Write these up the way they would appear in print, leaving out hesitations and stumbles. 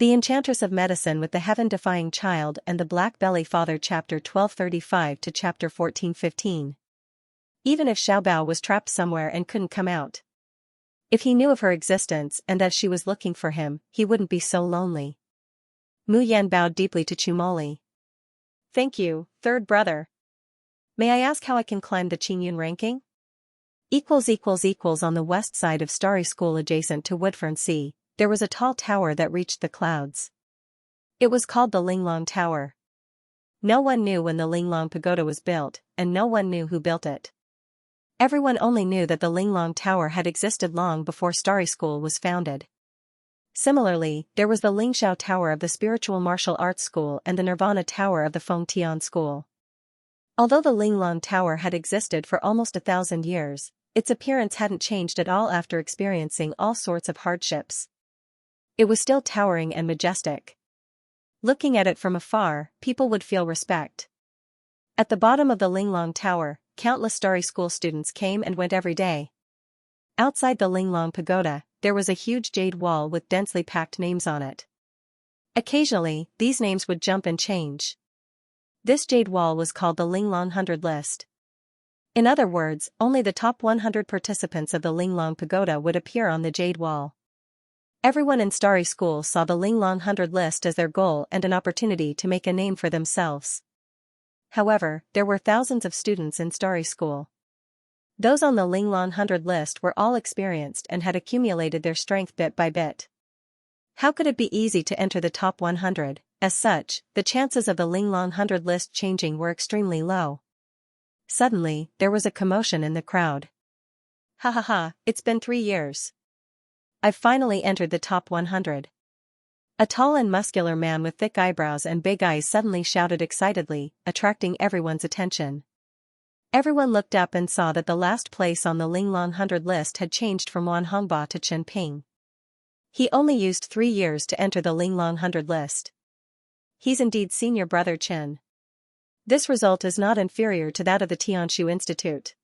The Enchantress of Medicine with the Heaven-Defying Child and the Black Belly Father Chapter 1235 to Chapter 1415. Even if Xiaobao was trapped somewhere and couldn't come out. If he knew of her existence and that she was looking for him, he wouldn't be so lonely. Mu Yan bowed deeply to Chumoli. Thank you, third brother. May I ask how I can climb the Qingyun ranking? On the west side of Starry School adjacent to Woodfern Sea, there was a tall tower that reached the clouds. It was called the Linglong Tower. No one knew when the Linglong Pagoda was built, and no one knew who built it. Everyone only knew that the Linglong Tower had existed long before Starry School was founded. Similarly, there was the Lingxiao Tower of the Spiritual Martial Arts School and the Nirvana Tower of the Fengtian School. Although the Linglong Tower had existed for almost 1,000 years, its appearance hadn't changed at all after experiencing all sorts of hardships. It was still towering and majestic. Looking at it from afar, people would feel respect. At the bottom of the Linglong Tower, countless Starry School students came and went every day. Outside the Linglong Pagoda, there was a huge jade wall with densely packed names on it. Occasionally, these names would jump and change. This jade wall was called the Linglong 100 list. In other words, only the top 100 participants of the Linglong Pagoda would appear on the jade wall. Everyone in Starry School saw the Linglong 100 list as their goal and an opportunity to make a name for themselves. However, there were thousands of students in Starry School. Those on the Linglong 100 list were all experienced and had accumulated their strength bit by bit. How could it be easy to enter the top 100? As such, the chances of the Linglong 100 list changing were extremely low. Suddenly, there was a commotion in the crowd. Ha ha ha, it's been 3 years. I've finally entered the top 100. A tall and muscular man with thick eyebrows and big eyes suddenly shouted excitedly, attracting everyone's attention. Everyone looked up and saw that the last place on the Linglong 100 list had changed from Wan Hongba to Chen Ping. He only used 3 years to enter the Linglong 100 list. He's indeed senior brother Chen. This result is not inferior to that of the Tianshu Institute.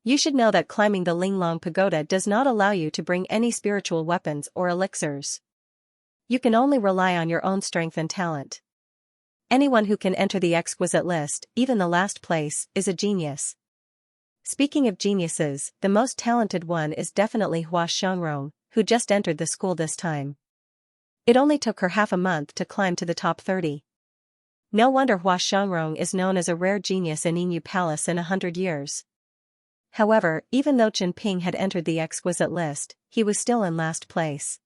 You should know that climbing the Linglong Pagoda does not allow you to bring any spiritual weapons or elixirs. You can only rely on your own strength and talent. Anyone who can enter the exquisite list, even the last place, is a genius. Speaking of geniuses, the most talented one is definitely Hua Xiangrong, who just entered the school this time. It only took her half a month to climb to the top 30. No wonder Hua Xiangrong is known as a rare genius in Yinyu Palace in 100 years. However, even though Chen Ping had entered the exquisite list, he was still in last place.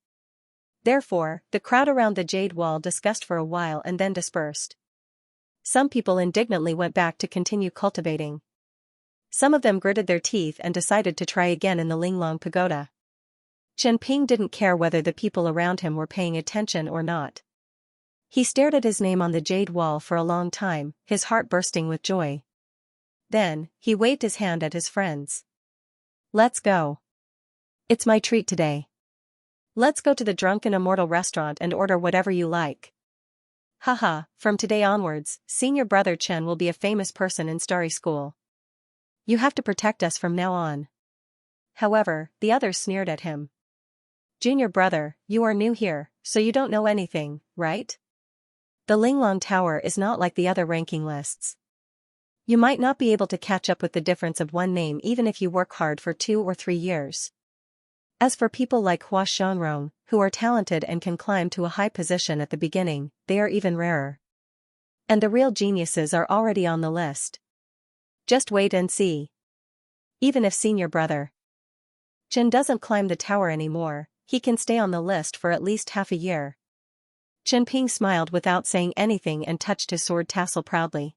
Therefore, the crowd around the jade wall discussed for a while and then dispersed. Some people indignantly went back to continue cultivating. Some of them gritted their teeth and decided to try again in the Linglong Pagoda. Chen Ping didn't care whether the people around him were paying attention or not. He stared at his name on the jade wall for a long time, his heart bursting with joy. Then, he waved his hand at his friends. Let's go. It's my treat today. Let's go to the Drunken Immortal restaurant and order whatever you like. Haha, from today onwards, senior brother Chen will be a famous person in Starry School. You have to protect us from now on. However, the others sneered at him. Junior brother, you are new here, so you don't know anything, right? The Linglong Tower is not like the other ranking lists. You might not be able to catch up with the difference of one name even if you work hard for 2 or 3 years. As for people like Hua Xiangrong, who are talented and can climb to a high position at the beginning, they are even rarer. And the real geniuses are already on the list. Just wait and see. Even if senior brother Chen doesn't climb the tower anymore, he can stay on the list for at least half a year. Chen Ping smiled without saying anything and touched his sword tassel proudly.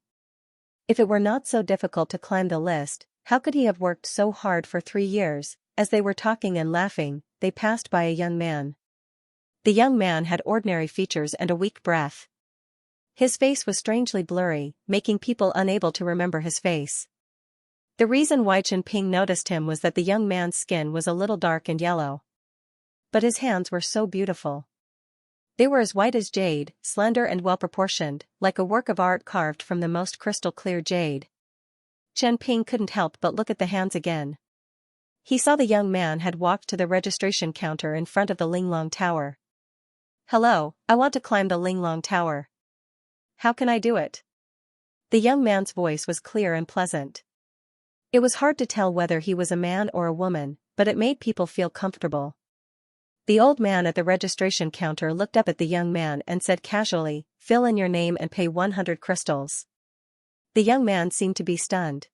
If it were not so difficult to climb the list, how could he have worked so hard for 3 years? As they were talking and laughing, they passed by a young man. The young man had ordinary features and a weak breath. His face was strangely blurry, making people unable to remember his face. The reason why Chen Ping noticed him was that the young man's skin was a little dark and yellow. But his hands were so beautiful. They were as white as jade, slender and well-proportioned, like a work of art carved from the most crystal-clear jade. Chen Ping couldn't help but look at the hands again. He saw the young man had walked to the registration counter in front of the Linglong Tower. Hello, I want to climb the Linglong Tower. How can I do it? The young man's voice was clear and pleasant. It was hard to tell whether he was a man or a woman, but it made people feel comfortable. The old man at the registration counter looked up at the young man and said casually, "Fill in your name and pay 100 crystals." The young man seemed to be stunned.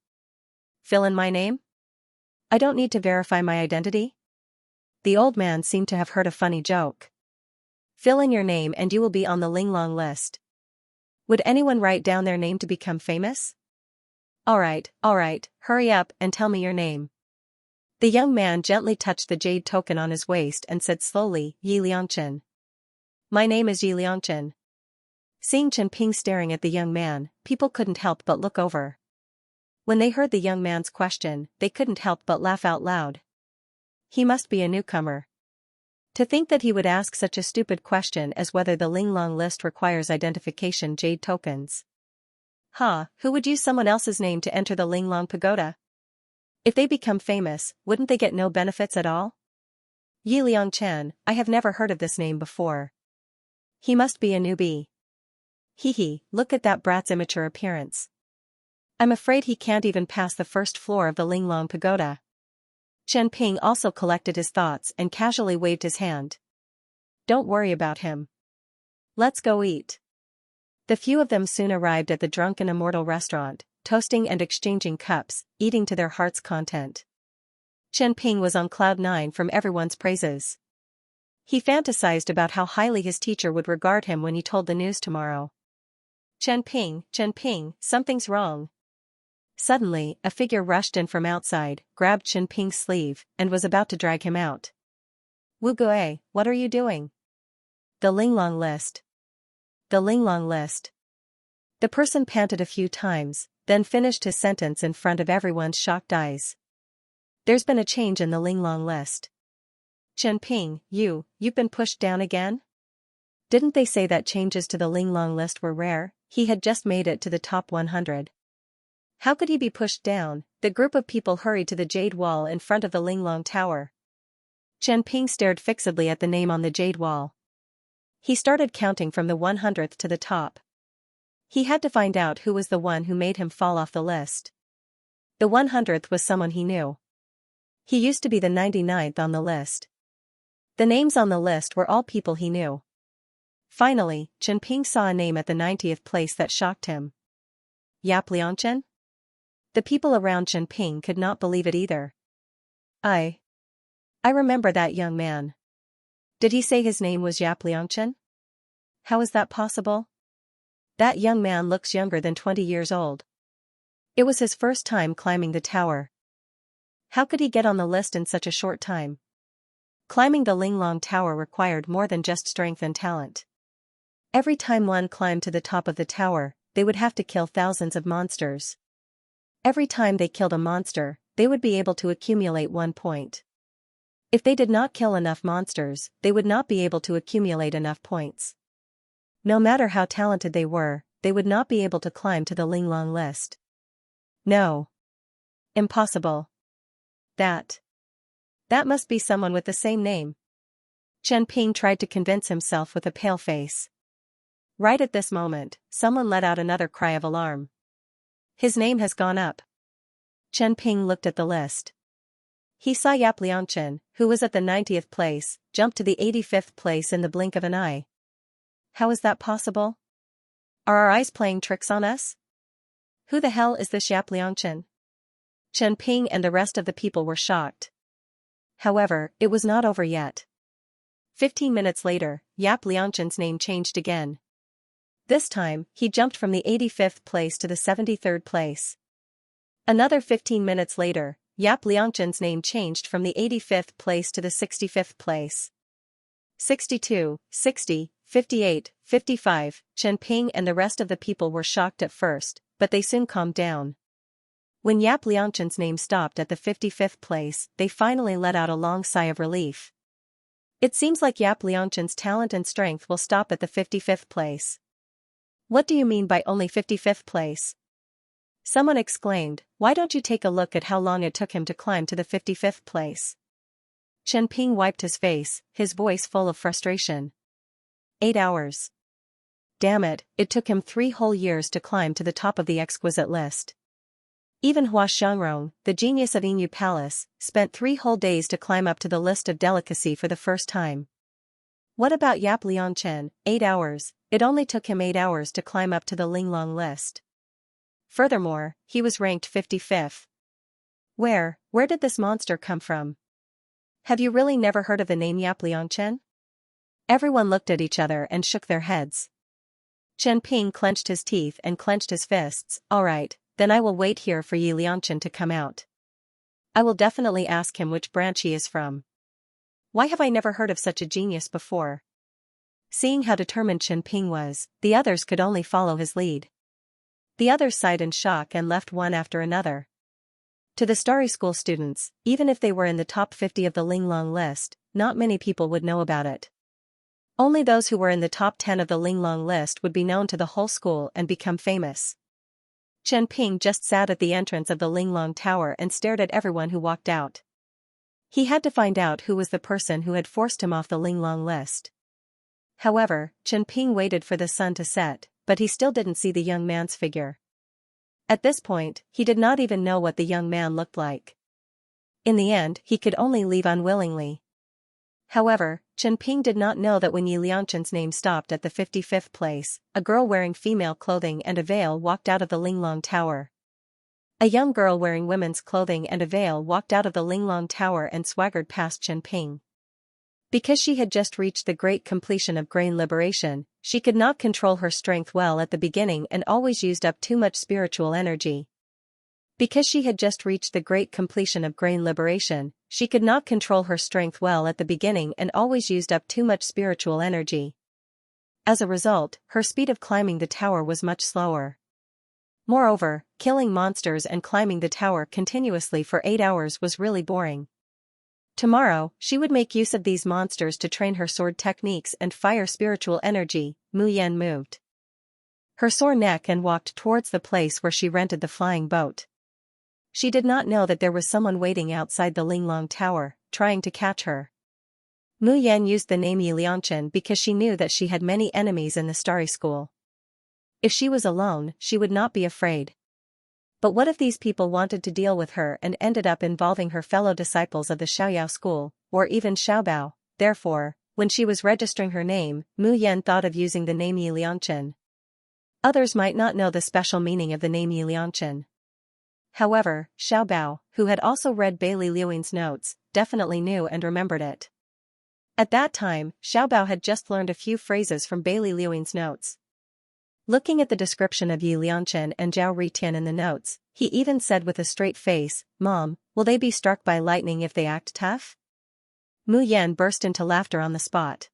"Fill in my name? I don't need to verify my identity?" The old man seemed to have heard a funny joke. "Fill in your name and you will be on the Linglong list. Would anyone write down their name to become famous?" All right, hurry up and tell me your name." The young man gently touched the jade token on his waist and said slowly, "Xianxia. My name is Xianxia." Seeing Chen Ping staring at the young man, people couldn't help but look over. When they heard the young man's question, they couldn't help but laugh out loud. He must be a newcomer. To think that he would ask such a stupid question as whether the Linglong list requires identification jade tokens. Who would use someone else's name to enter the Linglong pagoda? If they become famous, wouldn't they get no benefits at all? Yi Liangchen, I have never heard of this name before. He must be a newbie. Look at that brat's immature appearance. I'm afraid he can't even pass the first floor of the Linglong pagoda. Chen Ping also collected his thoughts and casually waved his hand. Don't worry about him. Let's go eat. The few of them soon arrived at the Drunken Immortal restaurant, toasting and exchanging cups, eating to their heart's content. Chen Ping was on cloud nine from everyone's praises. He fantasized about how highly his teacher would regard him when he told the news tomorrow. Chen Ping, something's wrong." Suddenly, a figure rushed in from outside, grabbed Chen Ping's sleeve, and was about to drag him out. "Wu Gui, what are you doing?" "The Linglong list. The Linglong list." The person panted a few times, then finished his sentence in front of everyone's shocked eyes. "There's been a change in the Linglong list." "Chen Ping, you've been pushed down again? Didn't they say that changes to the Linglong list were rare?" He had just made it to the top 100. How could he be pushed down? The group of people hurried to the jade wall in front of the Linglong Tower. Chen Ping stared fixedly at the name on the jade wall. He started counting from the 100th to the top. He had to find out who was the one who made him fall off the list. The 100th was someone he knew. He used to be the 99th on the list. The names on the list were all people he knew. Finally, Chen Ping saw a name at the 90th place that shocked him. Yap Liangchen? The people around Chen Ping could not believe it either. I remember that young man. Did he say his name was Yap Liangchen? How is that possible? That young man looks younger than 20 years old. It was his first time climbing the tower. How could he get on the list in such a short time? Climbing the Linglong Tower required more than just strength and talent. Every time one climbed to the top of the tower, they would have to kill thousands of monsters. Every time they killed a monster, they would be able to accumulate 1 point. If they did not kill enough monsters, they would not be able to accumulate enough points. No matter how talented they were, they would not be able to climb to the Linglong list. No. Impossible. That must be someone with the same name. Chen Ping tried to convince himself with a pale face. Right at this moment, someone let out another cry of alarm. His name has gone up. Chen Ping looked at the list. He saw Yap Liangchen, who was at the 90th place, jump to the 85th place in the blink of an eye. How is that possible? Are our eyes playing tricks on us? Who the hell is this Yap Liangchen? Chen Ping and the rest of the people were shocked. However, it was not over yet. 15 minutes later, Yap Liangchen's name changed again. This time, he jumped from the 85th place to the 73rd place. Another 15 minutes later, Yap Liangchen's name changed from the 85th place to the 65th place. 62, 60, 58, 55, Chen Ping and the rest of the people were shocked at first, but they soon calmed down. When Yap Liangchen's name stopped at the 55th place, they finally let out a long sigh of relief. It seems like Yap Liangchen's talent and strength will stop at the 55th place. What do you mean by only 55th place? Someone exclaimed, why don't you take a look at how long it took him to climb to the 55th place? Chen Ping wiped his face, his voice full of frustration. 8 hours. Damn it, it took him 3 whole years to climb to the top of the exquisite list. Even Hua Xiangrong, the genius of Yingyu Palace, spent 3 whole days to climb up to the list of delicacy for the first time. What about Yap Lianchen, 8 hours, it only took him 8 hours to climb up to the Linglong list. Furthermore, he was ranked 55th. Where did this monster come from? Have you really never heard of the name Yap Lianchen? Everyone looked at each other and shook their heads. Chen Ping clenched his teeth and clenched his fists. Alright, then I will wait here for Yi Lianchen to come out. I will definitely ask him which branch he is from. Why have I never heard of such a genius before? Seeing how determined Chen Ping was, the others could only follow his lead. The others sighed in shock and left one after another. To the Starry School students, even if they were in the top 50 of the Linglong list, not many people would know about it. Only those who were in the top 10 of the Linglong list would be known to the whole school and become famous. Chen Ping just sat at the entrance of the Linglong Tower and stared at everyone who walked out. He had to find out who was the person who had forced him off the Linglong list. However, Chen Ping waited for the sun to set, but he still didn't see the young man's figure. At this point, he did not even know what the young man looked like. In the end, he could only leave unwillingly. However, Chen Ping did not know that when Yi Lianchen's name stopped at the 55th place, a girl wearing female clothing and a veil walked out of the Linglong Tower. A young girl wearing women's clothing and a veil walked out of the Linglong Tower and swaggered past Chen Ping. Because she had just reached the great completion of grain liberation, she could not control her strength well at the beginning and always used up too much spiritual energy. Because she had just reached the great completion of grain liberation, she could not control her strength well at the beginning and always used up too much spiritual energy. As a result, her speed of climbing the tower was much slower. Moreover, killing monsters and climbing the tower continuously for 8 hours was really boring. Tomorrow, she would make use of these monsters to train her sword techniques and fire spiritual energy. Mu Yan moved her sore neck and walked towards the place where she rented the flying boat. She did not know that there was someone waiting outside the Linglong Tower, trying to catch her. Mu Yan used the name Yi Lianchen because she knew that she had many enemies in the Starry School. If she was alone, she would not be afraid. But what if these people wanted to deal with her and ended up involving her fellow disciples of the Xiaoyao school, or even Xiaobao? Therefore, when she was registering her name, Mu Yan thought of using the name Yi Lianchen. Others might not know the special meaning of the name Yi Lianchen. However, Xiaobao, who had also read Bailey Liuing's notes, definitely knew and remembered it. At that time, Xiaobao had just learned a few phrases from Bailey Liuing's notes. Looking at the description of Yi Lianchen and Zhao Ritian in the notes, he even said with a straight face, "Mom, will they be struck by lightning if they act tough?" Mu Yan burst into laughter on the spot.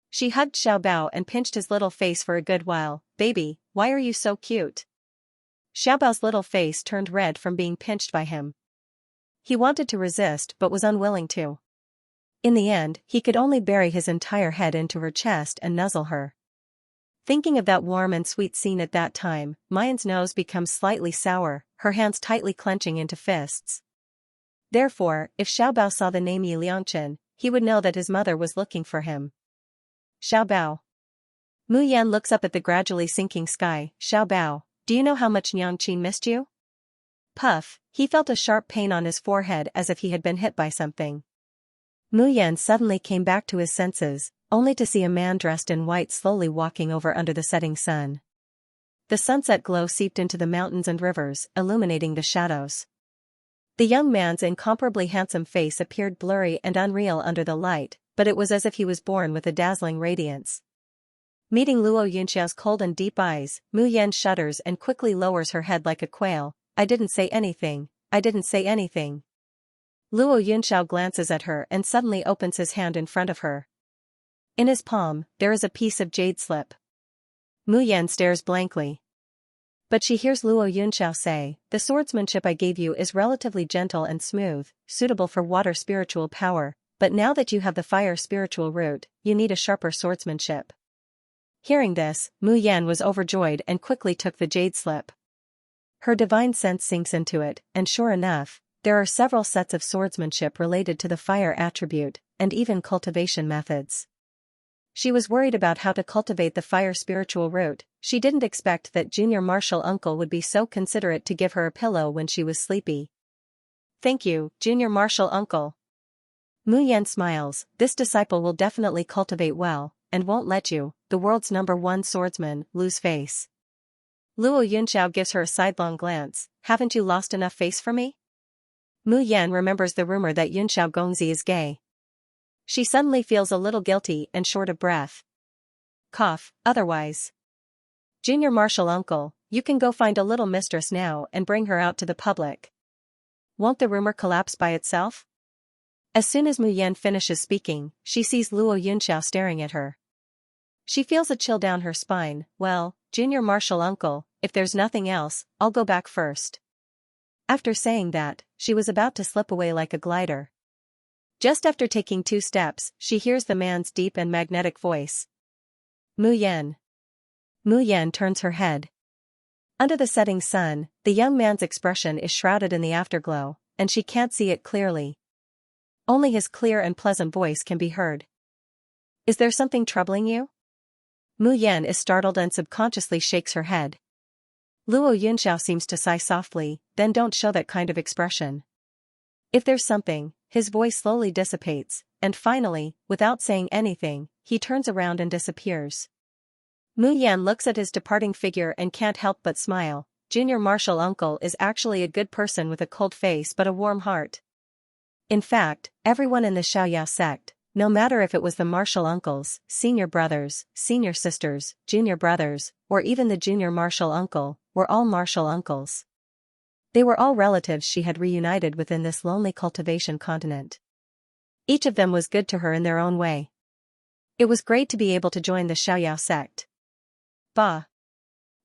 She hugged Xiaobao and pinched his little face for a good while. "Baby, why are you so cute?" Xiaobao's little face turned red from being pinched by him. He wanted to resist but was unwilling to. In the end, he could only bury his entire head into her chest and nuzzle her. Thinking of that warm and sweet scene at that time, Mayan's nose becomes slightly sour, her hands tightly clenching into fists. Therefore, if Xiaobao saw the name Yi Lianchen, he would know that his mother was looking for him. Xiaobao. Mu Yan looks up at the gradually sinking sky. "Xiaobao, do you know how much Niang Qin missed you?" Puff, he felt a sharp pain on his forehead as if he had been hit by something. Mu Yan suddenly came back to his senses, only to see a man dressed in white slowly walking over under the setting sun. The sunset glow seeped into the mountains and rivers, illuminating the shadows. The young man's incomparably handsome face appeared blurry and unreal under the light, but it was as if he was born with a dazzling radiance. Meeting Luo Yunxiao's cold and deep eyes, Mu Yan shudders and quickly lowers her head like a quail. "I didn't say anything, I didn't say anything." Luo Yunxiao glances at her and suddenly opens his hand in front of her. In his palm, there is a piece of jade slip. Mu Yan stares blankly. But she hears Luo Yunxiao say, "The swordsmanship I gave you is relatively gentle and smooth, suitable for water spiritual power, but now that you have the fire spiritual root, you need a sharper swordsmanship." Hearing this, Mu Yan was overjoyed and quickly took the jade slip. Her divine sense sinks into it, and sure enough, there are several sets of swordsmanship related to the fire attribute, and even cultivation methods. She was worried about how to cultivate the fire spiritual root. She didn't expect that junior martial uncle would be so considerate to give her a pillow when she was sleepy. Thank you, junior martial uncle. Mu Yan smiles. This disciple will definitely cultivate well, and won't let you, the world's #1 swordsman, lose face. Luo Yunxiao gives her a sidelong glance. Haven't you lost enough face for me? Mu Yan remembers the rumor that Yunxiao Gongzi is gay. She suddenly feels a little guilty and short of breath. Cough, otherwise. Junior martial uncle, you can go find a little mistress now and bring her out to the public. Won't the rumor collapse by itself? As soon as Mu Yan finishes speaking, she sees Luo Yunxiao staring at her. She feels a chill down her spine. Well, junior martial uncle, if there's nothing else, I'll go back first. After saying that, she was about to slip away like a glider. Just after taking 2 steps, she hears the man's deep and magnetic voice. Mu Yan. Mu Yan turns her head. Under the setting sun, the young man's expression is shrouded in the afterglow, and she can't see it clearly. Only his clear and pleasant voice can be heard. Is there something troubling you? Mu Yan is startled and subconsciously shakes her head. Luo Yunxiao seems to sigh softly, then don't show that kind of expression. If there's something, his voice slowly dissipates, and finally, without saying anything, he turns around and disappears. Mu Yan looks at his departing figure and can't help but smile. Junior martial uncle is actually a good person with a cold face but a warm heart. In fact, everyone in the Xiaoyao sect, no matter if it was the martial uncles, senior brothers, senior sisters, junior brothers, or even the junior martial uncle, were all martial uncles. They were all relatives she had reunited within this lonely cultivation continent. Each of them was good to her in their own way. It was great to be able to join the Xiaoyao sect. Bah!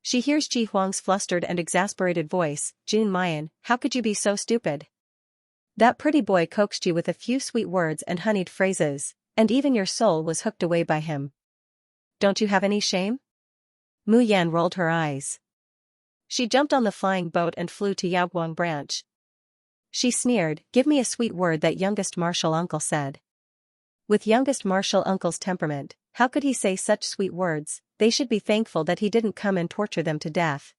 She hears Ji Huang's flustered and exasperated voice. Jun Mayan, how could you be so stupid? That pretty boy coaxed you with a few sweet words and honeyed phrases, and even your soul was hooked away by him. Don't you have any shame? Mu Yan rolled her eyes. She jumped on the flying boat and flew to Yaoguang branch. She sneered, give me a sweet word, that youngest martial uncle said. With youngest martial uncle's temperament, how could he say such sweet words? They should be thankful that he didn't come and torture them to death.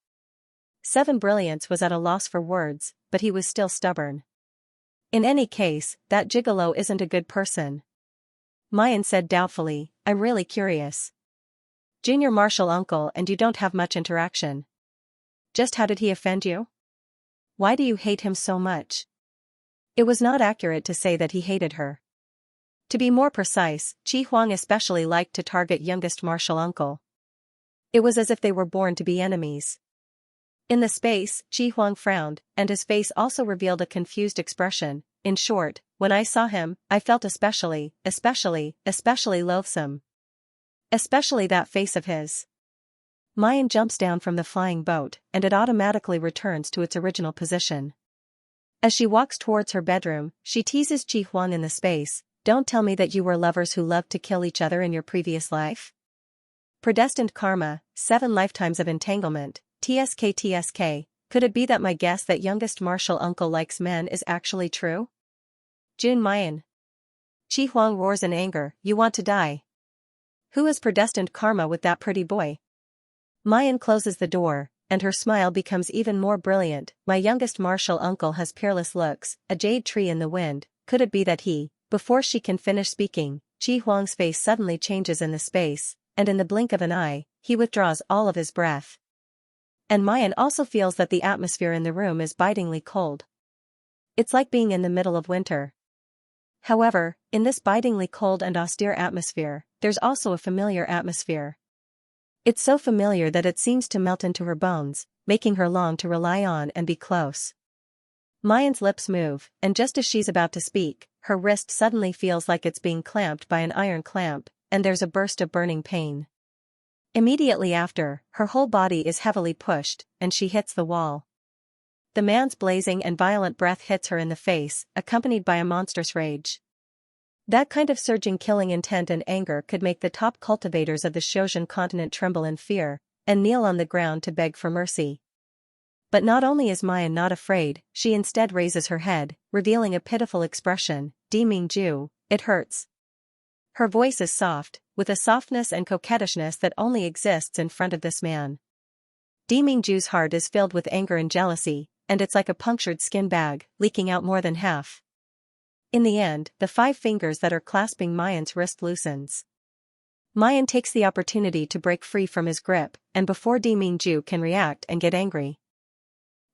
Seven Brilliance was at a loss for words, but he was still stubborn. In any case, that gigolo isn't a good person. Mayan said doubtfully, I'm really curious. Junior martial uncle and you don't have much interaction. Just how did he offend you? Why do you hate him so much? It was not accurate to say that he hated her. To be more precise, Qi Huang especially liked to target youngest martial uncle. It was as if they were born to be enemies. In the space, Qi Huang frowned, and his face also revealed a confused expression. In short, when I saw him, I felt especially loathsome. Especially that face of his. Mayan jumps down from the flying boat, and it automatically returns to its original position. As she walks towards her bedroom, she teases Qi Huang in the space. Don't tell me that you were lovers who loved to kill each other in your previous life? Predestined karma, 7 lifetimes of entanglement, TSK. Could it be that my guess that youngest martial uncle likes men is actually true? Jun Mayan. Qi Huang roars in anger, you want to die. Who has predestined karma with that pretty boy? Mayan closes the door, and her smile becomes even more brilliant. My youngest martial uncle has peerless looks, a jade tree in the wind. Could it be that he... Before she can finish speaking, Qi Huang's face suddenly changes in the space, and in the blink of an eye, he withdraws all of his breath. And Mayan also feels that the atmosphere in the room is bitingly cold. It's like being in the middle of winter. However, in this bitingly cold and austere atmosphere, there's also a familiar atmosphere. It's so familiar that it seems to melt into her bones, making her long to rely on and be close. Mayan's lips move, and just as she's about to speak, her wrist suddenly feels like it's being clamped by an iron clamp, and there's a burst of burning pain. Immediately after, her whole body is heavily pushed, and she hits the wall. The man's blazing and violent breath hits her in the face, accompanied by a monstrous rage. That kind of surging killing intent and anger could make the top cultivators of the Xiozhen continent tremble in fear, and kneel on the ground to beg for mercy. But not only is Mayan not afraid, she instead raises her head, revealing a pitiful expression. Di Mingju, it hurts. Her voice is soft, with a softness and coquettishness that only exists in front of this man. Demingju's heart is filled with anger and jealousy, and it's like a punctured skin bag, leaking out more than half. In the end, the 5 fingers that are clasping Mayan's wrist loosens. Mayan takes the opportunity to break free from his grip, and before Demingju can react and get angry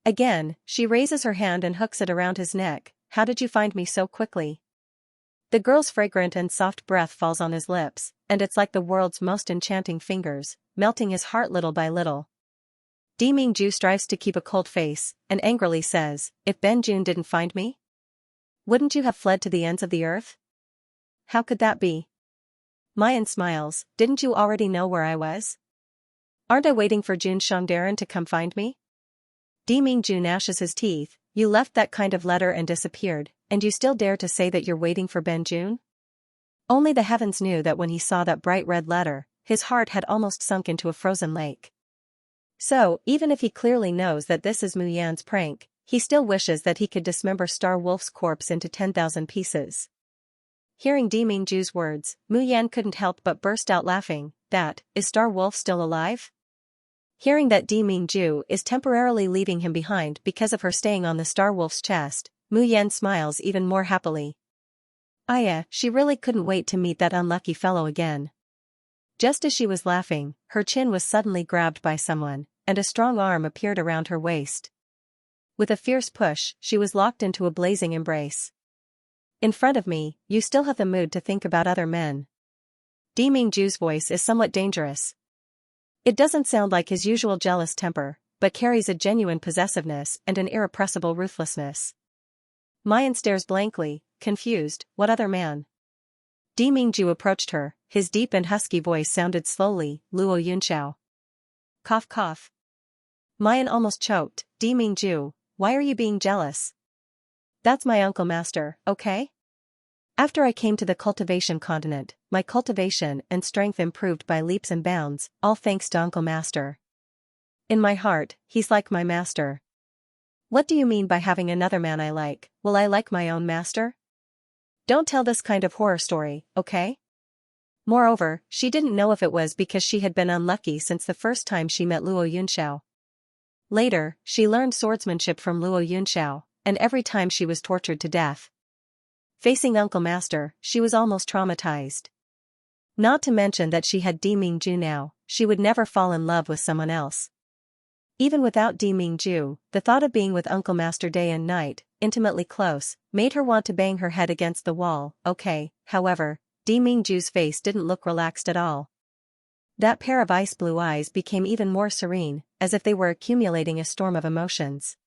again, she raises her hand and hooks it around his neck. How did you find me so quickly? The girl's fragrant and soft breath falls on his lips, and it's like the world's most enchanting fingers, melting his heart little by little. Demingju strives to keep a cold face, and angrily says, if Benjun didn't find me? Wouldn't you have fled to the ends of the earth? How could that be? Mayan smiles, didn't you already know where I was? Aren't I waiting for Jun Shangdaran to come find me? Demingju gnashes his teeth, you left that kind of letter and disappeared, and you still dare to say that you're waiting for Benjun? Only the heavens knew that when he saw that bright red letter, his heart had almost sunk into a frozen lake. So, even if he clearly knows that this is Mu Yan's prank, he still wishes that he could dismember Star Wolf's corpse into 10,000 pieces. Hearing Demingju's words, Mu Yan couldn't help but burst out laughing. That, is Star Wolf still alive? Hearing that Demingju is temporarily leaving him behind because of her staying on the Star Wolf's chest, Mu Yan smiles even more happily. She really couldn't wait to meet that unlucky fellow again. Just as she was laughing, her chin was suddenly grabbed by someone, and a strong arm appeared around her waist. With a fierce push, she was locked into a blazing embrace. In front of me, you still have the mood to think about other men. Demingju's voice is somewhat dangerous. It doesn't sound like his usual jealous temper, but carries a genuine possessiveness and an irrepressible ruthlessness. Mayan stares blankly, confused, what other man? Demingju approached her, his deep and husky voice sounded slowly, Luo Yunxiao. Cough cough. Mayan almost choked, Demingju, why are you being jealous? That's my uncle master, okay? After I came to the cultivation continent, my cultivation and strength improved by leaps and bounds, all thanks to Uncle Master. In my heart, he's like my master. What do you mean by having another man I like? Will I like my own master? Don't tell this kind of horror story, okay? Moreover, she didn't know if it was because she had been unlucky since the first time she met Luo Yunxiao. Later, she learned swordsmanship from Luo Yunxiao, and every time she was tortured to death. Facing Uncle Master, she was almost traumatized. Not to mention that she had Demingju now, she would never fall in love with someone else. Even without Demingju, the thought of being with Uncle Master day and night, intimately close, made her want to bang her head against the wall. Okay, however, Demingju's face didn't look relaxed at all. That pair of ice blue eyes became even more serene, as if they were accumulating a storm of emotions.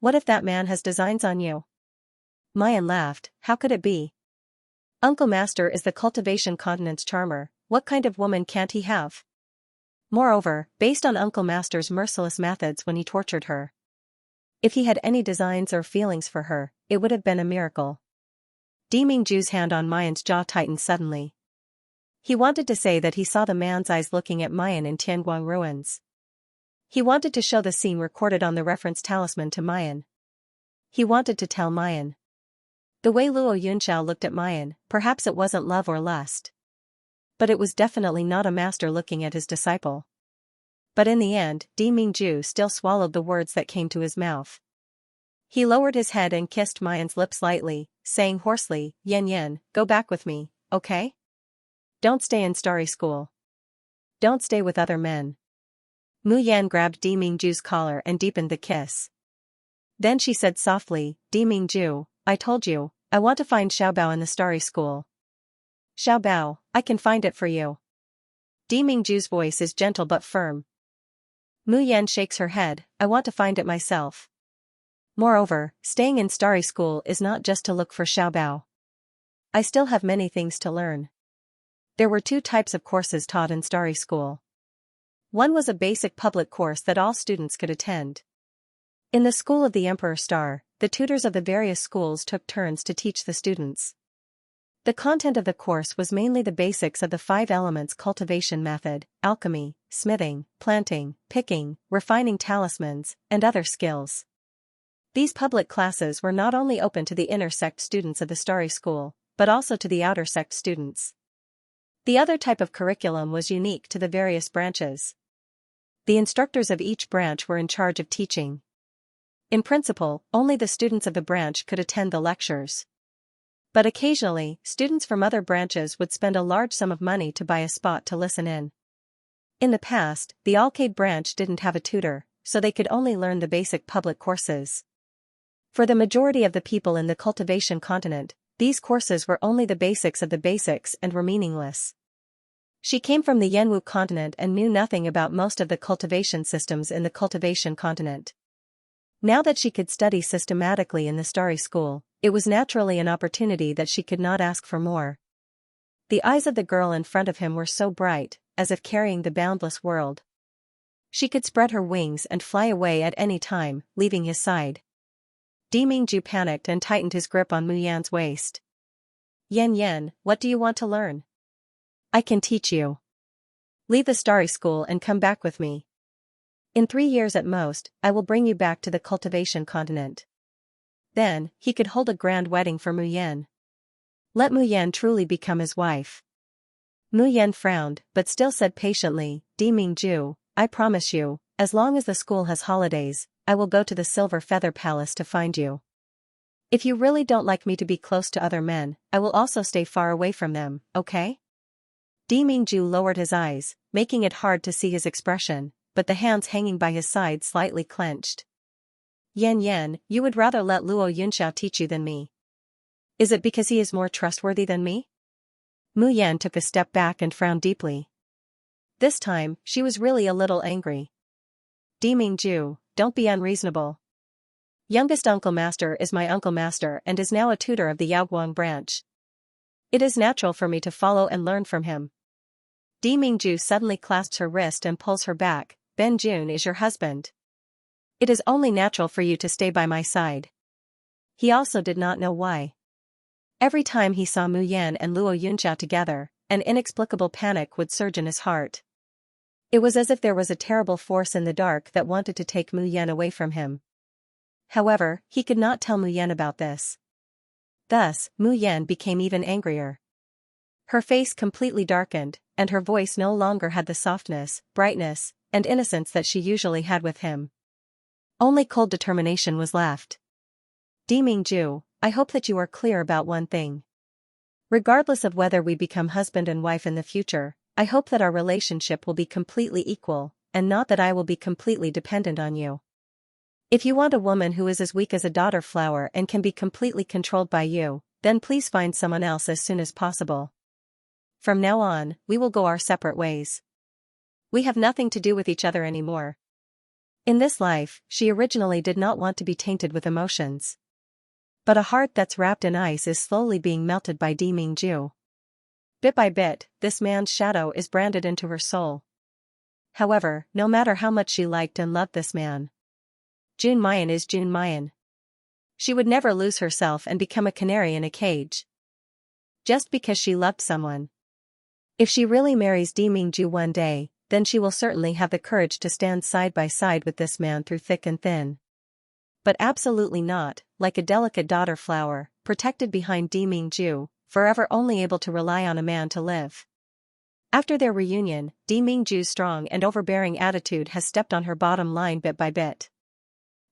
What if that man has designs on you? Mayan laughed, how could it be? Uncle Master is the cultivation continent's charmer, what kind of woman can't he have? Moreover, based on Uncle Master's merciless methods when he tortured her. If he had any designs or feelings for her, it would have been a miracle. Demingju's hand on Mayan's jaw tightened suddenly. He wanted to say that he saw the man's eyes looking at Mayan in Tianguang ruins. He wanted to show the scene recorded on the reference talisman to Mayan. He wanted to tell Mayan. The way Luo Yunxiao looked at Mayan, perhaps it wasn't love or lust. But it was definitely not a master looking at his disciple. But in the end, Demingju still swallowed the words that came to his mouth. He lowered his head and kissed Mayan's lips lightly, saying hoarsely, Yen Yen, go back with me, okay? Don't stay in Starry School. Don't stay with other men. Mu Yan grabbed Demingju's collar and deepened the kiss. Then she said softly, Demingju, I told you, I want to find Xiaobao in the Starry School. Xiaobao, I can find it for you. Demingju's voice is gentle but firm. Mu Yan shakes her head, I want to find it myself. Moreover, staying in Starry School is not just to look for Xiaobao. I still have many things to learn. There were 2 types of courses taught in Starry School. One was a basic public course that all students could attend. In the School of the Emperor Star, the tutors of the various schools took turns to teach the students. The content of the course was mainly the basics of the 5 elements cultivation method, alchemy, smithing, planting, picking, refining talismans, and other skills. These public classes were not only open to the inner sect students of the Starry School, but also to the outer sect students. The other type of curriculum was unique to the various branches. The instructors of each branch were in charge of teaching. In principle, only the students of the branch could attend the lectures. But occasionally, students from other branches would spend a large sum of money to buy a spot to listen in. In the past, the Alcade branch didn't have a tutor, so they could only learn the basic public courses. For the majority of the people in the Cultivation continent, these courses were only the basics of the basics and were meaningless. She came from the Yenwu continent and knew nothing about most of the cultivation systems in the Cultivation continent. Now that she could study systematically in the Starry School, it was naturally an opportunity that she could not ask for more. The eyes of the girl in front of him were so bright, as if carrying the boundless world. She could spread her wings and fly away at any time, leaving his side. Demingju panicked and tightened his grip on Mu Yan's waist. Yan, what do you want to learn? I can teach you. Leave the Starry School and come back with me. In 3 years at most, I will bring you back to the Cultivation continent. Then, he could hold a grand wedding for Mu Yan. Let Mu Yan truly become his wife. Mu Yan frowned, but still said patiently, Demingju, I promise you, as long as the school has holidays, I will go to the Silver Feather Palace to find you. If you really don't like me to be close to other men, I will also stay far away from them, okay? Demingju lowered his eyes, making it hard to see his expression, but the hands hanging by his side slightly clenched. Yan, you would rather let Luo Yunxiao teach you than me. Is it because he is more trustworthy than me? Mu Yan took a step back and frowned deeply. This time, she was really a little angry. Demingju, don't be unreasonable. Youngest Uncle Master is my Uncle Master and is now a tutor of the Yaoguang branch. It is natural for me to follow and learn from him. Demingju suddenly clasps her wrist and pulls her back. Ben Jun is your husband. It is only natural for you to stay by my side. He also did not know why. Every time he saw Mu Yan and Luo Yunxiao together, an inexplicable panic would surge in his heart. It was as if there was a terrible force in the dark that wanted to take Mu Yan away from him. However, he could not tell Mu Yan about this. Thus, Mu Yan became even angrier. Her face completely darkened, and her voice no longer had the softness, brightness, and innocence that she usually had with him. Only cold determination was left. Demingju, I hope that you are clear about one thing. Regardless of whether we become husband and wife in the future, I hope that our relationship will be completely equal, and not that I will be completely dependent on you. If you want a woman who is as weak as a dodder flower and can be completely controlled by you, then please find someone else as soon as possible. From now on, we will go our separate ways. We have nothing to do with each other anymore. In this life, she originally did not want to be tainted with emotions. But a heart that's wrapped in ice is slowly being melted by Demingju. Bit by bit, this man's shadow is branded into her soul. However, no matter how much she liked and loved this man, Jun Mayan is Jun Mayan. She would never lose herself and become a canary in a cage. Just because she loved someone. If she really marries Demingju one day, then she will certainly have the courage to stand side by side with this man through thick and thin. But absolutely not, like a delicate dodder flower, protected behind Demingju, forever only able to rely on a man to live. After their reunion, Demingju's strong and overbearing attitude has stepped on her bottom line bit by bit.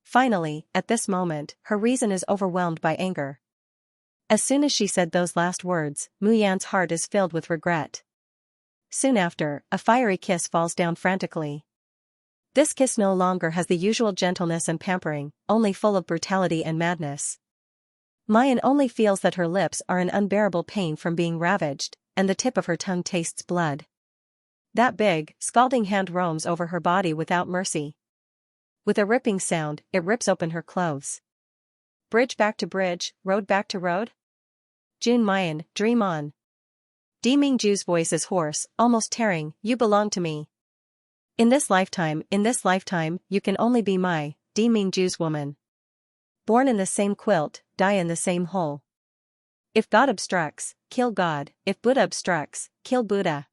Finally, at this moment, her reason is overwhelmed by anger. As soon as she said those last words, Mu Yan's heart is filled with regret. Soon after, a fiery kiss falls down frantically. This kiss no longer has the usual gentleness and pampering, only full of brutality and madness. Mayan only feels that her lips are in unbearable pain from being ravaged, and the tip of her tongue tastes blood. That big, scalding hand roams over her body without mercy. With a ripping sound, it rips open her clothes. Bridge back to bridge, road back to road? Jun Mayan, dream on. Demingju's voice is hoarse, almost tearing, you belong to me. In this lifetime, you can only be my, Demingju's woman. Born in the same quilt, die in the same hole. If God obstructs, kill God, if Buddha obstructs, kill Buddha.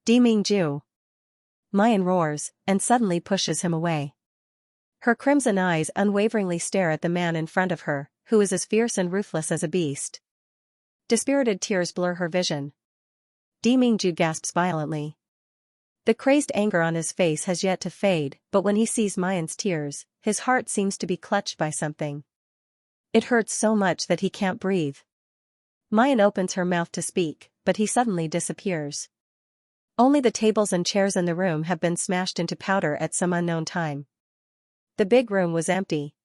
Demingju. Mayan roars, and suddenly pushes him away. Her crimson eyes unwaveringly stare at the man in front of her, who is as fierce and ruthless as a beast. Dispirited tears blur her vision. Dimingju gasps violently. The crazed anger on his face has yet to fade, but when he sees Mayan's tears, his heart seems to be clutched by something. It hurts so much that he can't breathe. Mayan opens her mouth to speak, but he suddenly disappears. Only the tables and chairs in the room have been smashed into powder at some unknown time. The big room was empty.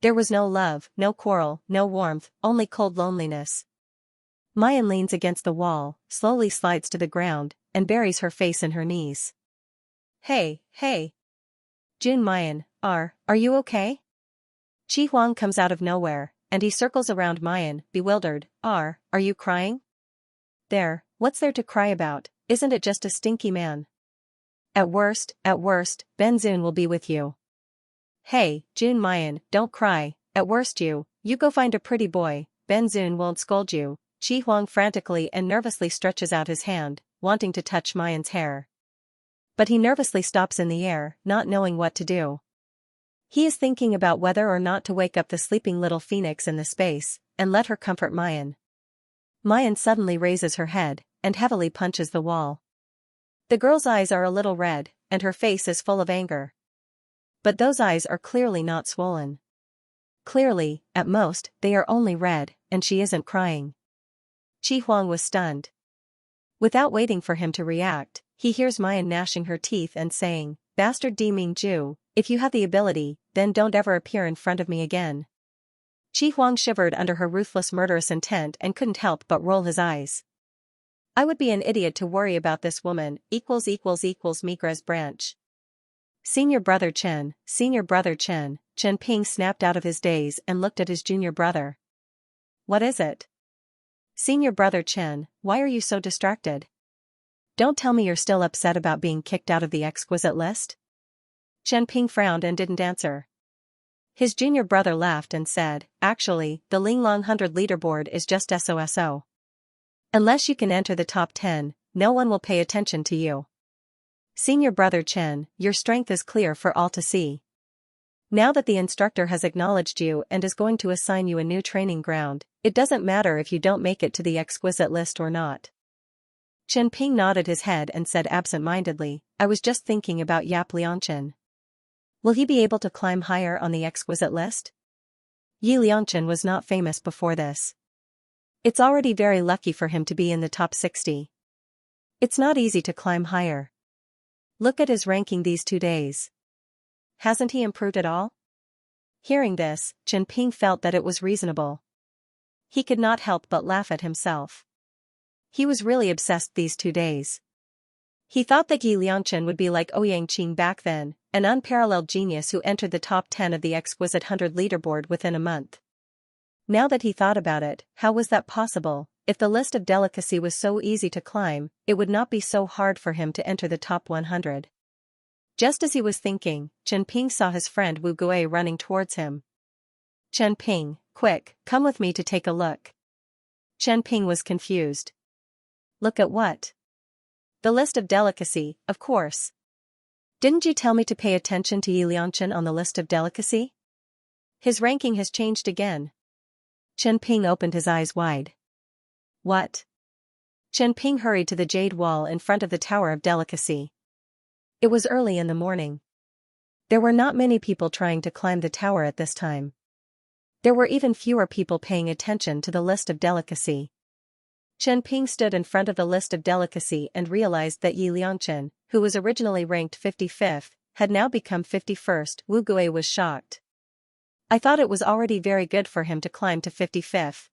There was no love, no quarrel, no warmth, only cold loneliness. Mayan leans against the wall, slowly slides to the ground, and buries her face in her knees. Hey, hey. Jun Mayan, are you okay? Chi Huang comes out of nowhere, and he circles around Mayan, bewildered. Are you crying? There, what's there to cry about, isn't it just a stinky man? At worst, Ben Zun will be with you. Hey, Jun Mayan, don't cry, at worst you go find a pretty boy, Ben Zun won't scold you. Chi Huang frantically and nervously stretches out his hand, wanting to touch Mayan's hair. But he nervously stops in the air, not knowing what to do. He is thinking about whether or not to wake up the sleeping little phoenix in the space, and let her comfort Mayan. Mayan suddenly raises her head, and heavily punches the wall. The girl's eyes are a little red, and her face is full of anger. But those eyes are clearly not swollen. Clearly, at most, they are only red, and she isn't crying. Chi Huang was stunned. Without waiting for him to react, he hears Mayan gnashing her teeth and saying, "Bastard Dimingju, if you have the ability, then don't ever appear in front of me again." Chi Huang shivered under her ruthless murderous intent and couldn't help but roll his eyes. I would be an idiot to worry about this woman, Migra's branch. Senior brother Chen, Chen Ping snapped out of his daze and looked at his junior brother. What is it? Senior brother Chen, why are you so distracted? Don't tell me you're still upset about being kicked out of the exquisite list? Chen Ping frowned and didn't answer. His junior brother laughed and said, actually, the Linglong 100 leaderboard is just SOSO. Unless you can enter the top 10, no one will pay attention to you. Senior brother Chen, your strength is clear for all to see. Now that the instructor has acknowledged you and is going to assign you a new training ground, it doesn't matter if you don't make it to the exquisite list or not. Chen Ping nodded his head and said absent-mindedly, I was just thinking about Yap Liangchen. Will he be able to climb higher on the exquisite list? Yi Liangchen was not famous before this. It's already very lucky for him to be in the top 60. It's not easy to climb higher. Look at his ranking these 2 days. Hasn't he improved at all? Hearing this, Chen Ping felt that it was reasonable. He could not help but laugh at himself. He was really obsessed these 2 days. He thought that Yi Liangchen would be like Ouyang Qing back then, an unparalleled genius who entered the top 10 of the exquisite 100 leaderboard within a month. Now that he thought about it, how was that possible? If the list of delicacy was so easy to climb, it would not be so hard for him to enter the top 100. Just as he was thinking, Chen Ping saw his friend Wu Gui running towards him. Chen Ping, quick, come with me to take a look. Chen Ping was confused. Look at what? The list of delicacy, of course. Didn't you tell me to pay attention to Yi Liangchen on the list of delicacy? His ranking has changed again. Chen Ping opened his eyes wide. What? Chen Ping hurried to the jade wall in front of the Tower of Delicacy. It was early in the morning. There were not many people trying to climb the tower at this time. There were even fewer people paying attention to the list of delicacy. Chen Ping stood in front of the list of delicacy and realized that Yi Liangchen, who was originally ranked 55th, had now become 51st. Wu Gui was shocked. I thought it was already very good for him to climb to 55th.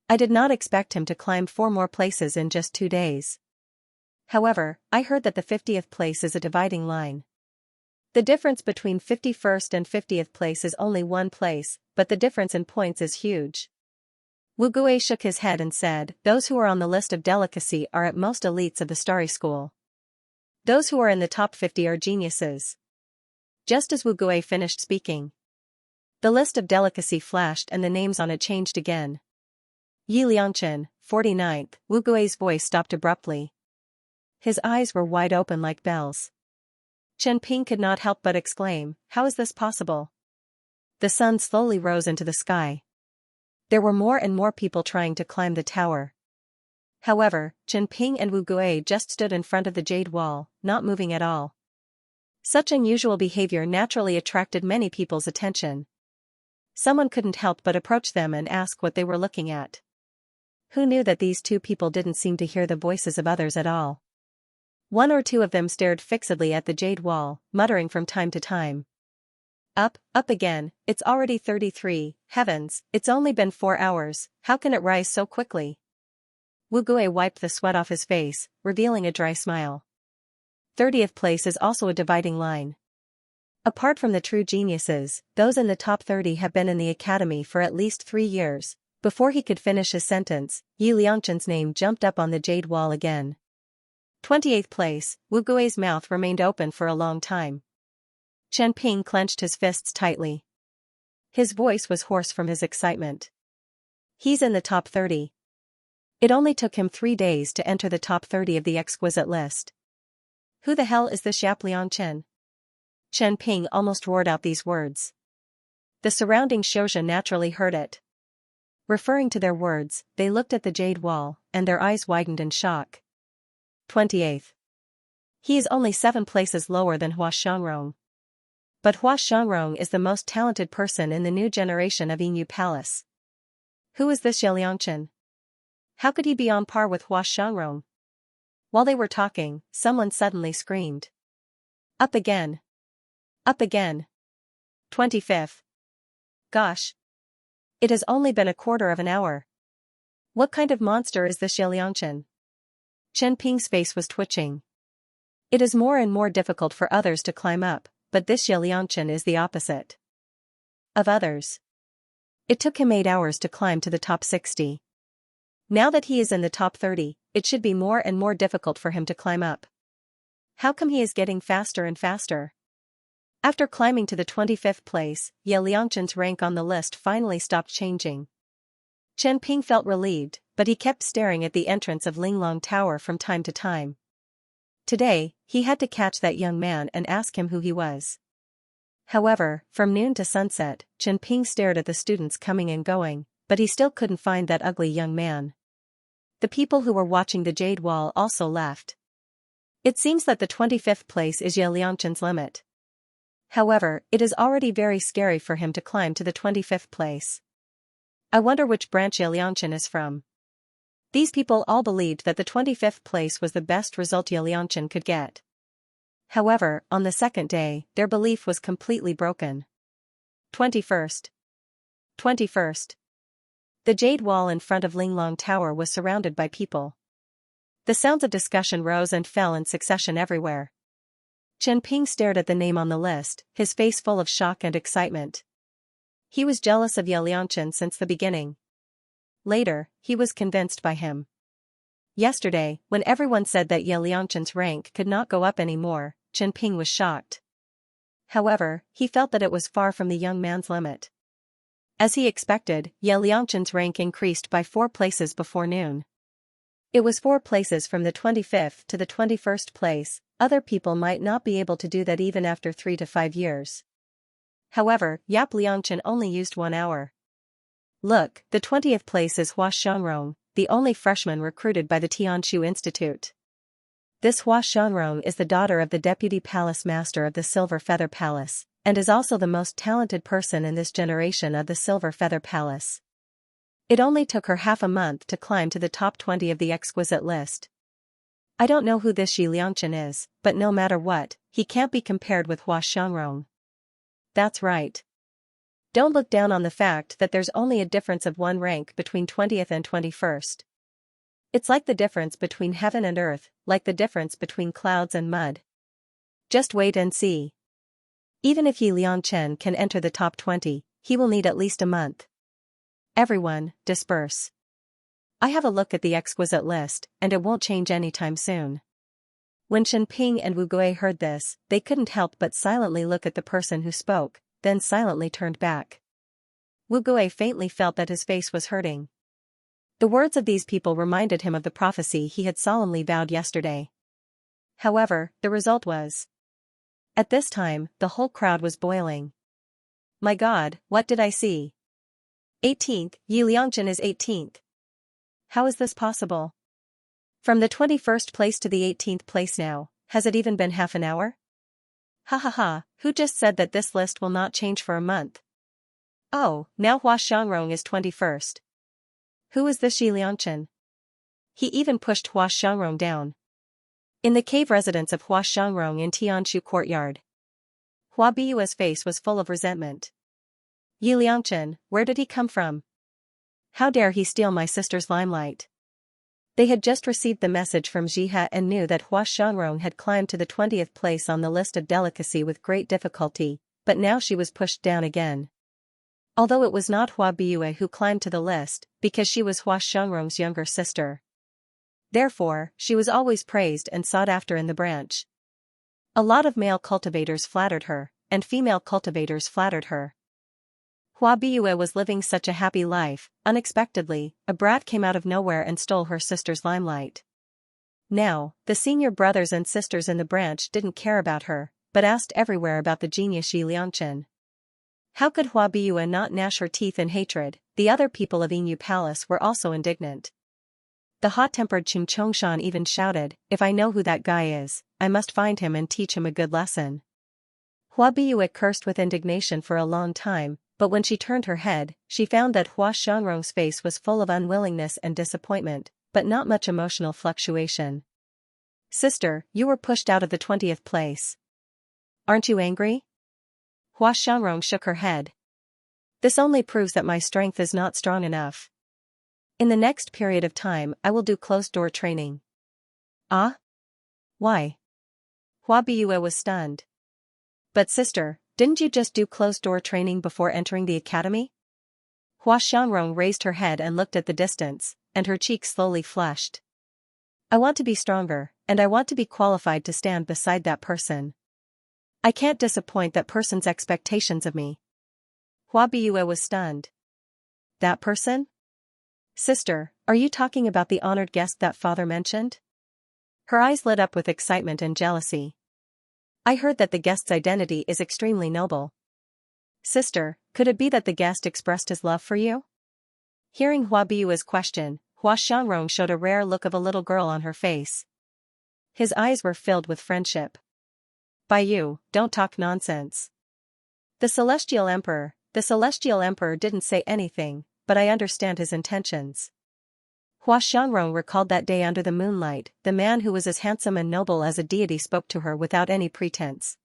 I did not expect him to climb 4 more places in just 2 days. However, I heard that the 50th place is a dividing line. The difference between 51st and 50th place is only 1 place, but the difference in points is huge. Wu Gui shook his head and said, those who are on the list of delicacy are at most elites of the Starry School. Those who are in the top 50 are geniuses. Just as Wu Gui finished speaking, the list of delicacy flashed and the names on it changed again. Yi Liangchen, 49th, Wu Gui's voice stopped abruptly. His eyes were wide open like bells. Chen Ping could not help but exclaim, how is this possible? The sun slowly rose into the sky. There were more and more people trying to climb the tower. However, Chen Ping and Wu Gui just stood in front of the jade wall, not moving at all. Such unusual behavior naturally attracted many people's attention. Someone couldn't help but approach them and ask what they were looking at. Who knew that these two people didn't seem to hear the voices of others at all? One or two of them stared fixedly at the jade wall, muttering from time to time. Up again, it's already 33, heavens, it's only been 4 hours, how can it rise so quickly? Wu Gui wiped the sweat off his face, revealing a dry smile. 30th place is also a dividing line. Apart from the true geniuses, those in the top 30 have been in the academy for at least 3 years. Before he could finish his sentence, Yi Liangchen's name jumped up on the jade wall again. 28th place, Wu Gui's mouth remained open for a long time. Chen Ping clenched his fists tightly. His voice was hoarse from his excitement. He's in the top 30. It only took him 3 days to enter the top 30 of the exquisite list. Who the hell is this Yap Liangchen? Chen Ping almost roared out these words. The surrounding Xianxia naturally heard it. Referring to their words, they looked at the jade wall, and their eyes widened in shock. 28th. He is only 7 places lower than Hua Xiangrong. But Hua Xiangrong is the most talented person in the new generation of Yingyu Palace. Who is this Ye Liangchen? How could he be on par with Hua Xiangrong? While they were talking, someone suddenly screamed. Up again. Up again. 25th. Gosh. It has only been a quarter of an hour. What kind of monster is this Ye Liangchen? Chen Ping's face was twitching. It is more and more difficult for others to climb up, but this Ye Liangchen is the opposite of others. It took him 8 hours to climb to the top 60. Now that he is in the top 30, it should be more and more difficult for him to climb up. How come he is getting faster and faster? After climbing to the 25th place, Ye Liangchen's rank on the list finally stopped changing. Chen Ping felt relieved, but he kept staring at the entrance of Linglong Tower from time to time. Today, he had to catch that young man and ask him who he was. However, from noon to sunset, Chen Ping stared at the students coming and going, but he still couldn't find that ugly young man. The people who were watching the jade wall also left. It seems that the 25th place is Ye Liangchen's limit. However, it is already very scary for him to climb to the 25th place. I wonder which branch Ye Liangchen is from. These people all believed that the 25th place was the best result Ye Liangchen could get. However, on the second day, their belief was completely broken. 21st. 21st. The jade wall in front of Linglong Tower was surrounded by people. The sounds of discussion rose and fell in succession everywhere. Chen Ping stared at the name on the list, his face full of shock and excitement. He was jealous of Ye Liangchen since the beginning. Later, he was convinced by him. Yesterday, when everyone said that Ye Liangchen's rank could not go up anymore, Chen Ping was shocked. However, he felt that it was far from the young man's limit. As he expected, Ye Liangchen's rank increased by 4 places before noon. It was 4 places from the 25th to the 21st place. Other people might not be able to do that even after 3 to 5 years. However, Yap Liangchen only used 1 hour. Look, the 20th place is Hua Xiangrong, the only freshman recruited by the Tianshu Institute. This Hua Xiangrong is the daughter of the Deputy Palace Master of the Silver Feather Palace, and is also the most talented person in this generation of the Silver Feather Palace. It only took her half a month to climb to the top 20 of the exquisite list. I don't know who this Ye Liangchen is, but no matter what, he can't be compared with Hua Xiangrong. That's right. Don't look down on the fact that there's only a difference of 1 rank between 20th and 21st. It's like the difference between heaven and earth, like the difference between clouds and mud. Just wait and see. Even if Ye Liangchen can enter the top 20, he will need at least a month. Everyone, disperse. I have a look at the exquisite list, and it won't change anytime soon. When Chen Ping and Wu Gui heard this, they couldn't help but silently look at the person who spoke, then silently turned back. Wu Gui faintly felt that his face was hurting. The words of these people reminded him of the prophecy he had solemnly vowed yesterday. However, the result was. At this time, the whole crowd was boiling. My God, what did I see? 18th, Ye Liangchen is 18th. How is this possible? From the 21st place to the 18th place now, has it even been half an hour? Ha ha ha, who just said that this list will not change for a month? Oh, now Hua Xiangrong is 21st. Who is this Xi Liangchen? He even pushed Hua Xiangrong down. In the cave residence of Hua Xiangrong in Tianshu courtyard, Hua Biyue's face was full of resentment. Yi Liangchen, where did he come from? How dare he steal my sister's limelight? They had just received the message from Jihe and knew that Hua Xiangrong had climbed to the 20th place on the list of delicacy with great difficulty, but now she was pushed down again. Although it was not Hua Biyue who climbed to the list, because she was Hua Xiangrong's younger sister. Therefore, she was always praised and sought after in the branch. A lot of male cultivators flattered her, and female cultivators flattered her. Hua Biyue was living such a happy life. Unexpectedly, a brat came out of nowhere and stole her sister's limelight. Now, the senior brothers and sisters in the branch didn't care about her, but asked everywhere about the genius Xi Liangchen. How could Hua Biyue not gnash her teeth in hatred? The other people of Yingyu Palace were also indignant. The hot-tempered Qing Chongshan even shouted, "If I know who that guy is, I must find him and teach him a good lesson." Hua Biyue cursed with indignation for a long time, but when she turned her head, she found that Hua Xiangrong's face was full of unwillingness and disappointment, but not much emotional fluctuation. "Sister, you were pushed out of the 20th place. Aren't you angry?" Hua Xiangrong shook her head. "This only proves that my strength is not strong enough. In the next period of time I will do closed-door training." "Ah? Why?" Hua Biyue was stunned. "But sister, didn't you just do closed-door training before entering the academy?" Hua Xiangrong raised her head and looked at the distance, and her cheeks slowly flushed. "I want to be stronger, and I want to be qualified to stand beside that person. I can't disappoint that person's expectations of me." Hua Biyue was stunned. "That person? Sister, are you talking about the honored guest that father mentioned?" Her eyes lit up with excitement and jealousy. "I heard that the guest's identity is extremely noble. Sister, could it be that the guest expressed his love for you?" Hearing Hua Biyue's question, Hua Xiangrong showed a rare look of a little girl on her face. His eyes were filled with friendship. "By you, don't talk nonsense. The Celestial Emperor didn't say anything, but I understand his intentions." Hua Xiangrong recalled that day under the moonlight. The man who was as handsome and noble as a deity spoke to her without any pretense.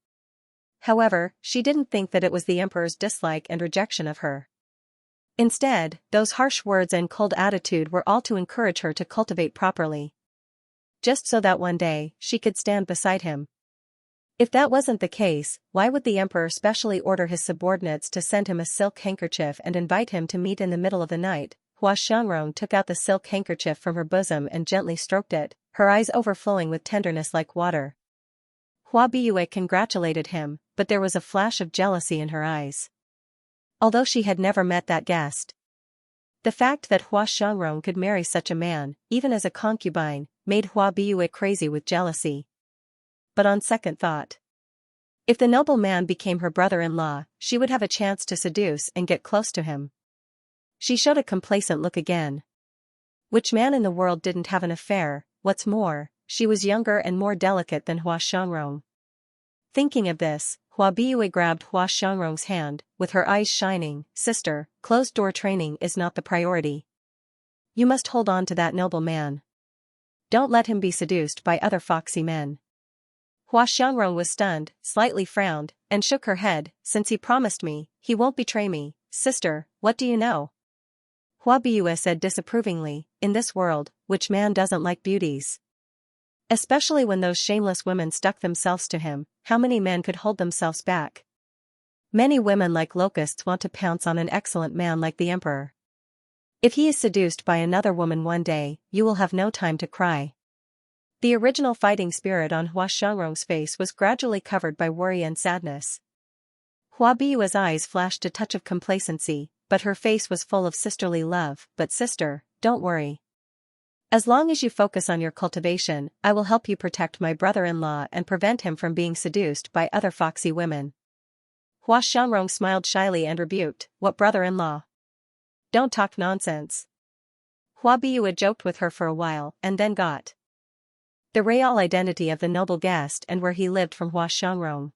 However, she didn't think that it was the emperor's dislike and rejection of her. Instead, those harsh words and cold attitude were all to encourage her to cultivate properly. Just so that one day, she could stand beside him. If that wasn't the case, why would the emperor specially order his subordinates to send him a silk handkerchief and invite him to meet in the middle of the night? Hua Xiangrong took out the silk handkerchief from her bosom and gently stroked it, her eyes overflowing with tenderness like water. Hua Biyue congratulated him, but there was a flash of jealousy in her eyes. Although she had never met that guest, the fact that Hua Xiangrong could marry such a man, even as a concubine, made Hua Biyue crazy with jealousy. But on second thought, if the noble man became her brother-in-law, she would have a chance to seduce and get close to him. She showed a complacent look again. Which man in the world didn't have an affair? What's more, she was younger and more delicate than Hua Xiangrong. Thinking of this, Hua Biyue grabbed Hua Xiangrong's hand, with her eyes shining. "Sister, closed-door training is not the priority. You must hold on to that noble man. Don't let him be seduced by other foxy men." Hua Xiangrong was stunned, slightly frowned, and shook her head. "Since he promised me, he won't betray me." "Sister, what do you know?" Hua Biyue said disapprovingly. "In this world, which man doesn't like beauties? Especially when those shameless women stuck themselves to him, how many men could hold themselves back? Many women like locusts want to pounce on an excellent man like the emperor. If he is seduced by another woman one day, you will have no time to cry." The original fighting spirit on Hua Xiangrong's face was gradually covered by worry and sadness. Hua Biyue's eyes flashed a touch of complacency, but her face was full of sisterly love. "But sister, don't worry. As long as you focus on your cultivation, I will help you protect my brother-in-law and prevent him from being seduced by other foxy women." Hua Xiangrong smiled shyly and rebuked, "What brother-in-law? Don't talk nonsense." Hua Biyue joked with her for a while and then got the real identity of the noble guest and where he lived from Hua Xiangrong.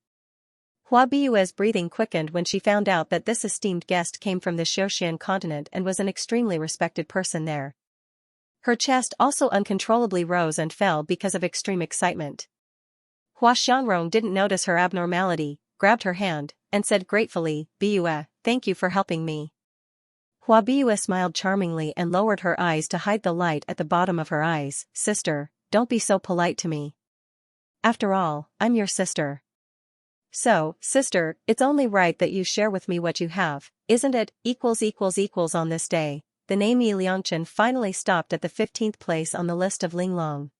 Hua Bui's breathing quickened when she found out that this esteemed guest came from the Xiaoxian continent and was an extremely respected person there. Her chest also uncontrollably rose and fell because of extreme excitement. Hua Xiangrong didn't notice her abnormality, grabbed her hand, and said gratefully, "Bua, thank you for helping me." Hua Bua smiled charmingly and lowered her eyes to hide the light at the bottom of her eyes. "Sister, don't be so polite to me. After all, I'm your sister. So, sister, it's only right that you share with me what you have, isn't it? On this day, the name Yi Liangchen finally stopped at the 15th place on the list of Linglong.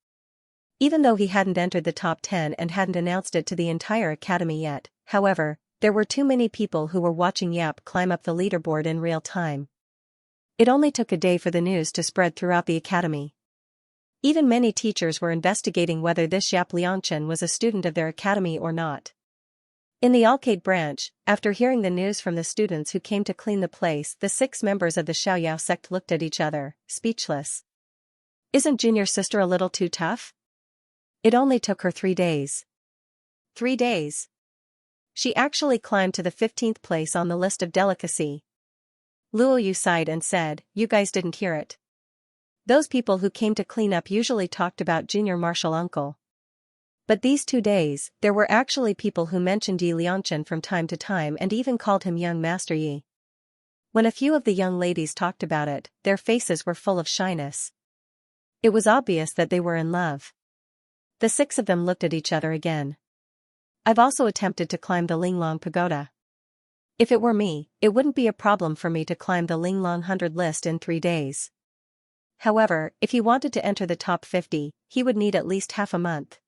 Even though he hadn't entered the top 10 and hadn't announced it to the entire academy yet, however, there were too many people who were watching Yap climb up the leaderboard in real time. It only took a day for the news to spread throughout the academy. Even many teachers were investigating whether this Yap Liangchen was a student of their academy or not. In the Alcade branch, after hearing the news from the students who came to clean the place, the 6 members of the Xiaoyao sect looked at each other, speechless. Isn't Junior Sister a little too tough? It only took her 3 days. 3 days. She actually climbed to the 15th place on the list of delicacy. Luo Yu sighed and said, "You guys didn't hear it. Those people who came to clean up usually talked about Junior Martial Uncle. But these 2 days, there were actually people who mentioned Yi Liangchen from time to time and even called him Young Master Yi. When a few of the young ladies talked about it, their faces were full of shyness. It was obvious that they were in love. The 6 of them looked at each other again. I've also attempted to climb the Linglong Pagoda. If it were me, it wouldn't be a problem for me to climb the Linglong 100 list in 3 days. However, if he wanted to enter the top 50, he would need at least half a month.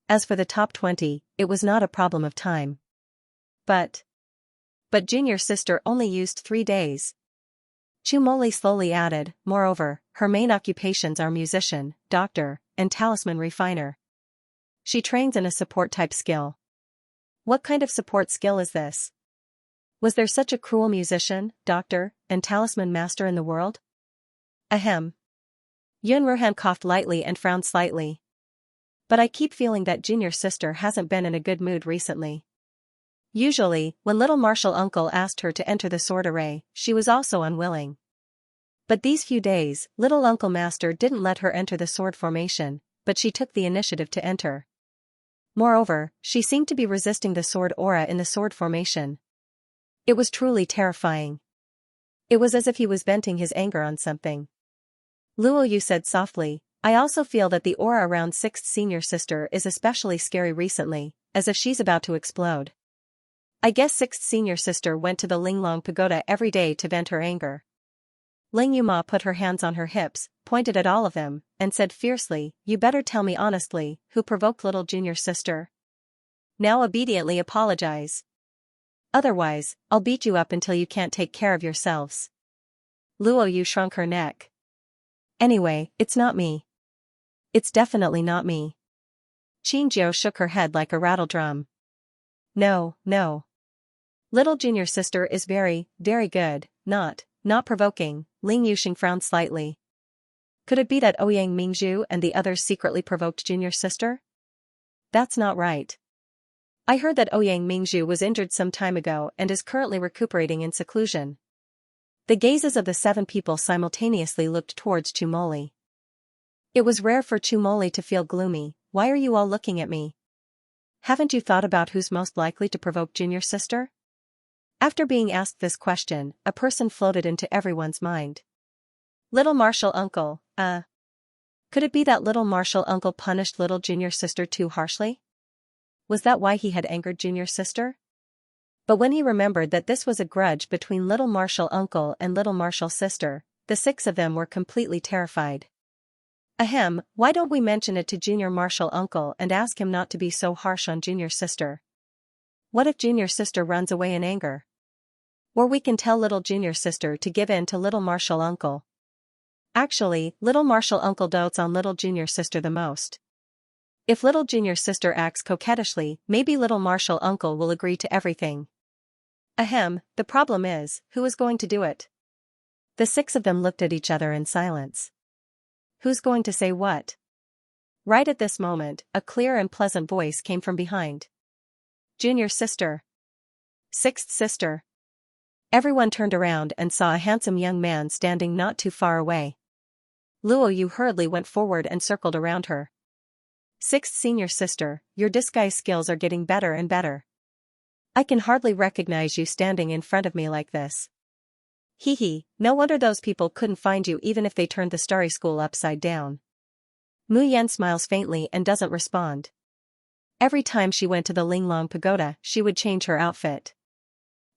As for the top 20, it was not a problem of time. But Junior Sister only used 3 days. Chu Moli slowly added, moreover, her main occupations are musician, doctor, and talisman refiner. She trains in a support-type skill. What kind of support skill is this? Was there such a cruel musician, doctor, and talisman master in the world? Ahem. Yun Ruhan coughed lightly and frowned slightly. But I keep feeling that Junior Sister hasn't been in a good mood recently. Usually, when little Martial Uncle asked her to enter the sword array, she was also unwilling. But these few days, little Uncle Master didn't let her enter the sword formation, but she took the initiative to enter. Moreover, she seemed to be resisting the sword aura in the sword formation. It was truly terrifying. It was as if he was venting his anger on something. Luo Yu said softly, I also feel that the aura around 6th Senior Sister is especially scary recently, as if she's about to explode. I guess 6th Senior Sister went to the Linglong Pagoda every day to vent her anger. Ling Yuma put her hands on her hips, pointed at all of them, and said fiercely, you better tell me honestly, who provoked little Junior Sister? Now obediently apologize. Otherwise, I'll beat you up until you can't take care of yourselves. Luo Yu shrunk her neck. Anyway, it's not me. It's definitely not me. Qingjiu shook her head like a rattledrum. No. Little Junior Sister is very, very good, not provoking. Ling Yuxing frowned slightly. Could it be that Ouyang Mingzhu and the others secretly provoked Junior Sister? That's not right. I heard that Ouyang Mingzhu was injured some time ago and is currently recuperating in seclusion. The gazes of the 7 people simultaneously looked towards Chumoli. It was rare for Chumoli to feel gloomy. Why are you all looking at me? Haven't you thought about who's most likely to provoke Junior Sister? After being asked this question, a person floated into everyone's mind. Little Martial Uncle, Could it be that little Martial Uncle punished little Junior Sister too harshly? Was that why he had angered Junior Sister? But when he remembered that this was a grudge between little Martial Uncle and little Martial Sister, the 6 of them were completely terrified. Ahem, why don't we mention it to Junior Martial Uncle and ask him not to be so harsh on Junior Sister? What if Junior Sister runs away in anger? Or we can tell little Junior Sister to give in to little Martial Uncle. Actually, little Martial Uncle dotes on little Junior Sister the most. If little Junior Sister acts coquettishly, maybe little Martial Uncle will agree to everything. Ahem, the problem is, who is going to do it? The 6 of them looked at each other in silence. Who's going to say what? Right at this moment, a clear and pleasant voice came from behind. Junior sister. Sixth sister. Everyone turned around and saw a handsome young man standing not too far away. Luo Yu hurriedly went forward and circled around her. Sixth senior sister, your disguise skills are getting better and better. I can hardly recognize you standing in front of me like this. Hee hee, no wonder those people couldn't find you even if they turned the starry school upside down. Mu Yan smiles faintly and doesn't respond. Every time she went to the Linglong Pagoda, she would change her outfit.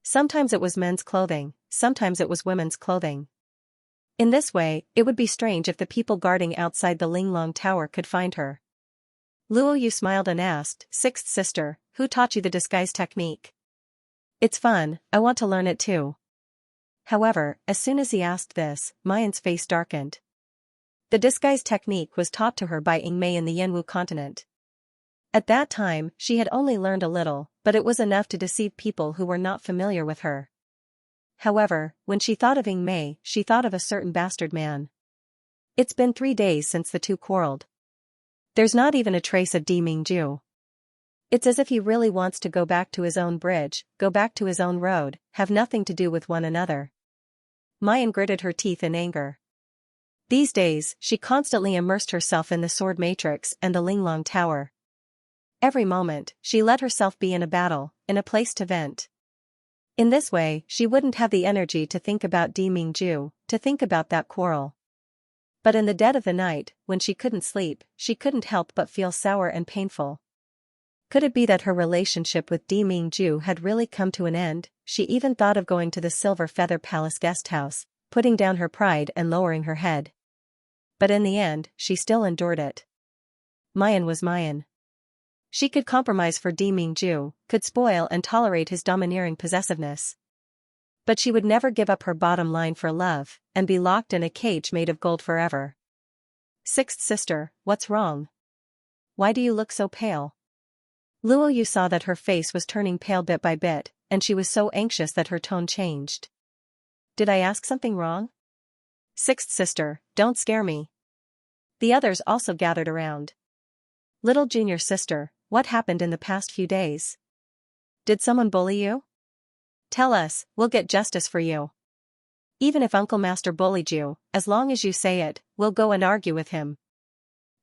Sometimes it was men's clothing, sometimes it was women's clothing. In this way, it would be strange if the people guarding outside the Linglong Tower could find her. Luo Yu smiled and asked, Sixth sister, who taught you the disguise technique? It's fun, I want to learn it too. However, as soon as he asked this, Mayan's face darkened. The disguise technique was taught to her by Yingmei in the Yanwu continent. At that time, she had only learned a little, but it was enough to deceive people who were not familiar with her. However, when she thought of Yingmei, she thought of a certain bastard man. It's been 3 days since the two quarreled. There's not even a trace of Di Mingju. It's as if he really wants to go back to his own bridge, go back to his own road, have nothing to do with one another. Mayan gritted her teeth in anger. These days, she constantly immersed herself in the sword matrix and the Linglong Tower. Every moment, she let herself be in a battle, in a place to vent. In this way, she wouldn't have the energy to think about Di Mingju, to think about that quarrel. But in the dead of the night, when she couldn't sleep, she couldn't help but feel sour and painful. Could it be that her relationship with Di Mingju had really come to an end? She even thought of going to the Silver Feather Palace guest house, putting down her pride and lowering her head. But in the end, she still endured it. Mayan was Mayan. She could compromise for Di Mingju, could spoil and tolerate his domineering possessiveness. But she would never give up her bottom line for love, and be locked in a cage made of gold forever. Sixth sister, what's wrong? Why do you look so pale? Luo Yu saw that her face was turning pale bit by bit, and she was so anxious that her tone changed. Did I ask something wrong? Sixth sister, don't scare me. The others also gathered around. Little junior sister, what happened in the past few days? Did someone bully you? Tell us, we'll get justice for you. Even if Uncle Master bullied you, as long as you say it, we'll go and argue with him.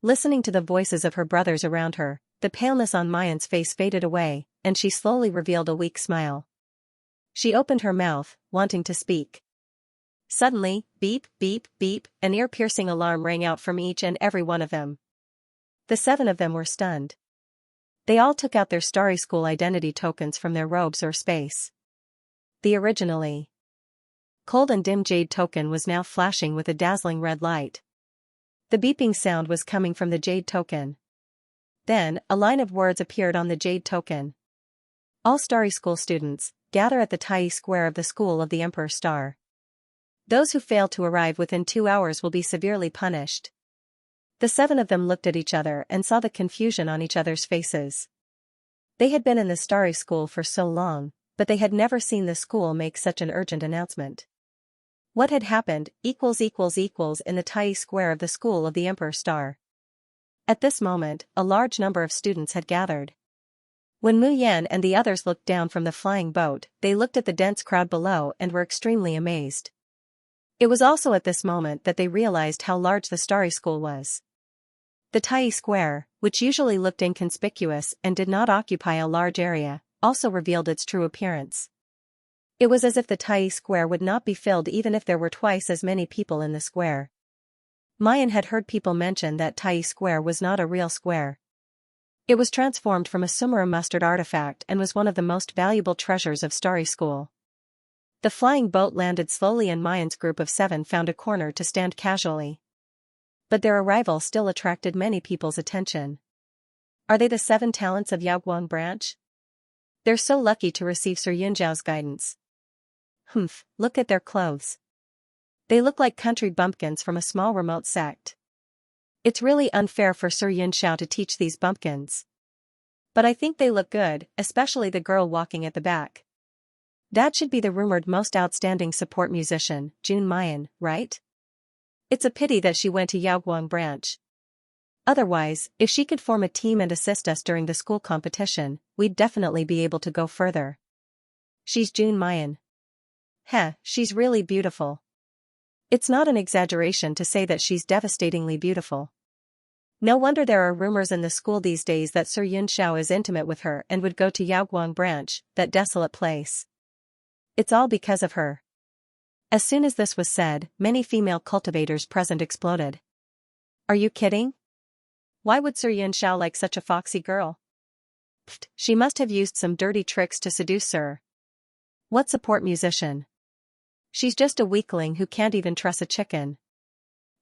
Listening to the voices of her brothers around her, the paleness on Mayan's face faded away, and she slowly revealed a weak smile. She opened her mouth, wanting to speak. Suddenly, beep, beep, beep, an ear-piercing alarm rang out from each and every one of them. The 7 of them were stunned. They all took out their Starry School identity tokens from their robes or space. The originally cold and dim jade token was now flashing with a dazzling red light. The beeping sound was coming from the jade token. Then, a line of words appeared on the jade token. All Starry School students, gather at the Tai Square of the School of the Emperor Star. Those who fail to arrive within 2 hours will be severely punished. The 7 of them looked at each other and saw the confusion on each other's faces. They had been in the Starry School for so long, but they had never seen the school make such an urgent announcement. What had happened, in the Tai Square of the School of the Emperor Star. At this moment, a large number of students had gathered. When Mu Yan and the others looked down from the flying boat, they looked at the dense crowd below and were extremely amazed. It was also at this moment that they realized how large the Starry School was. The Tai Square, which usually looked inconspicuous and did not occupy a large area, also revealed its true appearance. It was as if the Tai Square would not be filled even if there were twice as many people in the square. Mayan had heard people mention that Tai Square was not a real square. It was transformed from a Sumera mustard artifact and was one of the most valuable treasures of Starry School. The flying boat landed slowly and Mayan's group of 7 found a corner to stand casually. But their arrival still attracted many people's attention. Are they the 7 talents of Yaoguang branch? They're so lucky to receive Sir Yunjiao's guidance. Humph, look at their clothes. They look like country bumpkins from a small remote sect. It's really unfair for Sir Yunjiao to teach these bumpkins. But I think they look good, especially the girl walking at the back. That should be the rumored most outstanding support musician, Jun Mayan, right? It's a pity that she went to Yaoguang branch. Otherwise, if she could form a team and assist us during the school competition, we'd definitely be able to go further. She's June Mayan. Heh, she's really beautiful. It's not an exaggeration to say that she's devastatingly beautiful. No wonder there are rumors in the school these days that Sir Yunxiao is intimate with her and would go to Yaoguang branch, that desolate place. It's all because of her. As soon as this was said, many female cultivators present exploded. Are you kidding? Why would Sir Yunxiao like such a foxy girl? Pfft, she must have used some dirty tricks to seduce Sir. What support musician? She's just a weakling who can't even truss a chicken.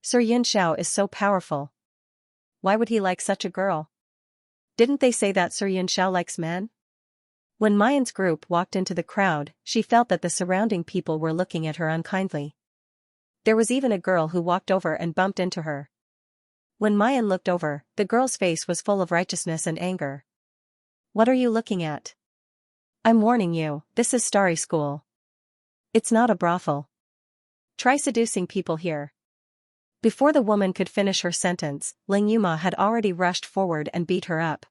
Sir Yunxiao is so powerful. Why would he like such a girl? Didn't they say that Sir Yunxiao likes men? When Mayan's group walked into the crowd, she felt that the surrounding people were looking at her unkindly. There was even a girl who walked over and bumped into her. When Mayan looked over, the girl's face was full of righteousness and anger. What are you looking at? I'm warning you, this is Starry School. It's not a brothel. Try seducing people here. Before the woman could finish her sentence, Ling Yuma had already rushed forward and beat her up.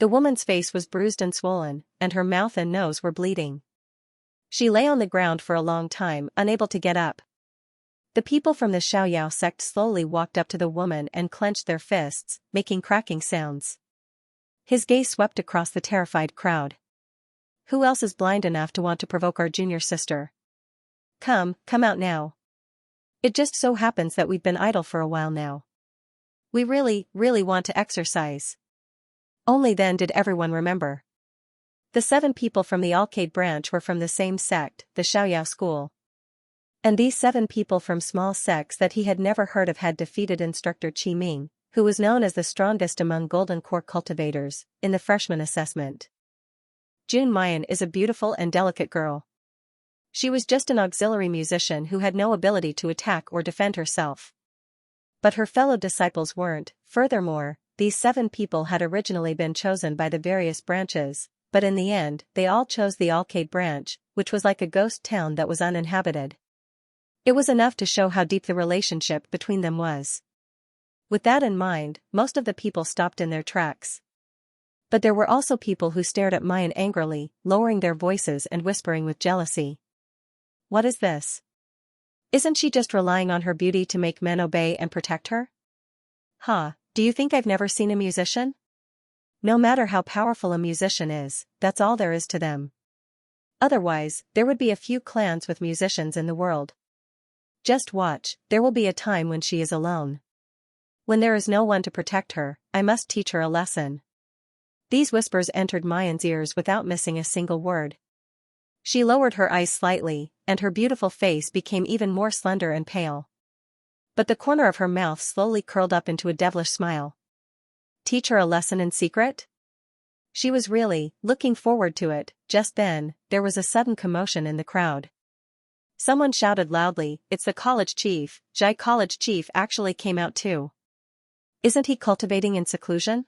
The woman's face was bruised and swollen, and her mouth and nose were bleeding. She lay on the ground for a long time, unable to get up. The people from the Xiaoyao sect slowly walked up to the woman and clenched their fists, making cracking sounds. His gaze swept across the terrified crowd. Who else is blind enough to want to provoke our junior sister? Come out now. It just so happens that we've been idle for a while now. We really want to exercise. Only then did everyone remember. The 7 people from the Alcade branch were from the same sect, the Xiaoyao school. And these 7 people from small sects that he had never heard of had defeated instructor Qi Ming, who was known as the strongest among Golden Core cultivators, in the freshman assessment. June Mayan is a beautiful and delicate girl. She was just an auxiliary musician who had no ability to attack or defend herself. But her fellow disciples weren't. Furthermore, these 7 people had originally been chosen by the various branches, but in the end, they all chose the Alcade branch, which was like a ghost town that was uninhabited. It was enough to show how deep the relationship between them was. With that in mind, most of the people stopped in their tracks. But there were also people who stared at Mayan angrily, lowering their voices and whispering with jealousy. What is this? Isn't she just relying on her beauty to make men obey and protect her? Do you think I've never seen a musician? No matter how powerful a musician is, that's all there is to them. Otherwise, there would be a few clans with musicians in the world. Just watch, there will be a time when she is alone. When there is no one to protect her, I must teach her a lesson. These whispers entered Mayan's ears without missing a single word. She lowered her eyes slightly, and her beautiful face became even more slender and pale. But the corner of her mouth slowly curled up into a devilish smile. Teach her a lesson in secret? She was really looking forward to it. Just then, there was a sudden commotion in the crowd. Someone shouted loudly, "It's the college chief." Jai college chief actually came out too. Isn't he cultivating in seclusion?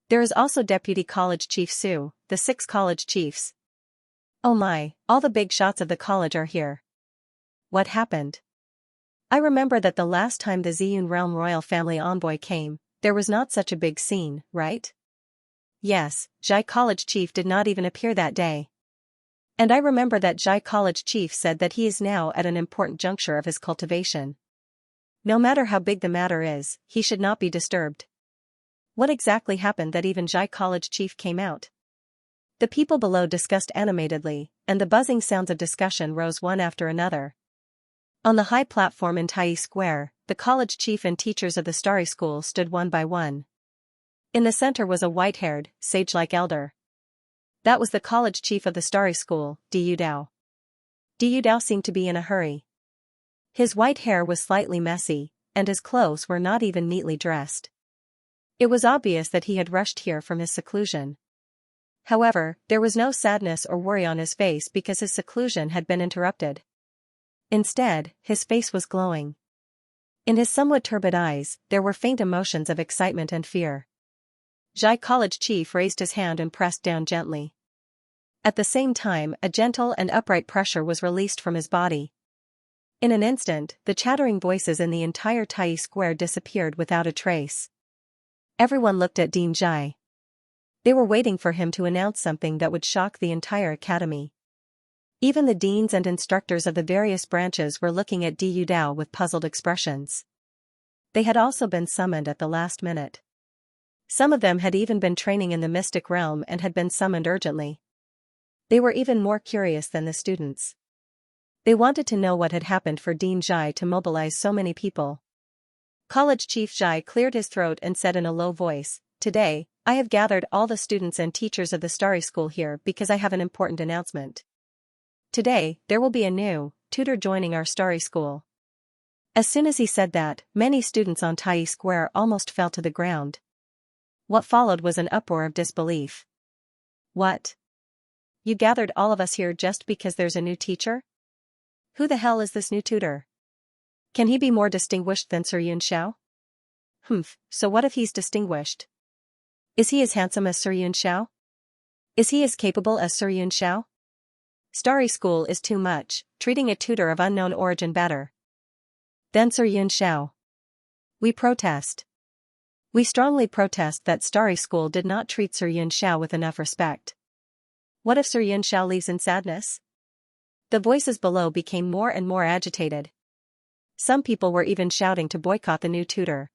There is also Deputy College Chief Su, the 6 college chiefs. Oh my, all the big shots of the college are here. What happened? I remember that the last time the Ziyun Realm royal family envoy came, there was not such a big scene, right? Yes, Jai College Chief did not even appear that day. And I remember that Jai College Chief said that he is now at an important juncture of his cultivation. No matter how big the matter is, he should not be disturbed. What exactly happened that even Jai College Chief came out? The people below discussed animatedly, and the buzzing sounds of discussion rose one after another. On the high platform in Tai Square, the college chief and teachers of the Starry School stood one by one. In the center was a white-haired, sage-like elder. That was the college chief of the Starry School, Diyu Dao. Diyu Dao seemed to be in a hurry. His white hair was slightly messy, and his clothes were not even neatly dressed. It was obvious that he had rushed here from his seclusion. However, there was no sadness or worry on his face because his seclusion had been interrupted. Instead, his face was glowing. In his somewhat turbid eyes, there were faint emotions of excitement and fear. Jai College Chief raised his hand and pressed down gently. At the same time, a gentle and upright pressure was released from his body. In an instant, the chattering voices in the entire Tai Square disappeared without a trace. Everyone looked at Dean Zhai. They were waiting for him to announce something that would shock the entire academy. Even the deans and instructors of the various branches were looking at Du Dao with puzzled expressions. They had also been summoned at the last minute. Some of them had even been training in the mystic realm and had been summoned urgently. They were even more curious than the students. They wanted to know what had happened for Dean Zhai to mobilize so many people. College Chief Zhai cleared his throat and said in a low voice, "Today, I have gathered all the students and teachers of the Starry School here because I have an important announcement. Today, there will be a new tutor joining our Starry School." As soon as he said that, many students on Tai Square almost fell to the ground. What followed was an uproar of disbelief. What? You gathered all of us here just because there's a new teacher? Who the hell is this new tutor? Can he be more distinguished than Sir Yunxiao? So what if he's distinguished? Is he as handsome as Sir Yunxiao? Is he as capable as Sir Yunxiao? Starry School is too much, treating a tutor of unknown origin better than Sir Yunxiao. We protest. We strongly protest that Starry School did not treat Sir Yunxiao with enough respect. What if Sir Yunxiao leaves in sadness? The voices below became more and more agitated. Some people were even shouting to boycott the new tutor.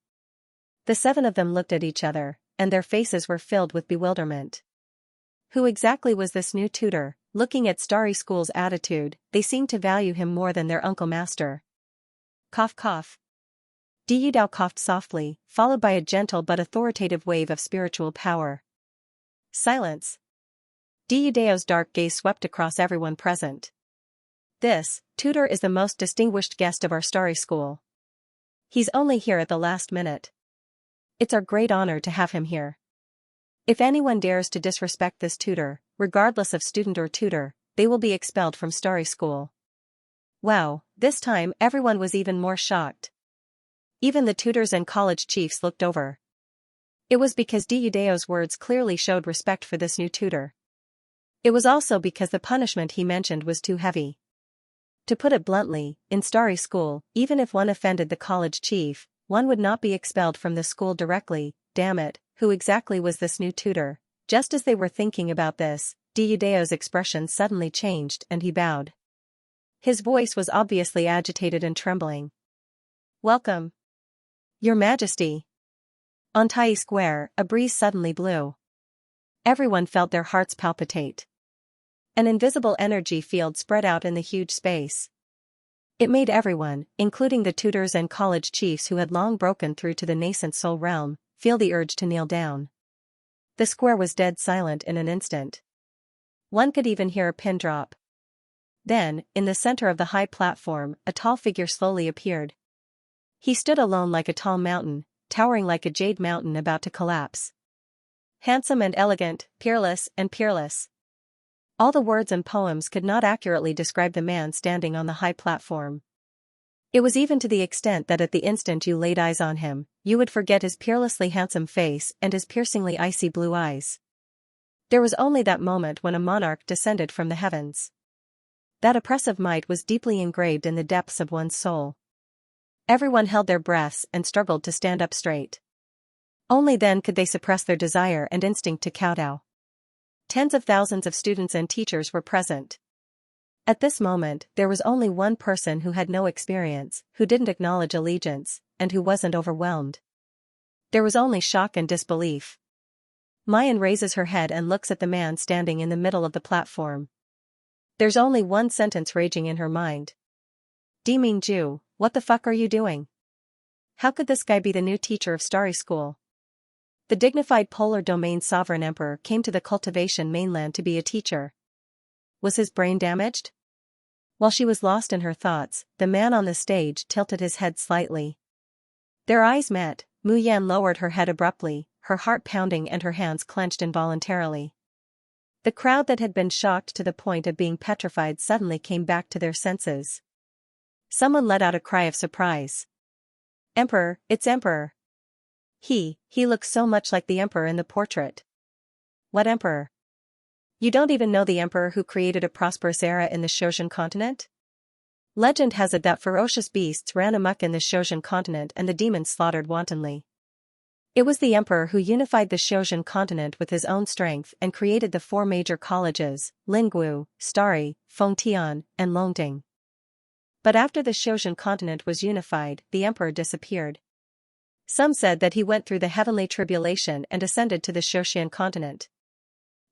The 7 of them looked at each other, and their faces were filled with bewilderment. Who exactly was this new tutor? Looking at Starry School's attitude, they seemed to value him more than their uncle master. Cough cough. Du Dao coughed softly, followed by a gentle but authoritative wave of spiritual power. Silence. Du Dao's dark gaze swept across everyone present. This tutor is the most distinguished guest of our Starry School. He's only here at the last minute. It's our great honor to have him here. If anyone dares to disrespect this tutor, regardless of student or tutor, they will be expelled from Starry School. Wow, this time everyone was even more shocked. Even the tutors and college chiefs looked over. It was because Du Dao's words clearly showed respect for this new tutor. It was also because the punishment he mentioned was too heavy. To put it bluntly, in Starry School, even if one offended the college chief, one would not be expelled from the school directly. Damn it, who exactly was this new tutor? Just as they were thinking about this, Du Dao's expression suddenly changed and he bowed. His voice was obviously agitated and trembling. "Welcome, Your Majesty." On Tai Square, a breeze suddenly blew. Everyone felt their hearts palpitate. An invisible energy field spread out in the huge space. It made everyone, including the tutors and college chiefs who had long broken through to the nascent soul realm, feel the urge to kneel down. The square was dead silent in an instant. One could even hear a pin drop. Then, in the center of the high platform, a tall figure slowly appeared. He stood alone like a tall mountain, towering like a jade mountain about to collapse. Handsome and elegant, peerless and peerless. All the words and poems could not accurately describe the man standing on the high platform. It was even to the extent that at the instant you laid eyes on him, you would forget his peerlessly handsome face and his piercingly icy blue eyes. There was only that moment when a monarch descended from the heavens. That oppressive might was deeply engraved in the depths of one's soul. Everyone held their breaths and struggled to stand up straight. Only then could they suppress their desire and instinct to kowtow. Tens of thousands of students and teachers were present. At this moment, there was only one person who had no experience, who didn't acknowledge allegiance, and who wasn't overwhelmed. There was only shock and disbelief. Mayan raises her head and looks at the man standing in the middle of the platform. There's only one sentence raging in her mind. "Di Mingju, what the fuck are you doing? How could this guy be the new teacher of Starry School?" The dignified polar domain sovereign emperor came to the Cultivation mainland to be a teacher. Was his brain damaged? While she was lost in her thoughts, the man on the stage tilted his head slightly. Their eyes met. Mu Yan lowered her head abruptly, her heart pounding and her hands clenched involuntarily. The crowd that had been shocked to the point of being petrified suddenly came back to their senses. Someone let out a cry of surprise. "Emperor, it's Emperor!" He looks so much like the emperor in the portrait." "What emperor? You don't even know the emperor who created a prosperous era in the Shoshan continent? Legend has it that ferocious beasts ran amok in the Shoshan continent and the demons slaughtered wantonly. It was the emperor who unified the Xianxia continent with his own strength and created the four major colleges, Linggu, Stari, Fengtian, and Longting. But after the Xianxia continent was unified, the emperor disappeared. Some said that he went through the heavenly tribulation and ascended to the Xianxia continent.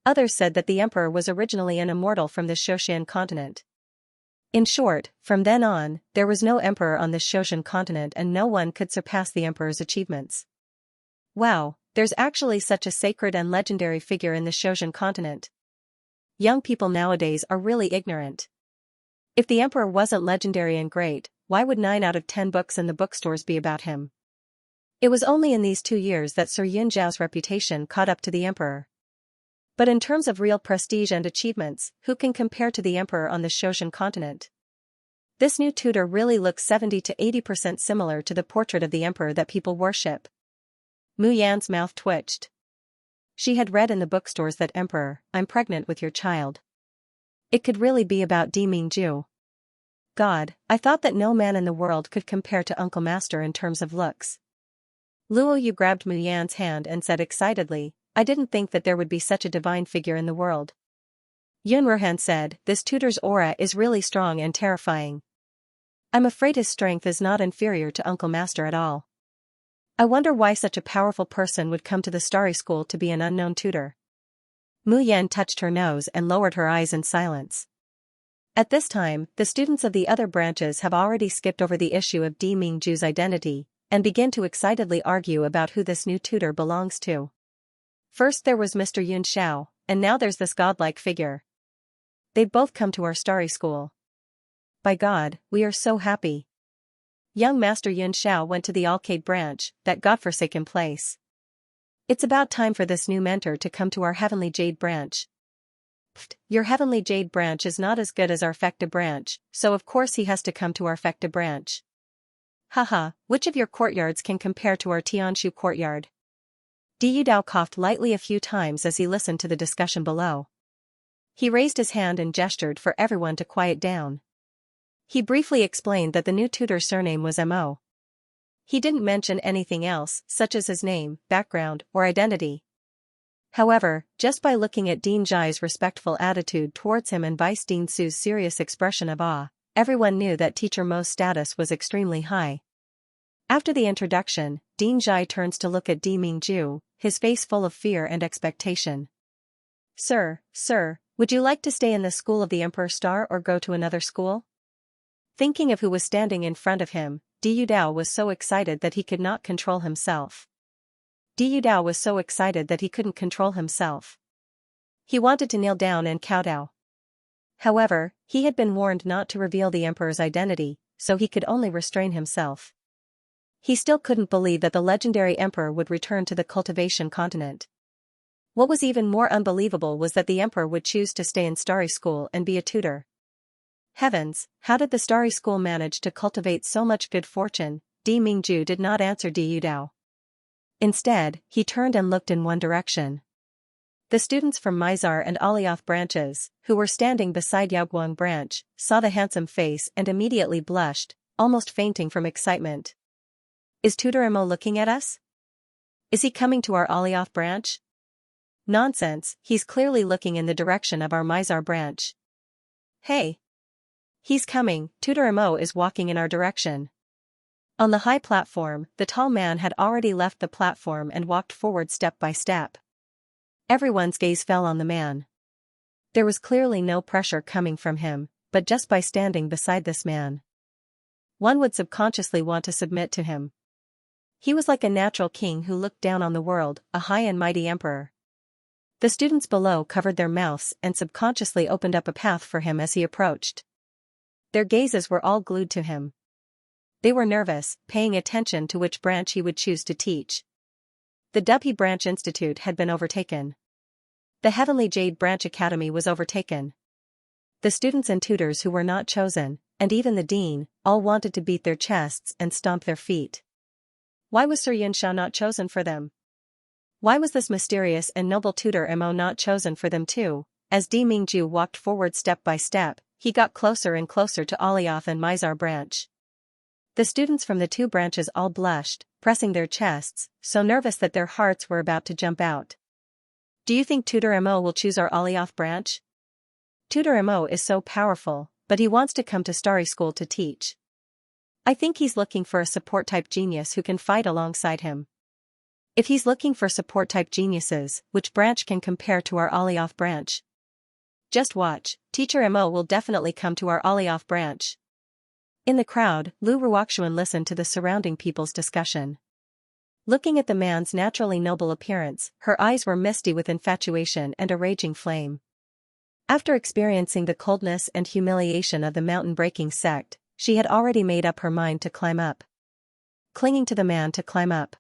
Others said that the emperor was originally an immortal from the Xianxia continent. In short, from then on, there was no emperor on the Xianxia continent and no one could surpass the emperor's achievements. Wow, there's actually such a sacred and legendary figure in the Xianxia continent. Young people nowadays are really ignorant. If the emperor wasn't legendary and great, why would 9 out of 10 books in the bookstores be about him? It was only in these 2 years that Sir Yunjiao's reputation caught up to the emperor. But in terms of real prestige and achievements, who can compare to the emperor on the Xianxia continent? This new tutor really looks 70 to 80% similar to the portrait of the emperor that people worship. Mu Yan's mouth twitched. She had read in the bookstores that emperor, I'm pregnant with your child. It could really be about Di Mingju. God, I thought that no man in the world could compare to Uncle Master in terms of looks. Luo Yu grabbed Mu Yan's hand and said excitedly, I didn't think that there would be such a divine figure in the world. Yun Ruhan said, this tutor's aura is really strong and terrifying. I'm afraid his strength is not inferior to Uncle Master at all. I wonder why such a powerful person would come to the Starry School to be an unknown tutor. Mu Yan touched her nose and lowered her eyes in silence. At this time, the students of the other branches have already skipped over the issue of Di Mingju's identity, and begin to excitedly argue about who this new tutor belongs to. First there was Mr. Yun Xiao, and now there's this godlike figure. They've both come to our Starry School. By God, we are so happy. Young Master Yun Xiao went to the Alcade branch, that godforsaken place. It's about time for this new mentor to come to our Heavenly Jade branch. Pfft, your Heavenly Jade branch is not as good as our Fecta branch, so of course he has to come to our Fecta branch. Haha, which of your courtyards can compare to our Tianshu courtyard? Di Yudao coughed lightly a few times as he listened to the discussion below. He raised his hand and gestured for everyone to quiet down. He briefly explained that the new tutor's surname was Mo. He didn't mention anything else, such as his name, background, or identity. However, just by looking at Dean Zhai's respectful attitude towards him and Vice Dean Su's serious expression of awe, everyone knew that Teacher Mo's status was extremely high. After the introduction, Dean Zhai turns to look at Di Mingju, his face full of fear and expectation. Sir, would you like to stay in the school of the Emperor Star or go to another school? Thinking of who was standing in front of him, Di Yudao was so excited that he could not control himself. Di Yudao was so excited that he couldn't control himself. He wanted to kneel down and kowtow. However, he had been warned not to reveal the Emperor's identity, so he could only restrain himself. He still couldn't believe that the legendary Emperor would return to the Cultivation continent. What was even more unbelievable was that the Emperor would choose to stay in Starry School and be a tutor. Heavens, how did the Starry School manage to cultivate so much good fortune? Di Mingju did not answer Di Yudao. Instead, he turned and looked in one direction. The students from Mizar and Alioth branches, who were standing beside Yaoguang branch, saw the handsome face and immediately blushed, almost fainting from excitement. Is Tutor Mo looking at us? Is he coming to our Alioth branch? Nonsense, he's clearly looking in the direction of our Mizar branch. Hey! He's coming, Tutor Mo is walking in our direction. On the high platform, the tall man had already left the platform and walked forward step by step. Everyone's gaze fell on the man. There was clearly no pressure coming from him, but just by standing beside this man, one would subconsciously want to submit to him. He was like a natural king who looked down on the world, a high and mighty emperor. The students below covered their mouths and subconsciously opened up a path for him as he approached. Their gazes were all glued to him. They were nervous, paying attention to which branch he would choose to teach. The Dubhe Branch Institute had been overtaken. The Heavenly Jade Branch Academy was overtaken. The students and tutors who were not chosen, and even the dean, all wanted to beat their chests and stomp their feet. Why was Sir Yunxiao not chosen for them? Why was this mysterious and noble tutor Mo not chosen for them too? As Di Mingju walked forward step by step, he got closer and closer to Alioth and Mizar branch. The students from the two branches all blushed, pressing their chests, so nervous that their hearts were about to jump out. Do you think Tutor Mo will choose our Alioth branch? Tutor Mo is so powerful, but he wants to come to Starry School to teach. I think he's looking for a support-type genius who can fight alongside him. If he's looking for support-type geniuses, which branch can compare to our Alioth branch? Just watch, Teacher Mo will definitely come to our Alioth branch. In the crowd, Lu Ruoxuan listened to the surrounding people's discussion. Looking at the man's naturally noble appearance, her eyes were misty with infatuation and a raging flame. After experiencing the coldness and humiliation of the mountain-breaking sect, she had already made up her mind to climb up. Clinging to the man to climb up.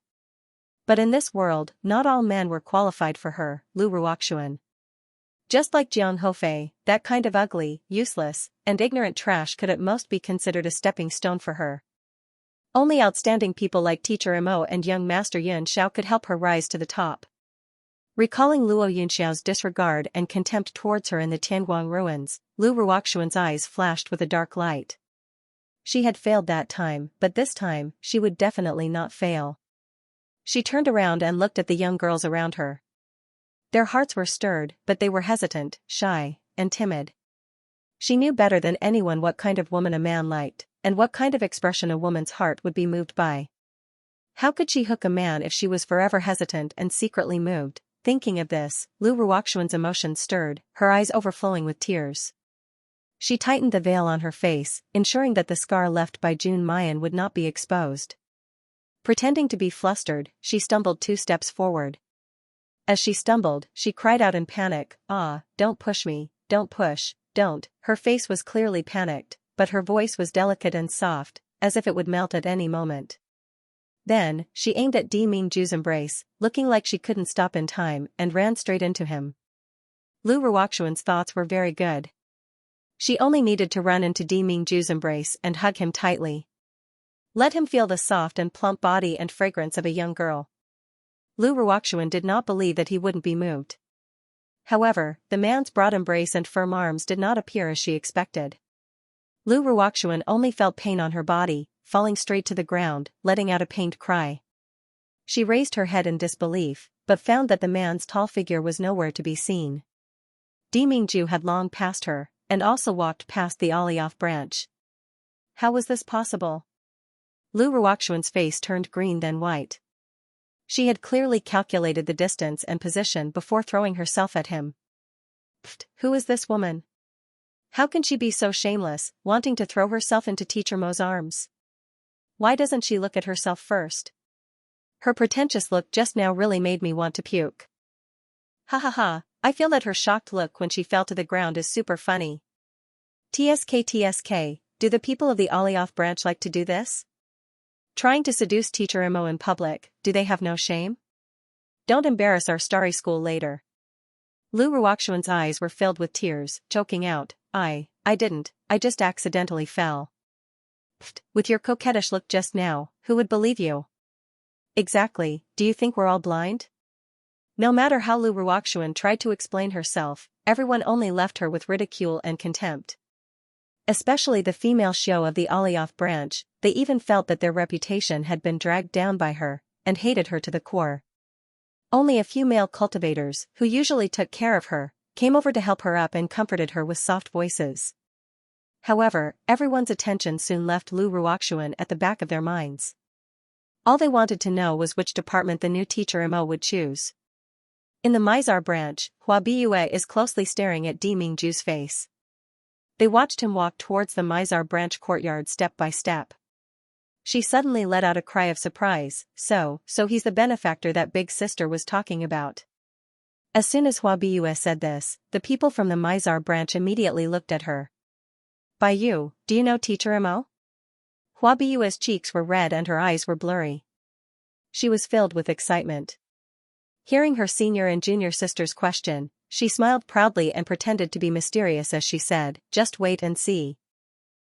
But in this world, not all men were qualified for her, Lu Ruoxuan. Just like Jiang Hofei, that kind of ugly, useless, and ignorant trash could at most be considered a stepping stone for her. Only outstanding people like Teacher Mo and young Master Yun Xiao could help her rise to the top. Recalling Luo Yunxiao's disregard and contempt towards her in the Tianguang ruins, Lu Ruoxuan's eyes flashed with a dark light. She had failed that time, but this time, she would definitely not fail. She turned around and looked at the young girls around her. Their hearts were stirred, but they were hesitant, shy, and timid. She knew better than anyone what kind of woman a man liked, and what kind of expression a woman's heart would be moved by. How could she hook a man if she was forever hesitant and secretly moved? Thinking of this, Lu Ruoxuan's emotions stirred, her eyes overflowing with tears. She tightened the veil on her face, ensuring that the scar left by Jun Mayan would not be exposed. Pretending to be flustered, she stumbled 2 steps forward. As she stumbled, she cried out in panic, "Ah, don't push me, don't push, don't." Her face was clearly panicked, but her voice was delicate and soft, as if it would melt at any moment. Then, she aimed at Di Mingju's embrace, looking like she couldn't stop in time, and ran straight into him. Lu Ruoxuan's thoughts were very good. She only needed to run into Di Mingju's embrace and hug him tightly. Let him feel the soft and plump body and fragrance of a young girl. Lu Ruoxuan did not believe that he wouldn't be moved. However, the man's broad embrace and firm arms did not appear as she expected. Lu Ruoxuan only felt pain on her body, falling straight to the ground, letting out a pained cry. She raised her head in disbelief, but found that the man's tall figure was nowhere to be seen. Di Mingju had long passed her, and also walked past the Alioth branch. How was this possible? Lu Ruoxuan's face turned green then white. She had clearly calculated the distance and position before throwing herself at him. Pfft, who is this woman? How can she be so shameless, wanting to throw herself into Teacher Mo's arms? Why doesn't she look at herself first? Her pretentious look just now really made me want to puke. Ha ha ha, I feel that her shocked look when she fell to the ground is super funny. TSK, do the people of the Alioth branch like to do this? Trying to seduce Teacher Mo in public, do they have no shame? Don't embarrass our Starry School later. Lu Ruoxuan's eyes were filled with tears, choking out, I didn't, I just accidentally fell. Pfft, with your coquettish look just now, who would believe you? Exactly, do you think we're all blind? No matter how Lu Ruoxuan tried to explain herself, everyone only left her with ridicule and contempt. Especially the female Xiao of the Alioth branch, they even felt that their reputation had been dragged down by her, and hated her to the core. Only a few male cultivators, who usually took care of her, came over to help her up and comforted her with soft voices. However, everyone's attention soon left Lu Ruoxuan at the back of their minds. All they wanted to know was which department the new Teacher Mo would choose. In the Mizar branch, Hua Biyue is closely staring at Di Mingju's face. They watched him walk towards the Mizar branch courtyard step by step. She suddenly let out a cry of surprise, so he's the benefactor that big sister was talking about. As soon as Hua Biyue said this, the people from the Mizar branch immediately looked at her. By you, do you know Teacher Mo? Hua Biyue's cheeks were red and her eyes were blurry. She was filled with excitement. Hearing her senior and junior sister's question, she smiled proudly and pretended to be mysterious as she said, just wait and see.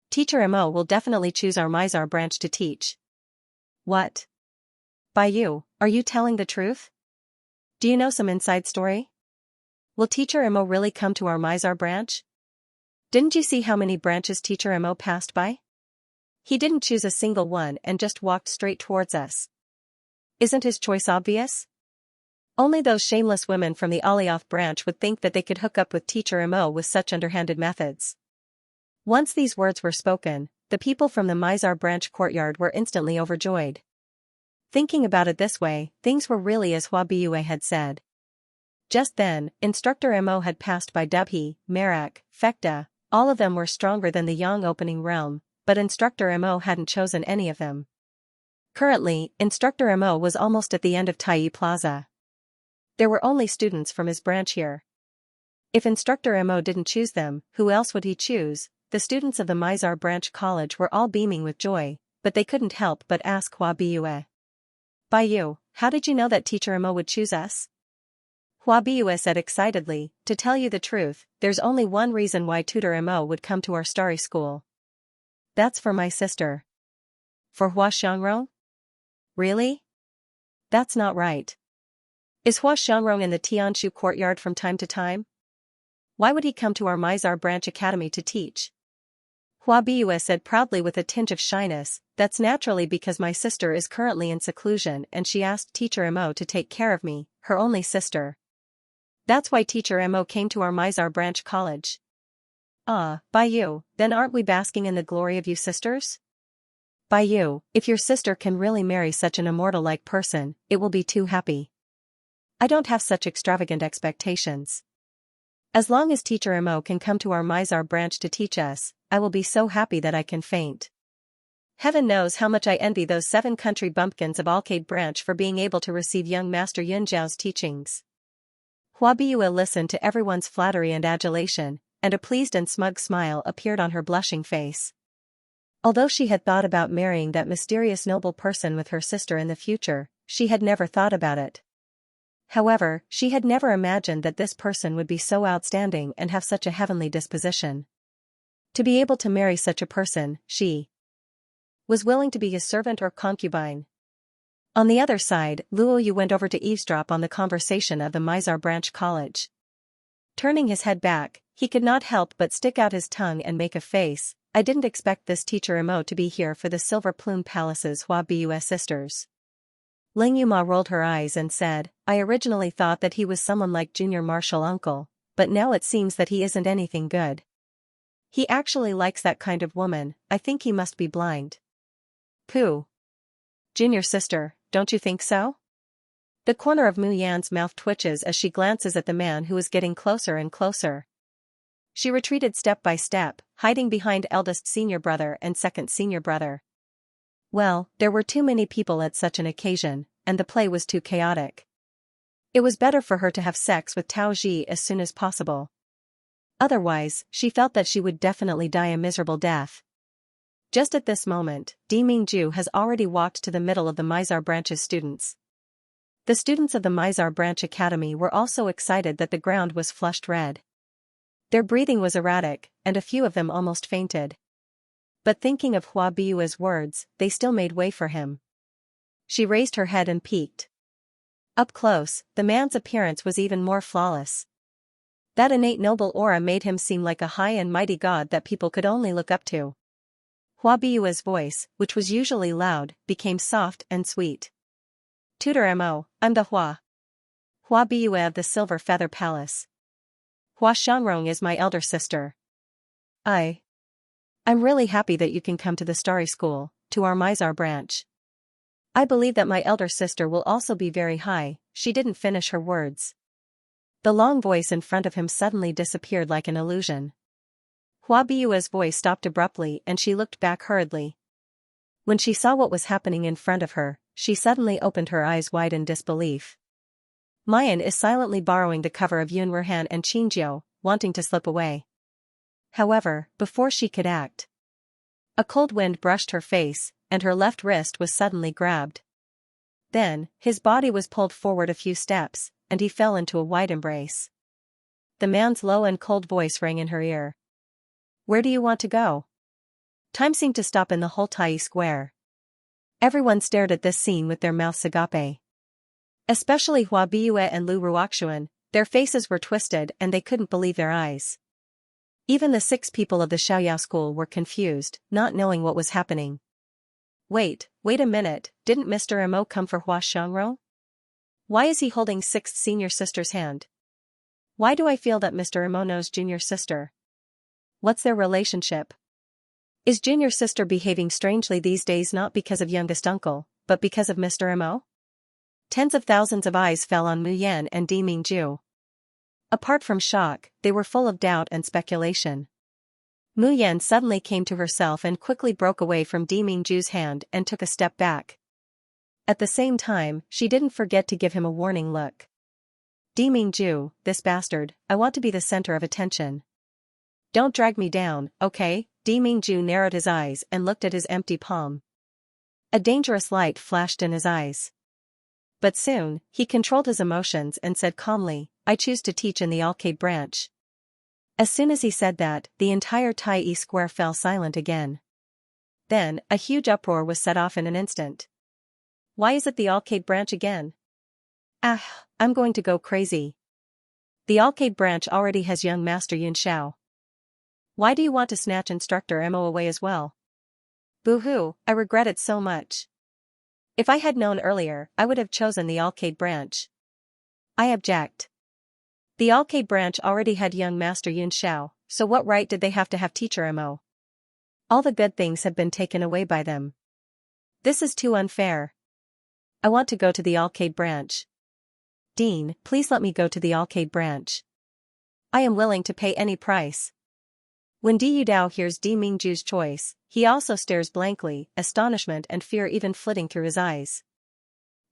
Teacher Mo will definitely choose our Mizar branch to teach. What? By you, are you telling the truth? Do you know some inside story? Will Teacher Mo really come to our Mizar branch? Didn't you see how many branches Teacher Mo passed by? He didn't choose a single one and just walked straight towards us. Isn't his choice obvious? Only those shameless women from the Alioth branch would think that they could hook up with Teacher Mo with such underhanded methods. Once these words were spoken, the people from the Mizar branch courtyard were instantly overjoyed. Thinking about it this way, things were really as Hua Biue had said. Just then, Instructor Mo had passed by Dubhe, Merak, Fekta. All of them were stronger than the Yang opening realm, but Instructor Mo hadn't chosen any of them. Currently, Instructor Mo was almost at the end of Tai Plaza. There were only students from his branch here. If Instructor Mo didn't choose them, who else would he choose? The students of the Mizar branch college were all beaming with joy, but they couldn't help but ask Hua Biue. Baiyu, how did you know that Teacher Mo would choose us? Hua Biue said excitedly, to tell you the truth, there's only one reason why Tutor Mo would come to our starry school. That's for my sister. For Hua Xiangrong? Really? That's not right. Is Hua Xiangrong in the Tianshu courtyard from time to time? Why would he come to our Mizar branch academy to teach? Hua Biue said proudly with a tinge of shyness, that's naturally because my sister is currently in seclusion and she asked Teacher Mo to take care of me, her only sister. That's why Teacher Mo came to our Mizar branch college. Ah, Baiyu, then aren't we basking in the glory of you sisters? Baiyu, if your sister can really marry such an immortal-like person, it will be too happy. I don't have such extravagant expectations. As long as Teacher Mo can come to our Mizar branch to teach us, I will be so happy that I can faint. Heaven knows how much I envy those 7 country bumpkins of Alcade branch for being able to receive young Master Yunjiao's teachings. Hua Biue listened to everyone's flattery and adulation, and a pleased and smug smile appeared on her blushing face. Although she had thought about marrying that mysterious noble person with her sister in the future, she had never thought about it. However, she had never imagined that this person would be so outstanding and have such a heavenly disposition. To be able to marry such a person, she was willing to be his servant or concubine. On the other side, Luo Yu went over to eavesdrop on the conversation of the Mizar branch college. Turning his head back, he could not help but stick out his tongue and make a face. I didn't expect this Teacher Mo to be here for the Silver Plume Palace's Hua Biue sisters. Ling Yuma rolled her eyes and said, I originally thought that he was someone like Junior Marshal Uncle, but now it seems that he isn't anything good. He actually likes that kind of woman. I think he must be blind. Pooh. Junior sister, don't you think so? The corner of Mu Yan's mouth twitches as she glances at the man who is getting closer and closer. She retreated step by step, hiding behind eldest senior brother and second senior brother. Well, there were too many people at such an occasion, and the play was too chaotic. It was better for her to have sex with Tao Ji as soon as possible. Otherwise, she felt that she would definitely die a miserable death. Just at this moment, Di Mingju has already walked to the middle of the Mizar branch's students. The students of the Mizar branch academy were also excited that the ground was flushed red. Their breathing was erratic, and a few of them almost fainted. But thinking of Hua Biue's words, they still made way for him. She raised her head and peeked. Up close, the man's appearance was even more flawless. That innate noble aura made him seem like a high and mighty god that people could only look up to. Hua Biue's voice, which was usually loud, became soft and sweet. Tutor Mo, I'm the Hua Biue of the Silver Feather Palace. Hua Xiangrong is my elder sister. I'm really happy that you can come to the Starry School, to our Mizar branch. I believe that my elder sister will also be very high. She didn't finish her words. The long voice in front of him suddenly disappeared like an illusion. Hua Biue's voice stopped abruptly and she looked back hurriedly. When she saw what was happening in front of her, she suddenly opened her eyes wide in disbelief. Mayan is silently borrowing the cover of Yun Ruhan and Qingjiu, wanting to slip away. However, before she could act, a cold wind brushed her face, and her left wrist was suddenly grabbed. Then, his body was pulled forward a few steps, and he fell into a wide embrace. The man's low and cold voice rang in her ear. Where do you want to go? Time seemed to stop in the whole Tai square. Everyone stared at this scene with their mouths agape. Especially Hua Biue and Lu Ruoxuan, their faces were twisted and they couldn't believe their eyes. Even the 6 people of the Xiaoyao school were confused, not knowing what was happening. Wait a minute, didn't Mr. Mo come for Hua Xiangro? Why is he holding 6th senior sister's hand? Why do I feel that Mr. Mo knows junior sister? What's their relationship? Is junior sister behaving strangely these days not because of youngest uncle, but because of Mr. Mo? Tens of thousands of eyes fell on Mu Yan and Di Mingju. Apart from shock, they were full of doubt and speculation. Mu Yan suddenly came to herself and quickly broke away from Di Mingju's hand and took a step back. At the same time, she didn't forget to give him a warning look. Di Mingju, this bastard, I want to be the center of attention. Don't drag me down, okay? Di Mingju narrowed his eyes and looked at his empty palm. A dangerous light flashed in his eyes. But soon, he controlled his emotions and said calmly, I choose to teach in the arcade branch. As soon as he said that, the entire Tai E square fell silent again. Then, a huge uproar was set off in an instant. Why is it the arcade branch again? Ah, I'm going to go crazy. The arcade branch already has young Master Yun Xiao. Why do you want to snatch Instructor Mo away as well? Boo-hoo, I regret it so much. If I had known earlier, I would have chosen the arcade branch. I object. The arcade branch already had young Master Yun Xiao, so what right did they have to have Teacher Mo? All the good things have been taken away by them. This is too unfair. I want to go to the arcade branch. Dean, please let me go to the arcade branch. I am willing to pay any price. When Di Yudao hears Di Mingju's choice, he also stares blankly, astonishment and fear even flitting through his eyes.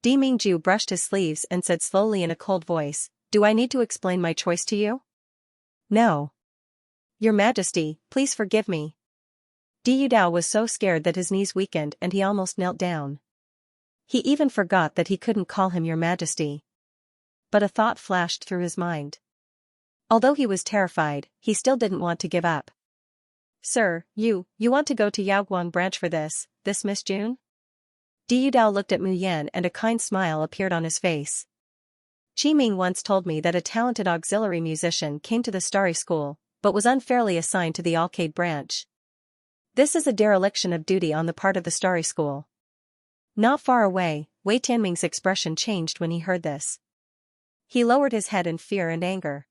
Di Mingju brushed his sleeves and said slowly in a cold voice, Do I need to explain my choice to you? No. Your Majesty, please forgive me. Di Yudao was so scared that his knees weakened and he almost knelt down. He even forgot that he couldn't call him Your Majesty. But a thought flashed through his mind. Although he was terrified, he still didn't want to give up. Sir, you want to go to Yaoguang branch for this Miss June? Di Yudao looked at Mu Yan and a kind smile appeared on his face. Qi Ming once told me that a talented auxiliary musician came to the Starry School, but was unfairly assigned to the arcade branch. This is a dereliction of duty on the part of the Starry School. Not far away, Wei Tianming's expression changed when he heard this. He lowered his head in fear and anger.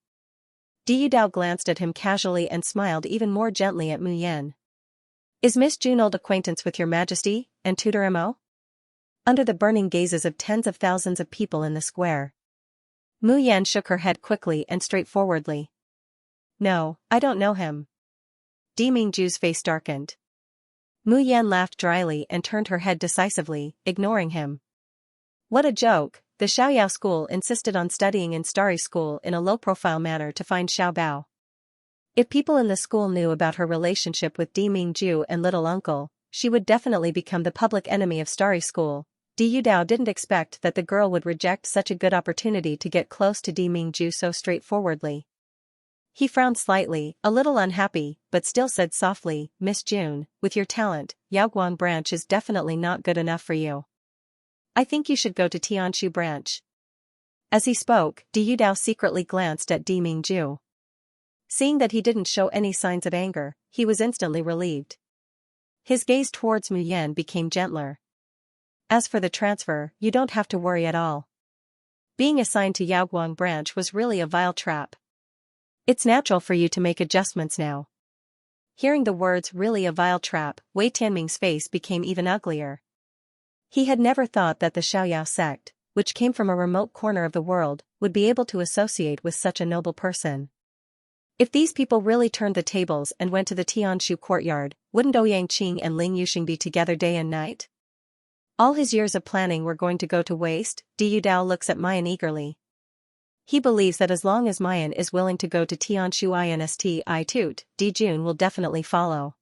Di Yudao glanced at him casually and smiled even more gently at Mu Yan. Is Miss June old acquaintance with Your Majesty, and Tutor Mo? Under the burning gazes of tens of thousands of people in the square. Mu Yan shook her head quickly and straightforwardly. No, I don't know him. Di Mingju's face darkened. Mu Yan laughed dryly and turned her head decisively, ignoring him. What a joke, the Xiaoyao school insisted on studying in Starry School in a low-profile manner to find Xiao Bao. If people in the school knew about her relationship with Di Mingju and little uncle, she would definitely become the public enemy of Starry School. Di Yudao didn't expect that the girl would reject such a good opportunity to get close to Di Mingju so straightforwardly. He frowned slightly, a little unhappy, but still said softly, Miss June, with your talent, Yaoguang branch is definitely not good enough for you. I think you should go to Tianshu branch. As he spoke, Di Yudao secretly glanced at Di Mingju. Seeing that he didn't show any signs of anger, he was instantly relieved. His gaze towards Mu Yan became gentler. As for the transfer, you don't have to worry at all. Being assigned to Yaoguang branch was really a vile trap. It's natural for you to make adjustments now. Hearing the words really a vile trap, Wei Tianming's face became even uglier. He had never thought that the Xiaoyao sect, which came from a remote corner of the world, would be able to associate with such a noble person. If these people really turned the tables and went to the Tianshu courtyard, wouldn't Ouyang Qing and Ling Yuxing be together day and night? All his years of planning were going to go to waste. Di Yudao looks at Mayan eagerly. He believes that as long as Mayan is willing to go to Tianshu Institute, Di Jun will definitely follow.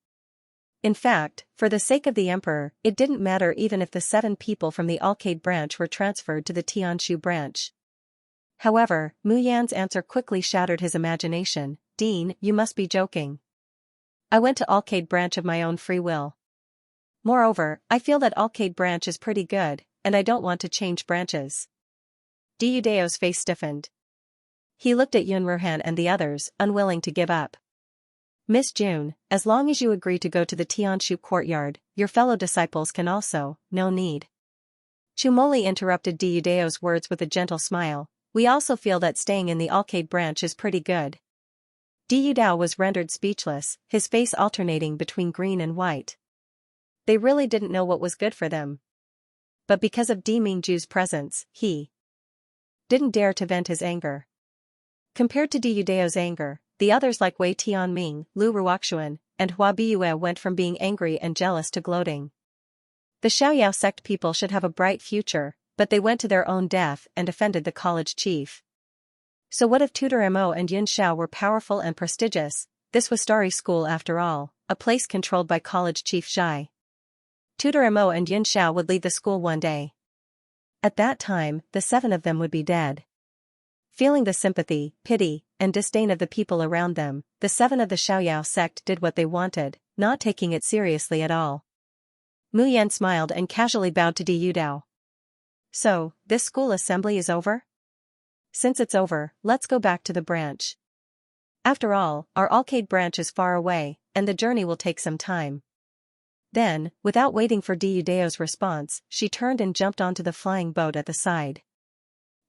In fact, for the sake of the emperor, it didn't matter even if the 7 people from the arcade branch were transferred to the Tianshu branch. However, Mu Yan's answer quickly shattered his imagination. Dean, you must be joking. I went to arcade branch of my own free will. Moreover, I feel that arcade branch is pretty good, and I don't want to change branches. Di Yudao's face stiffened. He looked at Yun Ruhan and the others, unwilling to give up. Miss June, as long as you agree to go to the Tianshu courtyard, your fellow disciples can also, no need. Chumoli interrupted Diudeo's words with a gentle smile. We also feel that staying in the Alcade branch is pretty good. Diudao was rendered speechless, his face alternating between green and white. They really didn't know what was good for them. But because of Di Mingju's presence, he didn't dare to vent his anger. Compared to Diudeo's anger, the others like Wei Tianming, Lu Ruoxuan, and Hua Biyue went from being angry and jealous to gloating. The Xiaoyao sect people should have a bright future, but they went to their own death and offended the college chief. So what if Tutor Mo and Yun Xiao were powerful and prestigious? This was Starry School after all, a place controlled by college chief Xi. Tutor Mo and Yun Xiao would leave the school one day. At that time, the 7 of them would be dead. Feeling the sympathy, pity, and disdain of the people around them, the 7 of the Xiaoyao sect did what they wanted, not taking it seriously at all. Mu Yan smiled and casually bowed to Di Yudao. So, this school assembly is over? Since it's over, let's go back to the branch. After all, our Alcade branch is far away, and the journey will take some time. Then, without waiting for Diudeo's response, she turned and jumped onto the flying boat at the side.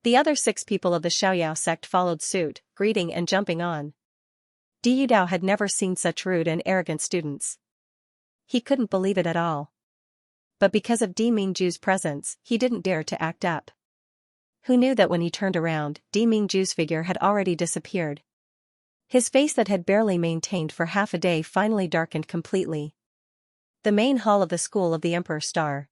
The other 6 people of the Xiaoyao sect followed suit, greeting and jumping on. Diudao had never seen such rude and arrogant students. He couldn't believe it at all. But because of Di Mingju's presence, he didn't dare to act up. Who knew that when he turned around, Di Mingju's figure had already disappeared. His face that had barely maintained for half a day finally darkened completely. The main hall of the School of the Emperor Star.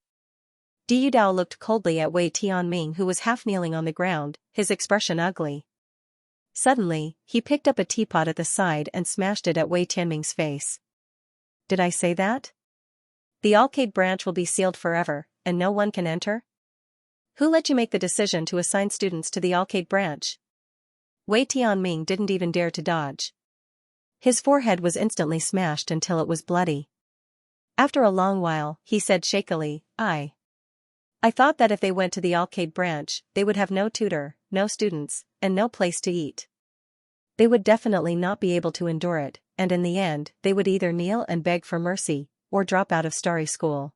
Diudao looked coldly at Wei Tianming, who was half kneeling on the ground, his expression ugly. Suddenly, he picked up a teapot at the side and smashed it at Wei Tianming's face. Did I say that? The Alcade branch will be sealed forever, and no one can enter? Who let you make the decision to assign students to the Alcade branch? Wei Tianming didn't even dare to dodge. His forehead was instantly smashed until it was bloody. After a long while, he said shakily, I thought that if they went to the Alcade branch, they would have no tutor, no students, and no place to eat. They would definitely not be able to endure it, and in the end, they would either kneel and beg for mercy, or drop out of Starry School.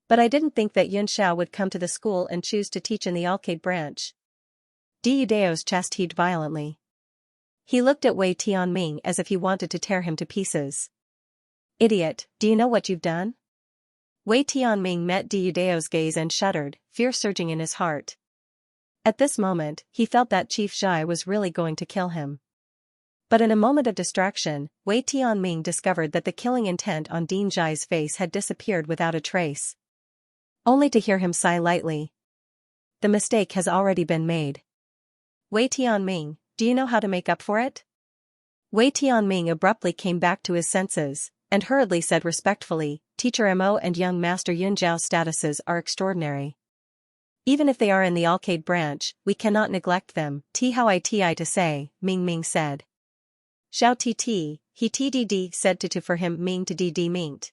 But I didn't think that Yun Xiao would come to the school and choose to teach in the Alcade branch. Diudeo's chest heaved violently. He looked at Wei Tianming as if he wanted to tear him to pieces. Idiot, do you know what you've done? Wei Tianming met Diudeo's gaze and shuddered, fear surging in his heart. At this moment, he felt that Chief Xi was really going to kill him. But in a moment of distraction, Wei Tianming discovered that the killing intent on Dean Xi's face had disappeared without a trace. Only to hear him sigh lightly. The mistake has already been made. Wei Tianming, do you know how to make up for it? Wei Tianming abruptly came back to his senses, and hurriedly said respectfully, Teacher Mo and young Master Yun Zhao's statuses are extraordinary. Even if they are in the Alcade branch, we cannot neglect them, how I to say, Ming Ming said. Xiao Ti, he tdd said to for him Ming to dd Mingt.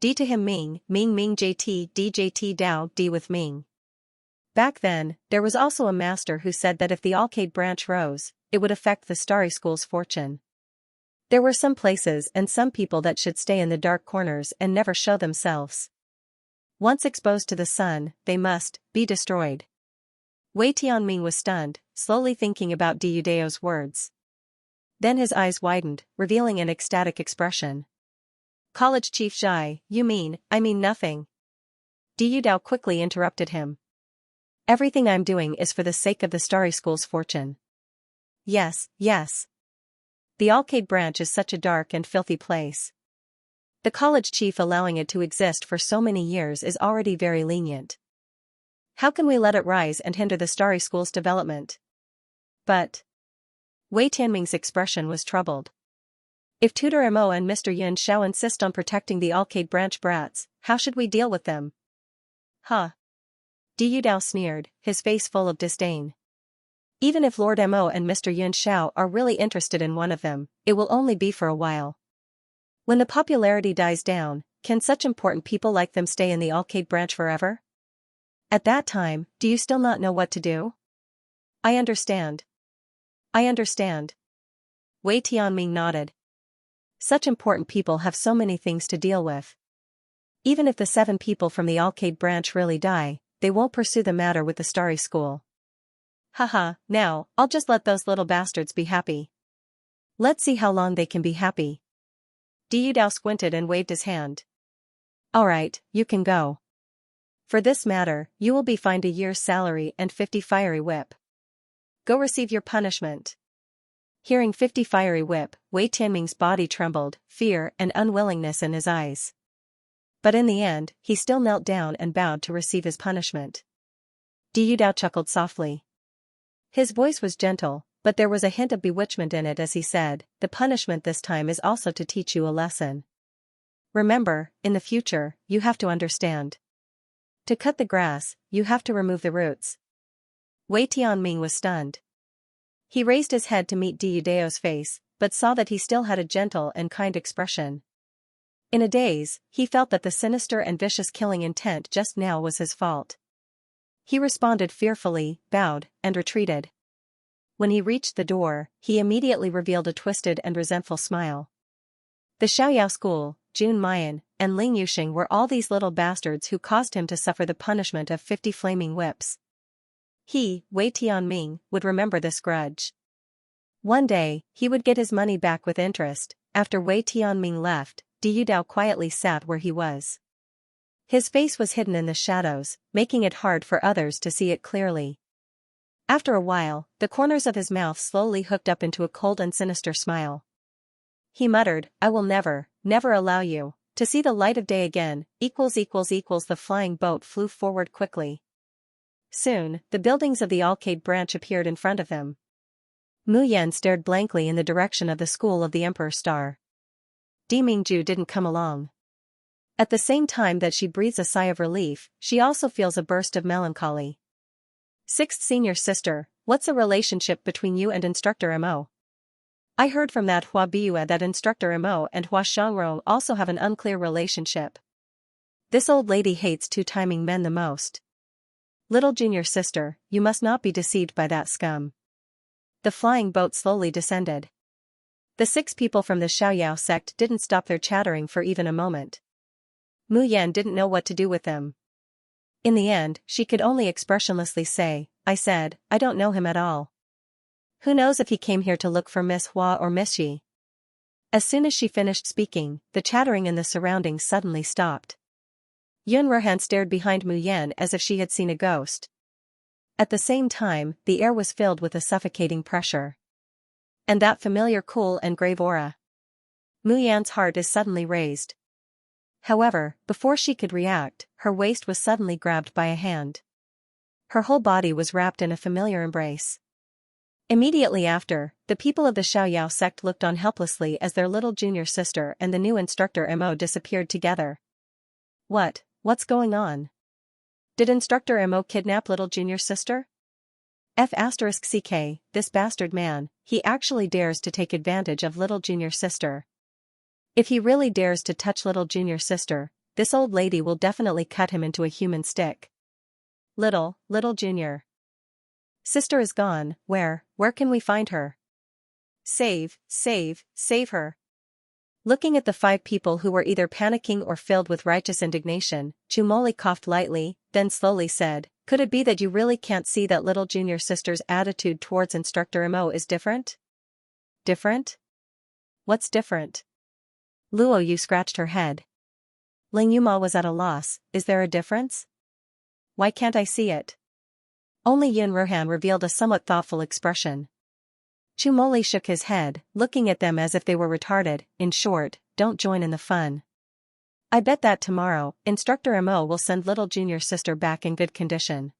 D to him Ming Ming JT DJT Dao D with Ming. Back then, there was also a master who said that if the Alcade branch rose, it would affect the Starry School's fortune. There were some places and some people that should stay in the dark corners and never show themselves. Once exposed to the sun, they must be destroyed. Wei Tianming was stunned, slowly thinking about Diudeo's words. Then his eyes widened, revealing an ecstatic expression. College Chief Xi, I mean nothing. Diudao quickly interrupted him. Everything I'm doing is for the sake of the Starry School's fortune. Yes. The Alcade branch is such a dark and filthy place. The college chief allowing it to exist for so many years is already very lenient. How can we let it rise and hinder the Starry School's development? But Wei Tianming's expression was troubled. If Tutor Mo and Mr. Yun Xiao insist on protecting the Alcade branch brats, how should we deal with them? Huh. Diudao sneered, his face full of disdain. Even if Lord Mo and Mr. Yun Xiao are really interested in one of them, it will only be for a while. When the popularity dies down, can such important people like them stay in the Alcade branch forever? At that time, do you still not know what to do? I understand. Wei Tianming nodded. Such important people have so many things to deal with. Even if the 7 people from the Arcade branch really die, they won't pursue the matter with the Starry School. Haha, now, I'll just let those little bastards be happy. Let's see how long they can be happy. Diudao squinted and waved his hand. Alright, you can go. For this matter, you will be fined a year's salary and 50 fiery whip. Go receive your punishment. Hearing 50 fiery whip, Wei Tianming's body trembled, fear and unwillingness in his eyes. But in the end, he still knelt down and bowed to receive his punishment. Diudao chuckled softly. His voice was gentle, but there was a hint of bewitchment in it as he said, the punishment this time is also to teach you a lesson. Remember, in the future, you have to understand. To cut the grass, you have to remove the roots. Wei Tianming was stunned. He raised his head to meet Diudao's face, but saw that he still had a gentle and kind expression. In a daze, he felt that the sinister and vicious killing intent just now was his fault. He responded fearfully, bowed, and retreated. When he reached the door, he immediately revealed a twisted and resentful smile. The Xiaoyao school, Jun Mayan, and Ling Yuxing were all these little bastards who caused him to suffer the punishment of 50 flaming whips. He, Wei Tianming, would remember this grudge. One day, he would get his money back with interest. After Wei Tianming left, Diudao quietly sat where he was. His face was hidden in the shadows, making it hard for others to see it clearly. After a while, the corners of his mouth slowly hooked up into a cold and sinister smile. He muttered, I will never, never allow you to see the light of day again, .. The flying boat flew forward quickly. Soon, the buildings of the Arcade branch appeared in front of them. Mu Yan stared blankly in the direction of the school of the Emperor Star. Di Mingju didn't come along. At the same time that she breathes a sigh of relief, she also feels a burst of melancholy. Sixth senior sister, what's the relationship between you and Instructor Mo? I heard from that Hua Biue that Instructor Mo and Hua Xiangrong also have an unclear relationship. This old lady hates two-timing men the most. Little junior sister, you must not be deceived by that scum. The flying boat slowly descended. The 6 people from the Xiaoyao sect didn't stop their chattering for even a moment. Mu Yan didn't know what to do with them. In the end, she could only expressionlessly say, I said, I don't know him at all. Who knows if he came here to look for Miss Hua or Miss Xi? As soon as she finished speaking, the chattering in the surroundings suddenly stopped. Yun Ruhan stared behind Mu Yan as if she had seen a ghost. At the same time, the air was filled with a suffocating pressure. And that familiar cool and grave aura. Mu Yan's heart is suddenly raised. However, before she could react, her waist was suddenly grabbed by a hand. Her whole body was wrapped in a familiar embrace. Immediately after, the people of the Xiaoyao sect looked on helplessly as their little junior sister and the new Instructor Mo disappeared together. What's going on? Did Instructor Mo kidnap little junior sister? F*CK, this bastard man, he actually dares to take advantage of little junior sister. If he really dares to touch little junior sister, this old lady will definitely cut him into a human stick. Little junior sister is gone, where can we find her? Save her. Looking at the 5 people who were either panicking or filled with righteous indignation, Chumoli coughed lightly, then slowly said, could it be that you really can't see that little junior sister's attitude towards Instructor Mo is different? Different? What's different? Luo Yu scratched her head. Ling Yuma was at a loss, is there a difference? Why can't I see it? Only Yun Ruhan revealed a somewhat thoughtful expression. Chumoli shook his head, looking at them as if they were retarded, in short, don't join in the fun. I bet that tomorrow, Instructor Mo will send little junior sister back in good condition.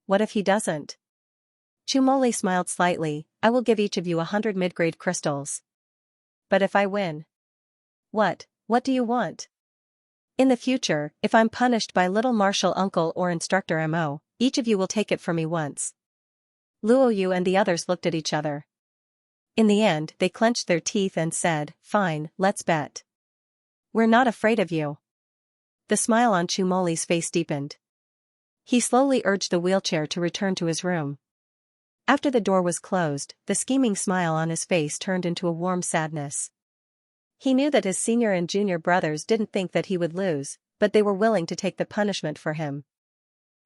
What if he doesn't? Chumoli smiled slightly, I will give each of you 100 mid-grade crystals. But if I win? What do you want? In the future, if I'm punished by little martial uncle or Instructor Mo, each of you will take it for me once. Luo Yu and the others looked at each other. In the end, they clenched their teeth and said, fine, let's bet. We're not afraid of you. The smile on Chumoli's face deepened. He slowly urged the wheelchair to return to his room. After the door was closed, the scheming smile on his face turned into a warm sadness. He knew that his senior and junior brothers didn't think that he would lose, but they were willing to take the punishment for him.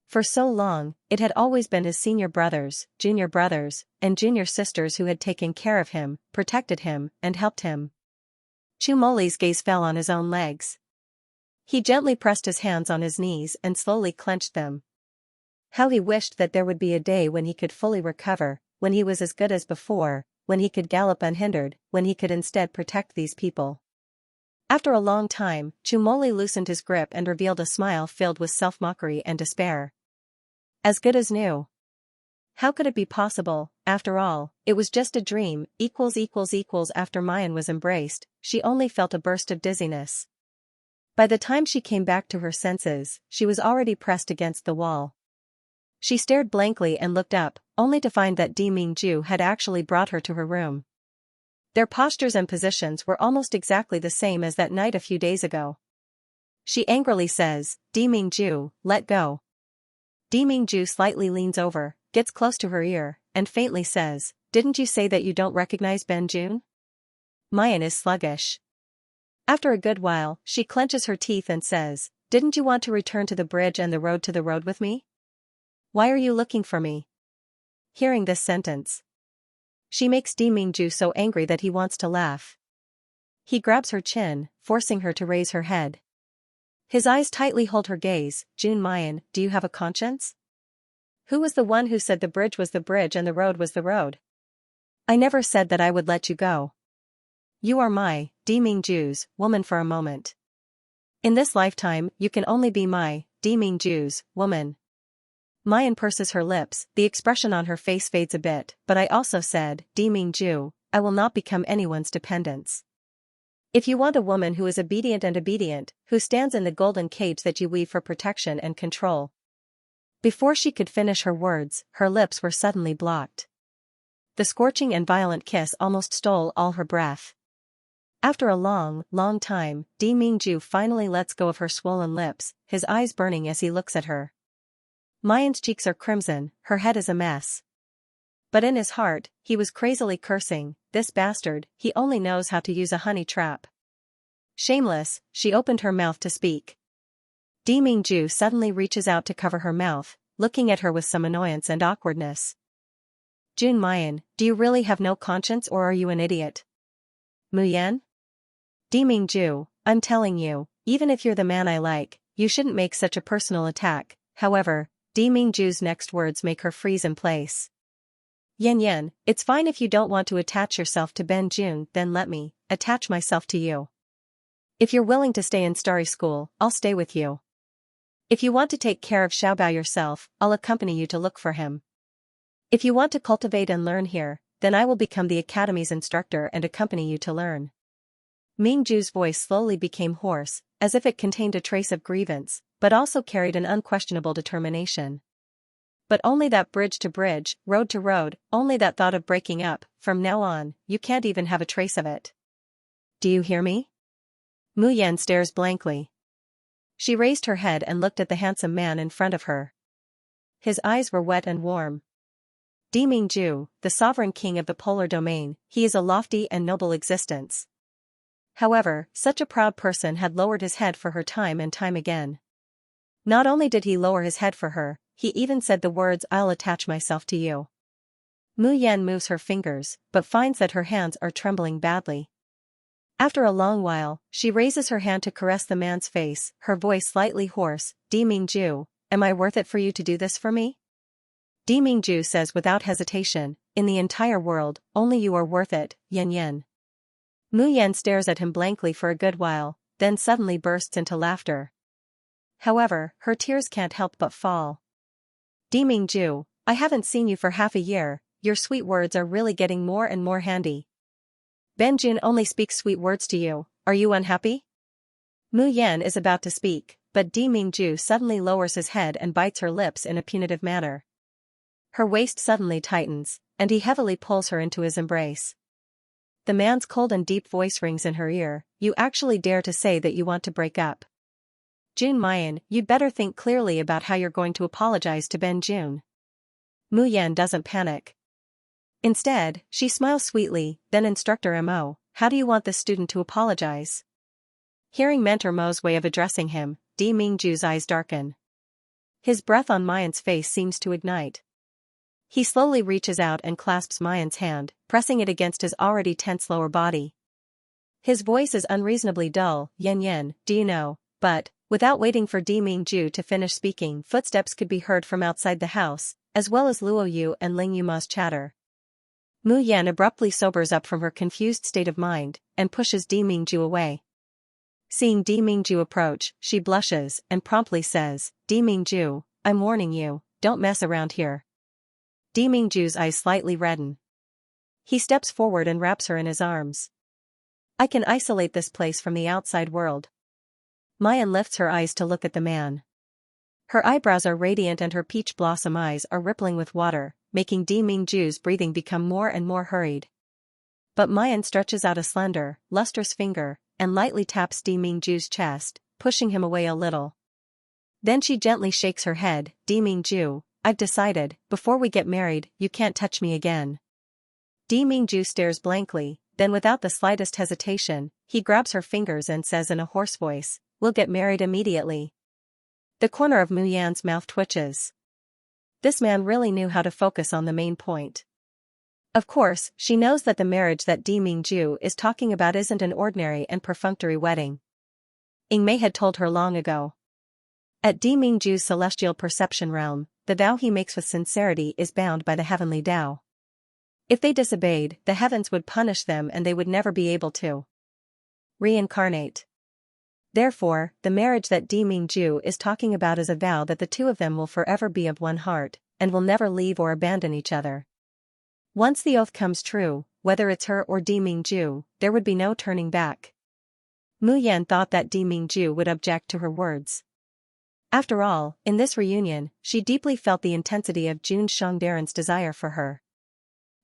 For so long, it had always been his senior brothers, and junior sisters who had taken care of him, protected him, and helped him. Chumoli's gaze fell on his own legs. He gently pressed his hands on his knees and slowly clenched them. How he wished that there would be a day when he could fully recover, when he was as good as before, when he could gallop unhindered, when he could instead protect these people. After a long time, Chumoli loosened his grip and revealed a smile filled with self-mockery and despair. As good as new. How could it be possible? After all, it was just a dream. After Mayan was embraced, she only felt a burst of dizziness. By the time she came back to her senses, she was already pressed against the wall. She stared blankly and looked up, only to find that Di Mingju had actually brought her to her room. Their postures and positions were almost exactly the same as that night a few days ago. She angrily says, "Di Mingju, let go." Di Mingju slightly leans over, gets close to her ear, and faintly says, "Didn't you say that you don't recognize Ben Jun?" Mayan is sluggish. After a good while, she clenches her teeth and says, "Didn't you want to return to the bridge and the road to the road with me? Why are you looking for me?" Hearing this sentence, she makes Di Mingju so angry that he wants to laugh. He grabs her chin, forcing her to raise her head. His eyes tightly hold her gaze. "Jun Mayan, do you have a conscience? Who was the one who said the bridge was the bridge and the road was the road? I never said that I would let you go. You are my, Di Mingju's, woman for a moment. In this lifetime, you can only be my, Di Mingju's, woman." Mayan purses her lips, the expression on her face fades a bit, "But I also said, Di Mingju, I will not become anyone's dependence. If you want a woman who is obedient, who stands in the golden cage that you weave for protection and control." Before she could finish her words, her lips were suddenly blocked. The scorching and violent kiss almost stole all her breath. After a long time, Di Mingju finally lets go of her swollen lips, his eyes burning as he looks at her. Mayan's cheeks are crimson, her head is a mess. But in his heart, he was crazily cursing, "This bastard, he only knows how to use a honey trap." Shameless, she opened her mouth to speak. Di Mingju suddenly reaches out to cover her mouth, looking at her with some annoyance and awkwardness. "Jun Mayan, do you really have no conscience or are you an idiot? Muyan? Di Mingju, I'm telling you, even if you're the man I like, you shouldn't make such a personal attack." However, Di Mingju's next words make her freeze in place. "Yan, it's fine if you don't want to attach yourself to Ben Jun, then let me attach myself to you. If you're willing to stay in Starry School, I'll stay with you. If you want to take care of Xiaobao yourself, I'll accompany you to look for him. If you want to cultivate and learn here, then I will become the academy's instructor and accompany you to learn." Mingju's voice slowly became hoarse, as if it contained a trace of grievance, but also carried an unquestionable determination. "But only that bridge to bridge, road to road, only that thought of breaking up, from now on, you can't even have a trace of it. Do you hear me?" Muyan stares blankly. She raised her head and looked at the handsome man in front of her. His eyes were wet and warm. Di Mingju, the sovereign king of the polar domain, he is a lofty and noble existence. However, such a proud person had lowered his head for her time and time again. Not only did he lower his head for her, he even said the words, "I'll attach myself to you." Muyan moves her fingers, but finds that her hands are trembling badly. After a long while, she raises her hand to caress the man's face, her voice slightly hoarse. "Di Mingju, am I worth it for you to do this for me?" Di Mingju says without hesitation, "In the entire world, only you are worth it, Yan." Muyan stares at him blankly for a good while, then suddenly bursts into laughter. However, her tears can't help but fall. "Di Mingju, I haven't seen you for half a year, your sweet words are really getting more and more handy. Ben Jun only speaks sweet words to you, are you unhappy?" Muyan is about to speak, but Di Mingju suddenly lowers his head and bites her lips in a punitive manner. Her waist suddenly tightens, and he heavily pulls her into his embrace. The man's cold and deep voice rings in her ear, "You actually dare to say that you want to break up? Jun Mayan, you'd better think clearly about how you're going to apologize to Ben Jun." Muyan doesn't panic. Instead, she smiles sweetly, "Then Instructor Mo, how do you want this student to apologize? Hearing Mentor Mo's way of addressing him, Di Mingju's eyes darken. His breath on Mayan's face seems to ignite. He slowly reaches out and clasps Mayan's hand, pressing it against his already tense lower body. His voice is unreasonably dull. Yan Yan, do you know, but, without waiting for Di Mingju to finish speaking, footsteps could be heard from outside the house, as well as Luo Yu and Ling Yuma's chatter. Mu Yan abruptly sobers up from her confused state of mind, and pushes Di Mingju away. Seeing Di Mingju approach, she blushes, and promptly says, Di Mingju, I'm warning you, don't mess around here. Di Mingju's eyes slightly redden. He steps forward and wraps her in his arms. I can isolate this place from the outside world. Mayan lifts her eyes to look at the man. Her eyebrows are radiant and her peach blossom eyes are rippling with water, making Di Mingju's breathing become more and more hurried. But Mayan stretches out a slender, lustrous finger, and lightly taps Di Mingju's chest, pushing him away a little. Then she gently shakes her head. Di Mingju, I've decided, before we get married, you can't touch me again. Di Mingju stares blankly, then without the slightest hesitation, he grabs her fingers and says in a hoarse voice, we'll get married immediately. The corner of Mu Yan's mouth twitches. This man really knew how to focus on the main point. Of course, she knows that the marriage that Di Mingju is talking about isn't an ordinary and perfunctory wedding. Ying Mei had told her long ago. At Di Mingju's celestial perception realm, the vow he makes with sincerity is bound by the heavenly Tao. If they disobeyed, the heavens would punish them and they would never be able to reincarnate. Therefore, the marriage that Di Mingju is talking about is a vow that the two of them will forever be of one heart, and will never leave or abandon each other. Once the oath comes true, whether it's her or Di Mingju, there would be no turning back. Mu Yan thought that Di Mingju would object to her words. After all, in this reunion, she deeply felt the intensity of Jun Shangdaren's desire for her.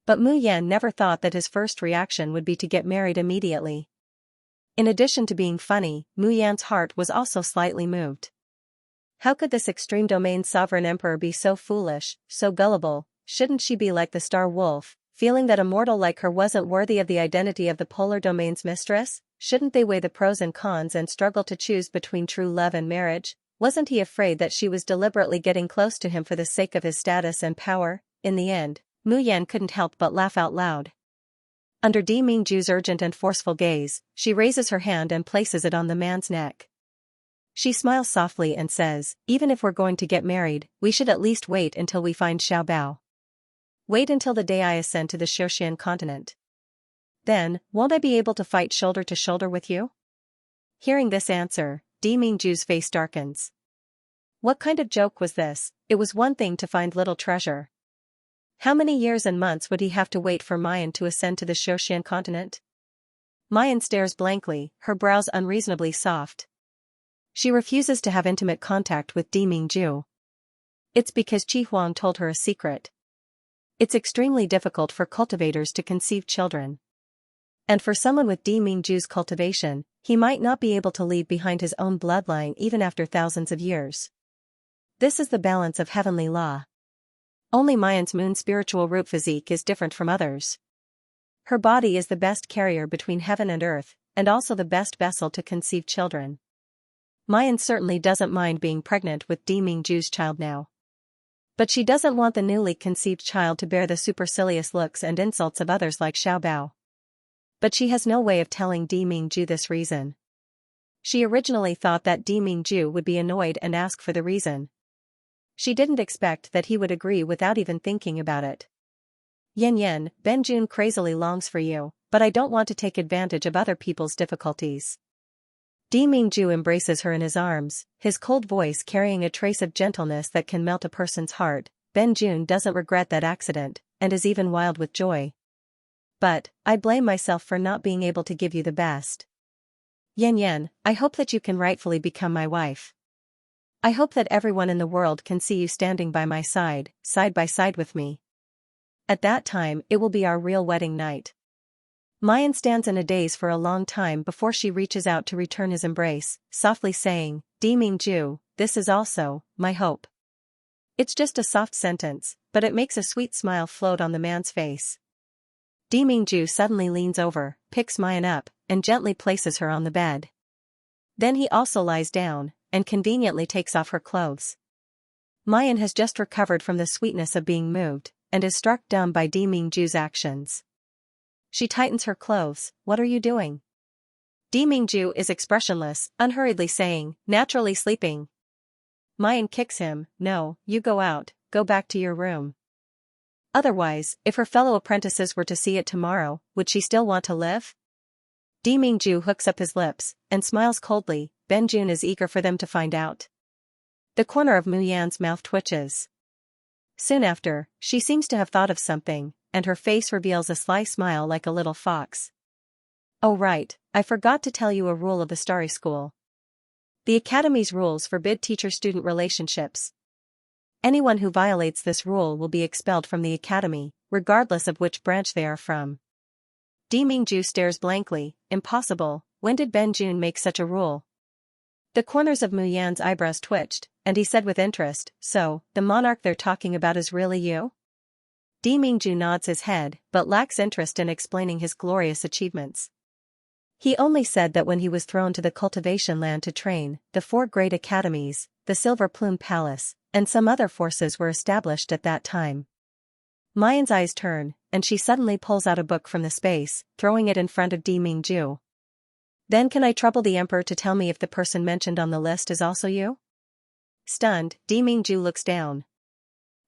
But Mu Yan never thought that his first reaction would be to get married immediately. In addition to being funny, Mu Yan's heart was also slightly moved. How could this extreme domain's sovereign emperor be so foolish, so gullible? Shouldn't she be like the star wolf, feeling that a mortal like her wasn't worthy of the identity of the polar domain's mistress? Shouldn't they weigh the pros and cons and struggle to choose between true love and marriage? Wasn't he afraid that she was deliberately getting close to him for the sake of his status and power? In the end, Mu Yan couldn't help but laugh out loud. Under Di Mingju's urgent and forceful gaze, she raises her hand and places it on the man's neck. She smiles softly and says, even if we're going to get married, we should at least wait until we find Xiao Bao. Wait until the day I ascend to the Xiaoxian continent. Then, won't I be able to fight shoulder to shoulder with you? Hearing this answer, Di Mingju's face darkens. What kind of joke was this? It was one thing to find little treasure. How many years and months would he have to wait for Mayan to ascend to the Xiaoxian continent? Mayan stares blankly, her brows unreasonably soft. She refuses to have intimate contact with Di Mingju. It's because Qi Huang told her a secret. It's extremely difficult for cultivators to conceive children. And for someone with Di Mingju's cultivation, he might not be able to leave behind his own bloodline even after thousands of years. This is the balance of heavenly law. Only Mayan's moon spiritual root physique is different from others. Her body is the best carrier between heaven and earth, and also the best vessel to conceive children. Mayan certainly doesn't mind being pregnant with Di Mingju's child now. But she doesn't want the newly conceived child to bear the supercilious looks and insults of others like Xiao Bao. But she has no way of telling Di Mingju this reason. She originally thought that Di Mingju would be annoyed and ask for the reason. She didn't expect that he would agree without even thinking about it. Yan Yan, Benjun crazily longs for you, but I don't want to take advantage of other people's difficulties. Di Mingju embraces her in his arms, his cold voice carrying a trace of gentleness that can melt a person's heart. Benjun doesn't regret that accident, and is even wild with joy. But, I blame myself for not being able to give you the best. Yan Yan, I hope that you can rightfully become my wife. I hope that everyone in the world can see you standing by my side by side with me. At that time, it will be our real wedding night. Mayan stands in a daze for a long time before she reaches out to return his embrace, softly saying, Di Mingju, this is also my hope. It's just a soft sentence, but it makes a sweet smile float on the man's face. Di Mingju suddenly leans over, picks Mayan up, and gently places her on the bed. Then he also lies down, and conveniently takes off her clothes. Mayan has just recovered from the sweetness of being moved, and is struck dumb by Di Mingju's actions. She tightens her clothes. "What are you doing?" Di Mingju is expressionless, unhurriedly saying, "Naturally sleeping." Mayan kicks him. "No, you go out, go back to your room." Otherwise, if her fellow apprentices were to see it tomorrow, would she still want to live? Di Mingju hooks up his lips, and smiles coldly. Benjun is eager for them to find out. The corner of Mu Yan's mouth twitches. Soon after, she seems to have thought of something, and her face reveals a sly smile like a little fox. "Oh right, I forgot to tell you a rule of the Starry School. The Academy's rules forbid teacher-student relationships. Anyone who violates this rule will be expelled from the Academy, regardless of which branch they are from." Di Mingju stares blankly. Impossible, when did Benjun make such a rule? The corners of Mu Yan's eyebrows twitched, and he said with interest, "So, the monarch they're talking about is really you?" Di Mingju nods his head, but lacks interest in explaining his glorious achievements. He only said that when he was thrown to the Cultivation land to train, the 4 great academies, the Silver Plume Palace, and some other forces were established at that time. Mayan's eyes turn, and she suddenly pulls out a book from the space, throwing it in front of Di Mingju. "Then can I trouble the emperor to tell me if the person mentioned on the list is also you?" Stunned, Di Mingju looks down.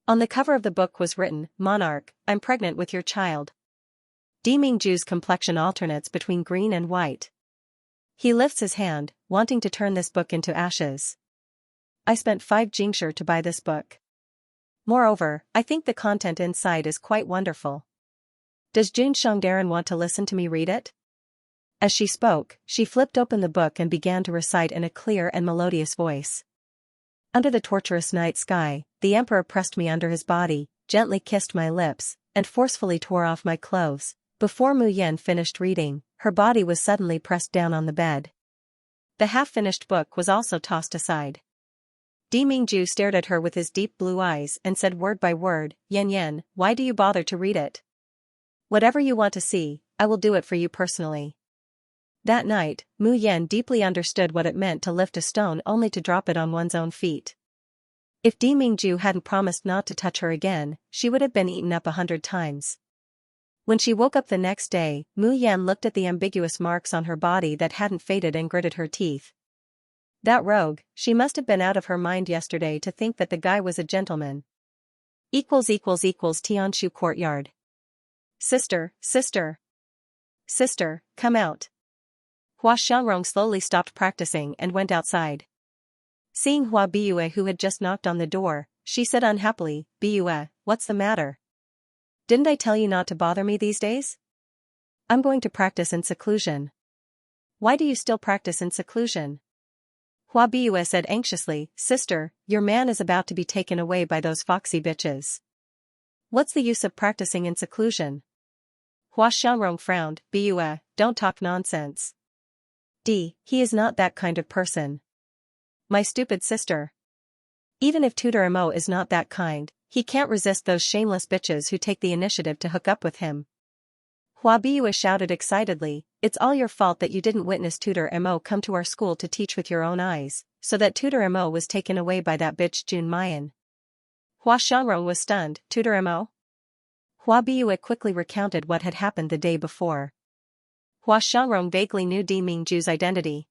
On the cover of the book was written, "Monarch, I'm pregnant with your child." Di Mingju's complexion alternates between green and white. He lifts his hand, wanting to turn this book into ashes. "I spent 5 jingshi to buy this book. Moreover, I think the content inside is quite wonderful. Does Jun Shangdaran want to listen to me read it?" As she spoke, she flipped open the book and began to recite in a clear and melodious voice. "Under the torturous night sky, the emperor pressed me under his body, gently kissed my lips, and forcefully tore off my clothes." Before Mu Yan finished reading, her body was suddenly pressed down on the bed. The half-finished book was also tossed aside. Di Mingju stared at her with his deep blue eyes and said word by word, "Yan Yan, why do you bother to read it? Whatever you want to see, I will do it for you personally." That night, Mu Yan deeply understood what it meant to lift a stone only to drop it on one's own feet. If Di Mingju hadn't promised not to touch her again, she would have been eaten up 100 times. When she woke up the next day, Mu Yan looked at the ambiguous marks on her body that hadn't faded and gritted her teeth. That rogue, she must have been out of her mind yesterday to think that the guy was a gentleman. Tianshu courtyard. Sister, come out." Hua Xiangrong slowly stopped practicing and went outside. Seeing Hua Biyue who had just knocked on the door, she said unhappily, "Biyue, what's the matter? Didn't I tell you not to bother me these days? I'm going to practice in seclusion." "Why do you still practice in seclusion?" Hua Biyue said anxiously, "Sister, your man is about to be taken away by those foxy bitches. What's the use of practicing in seclusion?" Hua Xiangrong frowned. "Biyue, don't talk nonsense. He is not that kind of person. My stupid sister. Even if Tutor Mo is not that kind, he can't resist those shameless bitches who take the initiative to hook up with him." Hua Biyue shouted excitedly, "It's all your fault that you didn't witness Tutor Mo come to our school to teach with your own eyes, so that Tutor Mo was taken away by that bitch Jun Mayan." Hua Xiangrong was stunned. "Tutor Mo?" Hua Biyue quickly recounted what had happened the day before. Hua Xiangrong vaguely knew Di Mingju's identity.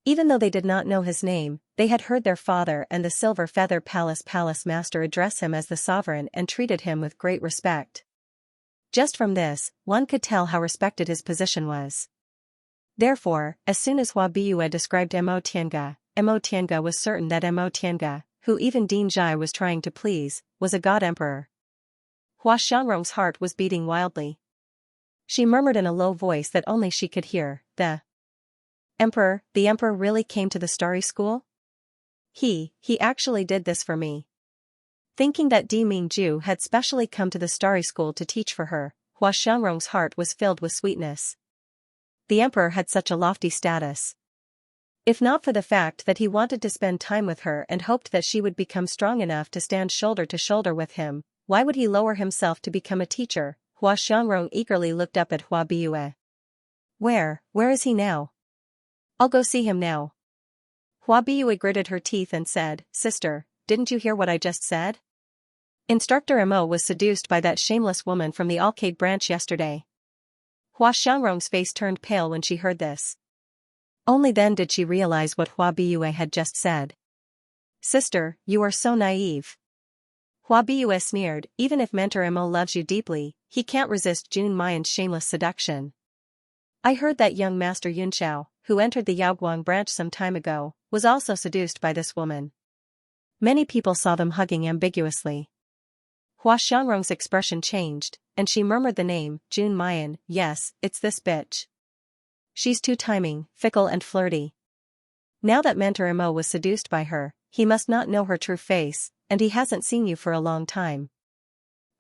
Even though they did not know his name, they had heard their father and the Silver Feather Palace master address him as the sovereign and treated him with great respect. Just from this, one could tell how respected his position was. Therefore, as soon as Hua Biyue described Mo Tiange was certain that Mo Tiange, who even Dean Zhai was trying to please, was a god emperor. Hua Xiangrong's heart was beating wildly. She murmured in a low voice that only she could hear, the emperor really came to the Starry School? He actually did this for me." Thinking that Di Mingju had specially come to the Starry School to teach for her, Hua Xiangrong's heart was filled with sweetness. The emperor had such a lofty status. If not for the fact that he wanted to spend time with her and hoped that she would become strong enough to stand shoulder to shoulder with him, why would he lower himself to become a teacher? Hua Xiangrong eagerly looked up at Hua Biue. Where is he now? I'll go see him now. Hua Biue gritted her teeth and said, Sister, didn't you hear what I just said? Instructor Mo was seduced by that shameless woman from the arcade branch yesterday. Hua Xiangrong's face turned pale when she heard this. Only then did she realize what Hua Biue had just said. Sister, you are so naive. Hua Biue sneered, even if Mentor Mo loves you deeply, he can't resist Jun Mayan's shameless seduction. I heard that young Master Yunxiao, who entered the Yaoguang branch some time ago, was also seduced by this woman. Many people saw them hugging ambiguously. Hua Xiangrong's expression changed, and she murmured the name, Jun Mayan. Yes, it's this bitch. She's too timing, fickle and flirty. Now that Mentor Mo was seduced by her, he must not know her true face, and he hasn't seen you for a long time.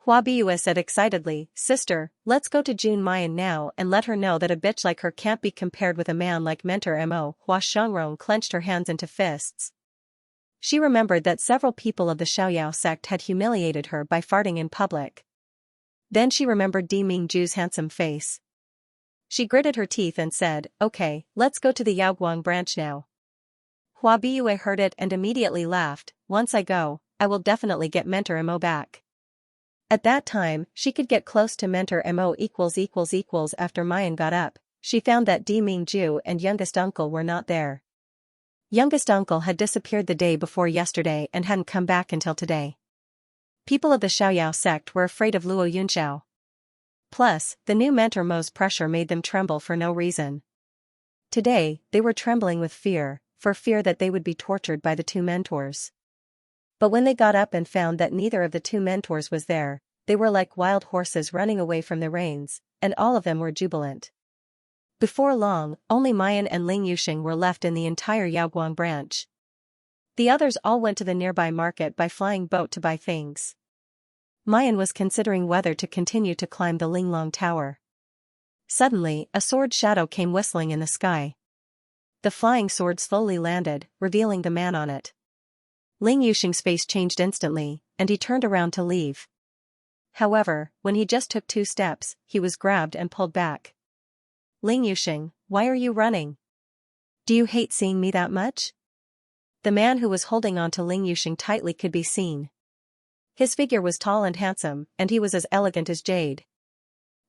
Hua Biue said excitedly, Sister, let's go to Jun Mayan now and let her know that a bitch like her can't be compared with a man like Mentor Mo. Hua Xiangrong clenched her hands into fists. She remembered that several people of the Xiaoyao sect had humiliated her by farting in public. Then she remembered Di Mingju's handsome face. She gritted her teeth and said, Okay, let's go to the Yaoguang branch now. Hua Biue heard it and immediately laughed, Once I go, I will definitely get Mentor Mo back. At that time, she could get close to Mentor Mo == after Mayan got up, she found that Di Mingju and youngest uncle were not there. Youngest uncle had disappeared the day before yesterday and hadn't come back until today. People of the Xiaoyao sect were afraid of Luo Yunxiao. Plus, the new Mentor Mo's pressure made them tremble for no reason. Today, they were trembling with fear, for fear that they would be tortured by the two mentors. But when they got up and found that neither of the two mentors was there, they were like wild horses running away from the reins, and all of them were jubilant. Before long, only Mayan and Ling Yuxing were left in the entire Yaoguang branch. The others all went to the nearby market by flying boat to buy things. Mayan was considering whether to continue to climb the Linglong Tower. Suddenly, a sword shadow came whistling in the sky. The flying sword slowly landed, revealing the man on it. Ling Yuxing's face changed instantly, and he turned around to leave. However, when he just took 2 steps, he was grabbed and pulled back. Ling Yuxing, why are you running? Do you hate seeing me that much? The man who was holding on to Ling Yuxing tightly could be seen. His figure was tall and handsome, and he was as elegant as jade.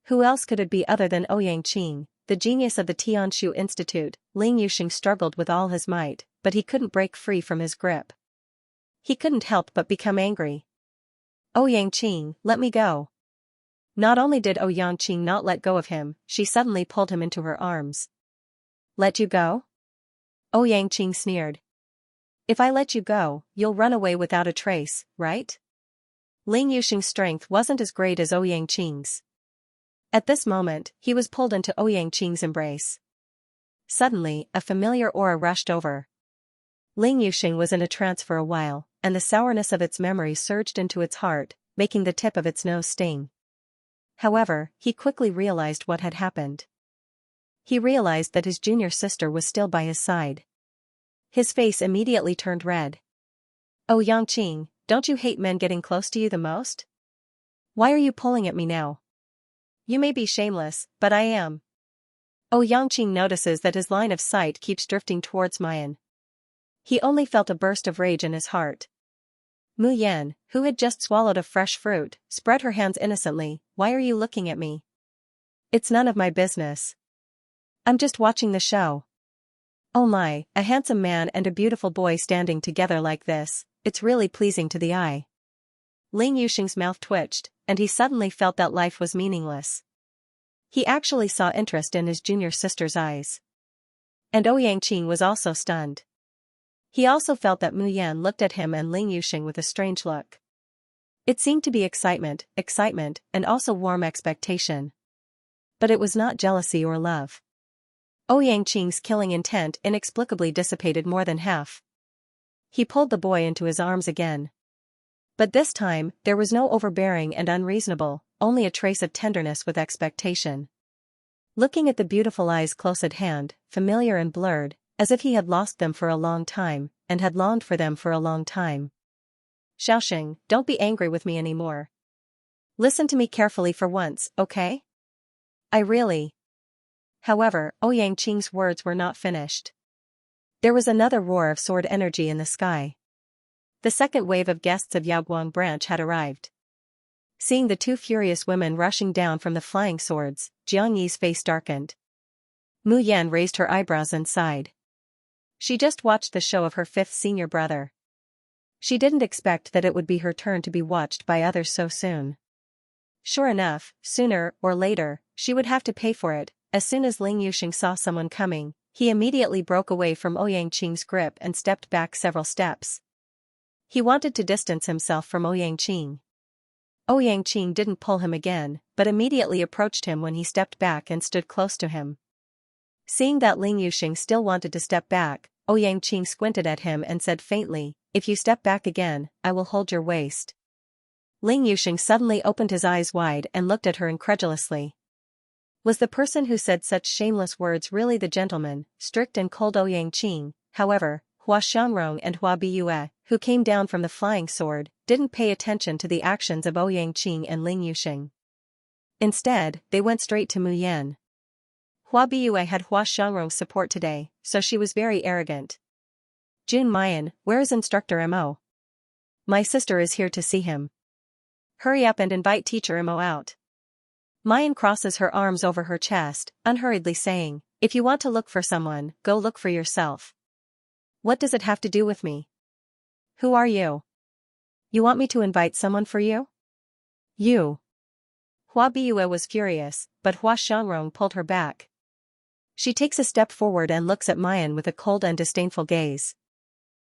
Who else could it be other than Ouyang Qing, the genius of the Tianshu Institute? Ling Yuxing struggled with all his might, but he couldn't break free from his grip. He couldn't help but become angry. Ouyang Qing, let me go. Not only did Ouyang Qing not let go of him, she suddenly pulled him into her arms. Let you go? Ouyang Qing sneered. If I let you go, you'll run away without a trace, right? Ling Yuxing's strength wasn't as great as Ouyang Qing's. At this moment, he was pulled into Ouyang Qing's embrace. Suddenly, a familiar aura rushed over. Ling Yuxing was in a trance for a while, and the sourness of its memory surged into its heart, making the tip of its nose sting. However, he quickly realized what had happened. He realized that his junior sister was still by his side. His face immediately turned red. Ouyang Qing, don't you hate men getting close to you the most? Why are you pulling at me now? You may be shameless, but I am. Ouyang Qing notices that his line of sight keeps drifting towards Mayan. He only felt a burst of rage in his heart. Mu Yan, who had just swallowed a fresh fruit, spread her hands innocently. Why are you looking at me? It's none of my business. I'm just watching the show. Oh my, a handsome man and a beautiful boy standing together like this, it's really pleasing to the eye. Ling Yuxing's mouth twitched, and he suddenly felt that life was meaningless. He actually saw interest in his junior sister's eyes. And Ouyang Qing was also stunned. He also felt that Mu Yan looked at him and Ling Yuxing with a strange look. It seemed to be excitement, and also warm expectation. But it was not jealousy or love. Ouyang Qing's killing intent inexplicably dissipated more than half. He pulled the boy into his arms again. But this time, there was no overbearing and unreasonable, only a trace of tenderness with expectation. Looking at the beautiful eyes close at hand, familiar and blurred, as if he had lost them for a long time, and had longed for them for a long time. Xiaoxing, don't be angry with me anymore. Listen to me carefully for once, okay? I really. However, Ouyang Qing's words were not finished. There was another roar of sword energy in the sky. The second wave of guests of Yaoguang branch had arrived. Seeing the two furious women rushing down from the flying swords, Jiang Yi's face darkened. Mu Yan raised her eyebrows and sighed. She just watched the show of her fifth senior brother. She didn't expect that it would be her turn to be watched by others so soon. Sure enough, sooner or later, she would have to pay for it. As soon as Ling Yuxing saw someone coming, he immediately broke away from Ouyang Qing's grip and stepped back several steps. He wanted to distance himself from Ouyang Qing. Ouyang Qing didn't pull him again, but immediately approached him when he stepped back and stood close to him. Seeing that Ling Yuxing still wanted to step back, Ouyang Qing squinted at him and said faintly, "If you step back again, I will hold your waist." Ling Yuxing suddenly opened his eyes wide and looked at her incredulously. Was the person who said such shameless words really the gentleman, strict and cold Ouyang Qing? However, Hua Xiangrong and Hua Biyue, who came down from the flying sword, didn't pay attention to the actions of Ouyang Qing and Ling Yuxing. Instead, they went straight to Mu Yan. Hua Biyue had Hua Xiangrong's support today, so she was very arrogant. "Jun Mayan, where is Instructor Mo? My sister is here to see him. Hurry up and invite Teacher Mo out." Mayan crosses her arms over her chest, unhurriedly saying, "If you want to look for someone, go look for yourself. What does it have to do with me? Who are you? You want me to invite someone for you? You." Hua Biyue was furious, but Hua Xiangrong pulled her back. She takes a step forward and looks at Mayan with a cold and disdainful gaze.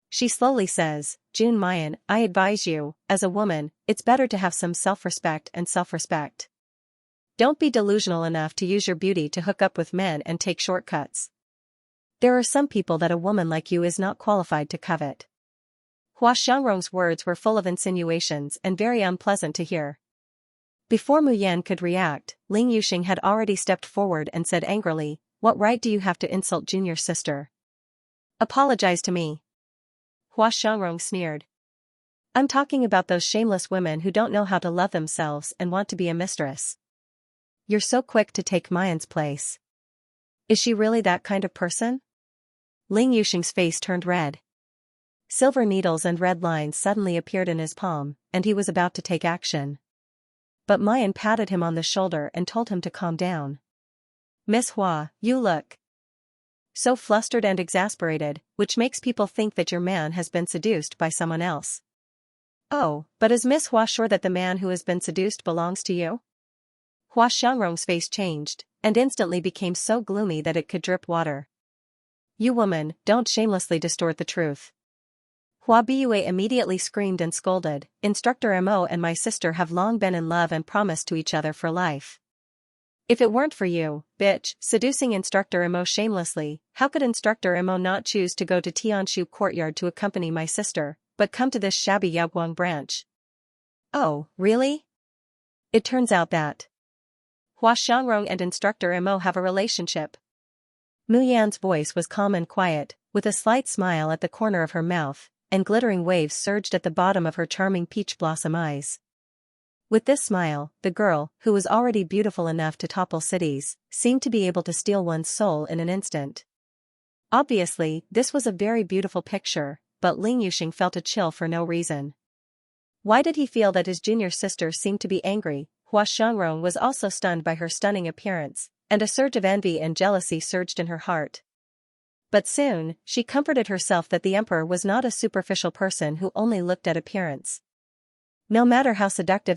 She slowly says, "Jun Mayan, I advise you, as a woman, it's better to have some self-respect and self-respect. Don't be delusional enough to use your beauty to hook up with men and take shortcuts. There are some people that a woman like you is not qualified to covet." Hua Xiangrong's words were full of insinuations and very unpleasant to hear. Before Mu Yan could react, Ling Yuxing had already stepped forward and said angrily, "What right do you have to insult junior sister? Apologize to me." Hua Xiangrong sneered. "I'm talking about those shameless women who don't know how to love themselves and want to be a mistress. You're so quick to take Mayan's place. Is she really that kind of person?" Ling Yuxing's face turned red. Silver needles and red lines suddenly appeared in his palm, and he was about to take action. But Mayan patted him on the shoulder and told him to calm down. "Miss Hua, you look so flustered and exasperated, which makes people think that your man has been seduced by someone else." "Oh, but is Miss Hua sure that the man who has been seduced belongs to you?" Hua Xiangrong's face changed, and instantly became so gloomy that it could drip water. "You woman, don't shamelessly distort the truth." Hua Biyue immediately screamed and scolded, "Instructor Mo and my sister have long been in love and promised to each other for life. If it weren't for you, bitch, seducing Instructor Mo shamelessly, how could Instructor Mo not choose to go to Tianshu Courtyard to accompany my sister, but come to this shabby Yaoguang branch?" "Oh, really? It turns out that Hua Xiangrong and Instructor Mo have a relationship." Mu Yan's voice was calm and quiet, with a slight smile at the corner of her mouth, and glittering waves surged at the bottom of her charming peach blossom eyes. With this smile, the girl, who was already beautiful enough to topple cities, seemed to be able to steal one's soul in an instant. Obviously, this was a very beautiful picture, but Ling Yuxing felt a chill for no reason. Why did he feel that his junior sister seemed to be angry? Hua Xiangrong was also stunned by her stunning appearance, and a surge of envy and jealousy surged in her heart. But soon, she comforted herself that the emperor was not a superficial person who only looked at appearance. No matter how seductive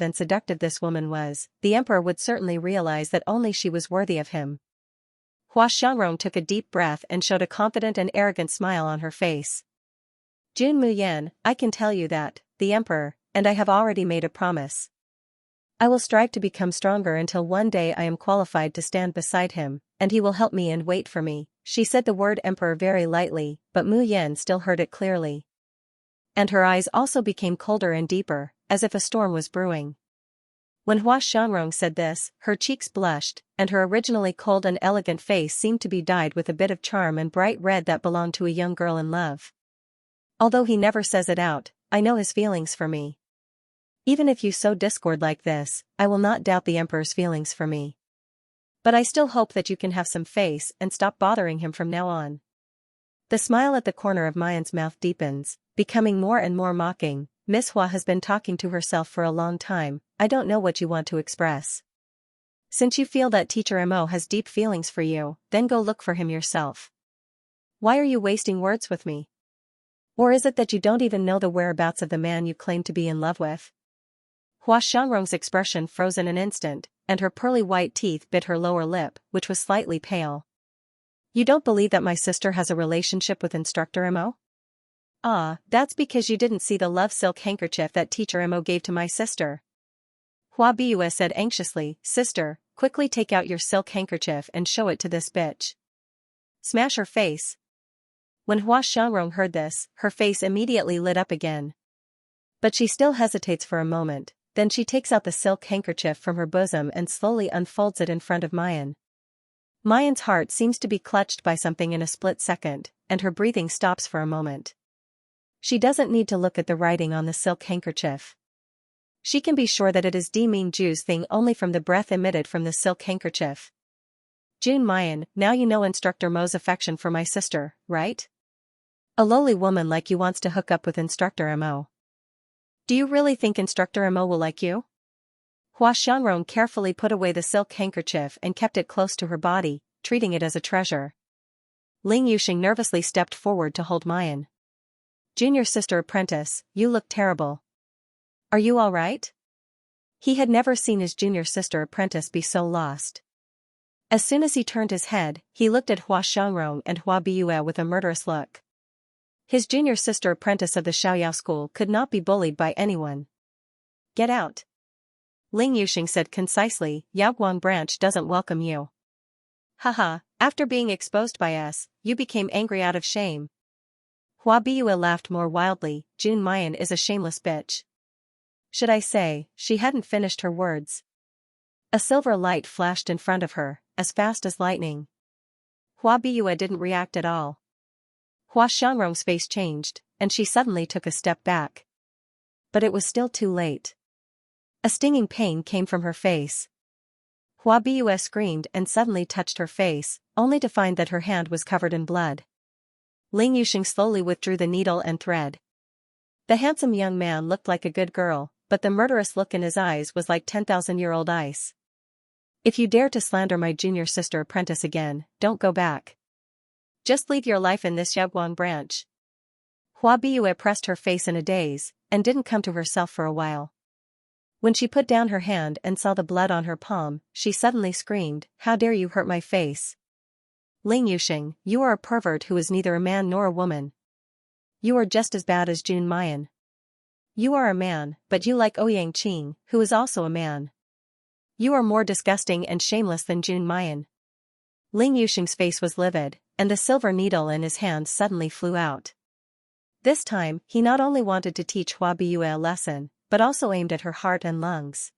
this woman was, the emperor would certainly realize that only she was worthy of him. Hua Xiangrong took a deep breath and showed a confident and arrogant smile on her face. "Jun Mu Yan, I can tell you that, the emperor, and I have already made a promise. I will strive to become stronger until one day I am qualified to stand beside him, and he will help me and wait for me." She said the word emperor very lightly, but Mu Yan still heard it clearly. And her eyes also became colder and deeper, as if a storm was brewing. When Hua Xiangrong said this, her cheeks blushed, and her originally cold and elegant face seemed to be dyed with a bit of charm and bright red that belonged to a young girl in love. "Although he never says it out, I know his feelings for me. Even if you sow discord like this, I will not doubt the Emperor's feelings for me. But I still hope that you can have some face and stop bothering him from now on. The smile at the corner of Mayan's mouth deepens, becoming more and more mocking. Miss Hua has been talking to herself for a long time. I don't know what you want to express. Since you feel that Teacher Mo has deep feelings for you, then go look for him yourself. Why are you wasting words with me? Or is it that you don't even know the whereabouts of the man you claim to be in love with? Hua Xiangrong's expression froze in an instant, and her pearly white teeth bit her lower lip, which was slightly pale. You don't believe that my sister has a relationship with Instructor Mo? Ah, that's because you didn't see the love silk handkerchief that Teacher Mo gave to my sister. Hua Biue said anxiously, Sister, quickly take out your silk handkerchief and show it to this bitch. Smash her face. When Hua Xiangrong heard this, her face immediately lit up again. But she still hesitates for a moment, then she takes out the silk handkerchief from her bosom and slowly unfolds it in front of Mayan. Mayan's heart seems to be clutched by something in a split second, and her breathing stops for a moment. She doesn't need to look at the writing on the silk handkerchief. She can be sure that it is Di Ming Ju's thing only from the breath emitted from the silk handkerchief. Jun Mayan, now you know Instructor Mo's affection for my sister, right? A lowly woman like you wants to hook up with Instructor Mo. Do you really think Instructor Mo will like you? Hua Xiangrong carefully put away the silk handkerchief and kept it close to her body, treating it as a treasure. Ling Yuxing nervously stepped forward to hold Mayan. Junior sister apprentice, you look terrible. Are you all right? He had never seen his junior sister apprentice be so lost. As soon as he turned his head, he looked at Hua Xiangrong and Hua Biue with a murderous look. His junior sister apprentice of the Xiaoyao school could not be bullied by anyone. Get out. Ling Yuxing said concisely, Yaoguang branch doesn't welcome you. Haha, after being exposed by us, you became angry out of shame. Hua Biue laughed more wildly, Jun Mayan is a shameless bitch. Should I say, she hadn't finished her words. A silver light flashed in front of her, as fast as lightning. Hua Biue didn't react at all. Hua Xiangrong's face changed, and she suddenly took a step back. But it was still too late. A stinging pain came from her face. Hua Biue screamed and suddenly touched her face, only to find that her hand was covered in blood. Ling Yuxing slowly withdrew the needle and thread. The handsome young man looked like a good girl, but the murderous look in his eyes was like 10,000-year-old ice. If you dare to slander my junior sister apprentice again, don't go back. Just leave your life in this Yaoguang branch. Hua Biue pressed her face in a daze, and didn't come to herself for a while. When she put down her hand and saw the blood on her palm, she suddenly screamed, How dare you hurt my face? Ling Yuxing, you are a pervert who is neither a man nor a woman. You are just as bad as Jun Mayan. You are a man, but you like Ouyang Qing, who is also a man. You are more disgusting and shameless than Jun Mayan. Ling Yuxing's face was livid, and the silver needle in his hand suddenly flew out. This time, he not only wanted to teach Hua Biue a lesson, but also aimed at her heart and lungs.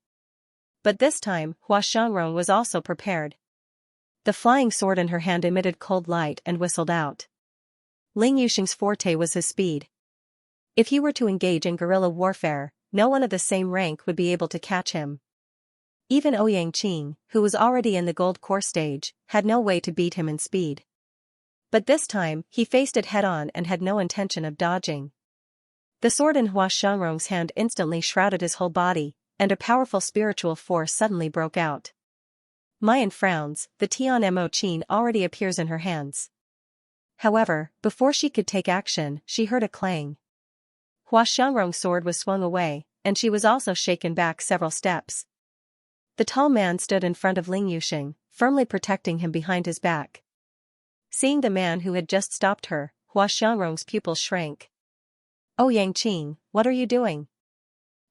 But this time, Hua Xiangrong was also prepared. The flying sword in her hand emitted cold light and whistled out. Ling Yuxing's forte was his speed. If he were to engage in guerrilla warfare, no one of the same rank would be able to catch him. Even Ouyang Qing, who was already in the gold core stage, had no way to beat him in speed. But this time, he faced it head-on and had no intention of dodging. The sword in Hua Xiangrong's hand instantly shrouded his whole body, and a powerful spiritual force suddenly broke out. Mayan frowns, the Tian Mo Qin already appears in her hands. However, before she could take action, she heard a clang. Hua Xiangrong's sword was swung away, and she was also shaken back several steps. The tall man stood in front of Ling Yuxing, firmly protecting him behind his back. Seeing the man who had just stopped her, Hua Xiangrong's pupils shrank. Ouyang Qing, what are you doing?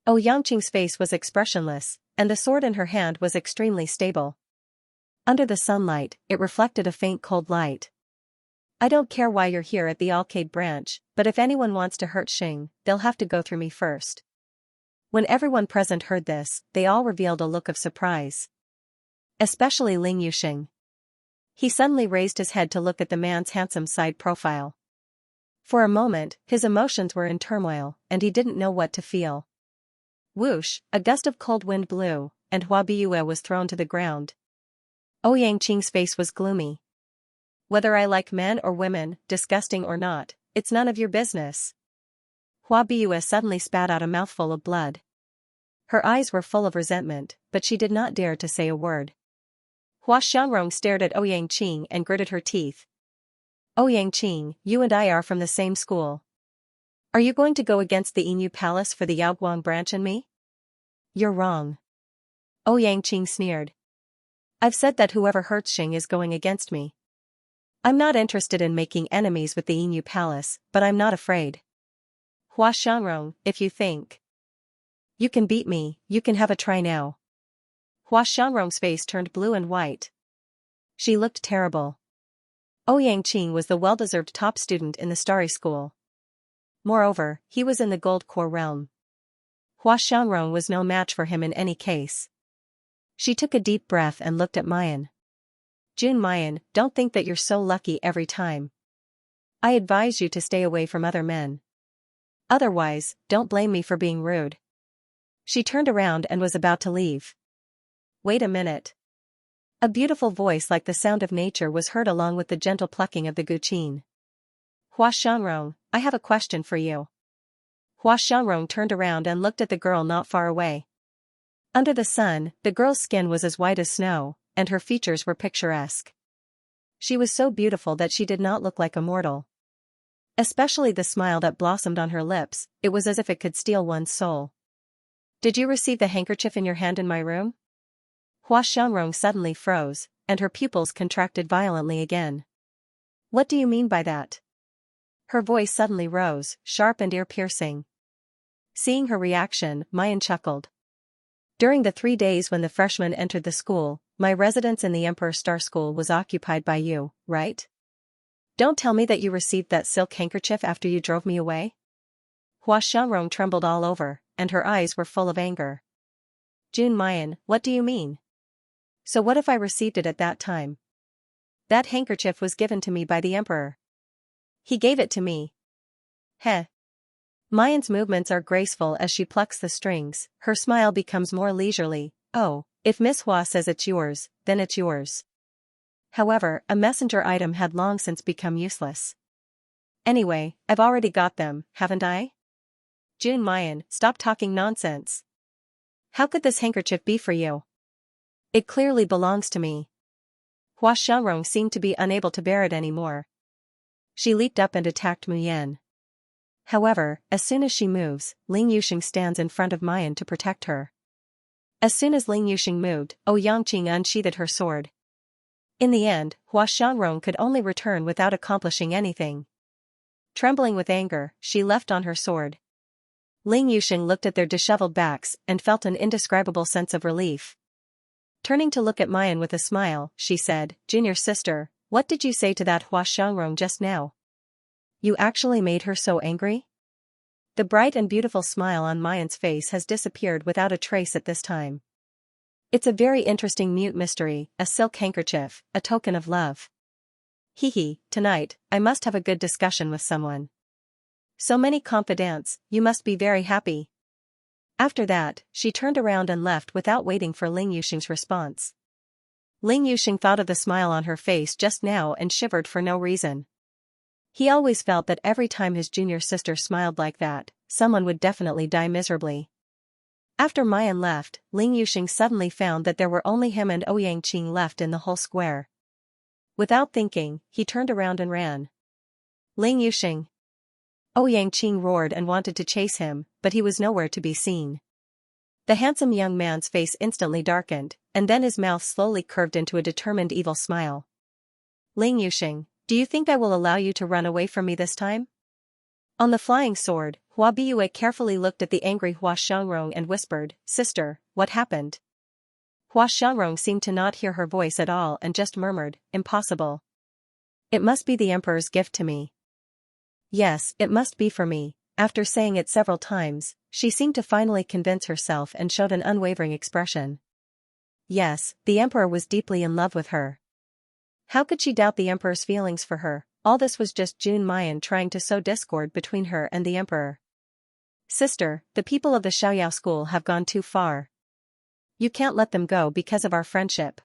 Ouyang Qing's face was expressionless, and the sword in her hand was extremely stable. Under the sunlight, it reflected a faint cold light. I don't care why you're here at the Arcade branch, but if anyone wants to hurt Xing, they'll have to go through me first. When everyone present heard this, they all revealed a look of surprise. Especially Ling Yuxing. He suddenly raised his head to look at the man's handsome side profile. For a moment, his emotions were in turmoil, and he didn't know what to feel. Whoosh, a gust of cold wind blew, and Hua Biue was thrown to the ground. Ouyang face was gloomy. Whether I like men or women, disgusting or not, it's none of your business. Hua Biue suddenly spat out a mouthful of blood. Her eyes were full of resentment, but she did not dare to say a word. Hua Xiangrong stared at Ouyang and gritted her teeth. Ouyang, you and I are from the same school. Are you going to go against the Inu Palace for the Yaoguang branch and me? You're wrong. Ouyang sneered. I've said that whoever hurts Xing is going against me. I'm not interested in making enemies with the Inu Palace, but I'm not afraid. Hua Xiangrong, if you think you can beat me, you can have a try now. Hua Xiangrong's face turned blue and white. She looked terrible. Ouyang was the well-deserved top student in the Starry School. Moreover, he was in the gold core realm. Hua Xiangrong was no match for him in any case. She took a deep breath and looked at Mayan. Jun Mayan, don't think that you're so lucky every time. I advise you to stay away from other men. Otherwise, don't blame me for being rude. She turned around and was about to leave. Wait a minute. A beautiful voice like the sound of nature was heard along with the gentle plucking of the guqin. Hua Xiangrong, I have a question for you. Hua Xiangrong turned around and looked at the girl not far away. Under the sun, the girl's skin was as white as snow, and her features were picturesque. She was so beautiful that she did not look like a mortal. Especially the smile that blossomed on her lips, it was as if it could steal one's soul. Did you receive the handkerchief in your hand in my room? Hua Xiangrong suddenly froze, and her pupils contracted violently again. What do you mean by that? Her voice suddenly rose, sharp and ear-piercing. Seeing her reaction, Mayan chuckled. During the 3 days when the freshmen entered the school, my residence in the Emperor Star School was occupied by you, right? Don't tell me that you received that silk handkerchief after you drove me away? Hua Xiangrong trembled all over, and her eyes were full of anger. Jun Mayan, what do you mean? So what if I received it at that time? That handkerchief was given to me by the Emperor. He gave it to me. Heh. Mayan's movements are graceful as she plucks the strings, her smile becomes more leisurely. Oh, if Miss Hua says it's yours, then it's yours. However, a messenger item had long since become useless. Anyway, I've already got them, haven't I? Jun Mayan, stop talking nonsense. How could this handkerchief be for you? It clearly belongs to me. Hua Xiangrong seemed to be unable to bear it anymore. She leaped up and attacked Mu Yan. However, as soon as she moves, Ling Yuxing stands in front of Mayan to protect her. As soon as Ling Yuxing moved, Ouyang unsheathed her sword. In the end, Hua Xiangrong could only return without accomplishing anything. Trembling with anger, she left on her sword. Ling Yuxing looked at their disheveled backs and felt an indescribable sense of relief. Turning to look at Mayan with a smile, she said, Junior sister, what did you say to that Hua Xiangrong just now? You actually made her so angry? The bright and beautiful smile on Mayan's face has disappeared without a trace at this time. It's a very interesting mute mystery, a silk handkerchief, a token of love. Hee, tonight, I must have a good discussion with someone. So many confidants, you must be very happy. After that, she turned around and left without waiting for Ling Yuxing's response. Ling Yuxing thought of the smile on her face just now and shivered for no reason. He always felt that every time his junior sister smiled like that, someone would definitely die miserably. After Mayan left, Ling Yuxing suddenly found that there were only him and Ouyang left in the whole square. Without thinking, he turned around and ran. Ling Yuxing. Ouyang roared and wanted to chase him, but he was nowhere to be seen. The handsome young man's face instantly darkened, and then his mouth slowly curved into a determined evil smile. Ling Yuxing, do you think I will allow you to run away from me this time? On the flying sword, Hua Biue carefully looked at the angry Hua Xiangrong and whispered, Sister, what happened? Hua Xiangrong seemed to not hear her voice at all and just murmured, Impossible. It must be the Emperor's gift to me. Yes, it must be for me. After saying it several times, she seemed to finally convince herself and showed an unwavering expression. Yes, the Emperor was deeply in love with her. How could she doubt the Emperor's feelings for her? All this was just Jun Mayan trying to sow discord between her and the Emperor. Sister, the people of the Xiaoyao school have gone too far. You can't let them go because of our friendship.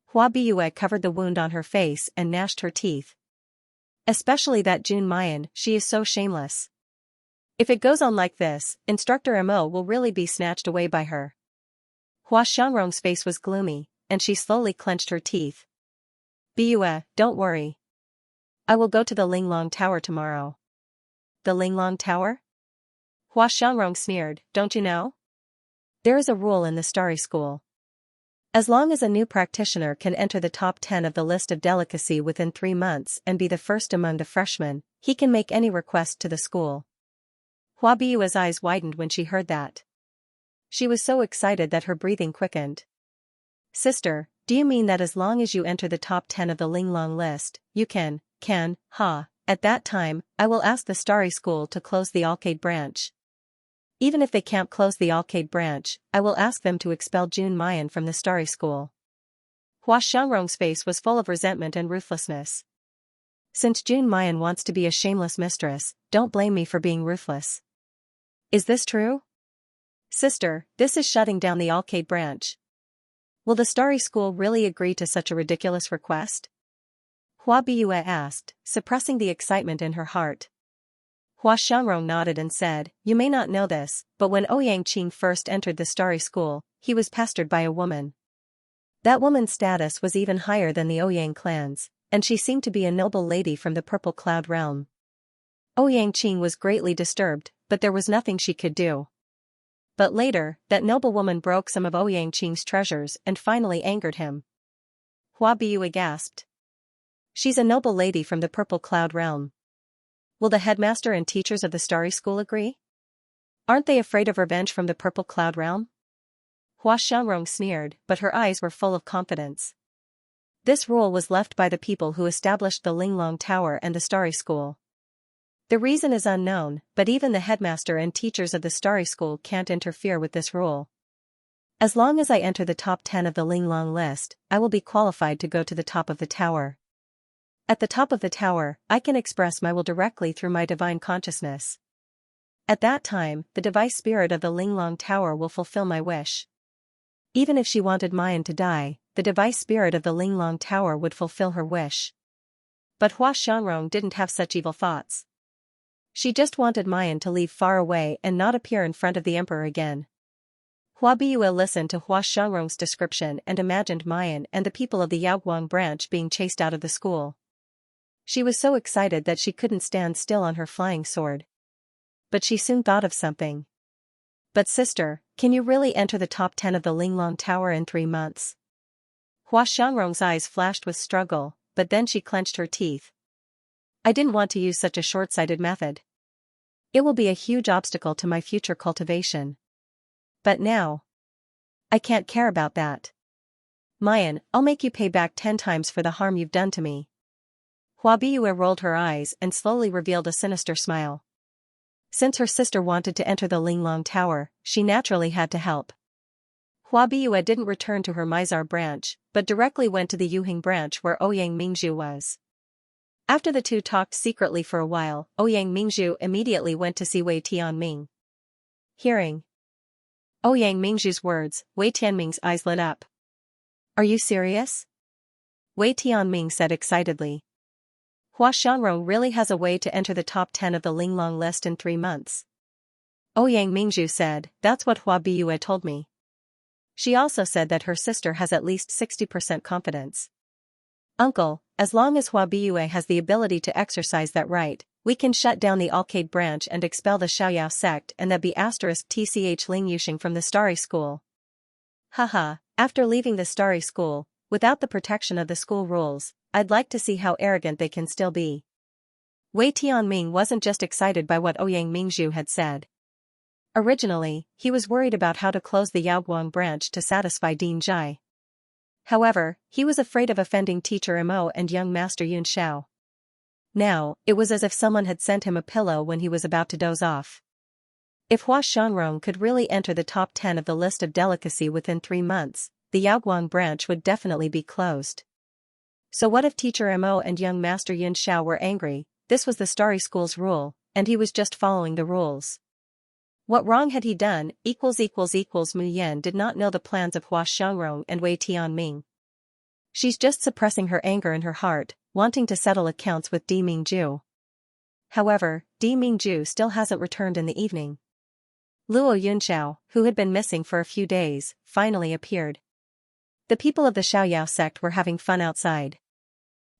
Hua Biyue covered the wound on her face and gnashed her teeth. Especially that Jun Mayan, she is so shameless. If it goes on like this, Instructor Mo will really be snatched away by her. Hua Xiangrong's face was gloomy, and she slowly clenched her teeth. Biyue, don't worry. I will go to the Linglong Tower tomorrow. The Linglong Tower? Hua Xiangrong sneered, don't you know? There is a rule in the Starry School. As long as a new practitioner can enter the top 10 of the list of delicacy within 3 months and be the first among the freshmen, he can make any request to the school. Hua Biyue's eyes widened when she heard that. She was so excited that her breathing quickened. Sister, do you mean that as long as you enter the top 10 of the Linglong list, you can, at that time, I will ask the Starry School to close the Alcade branch. Even if they can't close the Alcade branch, I will ask them to expel Jun Mayan from the Starry School. Hua Xiangrong's face was full of resentment and ruthlessness. Since Jun Mayan wants to be a shameless mistress, don't blame me for being ruthless. Is this true? Sister, this is shutting down the Alcade branch. Will the Starry School really agree to such a ridiculous request? Hua Biyue asked, suppressing the excitement in her heart. Hua Xiangrong nodded and said, you may not know this, but when Ouyang Qing first entered the Starry School, he was pestered by a woman. That woman's status was even higher than the Ouyang clan's, and she seemed to be a noble lady from the Purple Cloud realm. Ouyang Qing was greatly disturbed, but there was nothing she could do. But later, that noble woman broke some of Ouyang Qing's treasures and finally angered him. Hua Biyue gasped. She's a noble lady from the Purple Cloud realm. Will the headmaster and teachers of the Starry School agree? Aren't they afraid of revenge from the Purple Cloud realm? Hua Xiangrong sneered, but her eyes were full of confidence. This rule was left by the people who established the Linglong Tower and the Starry School. The reason is unknown, but even the headmaster and teachers of the Starry School can't interfere with this rule. As long as I enter the top 10 of the Linglong list, I will be qualified to go to the top of the tower. At the top of the tower, I can express my will directly through my divine consciousness. At that time, the device spirit of the Linglong Tower will fulfill my wish. Even if she wanted Mayan to die, the device spirit of the Linglong Tower would fulfill her wish. But Hua Xiangrong didn't have such evil thoughts. She just wanted Mayan to leave far away and not appear in front of the emperor again. Hua Biyue listened to Hua Xiangrong's description and imagined Mayan and the people of the Yaoguang branch being chased out of the school. She was so excited that she couldn't stand still on her flying sword. But she soon thought of something. But sister, can you really enter the top 10 of the Linglong Tower in 3 months? Hua Xiangrong's eyes flashed with struggle, but then she clenched her teeth. I didn't want to use such a short-sighted method. It will be a huge obstacle to my future cultivation. But now, I can't care about that. Mayan, I'll make you pay back 10 times for the harm you've done to me. Hua Biyue rolled her eyes and slowly revealed a sinister smile. Since her sister wanted to enter the Linglong Tower, she naturally had to help. Hua Biyue didn't return to her Mizar branch, but directly went to the Yuhing branch where Ouyang Mingzhu was. After the two talked secretly for a while, Ouyang Mingzhu immediately went to see Wei Tianming. Hearing Ouyang Mingzhu's words, Wei Tianming's eyes lit up. Are you serious? Wei Tianming said excitedly. Hua Xiangrong really has a way to enter the top 10 of the Linglong list in 3 months. Ouyang Mingzhu said, that's what Hua Biyue told me. She also said that her sister has at least 60% confidence. Uncle, as long as Hua Biyue has the ability to exercise that right, we can shut down the Alcade branch and expel the Xiaoyao sect and that be *tch Ling Yuxing from the Starry School. Haha, after leaving the Starry School, without the protection of the school rules, I'd like to see how arrogant they can still be. Wei Tianming wasn't just excited by what Ouyang Mingzhu had said. Originally, he was worried about how to close the Yaoguang branch to satisfy Dean Zhai. However, he was afraid of offending teacher Mo and young master Yun Xiao. Now, it was as if someone had sent him a pillow when he was about to doze off. If Hua Xiangrong could really enter the top 10 of the list of delicacy within 3 months, the Yaoguang branch would definitely be closed. So what if teacher Mo and young master Yun Xiao were angry? This was the Starry School's rule, and he was just following the rules. What wrong had he done? Mu Yan did not know the plans of Hua Xiangrong and Wei Tianming. She's just suppressing her anger in her heart, wanting to settle accounts with Di Mingju. However, Di Mingju still hasn't returned in the evening. Luo Yunxiao, who had been missing for a few days, finally appeared. The people of the Xiaoyao sect were having fun outside.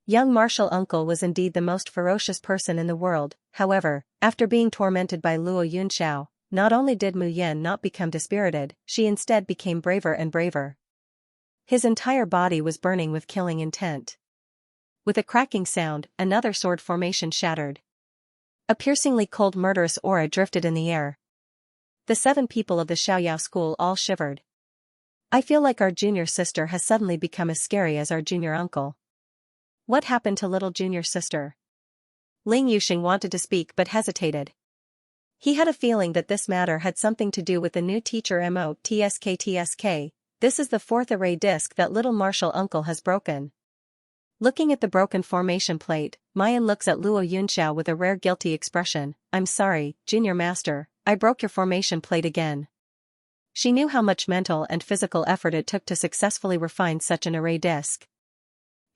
Young martial uncle was indeed the most ferocious person in the world. However, after being tormented by Luo Yunxiao, not only did Mu Yan not become dispirited, she instead became braver and braver. His entire body was burning with killing intent. With a cracking sound, another sword formation shattered. A piercingly cold murderous aura drifted in the air. The 7 people of the Xiaoyao school all shivered. I feel like our junior sister has suddenly become as scary as our junior uncle. What happened to little junior sister? Ling Yuxing wanted to speak but hesitated. He had a feeling that this matter had something to do with the new teacher Tsk. This is the 4th array disc that little martial uncle has broken. Looking at the broken formation plate, Mayan looks at Luo Yunxiao with a rare guilty expression. I'm sorry, junior master, I broke your formation plate again. She knew how much mental and physical effort it took to successfully refine such an array disc.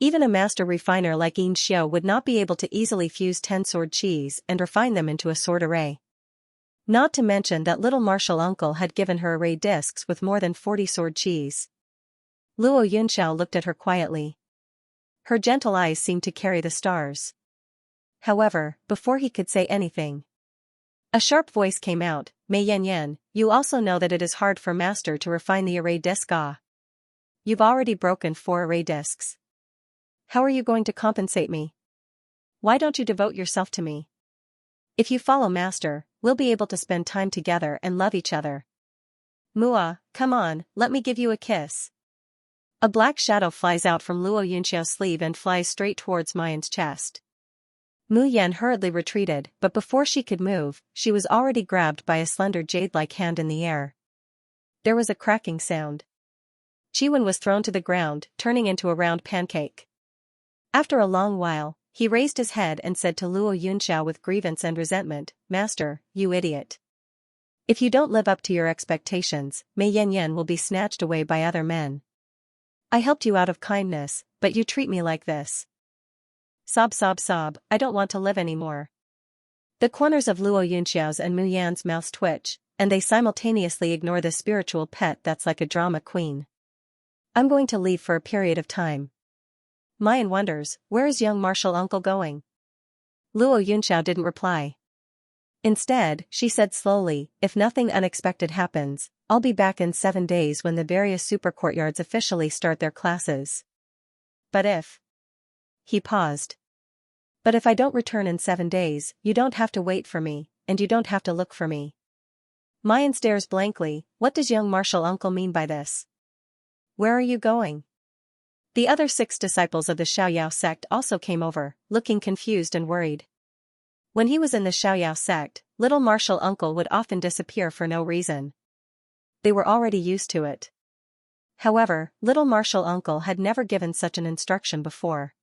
Even a master refiner like Yin Xiao would not be able to easily fuse 10 sword cheese and refine them into a sword array. Not to mention that little martial uncle had given her array discs with more than 40 sword cheese. Luo Yunxiao looked at her quietly. Her gentle eyes seemed to carry the stars. However, before he could say anything, a sharp voice came out. Mei Yan, you also know that it is hard for master to refine the array disc. You've already broken 4 array discs. How are you going to compensate me? Why don't you devote yourself to me? If you follow master, we'll be able to spend time together and love each other. Mua, come on, let me give you a kiss. A black shadow flies out from Luo Yunxiao's sleeve and flies straight towards Mayan's chest. Mu Yan hurriedly retreated, but before she could move, she was already grabbed by a slender jade-like hand in the air. There was a cracking sound. Chiwen was thrown to the ground, turning into a round pancake. After a long while, he raised his head and said to Luo Yunxiao with grievance and resentment, Master, you idiot. If you don't live up to your expectations, Mei Yan will be snatched away by other men. I helped you out of kindness, but you treat me like this. Sob, I don't want to live anymore. The corners of Luo Yunxiao's and Mu Yan's mouths twitch, and they simultaneously ignore the spiritual pet that's like a drama queen. I'm going to leave for a period of time. Mayan wonders, where is young martial uncle going? Luo Yunxiao didn't reply. Instead, she said slowly, if nothing unexpected happens, I'll be back in 7 days when the various super courtyards officially start their classes. But if... He paused. But if I don't return in 7 days, you don't have to wait for me, and you don't have to look for me. Mayan stares blankly, what does young martial uncle mean by this? Where are you going? The other 6 disciples of the Xiaoyao sect also came over, looking confused and worried. When he was in the Xiaoyao sect, little martial uncle would often disappear for no reason. They were already used to it. However, little martial uncle had never given such an instruction before.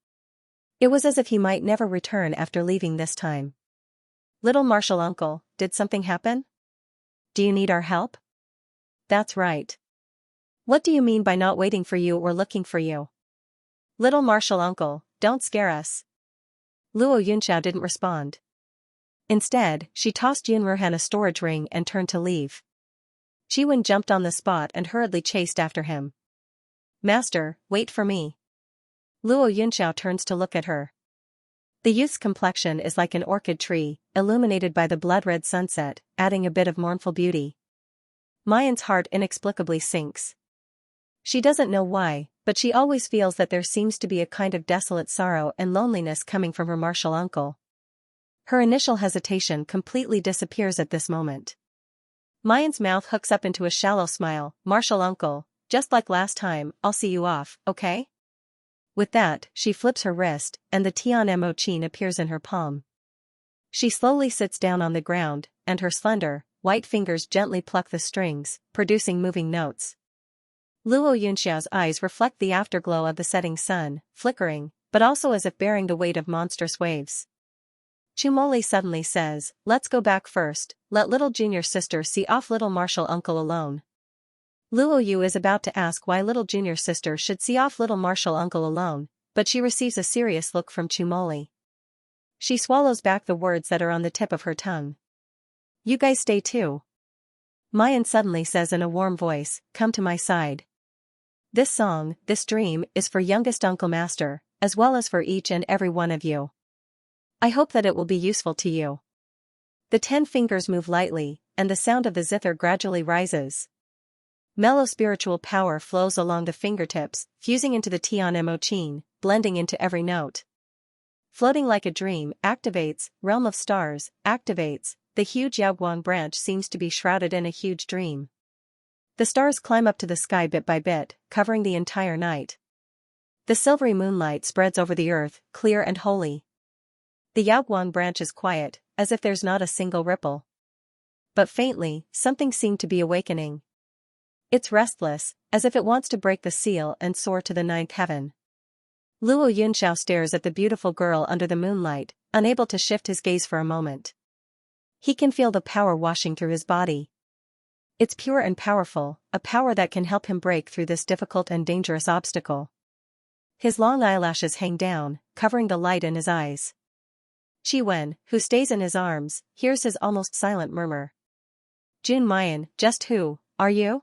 It was as if he might never return after leaving this time. Little martial uncle, did something happen? Do you need our help? That's right. What do you mean by not waiting for you or looking for you? Little martial uncle, don't scare us. Luo Yunxiao didn't respond. Instead, she tossed Yunruhan a storage ring and turned to leave. Chiwen jumped on the spot and hurriedly chased after him. Master, wait for me. Luo Yunxiao turns to look at her. The youth's complexion is like an orchid tree, illuminated by the blood-red sunset, adding a bit of mournful beauty. Mayan's heart inexplicably sinks. She doesn't know why, but she always feels that there seems to be a kind of desolate sorrow and loneliness coming from her martial uncle. Her initial hesitation completely disappears at this moment. Mayan's mouth hooks up into a shallow smile. Martial uncle, just like last time, I'll see you off, okay? With that, she flips her wrist, and the Tian Mo Qin appears in her palm. She slowly sits down on the ground, and her slender, white fingers gently pluck the strings, producing moving notes. Luo Yunxiao's eyes reflect the afterglow of the setting sun, flickering, but also as if bearing the weight of monstrous waves. Chumoli suddenly says, let's go back first, let little junior sister see off little martial uncle alone. Luo Yu is about to ask why little junior sister should see off little martial uncle alone, but she receives a serious look from Chumoli. She swallows back the words that are on the tip of her tongue. You guys stay too. Mayan suddenly says in a warm voice, come to my side. This song, this dream, is for youngest Uncle Master, as well as for each and every one of you. I hope that it will be useful to you. The 10 fingers move lightly, and the sound of the zither gradually rises. Mellow spiritual power flows along the fingertips, fusing into the Tian Emochin, blending into every note. Floating like a dream, activates, realm of stars, activates, the huge Yaoguang branch seems to be shrouded in a huge dream. The stars climb up to the sky bit by bit, covering the entire night. The silvery moonlight spreads over the earth, clear and holy. The Yaoguang branch is quiet, as if there's not a single ripple. But faintly, something seemed to be awakening. It's restless, as if it wants to break the seal and soar to the 9th heaven. Luo Yunxiao stares at the beautiful girl under the moonlight, unable to shift his gaze for a moment. He can feel the power washing through his body. It's pure and powerful, a power that can help him break through this difficult and dangerous obstacle. His long eyelashes hang down, covering the light in his eyes. Qi Wen, who stays in his arms, hears his almost silent murmur. Jun Mayan, just who are you?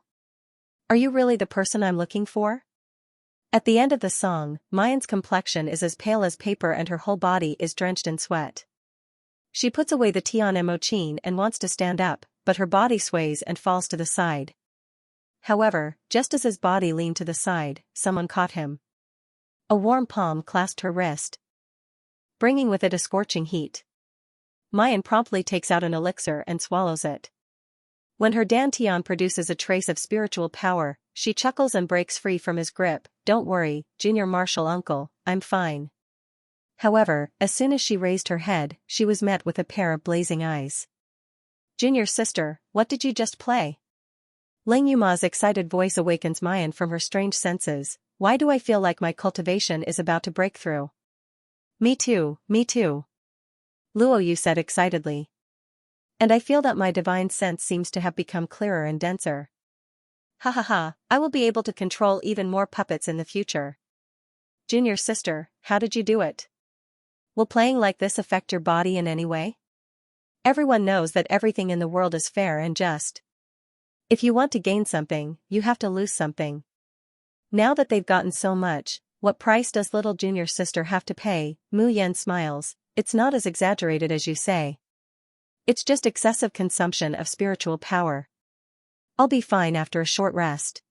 Are you really the person I'm looking for? At the end of the song, Mayan's complexion is as pale as paper and her whole body is drenched in sweat. She puts away the Tian Emochin and wants to stand up, but her body sways and falls to the side. However, just as his body leaned to the side, someone caught him. A warm palm clasped her wrist, bringing with it a scorching heat. Mayan promptly takes out an elixir and swallows it. When her dantian produces a trace of spiritual power, she chuckles and breaks free from his grip. Don't worry, junior martial uncle, I'm fine. However, as soon as she raised her head, she was met with a pair of blazing eyes. Junior sister, what did you just play? Ling Yuma's excited voice awakens Mayan from her strange senses. Why do I feel like my cultivation is about to break through? Me too, me too. Luo Yu said excitedly. And I feel that my divine sense seems to have become clearer and denser. Ha ha ha, I will be able to control even more puppets in the future. Junior sister, how did you do it? Will playing like this affect your body in any way? Everyone knows that everything in the world is fair and just. If you want to gain something, you have to lose something. Now that they've gotten so much, what price does little junior sister have to pay? Mu Yan smiles. It's not as exaggerated as you say. It's just excessive consumption of spiritual power. I'll be fine after a short rest.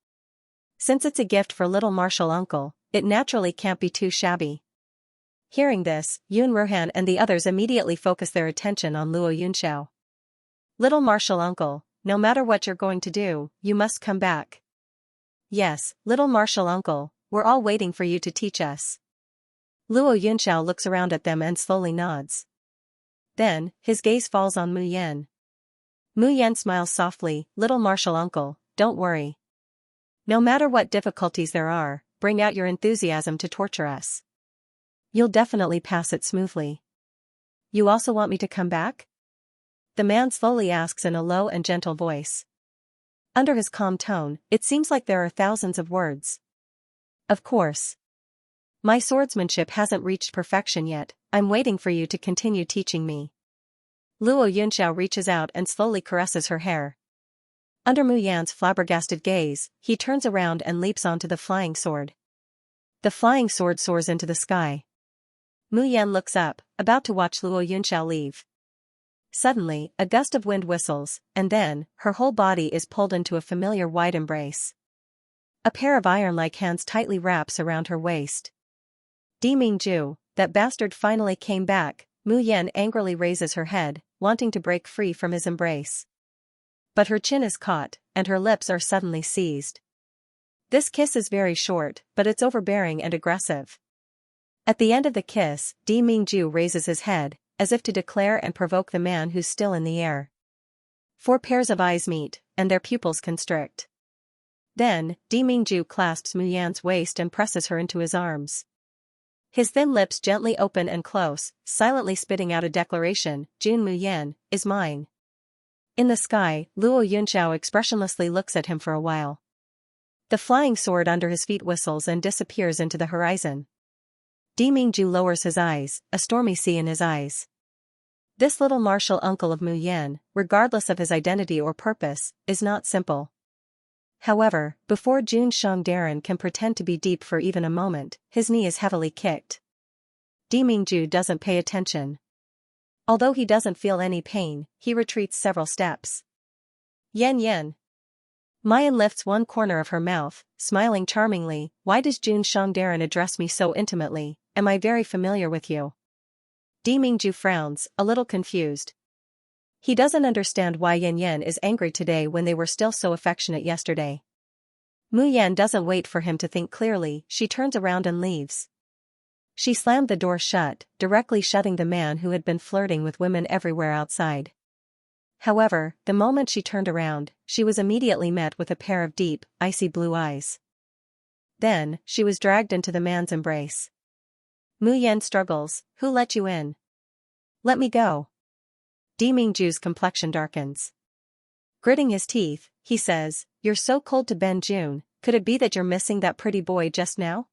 Since it's a gift for little martial uncle, it naturally can't be too shabby. Hearing this, Yun Ruhan and the others immediately focus their attention on Luo Yunxiao. Little martial uncle, no matter what you're going to do, you must come back. Yes, little martial uncle, we're all waiting for you to teach us. Luo Yunxiao looks around at them and slowly nods. Then, his gaze falls on Mu Yan. Mu Yan smiles softly. Little martial uncle, don't worry. No matter what difficulties there are, bring out your enthusiasm to torture us. You'll definitely pass it smoothly. You also want me to come back? The man slowly asks in a low and gentle voice. Under his calm tone, it seems like there are thousands of words. Of course. My swordsmanship hasn't reached perfection yet, I'm waiting for you to continue teaching me. Luo Yunxiao reaches out and slowly caresses her hair. Under Mu Yan's flabbergasted gaze, he turns around and leaps onto the flying sword. The flying sword soars into the sky. Mu Yan looks up, about to watch Luo Yunxiao leave. Suddenly, a gust of wind whistles, and then, her whole body is pulled into a familiar wide embrace. A pair of iron-like hands tightly wraps around her waist. Di Mingju, that bastard finally came back. Mu Yan angrily raises her head, wanting to break free from his embrace. But her chin is caught, and her lips are suddenly seized. This kiss is very short, but it's overbearing and aggressive. At the end of the kiss, Di Mingju raises his head, as if to declare and provoke the man who's still in the air. 4 pairs of eyes meet, and their pupils constrict. Then, Di Mingju clasps Mu Yan's waist and presses her into his arms. His thin lips gently open and close, silently spitting out a declaration, Jun Muyan, is mine. In the sky, Luo Yunxiao expressionlessly looks at him for a while. The flying sword under his feet whistles and disappears into the horizon. Di Mingju lowers his eyes, a stormy sea in his eyes. This little martial uncle of Mu Yan, regardless of his identity or purpose, is not simple. However, before Jun Shangdaran can pretend to be deep for even a moment, his knee is heavily kicked. Di Mingju doesn't pay attention. Although he doesn't feel any pain, he retreats several steps. Yen Yen. Mayan lifts one corner of her mouth, smiling charmingly. Why does Jun Shangdaran address me so intimately? Am I very familiar with you? Di Mingju frowns, a little confused. He doesn't understand why Yen Yen is angry today when they were still so affectionate yesterday. Mu Yan doesn't wait for him to think clearly, she turns around and leaves. She slammed the door shut, directly shutting the man who had been flirting with women everywhere outside. However, the moment she turned around, she was immediately met with a pair of deep, icy blue eyes. Then, she was dragged into the man's embrace. Mu Yan struggles, who let you in? Let me go. Di Mingju's complexion darkens. Gritting his teeth, he says, you're so cold to Ben Jun, could it be that you're missing that pretty boy just now?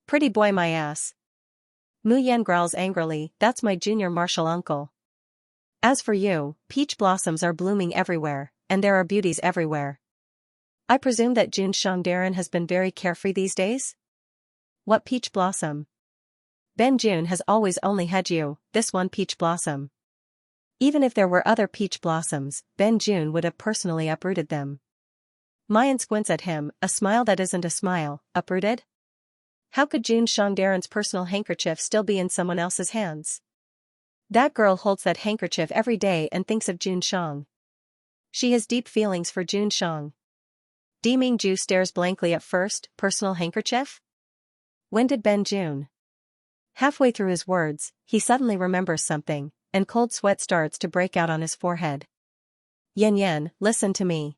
Pretty boy my ass. Mu Yan growls angrily, that's my junior martial uncle. As for you, peach blossoms are blooming everywhere, and there are beauties everywhere. I presume that Jun Shangdaran has been very carefree these days? What peach blossom? Ben Jun has always only had you, this one peach blossom. Even if there were other peach blossoms, Ben Jun would have personally uprooted them. Mayan squints at him, a smile that isn't a smile. Uprooted? How could Jun Shangdaran's personal handkerchief still be in someone else's hands? That girl holds that handkerchief every day and thinks of Jun Shang. She has deep feelings for Jun Shang. Di Mingju stares blankly at first, personal handkerchief? When did Ben Jun? Halfway through his words, he suddenly remembers something, and cold sweat starts to break out on his forehead. Yen Yen, listen to me.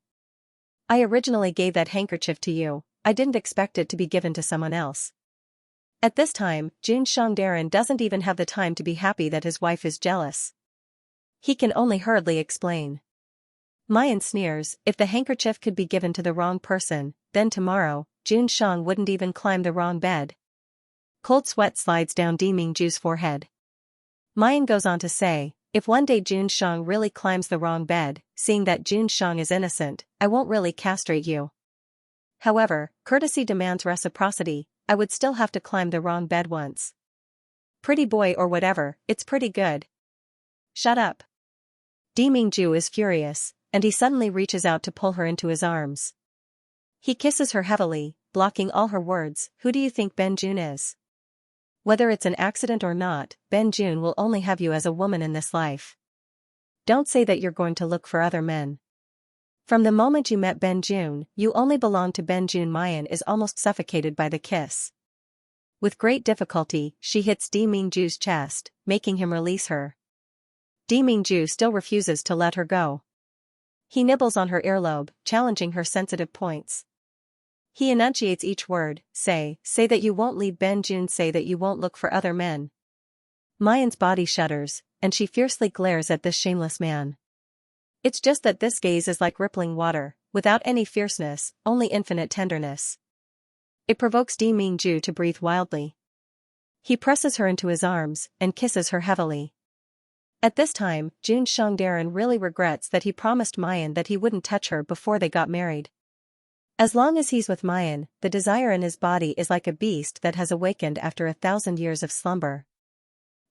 I originally gave that handkerchief to you, I didn't expect it to be given to someone else. At this time, Jun Shangdaran doesn't even have the time to be happy that his wife is jealous. He can only hurriedly explain. Mayan sneers, if the handkerchief could be given to the wrong person, then tomorrow, Jun Shang wouldn't even climb the wrong bed. Cold sweat slides down Di Mingju's forehead. Mayan goes on to say, if one day Jun Shang really climbs the wrong bed, seeing that Jun Shang is innocent, I won't really castrate you. However, courtesy demands reciprocity, I would still have to climb the wrong bed once. Pretty boy or whatever, it's pretty good. Shut up. Di Mingju is furious, and he suddenly reaches out to pull her into his arms. He kisses her heavily, blocking all her words. Who do you think Ben Jun is? Whether it's an accident or not, Ben Jun will only have you as a woman in this life. Don't say that you're going to look for other men. From the moment you met Ben Jun, you only belong to Ben Jun. Mayan is almost suffocated by the kiss. With great difficulty, she hits Di Mingju's chest, making him release her. Di Mingju still refuses to let her go. He nibbles on her earlobe, challenging her sensitive points. He enunciates each word, say that you won't leave Ben Jun, say that you won't look for other men. Mayan's body shudders, and she fiercely glares at this shameless man. It's just that this gaze is like rippling water, without any fierceness, only infinite tenderness. It provokes Di Mingju to breathe wildly. He presses her into his arms, and kisses her heavily. At this time, Jun Shangdaran really regrets that he promised Mayan that he wouldn't touch her before they got married. As long as he's with Mayan, the desire in his body is like a beast that has awakened after 1,000 years of slumber.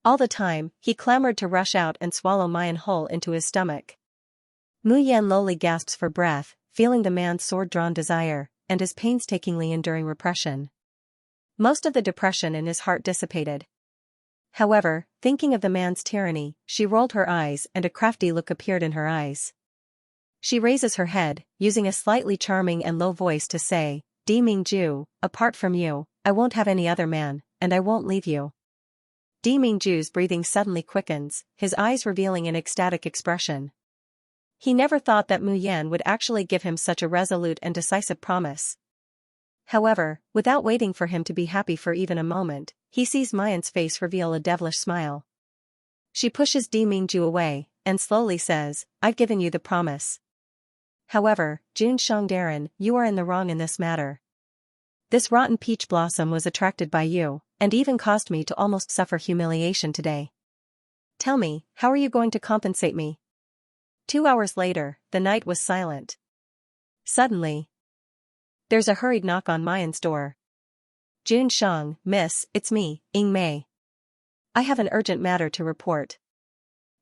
All the time, he clamored to rush out and swallow Mayan whole into his stomach. Mu Yan lowly gasps for breath, feeling the man's sword-drawn desire, and his painstakingly enduring repression. Most of the depression in his heart dissipated. However, thinking of the man's tyranny, she rolled her eyes and a crafty look appeared in her eyes. She raises her head, using a slightly charming and low voice to say, Di Mingju, apart from you, I won't have any other man, and I won't leave you. Di Mingju's breathing suddenly quickens, his eyes revealing an ecstatic expression. He never thought that Mu Yan would actually give him such a resolute and decisive promise. However, without waiting for him to be happy for even a moment, he sees Mayan's face reveal a devilish smile. She pushes Di Mingju away, and slowly says, I've given you the promise. However, Jun Shangdaran, you are in the wrong in this matter. This rotten peach blossom was attracted by you, and even caused me to almost suffer humiliation today. Tell me, how are you going to compensate me? 2 hours later, the night was silent. Suddenly, there's a hurried knock on Mayan's door. Jun Shang, miss, it's me, Ying Mei. I have an urgent matter to report.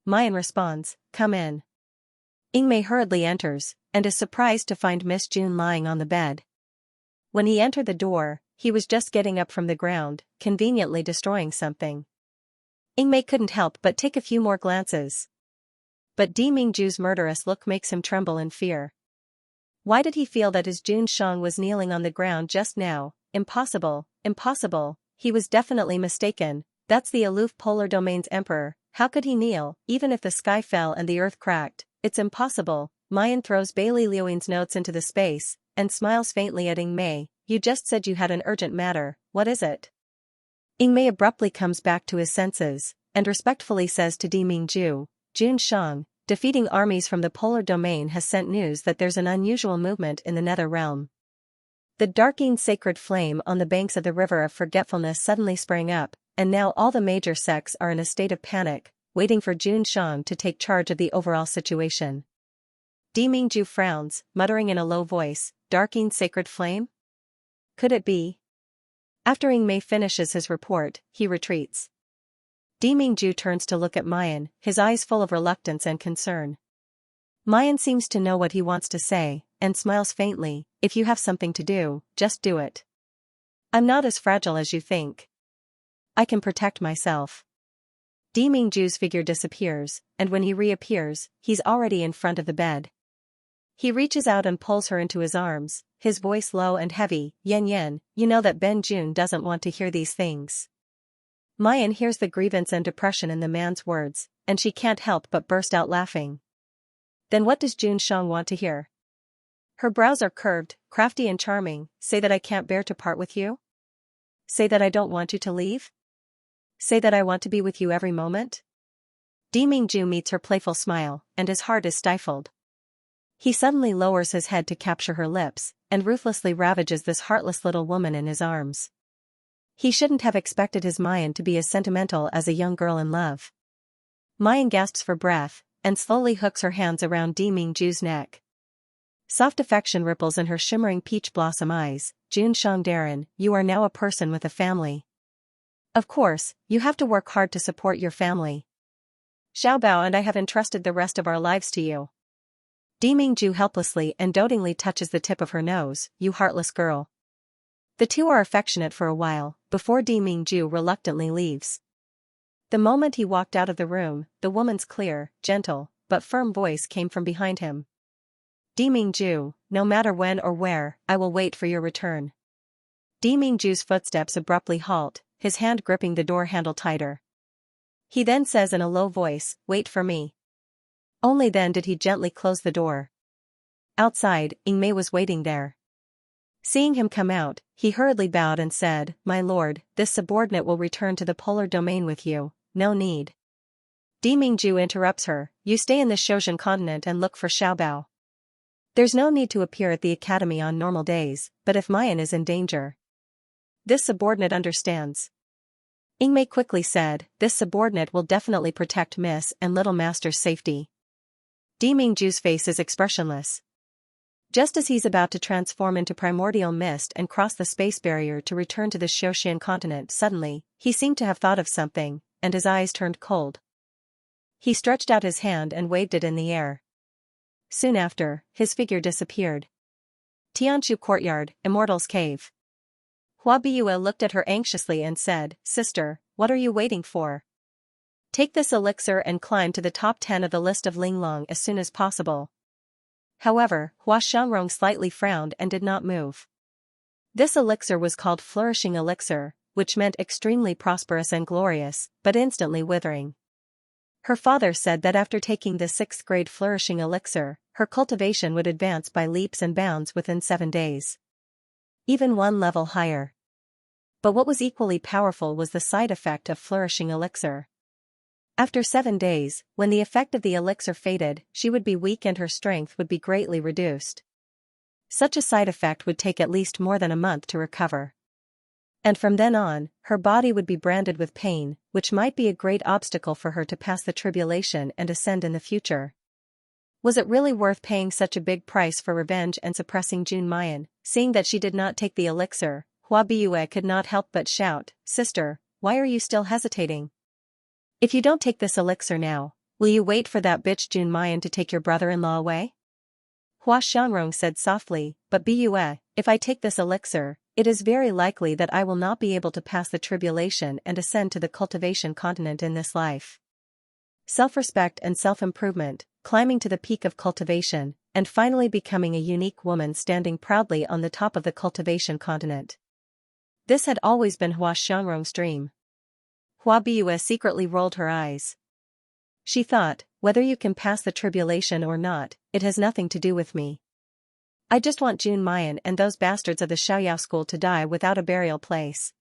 Mayan responds, come in. Ying Mei hurriedly enters, and is surprised to find Miss June lying on the bed. When he entered the door, he was just getting up from the ground, conveniently destroying something. Ying Mei couldn't help but take a few more glances. But Di Mingju's murderous look makes him tremble in fear. Why did he feel that his Jun Shang was kneeling on the ground just now? Impossible, impossible, he was definitely mistaken, that's the aloof polar domain's emperor, how could he kneel, even if the sky fell and the earth cracked? It's impossible. Mayan throws Bailey Liuing's notes into the space, and smiles faintly at Ying Mei. You just said you had an urgent matter, what is it? Ying Mei abruptly comes back to his senses, and respectfully says to Di Mingju, Jun Shang, defeating armies from the polar domain has sent news that there's an unusual movement in the nether realm. The darking sacred flame on the banks of the river of forgetfulness suddenly sprang up, and now all the major sects are in a state of panic, waiting for Jun Shang to take charge of the overall situation. Di Mingju frowns, muttering in a low voice, darking sacred flame? Could it be? After Ying Mei finishes his report, he retreats. Di Mingju turns to look at Mayan, his eyes full of reluctance and concern. Mayan seems to know what he wants to say, and smiles faintly, if you have something to do, just do it. I'm not as fragile as you think. I can protect myself. Di Mingju's figure disappears, and when he reappears, he's already in front of the bed. He reaches out and pulls her into his arms, his voice low and heavy, Yen Yen, you know that Ben Jun doesn't want to hear these things. Mayan hears the grievance and depression in the man's words, and she can't help but burst out laughing. Then what does Jun Shang want to hear? Her brows are curved, crafty and charming, say that I can't bear to part with you? Say that I don't want you to leave? Say that I want to be with you every moment? Di Mingju meets her playful smile, and his heart is stifled. He suddenly lowers his head to capture her lips, and ruthlessly ravages this heartless little woman in his arms. He shouldn't have expected his Mayan to be as sentimental as a young girl in love. Mayan gasps for breath, and slowly hooks her hands around Di Mingju's neck. Soft affection ripples in her shimmering peach blossom eyes. Jun Shangdaran, you are now a person with a family. Of course, you have to work hard to support your family. Xiaobao and I have entrusted the rest of our lives to you. Di Mingju helplessly and dotingly touches the tip of her nose, you heartless girl. The two are affectionate for a while, before Di Mingju reluctantly leaves. The moment he walked out of the room, the woman's clear, gentle, but firm voice came from behind him. Di Mingju, no matter when or where, I will wait for your return. Di Mingju's footsteps abruptly halt, his hand gripping the door handle tighter. He then says in a low voice, wait for me. Only then did he gently close the door. Outside, Ying Mei was waiting there. Seeing him come out, he hurriedly bowed and said, my lord, this subordinate will return to the polar domain with you, no need. Di Mingju interrupts her, you stay in the Shozhen continent and look for Xiaobao. There's no need to appear at the academy on normal days, but if Mayan is in danger. This subordinate understands. Ying Mei quickly said, this subordinate will definitely protect Miss and Little Master's safety. Di Mingju's face is expressionless. Just as he's about to transform into primordial mist and cross the space barrier to return to the Shoshan continent, suddenly, he seemed to have thought of something, and his eyes turned cold. He stretched out his hand and waved it in the air. Soon after, his figure disappeared. Tianshu Courtyard, Immortal's Cave. Hua Biyue looked at her anxiously and said, sister, what are you waiting for? Take this elixir and climb to the top 10 of the list of Linglong as soon as possible. However, Hua Xiangrong slightly frowned and did not move. This elixir was called Flourishing Elixir, which meant extremely prosperous and glorious, but instantly withering. Her father said that after taking the 6th grade Flourishing Elixir, her cultivation would advance by leaps and bounds within 7 days. Even one level higher. But what was equally powerful was the side effect of flourishing elixir. After 7 days, when the effect of the elixir faded, she would be weak and her strength would be greatly reduced. Such a side effect would take at least more than a month to recover. And from then on, her body would be branded with pain, which might be a great obstacle for her to pass the tribulation and ascend in the future. Was it really worth paying such a big price for revenge and suppressing Junmayan? Seeing that she did not take the elixir, Hua Biyue could not help but shout, "Sister, why are you still hesitating? If you don't take this elixir now, will you wait for that bitch Junmayan to take your brother-in-law away?" Hua Xiangrong said softly, "But Biyue, if I take this elixir, it is very likely that I will not be able to pass the tribulation and ascend to the cultivation continent in this life. Self-respect and self-improvement, climbing to the peak of cultivation, and finally becoming a unique woman standing proudly on the top of the cultivation continent." This had always been Hua Xiangrong's dream. Hua Biyue secretly rolled her eyes. She thought, whether you can pass the tribulation or not, it has nothing to do with me. I just want Junmayan and those bastards of the Xiaoyao school to die without a burial place.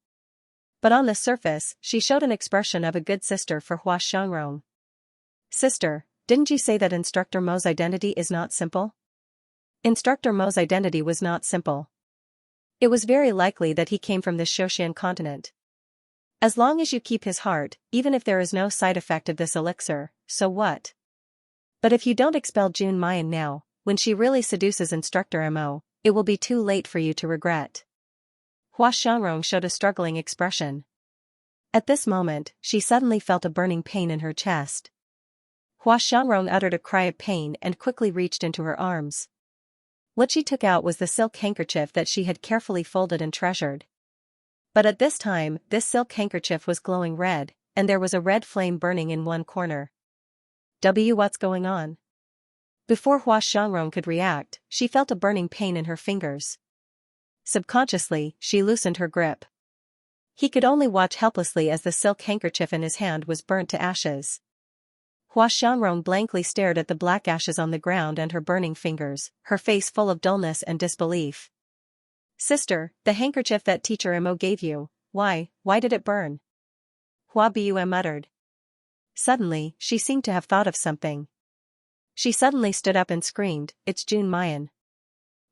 But on the surface, she showed an expression of a good sister for Hua Xiangrong. "Sister, didn't you say that Instructor Mo's identity is not simple?" Instructor Mo's identity was not simple. It was very likely that he came from the Shoshan continent. As long as you keep his heart, even if there is no side effect of this elixir, so what? But if you don't expel Junmayan now, when she really seduces Instructor Mo, it will be too late for you to regret. Hua Xiangrong showed a struggling expression. At this moment, she suddenly felt a burning pain in her chest. Hua Xiangrong uttered a cry of pain and quickly reached into her arms. What she took out was the silk handkerchief that she had carefully folded and treasured. But at this time, this silk handkerchief was glowing red, and there was a red flame burning in one corner. What's going on? Before Hua Xiangrong could react, she felt a burning pain in her fingers. Subconsciously, she loosened her grip. He could only watch helplessly as the silk handkerchief in his hand was burnt to ashes. Hua Xiangrong blankly stared at the black ashes on the ground and her burning fingers, her face full of dullness and disbelief. "Sister, the handkerchief that Teacher Mo gave you, why did it burn?" Hua Biyue muttered. Suddenly, she seemed to have thought of something. She suddenly stood up and screamed, "It's Junmayan.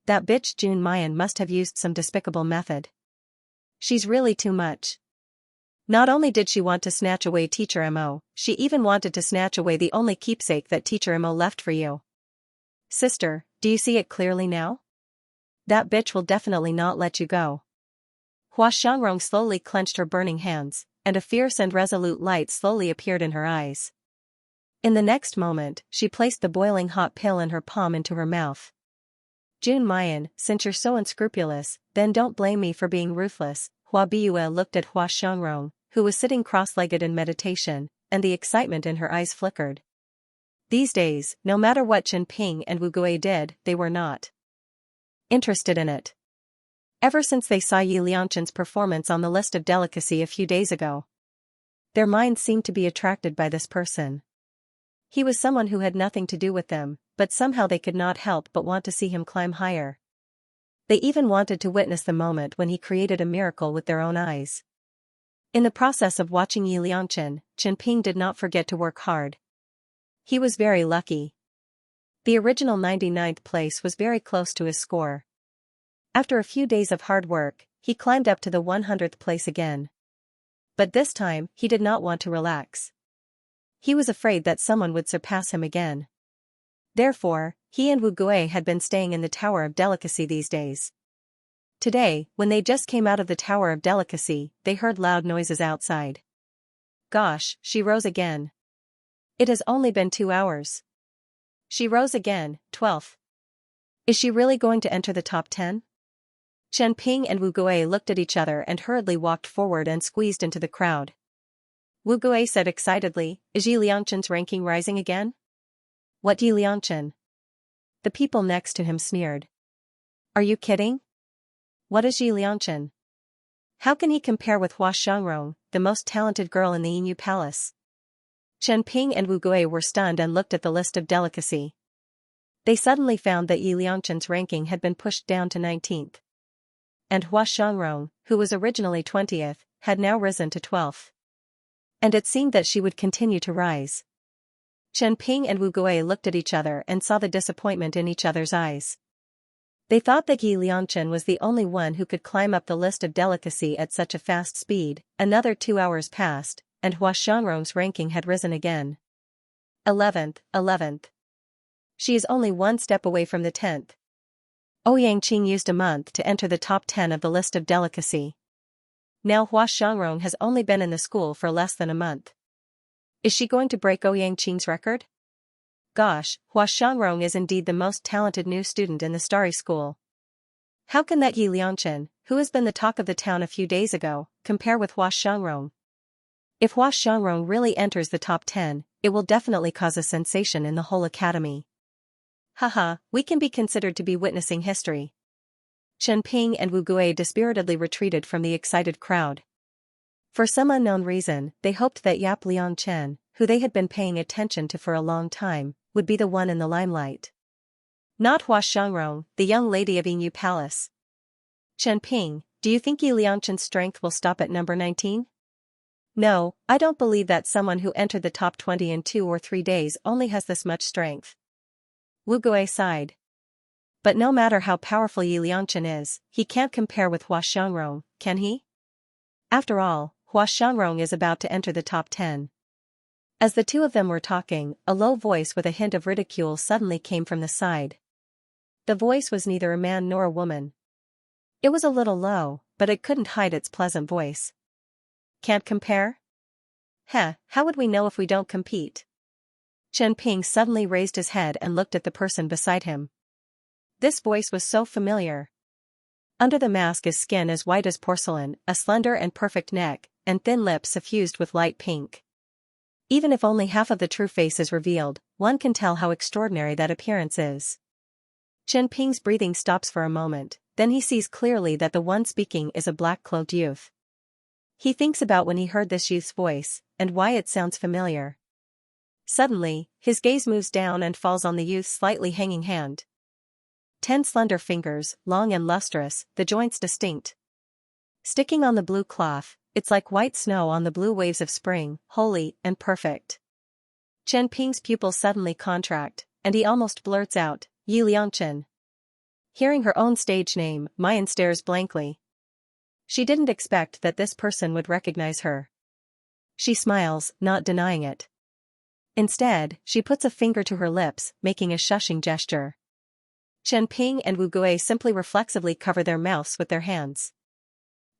That bitch Junmayan must have used some despicable method. She's really too much. Not only did she want to snatch away Teacher Mo, she even wanted to snatch away the only keepsake that Teacher Mo left for you. Sister, do you see it clearly now? That bitch will definitely not let you go." Hua Xiangrong slowly clenched her burning hands, and a fierce and resolute light slowly appeared in her eyes. In the next moment, she placed the boiling hot pill in her palm into her mouth. "Junmayan, since you're so unscrupulous, then don't blame me for being ruthless." Hua Biyue looked at Hua Xiangrong, who was sitting cross-legged in meditation, and the excitement in her eyes flickered. These days, no matter what Chen Ping and Wu Gui did, they were not interested in it. Ever since they saw Yi Liangchen's performance on the list of delicacy a few days ago, their minds seemed to be attracted by this person. He was someone who had nothing to do with them, but somehow they could not help but want to see him climb higher. They even wanted to witness the moment when he created a miracle with their own eyes. In the process of watching Yi Liangchen, Chen Ping did not forget to work hard. He was very lucky. The original 99th place was very close to his score. After a few days of hard work, he climbed up to the 100th place again. But this time, he did not want to relax. He was afraid that someone would surpass him again. Therefore, he and Wu Gui had been staying in the Tower of Delicacy these days. Today, when they just came out of the Tower of Delicacy, they heard loud noises outside. Gosh, she rose again. It has only been 2 hours. She rose again, 12th. Is she really going to enter the top 10? Chen Ping and Wu Gui looked at each other and hurriedly walked forward and squeezed into the crowd. Wu Gui said excitedly, "Is Yi Liangchen's ranking rising again?" "What Yi Liangchen?" The people next to him sneered. "Are you kidding? What is Yi Liangchen? How can he compare with Hua Xiangrong, the most talented girl in the Yinyu Palace?" Chen Ping and Wu Gui were stunned and looked at the list of delicacy. They suddenly found that Yi Liangchen's ranking had been pushed down to 19th. And Hua Xiangrong, who was originally 20th, had now risen to 12th. And it seemed that she would continue to rise. Chen Ping and Wu Gui looked at each other and saw the disappointment in each other's eyes. They thought that Yi Liangchen was the only one who could climb up the list of delicacy at such a fast speed. Another 2 hours passed, and Hua Xiangrong's ranking had risen again. 11th. She is only one step away from the 10th. Ouyangqing used a month to enter the top 10 of the list of delicacy. Now Hua Xiangrong has only been in the school for less than a month. Is she going to break Ouyangqing's record? Gosh, Hua Xiangrong is indeed the most talented new student in the Starry School. How can that Yi Liangchen, who has been the talk of the town a few days ago, compare with Hua Xiangrong? If Hua Xiangrong really enters the top 10, it will definitely cause a sensation in the whole academy. Haha, we can be considered to be witnessing history. Chen Ping and Wu Gui dispiritedly retreated from the excited crowd. For some unknown reason, they hoped that Yap Liangchen, who they had been paying attention to for a long time, would be the one in the limelight. Not Hua Xiangrong, the young lady of Yingyu Palace. Chen Ping, do you think Yi Liangchen's strength will stop at number 19? No, I don't believe that someone who entered the top 20 in 2 or 3 days only has this much strength. Wu Gui sighed. But no matter how powerful Yi Liangchen is, he can't compare with Hua Xiangrong, can he? After all, Hua Xiangrong is about to enter the top 10. As the two of them were talking, a low voice with a hint of ridicule suddenly came from the side. The voice was neither a man nor a woman. It was a little low, but it couldn't hide its pleasant voice. Can't compare? How would we know if we don't compete? Chen Ping suddenly raised his head and looked at the person beside him. This voice was so familiar. Under the mask is skin as white as porcelain, a slender and perfect neck, and thin lips suffused with light pink. Even if only half of the true face is revealed, one can tell how extraordinary that appearance is. Chen Ping's breathing stops for a moment, then he sees clearly that the one speaking is a black-cloaked youth. He thinks about when he heard this youth's voice, and why it sounds familiar. Suddenly, his gaze moves down and falls on the youth's slightly hanging hand. 10 slender fingers, long and lustrous, the joints distinct. Sticking on the blue cloth, it's like white snow on the blue waves of spring, holy and perfect. Chen Ping's pupils suddenly contract, and he almost blurts out, Yi Liangchen. Hearing her own stage name, Mayan stares blankly. She didn't expect that this person would recognize her. She smiles, not denying it. Instead, she puts a finger to her lips, making a shushing gesture. Chen Ping and Wu Gui simply reflexively cover their mouths with their hands.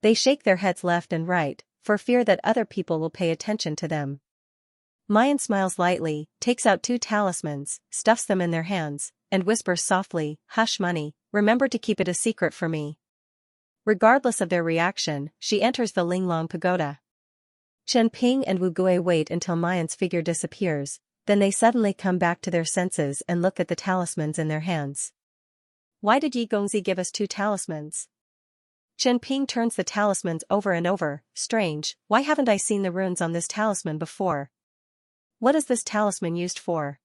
They shake their heads left and right, for fear that other people will pay attention to them. Mayan smiles lightly, takes out 2 talismans, stuffs them in their hands, and whispers softly, "Hush money, remember to keep it a secret for me." Regardless of their reaction, she enters the Linglong Pagoda. Chen Ping and Wu Gui wait until Mayan's figure disappears, then they suddenly come back to their senses and look at the talismans in their hands. Why did Yi Gongzi give us 2 talismans? Chen Ping turns the talismans over and over. Strange, why haven't I seen the runes on this talisman before? What is this talisman used for?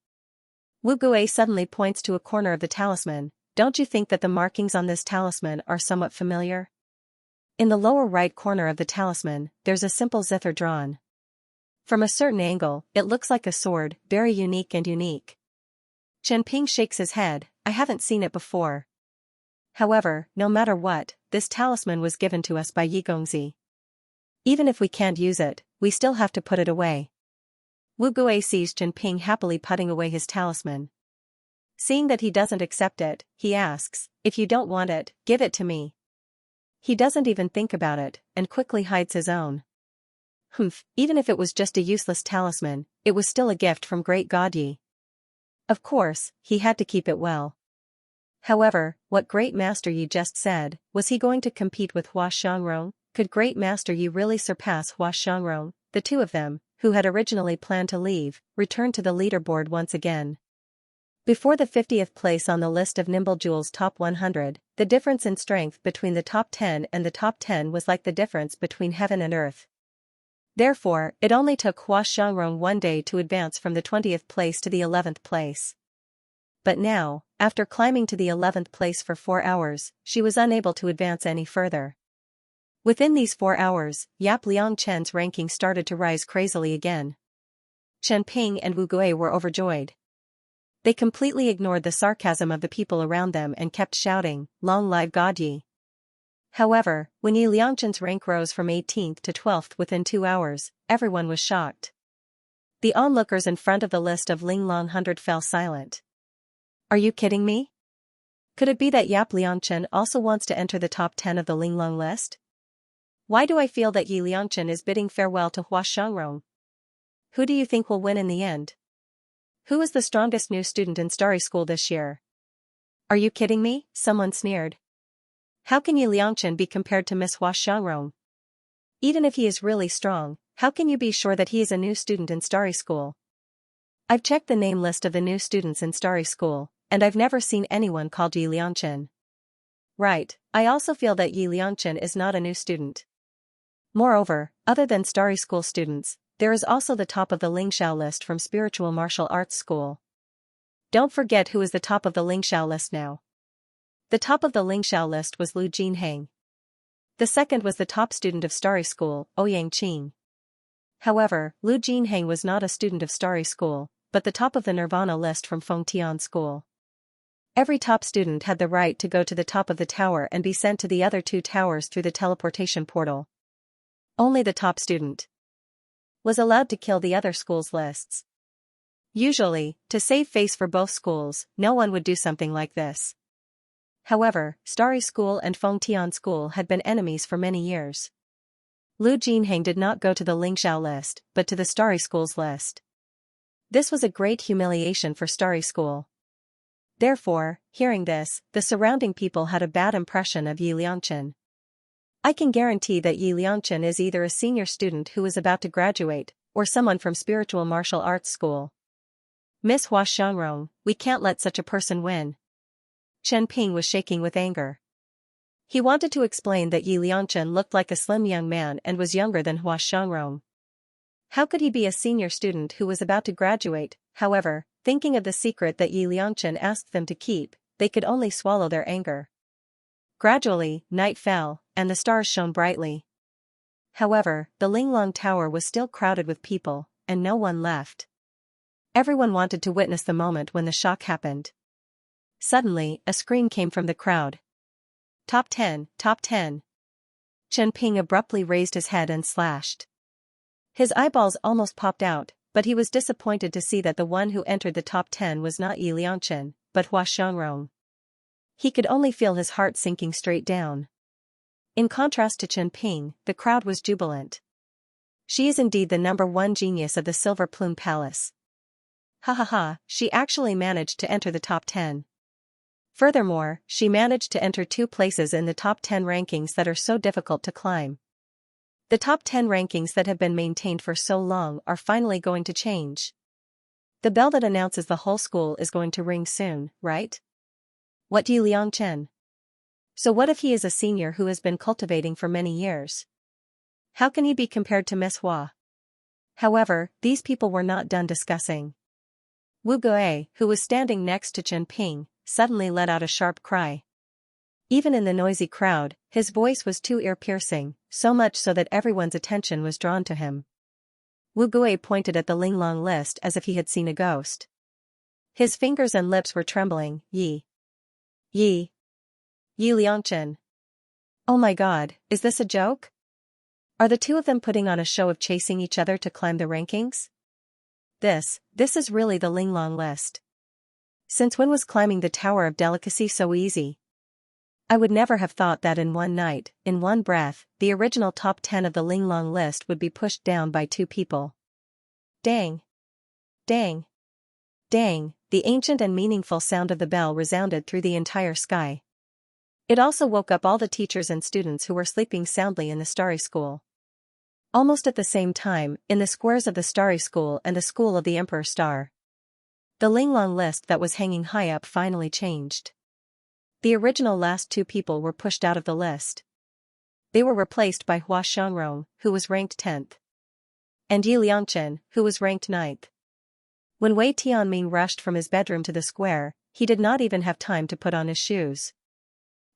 Wu Gui suddenly points to a corner of the talisman. Don't you think that the markings on this talisman are somewhat familiar? In the lower right corner of the talisman, there's a simple zither drawn. From a certain angle, it looks like a sword, very unique. Chen Ping shakes his head. I haven't seen it before. However, no matter what, this talisman was given to us by Yi Gongzi. Even if we can't use it, we still have to put it away. Wu Gui sees Chen Ping happily putting away his talisman. Seeing that he doesn't accept it, he asks, if you don't want it, give it to me. He doesn't even think about it, and quickly hides his own. Even if it was just a useless talisman, it was still a gift from great God Yi. Of course, he had to keep it well. However, what Great Master Yi just said, was he going to compete with Hua Xiangrong? Could Great Master Yi really surpass Hua Xiangrong? The two of them, who had originally planned to leave, returned to the leaderboard once again. Before the 50th place on the list of Nimble Jewel's top 100, the difference in strength between the top 10 and the top 10 was like the difference between heaven and earth. Therefore, it only took Hua Xiangrong 1 day to advance from the 20th place to the 11th place. But now, after climbing to the 11th place for 4 hours, she was unable to advance any further. Within these 4 hours, Yap Liangchen's ranking started to rise crazily again. Chen Ping and Wu Gui were overjoyed. They completely ignored the sarcasm of the people around them and kept shouting, "Long live God Yi." However, when Yi Liangchen's rank rose from 18th to 12th within 2 hours, everyone was shocked. The onlookers in front of the list of Linglong 100 fell silent. Are you kidding me? Could it be that Yap Liangchen also wants to enter the top 10 of the Linglong list? Why do I feel that Yi Liangchen is bidding farewell to Hua Shangrong? Who do you think will win in the end? Who is the strongest new student in Starry School this year? Are you kidding me? Someone sneered. How can Yi Liangchen be compared to Miss Hua Shangrong? Even if he is really strong, how can you be sure that he is a new student in Starry School? I've checked the name list of the new students in Starry School, and I've never seen anyone called Yi Liangchen. Right, I also feel that Yi Liangchen is not a new student. Moreover, other than Starry School students, there is also the top of the Lingxiao list from Spiritual Martial Arts School. Don't forget who is the top of the Lingxiao list now. The top of the Lingxiao list was Lu Jinheng. The second was the top student of Starry School, Ouyang Qing. However, Lu Jinheng was not a student of Starry School, but the top of the Nirvana list from Fengtian School. Every top student had the right to go to the top of the tower and be sent to the other 2 towers through the teleportation portal. Only the top student was allowed to kill the other schools' lists. Usually, to save face for both schools, no one would do something like this. However, Starry School and Fengtian School had been enemies for many years. Lu Jinheng did not go to the Lingxiao list, but to the Starry School's list. This was a great humiliation for Starry School. Therefore, hearing this, the surrounding people had a bad impression of Yi Liangchen. I can guarantee that Yi Liangchen is either a senior student who is about to graduate, or someone from Spiritual Martial Arts School. Miss Hua Shangrong, we can't let such a person win. Chen Ping was shaking with anger. He wanted to explain that Yi Liangchen looked like a slim young man and was younger than Hua Shangrong. How could he be a senior student who was about to graduate? However, thinking of the secret that Yi Liangchen asked them to keep, they could only swallow their anger. Gradually, night fell, and the stars shone brightly. However, the Linglong Tower was still crowded with people, and no one left. Everyone wanted to witness the moment when the shock happened. Suddenly, a scream came from the crowd. Top 10, top 10. Chen Ping abruptly raised his head and slashed. His eyeballs almost popped out, but he was disappointed to see that the one who entered the top 10 was not Yi Liangchen, but Hua Shangrong. He could only feel his heart sinking straight down. In contrast to Chen Ping, the crowd was jubilant. She is indeed the #1 genius of the Silver Plume Palace. Ha ha ha, she actually managed to enter the top 10. Furthermore, she managed to enter 2 places in the top 10 rankings that are so difficult to climb. The top 10 rankings that have been maintained for so long are finally going to change. The bell that announces the whole school is going to ring soon, right? What do you, Liangchen? So what if he is a senior who has been cultivating for many years? How can he be compared to Miss Hua? However, these people were not done discussing. Wu Gui, who was standing next to Chen Ping, suddenly let out a sharp cry. Even in the noisy crowd, his voice was too ear-piercing, so much so that everyone's attention was drawn to him. Wu Gui pointed at the Linglong list as if he had seen a ghost. His fingers and lips were trembling. Yi Liangchen. Oh my god, is this a joke? Are the 2 of them putting on a show of chasing each other to climb the rankings? This is really the Linglong list. Since when was climbing the Tower of Delicacy so easy? I would never have thought that in one night, in one breath, the original top 10 of the Linglong list would be pushed down by 2 people. Dang! Dang! Dang! The ancient and meaningful sound of the bell resounded through the entire sky. It also woke up all the teachers and students who were sleeping soundly in the Starry School. Almost at the same time, in the squares of the Starry School and the School of the Emperor Star, the Linglong list that was hanging high up finally changed. The original last 2 people were pushed out of the list. They were replaced by Hua Shangrong, who was ranked 10th. And Yi Liangchen, who was ranked 9th. When Wei Tianming rushed from his bedroom to the square, he did not even have time to put on his shoes.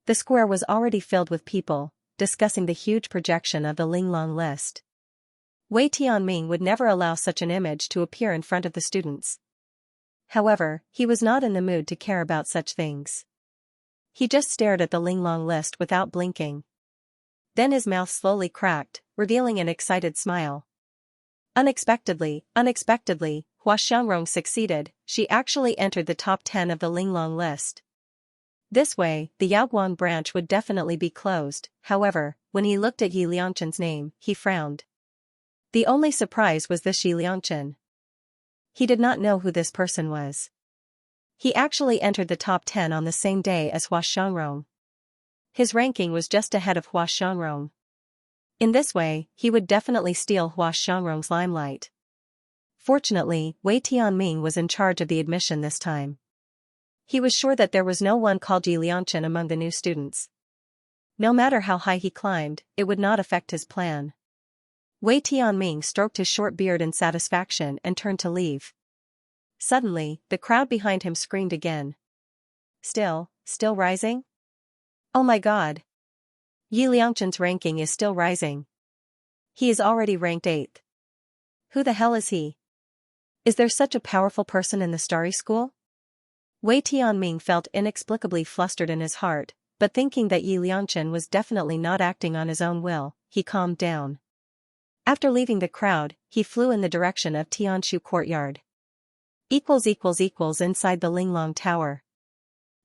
The square was already filled with people, discussing the huge projection of the Linglong list. Wei Tianming would never allow such an image to appear in front of the students. However, he was not in the mood to care about such things. He just stared at the Linglong list without blinking. Then his mouth slowly cracked, revealing an excited smile. Unexpectedly, Hua Xiangrong succeeded. She actually entered the top 10 of the Linglong list. This way, the Yaoguang branch would definitely be closed. However, when he looked at Yi Liangchen's name, he frowned. The only surprise was this Yi Liangchen. He did not know who this person was. He actually entered the top 10 on the same day as Hua Xiangrong. His ranking was just ahead of Hua Xiangrong. In this way, he would definitely steal Hua Xiangrong's limelight. Fortunately, Wei Tianming was in charge of the admission this time. He was sure that there was no one called Yi Liangchen among the new students. No matter how high he climbed, it would not affect his plan. Wei Tianming stroked his short beard in satisfaction and turned to leave. Suddenly, the crowd behind him screamed again. Still rising? Oh my god! Yi Liangchen's ranking is still rising. He is already ranked 8th. Who the hell is he? Is there such a powerful person in the Starry School? Wei Tianming felt inexplicably flustered in his heart, but thinking that Yi Liangchen was definitely not acting on his own will, he calmed down. After leaving the crowd, he flew in the direction of Tianshu Courtyard. Inside the Linglong Tower.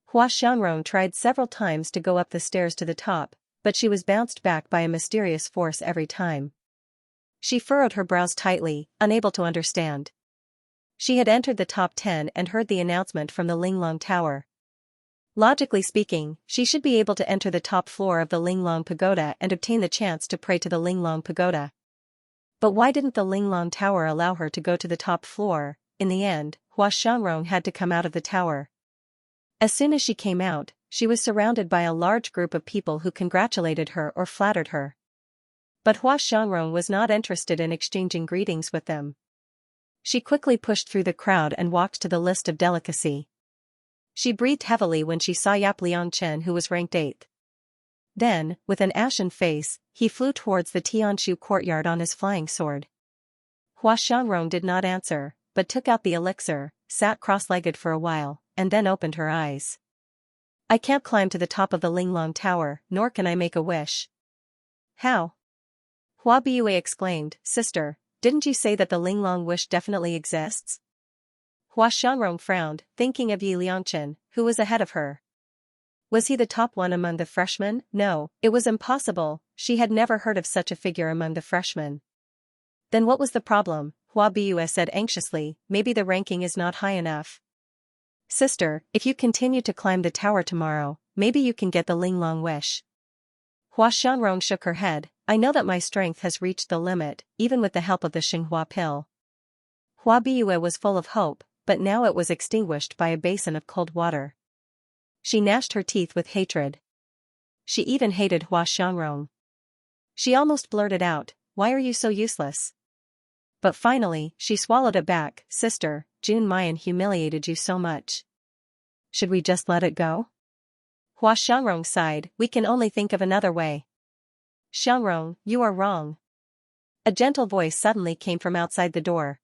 Hua Xiangrong tried several times to go up the stairs to the top, but she was bounced back by a mysterious force every time. She furrowed her brows tightly, unable to understand. She had entered the top 10 and heard the announcement from the Linglong Tower. Logically speaking, she should be able to enter the top floor of the Linglong Pagoda and obtain the chance to pray to the Linglong Pagoda. But why didn't the Linglong Tower allow her to go to the top floor? In the end, Hua Xiangrong had to come out of the tower. As soon as she came out, she was surrounded by a large group of people who congratulated her or flattered her. But Hua Xiangrong was not interested in exchanging greetings with them. She quickly pushed through the crowd and walked to the list of delicacy. She breathed heavily when she saw Yap Liangchen, who was ranked 8th. Then, with an ashen face, he flew towards the Tianshu Courtyard on his flying sword. Hua Xiangrong did not answer, but took out the elixir, sat cross-legged for a while, and then opened her eyes. I can't climb to the top of the Linglong Tower, nor can I make a wish. How? Hua Biyue exclaimed, Sister, didn't you say that the Linglong wish definitely exists? Hua Xiangrong frowned, thinking of Yi Liangchen, who was ahead of her. Was he the top one among the freshmen? No, it was impossible. She had never heard of such a figure among the freshmen. Then what was the problem? Hua Biyue said anxiously, maybe the ranking is not high enough. Sister, if you continue to climb the tower tomorrow, maybe you can get the Linglong wish. Hua Xiangrong shook her head. I know that my strength has reached the limit, even with the help of the Xinghua pill. Hua Biyue was full of hope, but now it was extinguished by a basin of cold water. She gnashed her teeth with hatred. She even hated Hua Xiangrong. She almost blurted out, why are you so useless? But finally, she swallowed it back. Sister, Jun Mayan humiliated you so much. Should we just let it go? Hua Xiangrong sighed, we can only think of another way. Xiangrong, you are wrong. A gentle voice suddenly came from outside the door.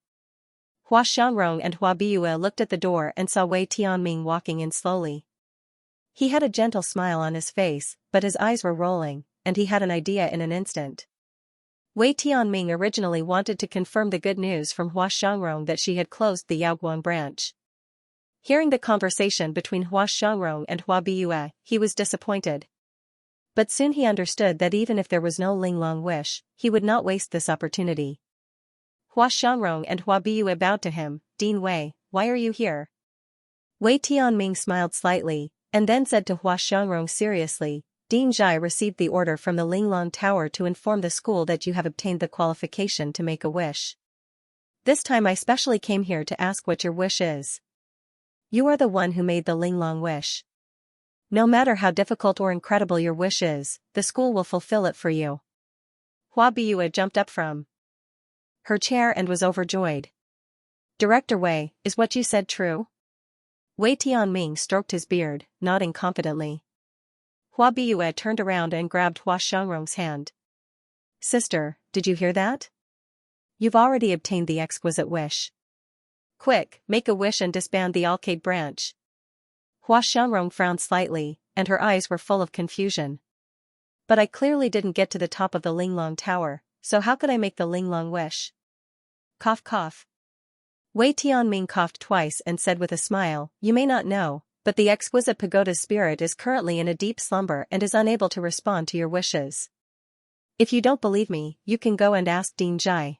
Hua Xiangrong and Hua Biyue looked at the door and saw Wei Tianming walking in slowly. He had a gentle smile on his face, but his eyes were rolling, and he had an idea in an instant. Wei Tianming originally wanted to confirm the good news from Hua Xiangrong that she had closed the Yaoguang branch. Hearing the conversation between Hua Xiangrong and Hua Biyue, he was disappointed. But soon he understood that even if there was no Linglong wish, he would not waste this opportunity. Hua Xiangrong and Hua Biyue bowed to him. Dean Wei, why are you here? Wei Tianming smiled slightly, and then said to Hua Xiangrong seriously, Dean Zhai received the order from the Linglong Tower to inform the school that you have obtained the qualification to make a wish. This time I specially came here to ask what your wish is. You are the one who made the Linglong wish. No matter how difficult or incredible your wish is, the school will fulfill it for you. Hua Biyue jumped up from her chair and was overjoyed. Director Wei, is what you said true? Wei Tianming stroked his beard, nodding confidently. Hua Biyue turned around and grabbed Hua Xiangrong's hand. Sister, did you hear that? You've already obtained the exquisite wish. Quick, make a wish and disband the Alcade branch. Hua Xiangrong frowned slightly, and her eyes were full of confusion. But I clearly didn't get to the top of the Linglong Tower, so how could I make the Linglong wish? Cough cough. Wei Tianming coughed twice and said with a smile, you may not know, but the exquisite pagoda's spirit is currently in a deep slumber and is unable to respond to your wishes. If you don't believe me, you can go and ask Dean Zhai.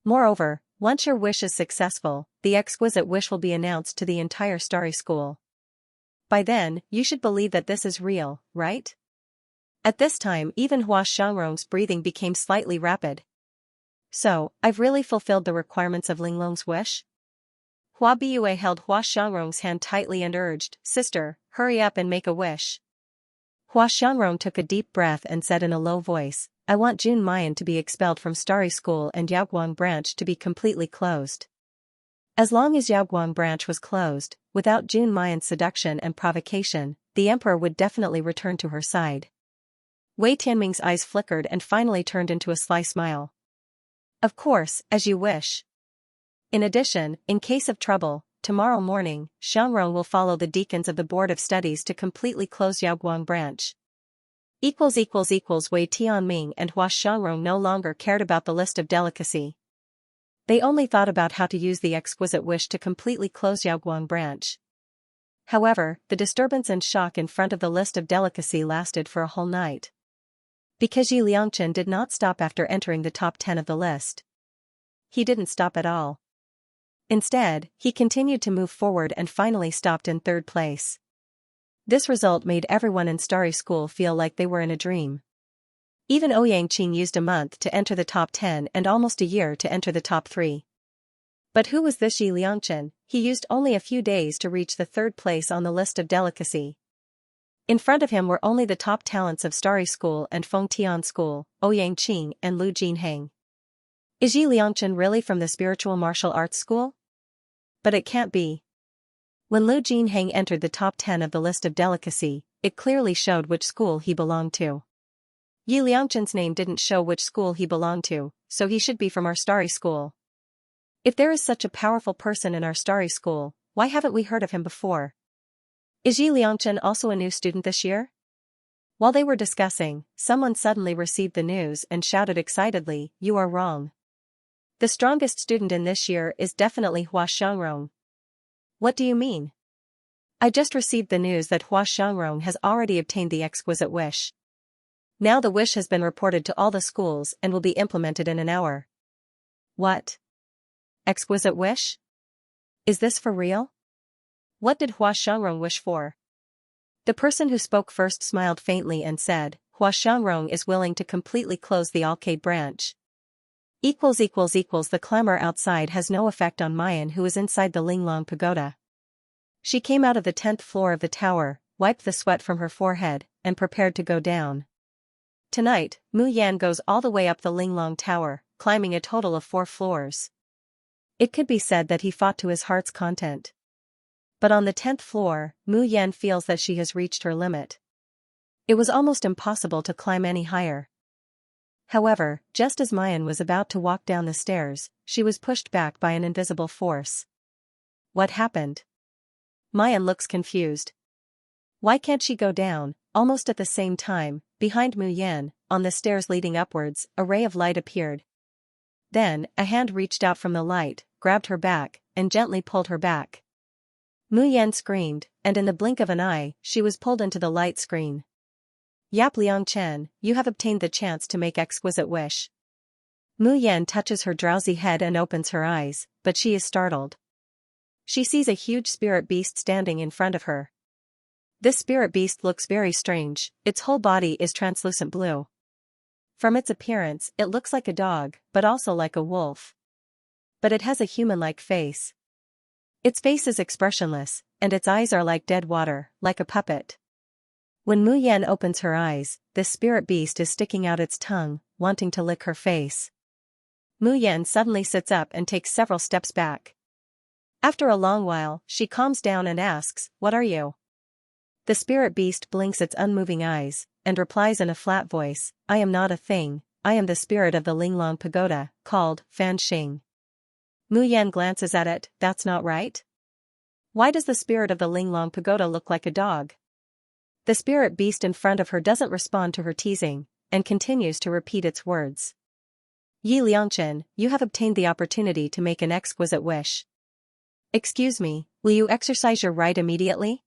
Moreover, once your wish is successful, the exquisite wish will be announced to the entire Starry School. By then, you should believe that this is real, right? At this time even Hua Xiangrong's breathing became slightly rapid. So, I've really fulfilled the requirements of Linglong's wish? Hua Biyue held Hua Xiangrong's hand tightly and urged, Sister, hurry up and make a wish. Hua Xiangrong took a deep breath and said in a low voice, I want Jun Mayan to be expelled from Starry School and Yaoguang branch to be completely closed. As long as Yaoguang branch was closed, without Jun Mayan's seduction and provocation, the emperor would definitely return to her side. Wei Tianming's eyes flickered and finally turned into a sly smile. Of course, as you wish. In addition, in case of trouble, tomorrow morning, Xiangrong will follow the deacons of the Board of Studies to completely close Yaoguang branch. Wei Tianming and Hua Xiangrong no longer cared about the list of delicacy. They only thought about how to use the exquisite wish to completely close Yaoguang branch. However, the disturbance and shock in front of the list of delicacy lasted for a whole night. Because Yi Liangchen did not stop after entering the top 10 of the list. He didn't stop at all. Instead, he continued to move forward and finally stopped in third place. This result made everyone in Starry School feel like they were in a dream. Even Ouyang Qing used a month to enter the top 10 and almost a year to enter the top 3. But who was this Yi Liangchen? He used only a few days to reach the third place on the list of delicacy. In front of him were only the top talents of Starry School and Fengtian School, Ouyang Qing and Lu Jinheng. Is Yi Liangchen really from the spiritual martial arts school? But it can't be. When Lu Jinheng entered the top 10 of the list of delicacy, it clearly showed which school he belonged to. Yi Liangchen's name didn't show which school he belonged to, so he should be from our Starry School. If there is such a powerful person in our Starry School, why haven't we heard of him before? Is Yi Liangchen also a new student this year? While they were discussing, someone suddenly received the news and shouted excitedly, you are wrong. The strongest student in this year is definitely Hua Xiangrong. What do you mean? I just received the news that Hua Xiangrong has already obtained the exquisite wish. Now the wish has been reported to all the schools and will be implemented in an hour. What? Exquisite wish? Is this for real? What did Hua Xiangrong wish for? The person who spoke first smiled faintly and said, Hua Xiangrong is willing to completely close the Alcade branch. The clamor outside has no effect on Mayan who is inside the Linglong Pagoda. She came out of the 10th floor of the tower, wiped the sweat from her forehead, and prepared to go down. Tonight, Mu Yan goes all the way up the Linglong Tower, climbing a total of 4 floors. It could be said that he fought to his heart's content. But on the 10th floor, Mu Yan feels that she has reached her limit. It was almost impossible to climb any higher. However, just as Mayan was about to walk down the stairs, she was pushed back by an invisible force. What happened? Mayan looks confused. Why can't she go down? Almost at the same time, behind Mu Yan, on the stairs leading upwards, a ray of light appeared. Then, a hand reached out from the light, grabbed her back, and gently pulled her back. Mu Yan screamed, and in the blink of an eye, she was pulled into the light screen. Yap Liangchen, you have obtained the chance to make exquisite wish. Mu Yan touches her drowsy head and opens her eyes, but she is startled. She sees a huge spirit beast standing in front of her. This spirit beast looks very strange, its whole body is translucent blue. From its appearance, it looks like a dog, but also like a wolf. But it has a human-like face. Its face is expressionless, and its eyes are like dead water, like a puppet. When Mu Yan opens her eyes, this spirit beast is sticking out its tongue, wanting to lick her face. Mu Yan suddenly sits up and takes several steps back. After a long while, she calms down and asks, "What are you?" The spirit beast blinks its unmoving eyes, and replies in a flat voice, I am not a thing, I am the spirit of the Linglong Pagoda, called Fan Xing. Mu Yan glances at it, that's not right? Why does the spirit of the Linglong Pagoda look like a dog? The spirit beast in front of her doesn't respond to her teasing, and continues to repeat its words. Yi Liangchen, you have obtained the opportunity to make an exquisite wish. Excuse me, will you exercise your right immediately?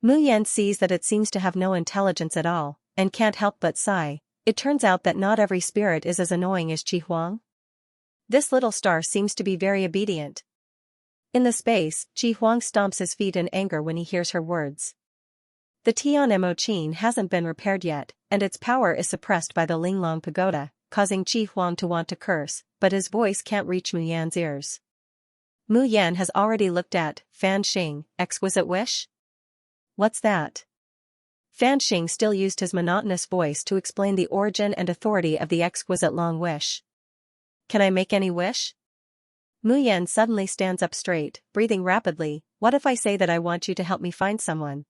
Mu Yan sees that it seems to have no intelligence at all, and can't help but sigh. It turns out that not every spirit is as annoying as Qi Huang. This little star seems to be very obedient. In the space, Qi Huang stomps his feet in anger when he hears her words. The Tian Mo Qin hasn't been repaired yet, and its power is suppressed by the Linglong Pagoda, causing Qi Huang to want to curse, but his voice can't reach Mu Yan's ears. Mu Yan has already looked at Fan Xing, exquisite wish? What's that? Fan Xing still used his monotonous voice to explain the origin and authority of the exquisite long wish. Can I make any wish? Mu Yan suddenly stands up straight, breathing rapidly. What if I say that I want you to help me find someone?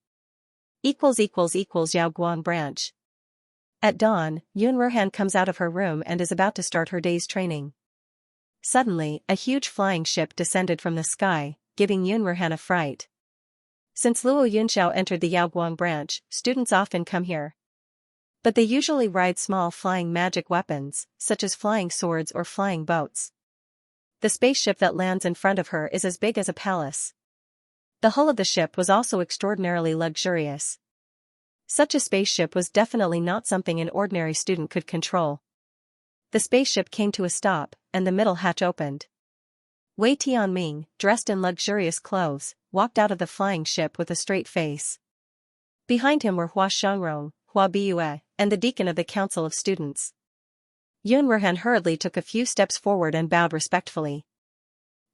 Yao Guang branch. At dawn, Yun Ruhan comes out of her room and is about to start her day's training. Suddenly, a huge flying ship descended from the sky, giving Yun Ruhan a fright. Since Luo Yunxiao entered the Yaoguang branch, students often come here. But they usually ride small flying magic weapons, such as flying swords or flying boats. The spaceship that lands in front of her is as big as a palace. The hull of the ship was also extraordinarily luxurious. Such a spaceship was definitely not something an ordinary student could control. The spaceship came to a stop, and the middle hatch opened. Wei Tianming, dressed in luxurious clothes, walked out of the flying ship with a straight face. Behind him were Hua Shangrong, Hua Biyue, and the deacon of the council of students. Yun Ruhan hurriedly took a few steps forward and bowed respectfully.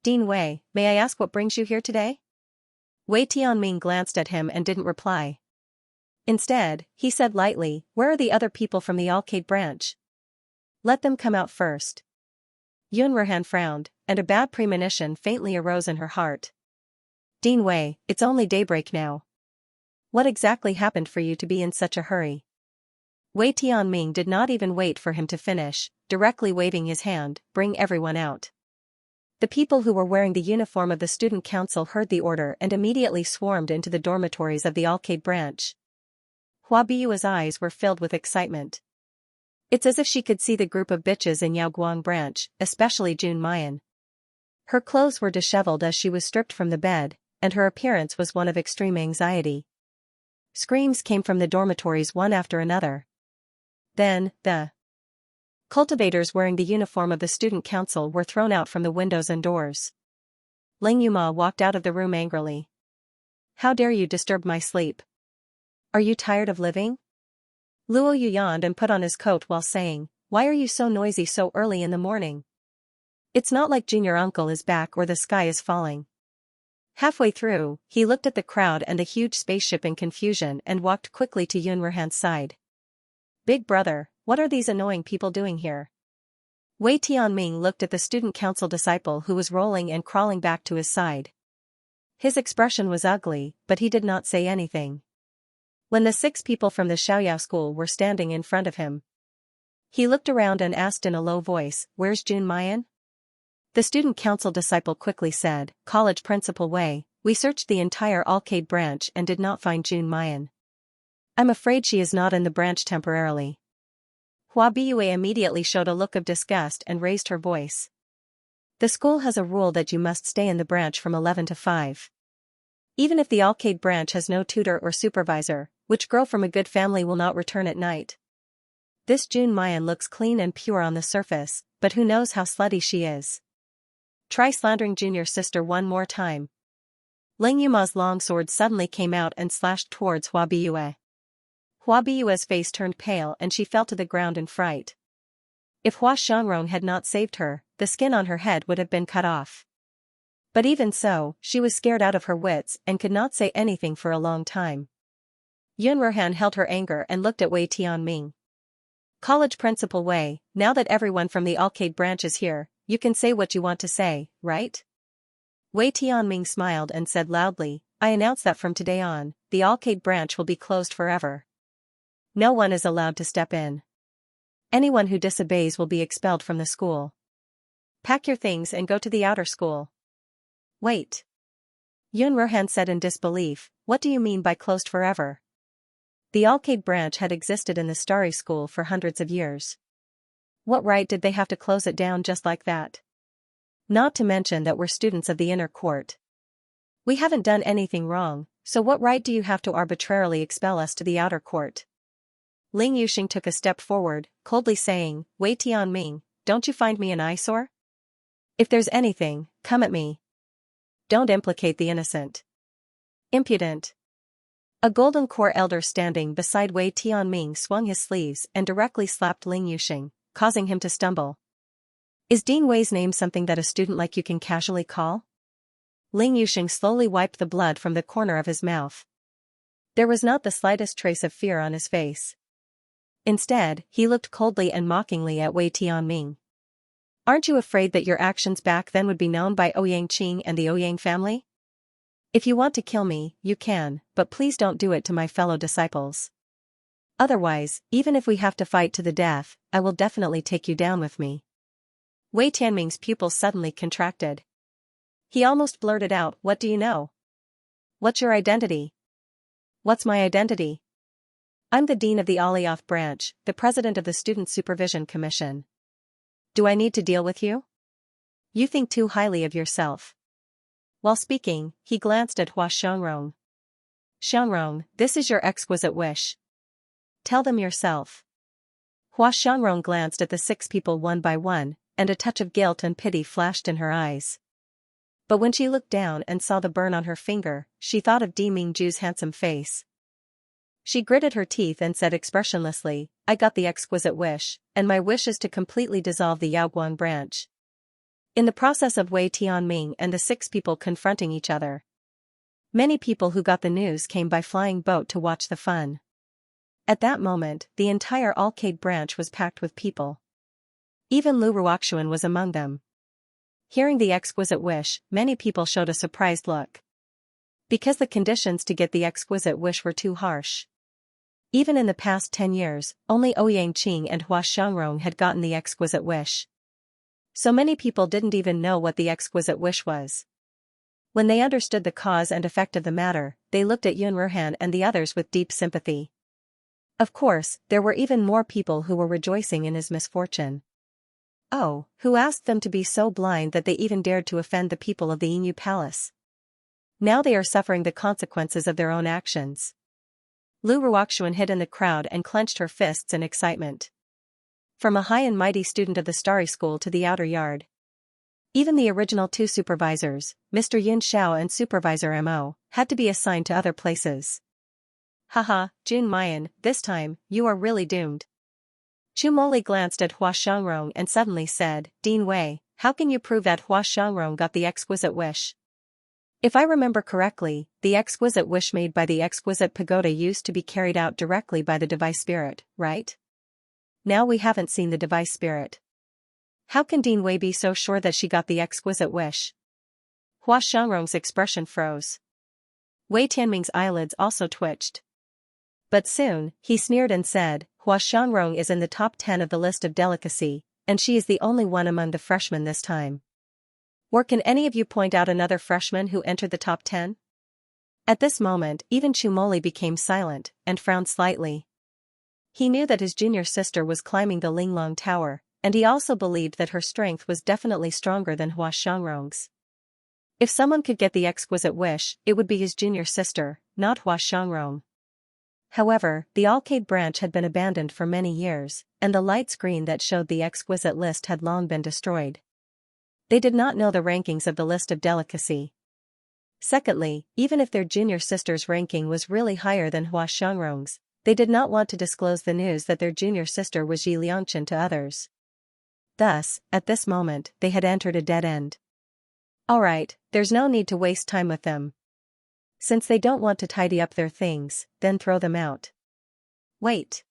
Dean Wei, may I ask what brings you here today? Wei Tianming glanced at him and didn't reply. Instead, he said lightly, where are the other people from the Alcade branch? Let them come out first. Yun Ruhan frowned, and a bad premonition faintly arose in her heart. Dean Wei, it's only daybreak now. What exactly happened for you to be in such a hurry? Wei Tianming did not even wait for him to finish, directly waving his hand, bring everyone out. The people who were wearing the uniform of the student council heard the order and immediately swarmed into the dormitories of the Alcade branch. Hua Biyue's eyes were filled with excitement. It's as if she could see the group of bitches in Yaoguang branch, especially Jun Mayan. Her clothes were disheveled as she was stripped from the bed, and her appearance was one of extreme anxiety. Screams came from the dormitories one after another. Then, the cultivators wearing the uniform of the student council were thrown out from the windows and doors. Ling Yuma walked out of the room angrily. How dare you disturb my sleep? Are you tired of living? Luo Yu yawned and put on his coat while saying, why are you so noisy so early in the morning? It's not like Junior Uncle is back or the sky is falling. Halfway through, he looked at the crowd and the huge spaceship in confusion and walked quickly to Yun Ruhan's side. Big brother, what are these annoying people doing here? Wei Tianming looked at the student council disciple who was rolling and crawling back to his side. His expression was ugly, but he did not say anything. When the 6 people from the Xiaoyao school were standing in front of him, he looked around and asked in a low voice, where's Jun Mayan? The student council disciple quickly said, College Principal Wei, we searched the entire Alcade branch and did not find Jun Mayan. I'm afraid she is not in the branch temporarily. Hua Biyue immediately showed a look of disgust and raised her voice. The school has a rule that you must stay in the branch from 11 to 5. Even if the Alcade branch has no tutor or supervisor, which girl from a good family will not return at night? This Jun Mayan looks clean and pure on the surface, but who knows how slutty she is. Try slandering Junior's sister one more time. Ling Yuma's long sword suddenly came out and slashed towards Hua Biyue. Hua Biyue's face turned pale and she fell to the ground in fright. If Hua Shangrong had not saved her, the skin on her head would have been cut off. But even so, she was scared out of her wits and could not say anything for a long time. Yun Ruhan held her anger and looked at Wei Tianming. College Principal Wei, now that everyone from the Alcade branch is here, you can say what you want to say, right? Wei Tianming smiled and said loudly, I announce that from today on, the Alcade branch will be closed forever. No one is allowed to step in. Anyone who disobeys will be expelled from the school. Pack your things and go to the outer school. Wait. Yun Ruhan said in disbelief, what do you mean by closed forever? The Alcade branch had existed in the Starry School for hundreds of years. What right did they have to close it down just like that? Not to mention that we're students of the inner court. We haven't done anything wrong, so what right do you have to arbitrarily expel us to the outer court? Ling Yuxing took a step forward, coldly saying, Wei Tianming, don't you find me an eyesore? If there's anything, come at me. Don't implicate the innocent. Impudent. A golden core elder standing beside Wei Tianming swung his sleeves and directly slapped Ling Yuxing, causing him to stumble. Is Dean Wei's name something that a student like you can casually call? Ling Yuxing slowly wiped the blood from the corner of his mouth. There was not the slightest trace of fear on his face. Instead, he looked coldly and mockingly at Wei Tianming. Aren't you afraid that your actions back then would be known by Ouyang Qing and the Ouyang family? If you want to kill me, you can, but please don't do it to my fellow disciples. Otherwise, even if we have to fight to the death, I will definitely take you down with me. Wei Tianming's pupils suddenly contracted. He almost blurted out, what do you know? What's your identity? What's my identity? I'm the dean of the Alioth branch, the president of the Student Supervision Commission. Do I need to deal with you? You think too highly of yourself. While speaking, he glanced at Hua Xiangrong. Xiangrong, this is your exquisite wish. Tell them yourself. Hua Xiangrong glanced at the 6 people one by one, and a touch of guilt and pity flashed in her eyes. But when she looked down and saw the burn on her finger, she thought of Di Mingju's handsome face. She gritted her teeth and said expressionlessly, I got the exquisite wish, and my wish is to completely dissolve the Yaoguang branch. In the process of Wei Tianming and the 6 people confronting each other. Many people who got the news came by flying boat to watch the fun. At that moment, the entire Alcade branch was packed with people. Even Lu Ruoxuan was among them. Hearing the exquisite wish, many people showed a surprised look. Because the conditions to get the exquisite wish were too harsh. Even in the past 10 years, only Ouyang Qing and Hua Xiangrong had gotten the exquisite wish. So many people didn't even know what the exquisite wish was. When they understood the cause and effect of the matter, they looked at Yun Ruhan and the others with deep sympathy. Of course, there were even more people who were rejoicing in his misfortune. Oh, who asked them to be so blind that they even dared to offend the people of the Yinyu Palace? Now they are suffering the consequences of their own actions. Lu Ruoxuan hid in the crowd and clenched her fists in excitement. From a high and mighty student of the Starry School to the outer yard. Even the original 2 supervisors, Mr. Yin Xiao and Supervisor Mo, had to be assigned to other places. Haha, Jun Mayan, this time, you are really doomed. Chu Moli glanced at Hua Xiangrong and suddenly said, Dean Wei, how can you prove that Hua Xiangrong got the exquisite wish? If I remember correctly, the exquisite wish made by the exquisite pagoda used to be carried out directly by the device spirit, right? Now we haven't seen the device spirit. How can Dean Wei be so sure that she got the exquisite wish? Hua Xiangrong's expression froze. Wei Tianming's eyelids also twitched. But soon, he sneered and said, Hua Xiangrong is in the top 10 of the list of delicacy, and she is the only one among the freshmen this time. Or can any of you point out another freshman who entered the top 10? At this moment, even Chu Moli became silent, and frowned slightly. He knew that his junior sister was climbing the Linglong Tower, and he also believed that her strength was definitely stronger than Hua Xiangrong's. If someone could get the exquisite wish, it would be his junior sister, not Hua Xiangrong. However, the Alcade branch had been abandoned for many years, and the light screen that showed the exquisite list had long been destroyed. They did not know the rankings of the list of delicacy. Secondly, even if their junior sister's ranking was really higher than Hua Xiangrong's, they did not want to disclose the news that their junior sister was Yi Liangchen to others. Thus, at this moment, they had entered a dead end. Alright, there's no need to waste time with them. Since they don't want to tidy up their things, then throw them out. Wait.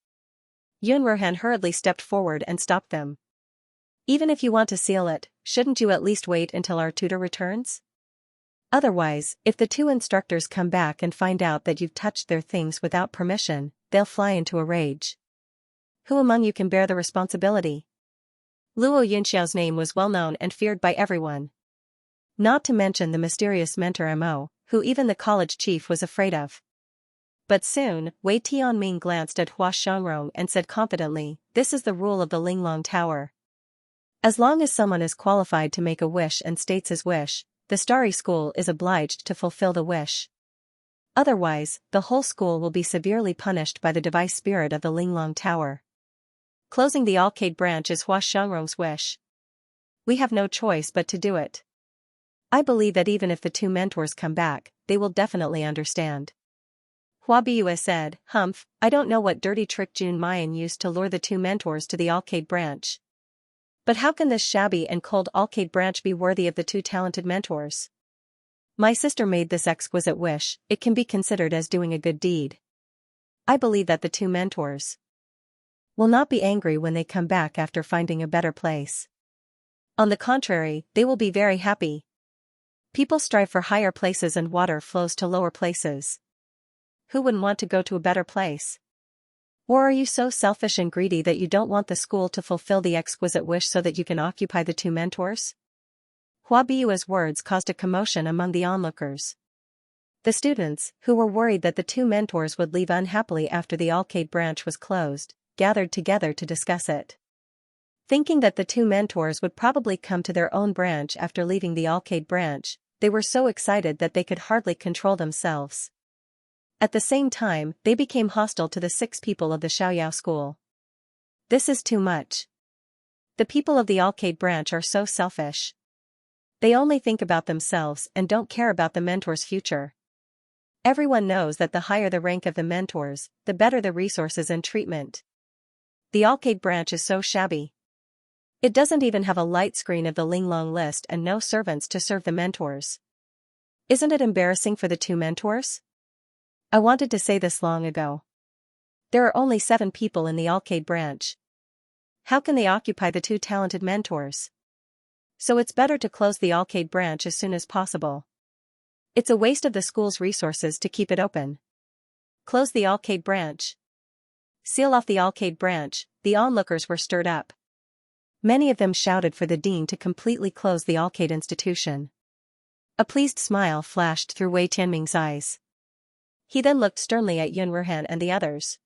Yun Ruhan hurriedly stepped forward and stopped them. Even if you want to seal it, shouldn't you at least wait until our tutor returns? Otherwise, if the two instructors come back and find out that you've touched their things without permission, they'll fly into a rage. Who among you can bear the responsibility? Luo Yunxiao's name was well known and feared by everyone. Not to mention the mysterious mentor Mo, who even the college chief was afraid of. But soon, Wei Tianming glanced at Hua Xiangrong and said confidently, "This is the rule of the Linglong Tower. As long as someone is qualified to make a wish and states his wish, the Starry School is obliged to fulfill the wish. Otherwise, the whole school will be severely punished by the device spirit of the Linglong Tower. Closing the arcade branch is Hua Xiangrong's wish. We have no choice but to do it. I believe that even if the two mentors come back, they will definitely understand." Hua Biyue said, "Humph, I don't know what dirty trick Jun Mayan used to lure the two mentors to the arcade branch. But how can this shabby and cold arcade branch be worthy of the two talented mentors? My sister made this exquisite wish, it can be considered as doing a good deed. I believe that the two mentors will not be angry when they come back after finding a better place. On the contrary, they will be very happy. People strive for higher places and water flows to lower places. Who wouldn't want to go to a better place? Or are you so selfish and greedy that you don't want the school to fulfill the exquisite wish so that you can occupy the two mentors?" Hua Biyue's words caused a commotion among the onlookers. The students, who were worried that the two mentors would leave unhappily after the arcade branch was closed, gathered together to discuss it. Thinking that the two mentors would probably come to their own branch after leaving the arcade branch, they were so excited that they could hardly control themselves. At the same time, they became hostile to the 6 people of the Xiaoyao school. This is too much. The people of the arcade branch are so selfish. They only think about themselves and don't care about the mentor's future. Everyone knows that the higher the rank of the mentors, the better the resources and treatment. The arcade branch is so shabby. It doesn't even have a light screen of the Linglong list and no servants to serve the mentors. Isn't it embarrassing for the two mentors? I wanted to say this long ago. There are only 7 people in the arcade branch. How can they occupy the two talented mentors? So it's better to close the arcade branch as soon as possible. It's a waste of the school's resources to keep it open. Close the arcade branch. Seal off the arcade branch. The onlookers were stirred up. Many of them shouted for the dean to completely close the arcade institution. A pleased smile flashed through Wei Tianming's eyes. He then looked sternly at Yun Ruhan and the others.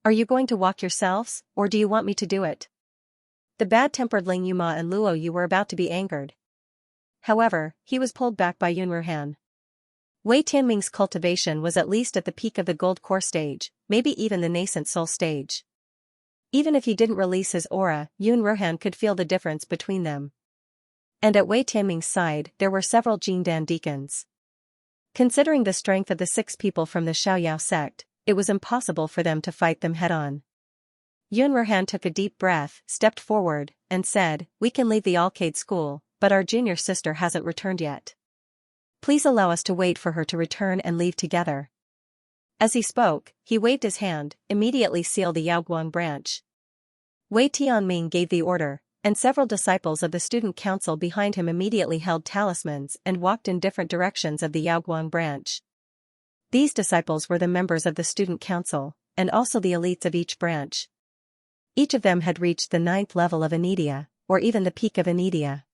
"Are you going to walk yourselves, or do you want me to do it?" The bad-tempered Ling Yuma and Luo Yu were about to be angered. However, he was pulled back by Yun Ruhan. Wei Tianming's cultivation was at least at the peak of the gold core stage, maybe even the nascent soul stage. Even if he didn't release his aura, Yun Ruhan could feel the difference between them. And at Wei Tianming's side there were several Jingdan deacons. Considering the strength of the 6 people from the Xiaoyao sect, it was impossible for them to fight them head-on. Yun Ruhan took a deep breath, stepped forward, and said, "We can leave the arcade school, but our junior sister hasn't returned yet. Please allow us to wait for her to return and leave together." As he spoke, he waved his hand, immediately sealed the Yaoguang branch. Wei Tianming gave the order, and several disciples of the student council behind him immediately held talismans and walked in different directions of the Yaoguang branch. These disciples were the members of the student council, and also the elites of each branch. Each of them had reached the 9th level of Anidia, or even the peak of Anidia.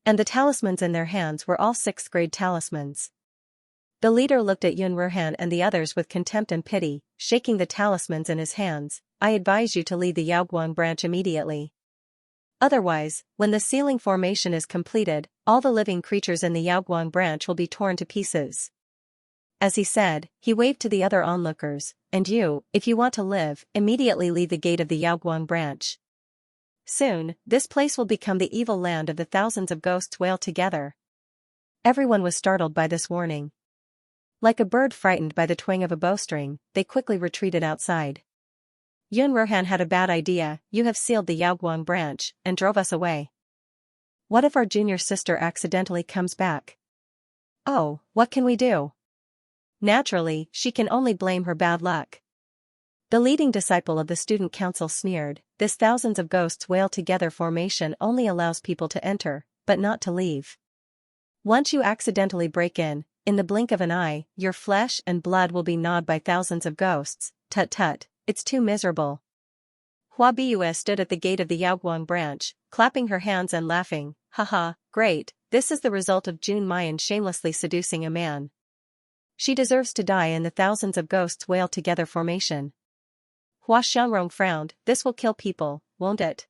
And the talismans in their hands were all 6th grade talismans. The leader looked at Yun Ruhan and the others with contempt and pity, shaking the talismans in his hands. "I advise you to leave the Yaoguang branch immediately. Otherwise, when the sealing formation is completed, all the living creatures in the Yaoguang branch will be torn to pieces." As he said, he waved to the other onlookers, "And you, if you want to live, immediately leave the gate of the Yaoguang branch. Soon, this place will become the evil land of the thousands of ghosts wail together." Everyone was startled by this warning. Like a bird frightened by the twang of a bowstring, they quickly retreated outside. Yun Ruhan had a bad idea. "You have sealed the Yaoguang branch, and drove us away. What if our junior sister accidentally comes back? Oh, what can we do?" Naturally, she can only blame her bad luck. The leading disciple of the student council sneered, "This thousands of ghosts wail together formation only allows people to enter, but not to leave. Once you accidentally break in the blink of an eye, your flesh and blood will be gnawed by thousands of ghosts. Tut tut, it's too miserable. Hua Biyue stood at the gate of the Yaoguang branch, clapping her hands and laughing. Haha, great, this is the result of Jun Mayan shamelessly seducing a man. She deserves to die in the thousands of ghosts wail together formation. Hua Xiangrong frowned. This will kill people, won't it?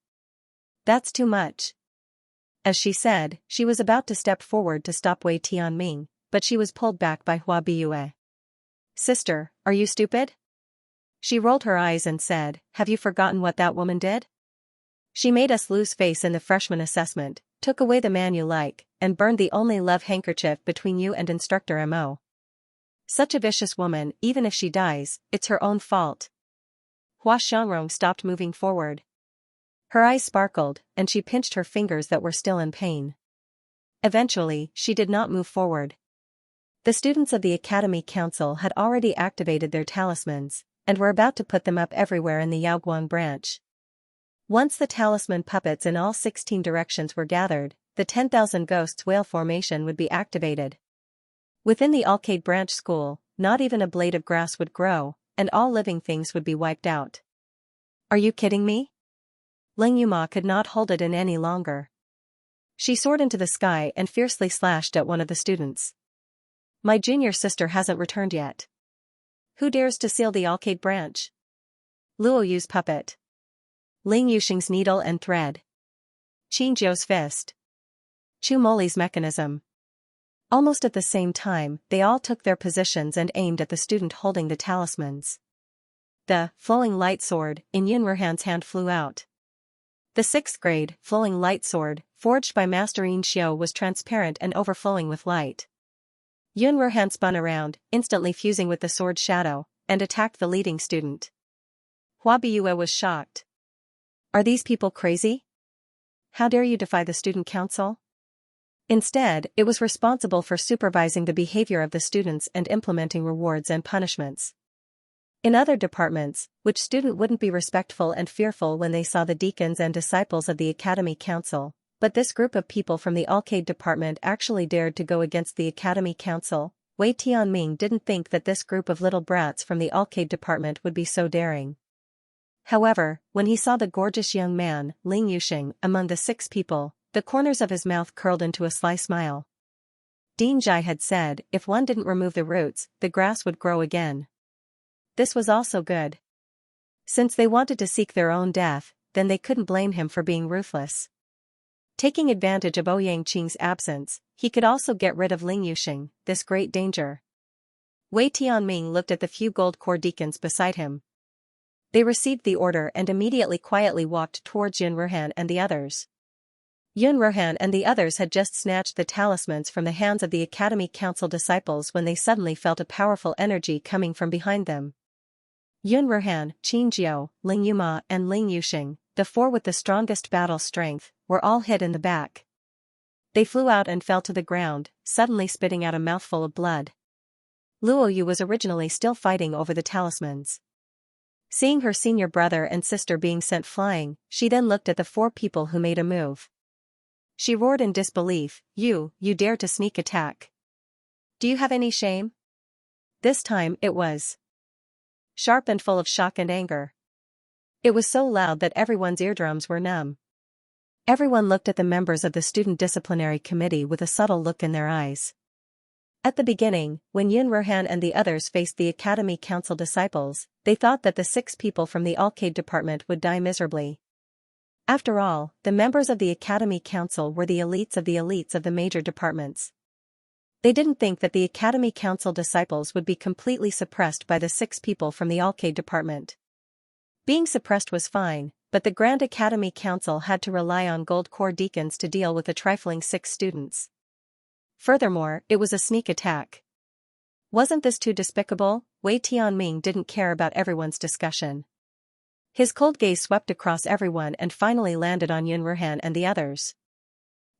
That's too much. As she said, she was about to step forward to stop Wei Tianming, but she was pulled back by Hua Biyue. Sister, are you stupid? She rolled her eyes and said, have you forgotten what that woman did? She made us lose face in the freshman assessment, took away the man you like, and burned the only love handkerchief between you and Instructor Mo. Such a vicious woman, even if she dies, it's her own fault. Hua Xiangrong stopped moving forward. Her eyes sparkled, and she pinched her fingers that were still in pain. Eventually, she did not move forward. The students of the Academy Council had already activated their talismans, and were about to put them up everywhere in the Yaoguang branch. Once the talisman puppets in all 16 directions were gathered, the 10,000 ghosts whale formation would be activated. Within the Alcade branch school, not even a blade of grass would grow, and all living things would be wiped out. Are you kidding me? Ling Yuma could not hold it in any longer. She soared into the sky and fiercely slashed at one of the students. My junior sister hasn't returned yet. Who dares to seal the Alcade branch? Luo Yu's puppet. Ling Yuxing's needle and thread. Qin Jiu's fist. Chu Moli's mechanism. Almost at the same time, they all took their positions and aimed at the student holding the talismans. The flowing light sword in Yun Ruhan's hand flew out. The 6th grade flowing light sword, forged by Master Yin Xiu, was transparent and overflowing with light. Yun Ruhan spun around, instantly fusing with the sword's shadow, and attacked the leading student. Hua Biyue was shocked. Are these people crazy? How dare you defy the student council? Instead, it was responsible for supervising the behavior of the students and implementing rewards and punishments. In other departments, which student wouldn't be respectful and fearful when they saw the deacons and disciples of the Academy Council, but this group of people from the Alcade department actually dared to go against the Academy Council. Wei Tianming didn't think that this group of little brats from the Alcade department would be so daring. However, when he saw the gorgeous young man, Ling Yuxing, among the 6 people, the corners of his mouth curled into a sly smile. Dean Zhai had said, if one didn't remove the roots, the grass would grow again. This was also good. Since they wanted to seek their own death, then they couldn't blame him for being ruthless. Taking advantage of Ouyang Qing's absence, he could also get rid of Ling Yuxing, this great danger. Wei Tianming looked at the few gold core deacons beside him. They received the order and immediately quietly walked towards Yun Ruhan and the others. Yun Ruhan and the others had just snatched the talismans from the hands of the Academy Council disciples when they suddenly felt a powerful energy coming from behind them. Yun Ruhan, Qin Jiu, Ling Yuma and Ling Yuxing, the 4 with the strongest battle strength, were all hit in the back. They flew out and fell to the ground, suddenly spitting out a mouthful of blood. Luo Yu was originally still fighting over the talismans. Seeing her senior brother and sister being sent flying, she then looked at the 4 people who made a move. She roared in disbelief, you dare to sneak attack. Do you have any shame? This time it was sharp and full of shock and anger. It was so loud that everyone's eardrums were numb. Everyone looked at the members of the Student Disciplinary Committee with a subtle look in their eyes. At the beginning, when Yun Ruhan and the others faced the Academy Council disciples, they thought that the 6 people from the Alcade department would die miserably. After all, the members of the Academy Council were the elites of the major departments. They didn't think that the Academy Council disciples would be completely suppressed by the 6 people from the Alcade department. Being suppressed was fine, but the Grand Academy Council had to rely on gold core deacons to deal with the trifling 6 students. Furthermore, it was a sneak attack. Wasn't this too despicable? Wei Tianming didn't care about everyone's discussion. His cold gaze swept across everyone and finally landed on Yun Ruhan and the others.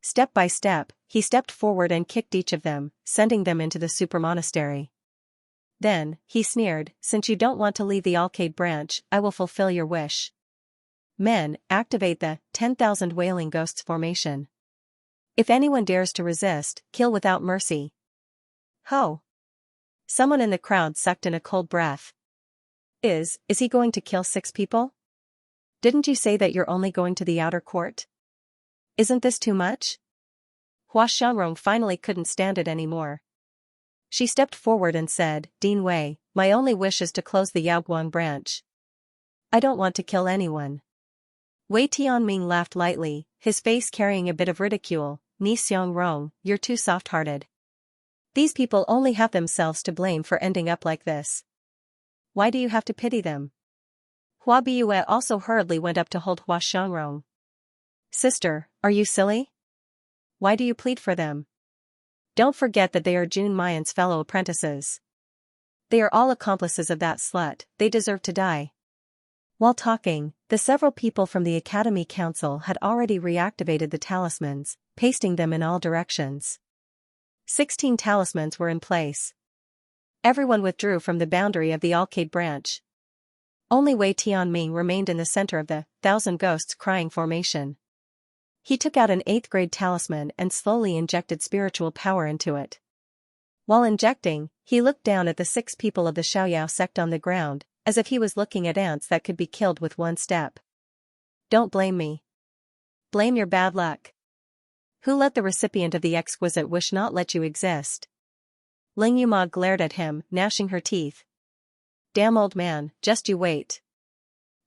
Step by step, he stepped forward and kicked each of them, sending them into the super monastery. Then, he sneered, since you don't want to leave the Alcade branch, I will fulfill your wish. Men, activate the 10,000 wailing ghosts formation. If anyone dares to resist, kill without mercy. Ho! Someone in the crowd sucked in a cold breath. Is he going to kill 6 people? Didn't you say that you're only going to the outer court? Isn't this too much? Hua Xiangrong finally couldn't stand it anymore. She stepped forward and said, Dean Wei, my only wish is to close the Yaoguang branch. I don't want to kill anyone. Wei Tianming laughed lightly, his face carrying a bit of ridicule. Ni Xiangrong, you're too soft-hearted. These people only have themselves to blame for ending up like this. Why do you have to pity them? Hua Biyue also hurriedly went up to hold Hua Xiangrong. Sister, are you silly? Why do you plead for them? Don't forget that they are Jun Mayan's fellow apprentices. They are all accomplices of that slut, they deserve to die. While talking, the several people from the Academy Council had already reactivated the talismans, pasting them in all directions. 16 talismans were in place. Everyone withdrew from the boundary of the Arcade branch. Only Wei Tianming remained in the center of the 1,000 Ghosts Crying formation. He took out an 8th grade talisman and slowly injected spiritual power into it. While injecting, he looked down at the 6 people of the Xiaoyao sect on the ground, as if he was looking at ants that could be killed with one step. Don't blame me. Blame your bad luck. Who let the recipient of the exquisite wish not let you exist? Ling Yuma glared at him, gnashing her teeth. Damn old man, just you wait.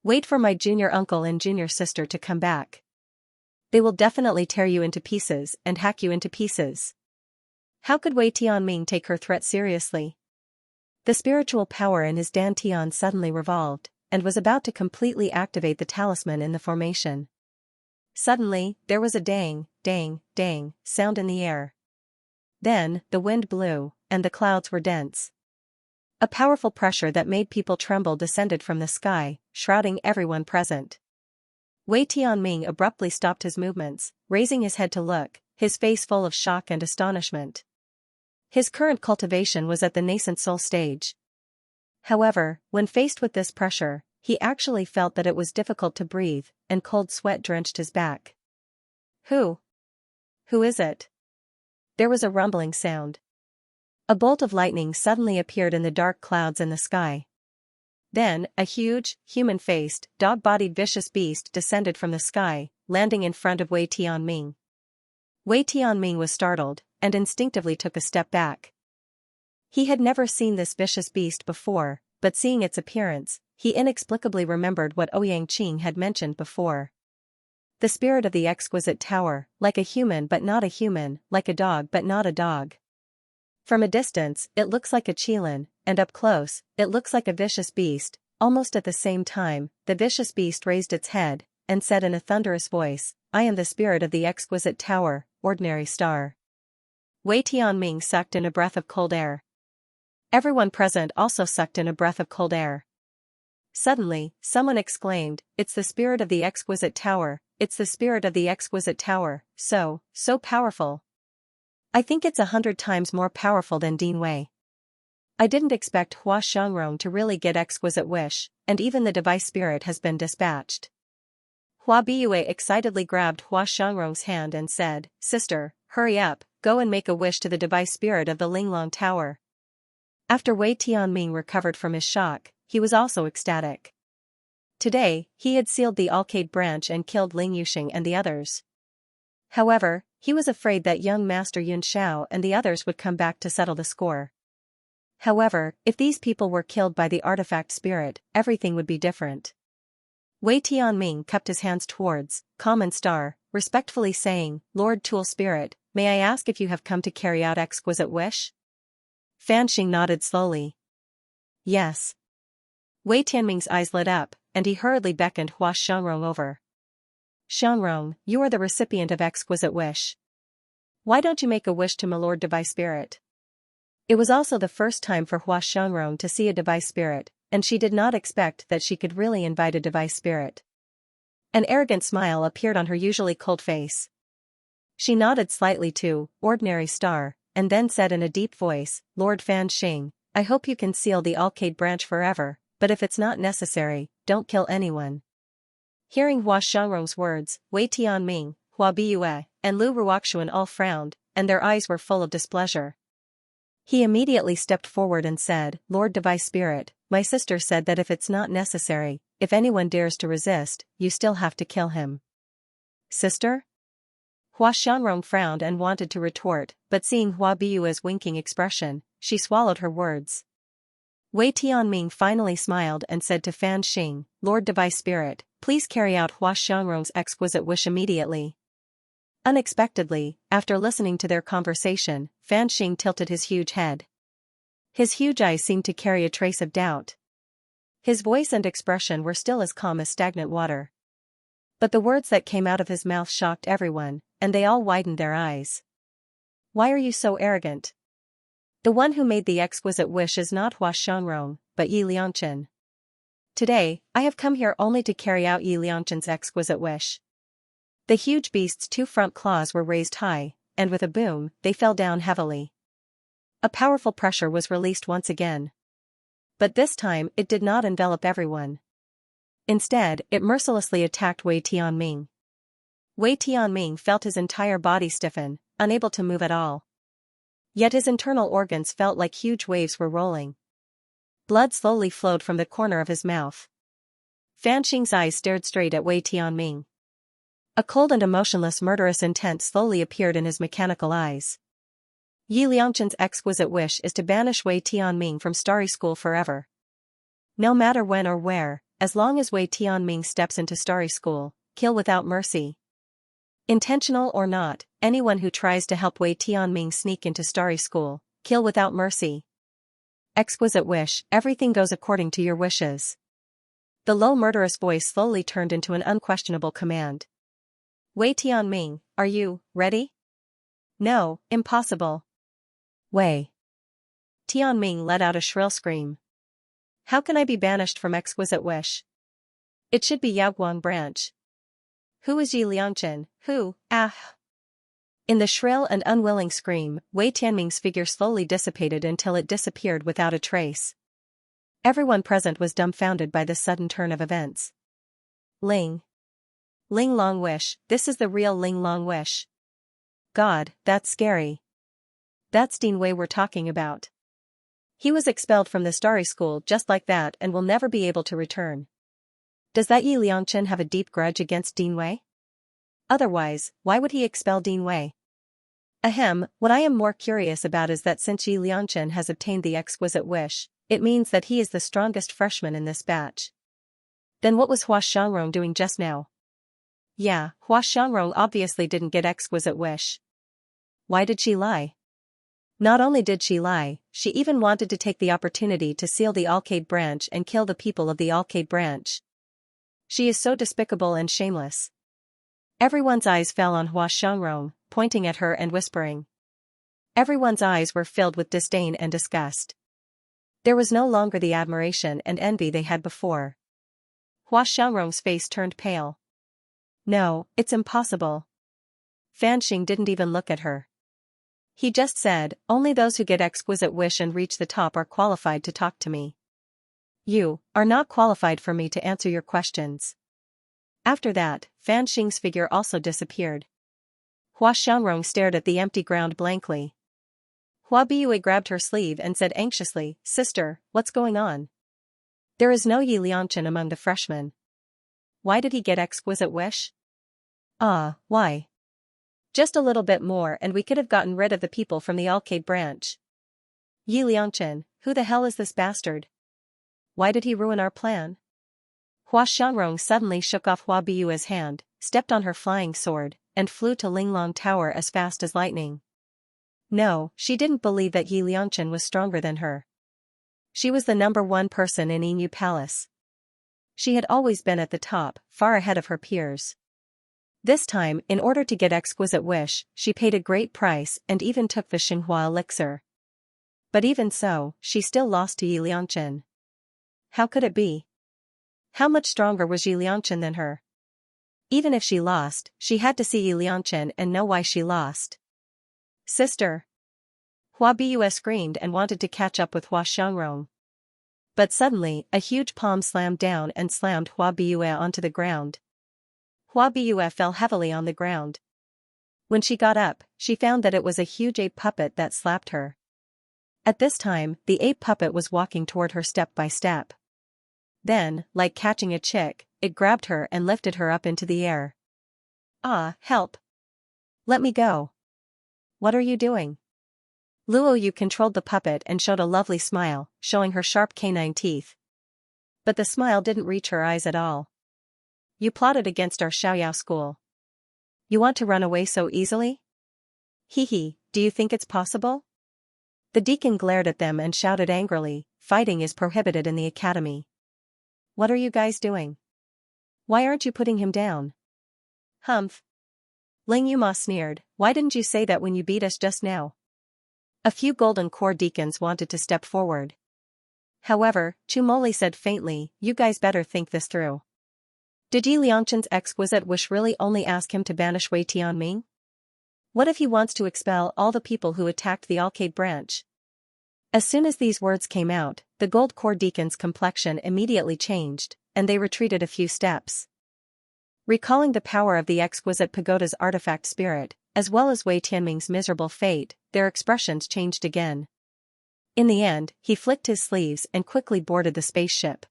Wait for my junior uncle and junior sister to come back. They will definitely tear you into pieces and hack you into pieces. How could Wei Tianming take her threat seriously? The spiritual power in his dantian suddenly revolved, and was about to completely activate the talisman in the formation. Suddenly, there was a dang, dang, dang sound in the air. Then, the wind blew, and the clouds were dense. A powerful pressure that made people tremble descended from the sky, shrouding everyone present. Wei Tianming abruptly stopped his movements, raising his head to look, his face full of shock and astonishment. His current cultivation was at the nascent soul stage. However, when faced with this pressure, he actually felt that it was difficult to breathe, and cold sweat drenched his back. Who is it? There was a rumbling sound. A bolt of lightning suddenly appeared in the dark clouds in the sky. Then, a huge, human-faced, dog-bodied vicious beast descended from the sky, landing in front of Wei Tianming. Wei Tianming was startled, and instinctively took a step back. He had never seen this vicious beast before, but seeing its appearance, he inexplicably remembered what Ouyang Qing had mentioned before. The spirit of the exquisite tower, like a human but not a human, like a dog but not a dog. From a distance, it looks like a qilin, and up close, it looks like a vicious beast. Almost at the same time, the vicious beast raised its head, and said in a thunderous voice, I am the spirit of the exquisite tower, ordinary star. Wei Tianming sucked in a breath of cold air. Everyone present also sucked in a breath of cold air. Suddenly, someone exclaimed, it's the spirit of the exquisite tower, it's the spirit of the exquisite tower, so powerful. I think it's 100 times more powerful than Dean Wei. I didn't expect Hua Xiangrong to really get exquisite wish, and even the device spirit has been dispatched. Hua Biyue excitedly grabbed Hua Xiangrong's hand and said, Sister, hurry up, go and make a wish to the device spirit of the Linglong Tower. After Wei Tianming recovered from his shock, he was also ecstatic. Today, he had sealed the Arcade branch and killed Ling Yuxing and the others. However, he was afraid that young Master Yun Shao and the others would come back to settle the score. However, if these people were killed by the artifact spirit, everything would be different. Wei Tianming cupped his hands towards Common Star, respectfully saying, Lord Tool Spirit, may I ask if you have come to carry out exquisite wish? Fan Xing nodded slowly. Yes. Wei Tianming's eyes lit up, and he hurriedly beckoned Hua Xiangrong over. Xiangrong, you are the recipient of exquisite wish. Why don't you make a wish to my Lord Device Spirit? It was also the first time for Hua Xiangrong to see a device spirit, and she did not expect that she could really invite a device spirit. An arrogant smile appeared on her usually cold face. She nodded slightly to Ordinary Star, and then said in a deep voice, Lord Fan Xing, I hope you can seal the Arcade branch forever, but if it's not necessary, don't kill anyone. Hearing Hua Xiangrong's words, Wei Tianming, Hua Biue, and Lu Ruoxuan all frowned, and their eyes were full of displeasure. He immediately stepped forward and said, Lord Device Spirit, my sister said that if it's not necessary, if anyone dares to resist, you still have to kill him. Sister? Hua Xianrong frowned and wanted to retort, but seeing Hua Biue's winking expression, she swallowed her words. Wei Tianming finally smiled and said to Fan Xing, Lord Device Spirit, please carry out Hua Xianrong's exquisite wish immediately. Unexpectedly, after listening to their conversation, Fan Xing tilted his huge head. His huge eyes seemed to carry a trace of doubt. His voice and expression were still as calm as stagnant water. But the words that came out of his mouth shocked everyone, and they all widened their eyes. Why are you so arrogant? The one who made the exquisite wish is not Hua Xianrong, but Yi Liangchen. Today, I have come here only to carry out Yi Liangchen's exquisite wish. The huge beast's two front claws were raised high, and with a boom, they fell down heavily. A powerful pressure was released once again. But this time it did not envelop everyone. Instead, it mercilessly attacked Wei Tianming. Wei Tianming felt his entire body stiffen, unable to move at all. Yet his internal organs felt like huge waves were rolling. Blood slowly flowed from the corner of his mouth. Fan Xing's eyes stared straight at Wei Tianming. A cold and emotionless murderous intent slowly appeared in his mechanical eyes. Yi Liangchen's exquisite wish is to banish Wei Tianming from Starry School forever. No matter when or where, as long as Wei Tianming steps into Starry School, kill without mercy. Intentional or not, anyone who tries to help Wei Tianming sneak into Starry School, kill without mercy. Exquisite wish, everything goes according to your wishes. The low murderous voice slowly turned into an unquestionable command. Wei Tianming, are you ready? No, impossible. Wei Tianming let out a shrill scream. How can I be banished from exquisite wish? It should be Yaoguang branch. Who is Yi Liangchen, who, In the shrill and unwilling scream, Wei Tianming's figure slowly dissipated until it disappeared without a trace. Everyone present was dumbfounded by this sudden turn of events. Ling Long Wish, this is the real Ling Long Wish. God, that's scary. That's Dean Wei we're talking about. He was expelled from the Starry School just like that and will never be able to return. Does that Yi Liangchen have a deep grudge against Dean Wei? Otherwise, why would he expel Dean Wei? Ahem, what I am more curious about is that since Yi Liangchen has obtained the exquisite wish, it means that he is the strongest freshman in this batch. Then what was Hua Xianrong doing just now? Yeah, Hua Xianrong obviously didn't get exquisite wish. Why did she lie? Not only did she lie, she even wanted to take the opportunity to seal the Alcade branch and kill the people of the Alcade branch. She is so despicable and shameless. Everyone's eyes fell on Hua Xianrong, pointing at her and whispering. Everyone's eyes were filled with disdain and disgust. There was no longer the admiration and envy they had before. Hua Xianrong's face turned pale. No, it's impossible. Fan Xing didn't even look at her. He just said, only those who get exquisite wish and reach the top are qualified to talk to me. You are not qualified for me to answer your questions. After that, Fan Xing's figure also disappeared. Hua Xianrong stared at the empty ground blankly. Hua Biue grabbed her sleeve and said anxiously, Sister, what's going on? There is no Yi Liangchen among the freshmen. Why did he get exquisite wish? Why? Just a little bit more and we could have gotten rid of the people from the Alcade branch. Yi Liangchen, who the hell is this bastard? Why did he ruin our plan? Hua Xianrong suddenly shook off Hua Biue's hand, stepped on her flying sword, and flew to Linglong Tower as fast as lightning. No, she didn't believe that Yi Liangchen was stronger than her. She was the #1 person in Yinyu Palace. She had always been at the top, far ahead of her peers. This time, in order to get exquisite wish, she paid a great price and even took the Xinhua elixir. But even so, she still lost to Yi Liangchen. How could it be? How much stronger was Yi Liangchen than her? Even if she lost, she had to see Yi Liangchen and know why she lost. Sister! Hua Biue screamed and wanted to catch up with Hua Xianrong. But suddenly, a huge palm slammed down and slammed Hua Biue onto the ground. Hua Biue fell heavily on the ground. When she got up, she found that it was a huge ape puppet that slapped her. At this time, the ape puppet was walking toward her step by step. Then, like catching a chick, it grabbed her and lifted her up into the air. Ah, help! Let me go. What are you doing? Luo Yu controlled the puppet and showed a lovely smile, showing her sharp canine teeth. But the smile didn't reach her eyes at all. You plotted against our Xiaoyao school. You want to run away so easily? Hee, do you think it's possible? The deacon glared at them and shouted angrily, fighting is prohibited in the academy. What are you guys doing? Why aren't you putting him down? Humph. Ling Yuma sneered, why didn't you say that when you beat us just now? A few golden core deacons wanted to step forward. However, Chumoli said faintly, you guys better think this through. Did Yi Liangchen's exquisite wish really only ask him to banish Wei Tianming? What if he wants to expel all the people who attacked the Alcade branch? As soon as these words came out, the gold core deacon's complexion immediately changed, and they retreated a few steps. Recalling the power of the exquisite pagoda's artifact spirit, as well as Wei Tianming's miserable fate, their expressions changed again. In the end, he flicked his sleeves and quickly boarded the spaceship.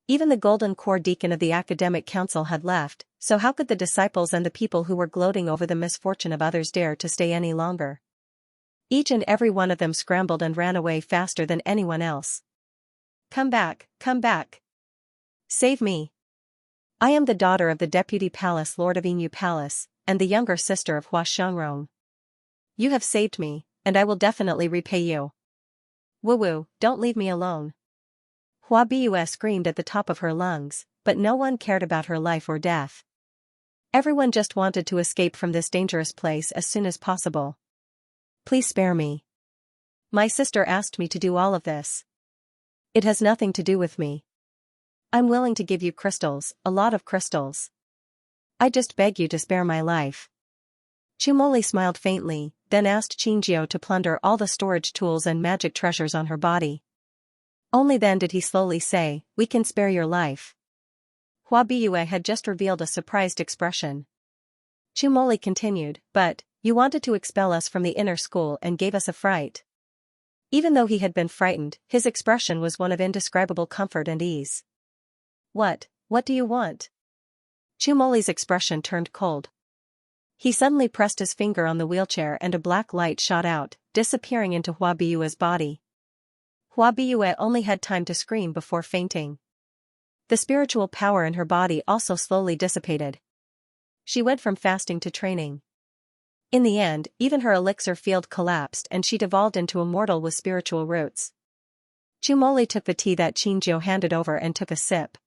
Even the golden core deacon of the academic council had left, so how could the disciples and the people who were gloating over the misfortune of others dare to stay any longer? Each and every one of them scrambled and ran away faster than anyone else. Come back, come back. Save me. I am the daughter of the Deputy Palace Lord of Yinyu Palace, and the younger sister of Hua Xiangrong. You have saved me, and I will definitely repay you. Woo, don't leave me alone. Hua Bua screamed at the top of her lungs, but no one cared about her life or death. Everyone just wanted to escape from this dangerous place as soon as possible. Please spare me. My sister asked me to do all of this. It has nothing to do with me. I'm willing to give you crystals, a lot of crystals. I just beg you to spare my life. Chumoli smiled faintly, then asked Qingjiu to plunder all the storage tools and magic treasures on her body. Only then did he slowly say, we can spare your life. Hua Bua had just revealed a surprised expression. Chumoli continued, but, you wanted to expel us from the inner school and gave us a fright. Even though he had been frightened, his expression was one of indescribable comfort and ease. What do you want? Chumoli's expression turned cold. He suddenly pressed his finger on the wheelchair and a black light shot out, disappearing into Hua Bua's body. Hua Bua only had time to scream before fainting. The spiritual power in her body also slowly dissipated. She went from fasting to training. In the end, even her elixir field collapsed and she devolved into a mortal with spiritual roots. Chumoli took the tea that Qingjiu handed over and took a sip.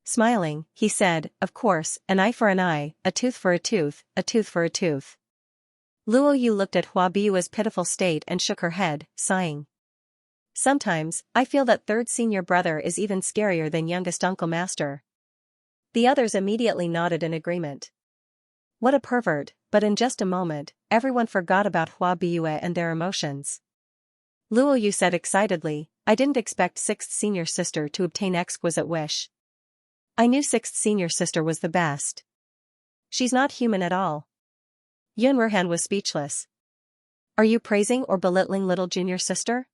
Smiling, he said, of course, an eye for an eye, a tooth for a tooth, a tooth for a tooth. Luo Yu looked at Hua Bua's pitiful state and shook her head, sighing. Sometimes, I feel that third senior brother is even scarier than youngest uncle master. The others immediately nodded in agreement. What a pervert, but in just a moment, everyone forgot about Hua Bua and their emotions. Luo Yu said excitedly, I didn't expect 6th senior sister to obtain exquisite wish. I knew 6th senior sister was the best. She's not human at all. Yun Ruhan was speechless. Are you praising or belittling little junior sister?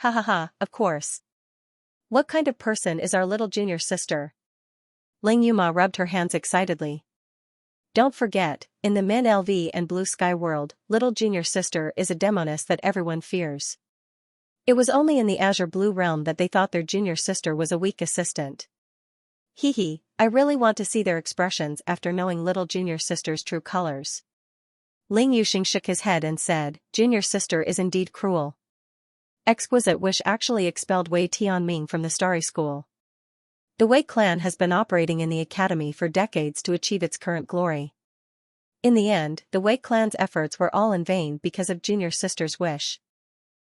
Ha, of course. What kind of person is our little junior sister? Ling Yuma rubbed her hands excitedly. Don't forget, in the Min LV and Blue Sky world, little junior sister is a demoness that everyone fears. It was only in the Azure Blue realm that they thought their junior sister was a weak assistant. I really want to see their expressions after knowing little junior sister's true colors. Ling Yuxing shook his head and said, junior sister is indeed cruel. Exquisite wish actually expelled Wei Tianming from the Starry School. The Wei clan has been operating in the academy for decades to achieve its current glory. In the end, the Wei clan's efforts were all in vain because of junior sister's wish.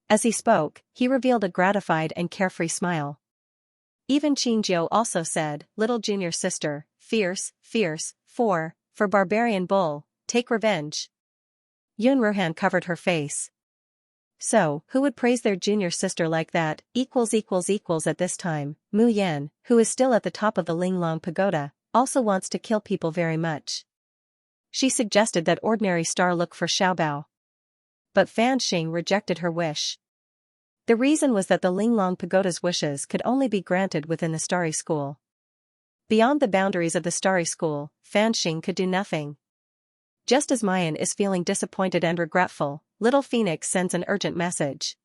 As he spoke, he revealed a gratified and carefree smile. Even Qingjiu also said, little junior sister, fierce, for barbarian bull, take revenge. Yun Ruhan covered her face. So, who would praise their junior sister like that, At this time, Mu Yan, who is still at the top of the Linglong Pagoda, also wants to kill people very much. She suggested that ordinary star look for Xiaobao. But Fan Xing rejected her wish. The reason was that the Linglong Pagoda's wishes could only be granted within the Starry School. Beyond the boundaries of the Starry School, Fan Xing could do nothing. Just as Mayan is feeling disappointed and regretful, Little Phoenix sends an urgent message.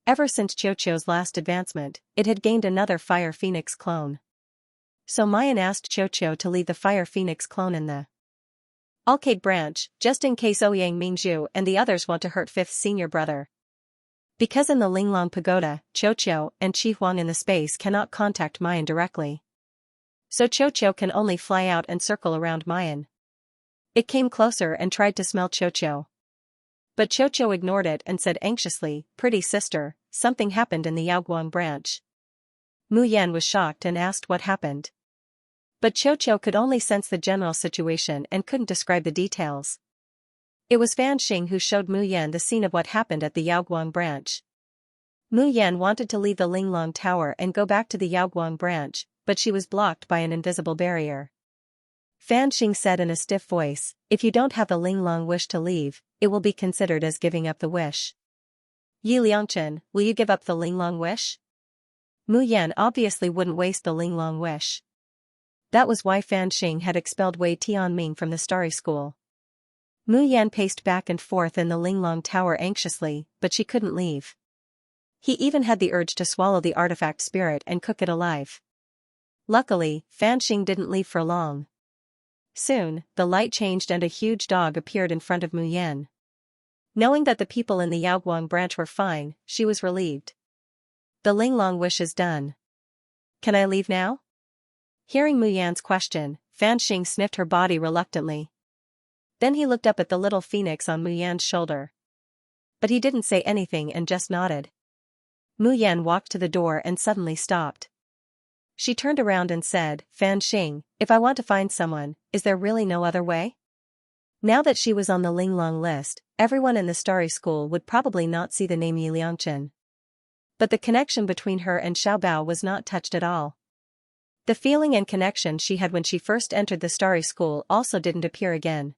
Ever since Qiuqiu's last advancement, it had gained another Fire Phoenix clone. So Mayan asked Qiuqiu to leave the Fire Phoenix clone in the Arcade branch, just in case Ouyang Mingzhu and the others want to hurt Fifth's senior brother. Because in the Linglong Pagoda, Qiuqiu and Qi Huang in the space cannot contact Mayan directly. So Qiuqiu can only fly out and circle around Mayan. It came closer and tried to smell Qiuqiu. But Qiuqiu ignored it and said anxiously, "Pretty sister, something happened in the Yaoguang branch." Mu Yan was shocked and asked what happened. But Qiuqiu could only sense the general situation and couldn't describe the details. It was Fan Xing who showed Mu Yan the scene of what happened at the Yaoguang branch. Mu Yan wanted to leave the Linglong Tower and go back to the Yaoguang branch, but she was blocked by an invisible barrier. Fan Xing said in a stiff voice, "If you don't have the Linglong wish to leave, it will be considered as giving up the wish. Yi Liangchen, will you give up the Linglong wish?" Mu Yan obviously wouldn't waste the Linglong wish. That was why Fan Xing had expelled Wei Tianming from the Starry School. Mu Yan paced back and forth in the Linglong Tower anxiously, but she couldn't leave. He even had the urge to swallow the artifact spirit and cook it alive. Luckily, Fan Xing didn't leave for long. Soon, the light changed and a huge dog appeared in front of Mu Yan. Knowing that the people in the Yaoguang branch were fine, she was relieved. The Linglong wish is done. Can I leave now? Hearing Mu Yan's question, Fan Xing sniffed her body reluctantly. Then he looked up at the little phoenix on Mu Yan's shoulder. But he didn't say anything and just nodded. Mu Yan walked to the door and suddenly stopped. She turned around and said, "Fan Xing, if I want to find someone, is there really no other way?" Now that she was on the Linglong list, everyone in the Starry School would probably not see the name Yi Liangchen. But the connection between her and Xiaobao was not touched at all. The feeling and connection she had when she first entered the Starry School also didn't appear again.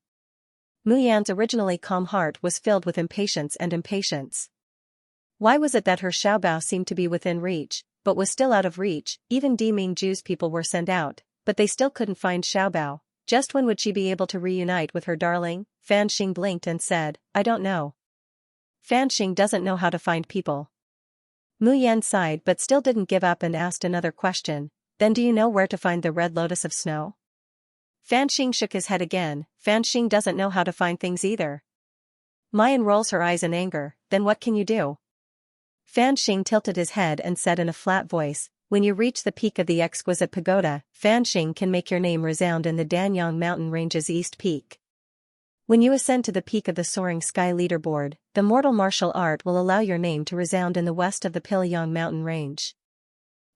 Mu Yan's originally calm heart was filled with impatience and impatience. Why was it that her Xiaobao seemed to be within reach, but was still out of reach? Even Di Mingju's people were sent out, but they still couldn't find Xiaobao. Just when would she be able to reunite with her darling? Fan Xing blinked and said, "I don't know." Fan Xing doesn't know how to find people. Mu Yan sighed but still didn't give up and asked another question, "Then do you know where to find the red lotus of snow?" Fan Xing shook his head again. Fan Xing doesn't know how to find things either. Mayan rolls her eyes in anger, "Then what can you do?" Fan Xing tilted his head and said in a flat voice, "When you reach the peak of the exquisite pagoda, Fan Xing can make your name resound in the Danyang mountain range's east peak. When you ascend to the peak of the soaring sky leaderboard, the mortal martial art will allow your name to resound in the west of the Pilyang mountain range.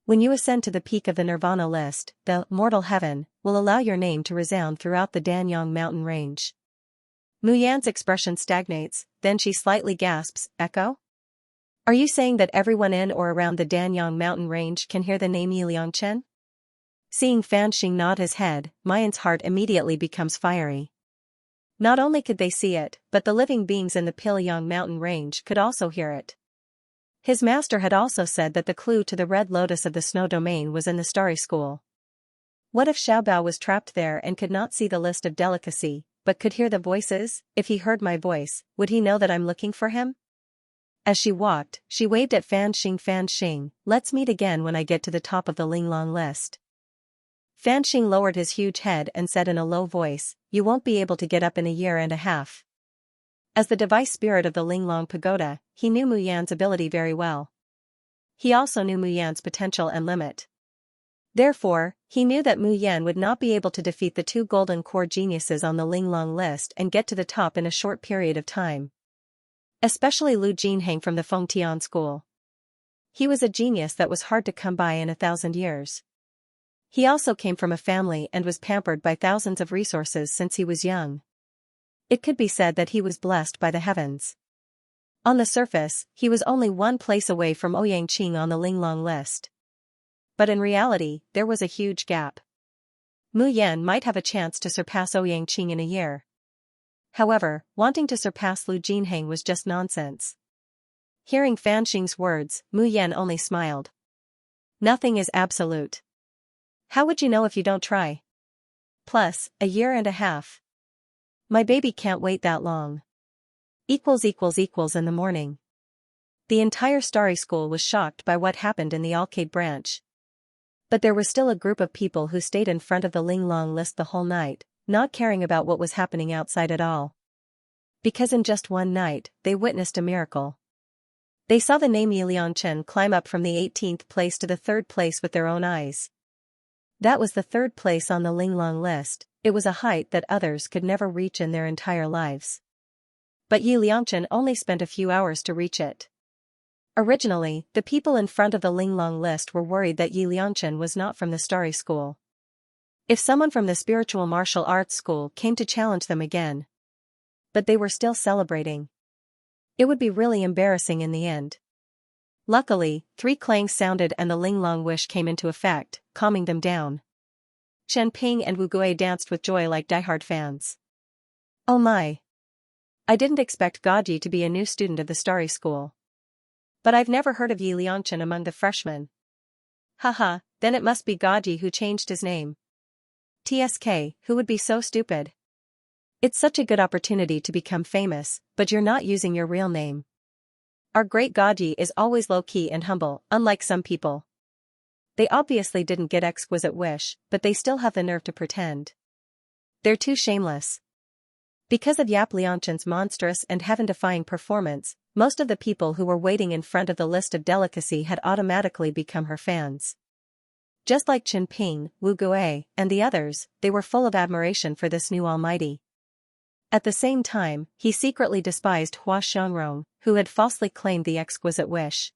When you ascend to the peak of the nirvana list, the mortal heaven will allow your name to resound throughout the Danyang mountain range." Mu Yan's expression stagnates, then she slightly gasps, "Echo? Are you saying that everyone in or around the Danyang mountain range can hear the name Yi Liangchen?" Seeing Fan Xing nod his head, Mayan's heart immediately becomes fiery. Not only could they see it, but the living beings in the Pilyang mountain range could also hear it. His master had also said that the clue to the red lotus of the snow domain was in the Starry School. What if Xiaobao was trapped there and could not see the list of delicacy, but could hear the voices? If he heard my voice, would he know that I'm looking for him? As she walked, she waved at Fan Xing. "Fan Xing, let's meet again when I get to the top of the Linglong list." Fan Xing lowered his huge head and said in a low voice, "You won't be able to get up in a year and a half." As the device spirit of the Linglong Pagoda, he knew Mu Yan's ability very well. He also knew Mu Yan's potential and limit. Therefore, he knew that Mu Yan would not be able to defeat the two golden core geniuses on the Linglong list and get to the top in a short period of time. Especially Lu Jinheng from the Fengtian school. He was a genius that was hard to come by in 1,000 years. He also came from a family and was pampered by thousands of resources since he was young. It could be said that he was blessed by the heavens. On the surface, he was only one place away from Ouyang Qing on the Linglong list. But in reality, there was a huge gap. Mu Yan might have a chance to surpass Ouyang Qing in a year. However, wanting to surpass Lu Jinheng was just nonsense. Hearing Fan Xing's words, Mu Yan only smiled. Nothing is absolute. How would you know if you don't try? Plus, a year and a half. My baby can't wait that long. In the morning. The entire Starry School was shocked by what happened in the Alcade branch. But there was still a group of people who stayed in front of the Linglong list the whole night, not caring about what was happening outside at all. Because in just one night, they witnessed a miracle. They saw the name Yi Liangchen climb up from the 18th place to the 3rd place with their own eyes. That was the 3rd place on the Linglong list. It was a height that others could never reach in their entire lives. But Yi Liangchen only spent a few hours to reach it. Originally, the people in front of the Linglong list were worried that Yi Liangchen was not from the Starry School. If someone from the Spiritual Martial Arts School came to challenge them again. But they were still celebrating. It would be really embarrassing in the end. Luckily, 3 clangs sounded and the Linglong wish came into effect, calming them down. Chen Ping and Wu Gui danced with joy like diehard fans. Oh my! I didn't expect Gaji to be a new student of the Starry School. But I've never heard of Yi Liangchen among the freshmen. Haha, then it must be Gaji who changed his name. TSK, who would be so stupid? It's such a good opportunity to become famous, but you're not using your real name. Our great Gaji is always low-key and humble, unlike some people. They obviously didn't get exquisite wish, but they still have the nerve to pretend. They're too shameless. Because of Yap Liangchen's monstrous and heaven-defying performance, most of the people who were waiting in front of the list of delicacy had automatically become her fans. Just like Chen Ping, Wu Gui, and the others, they were full of admiration for this new almighty. At the same time, he secretly despised Hua Xiangrong, who had falsely claimed the exquisite wish.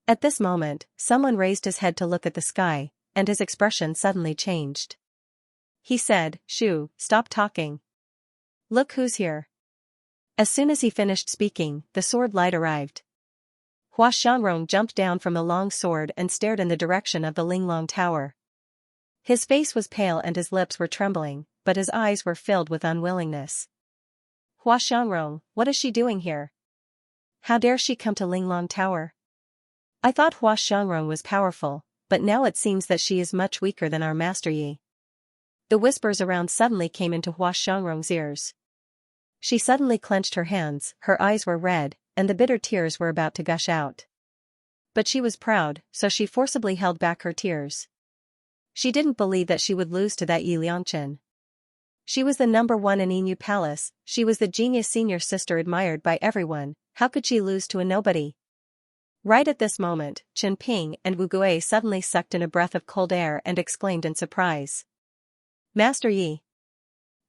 At this moment, someone raised his head to look at the sky, and his expression suddenly changed. He said, "Shu, stop talking. Look who's here." As soon as he finished speaking, the sword light arrived. Hua Xiangrong jumped down from the long sword and stared in the direction of the Linglong Tower. His face was pale and his lips were trembling, but his eyes were filled with unwillingness. Hua Xiangrong, what is she doing here? How dare she come to Linglong Tower? I thought Hua Xiangrong was powerful, but now it seems that she is much weaker than our Master Yi. The whispers around suddenly came into Hua Xiangrong's ears. She suddenly clenched her hands, her eyes were red, and the bitter tears were about to gush out. But she was proud, so she forcibly held back her tears. She didn't believe that she would lose to that Yi Liangchen. She was the number 1 in Yinyu Palace, she was the genius senior sister admired by everyone, how could she lose to a nobody? Right at this moment, Chen Ping and Wu Gui suddenly sucked in a breath of cold air and exclaimed in surprise. Master Yi.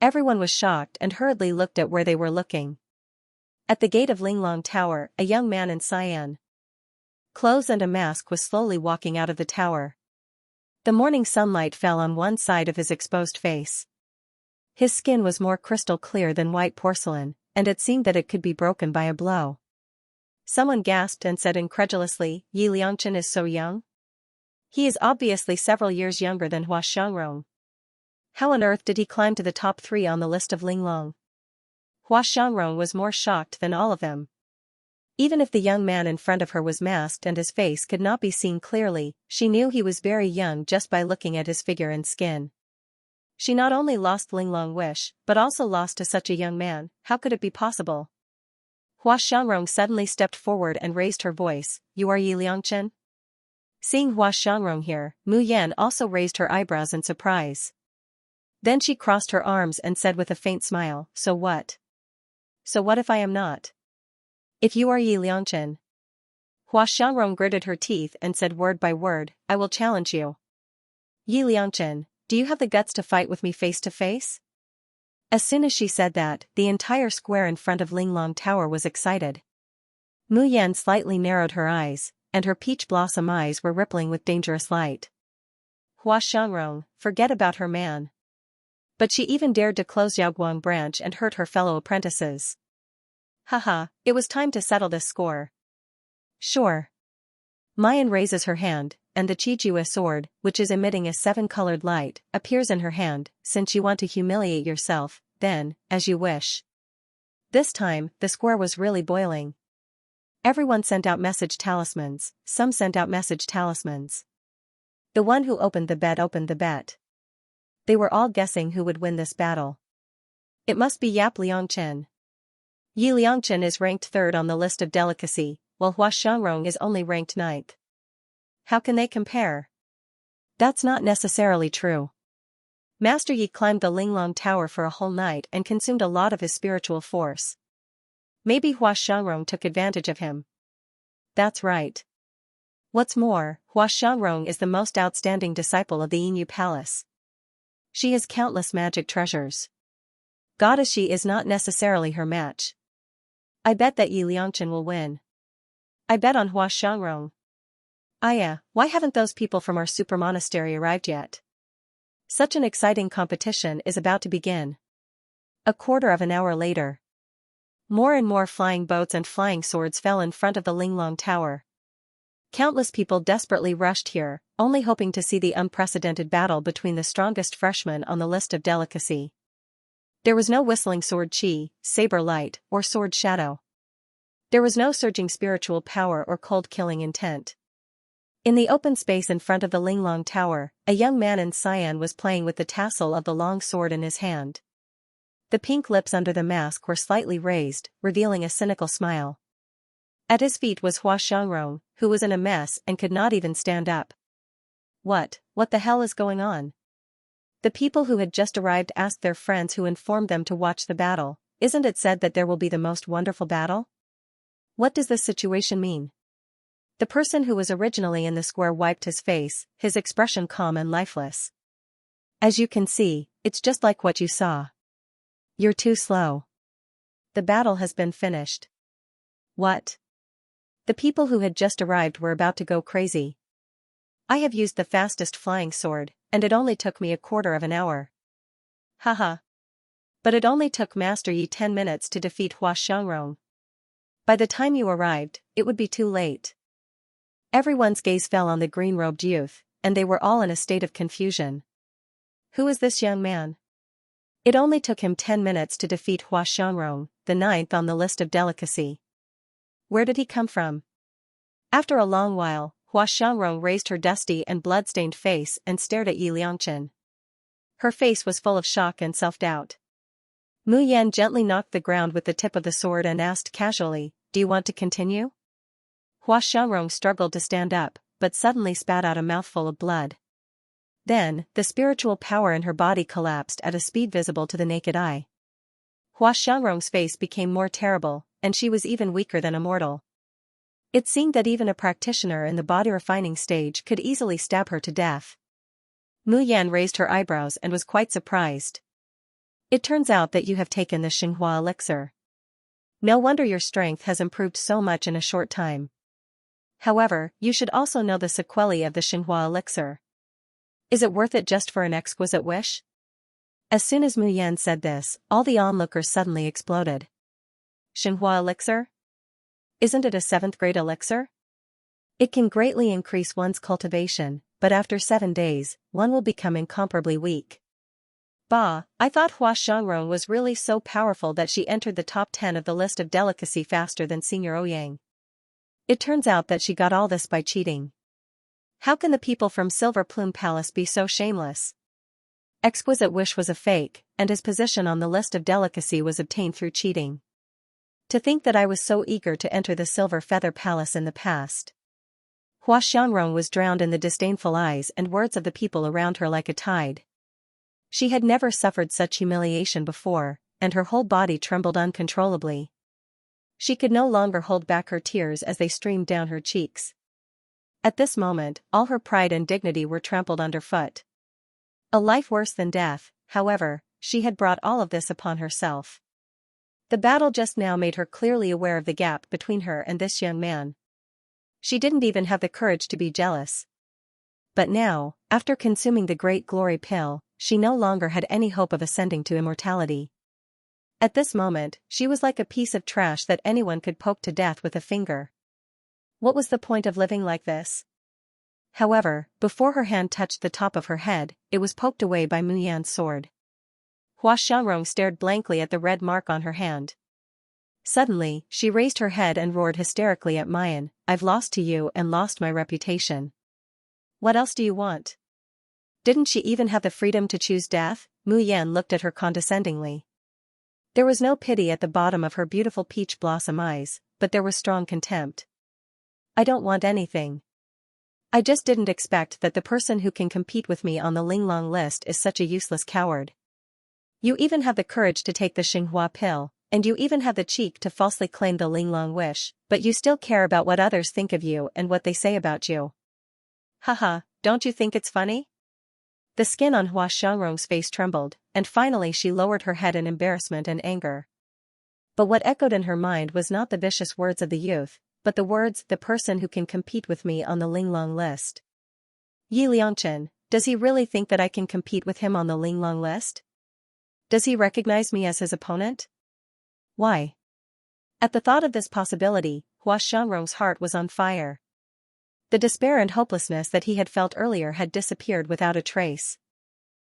Everyone was shocked and hurriedly looked at where they were looking. At the gate of Linglong Tower, a young man in cyan clothes and a mask was slowly walking out of the tower. The morning sunlight fell on one side of his exposed face. His skin was more crystal clear than white porcelain, and it seemed that it could be broken by a blow. Someone gasped and said incredulously, Yi Liangchen is so young? He is obviously several years younger than Hua Xiangrong. How on earth did he climb to the top 3 on the list of Linglong? Hua Xiangrong was more shocked than all of them. Even if the young man in front of her was masked and his face could not be seen clearly, she knew he was very young just by looking at his figure and skin. She not only lost Linglong wish, but also lost to such a young man. How could it be possible? Hua Xiangrong suddenly stepped forward and raised her voice, You are Yi Liangchen? Seeing Hua Xiangrong here, Mu Yan also raised her eyebrows in surprise. Then she crossed her arms and said with a faint smile, So what? So what if I am not? If you are Yi Liangchen. Hua Xiangrong gritted her teeth and said word by word, I will challenge you. Yi Liangchen, do you have the guts to fight with me face to face? As soon as she said that, the entire square in front of Linglong Tower was excited. Mu Yan slightly narrowed her eyes, and her peach blossom eyes were rippling with dangerous light. Hua Xiangrong, forget about her man. But she even dared to close Yaoguang branch and hurt her fellow apprentices. Haha, it was time to settle this score. Sure. Mayan raises her hand, and the Qijue sword, which is emitting a 7-colored light, appears in her hand. Since you want to humiliate yourself, then, as you wish. This time, the square was really boiling. Everyone sent out message talismans, some sent out message talismans. The one who opened the bet. They were all guessing who would win this battle. It must be Yap Liangchen. Yi Liangchen is ranked 3rd on the list of delicacy, while Hua Xiangrong is only ranked 9th. How can they compare? That's not necessarily true. Master Yi climbed the Linglong Tower for a whole night and consumed a lot of his spiritual force. Maybe Hua Xiangrong took advantage of him. That's right. What's more, Hua Xiangrong is the most outstanding disciple of the Yinyu Palace. She has countless magic treasures. Goddess Shi is not necessarily her match. I bet that Yi Liangchen will win. I bet on Hua Xiangrong. Aya, why haven't those people from our super monastery arrived yet? Such an exciting competition is about to begin. A quarter of an hour later. More and more flying boats and flying swords fell in front of the Linglong Tower. Countless people desperately rushed here, only hoping to see the unprecedented battle between the strongest freshmen on the list of delicacy. There was no whistling sword chi, saber light, or sword shadow. There was no surging spiritual power or cold-killing intent. In the open space in front of the Linglong Tower, a young man in cyan was playing with the tassel of the long sword in his hand. The pink lips under the mask were slightly raised, revealing a cynical smile. At his feet was Hua Xiangrong, who was in a mess and could not even stand up. What the hell is going on? The people who had just arrived asked their friends who informed them to watch the battle. Isn't it said that there will be the most wonderful battle? What does this situation mean? The person who was originally in the square wiped his face, his expression calm and lifeless. As you can see, it's just like what you saw. You're too slow. The battle has been finished. What? The people who had just arrived were about to go crazy. I have used the fastest flying sword, and it only took me a quarter of an hour. Haha. But it only took Master Yi 10 minutes to defeat Hua Xiangrong. By the time you arrived, it would be too late. Everyone's gaze fell on the green-robed youth, and they were all in a state of confusion. Who is this young man? It only took him 10 minutes to defeat Hua Xiangrong, the 9th on the list of delicacy. Where did he come from? After a long while, Hua Xiangrong raised her dusty and blood-stained face and stared at Yi Liangchen. Her face was full of shock and self-doubt. Mu Yan gently knocked the ground with the tip of the sword and asked casually, "Do you want to continue?" Hua Xiangrong struggled to stand up, but suddenly spat out a mouthful of blood. Then, the spiritual power in her body collapsed at a speed visible to the naked eye. Hua Xiangrong's face became more terrible, and she was even weaker than a mortal. It seemed that even a practitioner in the body-refining stage could easily stab her to death. Mu Yan raised her eyebrows and was quite surprised. It turns out that you have taken the Xinghua elixir. No wonder your strength has improved so much in a short time. However, you should also know the sequelae of the Xinghua elixir. Is it worth it just for an exquisite wish? As soon as Mu Yan said this, all the onlookers suddenly exploded. Xinghua elixir? Isn't it a 7th grade elixir? It can greatly increase one's cultivation, but after 7 days, one will become incomparably weak. Bah, I thought Hua Xiangrong was really so powerful that she entered the top 10 of the list of delicacy faster than Senior Ouyang. It turns out that she got all this by cheating. How can the people from Silver Plume Palace be so shameless? Exquisite Wish was a fake, and his position on the list of delicacy was obtained through cheating. To think that I was so eager to enter the Silver Feather Palace in the past. Hua Xiangrong was drowned in the disdainful eyes and words of the people around her like a tide. She had never suffered such humiliation before, and her whole body trembled uncontrollably. She could no longer hold back her tears as they streamed down her cheeks. At this moment, all her pride and dignity were trampled underfoot. A life worse than death, however, she had brought all of this upon herself. The battle just now made her clearly aware of the gap between her and this young man. She didn't even have the courage to be jealous. But now, after consuming the Great Glory Pill, she no longer had any hope of ascending to immortality. At this moment, she was like a piece of trash that anyone could poke to death with a finger. What was the point of living like this? However, before her hand touched the top of her head, it was poked away by Mu Yan's sword. Hua Xiangrong stared blankly at the red mark on her hand. Suddenly, she raised her head and roared hysterically at Mayan, "I've lost to you and lost my reputation. What else do you want?" Didn't she even have the freedom to choose death? Mu Yan looked at her condescendingly. There was no pity at the bottom of her beautiful peach blossom eyes, but there was strong contempt. "I don't want anything. I just didn't expect that the person who can compete with me on the Linglong list is such a useless coward. You even have the courage to take the Xinghua pill, and you even have the cheek to falsely claim the Linglong wish, but you still care about what others think of you and what they say about you. Haha, don't you think it's funny?" The skin on Hua Xiangrong's face trembled, and finally she lowered her head in embarrassment and anger. But what echoed in her mind was not the vicious words of the youth, but the words, "the person who can compete with me on the Linglong list." Yi Liangchen, does he really think that I can compete with him on the Linglong list? Does he recognize me as his opponent? Why? At the thought of this possibility, Hua Xiangrong's heart was on fire. The despair and hopelessness that he had felt earlier had disappeared without a trace.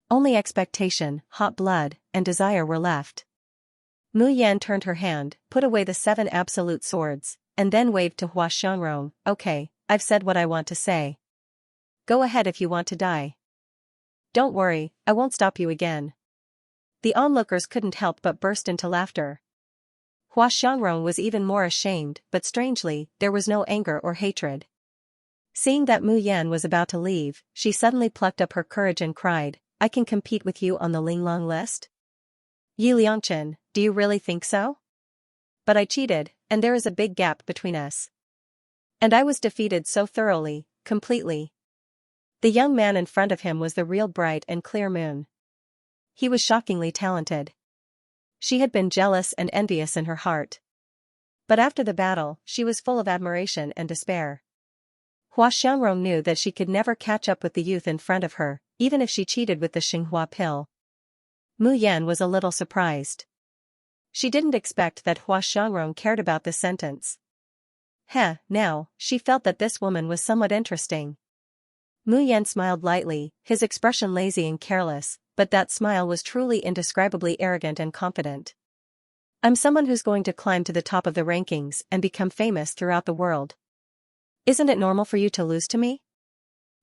Only expectation, hot blood, and desire were left. Mu Yan turned her hand, put away the 7 absolute swords, and then waved to Hua Xiangrong, "Okay, I've said what I want to say. Go ahead if you want to die. Don't worry, I won't stop you again." The onlookers couldn't help but burst into laughter. Hua Xiangrong was even more ashamed, but strangely, there was no anger or hatred. Seeing that Mu Yan was about to leave, she suddenly plucked up her courage and cried, "I can compete with you on the Linglong list? Yi Liangchen, do you really think so? But I cheated, and there is a big gap between us. And I was defeated so thoroughly, completely." The young man in front of him was the real bright and clear moon. He was shockingly talented. She had been jealous and envious in her heart. But after the battle, she was full of admiration and despair. Hua Xiangrong knew that she could never catch up with the youth in front of her, even if she cheated with the Xinghua pill. Mu Yan was a little surprised. She didn't expect that Hua Xiangrong cared about this sentence. Now, she felt that this woman was somewhat interesting. Mu Yan smiled lightly, his expression lazy and careless, but that smile was truly indescribably arrogant and confident. "I'm someone who's going to climb to the top of the rankings and become famous throughout the world. Isn't it normal for you to lose to me?"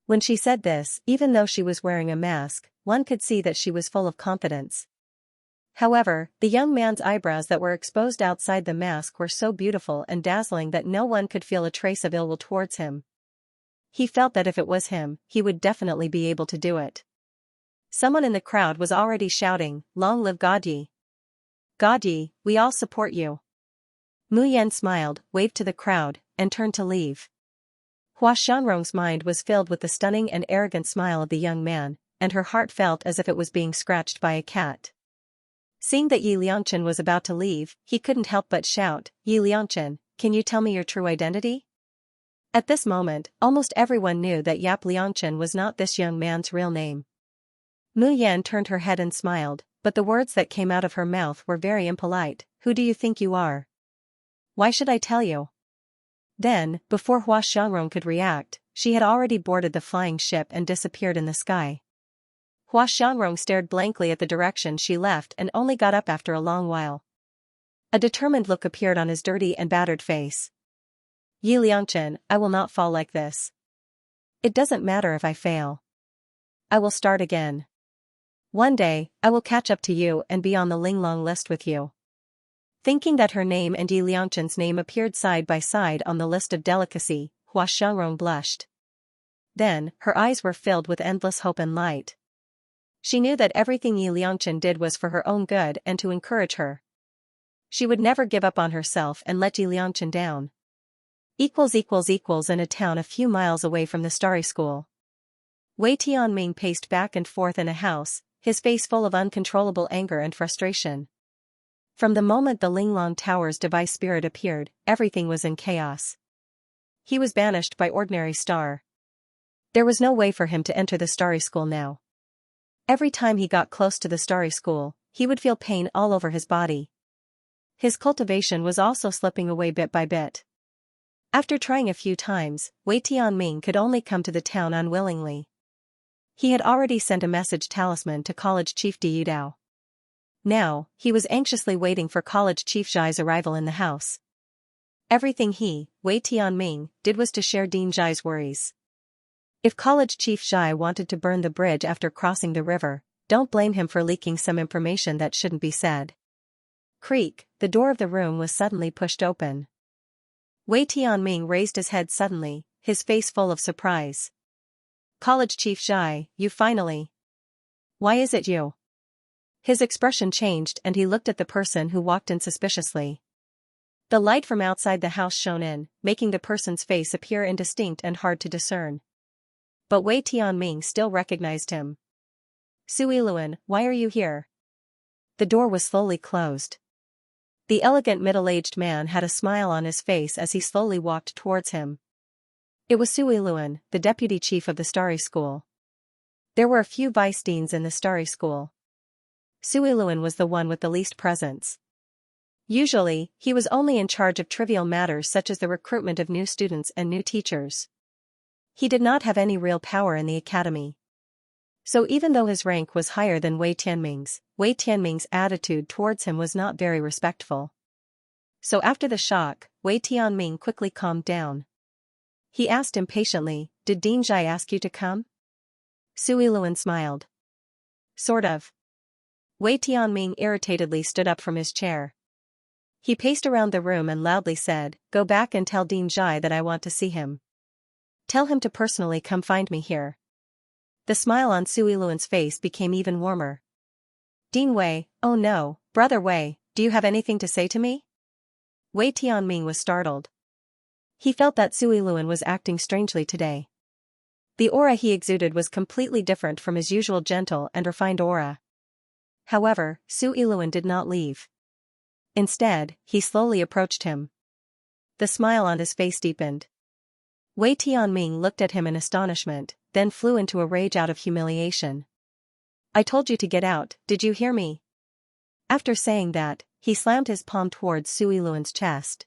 When she said this, even though she was wearing a mask, one could see that she was full of confidence. However, the young man's eyebrows that were exposed outside the mask were so beautiful and dazzling that no one could feel a trace of ill will towards him. He felt that if it was him, he would definitely be able to do it. Someone in the crowd was already shouting, "Long live Godyi! Godyi, we all support you." Mu Yan smiled, waved to the crowd, and turned to leave. Hua Xiangrong's mind was filled with the stunning and arrogant smile of the young man, and her heart felt as if it was being scratched by a cat. Seeing that Yi Liangchen was about to leave, he couldn't help but shout, "Yi Liangchen, can you tell me your true identity?" At this moment, almost everyone knew that Yap Liangchen was not this young man's real name. Mu Yan turned her head and smiled, but the words that came out of her mouth were very impolite. "Who do you think you are? Why should I tell you?" Then, before Hua Xiangrong could react, she had already boarded the flying ship and disappeared in the sky. Hua Xiangrong stared blankly at the direction she left and only got up after a long while. A determined look appeared on his dirty and battered face. "Yi Liangchen, I will not fall like this. It doesn't matter if I fail. I will start again. One day, I will catch up to you and be on the Linglong list with you." Thinking that her name and Yi Liangchen's name appeared side by side on the list of delicacy, Hua Xiangrong blushed. Then, her eyes were filled with endless hope and light. She knew that everything Yi Liangchen did was for her own good and to encourage her. She would never give up on herself and let Yi Liangchen down. In a town a few miles away from the Starry School. Wei Tianming paced back and forth in a house, his face full of uncontrollable anger and frustration. From the moment the Linglong Tower's device spirit appeared, everything was in chaos. He was banished by ordinary star. There was no way for him to enter the Starry School now. Every time he got close to the Starry School, he would feel pain all over his body. His cultivation was also slipping away bit by bit. After trying a few times, Wei Tianming could only come to the town unwillingly. He had already sent a message talisman to College Chief Diudao. Now, he was anxiously waiting for College Chief Zhai's arrival in the house. Everything Wei Tianming, did was to share Dean Zhai's worries. If College Chief Zhai wanted to burn the bridge after crossing the river, don't blame him for leaking some information that shouldn't be said. Creak, the door of the room was suddenly pushed open. Wei Tianming raised his head suddenly, his face full of surprise. College Chief Zhai, you finally. Why is it you? His expression changed and he looked at the person who walked in suspiciously. The light from outside the house shone in, making the person's face appear indistinct and hard to discern. But Wei Tianming still recognized him. Sui Luan, why are you here? The door was slowly closed. The elegant middle-aged man had a smile on his face as he slowly walked towards him. It was Sui Luan, the deputy chief of the Starry School. There were a few vice deans in the Starry School. Sui Luan was the one with the least presence. Usually, he was only in charge of trivial matters such as the recruitment of new students and new teachers. He did not have any real power in the academy. So even though his rank was higher than Wei Tianming's attitude towards him was not very respectful. So after the shock, Wei Tianming quickly calmed down. He asked impatiently, did Dean Zhai ask you to come? Sui Luan smiled. Sort of. Wei Tianming irritatedly stood up from his chair. He paced around the room and loudly said, go back and tell Dean Zhai that I want to see him. Tell him to personally come find me here. The smile on Sui Luan's face became even warmer. Dean Wei, oh no, Brother Wei, do you have anything to say to me? Wei Tianming was startled. He felt that Sui Luan was acting strangely today. The aura he exuded was completely different from his usual gentle and refined aura. However, Sui Luan did not leave. Instead, he slowly approached him. The smile on his face deepened. Wei Tianming looked at him in astonishment, then flew into a rage out of humiliation. I told you to get out, did you hear me? After saying that, he slammed his palm towards Sui Luan's chest.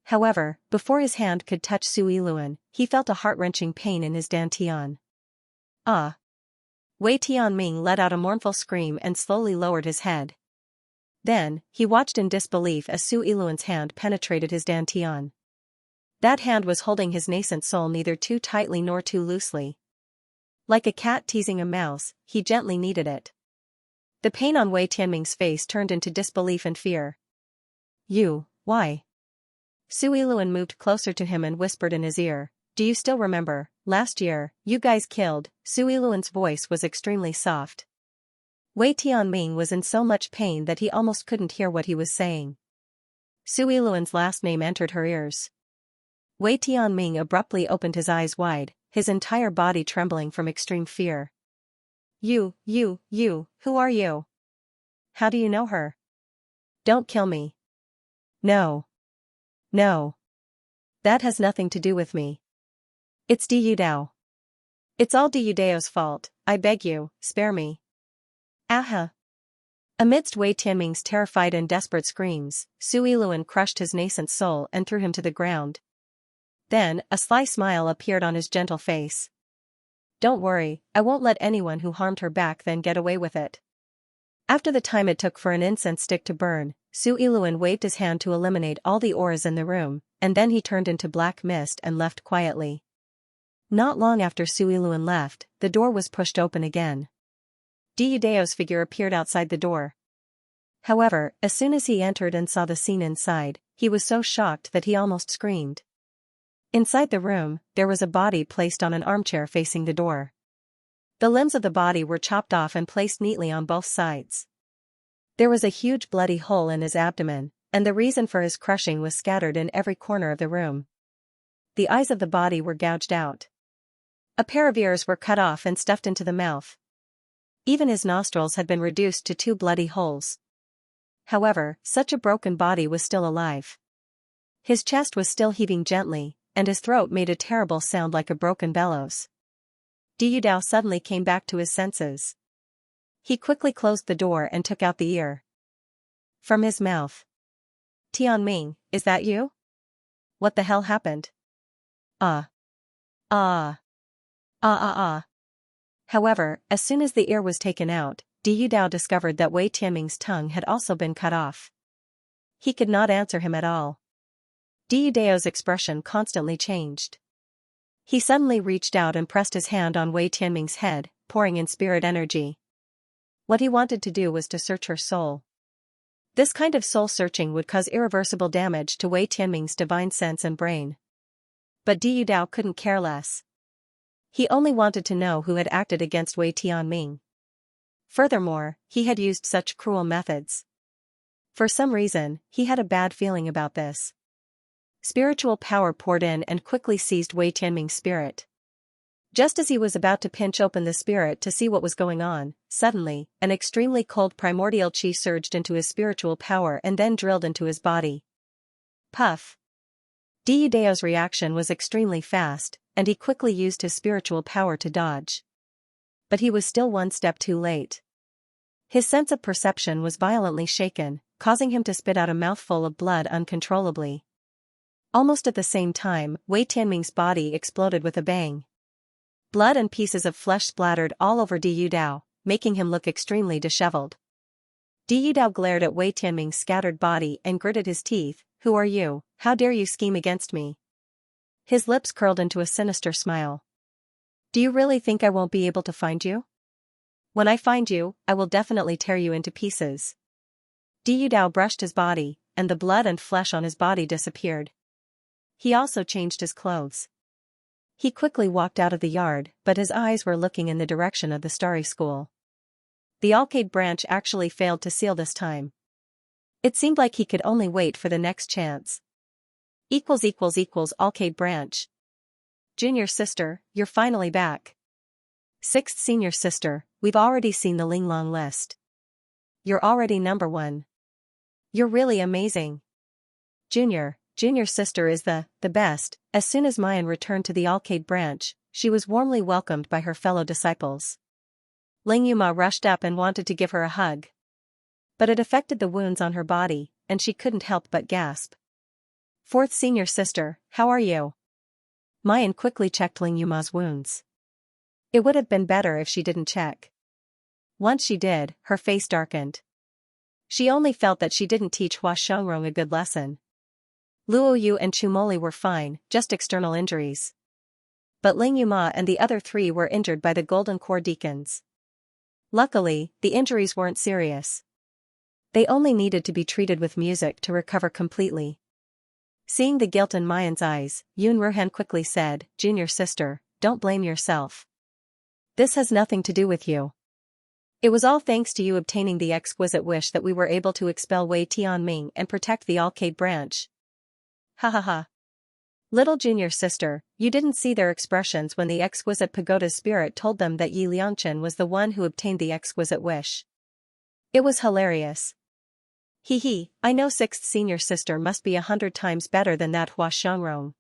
However, before his hand could touch Sui Luan, he felt a heart-wrenching pain in his dantian. Ah! Wei Tianming let out a mournful scream and slowly lowered his head. Then, he watched in disbelief as Sui Luan's hand penetrated his dantian. That hand was holding his nascent soul neither too tightly nor too loosely. Like a cat teasing a mouse, he gently kneaded it. The pain on Wei Tianming's face turned into disbelief and fear. You, why? Sui Luan moved closer to him and whispered in his ear, do you still remember, last year, you guys killed? Sui Luan's voice was extremely soft. Wei Tianming was in so much pain that he almost couldn't hear what he was saying. Sui Luan's last name entered her ears. Wei Tianming abruptly opened his eyes wide, his entire body trembling from extreme fear. You, who are you? How do you know her? Don't kill me. No. No. That has nothing to do with me. It's Diyu Dao. It's all Diyu Dao's fault, I beg you, spare me. Aha. Amidst Wei Tianming's terrified and desperate screams, Sui Luan crushed his nascent soul and threw him to the ground. Then, a sly smile appeared on his gentle face. Don't worry, I won't let anyone who harmed her back then get away with it. After the time it took for an incense stick to burn, Sui Luan waved his hand to eliminate all the auras in the room, and then he turned into black mist and left quietly. Not long after Sui Luan left, the door was pushed open again. Diyu Dao's figure appeared outside the door. However, as soon as he entered and saw the scene inside, he was so shocked that he almost screamed. Inside the room, there was a body placed on an armchair facing the door. The limbs of the body were chopped off and placed neatly on both sides. There was a huge bloody hole in his abdomen, and the reason for his crushing was scattered in every corner of the room. The eyes of the body were gouged out. A pair of ears were cut off and stuffed into the mouth. Even his nostrils had been reduced to 2 bloody holes. However, such a broken body was still alive. His chest was still heaving gently, and his throat made a terrible sound like a broken bellows. Diyu Dao suddenly came back to his senses. He quickly closed the door and took out the ear. From his mouth. Tianming, is that you? What the hell happened? Ah. Ah. Ah ah ah. However, as soon as the ear was taken out, Di Yudao discovered that Wei Tianming's tongue had also been cut off. He could not answer him at all. Di Yudao's expression constantly changed. He suddenly reached out and pressed his hand on Wei Tianming's head, pouring in spirit energy. What he wanted to do was to search her soul. This kind of soul-searching would cause irreversible damage to Wei Tianming's divine sense and brain. But Di Yudao couldn't care less. He only wanted to know who had acted against Wei Tianming. Furthermore, he had used such cruel methods. For some reason, he had a bad feeling about this. Spiritual power poured in and quickly seized Wei Tianming's spirit. Just as he was about to pinch open the spirit to see what was going on, suddenly, an extremely cold primordial qi surged into his spiritual power and then drilled into his body. Puff! Di Yudao's reaction was extremely fast, and he quickly used his spiritual power to dodge. But he was still one step too late. His sense of perception was violently shaken, causing him to spit out a mouthful of blood uncontrollably. Almost at the same time, Wei Tianming's body exploded with a bang. Blood and pieces of flesh splattered all over Di Yudao, making him look extremely disheveled. Di Yudao glared at Wei Tianming's scattered body and gritted his teeth. Who are you? How dare you scheme against me? His lips curled into a sinister smile. Do you really think I won't be able to find you? When I find you, I will definitely tear you into pieces. Di Yudao brushed his body, and the blood and flesh on his body disappeared. He also changed his clothes. He quickly walked out of the yard, but his eyes were looking in the direction of the Starry School. The arcade branch actually failed to seal this time. It seemed like he could only wait for the next chance. Arcade branch. Junior sister, you're finally back. Sixth senior sister, we've already seen the Linglong list. You're already number 1. You're really amazing. Junior sister is the best. As soon as Mayan returned to the arcade branch, she was warmly welcomed by her fellow disciples. Ling Yuma rushed up and wanted to give her a hug. But it affected the wounds on her body, and she couldn't help but gasp. Fourth senior sister, how are you? Mayan quickly checked Ling Yuma's wounds. It would have been better if she didn't check. Once she did, her face darkened. She only felt that she didn't teach Hua Xiangrong a good lesson. Luo Yu and Chumoli were fine, just external injuries. But Ling Yuma and the other 3 were injured by the Golden Core deacons. Luckily, the injuries weren't serious. They only needed to be treated with music to recover completely. Seeing the guilt in Mayan's eyes, Yun Ruhan quickly said, Junior sister, don't blame yourself. This has nothing to do with you. It was all thanks to you obtaining the exquisite wish that we were able to expel Wei Tianming and protect the arcade branch. Ha ha ha. Little junior sister, you didn't see their expressions when the exquisite pagoda's spirit told them that Yi Liangchen was the one who obtained the exquisite wish. It was hilarious. Hee, I know 6th senior sister must be 100 times better than that Hua Xiangrong.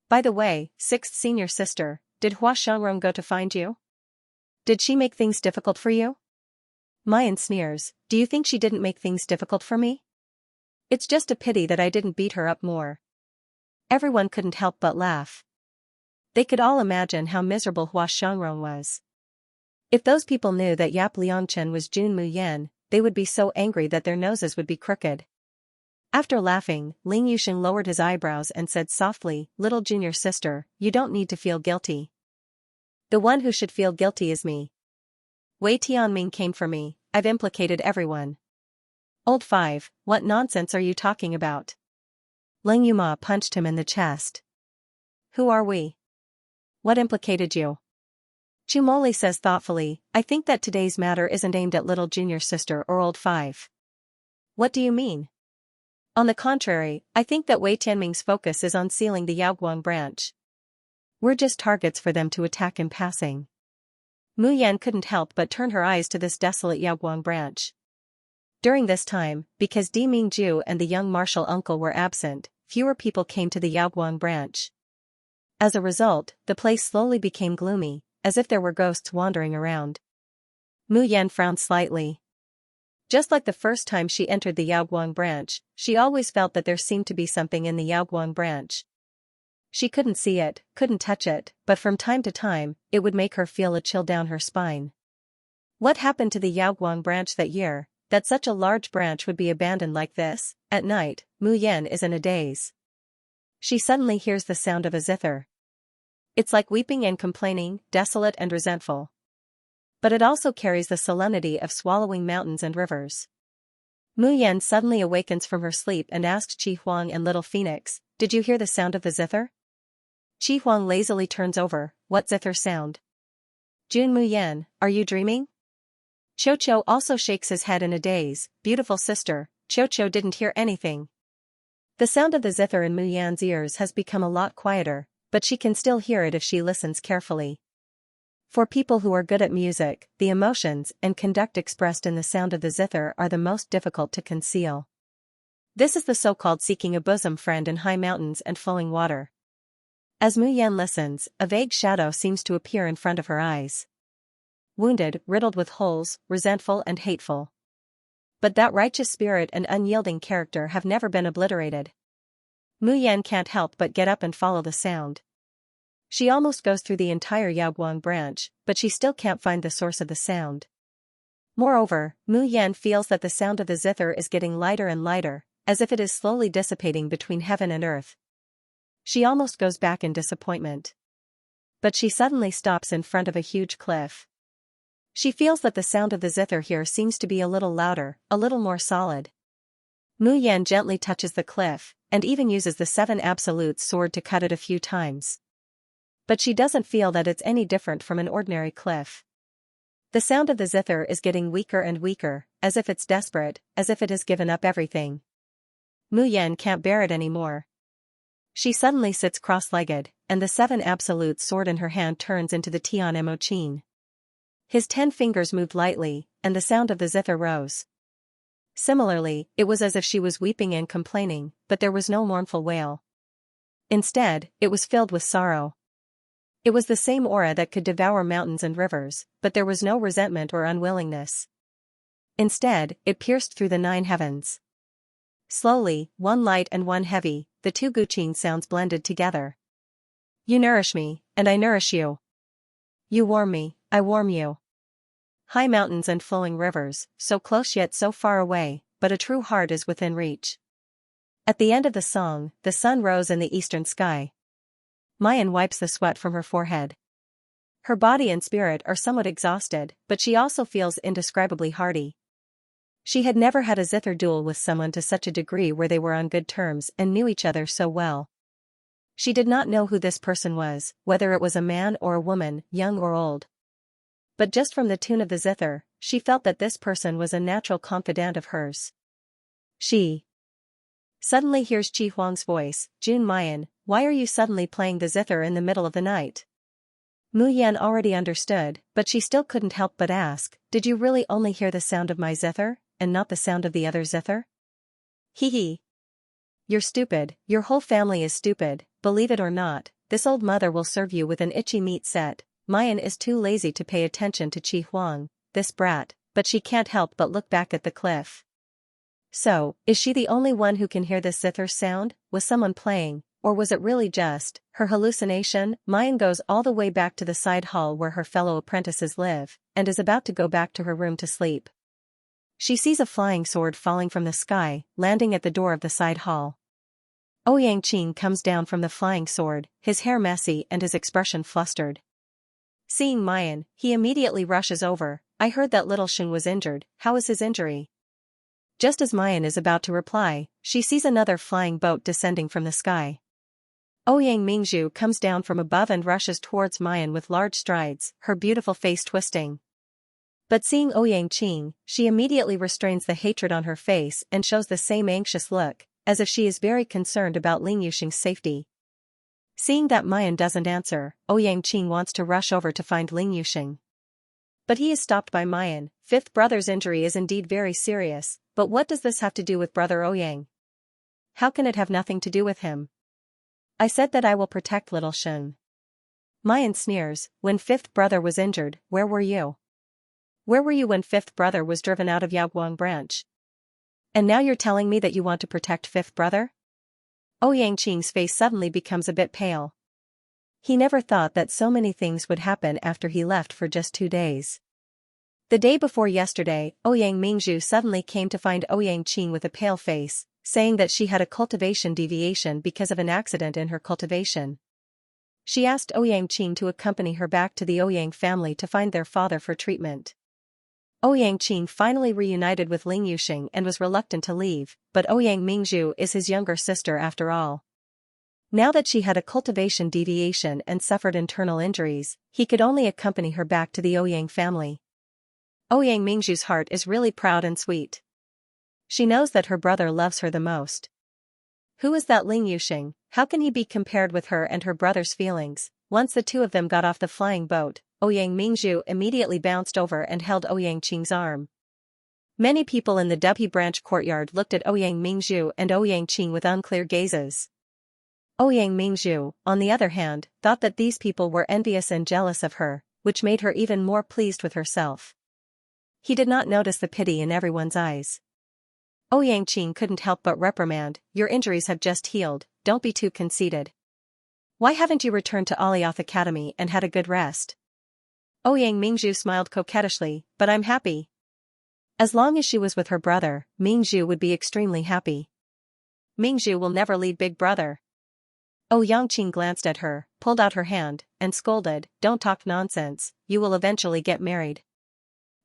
By the way, 6th senior sister, did Hua Xiangrong go to find you? Did she make things difficult for you? Mayan sneers, do you think she didn't make things difficult for me? It's just a pity that I didn't beat her up more. Everyone couldn't help but laugh. They could all imagine how miserable Hua Xiangrong was. If those people knew that Yap Liangchen was Jun Muyan, they would be so angry that their noses would be crooked. After laughing, Ling Yusheng lowered his eyebrows and said softly, Little junior sister, you don't need to feel guilty. The one who should feel guilty is me. Wei Tianming came for me, I've implicated everyone. Old 5, what nonsense are you talking about? Ling Yuma punched him in the chest. Who are we? What implicated you? Chumoli says thoughtfully, I think that today's matter isn't aimed at little junior sister or old 5. What do you mean? On the contrary, I think that Wei Tianming's focus is on sealing the Yaoguang branch. We're just targets for them to attack in passing. Mu Yan couldn't help but turn her eyes to this desolate Yaoguang branch. During this time, because Di Mingju and the young martial uncle were absent, fewer people came to the Yaoguang branch. As a result, the place slowly became gloomy, as if there were ghosts wandering around. Mu Yan frowned slightly. Just like the first time she entered the Yaoguang branch, she always felt that there seemed to be something in the Yaoguang branch. She couldn't see it, couldn't touch it, but from time to time, it would make her feel a chill down her spine. What happened to the Yaoguang branch that year, that such a large branch would be abandoned like this? At night, Mu Yan is in a daze. She suddenly hears the sound of a zither. It's like weeping and complaining, desolate and resentful. But it also carries the solemnity of swallowing mountains and rivers. Mu Yan suddenly awakens from her sleep and asks Qi Huang and Little Phoenix, "Did you hear the sound of the zither?" Qi Huang lazily turns over, "What zither sound?" "Jun Mu Yan, are you dreaming?" Cho Cho also shakes his head in a daze. "Beautiful sister, Cho Cho didn't hear anything." The sound of the zither in Mu Yan's ears has become a lot quieter, but she can still hear it if she listens carefully. For people who are good at music, the emotions and conduct expressed in the sound of the zither are the most difficult to conceal. This is the so-called seeking a bosom friend in high mountains and flowing water. As Mu Yan listens, a vague shadow seems to appear in front of her eyes. Wounded, riddled with holes, resentful and hateful. But that righteous spirit and unyielding character have never been obliterated. Mu Yan can't help but get up and follow the sound. She almost goes through the entire Yaoguang branch, but she still can't find the source of the sound. Moreover, Mu Yan feels that the sound of the zither is getting lighter and lighter, as if it is slowly dissipating between heaven and earth. She almost goes back in disappointment. But she suddenly stops in front of a huge cliff. She feels that the sound of the zither here seems to be a little louder, a little more solid. Mu Yan gently touches the cliff, and even uses the Seven Absolutes sword to cut it a few times. But she doesn't feel that it's any different from an ordinary cliff. The sound of the zither is getting weaker and weaker, as if it's desperate, as if it has given up everything. Mu Yan can't bear it anymore. She suddenly sits cross-legged, and the Seven Absolutes sword in her hand turns into the Tian Mo Qin. His 10 fingers moved lightly, and the sound of the zither rose. Similarly, it was as if she was weeping and complaining, but there was no mournful wail. Instead, it was filled with sorrow. It was the same aura that could devour mountains and rivers, but there was no resentment or unwillingness. Instead, it pierced through the 9 heavens. Slowly, one light and one heavy, the 2 Guqin sounds blended together. You nourish me, and I nourish you. You warm me, I warm you. High mountains and flowing rivers, so close yet so far away, but a true heart is within reach. At the end of the song, the sun rose in the eastern sky. Mayan wipes the sweat from her forehead. Her body and spirit are somewhat exhausted, but she also feels indescribably hearty. She had never had a zither duel with someone to such a degree where they were on good terms and knew each other so well. She did not know who this person was, whether it was a man or a woman, young or old. But just from the tune of the zither, she felt that this person was a natural confidant of hers. She suddenly hears Qi Huang's voice, "Jun Mayan, why are you suddenly playing the zither in the middle of the night?" Mu Yan already understood, but she still couldn't help but ask, "Did you really only hear the sound of my zither, and not the sound of the other zither?" Hee hee. You're stupid, your whole family is stupid, believe it or not, this old mother will serve you with an itchy meat set. Mayan is too lazy to pay attention to Qi Huang, this brat, but she can't help but look back at the cliff. So, is she the only one who can hear this zither sound? Was someone playing, or was it really just her hallucination? Mayan goes all the way back to the side hall where her fellow apprentices live, and is about to go back to her room to sleep. She sees a flying sword falling from the sky, landing at the door of the side hall. Ouyang Qing comes down from the flying sword, his hair messy and his expression flustered. Seeing Mayan, he immediately rushes over. "I heard that little Sheng was injured, how is his injury?" Just as Mayan is about to reply, she sees another flying boat descending from the sky. Ouyang Mingzhu comes down from above and rushes towards Mayan with large strides, her beautiful face twisting. But seeing Ouyang Qing, she immediately restrains the hatred on her face and shows the same anxious look, as if she is very concerned about Ling Yuxing's safety. Seeing that Mayan doesn't answer, Ouyang Qing wants to rush over to find Ling Yuxing. But he is stopped by Mayan. Fifth brother's injury is indeed very serious, but what does this have to do with brother Ouyang? How can it have nothing to do with him? I said that I will protect little Sheng. Mayan sneers, when fifth brother was injured, where were you? Where were you when fifth brother was driven out of Yaoguang branch? And now you're telling me that you want to protect fifth brother? Ouyang Qing's face suddenly becomes a bit pale. He never thought that so many things would happen after he left for just 2 days. The day before yesterday, Ouyang Mingzhu suddenly came to find Ouyang Qing with a pale face, saying that she had a cultivation deviation because of an accident in her cultivation. She asked Ouyang Qing to accompany her back to the Ouyang family to find their father for treatment. Ouyang Qing finally reunited with Ling Yuxing and was reluctant to leave, but Ouyang Mingzhu is his younger sister after all. Now that she had a cultivation deviation and suffered internal injuries, he could only accompany her back to the Ouyang family. Ouyang Mingzhu's heart is really proud and sweet. She knows that her brother loves her the most. Who is that Ling Yuxing? How can he be compared with her and her brother's feelings? Once the two of them got off the flying boat, Ouyang Mingzhu immediately bounced over and held Ouyang Qing's arm. Many people in the Dubhe branch courtyard looked at Ouyang Mingzhu and Ouyang Qing with unclear gazes. Ouyang Mingzhu, on the other hand, thought that these people were envious and jealous of her, which made her even more pleased with herself. He did not notice the pity in everyone's eyes. Ouyang Qing couldn't help but reprimand, "Your injuries have just healed, don't be too conceited. Why haven't you returned to Alioth Academy and had a good rest?" Ouyang Mingzhu smiled coquettishly, "But I'm happy." As long as she was with her brother, Mingzhu would be extremely happy. Mingzhu will never leave Big Brother. Ouyang Qing glanced at her, pulled out her hand, and scolded, "Don't talk nonsense, you will eventually get married."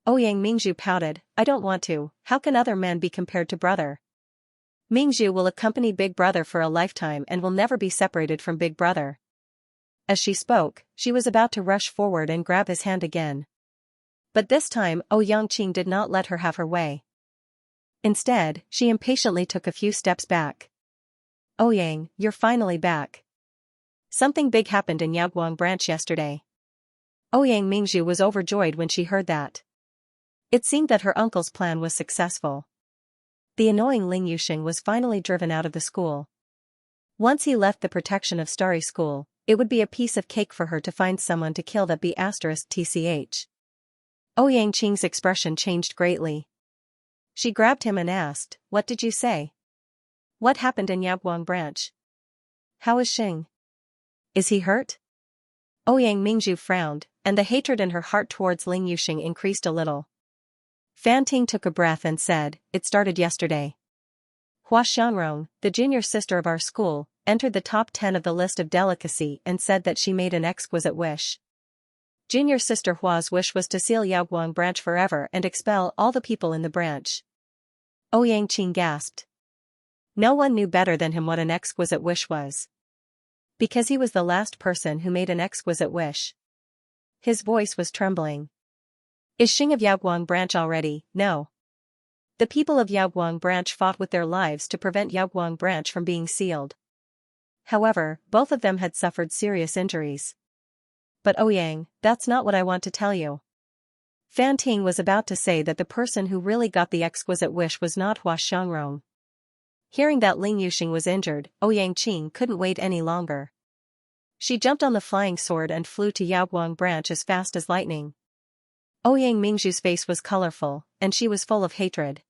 Ouyang Mingzhu pouted, "I don't want to, how can other men be compared to brother? Mingzhu will accompany Big Brother for a lifetime and will never be separated from Big Brother." As she spoke, she was about to rush forward and grab his hand again. But this time Ouyang Qing did not let her have her way. Instead, she impatiently took a few steps back. "Ouyang, you're finally back. Something big happened in Yaoguang branch yesterday." Ouyang Mingzhu was overjoyed when she heard that. It seemed that her uncle's plan was successful. The annoying Ling Yuxing was finally driven out of the school. Once he left the protection of Starry School, it would be a piece of cake for her to find someone to kill that B***tch. Ouyang Qing's expression changed greatly. She grabbed him and asked, "What did you say? What happened in Yaoguang branch? How is Xing? Is he hurt?" Ouyang Mingzhu frowned, and the hatred in her heart towards Ling Yuxing increased a little. Fanting took a breath and said, "It started yesterday. Hua Xianrong, the junior sister of our school, entered the top 10 of the list of delicacy and said that she made an exquisite wish. Junior sister Hua's wish was to seal Yaoguang branch forever and expel all the people in the branch." Ouyang Qing gasped. No one knew better than him what an exquisite wish was. Because he was the last person who made an exquisite wish. His voice was trembling. "Is Xing of Yaoguang branch already?" "No. The people of Yaoguang branch fought with their lives to prevent Yaoguang branch from being sealed. However, both of them had suffered serious injuries." "But Ouyang, that's not what I want to tell you." Fan Ting was about to say that the person who really got the exquisite wish was not Hua Xiangrong. Hearing that Ling Yuxing was injured, Ouyang Qing couldn't wait any longer. She jumped on the flying sword and flew to Yaoguang branch as fast as lightning. Ouyang Mingzhu's face was colorful, and she was full of hatred.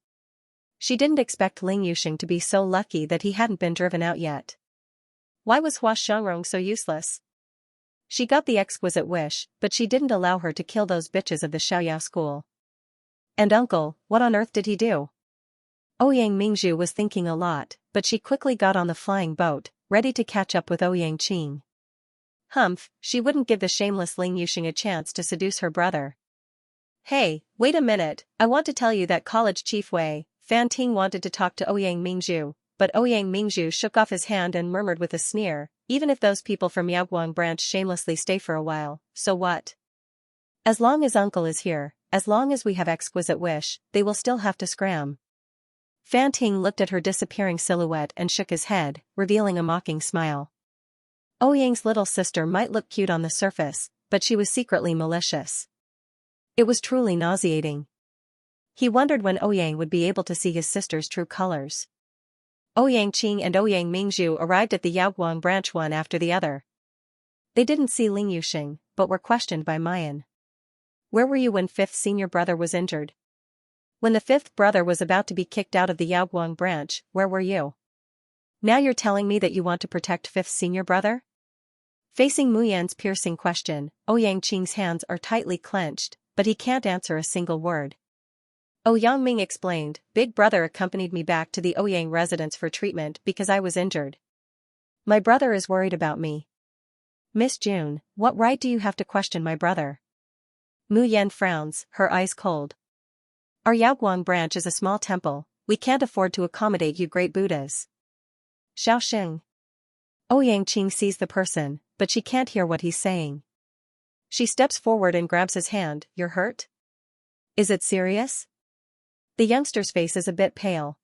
She didn't expect Ling Yuxing to be so lucky that he hadn't been driven out yet. Why was Hua Xiangrong so useless? She got the exquisite wish, but she didn't allow her to kill those bitches of the Xiaoyao school. And uncle, what on earth did he do? Ouyang Mingzhu was thinking a lot, but she quickly got on the flying boat, ready to catch up with Ouyang Qing. Humph, she wouldn't give the shameless Ling Yuxing a chance to seduce her brother. "Hey, wait a minute, I want to tell you that college chief Wei, Fan Ting wanted to talk to Ouyang Mingzhu, but Ouyang Mingzhu shook off his hand and murmured with a sneer, even if those people from Yaoguang branch shamelessly stay for a while, so what? As long as uncle is here, as long as we have exquisite wish, they will still have to scram." Fan Ting looked at her disappearing silhouette and shook his head, revealing a mocking smile. Ouyang's little sister might look cute on the surface, but she was secretly malicious. It was truly nauseating. He wondered when Ouyang would be able to see his sister's true colors. Ouyang Qing and Ouyang Mingzhu arrived at the Yaoguang branch one after the other. They didn't see Ling Yuxing, but were questioned by Mayan. "Where were you when fifth senior brother was injured? When the fifth brother was about to be kicked out of the Yaoguang branch, where were you? Now you're telling me that you want to protect fifth senior brother?" Facing Mu Yan's piercing question, Ouyang Qing's hands are tightly clenched, but he can't answer a single word. Yang explained, Big Brother accompanied me back to the Ouyang residence for treatment because I was injured. My brother is worried about me. Miss June, what right do you have to question my brother? Mu Yan frowns, her eyes cold. Our Yaoguang branch is a small temple, we can't afford to accommodate you great Buddhas. Xiaoxing. Ouyang Qing sees the person, but she can't hear what he's saying. She steps forward and grabs his hand. You're hurt? Is it serious? The youngster's face is a bit pale.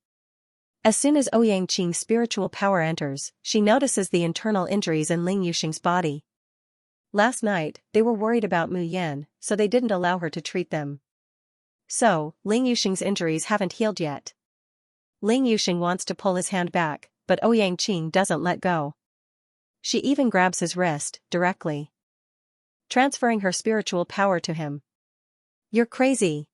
As soon as Ouyang Qing's spiritual power enters, she notices the internal injuries in Ling Yuxing's body. Last night, they were worried about Mu Yan, so they didn't allow her to treat them. So, Ling Yuxing's injuries haven't healed yet. Ling Yuxing wants to pull his hand back, but Ouyang Qing doesn't let go. She even grabs his wrist, directly, transferring her spiritual power to him. You're crazy.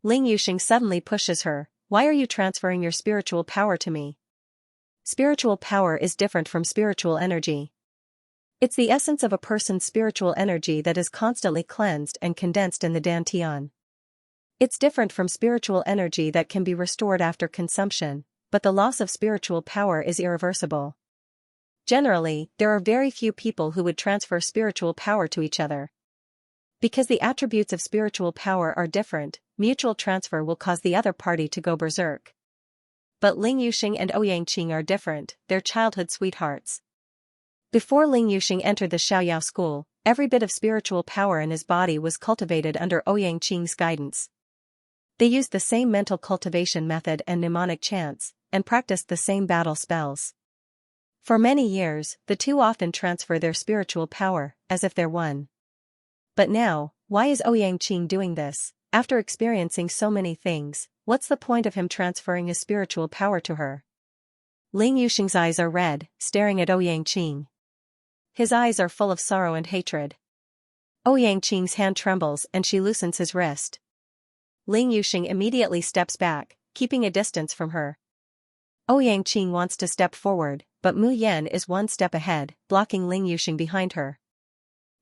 Ling Yuxing suddenly pushes her. Why are you transferring your spiritual power to me? Spiritual power is different from spiritual energy. It's the essence of a person's spiritual energy that is constantly cleansed and condensed in the dantian. It's different from spiritual energy that can be restored after consumption, but the loss of spiritual power is irreversible. Generally, there are very few people who would transfer spiritual power to each other. Because the attributes of spiritual power are different, mutual transfer will cause the other party to go berserk. But Ling Yuxing and Ouyang Qing are different, they're childhood sweethearts. Before Ling Yuxing entered the Xiaoyao school, every bit of spiritual power in his body was cultivated under Ouyang Qing's guidance. They used the same mental cultivation method and mnemonic chants, and practiced the same battle spells. For many years, the two often transfer their spiritual power, as if they're one. But now, why is Ouyang Qing doing this? After experiencing so many things, what's the point of him transferring his spiritual power to her? Ling Yuxing's eyes are red, staring at Ouyang Qing. His eyes are full of sorrow and hatred. Ouyang Qing's hand trembles and she loosens his wrist. Ling Yuxing immediately steps back, keeping a distance from her. Ouyang Qing wants to step forward, but Mu Yan is one step ahead, blocking Ling Yuxing behind her.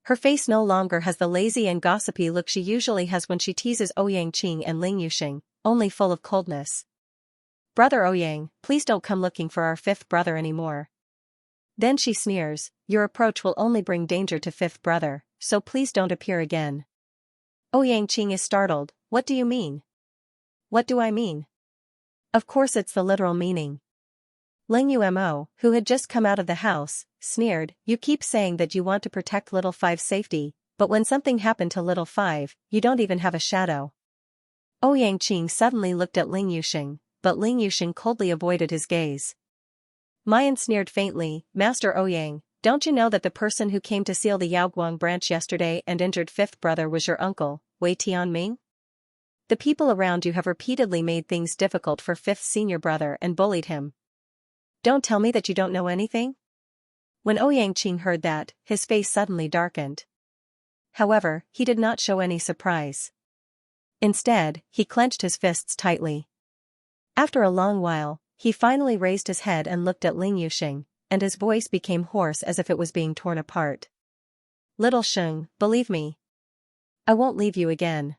Her face no longer has the lazy and gossipy look she usually has when she teases Ouyang Qing and Ling Yuxing, only full of coldness. Brother Ouyang, please don't come looking for our fifth brother anymore. Then she sneers, your approach will only bring danger to fifth brother, so please don't appear again. Ouyang Qing is startled, what do you mean? What do I mean? Of course it's the literal meaning. Ling Yumo, who had just come out of the house, sneered, you keep saying that you want to protect Little Five's safety, but when something happened to Little Five, you don't even have a shadow. Ouyang Qing suddenly looked at Ling Yuxing, but Ling Yuxing coldly avoided his gaze. Mayan sneered faintly, Master Ouyang, don't you know that the person who came to seal the Yaoguang branch yesterday and injured fifth brother was your uncle, Wei Tianming? The people around you have repeatedly made things difficult for fifth senior brother and bullied him. Don't tell me that you don't know anything? When Ouyang Qing heard that, his face suddenly darkened. However, he did not show any surprise. Instead, he clenched his fists tightly. After a long while, he finally raised his head and looked at Ling Yuxing, and his voice became hoarse as if it was being torn apart. Little Sheng, believe me. I won't leave you again.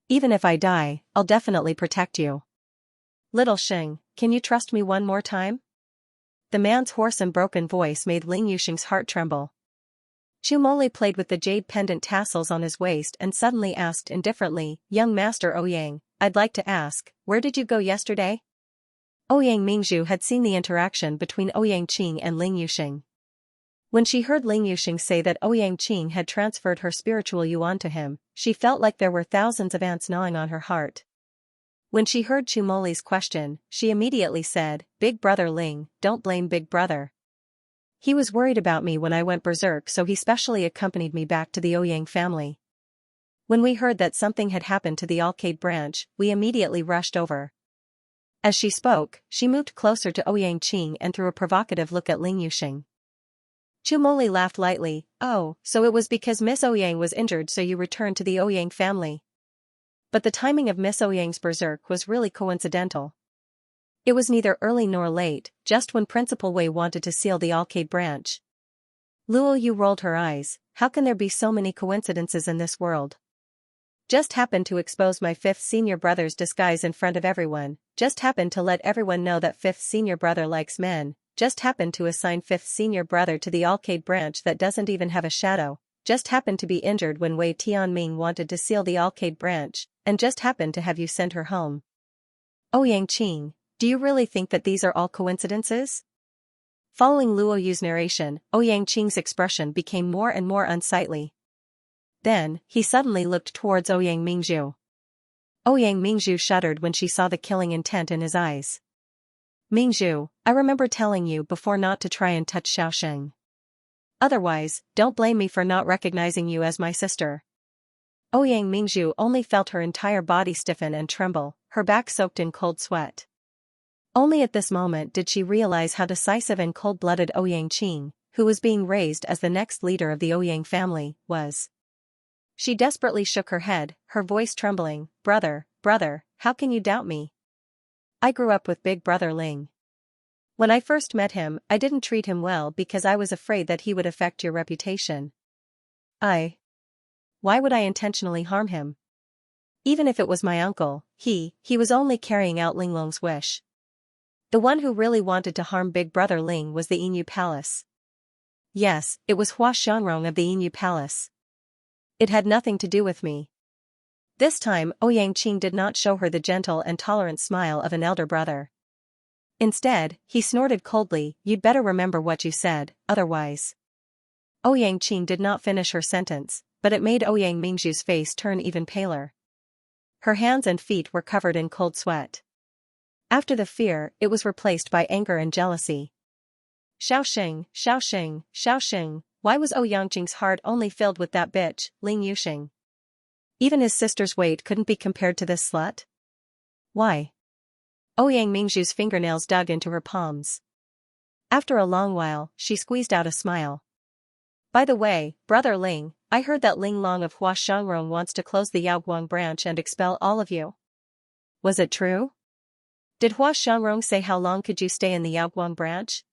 Even if I die, I'll definitely protect you. Little Sheng, can you trust me one more time? The man's hoarse and broken voice made Ling Yuxing's heart tremble. Chu Moli played with the jade pendant tassels on his waist and suddenly asked indifferently, Young Master Ouyang, I'd like to ask, where did you go yesterday? Ouyang Mingzhu had seen the interaction between Ouyang Qing and Ling Yuxing. When she heard Ling Yuxing say that Ouyang Qing had transferred her spiritual yuan to him, she felt like there were thousands of ants gnawing on her heart. When she heard Chu Moli's question, she immediately said, Big brother Ling, don't blame big brother. He was worried about me when I went berserk, so he specially accompanied me back to the Ouyang family. When we heard that something had happened to the Alcade branch, we immediately rushed over. As she spoke, she moved closer to Ouyang Qing and threw a provocative look at Ling Yuxing. Chu Moli laughed lightly, oh, so it was because Miss Ouyang was injured so you returned to the Ouyang family. But the timing of Miss Ouyang's berserk was really coincidental. It was neither early nor late, just when Principal Wei wanted to seal the Alcade branch. Luo Yu rolled her eyes, how can there be so many coincidences in this world? Just happened to expose my 5th senior brother's disguise in front of everyone, just happened to let everyone know that 5th senior brother likes men, just happened to assign 5th senior brother to the arcade branch that doesn't even have a shadow, just happened to be injured when Wei Tianming wanted to seal the arcade branch, and just happened to have you send her home. Ouyang Qing, do you really think that these are all coincidences? Following Luo Yu's narration, Ouyang Qing's expression became more and more unsightly. Then, he suddenly looked towards Ouyang Mingzhu. Ouyang Mingzhu shuddered when she saw the killing intent in his eyes. Mingzhu, I remember telling you before not to try and touch Xiaosheng. Otherwise, don't blame me for not recognizing you as my sister. Ouyang Mingzhu only felt her entire body stiffen and tremble, her back soaked in cold sweat. Only at this moment did she realize how decisive and cold-blooded Ouyang Qing, who was being raised as the next leader of the Ouyang family, was. She desperately shook her head, her voice trembling, brother, how can you doubt me? I grew up with Big Brother Ling. When I first met him, I didn't treat him well because I was afraid that he would affect your reputation. Why would I intentionally harm him? Even if it was my uncle, he was only carrying out Ling Long's wish. The one who really wanted to harm Big Brother Ling was the Yinyu Palace. Yes, it was Hua Xianrong of the Yinyu Palace. It had nothing to do with me. This time Ouyang Qing did not show her the gentle and tolerant smile of an elder brother. Instead, he snorted coldly, you'd better remember what you said, otherwise. Ouyang Qing did not finish her sentence, but it made Ouyang Mingzhu's face turn even paler. Her hands and feet were covered in cold sweat. After the fear, it was replaced by anger and jealousy. Xiaosheng, why was Ouyang Qing's heart only filled with that bitch, Ling Yuxing? Even his sister's weight couldn't be compared to this slut? Why? Ouyang Mingzhu's fingernails dug into her palms. After a long while, she squeezed out a smile. By the way, Brother Ling, I heard that Ling Long of Hua Xiangrong wants to close the Yaoguang branch and expel all of you. Was it true? Did Hua Xiangrong say how long could you stay in the Yaoguang branch?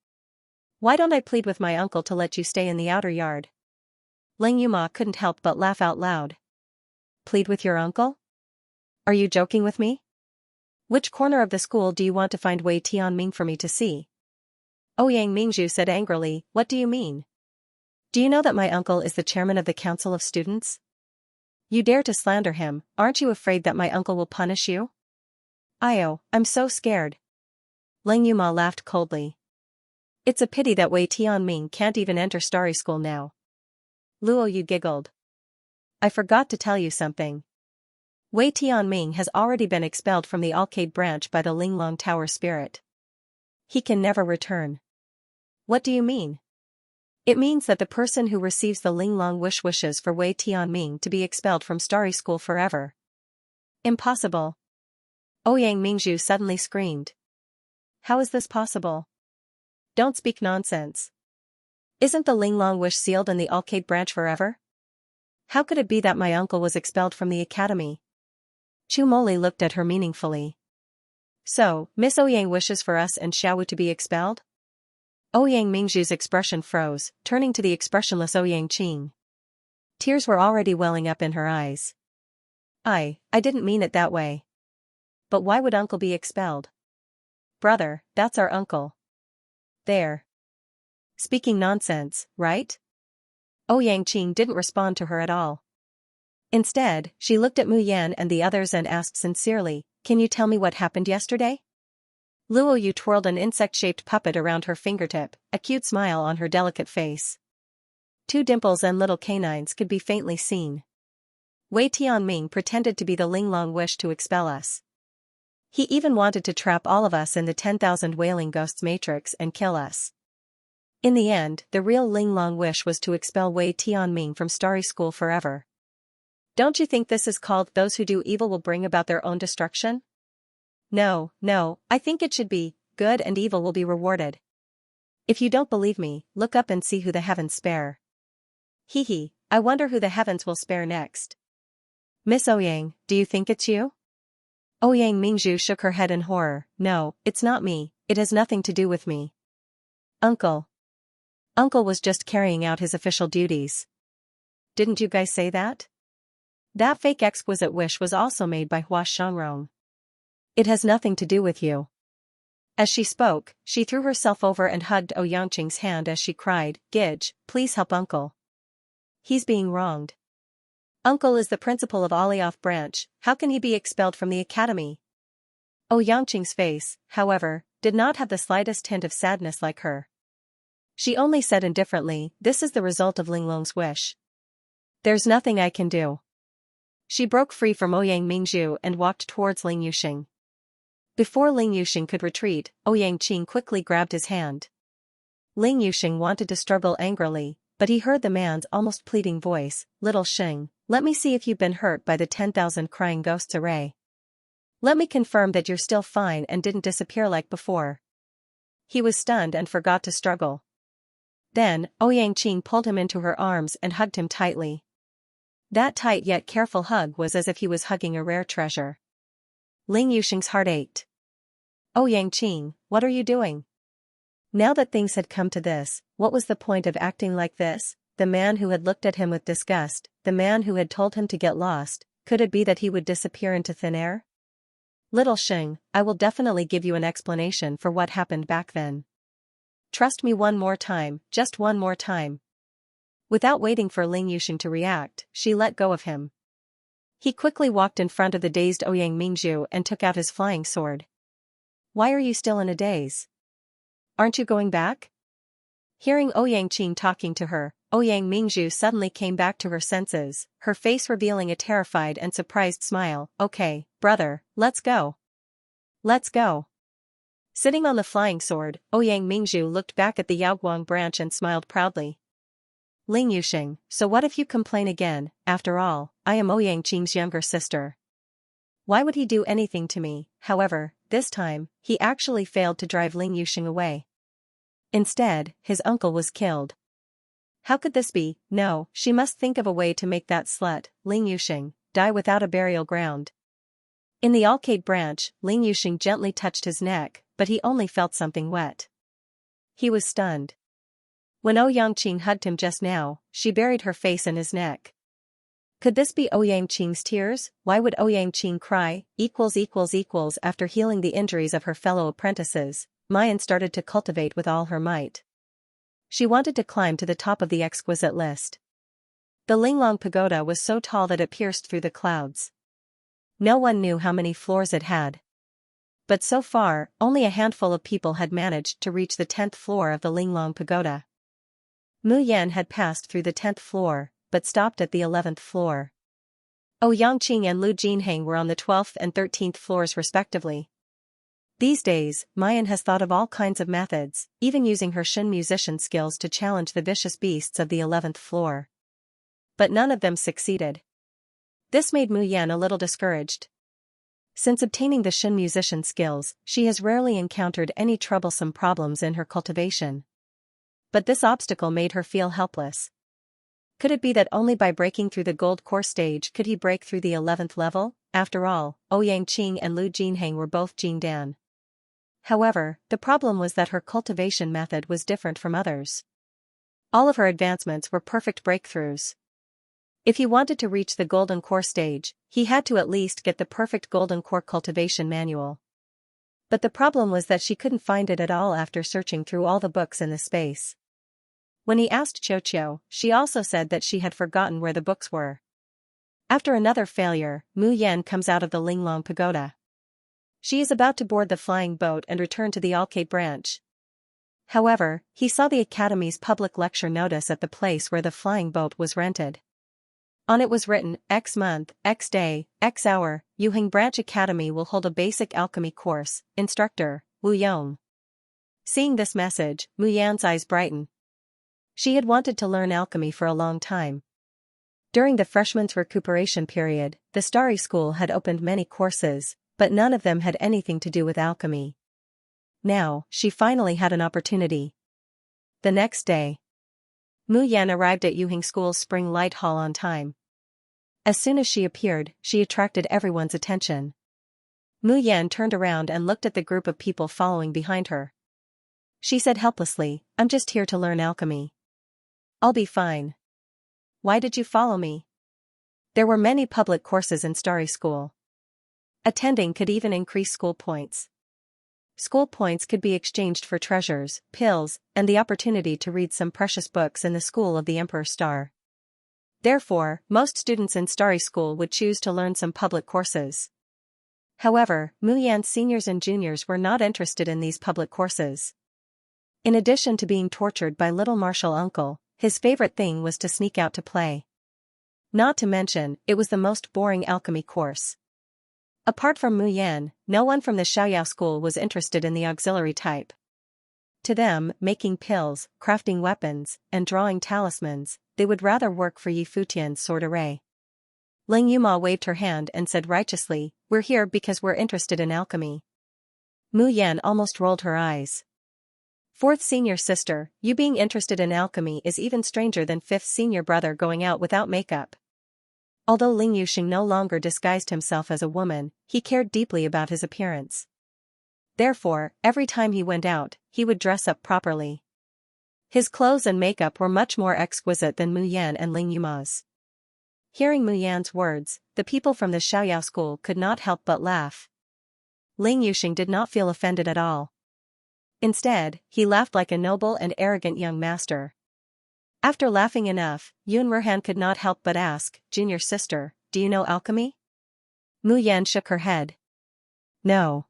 Why don't I plead with my uncle to let you stay in the outer yard? Ling Yuma couldn't help but laugh out loud. Plead with your uncle? Are you joking with me? Which corner of the school do you want to find Wei Tianming for me to see? Ouyang Mingzhu said angrily, what do you mean? Do you know that my uncle is the chairman of the council of students? You dare to slander him, aren't you afraid that my uncle will punish you? I'm so scared. Ling Yuma laughed coldly. It's a pity that Wei Tianming can't even enter Starry School now. Luo Yu giggled. I forgot to tell you something. Wei Tianming has already been expelled from the arcade branch by the Linglong Tower spirit. He can never return. What do you mean? It means that the person who receives the Linglong wish wishes for Wei Tianming to be expelled from Starry School forever. Impossible. Ouyang Mingzhu suddenly screamed. How is this possible? Don't speak nonsense. Isn't the Linglong wish sealed in the arcade branch forever? How could it be that my uncle was expelled from the academy? Chu Moli looked at her meaningfully. So, Miss Ouyang wishes for us and Xiaowu to be expelled? Ouyang Mingzhu's expression froze, turning to the expressionless Ouyang Qing. Tears were already welling up in her eyes. I didn't mean it that way. But why would uncle be expelled? Brother, that's our uncle. There. Speaking nonsense, right? Ouyang Qing didn't respond to her at all. Instead, she looked at Mu Yan and the others and asked sincerely, can you tell me what happened yesterday? Luo Yu twirled an insect-shaped puppet around her fingertip, a cute smile on her delicate face. 2 dimples and little canines could be faintly seen. Wei Tianming pretended to be the Linglong wish to expel us. He even wanted to trap all of us in the 10,000 Wailing Ghosts matrix and kill us. In the end, the real Linglong wish was to expel Wei Tianming from Starry School forever. Don't you think this is called those who do evil will bring about their own destruction? No, I think it should be, good and evil will be rewarded. If you don't believe me, look up and see who the heavens spare. I wonder who the heavens will spare next. Miss Ouyang, do you think it's you? Ouyang Mingzhu shook her head in horror. No, it's not me, it has nothing to do with me. Uncle was just carrying out his official duties. Didn't you guys say that? That fake exquisite wish was also made by Hua Shangrong. It has nothing to do with you. As she spoke, she threw herself over and hugged Ouyangqing's hand as she cried, Gidge, please help uncle. He's being wronged. Uncle is the principal of Alioth branch, how can he be expelled from the academy? Ouyangqing's face, however, did not have the slightest hint of sadness like her. She only said indifferently, this is the result of Linglong's wish. There's nothing I can do. She broke free from Ouyang Mingzhu and walked towards Ling Yuxing. Before Ling Yuxing could retreat, Ouyangqing quickly grabbed his hand. Ling Yuxing wanted to struggle angrily, but he heard the man's almost pleading voice, Little Xing, let me see if you've been hurt by the 10,000 crying ghosts array. Let me confirm that you're still fine and didn't disappear like before. He was stunned and forgot to struggle. Then, Ouyangqing pulled him into her arms and hugged him tightly. That tight yet careful hug was as if he was hugging a rare treasure. Ling Yuxing's heart ached. Ouyangqing, what are you doing? Now that things had come to this, what was the point of acting like this? The man who had looked at him with disgust, the man who had told him to get lost, could it be that he would disappear into thin air? Little Xing, I will definitely give you an explanation for what happened back then. Trust me one more time, just one more time. Without waiting for Ling Yuxing to react, she let go of him. He quickly walked in front of the dazed Ouyang Mingzhu and took out his flying sword. Why are you still in a daze? Aren't you going back? Hearing Ouyangqing talking to her, Ouyang Mingzhu suddenly came back to her senses, her face revealing a terrified and surprised smile. Okay, brother, let's go. Let's go. Sitting on the flying sword, Ouyang Mingzhu looked back at the Yaoguang branch and smiled proudly. Ling Yuxing, so what if you complain again? After all, I am Ouyangqing's younger sister. Why would he do anything to me? However, this time, he actually failed to drive Ling Yuxing away. Instead, his uncle was killed. How could this be? No, she must think of a way to make that slut, Ling Yuxing, die without a burial ground. In the arcade branch, Ling Yuxing gently touched his neck, but he only felt something wet. He was stunned. When Ouyangqing hugged him just now, she buried her face in his neck. Could this be Ouyangqing's tears? Why would Ouyangqing cry? After healing the injuries of her fellow apprentices, Mayan started to cultivate with all her might. She wanted to climb to the top of the exquisite list. The Linglong Pagoda was so tall that it pierced through the clouds. No one knew how many floors it had. But so far, only a handful of people had managed to reach the 10th floor of the Linglong Pagoda. Mu Yan had passed through the 10th floor, but stopped at the 11th floor. Ouyangqing and Lu Jinheng were on the 12th and 13th floors respectively. These days, Mayan has thought of all kinds of methods, even using her Shin musician skills to challenge the vicious beasts of the 11th floor. But none of them succeeded. This made Mu Yan a little discouraged. Since obtaining the Shin musician skills, she has rarely encountered any troublesome problems in her cultivation. But this obstacle made her feel helpless. Could it be that only by breaking through the gold core stage could he break through the 11th level? After all, Ouyangqing and Lu Jinheng were both Jindan. However, the problem was that her cultivation method was different from others. All of her advancements were perfect breakthroughs. If he wanted to reach the golden core stage, he had to at least get the perfect golden core cultivation manual. But the problem was that she couldn't find it at all after searching through all the books in the space. When he asked Qiu, she also said that she had forgotten where the books were. After another failure, Mu Yan comes out of the Linglong Pagoda. She is about to board the flying boat and return to the arcade branch. However, he saw the Academy's public lecture notice at the place where the flying boat was rented. On it was written, X month, X day, X hour, Yuheng Branch Academy will hold a basic alchemy course, instructor, Wu Yong. Seeing this message, Mu Yan's eyes brightened. She had wanted to learn alchemy for a long time. During the freshman's recuperation period, the Starry School had opened many courses, but none of them had anything to do with alchemy. Now, she finally had an opportunity. The next day, Mu Yan arrived at Yuheng School's Spring Light Hall on time. As soon as she appeared, she attracted everyone's attention. Mu Yan turned around and looked at the group of people following behind her. She said helplessly, I'm just here to learn alchemy. I'll be fine. Why did you follow me? There were many public courses in Starry School. Attending could even increase school points. School points could be exchanged for treasures, pills, and the opportunity to read some precious books in the school of the Emperor Star. Therefore, most students in Starry School would choose to learn some public courses. However, Mu Yan's seniors and juniors were not interested in these public courses. In addition to being tortured by little martial uncle, his favorite thing was to sneak out to play. Not to mention, it was the most boring alchemy course. Apart from Mu Yan, no one from the Xiaoyao school was interested in the auxiliary type. To them, making pills, crafting weapons, and drawing talismans, they would rather work for Yi Futian's sword array. Ling Yuma waved her hand and said righteously, "We're here because we're interested in alchemy." Mu Yan almost rolled her eyes. Fourth senior sister, you being interested in alchemy is even stranger than fifth senior brother going out without makeup. Although Ling Yuxing no longer disguised himself as a woman, he cared deeply about his appearance. Therefore, every time he went out, he would dress up properly. His clothes and makeup were much more exquisite than Mu Yan and Ling Yuma's. Hearing Mu Yan's words, the people from the Xiaoyao school could not help but laugh. Ling Yuxing did not feel offended at all. Instead, he laughed like a noble and arrogant young master. After laughing enough, Yun Merhan could not help but ask, "Junior sister, do you know alchemy?" Mu Yan shook her head. No.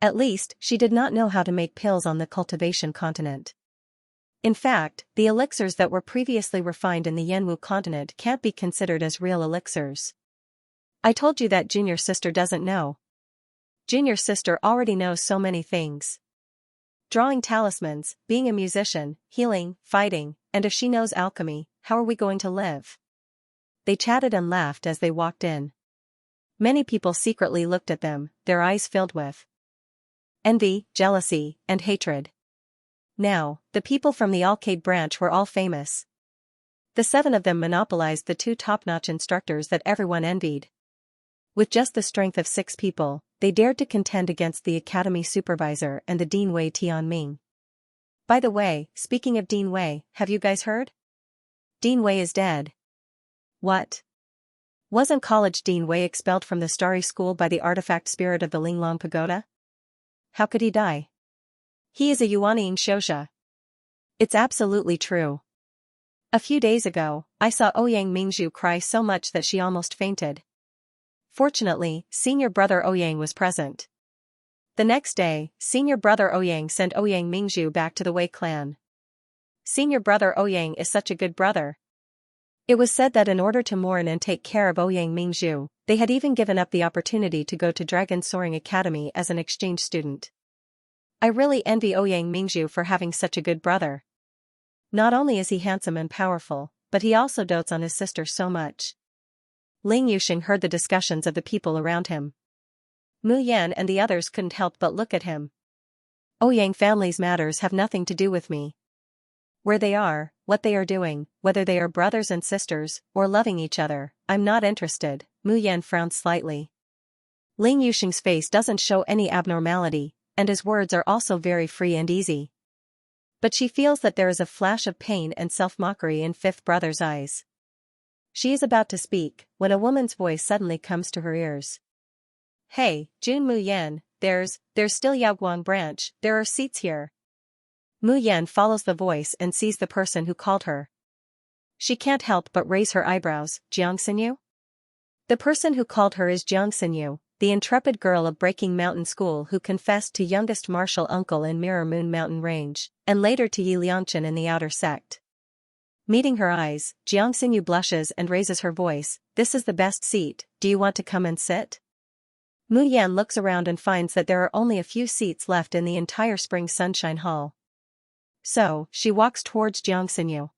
At least, she did not know how to make pills on the Cultivation continent. In fact, the elixirs that were previously refined in the Yanwu continent can't be considered as real elixirs. I told you that junior sister doesn't know. Junior sister already knows so many things. Drawing talismans, being a musician, healing, fighting, and if she knows alchemy, how are we going to live? They chatted and laughed as they walked in. Many people secretly looked at them, their eyes filled with envy, jealousy, and hatred. Now, the people from the Alcade branch were all famous. The 7 of them monopolized the 2 top-notch instructors that everyone envied. With just the strength of 6 people, they dared to contend against the academy supervisor and the Dean Wei Tianming. By the way, speaking of Dean Wei, have you guys heard? Dean Wei is dead. What? Wasn't College Dean Wei expelled from the Starry School by the artifact spirit of the Linglong Pagoda? How could he die? He is a Yuanying Shouxia. It's absolutely true. A few days ago, I saw Ouyang Mingzhu cry so much that she almost fainted. Fortunately, senior brother Ouyang was present. The next day, senior brother Ouyang sent Ouyang Mingzhu back to the Wei clan. Senior brother Ouyang is such a good brother. It was said that in order to mourn and take care of Ouyang Mingzhu, they had even given up the opportunity to go to Dragon Soaring Academy as an exchange student. I really envy Ouyang Mingzhu for having such a good brother. Not only is he handsome and powerful, but he also dotes on his sister so much. Ling Yuxing heard the discussions of the people around him. Mu Yan and the others couldn't help but look at him. Ouyang family's matters have nothing to do with me. Where they are, what they are doing, whether they are brothers and sisters, or loving each other, I'm not interested. Mu Yan frowned slightly. Ling Yuxing's face doesn't show any abnormality, and his words are also very free and easy. But she feels that there is a flash of pain and self-mockery in fifth brother's eyes. She is about to speak, when a woman's voice suddenly comes to her ears. Hey, Jun Mu Yan, there's still Yaoguang branch, there are seats here. Mu Yan follows the voice and sees the person who called her. She can't help but raise her eyebrows. Xianxia? The person who called her is Xianxia, the intrepid girl of Breaking Mountain School who confessed to youngest martial uncle in Mirror Moon Mountain Range, and later to Yi Liangchen in the outer sect. Meeting her eyes, Xianxia blushes and raises her voice. This is the best seat, do you want to come and sit? Mu Yan looks around and finds that there are only a few seats left in the entire Spring Sunshine Hall. So, she walks towards Xianxia.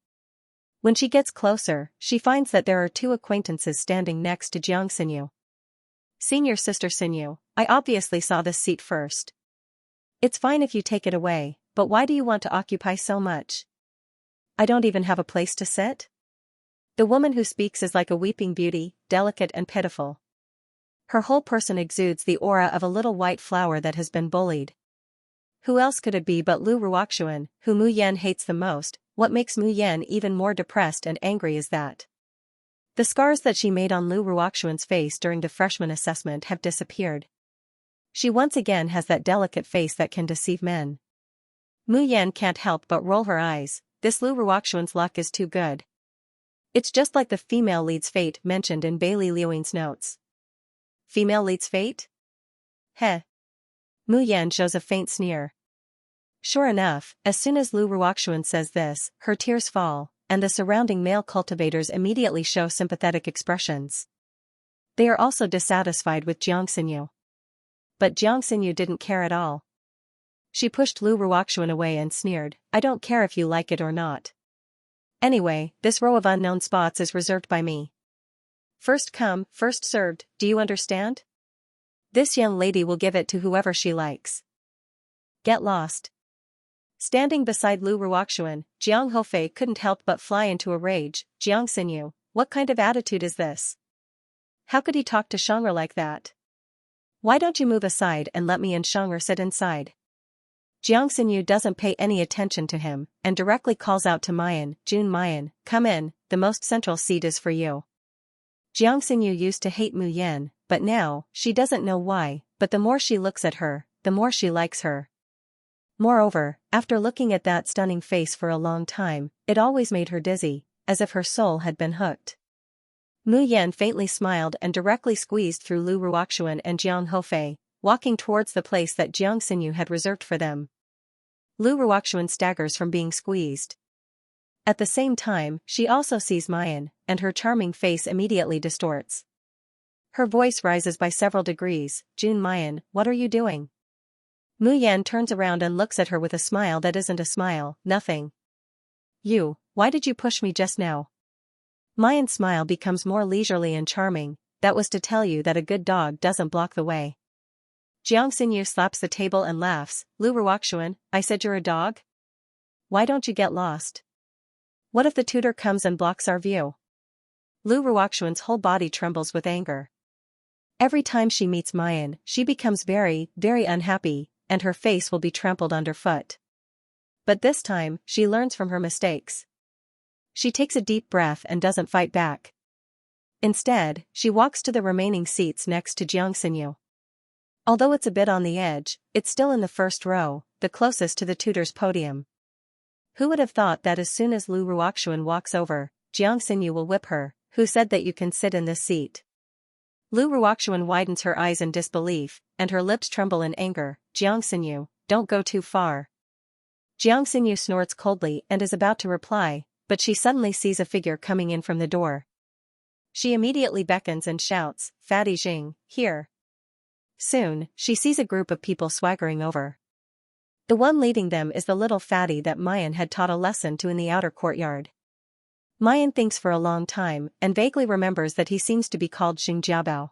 When she gets closer, she finds that there are 2 acquaintances standing next to Xianxia. Senior sister Xinyu, I obviously saw this seat first. It's fine if you take it away, but why do you want to occupy so much? I don't even have a place to sit? The woman who speaks is like a weeping beauty, delicate and pitiful. Her whole person exudes the aura of a little white flower that has been bullied. Who else could it be but Lu Ruoxuan, who Mu Yan hates the most? What makes Mu Yan even more depressed and angry is that The scars that she made on Lu Ruoxuan's face during the freshman assessment have disappeared. She once again has that delicate face that can deceive men. Mu Yan can't help but roll her eyes. This Lu Ruoxuan's luck is too good. It's just like the female lead's fate mentioned in Bailey Liuing's notes. Female lead's fate? Heh. Mu Yan shows a faint sneer. Sure enough, as soon as Lu Ruoxuan says this, her tears fall, and the surrounding male cultivators immediately show sympathetic expressions. They are also dissatisfied with Jiang Xinyu. But Jiang Xinyu didn't care at all. She pushed Lu Ruoxuan away and sneered, I don't care if you like it or not. Anyway, this row of unknown spots is reserved by me. First come, first served, do you understand? This young lady will give it to whoever she likes. Get lost. Standing beside Lu Ruoxuan, Jiang Hofei couldn't help but fly into a rage. Jiang Xinyu, what kind of attitude is this? How could he talk to Xianxia like that? Why don't you move aside and let me and Xianxia sit inside? Jiang Xinyu doesn't pay any attention to him, and directly calls out to Mayan, Jun Mayan, come in, the most central seat is for you. Jiang Xinyu used to hate Mu Yan, but now, she doesn't know why, but the more she looks at her, the more she likes her. Moreover, after looking at that stunning face for a long time, it always made her dizzy, as if her soul had been hooked. Mu Yan faintly smiled and directly squeezed through Lu Ruoxuan and Jiang Hofei, walking towards the place that Jiang Xinyu had reserved for them. Lu Ruoxuan staggers from being squeezed. At the same time, she also sees Mayan, and her charming face immediately distorts. Her voice rises by several degrees, Jun Mayan, what are you doing? Mu Yan turns around and looks at her with a smile that isn't a smile, nothing. You, why did you push me just now? Mayan's smile becomes more leisurely and charming, that was to tell you that a good dog doesn't block the way. Jiang Xinyu slaps the table and laughs, Lu Ruoxuan, I said you're a dog? Why don't you get lost? What if the tutor comes and blocks our view? Lu Ruoxuan's whole body trembles with anger. Every time she meets Mayan, she becomes very, very unhappy, and her face will be trampled underfoot. But this time, she learns from her mistakes. She takes a deep breath and doesn't fight back. Instead, she walks to the remaining seats next to Jiang Xinyu. Although it's a bit on the edge, it's still in the first row, the closest to the tutor's podium. Who would have thought that as soon as Lu Ruoxuan walks over, Jiang Xinyu will whip her, who said that you can sit in this seat? Lu Ruoxuan widens her eyes in disbelief, and her lips tremble in anger, Jiang Xinyu, don't go too far. Jiang Xinyu snorts coldly and is about to reply, but she suddenly sees a figure coming in from the door. She immediately beckons and shouts, Fatty Jing, here. Soon, she sees a group of people swaggering over. The one leading them is the little fatty that Mayan had taught a lesson to in the outer courtyard. Mayan thinks for a long time and vaguely remembers that he seems to be called Xing Jiabao.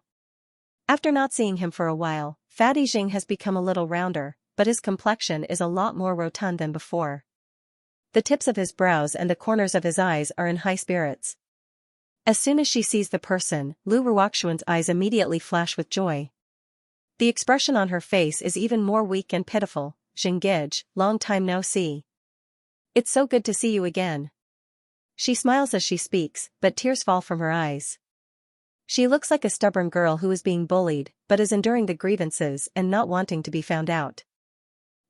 After not seeing him for a while, Fatty Jing has become a little rounder, but his complexion is a lot more rotund than before. The tips of his brows and the corners of his eyes are in high spirits. As soon as she sees the person, Lu Ruoxuan's eyes immediately flash with joy. The expression on her face is even more weak and pitiful, Xinggij, long time no see. It's so good to see you again. She smiles as she speaks, but tears fall from her eyes. She looks like a stubborn girl who is being bullied, but is enduring the grievances and not wanting to be found out.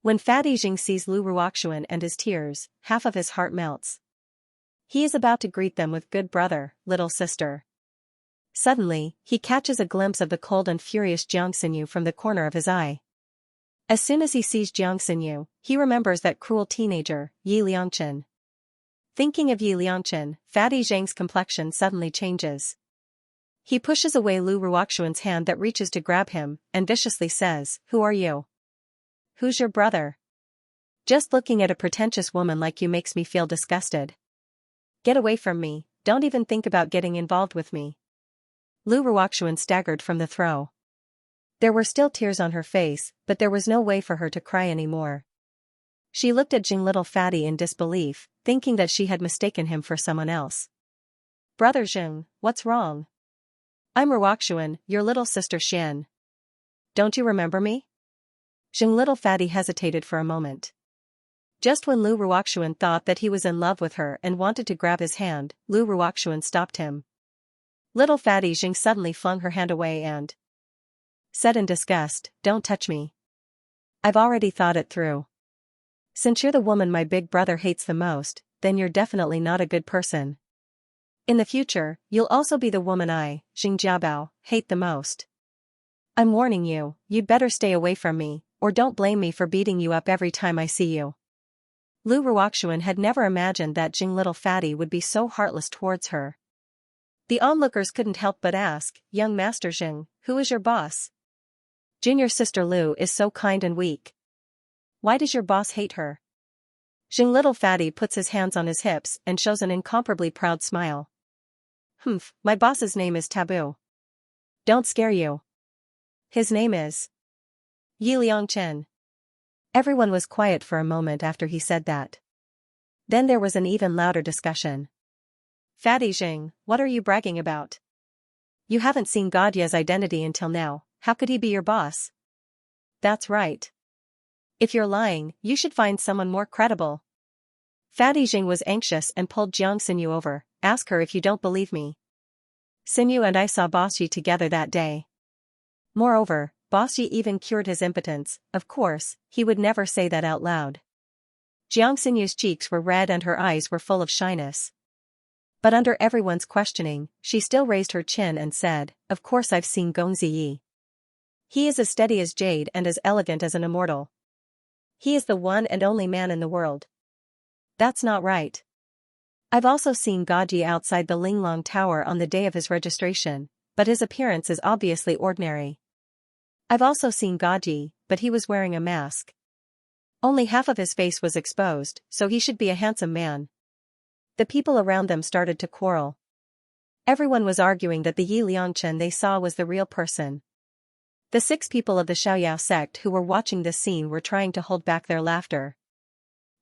When Fatty Jing sees Lu Ruoxuan and his tears, half of his heart melts. He is about to greet them with good brother, little sister. Suddenly, he catches a glimpse of the cold and furious Jiang Xinyu from the corner of his eye. As soon as he sees Jiang Xinyu, he remembers that cruel teenager, Yi Liangchen. Thinking of Yi Liangchen, Fatty Zhang's complexion suddenly changes. He pushes away Lu Ruoxuan's hand that reaches to grab him, and viciously says, Who are you? Who's your brother? Just looking at a pretentious woman like you makes me feel disgusted. Get away from me, don't even think about getting involved with me. Lu Ruoxuan staggered from the throw. There were still tears on her face, but there was no way for her to cry anymore. She looked at Jing Little Fatty in disbelief, thinking that she had mistaken him for someone else. Brother Jing, what's wrong? I'm Ruoxuan, your little sister Xian. Don't you remember me? Jing Little Fatty hesitated for a moment. Just when Lu Ruoxuan thought that he was in love with her and wanted to grab his hand, Lu Ruoxuan stopped him. Little fatty Jing suddenly flung her hand away and said in disgust, "Don't touch me. I've already thought it through. Since you're the woman my big brother hates the most, then you're definitely not a good person. In the future, you'll also be the woman I, Jing Jiabao, hate the most. I'm warning you, you'd better stay away from me, or don't blame me for beating you up every time I see you." Lu Ruoxuan had never imagined that Jing little fatty would be so heartless towards her. The onlookers couldn't help but ask, "Young Master Jing, who is your boss? Junior sister Lu is so kind and weak. Why does your boss hate her?" Jing little fatty puts his hands on his hips and shows an incomparably proud smile. "Humph, my boss's name is Taboo. Don't scare you. His name is Yi Liangchen." Everyone was quiet for a moment after he said that. Then there was an even louder discussion. "Fatty Jing, what are you bragging about? You haven't seen Godya's identity until now, how could he be your boss?" "That's right. If you're lying, you should find someone more credible." Fatty Jing was anxious and pulled Jiang Xinyu over. "Ask her if you don't believe me. Xinyu and I saw Boss Yi together that day. Moreover, Boss Yi even cured his impotence." Of course, he would never say that out loud. Jiang Xinyu's cheeks were red and her eyes were full of shyness. But under everyone's questioning, she still raised her chin and said, "Of course I've seen Gong Ziyi. He is as steady as jade and as elegant as an immortal. He is the one and only man in the world." "That's not right. I've also seen Gaji outside the Linglong Tower on the day of his registration, but his appearance is obviously ordinary. I've also seen Gaji, but he was wearing a mask. Only half of his face was exposed, so he should be a handsome man." The people around them started to quarrel. Everyone was arguing that the Yi Liangchen they saw was the real person. The 6 people of the Xiaoyao sect who were watching this scene were trying to hold back their laughter.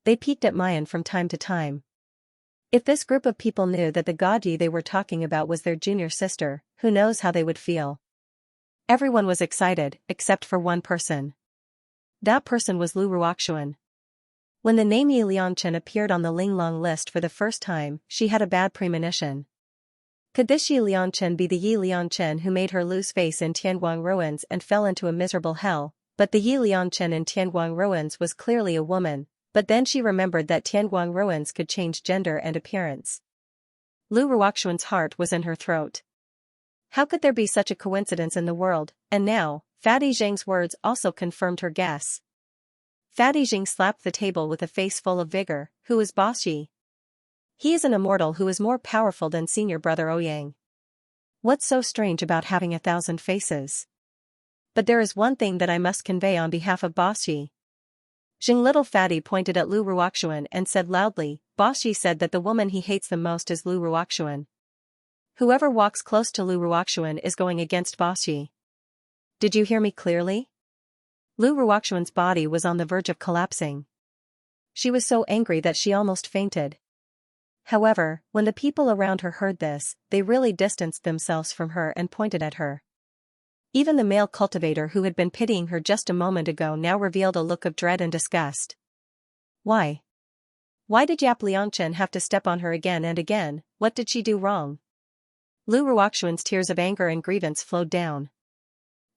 They peeked at Mayan from time to time. If this group of people knew that the Gaji they were talking about was their junior sister, who knows how they would feel. Everyone was excited, except for one person. That person was Lu Ruoxuan. When the name Yi Liangchen appeared on the Linglong list for the first time, she had a bad premonition. Could this Yi Liangchen be the Yi Liangchen who made her lose face in Tianguang ruins and fell into a miserable hell? But the Yi Liangchen in Tianguang ruins was clearly a woman, but then she remembered that Tianguang ruins could change gender and appearance. Lu Ruoxuan's heart was in her throat. How could there be such a coincidence in the world? And now, Fatty Jing's words also confirmed her guess. Fatty Jing slapped the table with a face full of vigor. "Who is Boss Yi? He is an immortal who is more powerful than senior brother Ouyang. What's so strange about having 1,000 faces? But there is one thing that I must convey on behalf of Boss Yi." Jing little fatty pointed at Lu Ruoxuan and said loudly, "Boss Yi said that the woman he hates the most is Lu Ruoxuan. Whoever walks close to Lu Ruoxuan is going against Boss Yi. Did you hear me clearly?" Lu Ruoxuan's body was on the verge of collapsing. She was so angry that she almost fainted. However, when the people around her heard this, they really distanced themselves from her and pointed at her. Even the male cultivator who had been pitying her just a moment ago now revealed a look of dread and disgust. Why? Why did Yap Liangchen have to step on her again and again? What did she do wrong? Lu Ruoxuan's tears of anger and grievance flowed down.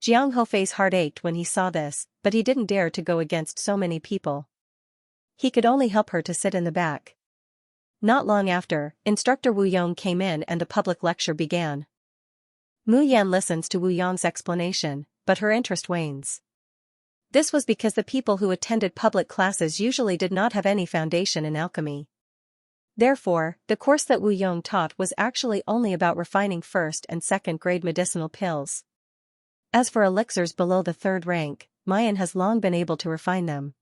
Jiang Hofei's heart ached when he saw this, but he didn't dare to go against so many people. He could only help her to sit in the back. Not long after, Instructor Wu Yong came in and the public lecture began. Mu Yan listens to Wu Yong's explanation, but her interest wanes. This was because the people who attended public classes usually did not have any foundation in alchemy. Therefore, the course that Wu Yong taught was actually only about refining first and second grade medicinal pills. As for elixirs below the 3rd rank, Mayan has long been able to refine them.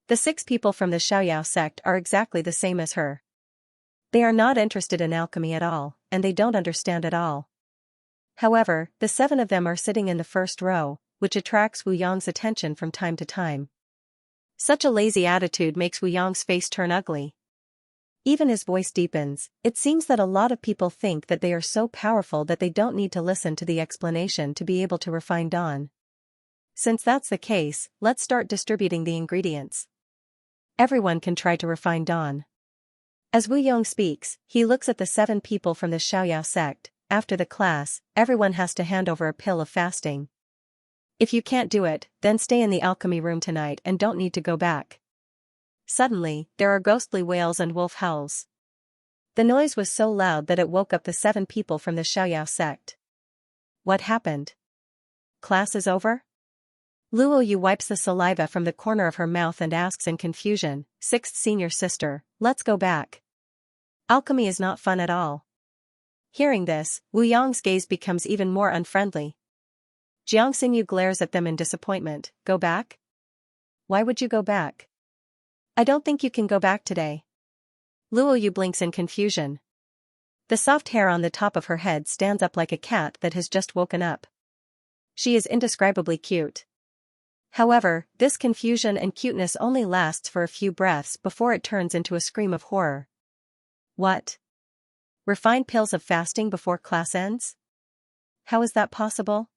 The 6 people from the Xiaoyao sect are exactly the same as her. They are not interested in alchemy at all, and they don't understand at all. However, the 7 of them are sitting in the first row, which attracts Wu Yong's attention from time to time. Such a lazy attitude makes Wu Yong's face turn ugly. Even his voice deepens. It seems that a lot of people think that they are so powerful that they don't need to listen to the explanation to be able to refine dawn. Since that's the case, let's start distributing the ingredients. Everyone can try to refine dawn. As Wu Yong speaks, he looks at the 7 people from the Xiaoyao sect, after the class, everyone has to hand over a pill of fasting. If you can't do it, then stay in the alchemy room tonight and don't need to go back. Suddenly, there are ghostly wails and wolf howls. The noise was so loud that it woke up the 7 people from the Xiaoyao sect. What happened? Class is over? Luo Yu wipes the saliva from the corner of her mouth and asks in confusion, 6th senior sister, let's go back. Alchemy is not fun at all. Hearing this, Wu Yang's gaze becomes even more unfriendly. Jiangxingyu glares at them in disappointment, go back? Why would you go back? I don't think you can go back today. Luo Yu blinks in confusion. The soft hair on the top of her head stands up like a cat that has just woken up. She is indescribably cute. However, this confusion and cuteness only lasts for a few breaths before it turns into a scream of horror. What? Refine pills of fasting before class ends? How is that possible?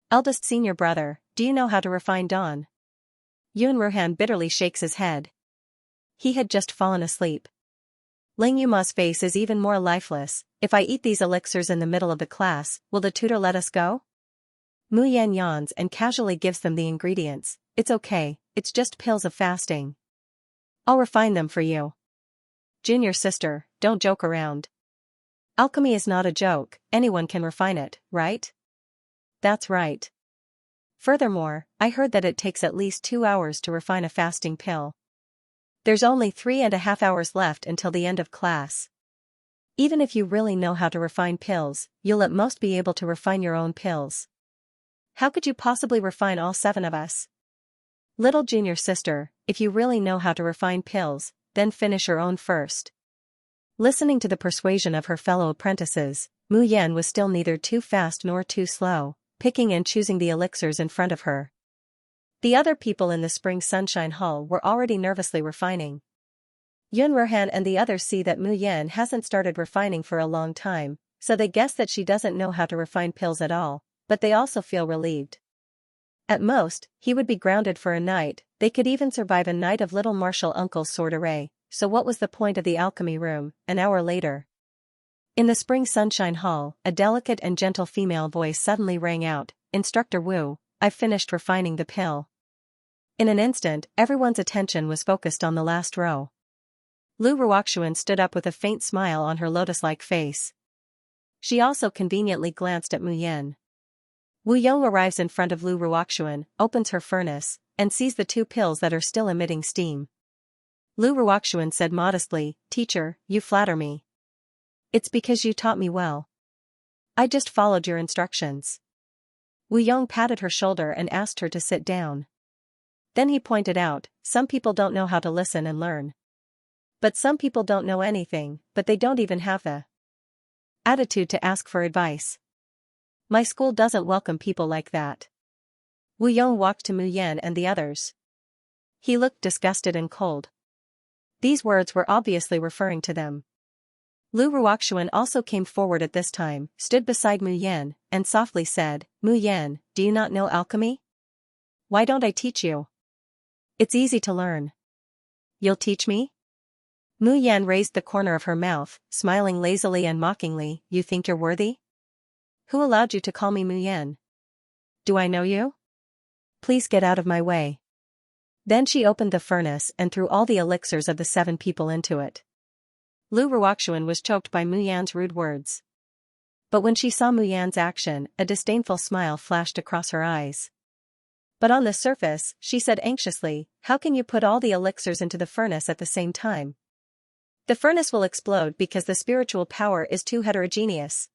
Eldest senior brother, do you know how to refine dawn? Yun Ruhan bitterly shakes his head. He had just fallen asleep. Ling Yuma's face is even more lifeless. If I eat these elixirs in the middle of the class, will the tutor let us go? Mu Yan yawns and casually gives them the ingredients. It's okay, it's just pills of fasting. I'll refine them for you. Junior sister, don't joke around. Alchemy is not a joke, anyone can refine it, right? That's right. Furthermore, I heard that it takes at least 2 hours to refine a fasting pill. There's only 3.5 hours left until the end of class. Even if you really know how to refine pills, you'll at most be able to refine your own pills. How could you possibly refine all 7 of us? Little junior sister, if you really know how to refine pills, then finish your own first. Listening to the persuasion of her fellow apprentices, Mu Yan was still neither too fast nor too slow, picking and choosing the elixirs in front of her. The other people in the Spring Sunshine Hall were already nervously refining. Yun Ruhan and the others see that Mu Yan hasn't started refining for a long time, so they guess that she doesn't know how to refine pills at all, but they also feel relieved. At most, he would be grounded for a night, they could even survive a night of little Martial Uncle's sword array, so what was the point of the alchemy room? An hour later. In the Spring Sunshine Hall, a delicate and gentle female voice suddenly rang out, Instructor Wu, I've finished refining the pill. In an instant, everyone's attention was focused on the last row. Lu Ruoxuan stood up with a faint smile on her lotus-like face. She also conveniently glanced at Mu Yan. Wu Yong arrives in front of Lu Ruoxuan, opens her furnace, and sees the 2 pills that are still emitting steam. Lu Ruoxuan said modestly, Teacher, you flatter me. It's because you taught me well. I just followed your instructions. Wu Yong patted her shoulder and asked her to sit down. Then he pointed out, some people don't know how to listen and learn. But some people don't know anything, but they don't even have the attitude to ask for advice. My school doesn't welcome people like that. Wu Yong walked to Mu Yan and the others. He looked disgusted and cold. These words were obviously referring to them. Lu Ruoxuan also came forward at this time, stood beside Mu Yan, and softly said, Mu Yan, do you not know alchemy? Why don't I teach you? It's easy to learn. You'll teach me? Mu Yan raised the corner of her mouth, smiling lazily and mockingly, you think you're worthy? Who allowed you to call me Mu Yan? Do I know you? Please get out of my way. Then she opened the furnace and threw all the elixirs of the 7 people into it. Lu Ruoxuan was choked by Mu Yan's rude words. But when she saw Mu Yan's action, a disdainful smile flashed across her eyes. But on the surface, she said anxiously, how can you put all the elixirs into the furnace at the same time? The furnace will explode because the spiritual power is too heterogeneous.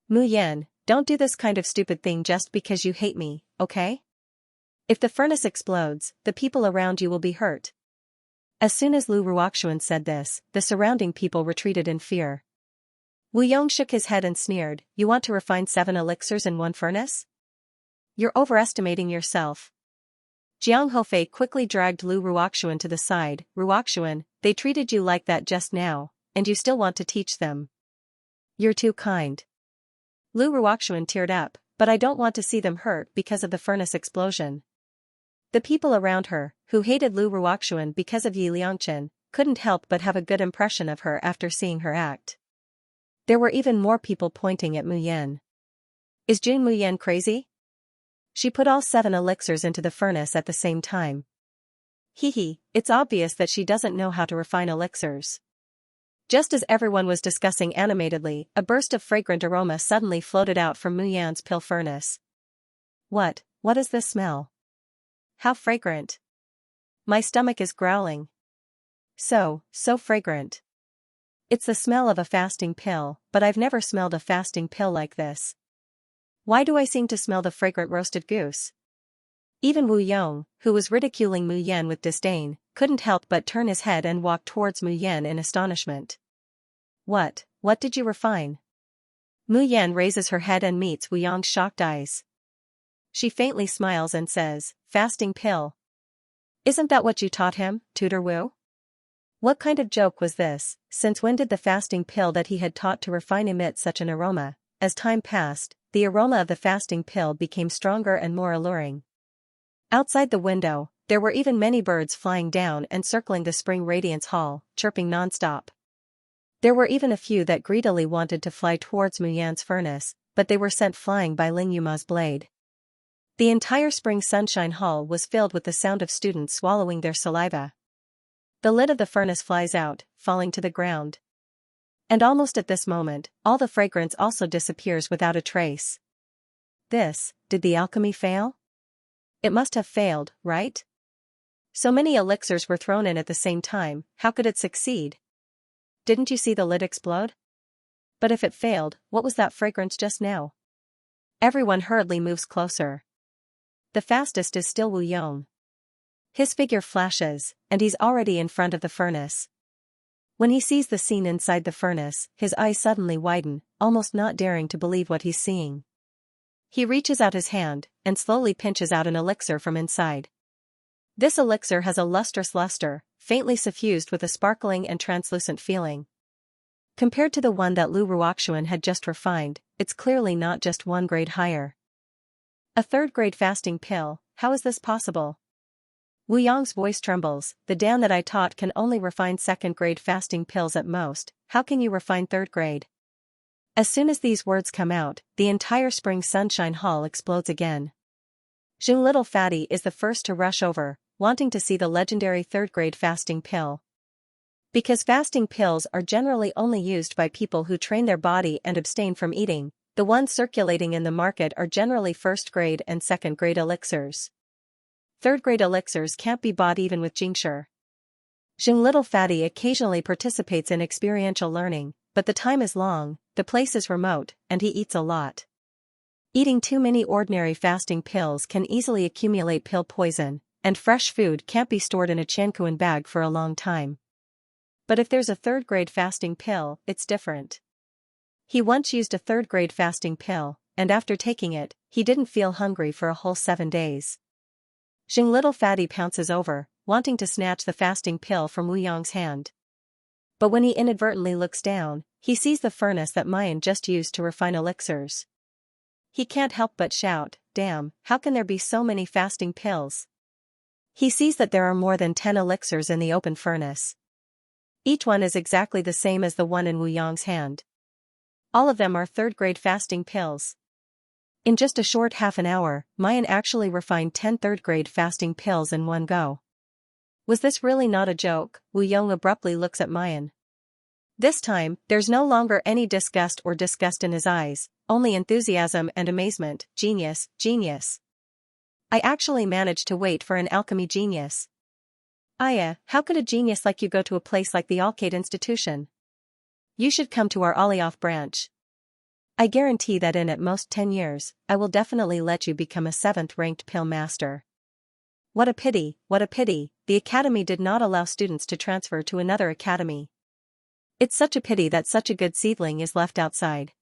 Mu Yan, don't do this kind of stupid thing just because you hate me, okay? If the furnace explodes, the people around you will be hurt. As soon as Lu Ruoxuan said this, the surrounding people retreated in fear. Wu Yong shook his head and sneered, you want to refine 7 elixirs in one furnace? You're overestimating yourself. Jiang Hofei quickly dragged Lu Ruoxuan to the side, Ruoxuan, they treated you like that just now, and you still want to teach them. You're too kind. Lu Ruoxuan teared up, but I don't want to see them hurt because of the furnace explosion. The people around her, who hated Lu Ruoxuan because of Yi Liangchen, couldn't help but have a good impression of her after seeing her act. There were even more people pointing at Mu Yan. Is Jun Mu Yan crazy? She put all 7 elixirs into the furnace at the same time. Hee, it's obvious that she doesn't know how to refine elixirs. Just as everyone was discussing animatedly, a burst of fragrant aroma suddenly floated out from Mu Yan's pill furnace. What is this smell? How fragrant. My stomach is growling. So fragrant. It's the smell of a fasting pill, but I've never smelled a fasting pill like this. Why do I seem to smell the fragrant roasted goose? Even Wu Yong, who was ridiculing Mu Yan with disdain, couldn't help but turn his head and walk towards Mu Yan in astonishment. What did you refine? Mu Yan raises her head and meets Wu Yong's shocked eyes. She faintly smiles and says, fasting pill. Isn't that what you taught him, Tutor Wu? What kind of joke was this? Since when did the fasting pill that he had taught to refine emit such an aroma? As time passed, the aroma of the fasting pill became stronger and more alluring. Outside the window, there were even many birds flying down and circling the spring radiance hall, chirping nonstop. There were even a few that greedily wanted to fly towards Mu Yan's furnace, but they were sent flying by Ling Yuma's blade. The entire spring sunshine hall was filled with the sound of students swallowing their saliva. The lid of the furnace flies out, falling to the ground. And almost at this moment, all the fragrance also disappears without a trace. Did the alchemy fail? It must have failed, right? So many elixirs were thrown in at the same time, how could it succeed? Didn't you see the lid explode? But if it failed, what was that fragrance just now? Everyone hurriedly moves closer. The fastest is still Wu Yong. His figure flashes, and he's already in front of the furnace. When he sees the scene inside the furnace, his eyes suddenly widen, almost not daring to believe what he's seeing. He reaches out his hand, and slowly pinches out an elixir from inside. This elixir has a lustrous luster, faintly suffused with a sparkling and translucent feeling. Compared to the one that Lu Ruoxuan had just refined, it's clearly not just 1 grade higher. A 3rd grade fasting pill, how is this possible? Wu Yong's voice trembles, the Dan that I taught can only refine 2nd grade fasting pills at most, how can you refine 3rd grade? As soon as these words come out, the entire spring sunshine hall explodes again. June Little Fatty is the first to rush over, wanting to see the legendary 3rd grade fasting pill. Because fasting pills are generally only used by people who train their body and abstain from eating, the ones circulating in the market are generally 1st grade and 2nd grade elixirs. 3rd grade elixirs can't be bought even with Jingsher. June Little Fatty occasionally participates in experiential learning, but the time is long, the place is remote, and he eats a lot. Eating too many ordinary fasting pills can easily accumulate pill poison, and fresh food can't be stored in a Chankuan bag for a long time. But if there's a 3rd grade fasting pill, it's different. He once used a 3rd grade fasting pill, and after taking it, he didn't feel hungry for a whole 7 days. Jing Little Fatty pounces over, wanting to snatch the fasting pill from Wu Yong's hand. But when he inadvertently looks down, he sees the furnace that Mayan just used to refine elixirs. He can't help but shout, damn, how can there be so many fasting pills? He sees that there are more than 10 elixirs in the open furnace. Each one is exactly the same as the one in Wu Yong's hand. All of them are 3rd grade fasting pills. In just a short half an hour, Mayan actually refined 10 3rd grade fasting pills in one go. Was this really not a joke? Wu Yong abruptly looks at Mayan. This time, there's no longer any disgust in his eyes, only enthusiasm and amazement. Genius, genius. I actually managed to wait for an alchemy genius. Aya, how could a genius like you go to a place like the Alcade Institution? You should come to our Alioth branch. I guarantee that in at most 10 years, I will definitely let you become a 7th-ranked pill master. What a pity, the academy did not allow students to transfer to another academy. It's such a pity that such a good seedling is left outside.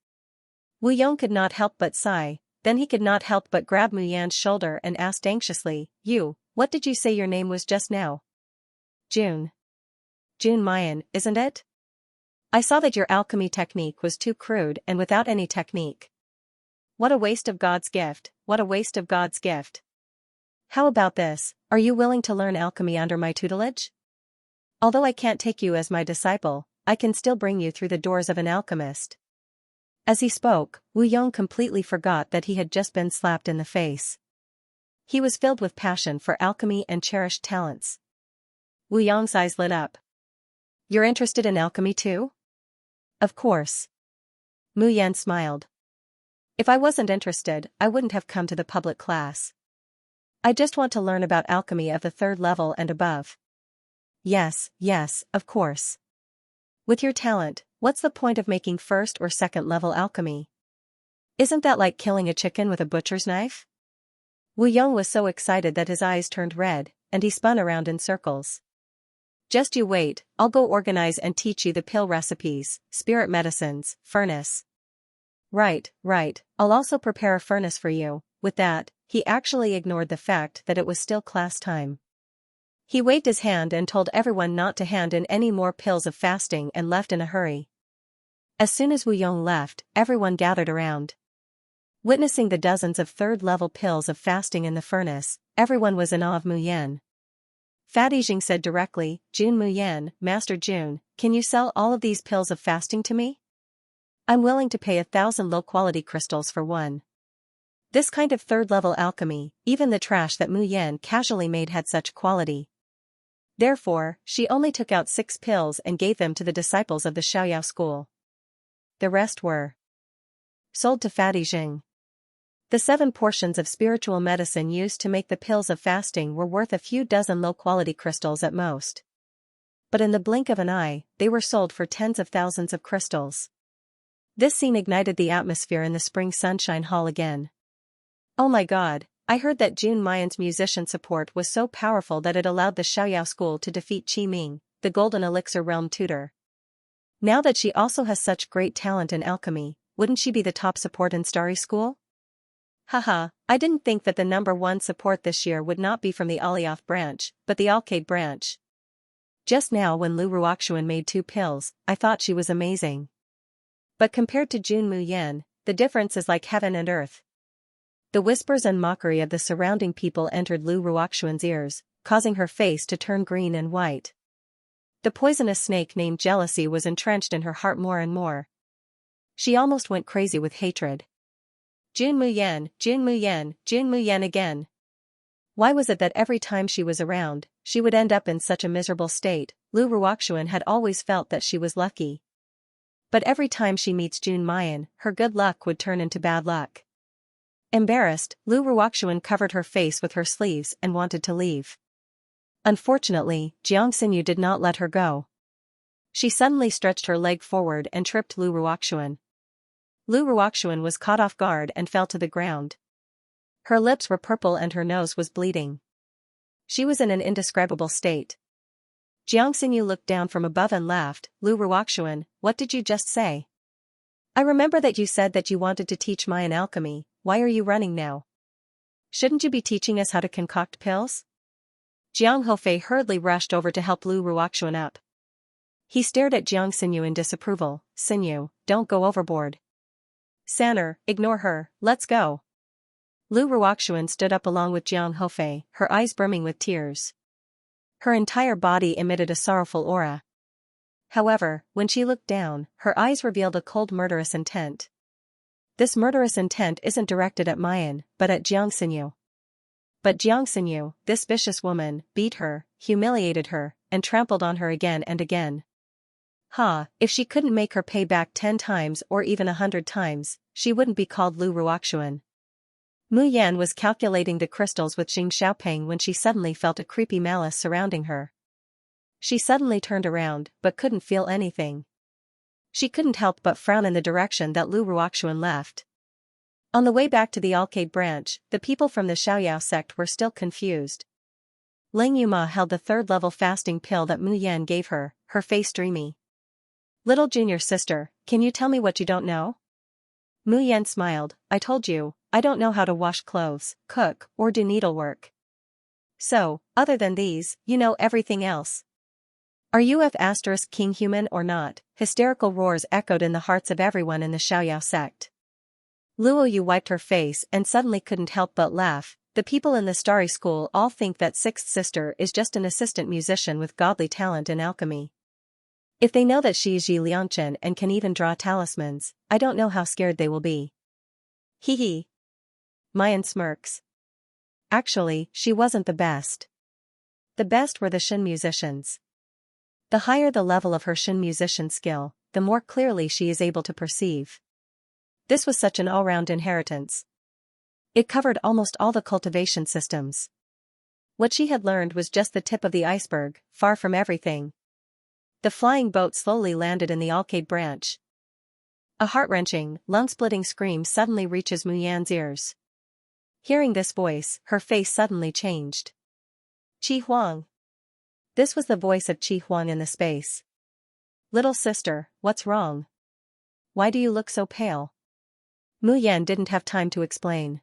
Wu Yong could not help but sigh, then he could not help but grab Mu Yan's shoulder and asked anxiously, what did you say your name was just now? June. June Mayan, isn't it? I saw that your alchemy technique was too crude and without any technique. What a waste of God's gift, what a waste of God's gift. How about this, are you willing to learn alchemy under my tutelage? Although I can't take you as my disciple, I can still bring you through the doors of an alchemist. As he spoke, Wu Yong completely forgot that he had just been slapped in the face. He was filled with passion for alchemy and cherished talents. Wu Yong's eyes lit up. You're interested in alchemy too? Of course. Mu Yan smiled. If I wasn't interested, I wouldn't have come to the public class. I just want to learn about alchemy of the 3rd level and above. Yes, of course. With your talent, what's the point of making 1st or 2nd level alchemy? Isn't that like killing a chicken with a butcher's knife? Wu Yong was so excited that his eyes turned red, and he spun around in circles. Just you wait, I'll go organize and teach you the pill recipes, spirit medicines, furnace. Right, I'll also prepare a furnace for you. With that, he actually ignored the fact that it was still class time. He waved his hand and told everyone not to hand in any more pills of fasting and left in a hurry. As soon as Wu Yong left, everyone gathered around. Witnessing the dozens of 3rd-level pills of fasting in the furnace, everyone was in awe of Mu Yan. Fatty Jing said directly, Jun Mu Yan, Master Jun, can you sell all of these pills of fasting to me? I'm willing to pay 1,000 low-quality crystals for one. This kind of 3rd-level alchemy, even the trash that Mu Yan casually made had such quality. Therefore, she only took out 6 pills and gave them to the disciples of the Xiaoyao school. The rest were sold to Fatty Jing. The 7 portions of spiritual medicine used to make the pills of fasting were worth a few dozen low-quality crystals at most. But in the blink of an eye, they were sold for tens of thousands of crystals. This scene ignited the atmosphere in the Spring Sunshine Hall again. Oh my god, I heard that Jun Mayan's musician support was so powerful that it allowed the Xiaoyao school to defeat Qi Ming, the Golden Elixir Realm tutor. Now that she also has such great talent in alchemy, wouldn't she be the top support in Starry School? Haha, I didn't think that the number 1 support this year would not be from the Alioth branch, but the Alcade branch. Just now when Lu Ruoxuan made 2 pills, I thought she was amazing. But compared to Jun Mu Yan, the difference is like heaven and earth. The whispers and mockery of the surrounding people entered Lu Ruoxuan's ears, causing her face to turn green and white. The poisonous snake named jealousy was entrenched in her heart more and more. She almost went crazy with hatred. Jun Mu Yan, Jun Mu Yan, Jun Mu Yan again. Why was it that every time she was around, she would end up in such a miserable state? Lu Ruoxuan had always felt that she was lucky. But every time she meets Jun Mayan, her good luck would turn into bad luck. Embarrassed, Lu Ruoxuan covered her face with her sleeves and wanted to leave. Unfortunately, Xianxia did not let her go. She suddenly stretched her leg forward and tripped Lu Ruoxuan. Lu Ruoxuan was caught off guard and fell to the ground. Her lips were purple and her nose was bleeding. She was in an indescribable state. Xianxia looked down from above and laughed. Lu Ruoxuan, what did you just say? I remember that you said that you wanted to teach Mayan alchemy. Why are you running now? Shouldn't you be teaching us how to concoct pills? Jiang Hofei hurriedly rushed over to help Lu Ruoxuan up. He stared at Jiang Xinyu in disapproval. Xinyu, don't go overboard. Sanner, ignore her, let's go. Lu Ruoxuan stood up along with Jiang Hofei, her eyes brimming with tears. Her entire body emitted a sorrowful aura. However, when she looked down, her eyes revealed a cold murderous intent. This murderous intent isn't directed at Mayan, but at Jiang Xinyu. But Jiang Xinyu, this vicious woman, beat her, humiliated her, and trampled on her again and again. If she couldn't make her pay back 10 times or even 100 times, she wouldn't be called Lu Ruoxuan. Mu Yan was calculating the crystals with Xing Xiaopeng when she suddenly felt a creepy malice surrounding her. She suddenly turned around, but couldn't feel anything. She couldn't help but frown in the direction that Lu Ruoxuan left. On the way back to the Alcade branch, the people from the Xiaoyao sect were still confused. Ling Yuma held the 3rd-level fasting pill that Mu Yan gave her, her face dreamy. Little junior sister, can you tell me what you don't know? Mu Yan smiled. I told you, I don't know how to wash clothes, cook, or do needlework. So, other than these, you know everything else. Are you King human or not? Hysterical roars echoed in the hearts of everyone in the Xiaoyao sect. Luo Yu wiped her face and suddenly couldn't help but laugh. The people in the Starry School all think that 6th sister is just an assistant musician with godly talent in alchemy. If they know that she is Yi Liangchen and can even draw talismans, I don't know how scared they will be. Hee hee. Mayan smirks. Actually, she wasn't the best. The best were the Shin musicians. The higher the level of her Shin musician skill, the more clearly she is able to perceive. This was such an all-round inheritance. It covered almost all the cultivation systems. What she had learned was just the tip of the iceberg, far from everything. The flying boat slowly landed in the Alcade branch. A heart-wrenching, lung-splitting scream suddenly reaches Mu Yan's ears. Hearing this voice, her face suddenly changed. Qi Huang. This was the voice of Qi Huang in the space. Little sister, what's wrong? Why do you look so pale? Mu Yan didn't have time to explain.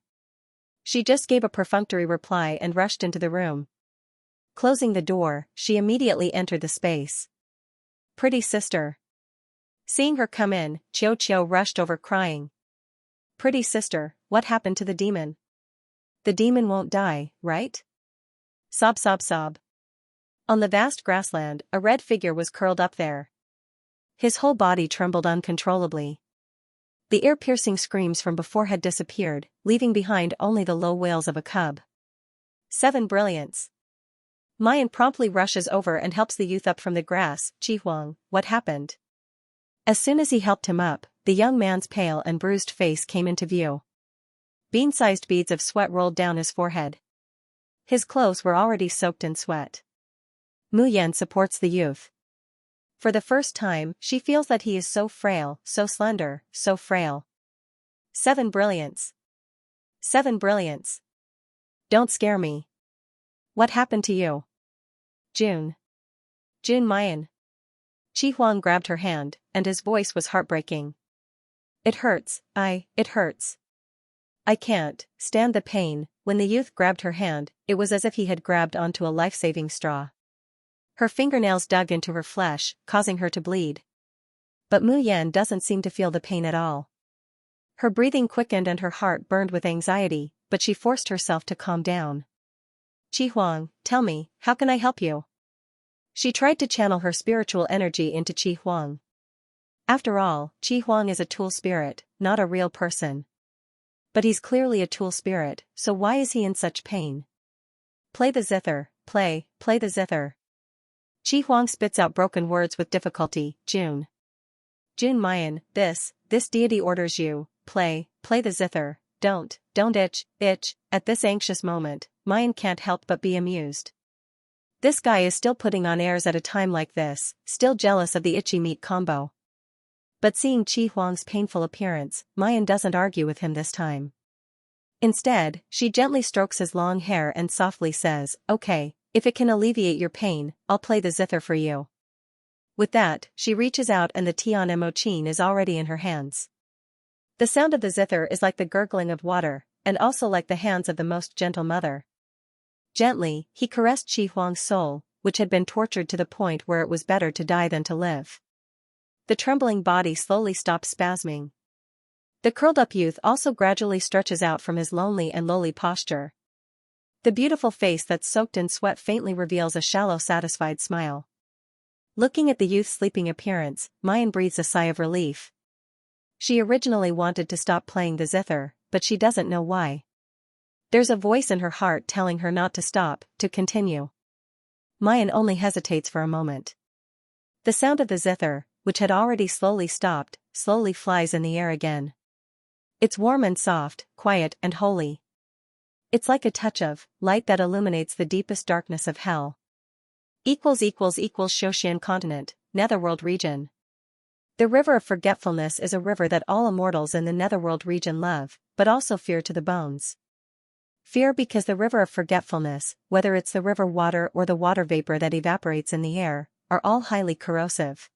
She just gave a perfunctory reply and rushed into the room. Closing the door, she immediately entered the space. Pretty sister. Seeing her come in, Qiu Qiu rushed over crying. Pretty sister, what happened to the demon? The demon won't die, right? Sob sob sob. On the vast grassland, a red figure was curled up there. His whole body trembled uncontrollably. The ear-piercing screams from before had disappeared, leaving behind only the low wails of a cub. 7 brilliance. Mayan promptly rushes over and helps the youth up from the grass. Qi Huang, what happened? As soon as he helped him up, the young man's pale and bruised face came into view. Bean-sized beads of sweat rolled down his forehead. His clothes were already soaked in sweat. Mu Yan supports the youth. For the first time, she feels that he is so frail, so slender, so frail. 7 brilliance. 7 brilliance. Don't scare me. What happened to you? June. June Mayan. Qi Huang grabbed her hand, and his voice was heartbreaking. It hurts, it hurts. I can't stand the pain. When the youth grabbed her hand, it was as if he had grabbed onto a life-saving straw. Her fingernails dug into her flesh, causing her to bleed. But Mu Yan doesn't seem to feel the pain at all. Her breathing quickened and her heart burned with anxiety, but she forced herself to calm down. Qi Huang, tell me, how can I help you? She tried to channel her spiritual energy into Qi Huang. After all, Qi Huang is a tool spirit, not a real person. But he's clearly a tool spirit, so why is he in such pain? Play the zither, play the zither. Qi Huang spits out broken words with difficulty. June. June Mayan, this deity orders you, play the zither, don't itch. At this anxious moment, Mayan can't help but be amused. This guy is still putting on airs at a time like this, still jealous of the itchy meat combo. But seeing Qi Huang's painful appearance, Mayan doesn't argue with him this time. Instead, she gently strokes his long hair and softly says, okay, if it can alleviate your pain, I'll play the zither for you. With that, she reaches out and the Tian Emochin is already in her hands. The sound of the zither is like the gurgling of water, and also like the hands of the most gentle mother. Gently, he caressed Qi Huang's soul, which had been tortured to the point where it was better to die than to live. The trembling body slowly stopped spasming. The curled-up youth also gradually stretches out from his lonely and lowly posture. The beautiful face that's soaked in sweat faintly reveals a shallow satisfied smile. Looking at the youth's sleeping appearance, Mayan breathes a sigh of relief. She originally wanted to stop playing the zither, but she doesn't know why. There's a voice in her heart telling her not to stop, to continue. Mayan only hesitates for a moment. The sound of the zither, which had already slowly stopped, slowly flies in the air again. It's warm and soft, quiet and holy. It's like a touch of light that illuminates the deepest darkness of hell. Shoshan continent, Netherworld region. The river of forgetfulness is a river that all immortals in the Netherworld region love, but also fear to the bones. Fear because the river of forgetfulness, whether it's the river water or the water vapor that evaporates in the air, are all highly corrosive.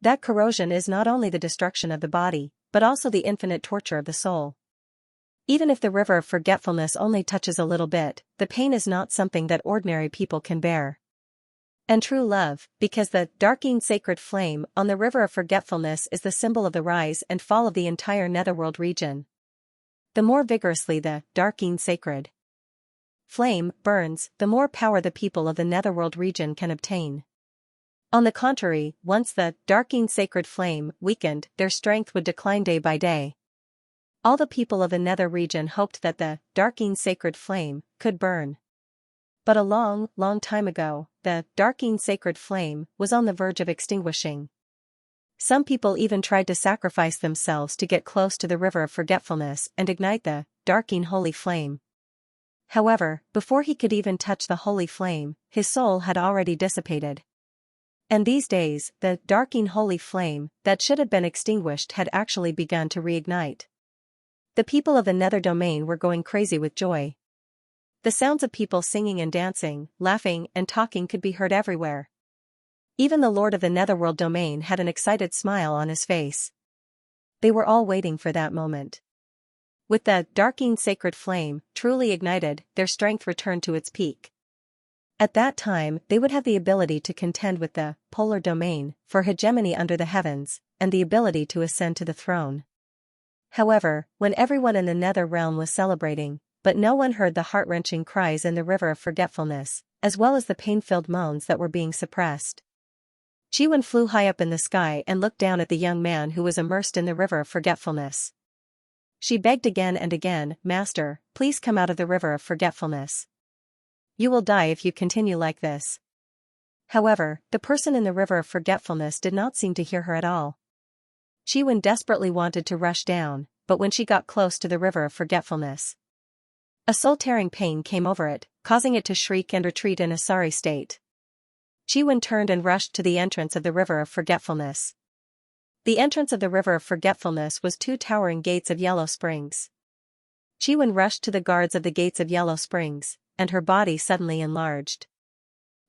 That corrosion is not only the destruction of the body, but also the infinite torture of the soul. Even if the river of forgetfulness only touches a little bit, the pain is not something that ordinary people can bear. And true love, because the darking sacred flame on the river of forgetfulness is the symbol of the rise and fall of the entire Netherworld region. The more vigorously the darking sacred flame burns, the more power the people of the Netherworld region can obtain. On the contrary, once the darking sacred flame weakened, their strength would decline day by day. All the people of the nether region hoped that the darking sacred flame could burn. But a long, long time ago, the darking sacred flame was on the verge of extinguishing. Some people even tried to sacrifice themselves to get close to the river of forgetfulness and ignite the darking holy flame. However, before he could even touch the holy flame, his soul had already dissipated. And these days, the darking holy flame that should have been extinguished had actually begun to reignite. The people of the nether domain were going crazy with joy. The sounds of people singing and dancing, laughing and talking could be heard everywhere. Even the lord of the netherworld domain had an excited smile on his face. They were all waiting for that moment. With the darking sacred flame truly ignited, their strength returned to its peak. At that time, they would have the ability to contend with the polar domain for hegemony under the heavens, and the ability to ascend to the throne. However, when everyone in the nether realm was celebrating, but no one heard the heart-wrenching cries in the river of forgetfulness, as well as the pain-filled moans that were being suppressed. Chiwen flew high up in the sky and looked down at the young man who was immersed in the river of forgetfulness. She begged again and again, "Master, please come out of the river of forgetfulness. You will die if you continue like this." However, the person in the river of forgetfulness did not seem to hear her at all. Chiwen desperately wanted to rush down, but when she got close to the river of forgetfulness, a soul-tearing pain came over it, causing it to shriek and retreat in a sorry state. Chiwen turned and rushed to the entrance of the river of forgetfulness. The entrance of the river of forgetfulness was two towering gates of yellow springs. Chiwen rushed to the guards of the gates of yellow springs, and her body suddenly enlarged.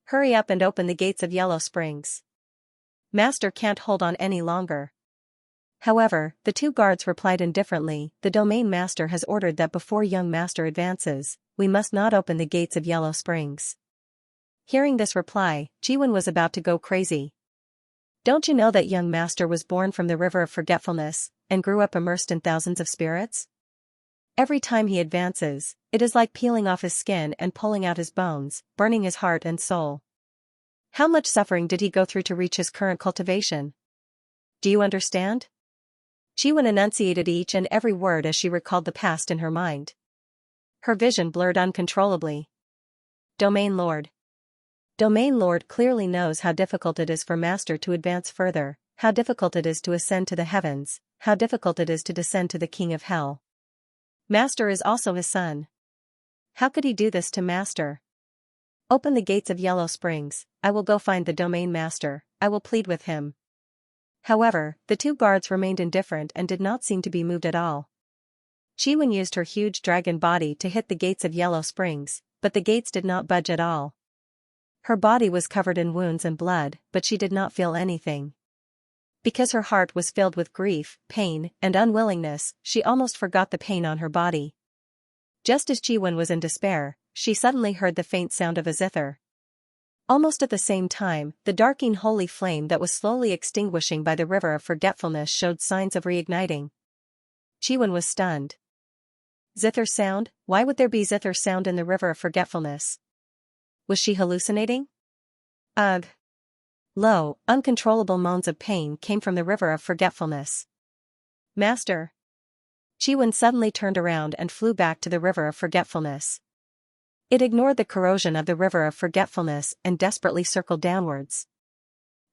"Hurry up and open the gates of yellow springs. Master can't hold on any longer." However, the two guards replied indifferently, "The domain master has ordered that before young master advances, we must not open the gates of yellow springs." Hearing this reply, Chiwen was about to go crazy. "Don't you know that young master was born from the river of forgetfulness, and grew up immersed in thousands of spirits? Every time he advances, it is like peeling off his skin and pulling out his bones, burning his heart and soul. How much suffering did he go through to reach his current cultivation? Do you understand?" Chiwen enunciated each and every word as she recalled the past in her mind. Her vision blurred uncontrollably. Domain Lord. Domain Lord clearly knows how difficult it is for Master to advance further, how difficult it is to ascend to the heavens, how difficult it is to descend to the King of Hell. Master is also his son. How could he do this to Master? "Open the gates of yellow springs, I will go find the domain master, I will plead with him." However, the two guards remained indifferent and did not seem to be moved at all. Chiwen used her huge dragon body to hit the gates of yellow springs, but the gates did not budge at all. Her body was covered in wounds and blood, but she did not feel anything. Because her heart was filled with grief, pain, and unwillingness, she almost forgot the pain on her body. Just as Chiwen was in despair, she suddenly heard the faint sound of a zither. Almost at the same time, the darking holy flame that was slowly extinguishing by the river of forgetfulness showed signs of reigniting. Chiwen was stunned. Zither sound? Why would there be zither sound in the river of forgetfulness? Was she hallucinating? Ugh! Low, uncontrollable moans of pain came from the river of forgetfulness. "Master!" Chiwen suddenly turned around and flew back to the river of forgetfulness. It ignored the corrosion of the river of forgetfulness and desperately circled downwards.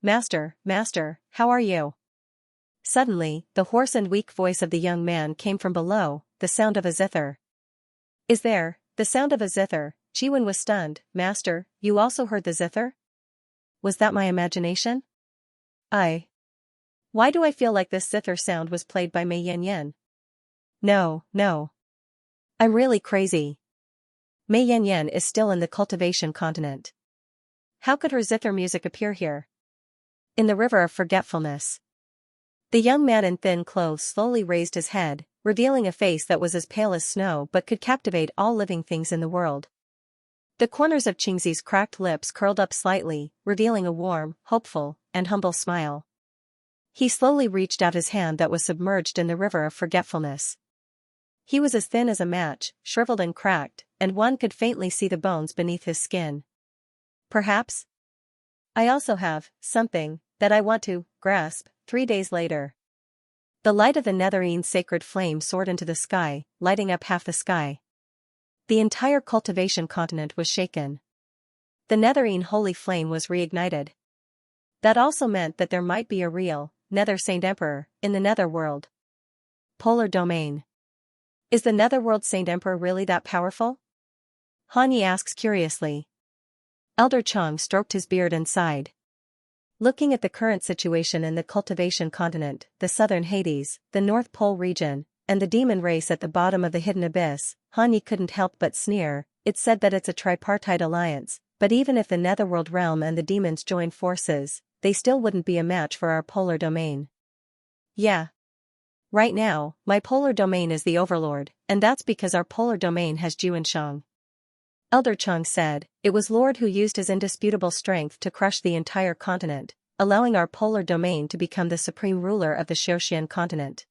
"Master, Master, how are you?" Suddenly, the hoarse and weak voice of the young man came from below, the sound of a zither. "Is there, the sound of a zither?" Chiwen was stunned. "Master, you also heard the zither? Was that my imagination? Why do I feel like this zither sound was played by Mei Yanyan? No. I'm really crazy. Mei Yanyan is still in the cultivation continent. How could her zither music appear here? In the river of forgetfulness." The young man in thin clothes slowly raised his head, revealing a face that was as pale as snow but could captivate all living things in the world. The corners of Qingzi's cracked lips curled up slightly, revealing a warm, hopeful, and humble smile. He slowly reached out his hand that was submerged in the river of forgetfulness. He was as thin as a match, shriveled and cracked, and one could faintly see the bones beneath his skin. Perhaps? I also have something that I want to grasp. 3 days later. The light of the Netherine sacred flame soared into the sky, lighting up half the sky. The entire cultivation continent was shaken. The Netherine holy flame was reignited. That also meant that there might be a real, Nether Saint Emperor, in the Netherworld. Polar Domain. Is the Netherworld Saint Emperor really that powerful? Han Yi asks curiously. Elder Chang stroked his beard and sighed. Looking at the current situation in the cultivation continent, the southern Hades, the North Pole region, and the demon race at the bottom of the hidden abyss, Han Yi couldn't help but sneer. It's said that it's a tripartite alliance, but even if the Netherworld realm and the demons join forces, they still wouldn't be a match for our polar domain. Yeah. Right now, my polar domain is the overlord, and that's because our polar domain has Xianxia. Elder Chang said, it was Lord who used his indisputable strength to crush the entire continent, allowing our polar domain to become the supreme ruler of the Xianxia continent.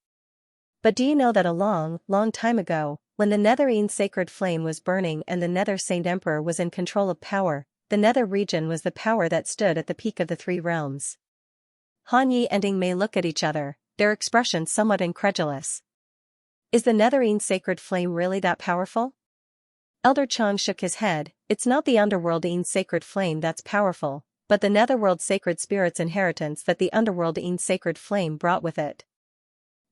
But do you know that a long, long time ago, when the Netherine sacred flame was burning and the Nether Saint Emperor was in control of power, the Nether region was the power that stood at the peak of the three realms? Han Yi and Ying Mei look at each other, their expressions somewhat incredulous. Is the Netherine sacred flame really that powerful? Elder Chang shook his head. It's not the Underworld-ine sacred flame that's powerful, but the Netherworld sacred spirit's inheritance that the Underworld-ine sacred flame brought with it.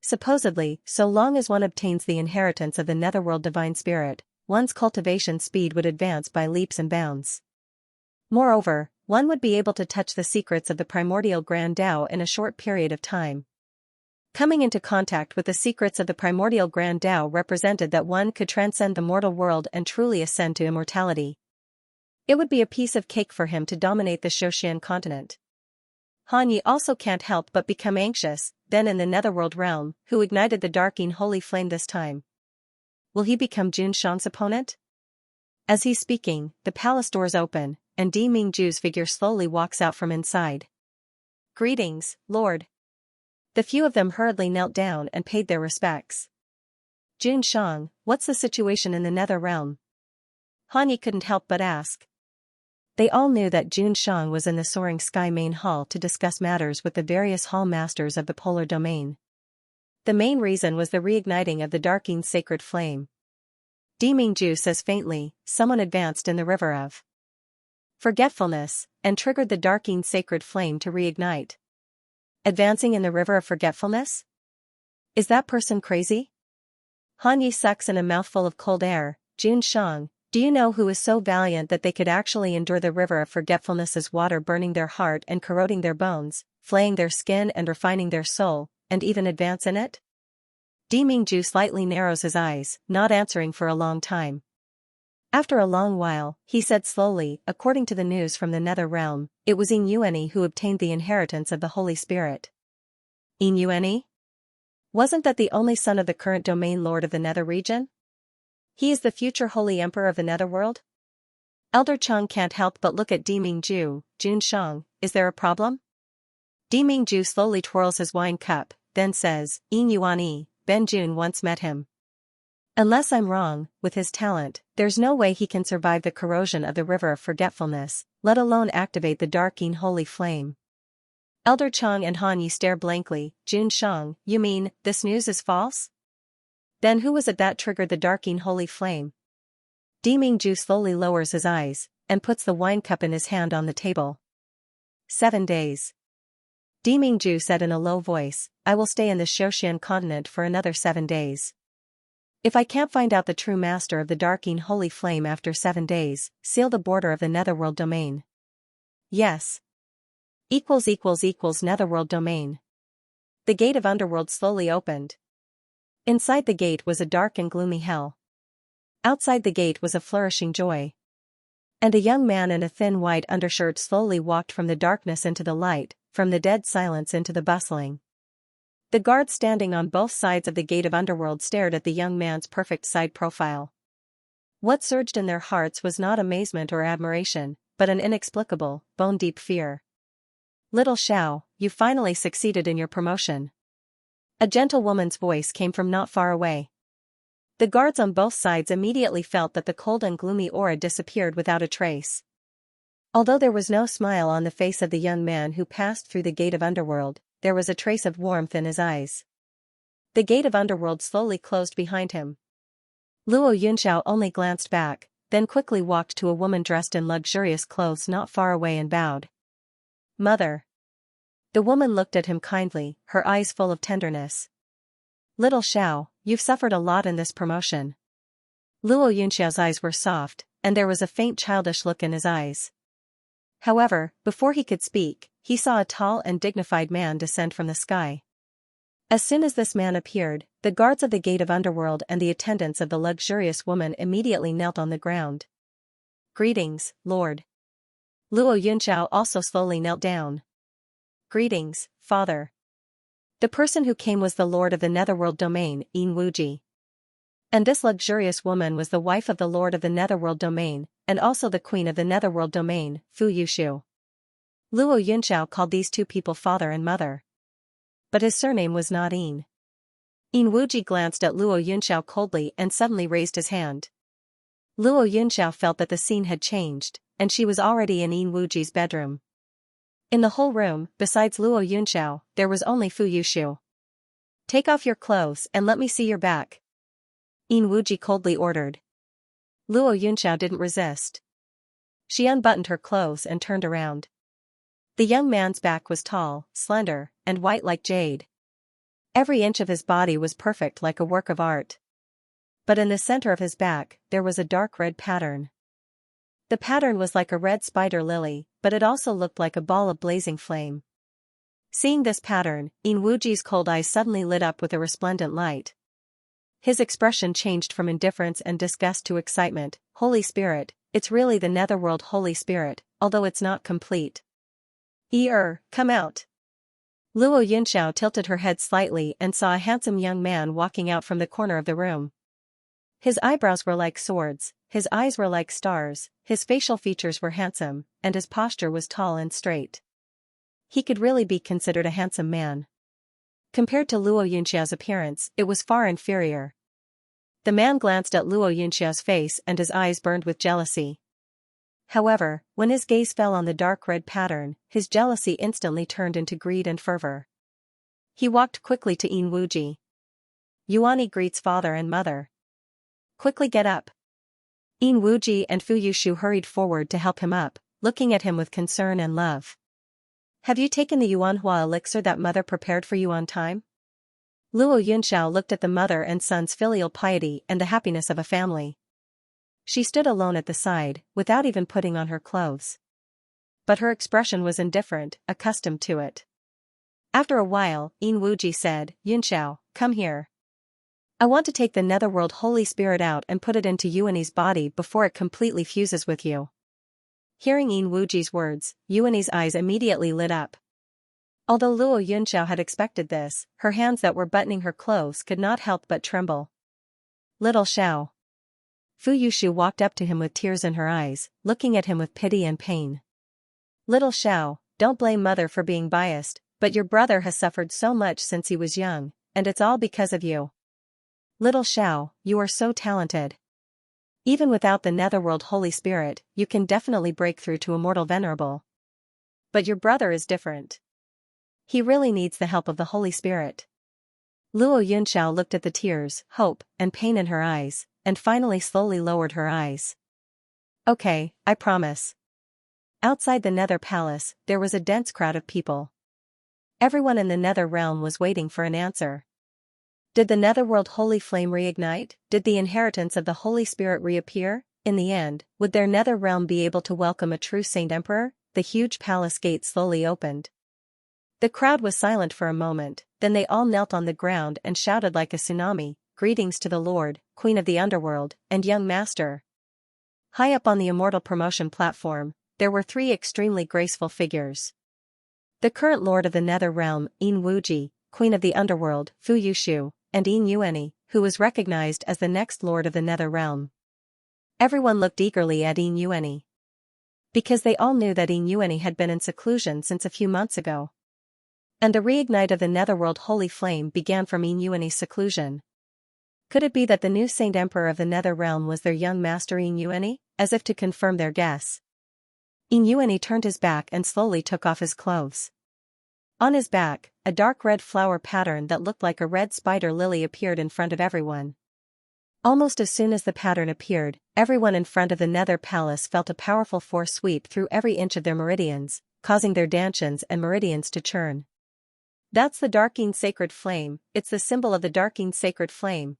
Supposedly, so long as one obtains the inheritance of the Netherworld divine spirit, one's cultivation speed would advance by leaps and bounds. Moreover, one would be able to touch the secrets of the primordial Grand Tao in a short period of time. Coming into contact with the secrets of the primordial Grand Tao represented that one could transcend the mortal world and truly ascend to immortality. It would be a piece of cake for him to dominate the Xianxia continent. Han Yi also can't help but become anxious. Then in the Netherworld realm, who ignited the darking holy flame this time? Will he become Xianxia's opponent? As he's speaking, the palace doors open, and Di Mingju's figure slowly walks out from inside. Greetings, Lord. The few of them hurriedly knelt down and paid their respects. Xianxia, what's the situation in the Nether realm? Han Yi couldn't help but ask. They all knew that Xianxia was in the soaring sky main hall to discuss matters with the various hall masters of the polar domain. The main reason was the reigniting of the darking sacred flame. Di Mingju says faintly, someone advanced in the river of forgetfulness, and triggered the darking sacred flame to reignite. Advancing in the river of forgetfulness? Is that person crazy? Han Yi sucks in a mouthful of cold air. Xianxia, do you know who is so valiant that they could actually endure the river of forgetfulness's water burning their heart and corroding their bones, flaying their skin and refining their soul, and even advance in it? Di Mingju slightly narrows his eyes, not answering for a long time. After a long while, he said slowly, according to the news from the Nether realm, it was Ying Yuanyi who obtained the inheritance of the Holy Spirit. Ying Yuanyi? Wasn't that the only son of the current domain lord of the Nether region? He is the future Holy Emperor of the Netherworld? Elder Chang can't help but look at Di Mingju. Xianxia, is there a problem? Di Mingju slowly twirls his wine cup, then says, Ying Yuanyi, Ben Jun once met him. Unless I'm wrong, with his talent, there's no way he can survive the corrosion of the river of forgetfulness, let alone activate the darking holy flame. Elder Chang and Han Yi stare blankly. Xianxia, you mean, this news is false? Then who was it that triggered the darking holy flame? Di Mingju slowly lowers his eyes, and puts the wine cup in his hand on the table. 7 days. Di Mingju said in a low voice, I will stay in the Xianxia continent for another 7 days. If I can't find out the true master of the darking holy flame after 7 days, seal the border of the Netherworld domain. Yes. Netherworld domain. The gate of Underworld slowly opened. Inside the gate was a dark and gloomy hell. Outside the gate was a flourishing joy. And a young man in a thin white undershirt slowly walked from the darkness into the light, from the dead silence into the bustling. The guards standing on both sides of the gate of Underworld stared at the young man's perfect side profile. What surged in their hearts was not amazement or admiration, but an inexplicable, bone-deep fear. Little Xiao, you finally succeeded in your promotion. A gentle woman's voice came from not far away. The guards on both sides immediately felt that the cold and gloomy aura disappeared without a trace. Although there was no smile on the face of the young man who passed through the gate of underworld, there was a trace of warmth in his eyes. The gate of underworld slowly closed behind him. Luo Yunxiao only glanced back, then quickly walked to a woman dressed in luxurious clothes not far away and bowed. "Mother." The woman looked at him kindly, her eyes full of tenderness. "Little Xiao, you've suffered a lot in this promotion." Luo Yunxiao's eyes were soft, and there was a faint childish look in his eyes. However, before he could speak, he saw a tall and dignified man descend from the sky. As soon as this man appeared, the guards of the gate of underworld and the attendants of the luxurious woman immediately knelt on the ground. "Greetings, Lord." Luo Yunxiao also slowly knelt down. "Greetings, Father." The person who came was the Lord of the Netherworld domain, Yin Wuji. And this luxurious woman was the wife of the Lord of the Netherworld domain, and also the Queen of the Netherworld domain, Fu Yushu. Luo Yunxiao called these two people father and mother. But his surname was not Yin. Yin Wuji glanced at Luo Yunxiao coldly and suddenly raised his hand. Luo Yunxiao felt that the scene had changed, and she was already in Yin Wuji's bedroom. In the whole room, besides Luo Yunxiao, there was only Fu Yushu. "Take off your clothes and let me see your back," Yin Wuji coldly ordered. Luo Yunxiao didn't resist. She unbuttoned her clothes and turned around. The young man's back was tall, slender, and white like jade. Every inch of his body was perfect like a work of art. But in the center of his back, there was a dark red pattern. The pattern was like a red spider lily, but it also looked like a ball of blazing flame. Seeing this pattern, Yin Wuji's cold eyes suddenly lit up with a resplendent light. His expression changed from indifference and disgust to excitement. "Holy Spirit, it's really the Netherworld Holy Spirit, although it's not complete." Come out." Luo Yunxiao tilted her head slightly and saw a handsome young man walking out from the corner of the room. His eyebrows were like swords, his eyes were like stars, his facial features were handsome, and his posture was tall and straight. He could really be considered a handsome man. Compared to Luo Yunxiao's appearance, it was far inferior. The man glanced at Luo Yunxiao's face and his eyes burned with jealousy. However, when his gaze fell on the dark red pattern, his jealousy instantly turned into greed and fervor. He walked quickly to Yin Wuji. "Yuani greets father and mother. Quickly get up." Yin Wuji and Fu Yushu hurried forward to help him up, looking at him with concern and love. "Have you taken the Yuanhua elixir that mother prepared for you on time?" Luo Yunxiao looked at the mother and son's filial piety and the happiness of a family. She stood alone at the side, without even putting on her clothes. But her expression was indifferent, accustomed to it. After a while, Yin Wuji said, "Yunxiao, come here. I want to take the Netherworld Holy Spirit out and put it into Yuani's body before it completely fuses with you." Hearing Yin Wuji's words, Yuani's eyes immediately lit up. Although Luo Yunxiao had expected this, her hands that were buttoning her clothes could not help but tremble. "Little Xiao." Fu Yushu walked up to him with tears in her eyes, looking at him with pity and pain. "Little Xiao, don't blame mother for being biased, but your brother has suffered so much since he was young, and it's all because of you. Little Xiao, you are so talented. Even without the Netherworld Holy Spirit, you can definitely break through to Immortal Venerable. But your brother is different. He really needs the help of the Holy Spirit." Luo Yunxiao looked at the tears, hope, and pain in her eyes, and finally slowly lowered her eyes. "Okay, I promise." Outside the Nether Palace, there was a dense crowd of people. Everyone in the Nether Realm was waiting for an answer. Did the Netherworld Holy Flame reignite? Did the inheritance of the Holy Spirit reappear? In the end, would their Nether Realm be able to welcome a true Saint Emperor? The huge palace gate slowly opened. The crowd was silent for a moment, then they all knelt on the ground and shouted like a tsunami, "Greetings to the Lord, Queen of the Underworld, and Young Master." High up on the Immortal Promotion platform, there were three extremely graceful figures. The current Lord of the Nether Realm, Yin Wuji, Queen of the Underworld, Fu Yushu, and Yin Yuani, who was recognized as the next Lord of the Nether Realm. Everyone looked eagerly at Yin Yuani. Because they all knew that Yin Yuani had been in seclusion since a few months ago. And the reignite of the Netherworld Holy Flame began from Yin Yuani's seclusion. Could it be that the new Saint Emperor of the Nether Realm was their young master Yin Yuani? As if to confirm their guess, Inyuan turned his back and slowly took off his clothes. On his back, a dark red flower pattern that looked like a red spider lily appeared in front of everyone. Almost as soon as the pattern appeared, everyone in front of the Nether Palace felt a powerful force sweep through every inch of their meridians, causing their dantians and meridians to churn. That's the Darking Sacred Flame, it's the symbol of the Darking Sacred Flame.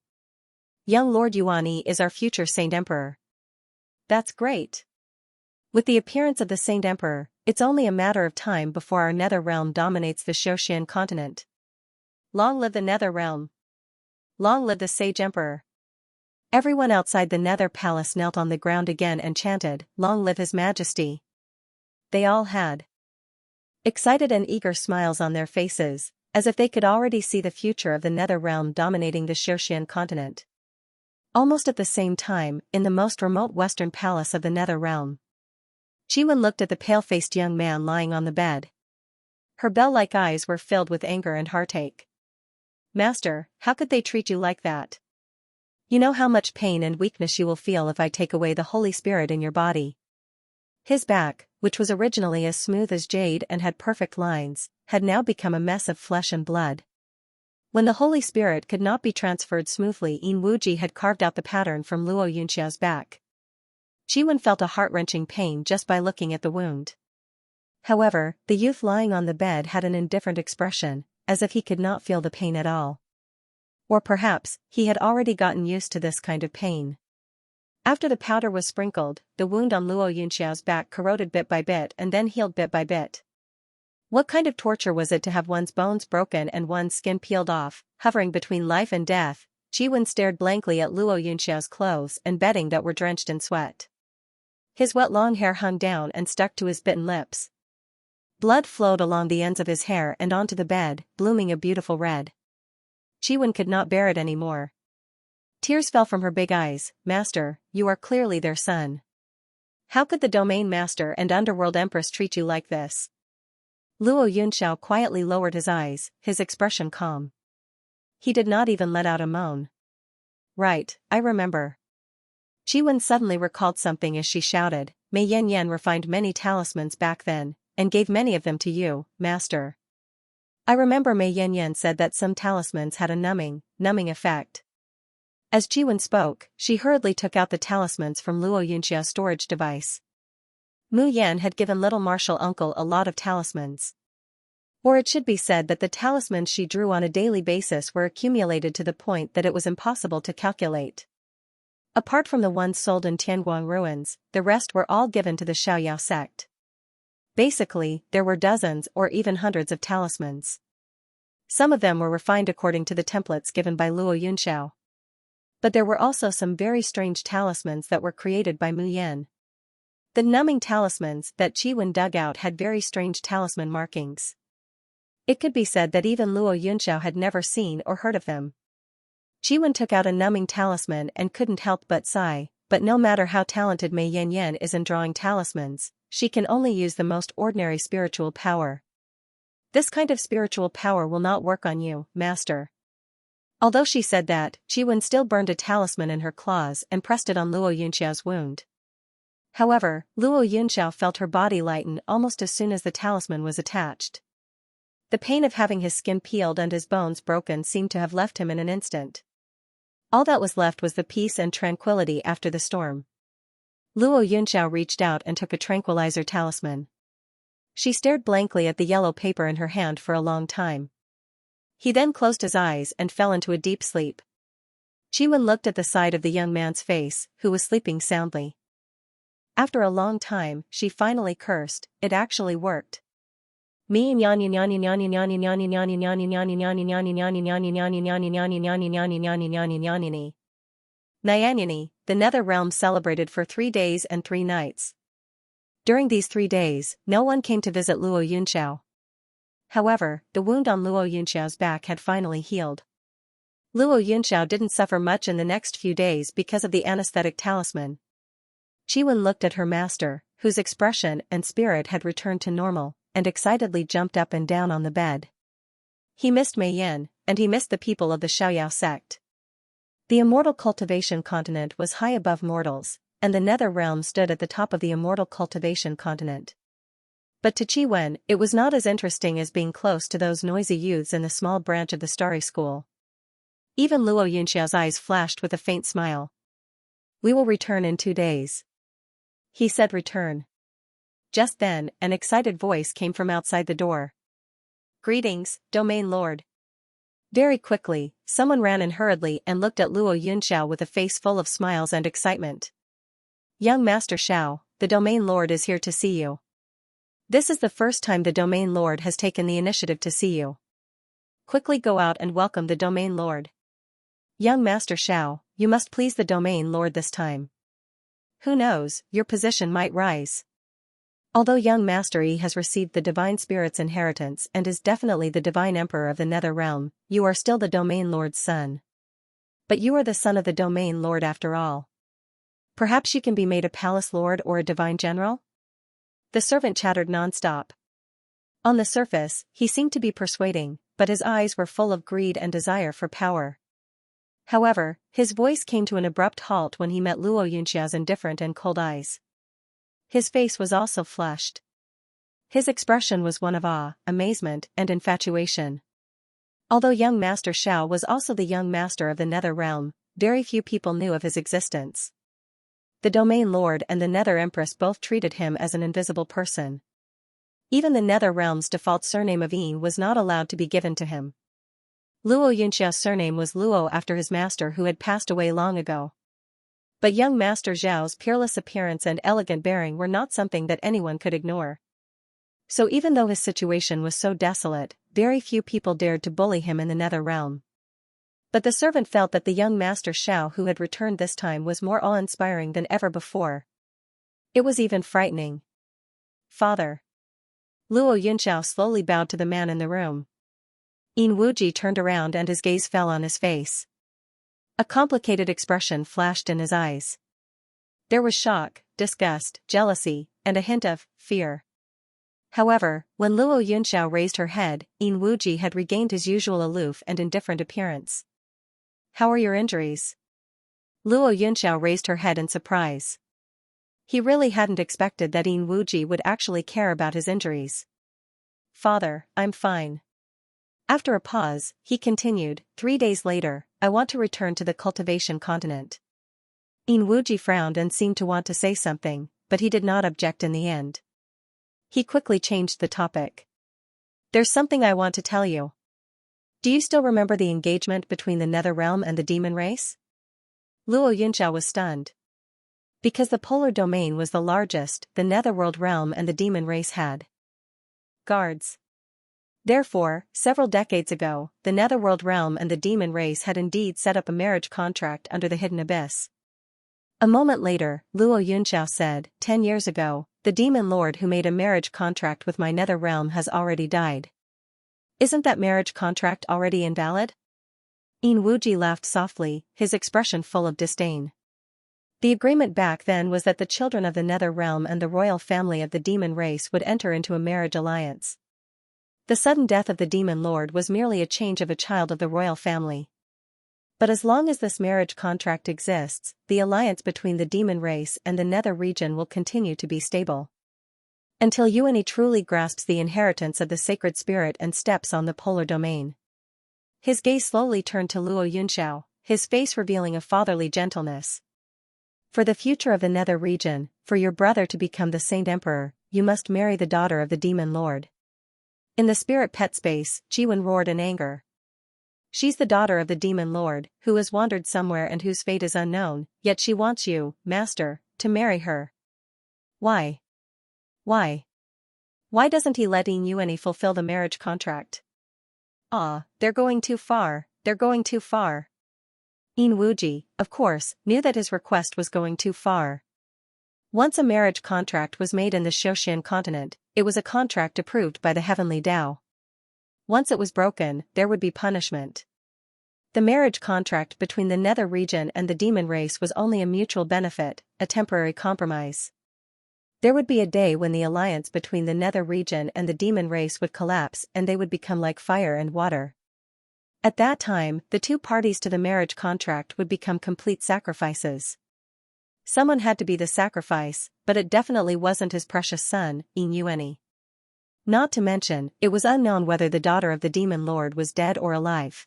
Young Lord Yuan is our future Saint Emperor. That's great. With the appearance of the Saint Emperor, it's only a matter of time before our Nether Realm dominates the Xianxia continent. Long live the Nether Realm. Long live the Sage Emperor. Everyone outside the Nether Palace knelt on the ground again and chanted, "Long live His Majesty." They all had excited and eager smiles on their faces, as if they could already see the future of the Nether Realm dominating the Xianxia continent. Almost at the same time, in the most remote western palace of the Nether Realm, Xiwen looked at the pale-faced young man lying on the bed. Her bell-like eyes were filled with anger and heartache. "Master, how could they treat you like that? You know how much pain and weakness you will feel if I take away the Holy Spirit in your body." His back, which was originally as smooth as jade and had perfect lines, had now become a mess of flesh and blood. When the Holy Spirit could not be transferred smoothly, Yin Wuji had carved out the pattern from Luo Yunxiao's back. Xiwen felt a heart-wrenching pain just by looking at the wound. However, the youth lying on the bed had an indifferent expression, as if he could not feel the pain at all. Or perhaps, he had already gotten used to this kind of pain. After the powder was sprinkled, the wound on Luo Yunxiao's back corroded bit by bit and then healed bit by bit. What kind of torture was it to have one's bones broken and one's skin peeled off, hovering between life and death? Xiwen stared blankly at Luo Yunxiao's clothes and bedding that were drenched in sweat. His wet long hair hung down and stuck to his bitten lips. Blood flowed along the ends of his hair and onto the bed, blooming a beautiful red. Xiwen could not bear it anymore. Tears fell from her big eyes. "Master, you are clearly their son. How could the Domain Master and Underworld Empress treat you like this?" Luo Yunxiao quietly lowered his eyes, his expression calm. He did not even let out a moan. "Right, I remember." Xiwen suddenly recalled something as she shouted, "Mei Yan refined many talismans back then, and gave many of them to you, Master. I remember Mei Yan said that some talismans had a numbing effect." As Xiwen spoke, she hurriedly took out the talismans from Luo Yunxiao's storage device. Mu Yan had given little martial uncle a lot of talismans. Or it should be said that the talismans she drew on a daily basis were accumulated to the point that it was impossible to calculate. Apart from the ones sold in Tianguang ruins, the rest were all given to the Xiaoyao sect. Basically, there were dozens or even hundreds of talismans. Some of them were refined according to the templates given by Luo Yunxiao. But there were also some very strange talismans that were created by Mu Yan. The numbing talismans that Xiwen dug out had very strange talisman markings. It could be said that even Luo Yunxiao had never seen or heard of them. Xiwen took out a numbing talisman and couldn't help but sigh, but no matter how talented Mei Yan is in drawing talismans, she can only use the most ordinary spiritual power. This kind of spiritual power will not work on you, Master. Although she said that, Xiwen still burned a talisman in her claws and pressed it on Luo Yunxiao's wound. However, Luo Yunxiao felt her body lighten almost as soon as the talisman was attached. The pain of having his skin peeled and his bones broken seemed to have left him in an instant. All that was left was the peace and tranquility after the storm. Luo Yunxiao reached out and took a tranquilizer talisman. She stared blankly at the yellow paper in her hand for a long time. He then closed his eyes and fell into a deep sleep. Xiwen looked at the side of the young man's face, who was sleeping soundly. After a long time, she finally cursed. It actually worked. Nyanini, the Nether Realm celebrated for 3 days and 3 nights. During these 3 days, no one came to visit Luo Yunxiao. However, the wound on Luo Yunxiao's back had finally healed. Luo Yunxiao didn't suffer much in the next few days because of the anesthetic talisman. Xiwen looked at her master, whose expression and spirit had returned to normal, and excitedly jumped up and down on the bed. He missed Mei Yan, and he missed the people of the Xiaoyao sect. The immortal Cultivation continent was high above mortals, and the Nether Realm stood at the top of the immortal Cultivation continent. But to Qi Wen, it was not as interesting as being close to those noisy youths in the small branch of the Starry School. Even Luo Yunxiao's eyes flashed with a faint smile. "We will return in 2 days." He said return. Just then, an excited voice came from outside the door. "Greetings, Domain Lord." Very quickly, someone ran in hurriedly and looked at Luo Yunxiao with a face full of smiles and excitement. "Young Master Xiao, the Domain Lord is here to see you. This is the first time the Domain Lord has taken the initiative to see you. Quickly go out and welcome the Domain Lord. Young Master Xiao, you must please the Domain Lord this time. Who knows, your position might rise." Although young Master Yi has received the Divine Spirit's inheritance and is definitely the Divine Emperor of the Nether Realm, you are still the Domain Lord's son. But you are the son of the Domain Lord after all. Perhaps you can be made a Palace Lord or a Divine General? The servant chattered non-stop. On the surface, he seemed to be persuading, but his eyes were full of greed and desire for power. However, his voice came to an abrupt halt when he met Luo Yunxiao's indifferent and cold eyes. His face was also flushed. His expression was one of awe, amazement, and infatuation. Although young Master Xiao was also the young master of the Nether Realm, very few people knew of his existence. The Domain Lord and the Nether Empress both treated him as an invisible person. Even the Nether Realm's default surname of Yin was not allowed to be given to him. Luo Yunxiao's surname was Luo after his master who had passed away long ago. But young Master Zhao's peerless appearance and elegant bearing were not something that anyone could ignore. So even though his situation was so desolate, very few people dared to bully him in the Nether Realm. But the servant felt that the young Master Xiao who had returned this time was more awe-inspiring than ever before. It was even frightening. "Father." Luo Yunxiao slowly bowed to the man in the room. Yin Wuji turned around and his gaze fell on his face. A complicated expression flashed in his eyes. There was shock, disgust, jealousy, and a hint of fear. However, when Luo Yunxiao raised her head, Yin Wuji had regained his usual aloof and indifferent appearance. "How are your injuries?" Luo Yunxiao raised her head in surprise. He really hadn't expected that Yin Wuji would actually care about his injuries. "Father, I'm fine." After a pause, he continued, 3 days later, I want to return to the Cultivation continent." Yin Wuji frowned and seemed to want to say something, but he did not object in the end. He quickly changed the topic. "There's something I want to tell you. Do you still remember the engagement between the Nether Realm and the demon race?" Luo Yunxiao was stunned. Because the polar domain was the largest, the Netherworld realm and the demon race had guards. Therefore, several decades ago, the Netherworld realm and the demon race had indeed set up a marriage contract under the hidden abyss. A moment later, Luo Yunxiao said, 10 years ago, the demon lord who made a marriage contract with my Nether realm has already died. Isn't that marriage contract already invalid?" Yin Wuji laughed softly, his expression full of disdain. The agreement back then was that the children of the Nether realm and the royal family of the demon race would enter into a marriage alliance. The sudden death of the demon lord was merely a change of a child of the royal family. But as long as this marriage contract exists, the alliance between the demon race and the Nether region will continue to be stable. Until Yuani truly grasps the inheritance of the sacred spirit and steps on the polar domain. His gaze slowly turned to Luo Yunxiao, his face revealing a fatherly gentleness. "For the future of the Nether region, for your brother to become the Saint Emperor, you must marry the daughter of the demon lord." In the spirit pet space, Jiwen roared in anger. "She's the daughter of the demon lord, who has wandered somewhere and whose fate is unknown, yet she wants you, master, to marry her. Why? Why? Why doesn't he let Yuani fulfill the marriage contract?" "Ah, they're going too far, they're going too far." Yin Wuji, of course, knew that his request was going too far. Once a marriage contract was made in the Xiaoxian continent, it was a contract approved by the heavenly Tao. Once it was broken, there would be punishment. The marriage contract between the Nether region and the demon race was only a mutual benefit, a temporary compromise. There would be a day when the alliance between the Nether region and the demon race would collapse and they would become like fire and water. At that time, the two parties to the marriage contract would become complete sacrifices. Someone had to be the sacrifice, but it definitely wasn't his precious son, Enyueni. Not to mention, it was unknown whether the daughter of the demon lord was dead or alive.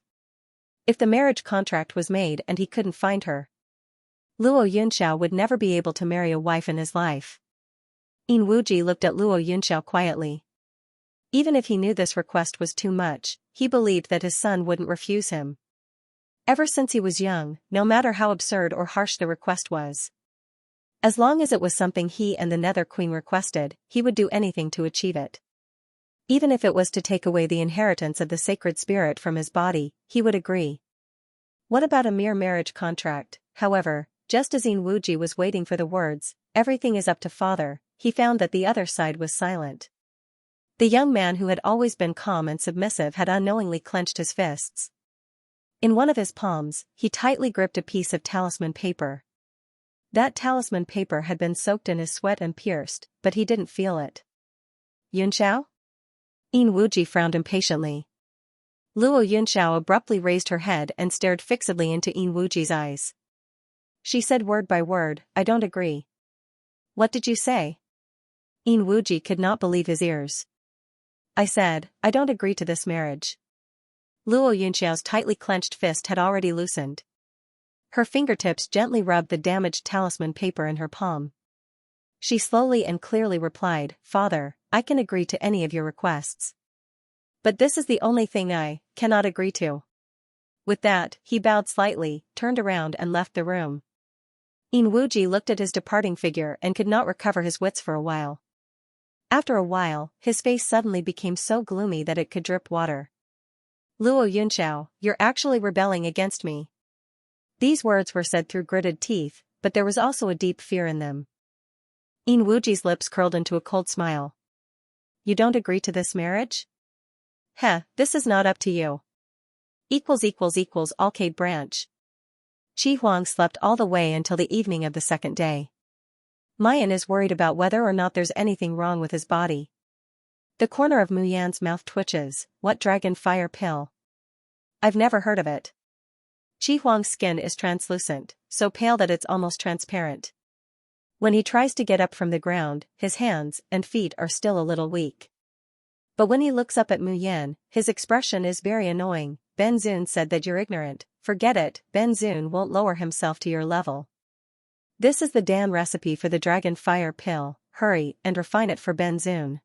If the marriage contract was made and he couldn't find her, Luo Yunxiao would never be able to marry a wife in his life. Yin Wuji looked at Luo Yunxiao quietly. Even if he knew this request was too much, he believed that his son wouldn't refuse him. Ever since he was young, no matter how absurd or harsh the request was, as long as it was something he and the Nether Queen requested, he would do anything to achieve it. Even if it was to take away the inheritance of the sacred spirit from his body, he would agree. What about a mere marriage contract? However, just as Yin Wuji was waiting for the words, "Everything is up to father," he found that the other side was silent. The young man who had always been calm and submissive had unknowingly clenched his fists. In one of his palms, he tightly gripped a piece of talisman paper. That talisman paper had been soaked in his sweat and pierced, but he didn't feel it. "Yunxiao?" Yin Wuji frowned impatiently. Luo Yunxiao abruptly raised her head and stared fixedly into Yin Wuji's eyes. She said word by word, "I don't agree." "What did you say?" Yin Wuji could not believe his ears. "I said, I don't agree to this marriage." Luo Yunxiao's tightly clenched fist had already loosened. Her fingertips gently rubbed the damaged talisman paper in her palm. She slowly and clearly replied, "Father, I can agree to any of your requests. But this is the only thing I cannot agree to." With that, he bowed slightly, turned around and left the room. Yin Wuji looked at his departing figure and could not recover his wits for a while. After a while, his face suddenly became so gloomy that it could drip water. "Luo Yunxiao, you're actually rebelling against me." These words were said through gritted teeth, but there was also a deep fear in them. Yin Wuji's lips curled into a cold smile. "You don't agree to this marriage? Heh, this is not up to you. Arcade branch." Qi Huang slept all the way until the evening of the second day. Mayan is worried about whether or not there's anything wrong with his body. The corner of Muyan's mouth twitches. "What dragon fire pill? I've never heard of it." Qi Huang's skin is translucent, so pale that it's almost transparent. When he tries to get up from the ground, his hands and feet are still a little weak. But when he looks up at Muyan, his expression is very annoying. "Ben Zun said that you're ignorant." "Forget it, Ben Zun won't lower himself to your level. This is the Dan recipe for the dragon fire pill, hurry and refine it for Ben Zun."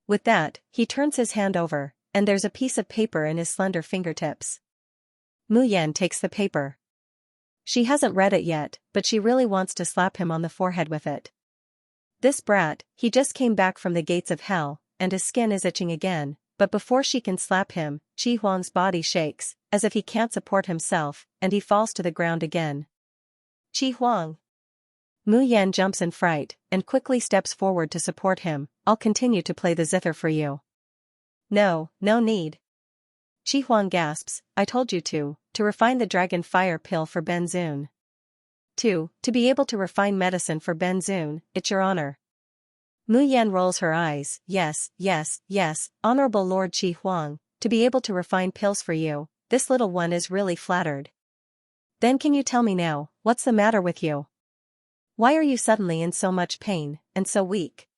With that, he turns his hand over, and there's a piece of paper in his slender fingertips. Muyan takes the paper. She hasn't read it yet, but she really wants to slap him on the forehead with it. This brat, he just came back from the gates of hell, and his skin is itching again, but before she can slap him, Qi Huang's body shakes, as if he can't support himself, and he falls to the ground again. "Qi Huang!" Muyan jumps in fright, and quickly steps forward to support him. "I'll continue to play the zither for you." "No, no need." Qi Huang gasps, "I told you to refine the dragon fire pill for Ben Zun. To be able to refine medicine for Ben Zun, it's your honor." Muyan rolls her eyes. Yes, Honorable Lord Qi Huang, to be able to refine pills for you, this little one is really flattered." "Then can you tell me now, what's the matter with you? Why are you suddenly in so much pain, and so weak?"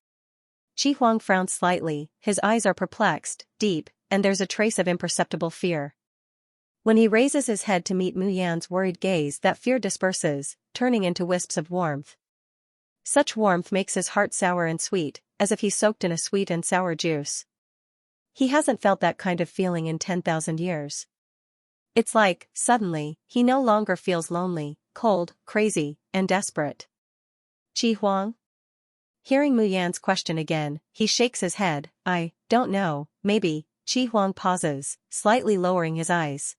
Qi Huang frowns slightly, his eyes are perplexed, deep, and there's a trace of imperceptible fear. When he raises his head to meet Muyan's worried gaze, that fear disperses, turning into wisps of warmth. Such warmth makes his heart sour and sweet, as if he's soaked in a sweet and sour juice. He hasn't felt that kind of feeling in 10,000 years. It's like, suddenly, he no longer feels lonely, cold, crazy, and desperate. "Qi Huang?" Hearing Muyan's question again, he shakes his head. "I don't know, maybe." Qi Huang pauses, slightly lowering his eyes.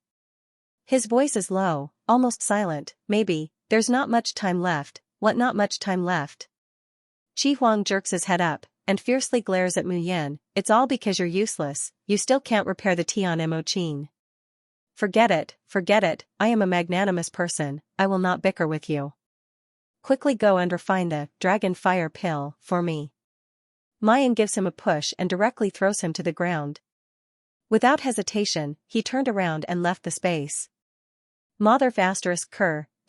His voice is low, almost silent. "Maybe, there's not much time left." "What, not much time left?" Qi Huang jerks his head up, and fiercely glares at Muyan. "It's all because you're useless, you still can't repair the Tian Mo Qin. Forget it, I am a magnanimous person, I will not bicker with you. Quickly go and refine the dragon fire pill for me." Mayan gives him a push and directly throws him to the ground. Without hesitation, he turned around and left the space. Mother****,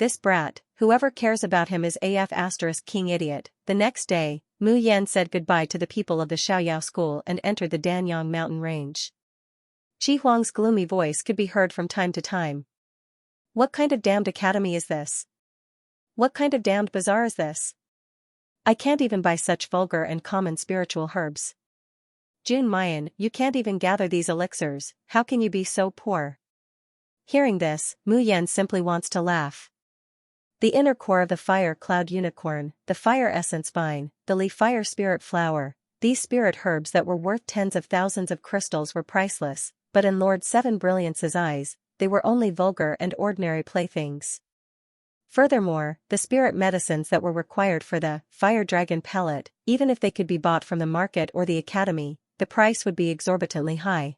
this brat, whoever cares about him is AF asterisk king idiot. The next day, Mu Yan said goodbye to the people of the Xiaoyao school and entered the Danyang mountain range. Qi Huang's gloomy voice could be heard from time to time. What kind of damned academy is this? What kind of damned bazaar is this? I can't even buy such vulgar and common spiritual herbs. Jun Mayan, you can't even gather these elixirs, how can you be so poor? Hearing this, Mu Yan simply wants to laugh. The inner core of the fire cloud unicorn, the fire essence vine, the leaf fire spirit flower, these spirit herbs that were worth tens of thousands of crystals were priceless, but in Lord Seven Brilliance's eyes, they were only vulgar and ordinary playthings. Furthermore, the spirit medicines that were required for the fire dragon pellet, even if they could be bought from the market or the academy, the price would be exorbitantly high.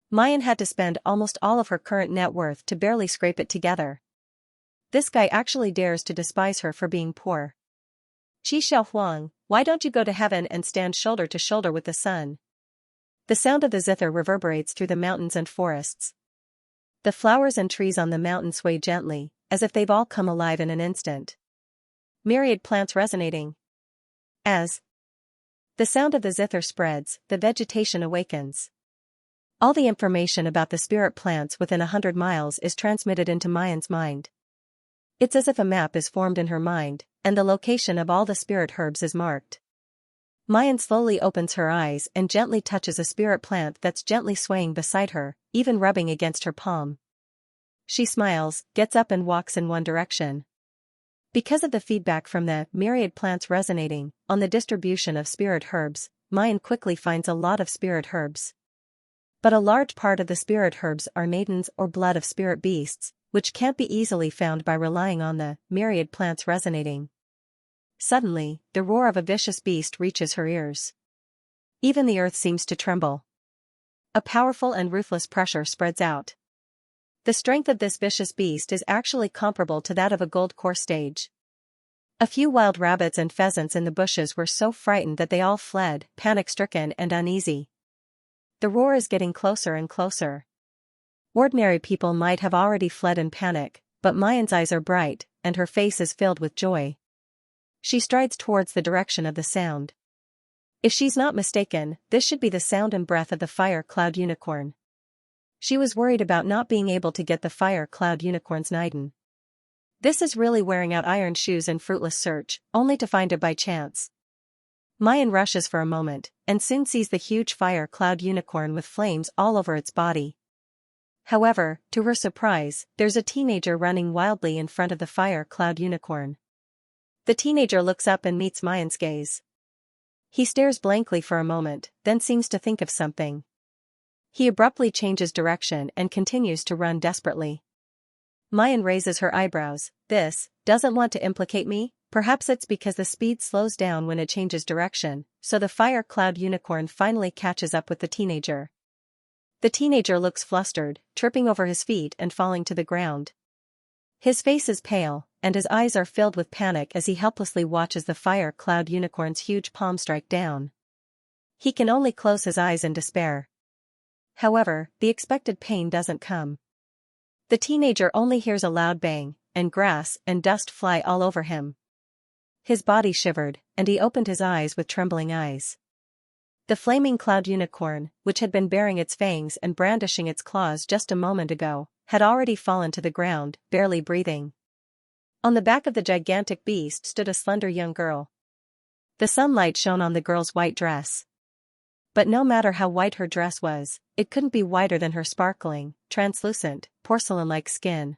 Mayan had to spend almost all of her current net worth to barely scrape it together. This guy actually dares to despise her for being poor. Qi Xiaohuang, why don't you go to heaven and stand shoulder to shoulder with the sun? The sound of the zither reverberates through the mountains and forests. The flowers and trees on the mountain sway gently, as if they've all come alive in an instant. Myriad plants resonating. As the sound of the zither spreads, the vegetation awakens. All the information about the spirit plants within 100 miles is transmitted into Mayan's mind. It's as if a map is formed in her mind, and the location of all the spirit herbs is marked. Mayan slowly opens her eyes and gently touches a spirit plant that's gently swaying beside her, even rubbing against her palm. She smiles, gets up and walks in one direction. Because of the feedback from the myriad plants resonating on the distribution of spirit herbs, Mayan quickly finds a lot of spirit herbs. But a large part of the spirit herbs are maidens or blood of spirit beasts, which can't be easily found by relying on the myriad plants resonating. Suddenly, the roar of a vicious beast reaches her ears. Even the earth seems to tremble. A powerful and ruthless pressure spreads out. The strength of this vicious beast is actually comparable to that of a gold core stage. A few wild rabbits and pheasants in the bushes were so frightened that they all fled, panic-stricken and uneasy. The roar is getting closer and closer. Ordinary people might have already fled in panic, but Mayan's eyes are bright, and her face is filled with joy. She strides towards the direction of the sound. If she's not mistaken, this should be the sound and breath of the fire cloud unicorn. She was worried about not being able to get the fire cloud unicorn's Niden. This is really wearing out iron shoes in fruitless search, only to find it by chance. Mayan rushes for a moment, and soon sees the huge fire cloud unicorn with flames all over its body. However, to her surprise, there's a teenager running wildly in front of the fire cloud unicorn. The teenager looks up and meets Mayan's gaze. He stares blankly for a moment, then seems to think of something. He abruptly changes direction and continues to run desperately. Mayan raises her eyebrows. This doesn't want to implicate me? Perhaps it's because the speed slows down when it changes direction, so the fire cloud unicorn finally catches up with the teenager. The teenager looks flustered, tripping over his feet and falling to the ground. His face is pale, and his eyes are filled with panic as he helplessly watches the fire cloud unicorn's huge palm strike down. He can only close his eyes in despair. However, the expected pain doesn't come. The teenager only hears a loud bang, and grass and dust fly all over him. His body shivered, and he opened his eyes with trembling eyes. The flaming cloud unicorn, which had been baring its fangs and brandishing its claws just a moment ago, had already fallen to the ground, barely breathing. On the back of the gigantic beast stood a slender young girl. The sunlight shone on the girl's white dress. But no matter how white her dress was, it couldn't be whiter than her sparkling, translucent, porcelain-like skin.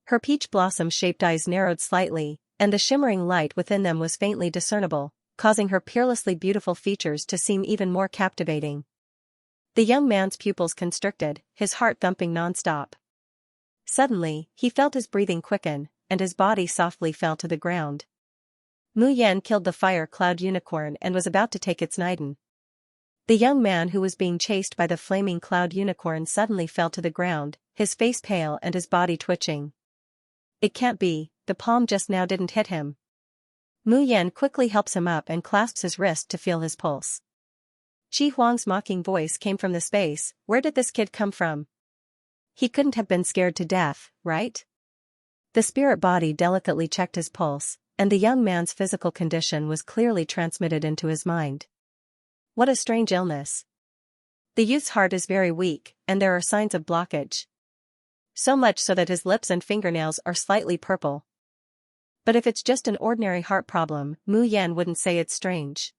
Her peach blossom-shaped eyes narrowed slightly, and the shimmering light within them was faintly discernible, causing her peerlessly beautiful features to seem even more captivating. The young man's pupils constricted, his heart thumping non-stop. Suddenly, he felt his breathing quicken, and his body softly fell to the ground. Mu Yan killed the fire cloud unicorn and was about to take its Niden. The young man who was being chased by the flaming cloud unicorn suddenly fell to the ground, his face pale and his body twitching. It can't be, the palm just now didn't hit him. Mu Yan quickly helps him up and clasps his wrist to feel his pulse. Qi Huang's mocking voice came from the space. Where did this kid come from? He couldn't have been scared to death, right? The spirit body delicately checked his pulse, and the young man's physical condition was clearly transmitted into his mind. What a strange illness. The youth's heart is very weak, and there are signs of blockage. So much so that his lips and fingernails are slightly purple. But if it's just an ordinary heart problem, Mu Yan wouldn't say it's strange.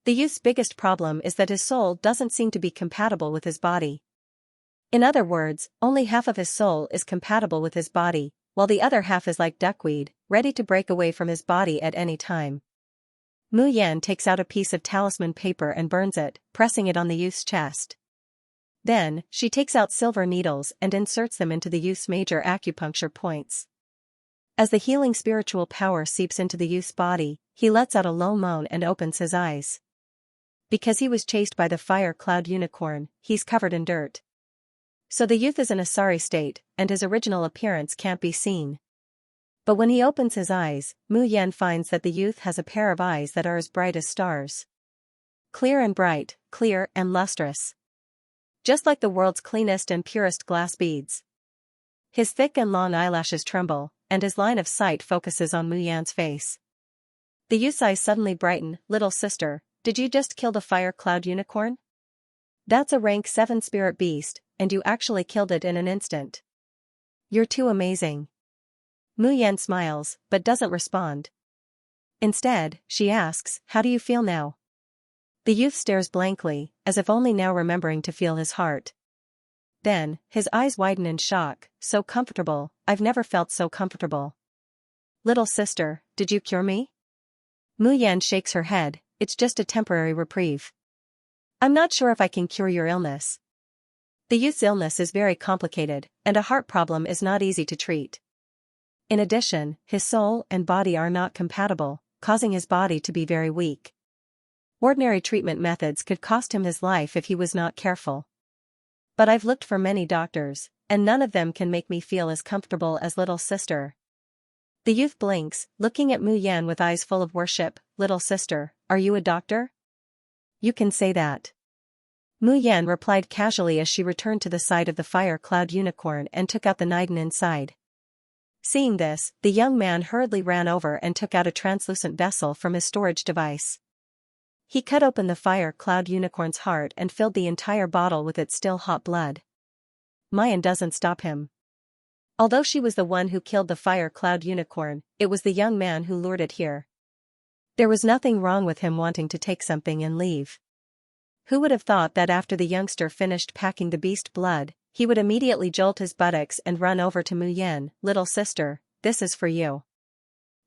The youth's biggest problem is that his soul doesn't seem to be compatible with his body. In other words, only half of his soul is compatible with his body, while the other half is like duckweed, ready to break away from his body at any time. Mu Yan takes out a piece of talisman paper and burns it, pressing it on the youth's chest. Then, she takes out silver needles and inserts them into the youth's major acupuncture points. As the healing spiritual power seeps into the youth's body, he lets out a low moan and opens his eyes. Because he was chased by the fire cloud unicorn, he's covered in dirt. So the youth is in a sorry state, and his original appearance can't be seen. But when he opens his eyes, Mu Yan finds that the youth has a pair of eyes that are as bright as stars. Clear and bright, clear and lustrous. Just like the world's cleanest and purest glass beads. His thick and long eyelashes tremble, and his line of sight focuses on Mu Yan's face. The youth's eyes suddenly brighten. Little sister, did you just kill the fire cloud unicorn? That's a rank 7 spirit beast, and you actually killed it in an instant. You're too amazing. Mu Yan smiles, but doesn't respond. Instead, she asks, how do you feel now? The youth stares blankly, as if only now remembering to feel his heart. Then, his eyes widen in shock. So comfortable, I've never felt so comfortable. Little sister, did you cure me? Mu Yan shakes her head, it's just a temporary reprieve. I'm not sure if I can cure your illness. The youth's illness is very complicated, and a heart problem is not easy to treat. In addition, his soul and body are not compatible, causing his body to be very weak. Ordinary treatment methods could cost him his life if he was not careful. But I've looked for many doctors, and none of them can make me feel as comfortable as little sister. The youth blinks, looking at Mu Yan with eyes full of worship. Little sister, are you a doctor? You can say that. Mu Yan replied casually as she returned to the side of the fire cloud unicorn and took out the Niden inside. Seeing this, the young man hurriedly ran over and took out a translucent vessel from his storage device. He cut open the fire cloud unicorn's heart and filled the entire bottle with its still hot blood. Mayan doesn't stop him. Although she was the one who killed the fire cloud unicorn, it was the young man who lured it here. There was nothing wrong with him wanting to take something and leave. Who would have thought that after the youngster finished packing the beast blood, he would immediately jolt his buttocks and run over to Mu Yan. Little sister, this is for you.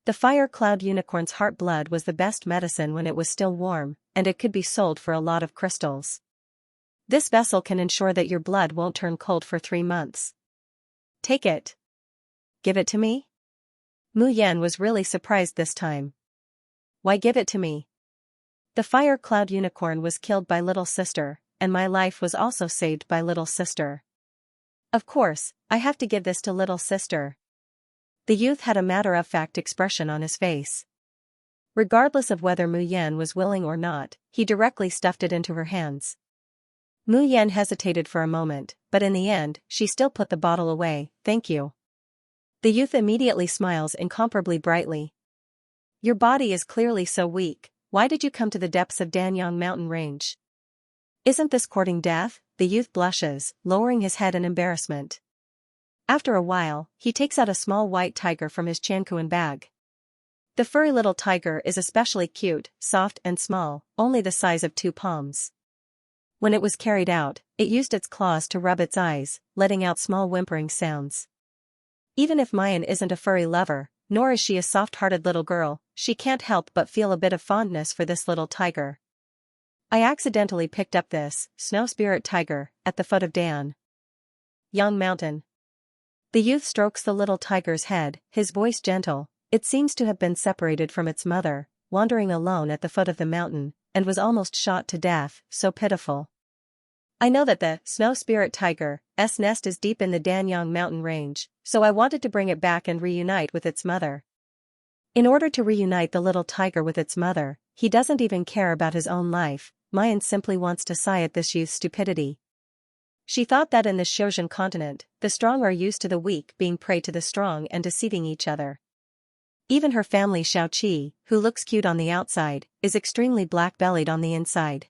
The fire cloud unicorn's heart blood was the best medicine when it was still warm, and it could be sold for a lot of crystals. This vessel can ensure that your blood won't turn cold for 3 months. Take it. Give it to me? Mu Yan was really surprised this time. Why give it to me? The fire cloud unicorn was killed by little sister, and my life was also saved by little sister. Of course, I have to give this to little sister. The youth had a matter-of-fact expression on his face. Regardless of whether Mu Yan was willing or not, he directly stuffed it into her hands. Mu Yan hesitated for a moment, but in the end, she still put the bottle away. Thank you. The youth immediately smiles incomparably brightly. Your body is clearly so weak, why did you come to the depths of Danyang mountain range? Isn't this courting death? The youth blushes, lowering his head in embarrassment. After a while, he takes out a small white tiger from his chankuan bag. The furry little tiger is especially cute, soft and small, only the size of 2 palms. When it was carried out, it used its claws to rub its eyes, letting out small whimpering sounds. Even if Mayan isn't a furry lover, nor is she a soft-hearted little girl, she can't help but feel a bit of fondness for this little tiger. I accidentally picked up this snow spirit tiger at the foot of Dan Yang Mountain. The youth strokes the little tiger's head, his voice gentle. It seems to have been separated from its mother, wandering alone at the foot of the mountain, and was almost shot to death. So pitiful. I know that the snow spirit tiger's nest is deep in the Danyang mountain range, so I wanted to bring it back and reunite with its mother. In order to reunite the little tiger with its mother, he doesn't even care about his own life. Mayan simply wants to sigh at this youth's stupidity. She thought that in the Xiozhen continent, the strong are used to the weak being prey to the strong and deceiving each other. Even her family Xiaoqi, who looks cute on the outside, is extremely black-bellied on the inside.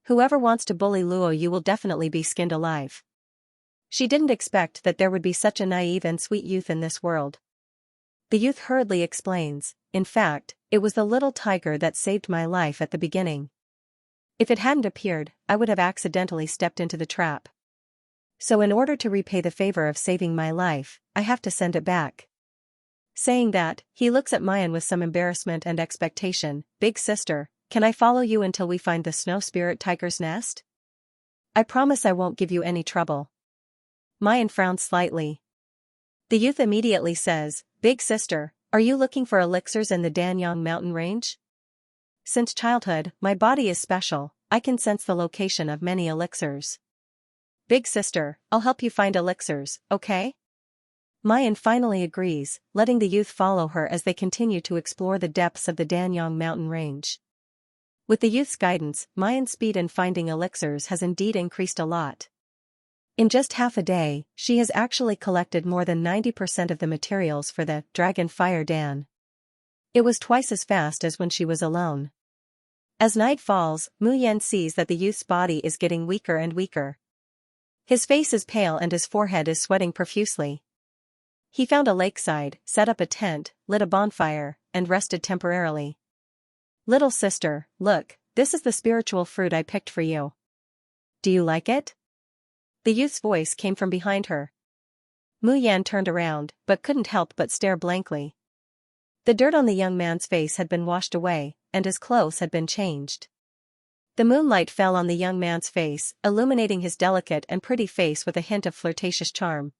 Whoever wants to bully Luo Yu will definitely be skinned alive. She didn't expect that there would be such a naive and sweet youth in this world. The youth hurriedly explains, in fact, it was the little tiger that saved my life at the beginning. If it hadn't appeared, I would have accidentally stepped into the trap. So in order to repay the favor of saving my life, I have to send it back. Saying that, he looks at Mayan with some embarrassment and expectation. Big sister, can I follow you until we find the snow spirit tiger's nest? I promise I won't give you any trouble. Mayan frowns slightly. The youth immediately says, Big sister, are you looking for elixirs in the Danyang mountain range? Since childhood, my body is special, I can sense the location of many elixirs. Big sister, I'll help you find elixirs, okay? Mayan finally agrees, letting the youth follow her as they continue to explore the depths of the Danyang mountain range. With the youth's guidance, Mayan's speed in finding elixirs has indeed increased a lot. In just half a day, she has actually collected more than 90% of the materials for the Dragon Fire Dan. It was twice as fast as when she was alone. As night falls, Mu Yan sees that the youth's body is getting weaker and weaker. His face is pale and his forehead is sweating profusely. He found a lakeside, set up a tent, lit a bonfire, and rested temporarily. Little sister, look, this is the spiritual fruit I picked for you. Do you like it? The youth's voice came from behind her. Mu Yan turned around, but couldn't help but stare blankly. The dirt on the young man's face had been washed away, and his clothes had been changed. The moonlight fell on the young man's face, illuminating his delicate and pretty face with a hint of flirtatious charm.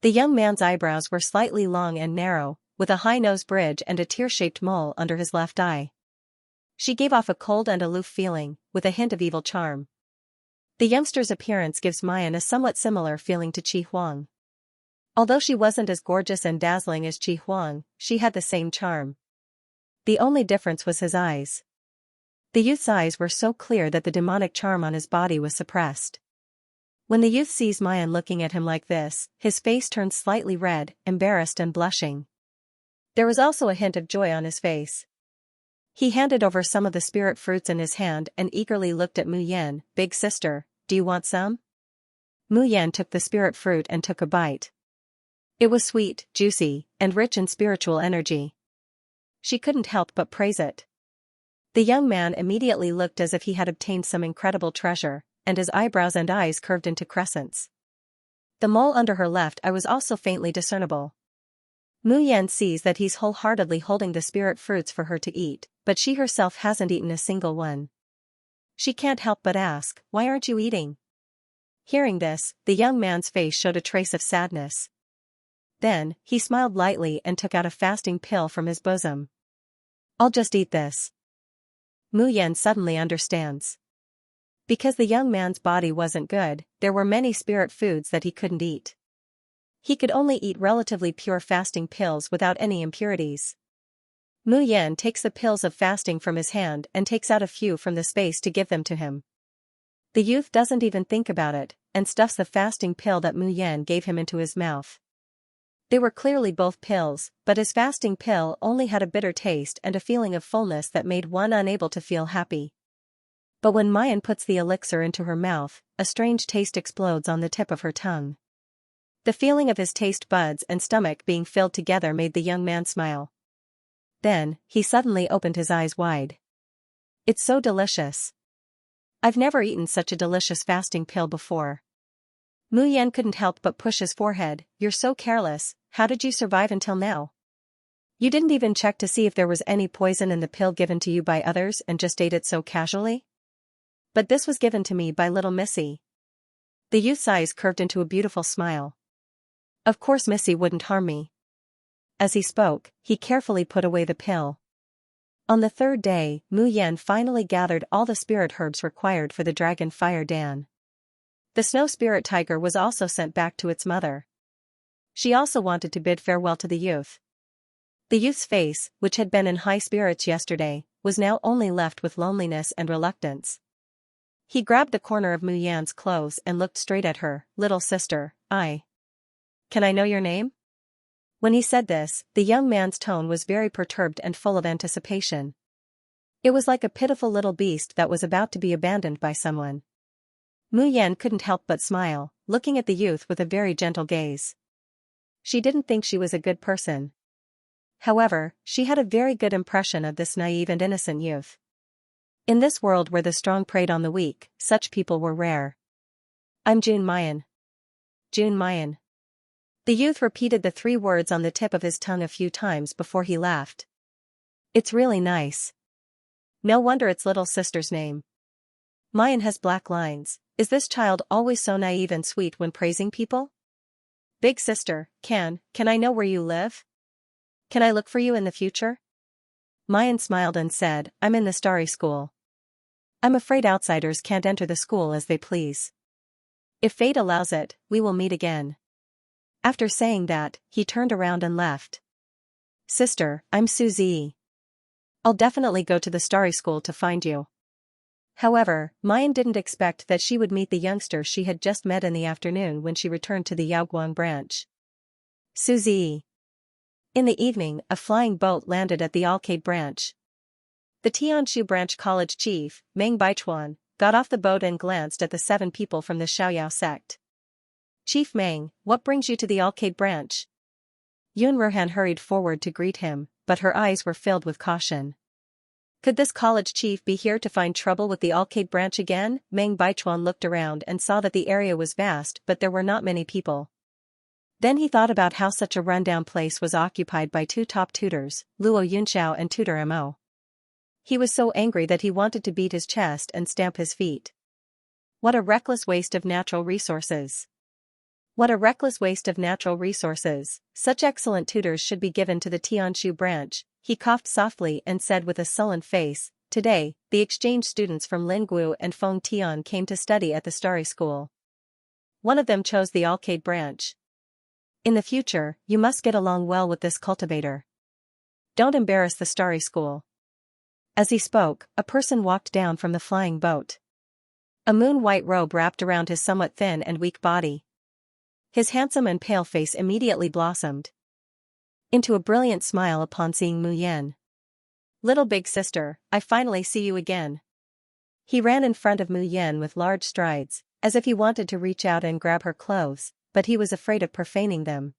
The young man's eyebrows were slightly long and narrow, with a high nose bridge and a tear-shaped mole under his left eye. She gave off a cold and aloof feeling, with a hint of evil charm. The youngster's appearance gives Mayan a somewhat similar feeling to Qi Huang. Although she wasn't as gorgeous and dazzling as Qi Huang, she had the same charm. The only difference was his eyes. The youth's eyes were so clear that the demonic charm on his body was suppressed. When the youth sees Mayan looking at him like this, his face turns slightly red, embarrassed and blushing. There was also a hint of joy on his face. He handed over some of the spirit fruits in his hand and eagerly looked at Mu Yan. Big sister, do you want some? Mu Yan took the spirit fruit and took a bite. It was sweet, juicy, and rich in spiritual energy. She couldn't help but praise it. The young man immediately looked as if he had obtained some incredible treasure, and his eyebrows and eyes curved into crescents. The mole under her left eye was also faintly discernible. Mu Yan sees that he's wholeheartedly holding the spirit fruits for her to eat, but she herself hasn't eaten a single one. She can't help but ask, why aren't you eating? Hearing this, the young man's face showed a trace of sadness. Then, he smiled lightly and took out a fasting pill from his bosom. I'll just eat this. Mu Yan suddenly understands. Because the young man's body wasn't good, there were many spirit foods that he couldn't eat. He could only eat relatively pure fasting pills without any impurities. Mu Yan takes the pills of fasting from his hand and takes out a few from the space to give them to him. The youth doesn't even think about it, and stuffs the fasting pill that Mu Yan gave him into his mouth. They were clearly both pills, but his fasting pill only had a bitter taste and a feeling of fullness that made one unable to feel happy. But when Mayan puts the elixir into her mouth, a strange taste explodes on the tip of her tongue. The feeling of his taste buds and stomach being filled together made the young man smile. Then, he suddenly opened his eyes wide. It's so delicious. I've never eaten such a delicious fasting pill before. Mu Yan couldn't help but push his forehead. You're so careless, how did you survive until now? You didn't even check to see if there was any poison in the pill given to you by others and just ate it so casually? But this was given to me by little Missy. The youth's eyes curved into a beautiful smile. Of course Missy wouldn't harm me. As he spoke, he carefully put away the pill. On the third day, Mu Yan finally gathered all the spirit herbs required for the Dragon Fire Dan. The snow spirit tiger was also sent back to its mother. She also wanted to bid farewell to the youth. The youth's face, which had been in high spirits yesterday, was now only left with loneliness and reluctance. He grabbed the corner of Mu Yan's clothes and looked straight at her. Little sister, Can I know your name? When he said this, the young man's tone was very perturbed and full of anticipation. It was like a pitiful little beast that was about to be abandoned by someone. Mu Yan couldn't help but smile, looking at the youth with a very gentle gaze. She didn't think she was a good person. However, she had a very good impression of this naive and innocent youth. In this world where the strong preyed on the weak, such people were rare. I'm Jun Mayan. Jun Mayan. The youth repeated the 3 words on the tip of his tongue a few times before he laughed. It's really nice. No wonder it's little sister's name. Mayan has black lines. Is this child always so naive and sweet when praising people? Big sister, can I know where you live? Can I look for you in the future? Mayan smiled and said, I'm in the Starry School. I'm afraid outsiders can't enter the school as they please. If fate allows it, we will meet again. After saying that, he turned around and left. Sister, I'm Suzy. I'll definitely go to the Starry School to find you. However, Mayan didn't expect that she would meet the youngster she had just met in the afternoon when she returned to the Yaoguang branch. Suzy. In the evening, a flying boat landed at the Arcade branch. The Tianshu branch college chief, Meng Baichuan, got off the boat and glanced at the 7 people from the Xiaoyao sect. Chief Meng, what brings you to the Arcade branch? Yun Ruhan hurried forward to greet him, but her eyes were filled with caution. Could this college chief be here to find trouble with the Arcade branch again? Meng Baichuan looked around and saw that the area was vast but there were not many people. Then he thought about how such a rundown place was occupied by 2 top tutors, Luo Yunxiao and Tutor Mo. He was so angry that he wanted to beat his chest and stamp his feet. What a reckless waste of natural resources. What a reckless waste of natural resources. Such excellent tutors should be given to the Tianshu branch. He coughed softly and said with a sullen face, Today, the exchange students from Linggu and Feng Tian came to study at the Starry School. One of them chose the Arcade branch. In the future, you must get along well with this cultivator. Don't embarrass the Starry School. As he spoke, a person walked down from the flying boat. A moon-white robe wrapped around his somewhat thin and weak body. His handsome and pale face immediately blossomed into a brilliant smile upon seeing Mu Yan. Little big sister, I finally see you again. He ran in front of Mu Yan with large strides, as if he wanted to reach out and grab her clothes, but he was afraid of profaning them.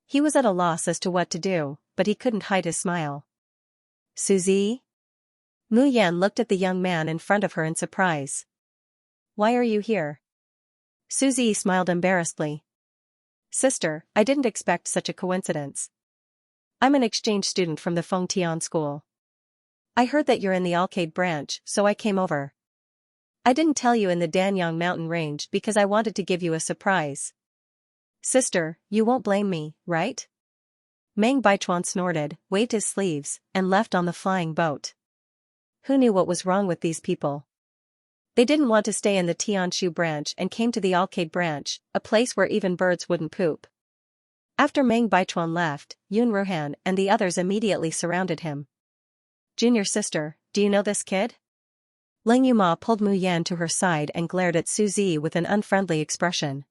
He was at a loss as to what to do, but he couldn't hide his smile. Suzy? Mu Yan looked at the young man in front of her in surprise. Why are you here? Suzy smiled embarrassedly. Sister, I didn't expect such a coincidence. I'm an exchange student from the Fengtian school. I heard that you're in the Arcade branch, so I came over. I didn't tell you in the Danyang mountain range because I wanted to give you a surprise. Sister, you won't blame me, right? Meng Baichuan snorted, waved his sleeves, and left on the flying boat. Who knew what was wrong with these people? They didn't want to stay in the Tianshu branch and came to the Arcade branch, a place where even birds wouldn't poop. After Meng Baichuan left, Yun Ruhan and the others immediately surrounded him. Junior sister, do you know this kid? Leng Yuma pulled Mu Yan to her side and glared at Suzy with an unfriendly expression.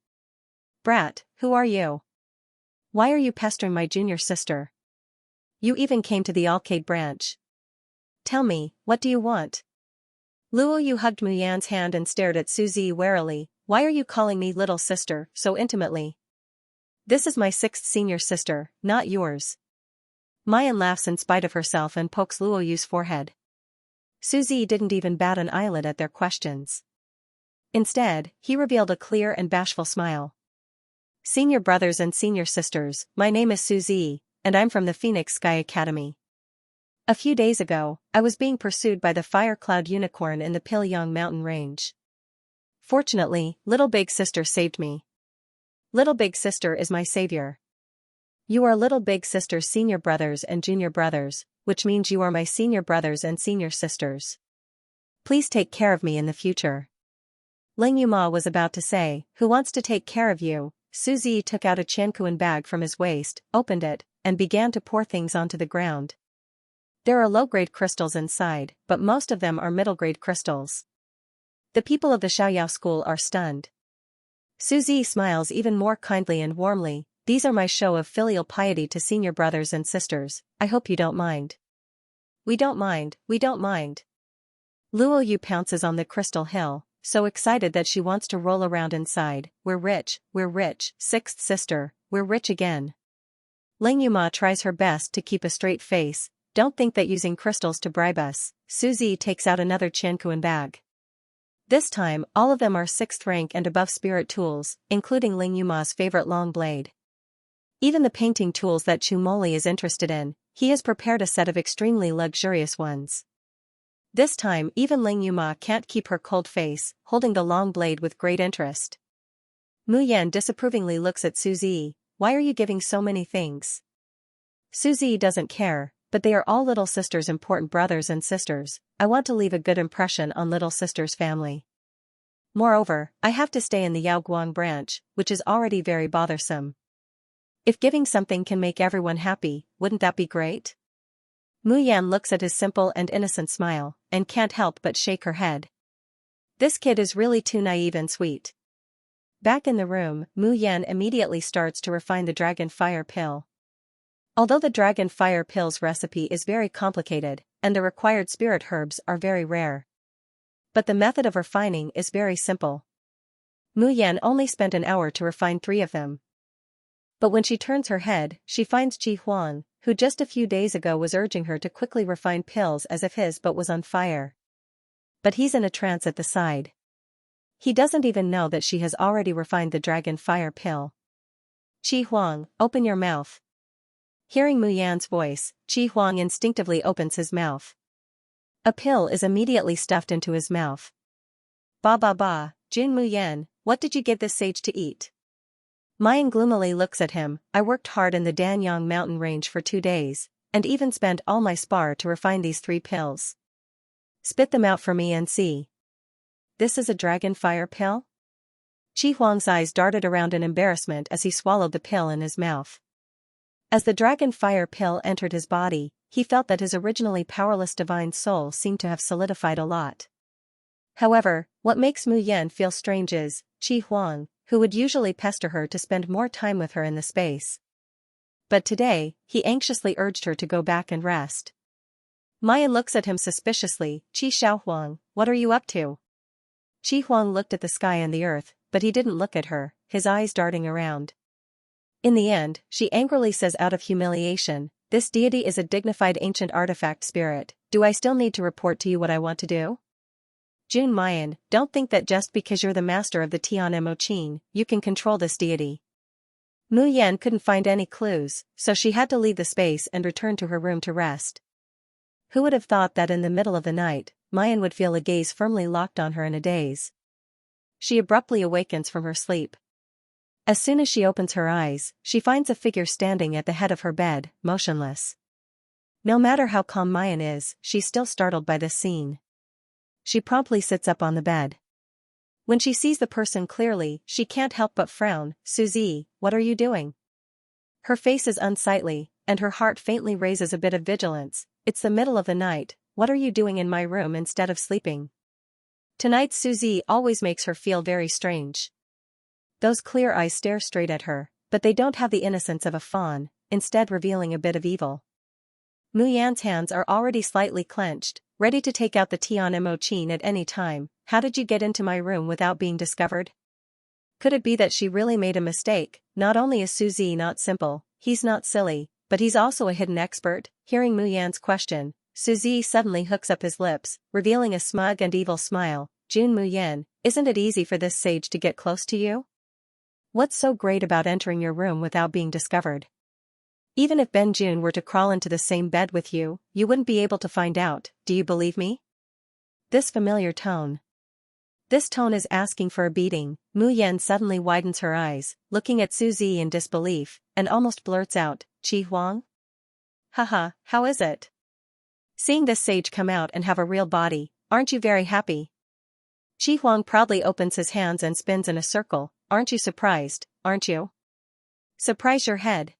Brat, who are you? Why are you pestering my junior sister? You even came to the Arcade branch. Tell me, what do you want? Luo Yu hugged Mu Yan's hand and stared at Suzy warily. Why are you calling me little sister so intimately? This is my 6th senior sister, not yours. Mayan laughs in spite of herself and pokes Luo Yu's forehead. Suzy didn't even bat an eyelid at their questions. Instead, he revealed a clear and bashful smile. Senior brothers and senior sisters, my name is Suzy, and I'm from the Phoenix Sky Academy. A few days ago, I was being pursued by the Fire Cloud Unicorn in the Pilyang mountain range. Fortunately, Little Big Sister saved me. Little Big Sister is my savior. You are Little Big Sister's senior brothers and junior brothers, which means you are my senior brothers and senior sisters. Please take care of me in the future. Ling Yuma was about to say, who wants to take care of you? Suzy took out a Qiankuan bag from his waist, opened it, and began to pour things onto the ground. There are low-grade crystals inside, but most of them are middle-grade crystals. The people of the Xiaoyao school are stunned. Suzy smiles even more kindly and warmly. These are my show of filial piety to senior brothers and sisters. I hope you don't mind. We don't mind, we don't mind. Luo Yu pounces on the crystal hill, so excited that she wants to roll around inside. We're rich, sixth sister, we're rich again. Ling Yuma tries her best to keep a straight face. Don't think that using crystals to bribe us. Suzy takes out another Qianquan bag. This time, all of them are 6th rank and above spirit tools, including Ling Yuma's favorite long blade. Even the painting tools that Chu Moli is interested in, he has prepared a set of extremely luxurious ones. This time even Ling Yuma can't keep her cold face, holding the long blade with great interest. Mu Yan disapprovingly looks at Suzy. Why are you giving so many things? Suzy doesn't care, but they are all little sister's important brothers and sisters. I want to leave a good impression on little sister's family. Moreover, I have to stay in the Yaoguang branch, which is already very bothersome. If giving something can make everyone happy, wouldn't that be great? Mu Yan looks at his simple and innocent smile, and can't help but shake her head. This kid is really too naive and sweet. Back in the room, Mu Yan immediately starts to refine the dragon fire pill. Although the dragon fire pill's recipe is very complicated, and the required spirit herbs are very rare. But the method of refining is very simple. Mu Yan only spent an hour to refine 3 of them. But when she turns her head, she finds Ji Huang, who just a few days ago was urging her to quickly refine pills as if his boat was on fire. But he's in a trance at the side. He doesn't even know that she has already refined the dragon fire pill. Ji Huang, open your mouth. Hearing Mu Yan's voice, Ji Huang instinctively opens his mouth. A pill is immediately stuffed into his mouth. Ba ba ba, Jun Mu Yan, what did you give this sage to eat? Mayan gloomily looks at him. I worked hard in the Danyang mountain range for 2 days, and even spent all my spar to refine these 3 pills. Spit them out for me and see. This is a dragon fire pill? Ji Huang's eyes darted around in embarrassment as he swallowed the pill in his mouth. As the dragon fire pill entered his body, he felt that his originally powerless divine soul seemed to have solidified a lot. However, what makes Mu Yan feel strange is, Ji Huang, who would usually pester her to spend more time with her in the space. But today, he anxiously urged her to go back and rest. Maya looks at him suspiciously. Qi Xiaohuang, what are you up to? Qi Huang looked at the sky and the earth, but he didn't look at her, his eyes darting around. In the end, she angrily says out of humiliation, this deity is a dignified ancient artifact spirit. Do I still need to report to you what I want to do? Jun Mayan, don't think that just because you're the master of the Tian Mo Qin, you can control this deity. Mu Yan couldn't find any clues, so she had to leave the space and return to her room to rest. Who would have thought that in the middle of the night, Mayan would feel a gaze firmly locked on her in a daze. She abruptly awakens from her sleep. As soon as she opens her eyes, she finds a figure standing at the head of her bed, motionless. No matter how calm Mayan is, she's still startled by this scene. She promptly sits up on the bed. When she sees the person clearly, she can't help but frown. Suzy, what are you doing? Her face is unsightly, and her heart faintly raises a bit of vigilance. It's the middle of the night, what are you doing in my room instead of sleeping? Tonight Suzy always makes her feel very strange. Those clear eyes stare straight at her, but they don't have the innocence of a fawn, instead revealing a bit of evil. Mu Yan's hands are already slightly clenched, ready to take out the Tian Mo Qin at any time. How did you get into my room without being discovered? Could it be that she really made a mistake? Not only is Suzy not simple, he's not silly, but he's also a hidden expert. Hearing Mu Yan's question, Suzy suddenly hooks up his lips, revealing a smug and evil smile. Jun Mu Yan, isn't it easy for this sage to get close to you? What's so great about entering your room without being discovered? Even if Ben Jun were to crawl into the same bed with you, you wouldn't be able to find out. Do you believe me? This familiar tone. This tone is asking for a beating. Mu Yan suddenly widens her eyes, looking at Suzy in disbelief, and almost blurts out, Qi Huang? Haha, how is it? Seeing this sage come out and have a real body, aren't you very happy? Qi Huang proudly opens his hands and spins in a circle. Aren't you surprised, aren't you? Surprise your head.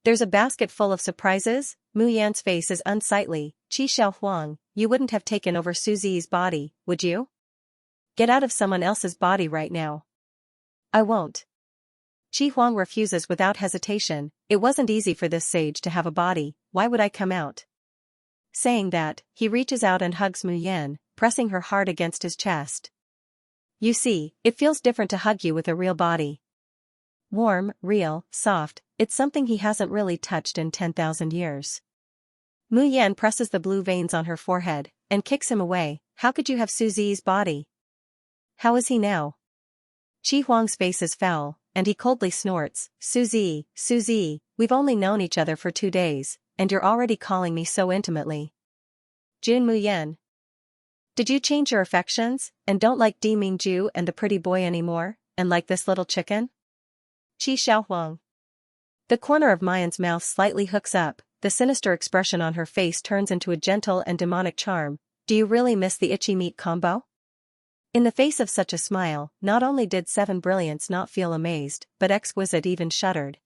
There's a basket full of surprises? Mu Yan's face is unsightly. Qi Xiaohuang, you wouldn't have taken over Suzy's body, would you? Get out of someone else's body right now. I won't. Qi Huang refuses without hesitation. It wasn't easy for this sage to have a body, why would I come out? Saying that, he reaches out and hugs Mu Yan, pressing her hard against his chest. You see, it feels different to hug you with a real body. Warm, real, soft, it's something he hasn't really touched in 10,000 years. Mu Yan presses the blue veins on her forehead, and kicks him away. How could you have Su Zi's body? How is he now? Qi Huang's face is foul, and he coldly snorts, Su Zi, we've only known each other for 2 days, and you're already calling me so intimately. Jun Mu Yan. Did you change your affections, and don't like Di Mingju and the pretty boy anymore, and like this little chicken? Qi Xiaohuang. The corner of Mayan's mouth slightly hooks up, the sinister expression on her face turns into a gentle and demonic charm. Do you really miss the itchy meat combo? In the face of such a smile, not only did Seven Brilliants not feel amazed, but Exquisite even shuddered.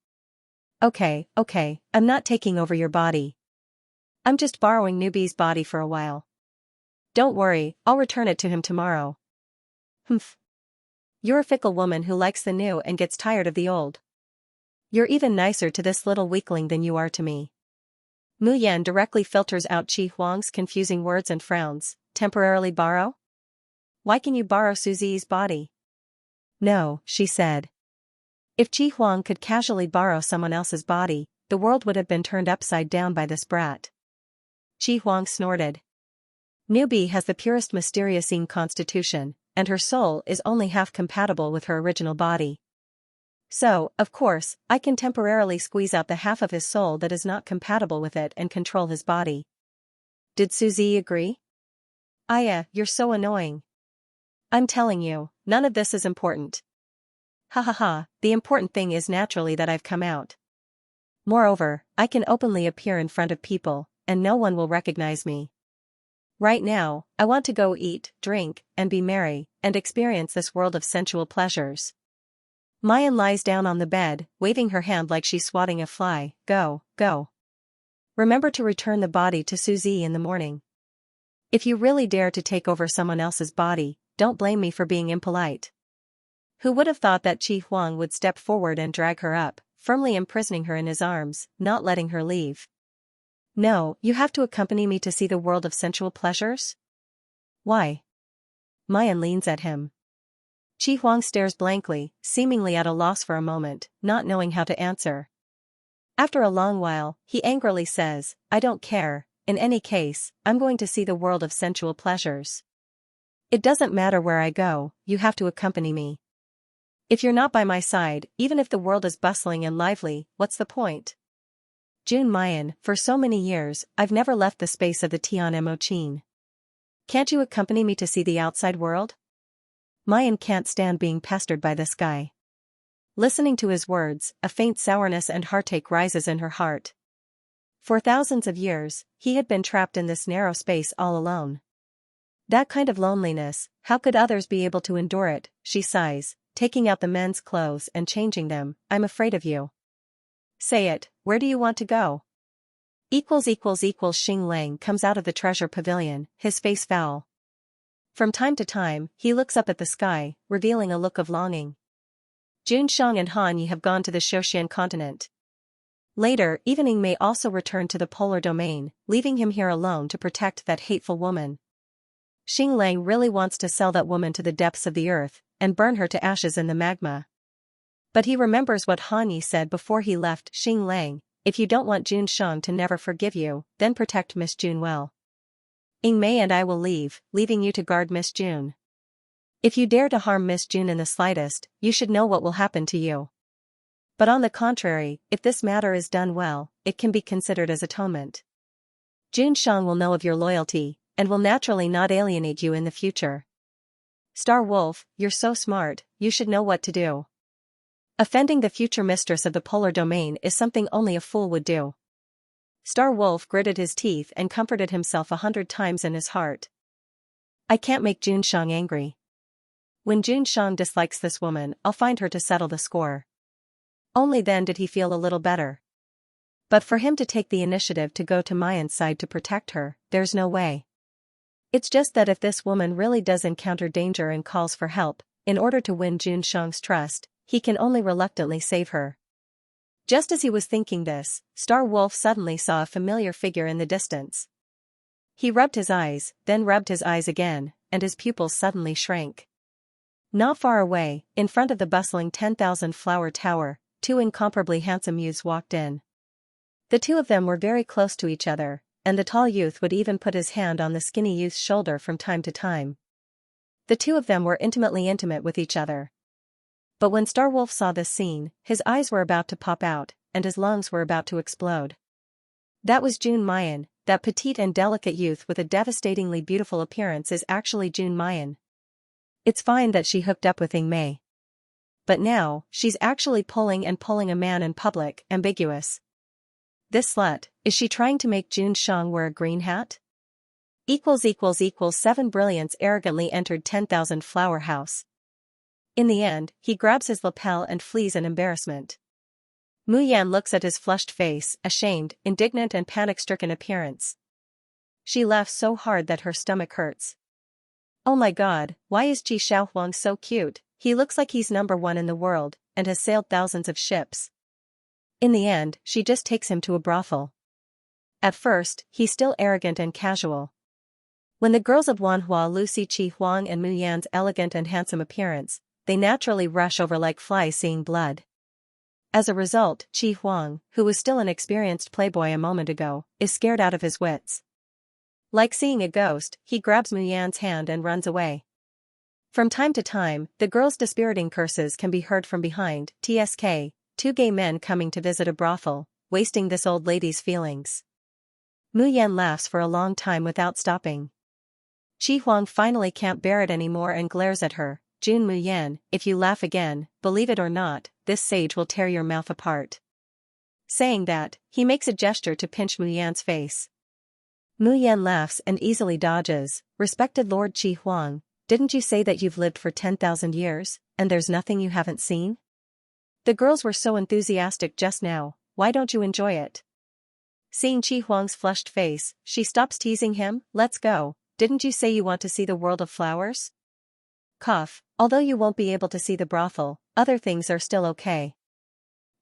Okay, I'm not taking over your body. I'm just borrowing Newbie's body for a while. Don't worry, I'll return it to him tomorrow. Humph. You're a fickle woman who likes the new and gets tired of the old. You're even nicer to this little weakling than you are to me. Mu Yan directly filters out Qi Huang's confusing words and frowns. Temporarily borrow? Why can you borrow Su Zi's body? No, she said. If Qi Huang could casually borrow someone else's body, the world would have been turned upside down by this brat. Qi Huang snorted. Newbie has the purest mysterious constitution, and her soul is only half compatible with her original body. So, of course, I can temporarily squeeze out the half of his soul that is not compatible with it and control his body. Did Su Zi agree? Aya, you're so annoying. I'm telling you, none of this is important. Ha ha ha, the important thing is naturally that I've come out. Moreover, I can openly appear in front of people, and no one will recognize me. Right now, I want to go eat, drink, and be merry, and experience this world of sensual pleasures. Mayan lies down on the bed, waving her hand like she's swatting a fly. Go. Remember to return the body to Su Zi in the morning. If you really dare to take over someone else's body, don't blame me for being impolite. Who would have thought that Qi Huang would step forward and drag her up, firmly imprisoning her in his arms, not letting her leave? No, you have to accompany me to see the world of sensual pleasures? Why? Mayan leans at him. Qi Huang stares blankly, seemingly at a loss for a moment, not knowing how to answer. After a long while, he angrily says, I don't care, in any case, I'm going to see the world of sensual pleasures. It doesn't matter where I go, you have to accompany me. If you're not by my side, even if the world is bustling and lively, what's the point? Jun Mayan, for so many years, I've never left the space of the Tian Mo Chin. Can't you accompany me to see the outside world? Mayan can't stand being pestered by this guy. Listening to his words, a faint sourness and heartache rises in her heart. For thousands of years, he had been trapped in this narrow space all alone. That kind of loneliness, how could others be able to endure it? She sighs, taking out the men's clothes and changing them. I'm afraid of you. Say it, where do you want to go? Xing Lang comes out of the treasure pavilion, his face foul. From time to time, he looks up at the sky, revealing a look of longing. Jun Shang and Han Yi have gone to the Shoshan continent. Later, Evening may also return to the polar domain, leaving him here alone to protect that hateful woman. Xing Lang really wants to sell that woman to the depths of the earth, and burn her to ashes in the magma. But he remembers what Han Yi said before he left. Xing Lang, if you don't want Jun Shang to never forgive you, then protect Miss Jun well. Ying Mei and I will leave, leaving you to guard Miss Jun. If you dare to harm Miss Jun in the slightest, you should know what will happen to you. But on the contrary, if this matter is done well, it can be considered as atonement. Jun Shang will know of your loyalty, and will naturally not alienate you in the future. Star Wolf, you're so smart, you should know what to do. Offending the future mistress of the polar domain is something only a fool would do. Star Wolf gritted his teeth and comforted himself 100 times in his heart. I can't make Jun Shang angry. When Jun Shang dislikes this woman, I'll find her to settle the score. Only then did he feel a little better. But for him to take the initiative to go to Mayan's side to protect her, there's no way. It's just that if this woman really does encounter danger and calls for help, in order to win Jun Shang's trust, he can only reluctantly save her. Just as he was thinking this, Star Wolf suddenly saw a familiar figure in the distance. He rubbed his eyes, then rubbed his eyes again, and his pupils suddenly shrank. Not far away, in front of the bustling 10,000 flower tower, two incomparably handsome youths walked in. The two of them were very close to each other, and the tall youth would even put his hand on the skinny youth's shoulder from time to time. The two of them were intimate with each other. But when Starwolf saw this scene, his eyes were about to pop out, and his lungs were about to explode. That was Jun Mayan. That petite and delicate youth with a devastatingly beautiful appearance is actually Jun Mayan. It's fine that she hooked up with Ying Mei. But now, she's actually pulling a man in public, ambiguous. This slut, is she trying to make Jun Shang wear a green hat? == 7 Brilliance arrogantly entered 10,000 flower house. In the end, he grabs his lapel and flees in embarrassment. Mu Yan looks at his flushed face, ashamed, indignant and panic-stricken appearance. She laughs so hard that her stomach hurts. Oh my god, why is Ji Xiaohuang so cute? He looks like he's #1 in the world, and has sailed thousands of ships. In the end, she just takes him to a brothel. At first, he's still arrogant and casual. When the girls of Wanhua Lucy Qi Huang and Mu Yan's elegant and handsome appearance, they naturally rush over like flies seeing blood. As a result, Qi Huang, who was still an experienced playboy a moment ago, is scared out of his wits. Like seeing a ghost, he grabs Mu Yan's hand and runs away. From time to time, the girls' dispiriting curses can be heard from behind. TSK, two gay men coming to visit a brothel, wasting this old lady's feelings. Mu Yan laughs for a long time without stopping. Qi Huang finally can't bear it anymore and glares at her. Jun Mu Yan, if you laugh again, believe it or not, this sage will tear your mouth apart. Saying that, he makes a gesture to pinch Mu Yan's face. Mu Yan laughs and easily dodges. Respected Lord Qi Huang, didn't you say that you've lived for 10,000 years, and there's nothing you haven't seen? The girls were so enthusiastic just now, why don't you enjoy it? Seeing Qi Huang's flushed face, she stops teasing him. Let's go, didn't you say you want to see the world of flowers? Cough, although you won't be able to see the brothel, other things are still okay.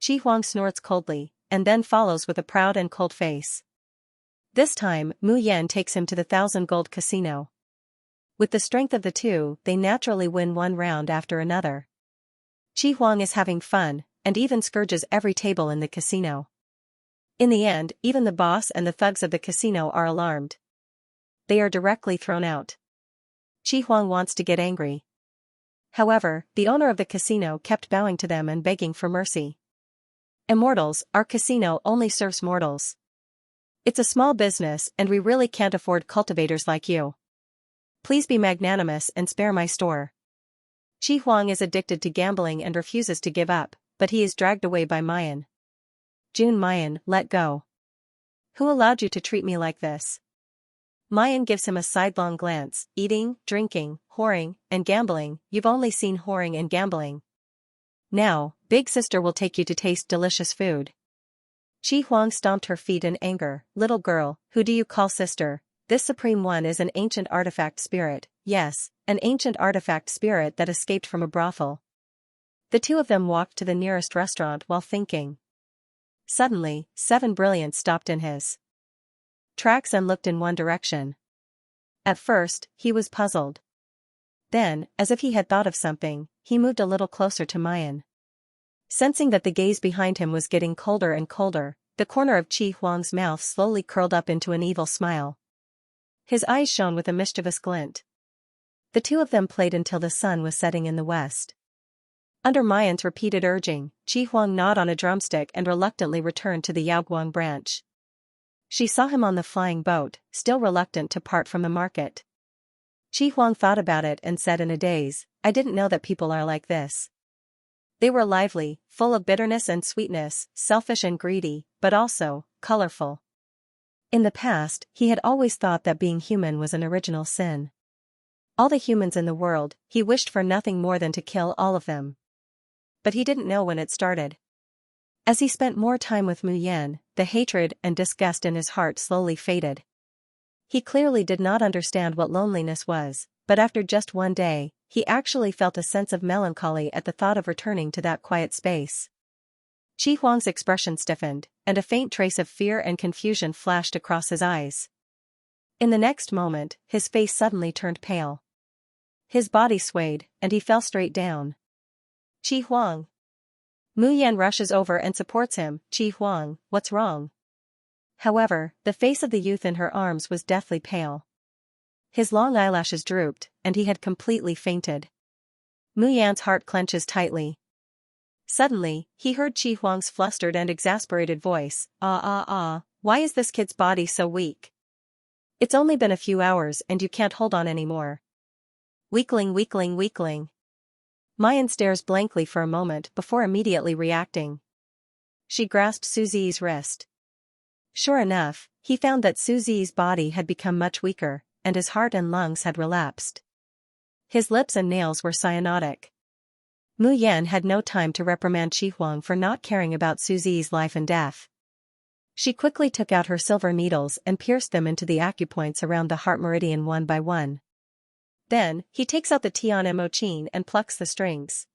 Qi Huang snorts coldly, and then follows with a proud and cold face. This time, Mu Yan takes him to the 1,000 gold casino. With the strength of the two, they naturally win one round after another. Qi Huang is having fun, and even scourges every table in the casino. In the end, even the boss and the thugs of the casino are alarmed. They are directly thrown out. Qi Huang wants to get angry. However, the owner of the casino kept bowing to them and begging for mercy. Immortals, our casino only serves mortals. It's a small business and we really can't afford cultivators like you. Please be magnanimous and spare my store. Qi Huang is addicted to gambling and refuses to give up, but he is dragged away by Mayan. Jun Mayan, let go. Who allowed you to treat me like this? Mayan gives him a sidelong glance. Eating, drinking, whoring, and gambling, you've only seen whoring and gambling. Now, big sister will take you to taste delicious food. Qi Huang stomped her feet in anger. Little girl, who do you call sister? This supreme one is an ancient artifact spirit, yes, an ancient artifact spirit that escaped from a brothel. The two of them walked to the nearest restaurant while thinking. Suddenly, 7 Brilliance stopped in his tracks and looked in one direction. At first, he was puzzled. Then, as if he had thought of something, he moved a little closer to Mayan. Sensing that the gaze behind him was getting colder and colder, the corner of Qi Huang's mouth slowly curled up into an evil smile. His eyes shone with a mischievous glint. The two of them played until the sun was setting in the west. Under Mayan's repeated urging, Qi Huang gnawed on a drumstick and reluctantly returned to the Yaoguang branch. She saw him on the flying boat, still reluctant to part from the market. Qi Huang thought about it and said in a daze, I didn't know that people are like this. They were lively, full of bitterness and sweetness, selfish and greedy, but also colorful. In the past, he had always thought that being human was an original sin. All the humans in the world, he wished for nothing more than to kill all of them. But he didn't know when it started. As he spent more time with Mu Yan, the hatred and disgust in his heart slowly faded. He clearly did not understand what loneliness was, but after just one day, he actually felt a sense of melancholy at the thought of returning to that quiet space. Qi Huang's expression stiffened, and a faint trace of fear and confusion flashed across his eyes. In the next moment, his face suddenly turned pale. His body swayed, and he fell straight down. Qi Huang. Mu Yan rushes over and supports him. Qi Huang, what's wrong? However, the face of the youth in her arms was deathly pale. His long eyelashes drooped, and he had completely fainted. Mu Yan's heart clenches tightly. Suddenly, he heard Qi Huang's flustered and exasperated voice, why is this kid's body so weak? It's only been a few hours and you can't hold on anymore. Weakling, weakling, weakling. Mayan stares blankly for a moment before immediately reacting. She grasped Suzi's wrist. Sure enough, he found that Suzi's body had become much weaker, and his heart and lungs had relapsed. His lips and nails were cyanotic. Mu Yan had no time to reprimand Qi Huang for not caring about Suzi's life and death. She quickly took out her silver needles and pierced them into the acupoints around the heart meridian one by one. Then, he takes out the Tian Mo Qin and plucks the strings.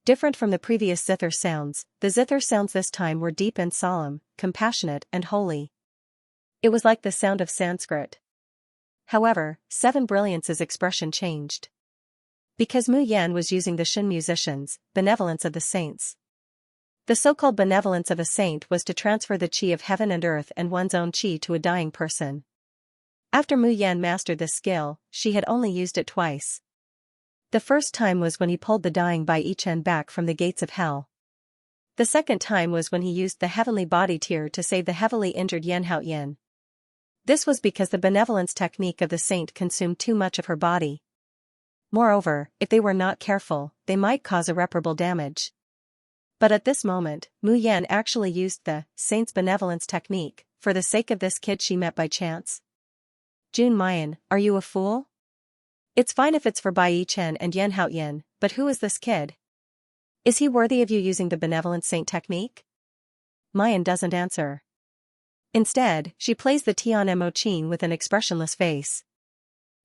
Different from the previous zither sounds, the zither sounds this time were deep and solemn, compassionate and holy. It was like the sound of Sanskrit. However, Seven Brilliance's expression changed. Because Mu Yan was using the Shin musicians, benevolence of the saints. The so-called benevolence of a saint was to transfer the qi of heaven and earth and one's own qi to a dying person. After Mu Yan mastered this skill, she had only used it twice. The first time was when he pulled the dying Bai Yichen back from the gates of hell. The second time was when he used the heavenly body tear to save the heavily injured Yan Haoyin. This was because the benevolence technique of the saint consumed too much of her body. Moreover, if they were not careful, they might cause irreparable damage. But at this moment, Mu Yan actually used the saint's benevolence technique, for the sake of this kid she met by chance. Jun Mayan, are you a fool? It's fine if it's for Bai Yichen and Yan Haoyin, but who is this kid? Is he worthy of you using the benevolent saint technique? Mayan doesn't answer. Instead, she plays the Tian Mo Qin with an expressionless face.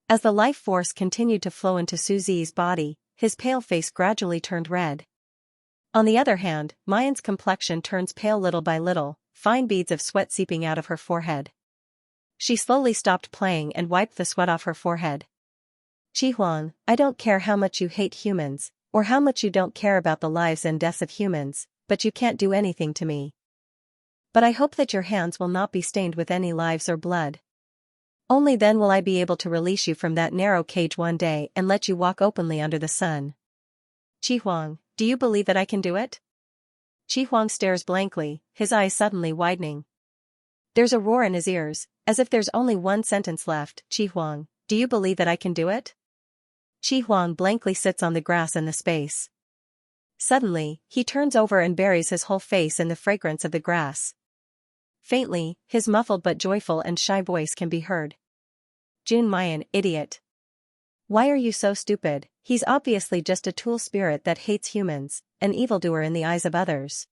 As the life force continued to flow into Suzi's body, his pale face gradually turned red. On the other hand, Mayan's complexion turns pale little by little, fine beads of sweat seeping out of her forehead. She slowly stopped playing and wiped the sweat off her forehead. Qi Huang, I don't care how much you hate humans, or how much you don't care about the lives and deaths of humans, but you can't do anything to me. But I hope that your hands will not be stained with any lives or blood. Only then will I be able to release you from that narrow cage one day and let you walk openly under the sun. Qi Huang, do you believe that I can do it? Qi Huang stares blankly, his eyes suddenly widening. There's a roar in his ears, as if there's only one sentence left. Qi Huang, do you believe that I can do it? Qi Huang blankly sits on the grass in the space. Suddenly, he turns over and buries his whole face in the fragrance of the grass. Faintly, his muffled but joyful and shy voice can be heard. Jun Mayan, idiot. Why are you so stupid? He's obviously just a tool spirit that hates humans, an evildoer in the eyes of others.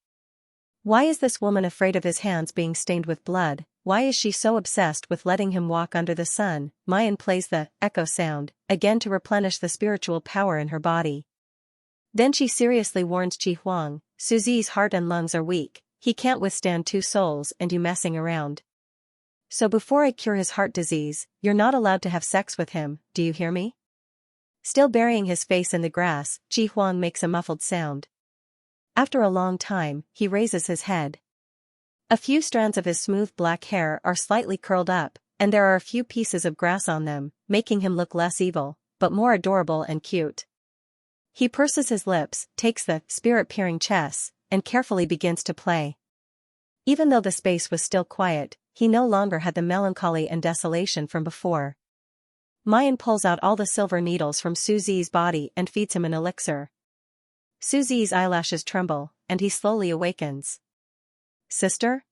Why is this woman afraid of his hands being stained with blood? Why is she so obsessed with letting him walk under the sun? Mayan plays the echo sound, again to replenish the spiritual power in her body. Then she seriously warns Qi Huang, Suzi's heart and lungs are weak, he can't withstand two souls and you messing around. So before I cure his heart disease, you're not allowed to have sex with him, do you hear me? Still burying his face in the grass, Qi Huang makes a muffled sound. After a long time, he raises his head. A few strands of his smooth black hair are slightly curled up, and there are a few pieces of grass on them, making him look less evil, but more adorable and cute. He purses his lips, takes the spirit-peering chess, and carefully begins to play. Even though the space was still quiet, he no longer had the melancholy and desolation from before. Mayan pulls out all the silver needles from Suzi's body and feeds him an elixir. Suzi's eyelashes tremble, and he slowly awakens. Sister?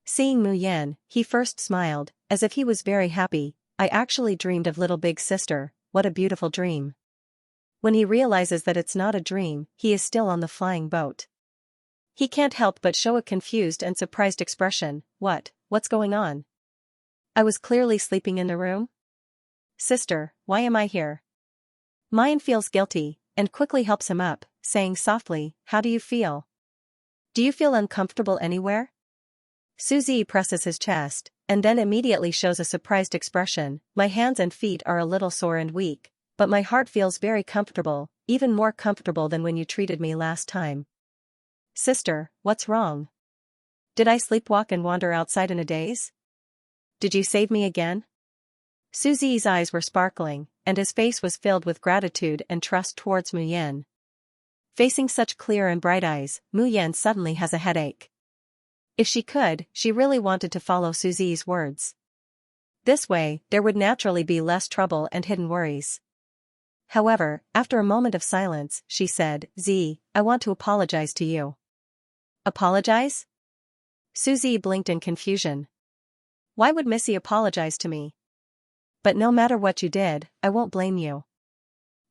Seeing Mu Yan, he first smiled, as if he was very happy. I actually dreamed of little big sister, what a beautiful dream. When he realizes that it's not a dream, he is still on the flying boat. He can't help but show a confused and surprised expression. What's going on? I was clearly sleeping in the room. Sister, why am I here? Mayan feels guilty, and quickly helps him up, saying softly, how do you feel? Do you feel uncomfortable anywhere? Suzy presses his chest, and then immediately shows a surprised expression. My hands and feet are a little sore and weak, but my heart feels very comfortable, even more comfortable than when you treated me last time. Sister, what's wrong? Did I sleepwalk and wander outside in a daze? Did you save me again? Suzy's eyes were sparkling, and his face was filled with gratitude and trust towards Mu Yan. Facing such clear and bright eyes, Mu Yan suddenly has a headache. If she could, she really wanted to follow Suzy's words. This way, there would naturally be less trouble and hidden worries. However, after a moment of silence, she said, Z, I want to apologize to you. Apologize? Suzy blinked in confusion. Why would Missy apologize to me? But no matter what you did, I won't blame you.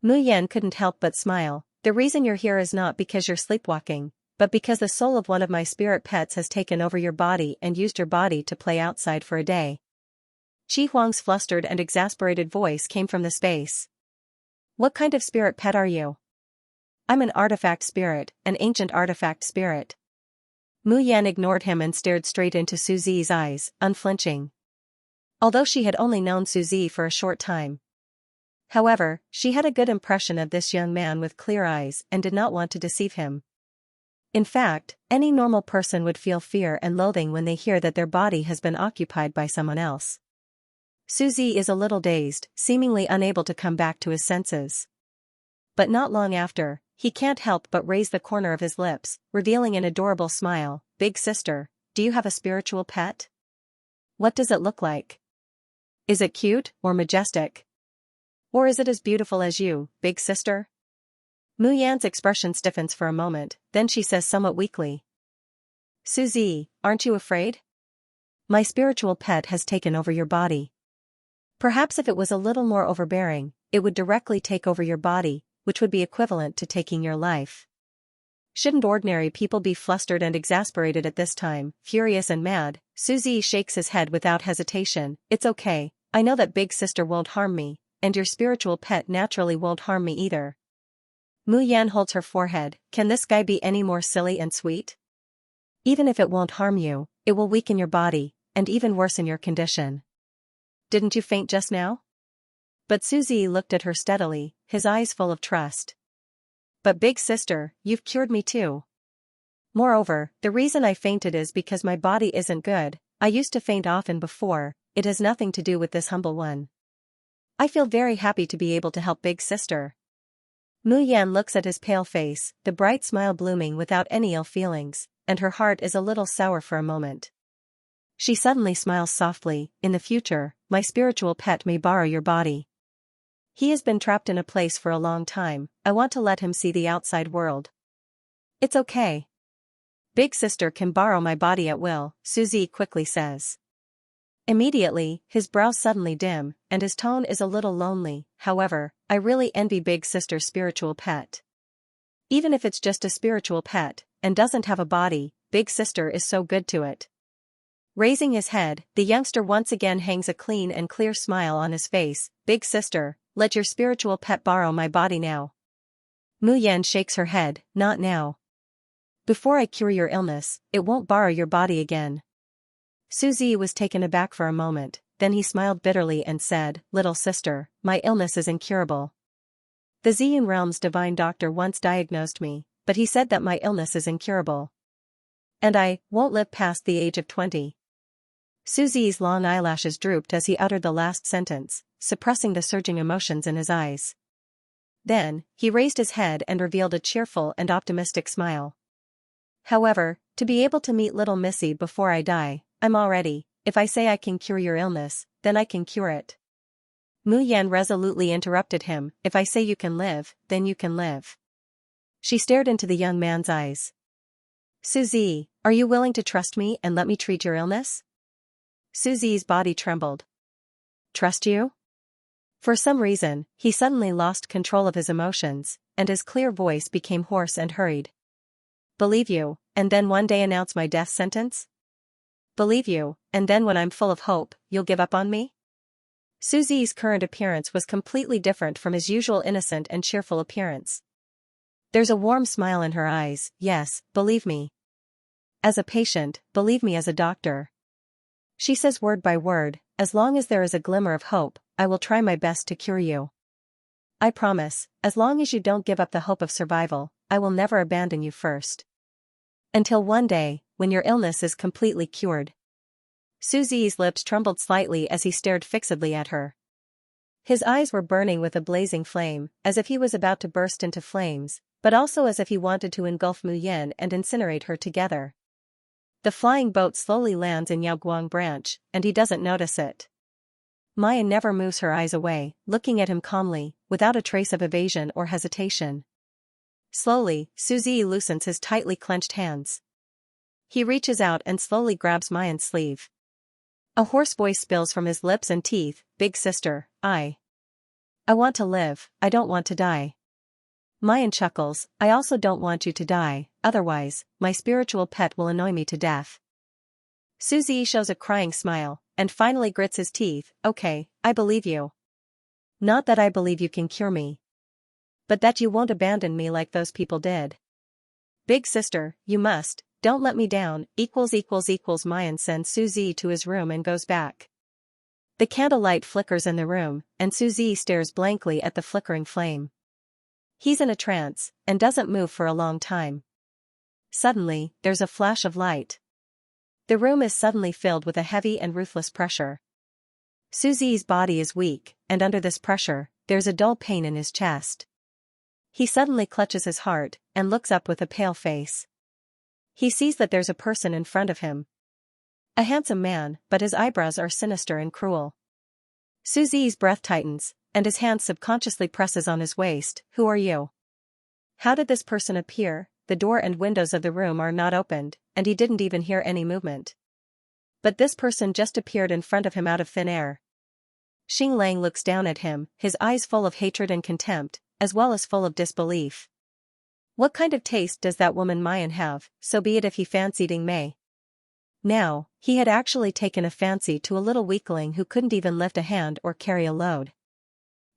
Mu Yan couldn't help but smile. The reason you're here is not because you're sleepwalking, but because the soul of one of my spirit pets has taken over your body and used your body to play outside for a day. Chi Huang's flustered and exasperated voice came from the space. What kind of spirit pet are you? I'm an artifact spirit, an ancient artifact spirit. Mu Yan ignored him and stared straight into Suzy's eyes, unflinching. Although she had only known Suzy for a short time. However, she had a good impression of this young man with clear eyes and did not want to deceive him. In fact, any normal person would feel fear and loathing when they hear that their body has been occupied by someone else. Suzy is a little dazed, seemingly unable to come back to his senses. But not long after, he can't help but raise the corner of his lips, revealing an adorable smile. Big sister, do you have a spiritual pet? What does it look like? Is it cute or majestic? Or is it as beautiful as you, big sister? Mu Yan's expression stiffens for a moment, then she says somewhat weakly. Suzy, aren't you afraid? My spiritual pet has taken over your body. Perhaps if it was a little more overbearing, it would directly take over your body, which would be equivalent to taking your life. Shouldn't ordinary people be flustered and exasperated at this time, furious and mad? Suzy shakes his head without hesitation. It's okay, I know that big sister won't harm me, and your spiritual pet naturally won't harm me either. Mu Yan holds her forehead. Can this guy be any more silly and sweet? Even if it won't harm you, it will weaken your body, and even worsen your condition. Didn't you faint just now? But Suzy looked at her steadily, his eyes full of trust. But big sister, you've cured me too. Moreover, the reason I fainted is because my body isn't good. I used to faint often before, it has nothing to do with this humble one. I feel very happy to be able to help big sister. Mu Yan looks at his pale face, the bright smile blooming without any ill feelings, and her heart is a little sour for a moment. She suddenly smiles softly. In the future, my spiritual pet may borrow your body. He has been trapped in a place for a long time. I want to let him see the outside world. It's okay. Big sister can borrow my body at will, Suzy quickly says. Immediately, his brows suddenly dim, and his tone is a little lonely. However, I really envy big sister's spiritual pet. Even if it's just a spiritual pet, and doesn't have a body, big sister is so good to it. Raising his head, the youngster once again hangs a clean and clear smile on his face. Big sister, let your spiritual pet borrow my body now. Mu Yan shakes her head. Not now. Before I cure your illness, it won't borrow your body again. Suzy was taken aback for a moment, then he smiled bitterly and said, Little sister, my illness is incurable. The Xian realm's divine doctor once diagnosed me, but he said that my illness is incurable. And I won't live past the age of 20. Suzy's long eyelashes drooped as he uttered the last sentence, suppressing the surging emotions in his eyes. Then, he raised his head and revealed a cheerful and optimistic smile. However, to be able to meet little Missy before I die, I'm all ready. If I say I can cure your illness, then I can cure it. Mu Yan resolutely interrupted him. If I say you can live, then you can live. She stared into the young man's eyes. Suzy, are you willing to trust me and let me treat your illness? Suzy's body trembled. Trust you? For some reason, he suddenly lost control of his emotions, and his clear voice became hoarse and hurried. Believe you, and then one day announce my death sentence? believe you, and then when I'm full of hope, you'll give up on me? Suzi's current appearance was completely different from his usual innocent and cheerful appearance. There's a warm smile in her eyes. Yes, believe me. As a patient, believe me as a doctor. She says word by word, as long as there is a glimmer of hope, I will try my best to cure you. I promise, as long as you don't give up the hope of survival, I will never abandon you first. Until one day, when your illness is completely cured. Suzi's lips trembled slightly as he stared fixedly at her. His eyes were burning with a blazing flame, as if he was about to burst into flames, but also as if he wanted to engulf Mu Yin and incinerate her together. The flying boat slowly lands in Yaoguang branch, and he doesn't notice it. Maya never moves her eyes away, looking at him calmly, without a trace of evasion or hesitation. Slowly, Suzi loosens his tightly clenched hands. He reaches out and slowly grabs Mayan's sleeve. A hoarse voice spills from his lips and teeth, "Big sister, I want to live, I don't want to die." Mayan chuckles, "I also don't want you to die, otherwise, my spiritual pet will annoy me to death." Suzi shows a crying smile, and finally grits his teeth, "Okay, I believe you. Not that I believe you can cure me. But that you won't abandon me like those people did. Big sister, you must, don't let me down, .. Mayan sends Suzi to his room and goes back. The candlelight flickers in the room, and Suzi stares blankly at the flickering flame. He's in a trance, and doesn't move for a long time. Suddenly, there's a flash of light. The room is suddenly filled with a heavy and ruthless pressure. Suzi's body is weak, and under this pressure, there's a dull pain in his chest. He suddenly clutches his heart, and looks up with a pale face. He sees that there's a person in front of him. A handsome man, but his eyebrows are sinister and cruel. Suzi's breath tightens, and his hand subconsciously presses on his waist. "Who are you? How did this person appear?" The door and windows of the room are not opened, and he didn't even hear any movement. But this person just appeared in front of him out of thin air. Xing looks down at him, his eyes full of hatred and contempt, as well as full of disbelief. What kind of taste does that woman Mayan have? So be it if he fancied Mei. Now, he had actually taken a fancy to a little weakling who couldn't even lift a hand or carry a load.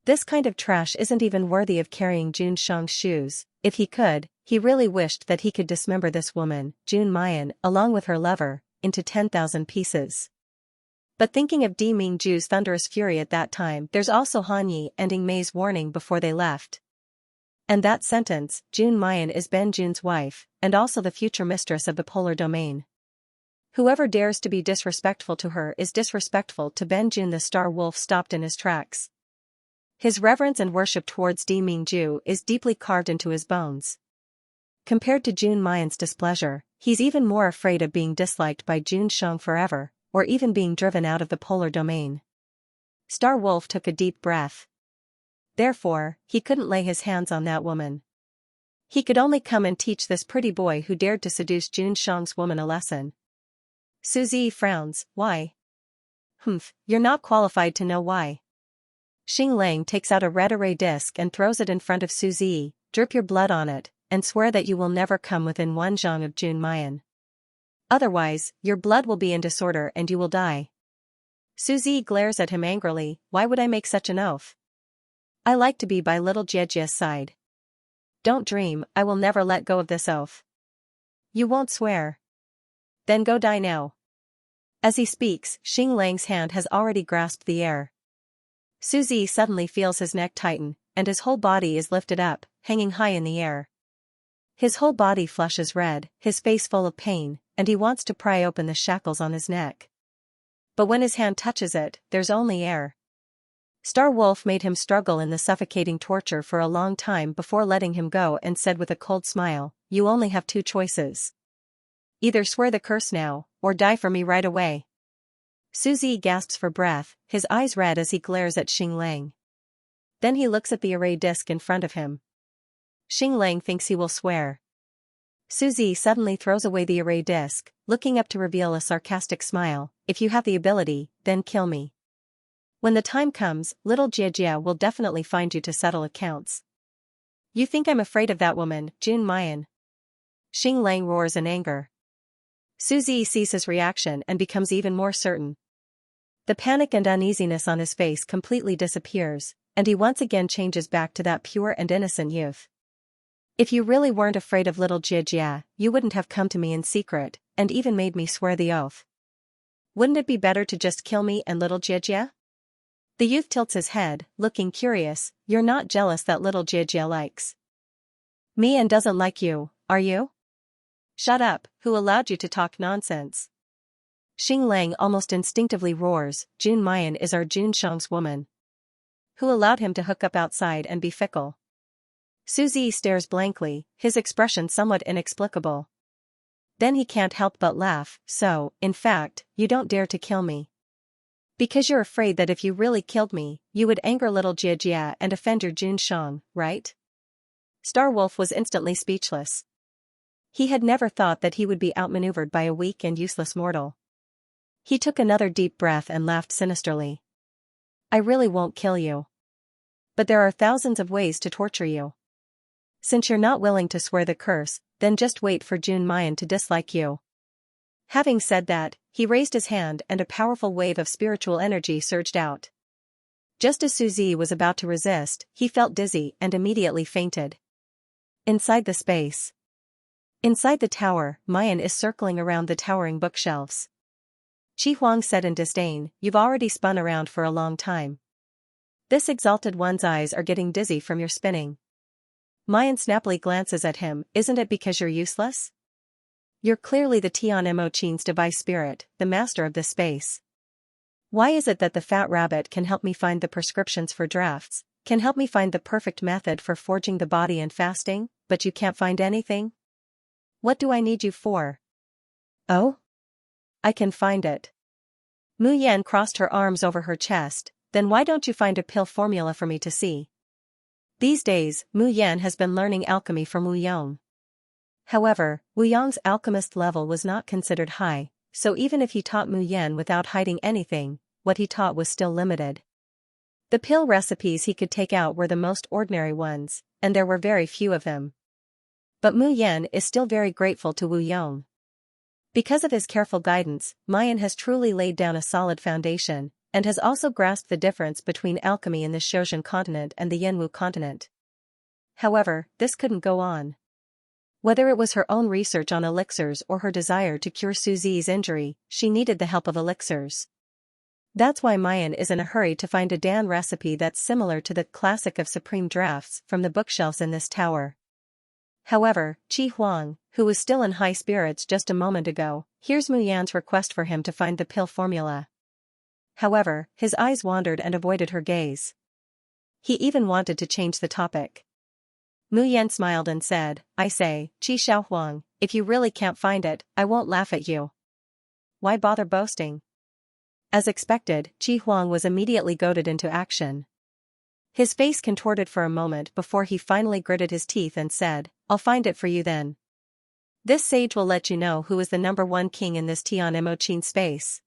This kind of trash isn't even worthy of carrying Jun Shang's shoes. If he could, he really wished that he could dismember this woman, Jun Mayan, along with her lover, into 10,000 pieces. But thinking of Di Mingju's thunderous fury at that time, there's also Han Yi and Ing Mei's warning before they left. And that sentence, Jun Mayan is Ben Jun's wife, and also the future mistress of the polar domain. Whoever dares to be disrespectful to her is disrespectful to Ben Jun. The star wolf stopped in his tracks. His reverence and worship towards Di Mingju is deeply carved into his bones. Compared to Jun Mayan's displeasure, he's even more afraid of being disliked by Jun Shang forever, or even being driven out of the polar domain. Star Wolf took a deep breath. Therefore, he couldn't lay his hands on that woman. He could only come and teach this pretty boy who dared to seduce Jun Shang's woman a lesson. Suzi frowns, "Why?" You're not qualified to know why." Xing takes out a red array disc and throws it in front of Suzi. "Drip your blood on it, and swear that you will never come within 1 zhang of Jun Mayan. Otherwise, your blood will be in disorder and you will die." Suzi glares at him angrily, "Why would I make such an oath? I like to be by little Jiejia's side. Don't dream, I will never let go of this oath." "You won't swear? Then go die now." As he speaks, Xing hand has already grasped the air. Suzi suddenly feels his neck tighten, and his whole body is lifted up, hanging high in the air. His whole body flushes red, his face full of pain, and he wants to pry open the shackles on his neck. But when his hand touches it, there's only air. Star Wolf made him struggle in the suffocating torture for a long time before letting him go and said with a cold smile, "You only have 2 choices. Either swear the curse now, or die for me right away." Suzi gasps for breath, his eyes red as he glares at Xing. Then he looks at the array disc in front of him. Xing thinks he will swear. Suzi suddenly throws away the array disc, looking up to reveal a sarcastic smile, "If you have the ability, then kill me. When the time comes, little Jiejia will definitely find you to settle accounts." "You think I'm afraid of that woman, Jun Mayan?" Xing roars in anger. Suzy sees his reaction and becomes even more certain. The panic and uneasiness on his face completely disappears, and he once again changes back to that pure and innocent youth. If you really weren't afraid of little Xianxia, you wouldn't have come to me in secret, and even made me swear the oath. Wouldn't it be better to just kill me and little Xianxia? The youth tilts his head, looking curious. You're not jealous that little Xianxia likes me and doesn't like you, are you? Shut up, who allowed you to talk nonsense? Xing Lang almost instinctively roars, Jun Mayan is our Jun Shang's woman. Who allowed him to hook up outside and be fickle? Suzy stares blankly, his expression somewhat inexplicable. Then he can't help but laugh. So, in fact, you don't dare to kill me. Because you're afraid that if you really killed me, you would anger little Xianxia and offend your Jun Shang, right? Star Wolf was instantly speechless. He had never thought that he would be outmaneuvered by a weak and useless mortal. He took another deep breath and laughed sinisterly. I really won't kill you. But there are thousands of ways to torture you. Since you're not willing to swear the curse, then just wait for Jun Mayan to dislike you. Having said that, he raised his hand and a powerful wave of spiritual energy surged out. Just as Suzy was about to resist, he felt dizzy and immediately fainted. Inside the space. Inside the tower, Mayan is circling around the towering bookshelves. Qi Huang said in disdain, you've already spun around for a long time. This exalted one's eyes are getting dizzy from your spinning. Mayan snappily glances at him, isn't it because you're useless? You're clearly the Tian Mo Qin's device spirit, the master of this space. Why is it that the fat rabbit can help me find the prescriptions for drafts, can help me find the perfect method for forging the body and fasting, but you can't find anything? What do I need you for? Oh? I can find it. Mu Yan crossed her arms over her chest, then why don't you find a pill formula for me to see? These days, Mu Yan has been learning alchemy from Wu Yong. However, Wu Yong's alchemist level was not considered high, so even if he taught Mu Yan without hiding anything, what he taught was still limited. The pill recipes he could take out were the most ordinary ones, and there were very few of them. But Mu Yan is still very grateful to Wu Yong. Because of his careful guidance, Mayan has truly laid down a solid foundation, and has also grasped the difference between alchemy in the Shozhen continent and the Yanwu continent. However, this couldn't go on. Whether it was her own research on elixirs or her desire to cure Suzy's injury, she needed the help of elixirs. That's why Mayan is in a hurry to find a Dan recipe that's similar to the classic of supreme drafts from the bookshelves in this tower. However, Qi Huang, who was still in high spirits just a moment ago, hears Mu Yan's request for him to find the pill formula. However, his eyes wandered and avoided her gaze. He even wanted to change the topic. Mu Yan smiled and said, I say, Qi Xiao Huang, if you really can't find it, I won't laugh at you. Why bother boasting? As expected, Qi Huang was immediately goaded into action. His face contorted for a moment before he finally gritted his teeth and said, I'll find it for you then. This sage will let you know who is the #1 king in this Tian Mo Qin space.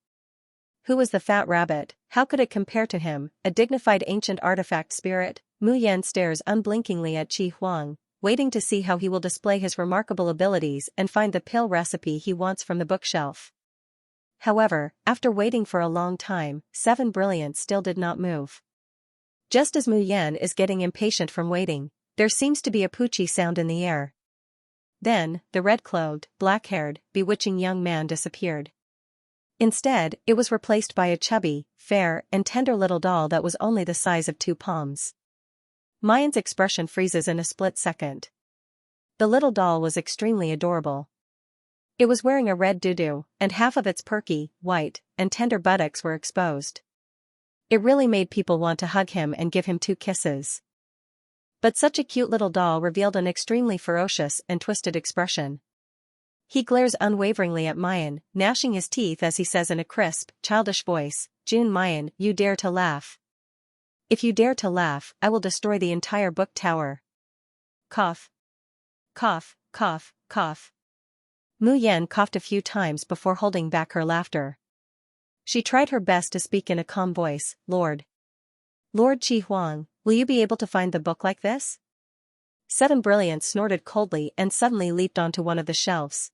Who was the fat rabbit? How could it compare to him, a dignified ancient artifact spirit? Mu Yan stares unblinkingly at Qi Huang, waiting to see how he will display his remarkable abilities and find the pill recipe he wants from the bookshelf. However, after waiting for a long time, 7 Brilliants still did not move. Just as Mu Yan is getting impatient from waiting, there seems to be a poochie sound in the air. Then, the red-clothed, black-haired, bewitching young man disappeared. Instead, it was replaced by a chubby, fair, and tender little doll that was only the size of 2 palms. Mayan's expression freezes in a split second. The little doll was extremely adorable. It was wearing a red doo-doo, and half of its perky, white, and tender buttocks were exposed. It really made people want to hug him and give him 2 kisses. But such a cute little doll revealed an extremely ferocious and twisted expression. He glares unwaveringly at Mayan, gnashing his teeth as he says in a crisp, childish voice, Jun Mayan, you dare to laugh. If you dare to laugh, I will destroy the entire book tower. Cough. Cough, cough, cough. Mu Yan coughed a few times before holding back her laughter. She tried her best to speak in a calm voice, Lord Qi Huang, will you be able to find the book like this? 7 Brilliants snorted coldly and suddenly leaped onto one of the shelves.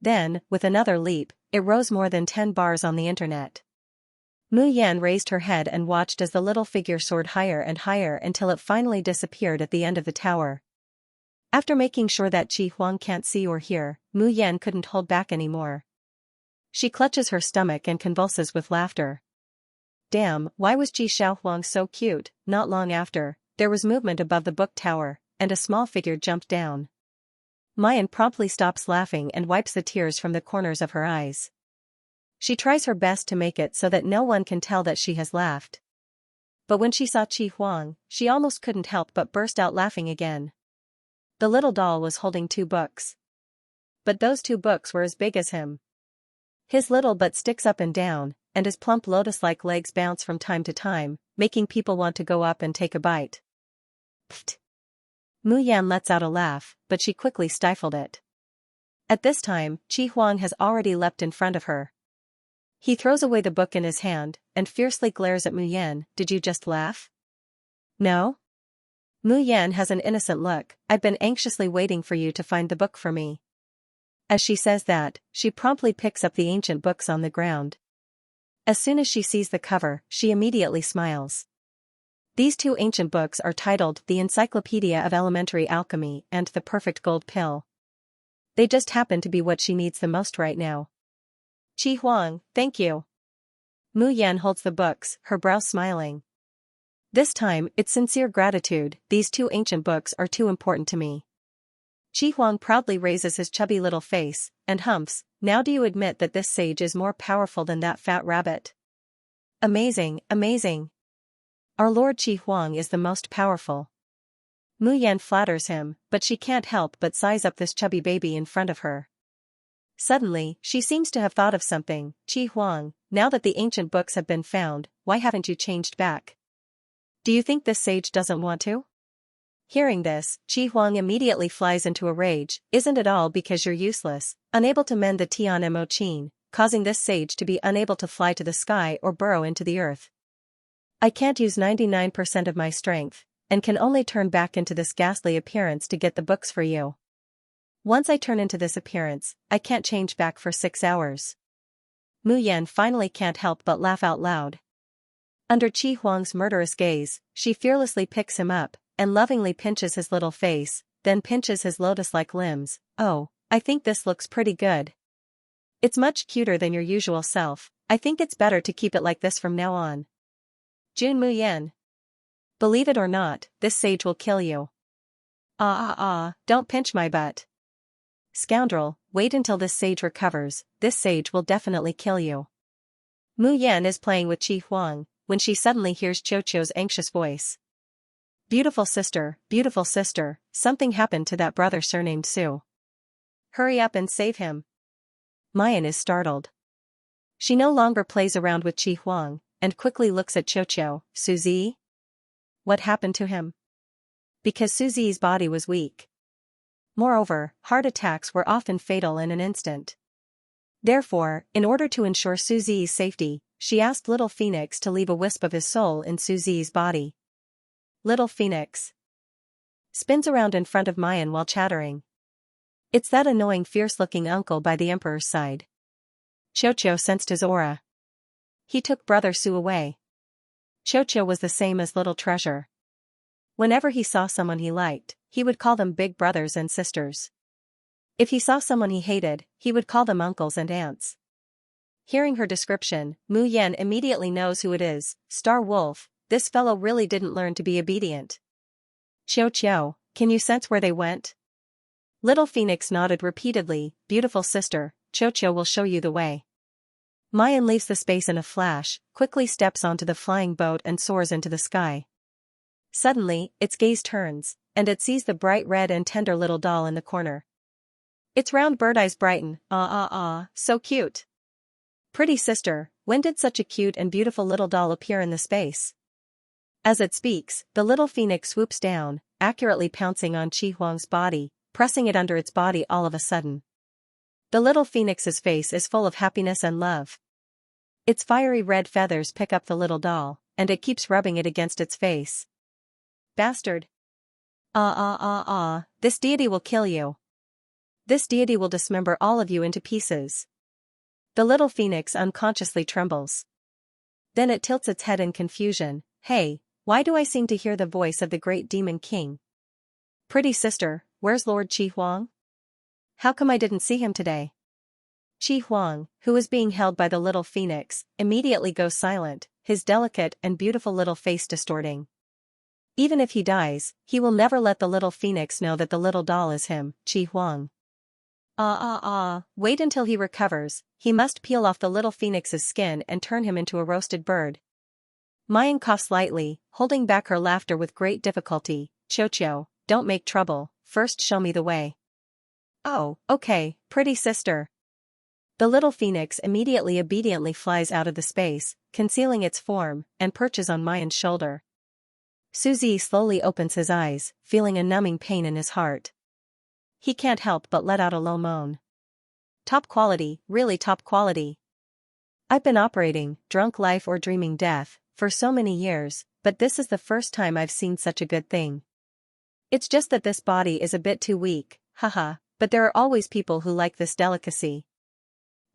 Then, with another leap, it rose more than 10 bars on the internet. Mu Yan raised her head and watched as the little figure soared higher and higher until it finally disappeared at the end of the tower. After making sure that Qi Huang can't see or hear, Mu Yan couldn't hold back anymore. She clutches her stomach and convulses with laughter. Damn, why was Qi Xiaohuang so cute? Not long after, there was movement above the book tower, and a small figure jumped down. Mayan promptly stops laughing and wipes the tears from the corners of her eyes. She tries her best to make it so that no one can tell that she has laughed. But when she saw Qi Huang, she almost couldn't help but burst out laughing again. The little doll was holding 2 books. But those 2 books were as big as him. His little butt sticks up and down, and his plump lotus-like legs bounce from time to time, making people want to go up and take a bite. Pfft. Mu Yan lets out a laugh, but she quickly stifled it. At this time, Qi Huang has already leapt in front of her. He throws away the book in his hand, and fiercely glares at Mu Yan. Did you just laugh? No? Mu Yan has an innocent look. I've been anxiously waiting for you to find the book for me. As she says that, she promptly picks up the ancient books on the ground. As soon as she sees the cover, she immediately smiles. These 2 ancient books are titled The Encyclopedia of Elementary Alchemy and The Perfect Gold Pill. They just happen to be what she needs the most right now. Qi Huang, thank you. Mu Yan holds the books, her brow smiling. This time, it's sincere gratitude. These 2 ancient books are too important to me. Qi Huang proudly raises his chubby little face, and humps, now do you admit that this sage is more powerful than that fat rabbit? Amazing, amazing. Our Lord Qi Huang is the most powerful. Mu Yan flatters him, but she can't help but size up this chubby baby in front of her. Suddenly, she seems to have thought of something. Qi Huang, now that the ancient books have been found, why haven't you changed back? Do you think this sage doesn't want to? Hearing this, Qi Huang immediately flies into a rage. Isn't it all because you're useless, unable to mend the Tian Mo Qin, causing this sage to be unable to fly to the sky or burrow into the earth? I can't use 99% of my strength, and can only turn back into this ghastly appearance to get the books for you. Once I turn into this appearance, I can't change back for 6 hours. Mu Yan finally can't help but laugh out loud. Under Qi Huang's murderous gaze, she fearlessly picks him up, and lovingly pinches his little face, then pinches his lotus-like limbs. Oh, I think this looks pretty good. It's much cuter than your usual self. I think it's better to keep it like this from now on. Jun Mu Yan. Believe it or not, this sage will kill you. Don't pinch my butt. Scoundrel, wait until this sage recovers. This sage will definitely kill you. Mu Yan is playing with Qi Huang, when she suddenly hears Qiuqiu's anxious voice. Beautiful sister, something happened to that brother surnamed Su. Hurry up and save him. Mayan is startled. She no longer plays around with Qi Huang, and quickly looks at Qiuqiu. Suzy? What happened to him? Because Suzy's body was weak. Moreover, heart attacks were often fatal in an instant. Therefore, in order to ensure Suzy's safety, she asked Little Phoenix to leave a wisp of his soul in Suzy's body. Little Phoenix spins around in front of Mayan while chattering. It's that annoying fierce-looking uncle by the Emperor's side. Qiuqiu sensed his aura. He took Brother Su away. Qiuqiu was the same as Little Treasure. Whenever he saw someone he liked, he would call them big brothers and sisters. If he saw someone he hated, he would call them uncles and aunts. Hearing her description, Mu Yan immediately knows who it is. Star Wolf. This fellow really didn't learn to be obedient. Qiuqiu, can you sense where they went? Little Phoenix nodded repeatedly. Beautiful sister, Qiuqiu will show you the way. Mayan leaves the space in a flash, quickly steps onto the flying boat and soars into the sky. Suddenly, its gaze turns, and it sees the bright red and tender little doll in the corner. Its round bird eyes brighten. So cute. Pretty sister, when did such a cute and beautiful little doll appear in the space? As it speaks, the little phoenix swoops down, accurately pouncing on Qi Huang's body, pressing it under its body all of a sudden. The little phoenix's face is full of happiness and love. Its fiery red feathers pick up the little doll, and it keeps rubbing it against its face. Bastard. This deity will kill you. This deity will dismember all of you into pieces. The little phoenix unconsciously trembles. Then it tilts its head in confusion. Hey, why do I seem to hear the voice of the great demon king? Pretty sister, where's Lord Qi Huang? How come I didn't see him today? Qi Huang, who is being held by the little phoenix, immediately goes silent, his delicate and beautiful little face distorting. Even if he dies, he will never let the little phoenix know that the little doll is him, Qi Huang. Wait until he recovers, he must peel off the little phoenix's skin and turn him into a roasted bird. Mayan coughs lightly, holding back her laughter with great difficulty. Qiu, don't make trouble, first show me the way. Oh, okay, pretty sister. The little phoenix immediately obediently flies out of the space, concealing its form, and perches on Mayan's shoulder. Suzy slowly opens his eyes, feeling a numbing pain in his heart. He can't help but let out a low moan. Top quality, really top quality. I've been operating, drunk life or dreaming death, for so many years, but this is the first time I've seen such a good thing. It's just that this body is a bit too weak, haha, but there are always people who like this delicacy.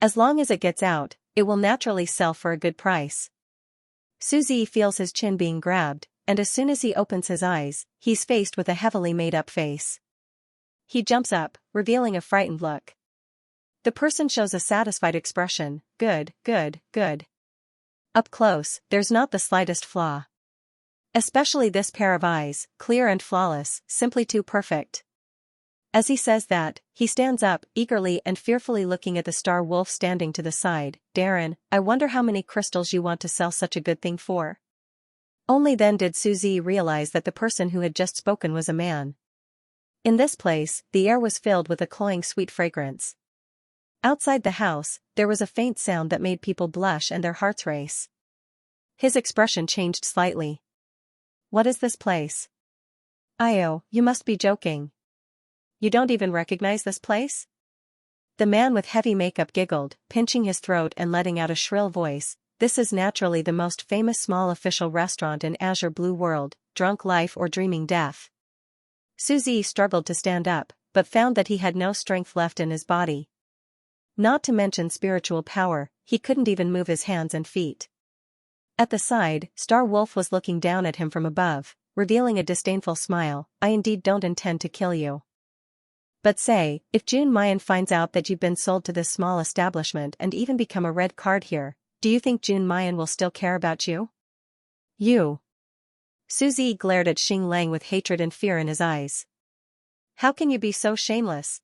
As long as it gets out, it will naturally sell for a good price. Suzy feels his chin being grabbed, and as soon as he opens his eyes, he's faced with a heavily made-up face. He jumps up, revealing a frightened look. The person shows a satisfied expression. Good. Up close, there's not the slightest flaw. Especially this pair of eyes, clear and flawless, simply too perfect. As he says that, he stands up, eagerly and fearfully looking at the star wolf standing to the side. Darren, I wonder how many crystals you want to sell such a good thing for. Only then did Suzy realize that the person who had just spoken was a man. In this place, the air was filled with a cloying sweet fragrance. Outside the house, there was a faint sound that made people blush and their hearts race. His expression changed slightly. What is this place? Io, you must be joking. You don't even recognize this place? The man with heavy makeup giggled, pinching his throat and letting out a shrill voice. This is naturally the most famous small official restaurant in Azure Blue World, drunk life or dreaming death. Suzy struggled to stand up, but found that he had no strength left in his body. Not to mention spiritual power, he couldn't even move his hands and feet. At the side, Star Wolf was looking down at him from above, revealing a disdainful smile. I indeed don't intend to kill you. But say, if June Mayan finds out that you've been sold to this small establishment and even become a red card here, do you think June Mayan will still care about you? You. Suzy glared at Xing Lang with hatred and fear in his eyes. How can you be so shameless?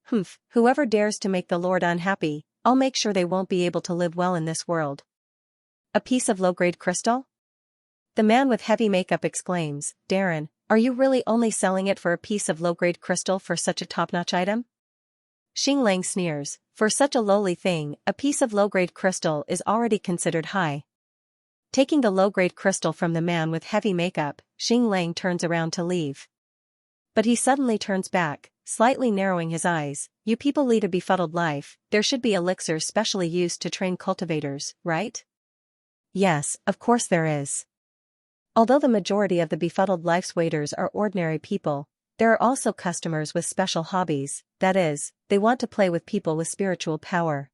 Humph, whoever dares to make the Lord unhappy, I'll make sure they won't be able to live well in this world. A piece of low-grade crystal? The man with heavy makeup exclaims. Darren, are you really only selling it for a piece of low-grade crystal for such a top-notch item? Xing Lang sneers. For such a lowly thing, a piece of low-grade crystal is already considered high. Taking the low-grade crystal from the man with heavy makeup, Xing Lang turns around to leave. But he suddenly turns back, slightly narrowing his eyes. You people lead a befuddled life, there should be elixirs specially used to train cultivators, right? Yes, of course there is. Although the majority of the befuddled life's waiters are ordinary people, there are also customers with special hobbies, that is, they want to play with people with spiritual power.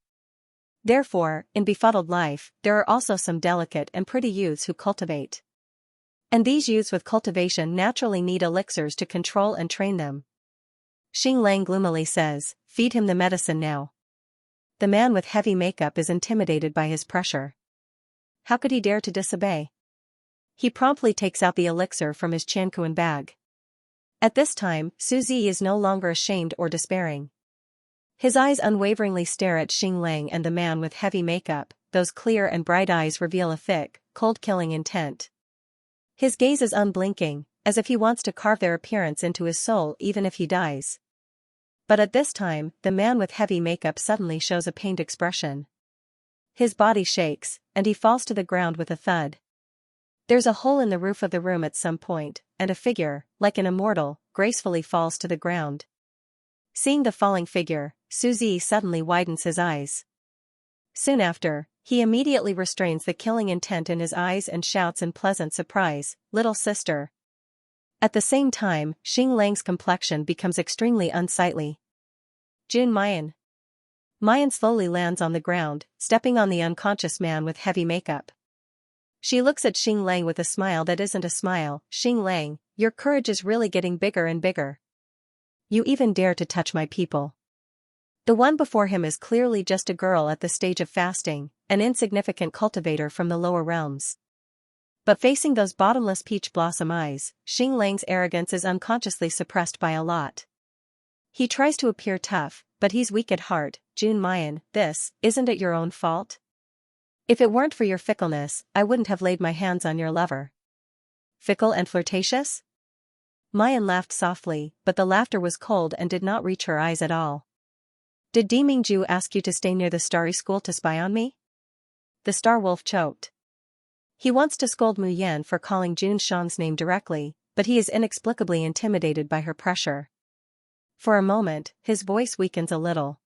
Therefore, in befuddled life, there are also some delicate and pretty youths who cultivate. And these youths with cultivation naturally need elixirs to control and train them. Xing Lang gloomily says, feed him the medicine now. The man with heavy makeup is intimidated by his pressure. How could he dare to disobey? He promptly takes out the elixir from his Chankuan bag. At this time, Suzy is no longer ashamed or despairing. His eyes unwaveringly stare at Xing Lang and the man with heavy makeup. Those clear and bright eyes reveal a thick, cold-killing intent. His gaze is unblinking, as if he wants to carve their appearance into his soul even if he dies. But at this time, the man with heavy makeup suddenly shows a pained expression. His body shakes, and he falls to the ground with a thud. There's a hole in the roof of the room at some point, and a figure, like an immortal, gracefully falls to the ground. Seeing the falling figure, Suzy suddenly widens his eyes. Soon after, he immediately restrains the killing intent in his eyes and shouts in pleasant surprise, "Little sister." At the same time, Xing Lang's complexion becomes extremely unsightly. June Mayan. Mayan slowly lands on the ground, stepping on the unconscious man with heavy makeup. She looks at Xing Lang with a smile that isn't a smile. Xing Lang, your courage is really getting bigger and bigger. You even dare to touch my people. The one before him is clearly just a girl at the stage of fasting, an insignificant cultivator from the lower realms. But facing those bottomless peach blossom eyes, Xing Lang's arrogance is unconsciously suppressed by a lot. He tries to appear tough, but he's weak at heart. June Mayan, isn't it your own fault? If it weren't for your fickleness, I wouldn't have laid my hands on your lover. Fickle and flirtatious? Mayan laughed softly, but the laughter was cold and did not reach her eyes at all. Did Demingju ask you to stay near the starry school to spy on me? The star wolf choked. He wants to scold Mu Yan for calling Jun Shang's name directly, but he is inexplicably intimidated by her pressure. For a moment, his voice weakens a little.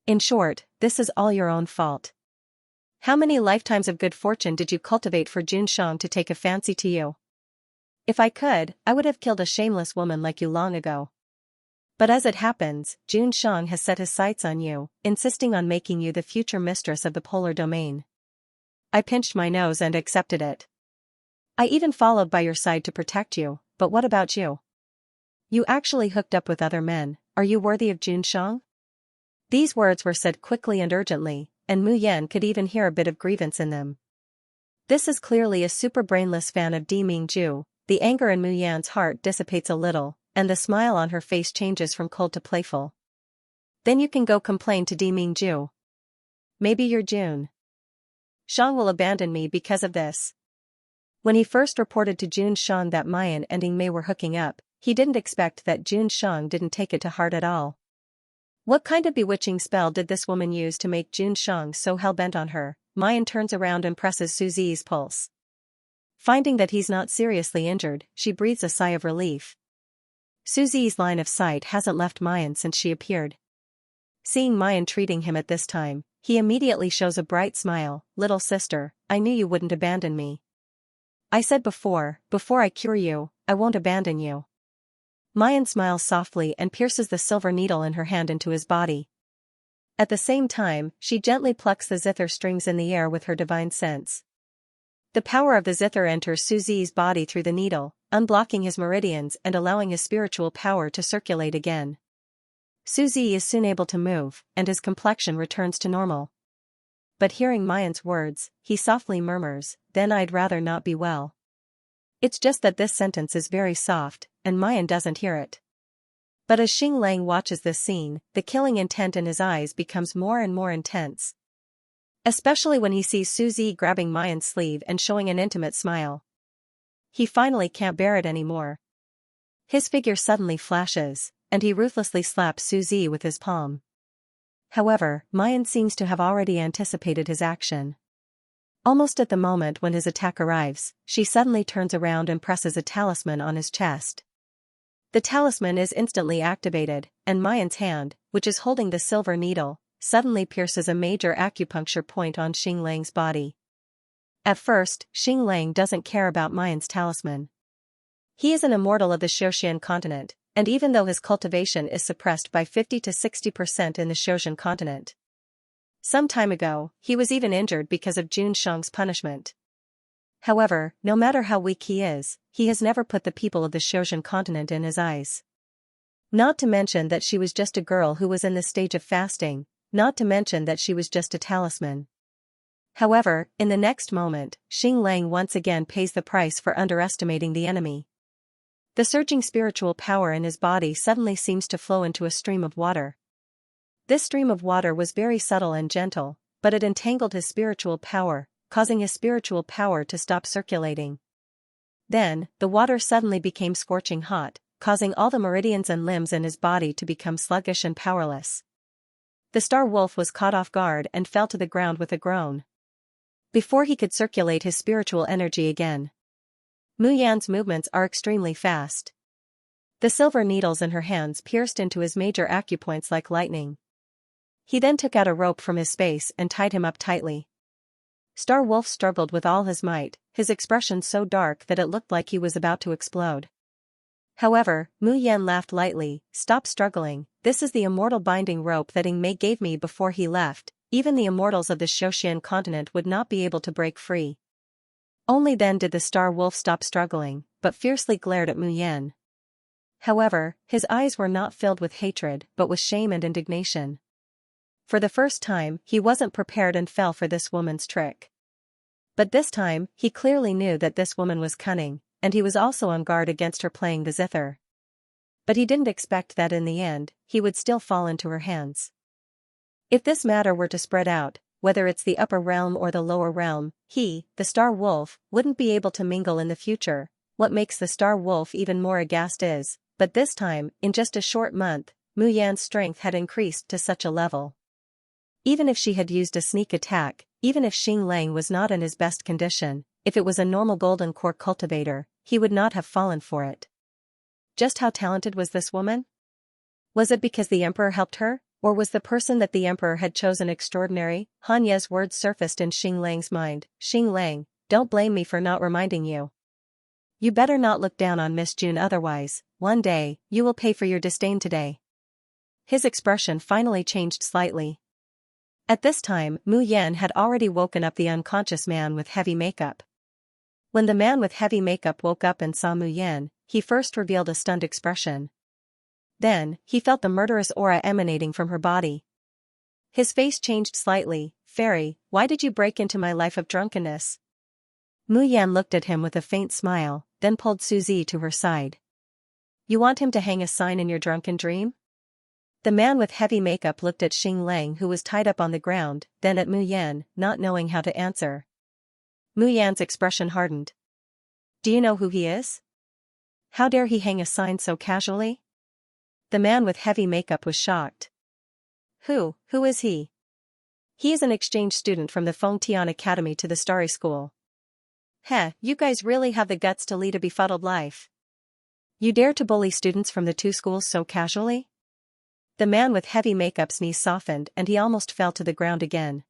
In short, this is all your own fault. How many lifetimes of good fortune did you cultivate for Jun Shang to take a fancy to you? If I could, I would have killed a shameless woman like you long ago. But as it happens, Jun Shang has set his sights on you, insisting on making you the future mistress of the polar domain. I pinched my nose and accepted it. I even followed by your side to protect you, but what about you? You actually hooked up with other men. Are you worthy of Jun Shang? These words were said quickly and urgently, and Mu Yan could even hear a bit of grievance in them. This is clearly a super brainless fan of Di Mingju. The anger in Mu Yan's heart dissipates a little, and the smile on her face changes from cold to playful. Then you can go complain to Di Mingju. Maybe your Jun Shang will abandon me because of this. When he first reported to Jun Shang that Mayan and Mei were hooking up, he didn't expect that Jun Shang didn't take it to heart at all. What kind of bewitching spell did this woman use to make Jun Shang so hell-bent on her? Mayan turns around and presses Su Zi's pulse. Finding that he's not seriously injured, she breathes a sigh of relief. Su Zi's line of sight hasn't left Mayan since she appeared. Seeing Mayan treating him at this time, he immediately shows a bright smile. Little sister, I knew you wouldn't abandon me. I said before I cure you, I won't abandon you. Mayan smiles softly and pierces the silver needle in her hand into his body. At the same time, she gently plucks the zither strings in the air with her divine sense. The power of the zither enters Su Zi's body through the needle, unblocking his meridians and allowing his spiritual power to circulate again. Su Zi is soon able to move, and his complexion returns to normal. But hearing Mayan's words, he softly murmurs, "Then I'd rather not be well." It's just that this sentence is very soft, and Mayan doesn't hear it. But as Xing Lang watches this scene, the killing intent in his eyes becomes more and more intense. Especially when he sees Su Zi grabbing Mayan's sleeve and showing an intimate smile. He finally can't bear it anymore. His figure suddenly flashes, and he ruthlessly slaps Su Zi with his palm. However, Mayan seems to have already anticipated his action. Almost at the moment when his attack arrives, she suddenly turns around and presses a talisman on his chest. The talisman is instantly activated, and Mayan's hand, which is holding the silver needle, suddenly pierces a major acupuncture point on Xing Lang's body. At first, Xing Lang doesn't care about Mayan's talisman. He is an immortal of the Xiaoxian continent, and even though his cultivation is suppressed by 50 to 60% in the Xiaoxian continent. Some time ago, he was even injured because of Jun Shang's punishment. However, no matter how weak he is, he has never put the people of the Xiaoxian continent in his eyes. Not to mention that she was just a girl who was in the stage of fasting, not to mention that she was just a talisman. However, in the next moment, Xing Lang once again pays the price for underestimating the enemy. The surging spiritual power in his body suddenly seems to flow into a stream of water. This stream of water was very subtle and gentle, but it entangled his spiritual power, causing his spiritual power to stop circulating. Then, the water suddenly became scorching hot, causing all the meridians and limbs in his body to become sluggish and powerless. The star wolf was caught off guard and fell to the ground with a groan. Before he could circulate his spiritual energy again. Mu Yan's movements are extremely fast. The silver needles in her hands pierced into his major acupoints like lightning. He then took out a rope from his space and tied him up tightly. Star Wolf struggled with all his might, his expression so dark that it looked like he was about to explode. However, Mu Yan laughed lightly. Stop struggling, this is the immortal binding rope that Ing Mei gave me before he left. Even the immortals of the Shoshian continent would not be able to break free. Only then did the Star Wolf stop struggling, but fiercely glared at Mu Yan. However, his eyes were not filled with hatred but with shame and indignation. For the first time, he wasn't prepared and fell for this woman's trick. But this time, he clearly knew that this woman was cunning, and he was also on guard against her playing the zither. But he didn't expect that in the end, he would still fall into her hands. If this matter were to spread out, whether it's the upper realm or the lower realm, he, the Star Wolf, wouldn't be able to mingle in the future. What makes the Star Wolf even more aghast is, but this time, in just a short month, Mu Yan's strength had increased to such a level. Even if she had used a sneak attack, even if Xing Lang was not in his best condition, if it was a normal golden core cultivator, he would not have fallen for it. Just how talented was this woman? Was it because the Emperor helped her, or was the person that the Emperor had chosen extraordinary? Han Ye's words surfaced in Xing Lang's mind. Xing Lang, don't blame me for not reminding you. You better not look down on Miss June, otherwise, one day, you will pay for your disdain today. His expression finally changed slightly. At this time, Mu Yan had already woken up the unconscious man with heavy makeup. When the man with heavy makeup woke up and saw Mu Yan, he first revealed a stunned expression. Then, he felt the murderous aura emanating from her body. His face changed slightly. Fairy, why did you break into my life of drunkenness? Mu Yan looked at him with a faint smile, then pulled Suzy to her side. You want him to hang a sign in your drunken dream? The man with heavy makeup looked at Xing Lang, who was tied up on the ground, then at Mu Yan, not knowing how to answer. Mu Yan's expression hardened. Do you know who he is? How dare he hang a sign so casually? The man with heavy makeup was shocked. Who is he? He is an exchange student from the Fengtian Academy to the Starry School. Heh, you guys really have the guts to lead a befuddled life. You dare to bully students from the two schools so casually? The man with heavy makeup's knees softened and he almost fell to the ground again.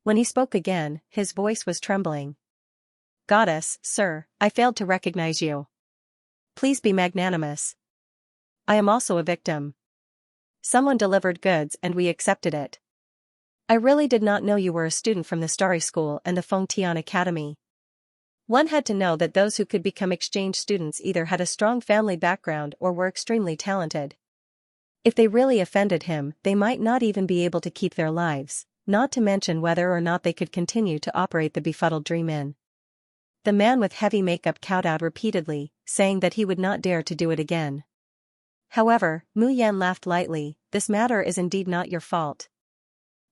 When he spoke again, his voice was trembling. Goddess, sir, I failed to recognize you. Please be magnanimous. I am also a victim. Someone delivered goods and we accepted it. I really did not know you were a student from the Starry School and the Fengtian Academy. One had to know that those who could become exchange students either had a strong family background or were extremely talented. If they really offended him, they might not even be able to keep their lives, not to mention whether or not they could continue to operate the befuddled dream in. The man with heavy makeup cowed out repeatedly, saying that he would not dare to do it again. However, Mu Yan laughed lightly. This matter is indeed not your fault.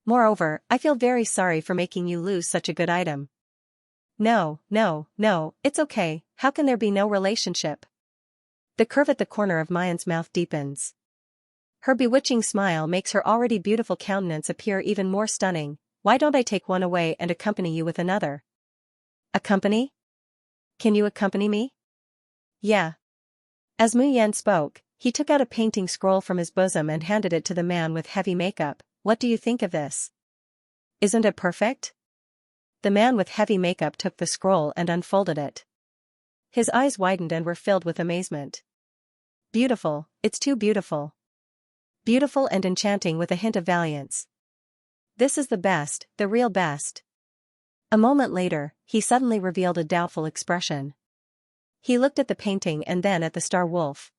Moreover, I feel very sorry for making you lose such a good item. No, it's okay, how can there be no relationship? The curve at the corner of Mayan's mouth deepens. Her bewitching smile makes her already beautiful countenance appear even more stunning. Why don't I take one away and accompany you with another? Accompany? Can you accompany me? Yeah. As Mu Yan spoke, he took out a painting scroll from his bosom and handed it to the man with heavy makeup. What do you think of this? Isn't it perfect? The man with heavy makeup took the scroll and unfolded it. His eyes widened and were filled with amazement. Beautiful, it's too beautiful. Beautiful and enchanting with a hint of valiance. This is the best, the real best. A moment later, he suddenly revealed a doubtful expression. He looked at the painting and then at the Star Wolf.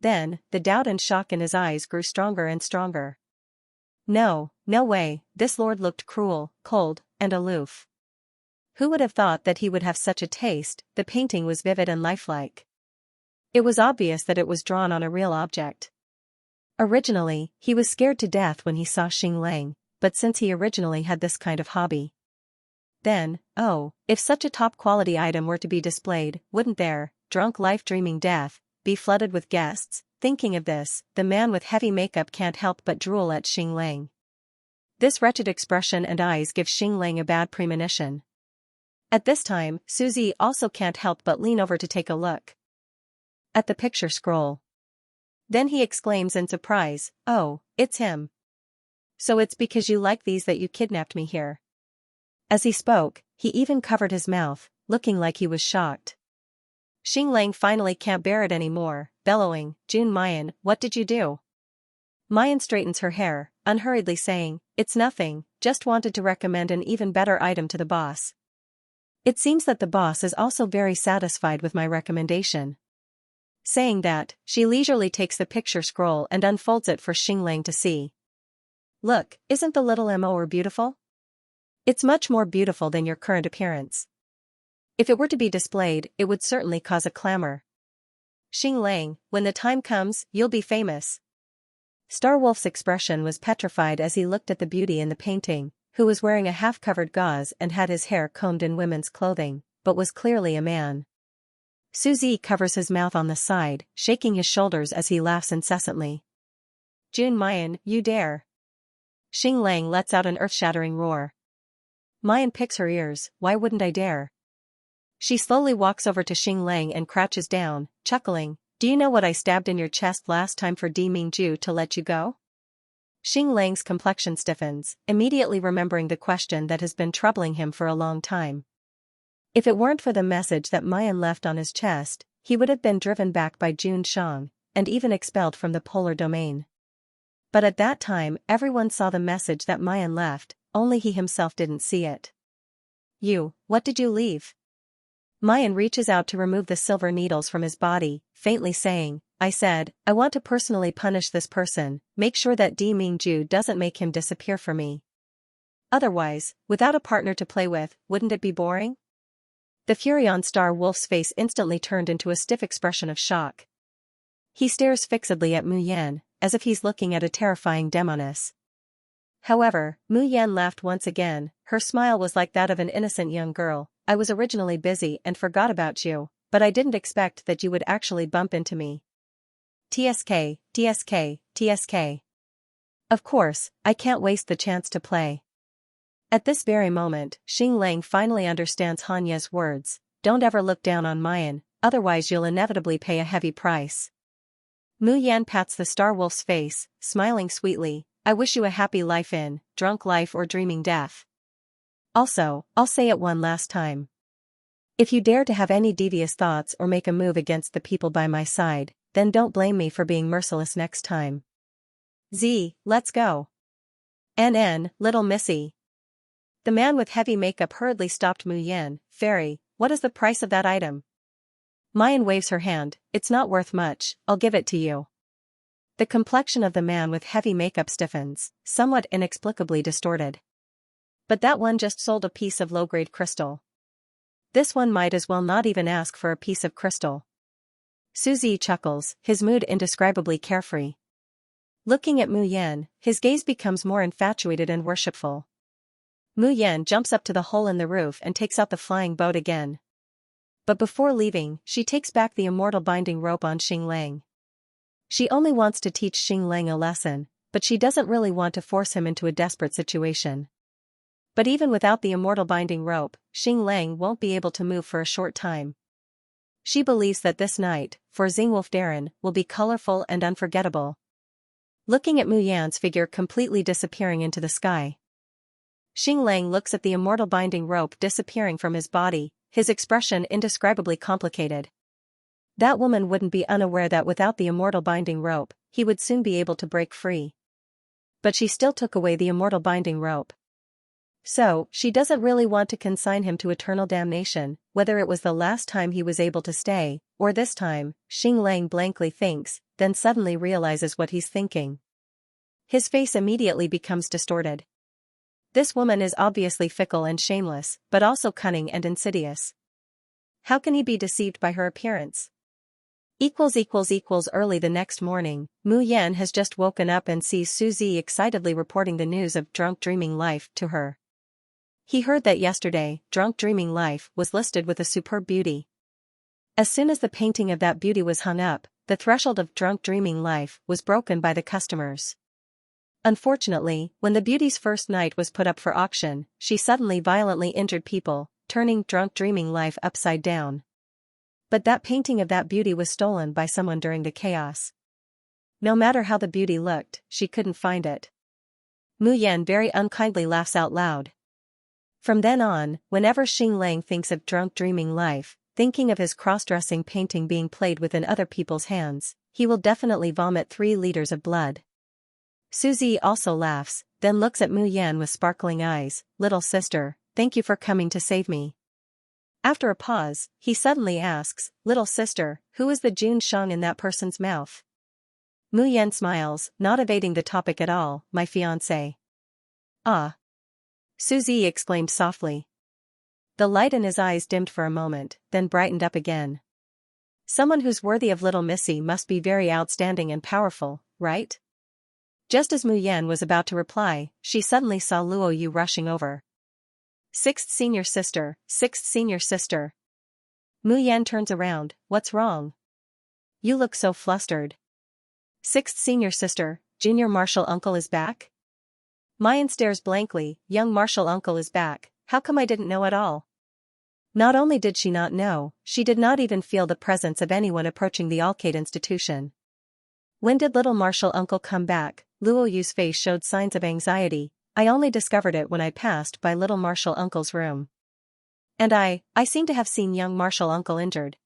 Then, the doubt and shock in his eyes grew stronger and stronger. No way, this lord looked cruel, cold, and aloof. Who would have thought that he would have such a taste? The painting was vivid and lifelike. It was obvious that it was drawn on a real object. Originally, he was scared to death when he saw Xing Lang, but since he originally had this kind of hobby. Then, if such a top-quality item were to be displayed, wouldn't their drunk life dreaming death be flooded with guests? Thinking of this, the man with heavy makeup can't help but drool at Xing Lang. This wretched expression and eyes give Xing Lang a bad premonition. At this time, Suzy also can't help but lean over to take a look at the picture scroll. Then he exclaims in surprise, "Oh, it's him. So it's because you like these that you kidnapped me here." As he spoke, he even covered his mouth, looking like he was shocked. Xing Lang finally can't bear it anymore, bellowing, June Mayan, what did you do? Mayan straightens her hair, unhurriedly saying, it's nothing, just wanted to recommend an even better item to the boss. It seems that the boss is also very satisfied with my recommendation. Saying that, she leisurely takes the picture scroll and unfolds it for Xing Lang to see. Look, isn't the little moer beautiful? It's much more beautiful than your current appearance. If it were to be displayed, it would certainly cause a clamor. Xing Lang, when the time comes, you'll be famous. Starwolf's expression was petrified as he looked at the beauty in the painting, who was wearing a half-covered gauze and had his hair combed in women's clothing, but was clearly a man. Suzy covers his mouth on the side, shaking his shoulders as he laughs incessantly. June Mayan, you dare. Xing Lang lets out an earth-shattering roar. Mayan picks her ears, why wouldn't I dare? She slowly walks over to Xing Lang and crouches down, chuckling, do you know what I stabbed in your chest last time for Mingju to let you go? Xing Lang's complexion stiffens, immediately remembering the question that has been troubling him for a long time. If it weren't for the message that Mayan left on his chest, he would have been driven back by Jun Shang, and even expelled from the polar domain. But at that time everyone saw the message that Mayan left, only he himself didn't see it. What did you leave? Mayan reaches out to remove the silver needles from his body, faintly saying, I said, I want to personally punish this person, make sure that Mingju doesn't make him disappear for me. Otherwise, without a partner to play with, wouldn't it be boring? The fury on Star Wolf's face instantly turned into a stiff expression of shock. He stares fixedly at Mu Yan, as if he's looking at a terrifying demoness. However, Mu Yan laughed once again, her smile was like that of an innocent young girl. I was originally busy and forgot about you, but I didn't expect that you would actually bump into me. TSK, TSK, TSK. Of course, I can't waste the chance to play. At this very moment, Xing Lang finally understands Hanya's words, don't ever look down on Mayan, otherwise you'll inevitably pay a heavy price. Mu Yan pats the Star Wolf's face, smiling sweetly, I wish you a happy life in, drunk life or dreaming death. Also, I'll say it one last time. If you dare to have any devious thoughts or make a move against the people by my side, then don't blame me for being merciless next time. Let's go. Little missy. The man with heavy makeup hurriedly stopped Mu Yan, Fairy, what is the price of that item? Mayan waves her hand, it's not worth much, I'll give it to you. The complexion of the man with heavy makeup stiffens, somewhat inexplicably distorted. But that one just sold a piece of low-grade crystal. This one might as well not even ask for a piece of crystal. Suzy chuckles, his mood indescribably carefree. Looking at Mu Yan, his gaze becomes more infatuated and worshipful. Mu Yan jumps up to the hole in the roof and takes out the flying boat again. But before leaving, she takes back the immortal binding rope on Xing Lang. She only wants to teach Xing Lang a lesson, but she doesn't really want to force him into a desperate situation. But even without the immortal binding rope, Xing Lang won't be able to move for a short time. She believes that this night, for Xingwolf Darren, will be colorful and unforgettable. Looking at Mu Yan's figure completely disappearing into the sky, Xing Lang looks at the immortal binding rope disappearing from his body, his expression indescribably complicated. That woman wouldn't be unaware that without the immortal binding rope, he would soon be able to break free. But she still took away the immortal binding rope. So, she doesn't really want to consign him to eternal damnation, whether it was the last time he was able to stay, or this time, Xing Lang blankly thinks, then suddenly realizes what he's thinking. His face immediately becomes distorted. This woman is obviously fickle and shameless, but also cunning and insidious. How can he be deceived by her appearance? Early the next morning, Mu Yan has just woken up and sees Suzy excitedly reporting the news of Drunk Dreaming Life to her. He heard that yesterday, Drunk Dreaming Life was listed with a superb beauty. As soon as the painting of that beauty was hung up, the threshold of Drunk Dreaming Life was broken by the customers. Unfortunately, when the beauty's first night was put up for auction, she suddenly violently injured people, turning Drunk Dreaming Life upside down. But that painting of that beauty was stolen by someone during the chaos. No matter how the beauty looked, she couldn't find it. Mu Yan very unkindly laughs out loud. From then on, whenever Xing Lang thinks of Drunk Dreaming Life, thinking of his cross-dressing painting being played with in other people's hands, he will definitely vomit 3 liters of blood. Suzy also laughs, then looks at Mu Yan with sparkling eyes. Little sister, thank you for coming to save me. After a pause, he suddenly asks, little sister, who is the Jun Shang in that person's mouth? Mu Yan smiles, not evading the topic at all. My fiancé. Ah. Suzy exclaimed softly. The light in his eyes dimmed for a moment, then brightened up again. Someone who's worthy of little Missy must be very outstanding and powerful, right? Just as Mu Yan was about to reply, she suddenly saw Luo Yu rushing over. Sixth senior sister, sixth senior sister. Mu Yan turns around, what's wrong? You look so flustered. Sixth senior sister, junior martial uncle is back? Mayan stares blankly, young martial uncle is back, how come I didn't know at all? Not only did she not know, she did not even feel the presence of anyone approaching the Alcade institution. When did little martial uncle come back? Luo Yu's face showed signs of anxiety. I only discovered it when I passed by little martial uncle's room. And I seem to have seen young martial uncle injured.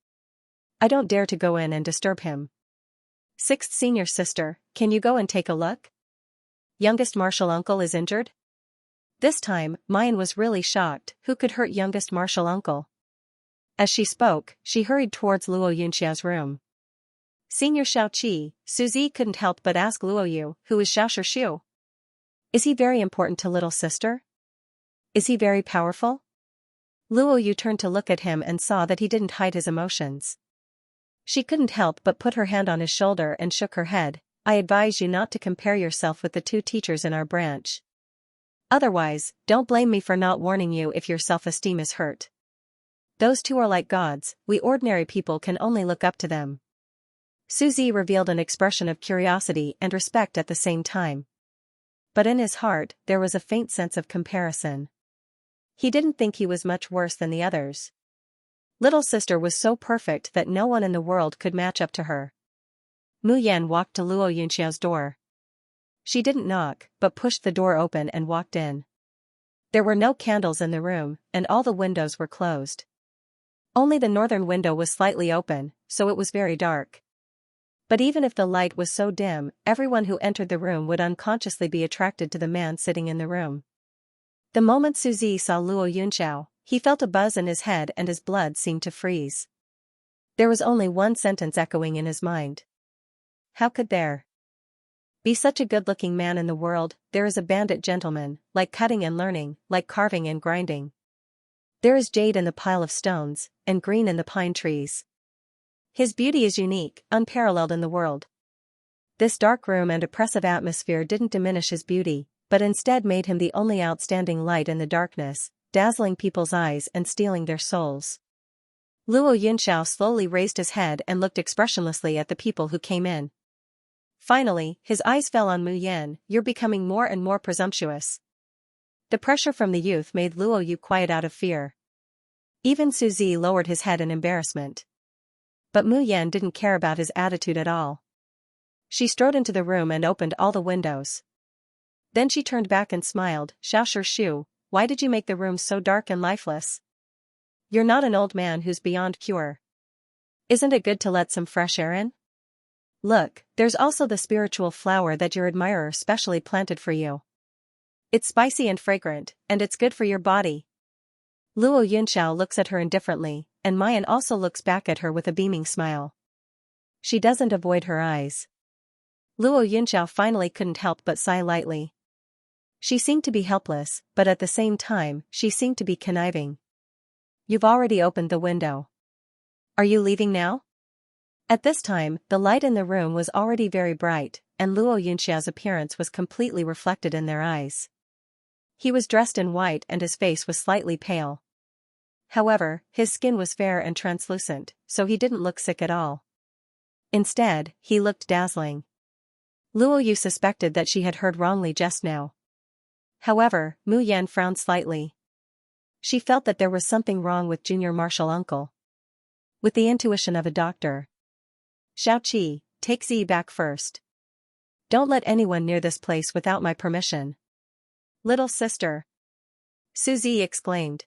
I don't dare to go in and disturb him. Sixth senior sister, can you go and take a look? Youngest martial uncle is injured? This time, Mayan was really shocked. Who could hurt youngest martial uncle? As she spoke, she hurried towards Luo Yunxia's room. Senior Xiaoqi, Suzy couldn't help but ask Luo Yu, who is Xiao Shishu? Is he very important to little sister? Is he very powerful? Luo Yu turned to look at him and saw that he didn't hide his emotions. She couldn't help but put her hand on his shoulder and shook her head. I advise you not to compare yourself with the 2 teachers in our branch. Otherwise, don't blame me for not warning you if your self-esteem is hurt. Those 2 are like gods, we ordinary people can only look up to them. Suzy revealed an expression of curiosity and respect at the same time. But in his heart, there was a faint sense of comparison. He didn't think he was much worse than the others. Little sister was so perfect that no one in the world could match up to her. Mu Yan walked to Luo Yunxiao's door. She didn't knock, but pushed the door open and walked in. There were no candles in the room, and all the windows were closed. Only the northern window was slightly open, so it was very dark. But even if the light was so dim, everyone who entered the room would unconsciously be attracted to the man sitting in the room. The moment Suzy saw Luo Yunxiao, he felt a buzz in his head and his blood seemed to freeze. There was only one sentence echoing in his mind. How could there be such a good-looking man in the world? There is a bandit gentleman, like cutting and learning, like carving and grinding. There is jade in the pile of stones, and green in the pine trees. His beauty is unique, unparalleled in the world. This dark room and oppressive atmosphere didn't diminish his beauty, but instead made him the only outstanding light in the darkness, dazzling people's eyes and stealing their souls. Luo Yunxiao slowly raised his head and looked expressionlessly at the people who came in. Finally, his eyes fell on Mu Yan. You're becoming more and more presumptuous. The pressure from the youth made Luo Yu quiet out of fear. Even Suzy lowered his head in embarrassment. But Mu Yan didn't care about his attitude at all. She strode into the room and opened all the windows. Then she turned back and smiled. Xiao Shishu, why did you make the room so dark and lifeless? You're not an old man who's beyond cure. Isn't it good to let some fresh air in? Look, there's also the spiritual flower that your admirer specially planted for you. It's spicy and fragrant, and it's good for your body. Luo Yunxiao looks at her indifferently, and Mayan also looks back at her with a beaming smile. She doesn't avoid her eyes. Luo Yunxiao finally couldn't help but sigh lightly. She seemed to be helpless, but at the same time, she seemed to be conniving. You've already opened the window. Are you leaving now? At this time, the light in the room was already very bright, and Luo Yunxiao's appearance was completely reflected in their eyes. He was dressed in white and his face was slightly pale. However, his skin was fair and translucent, so he didn't look sick at all. Instead, he looked dazzling. Luo Yu suspected that she had heard wrongly just now. However, Mu Yan frowned slightly. She felt that there was something wrong with junior martial uncle. With the intuition of a doctor. Xiaoqi, take Zi back first. Don't let anyone near this place without my permission. Little sister. Suzy exclaimed.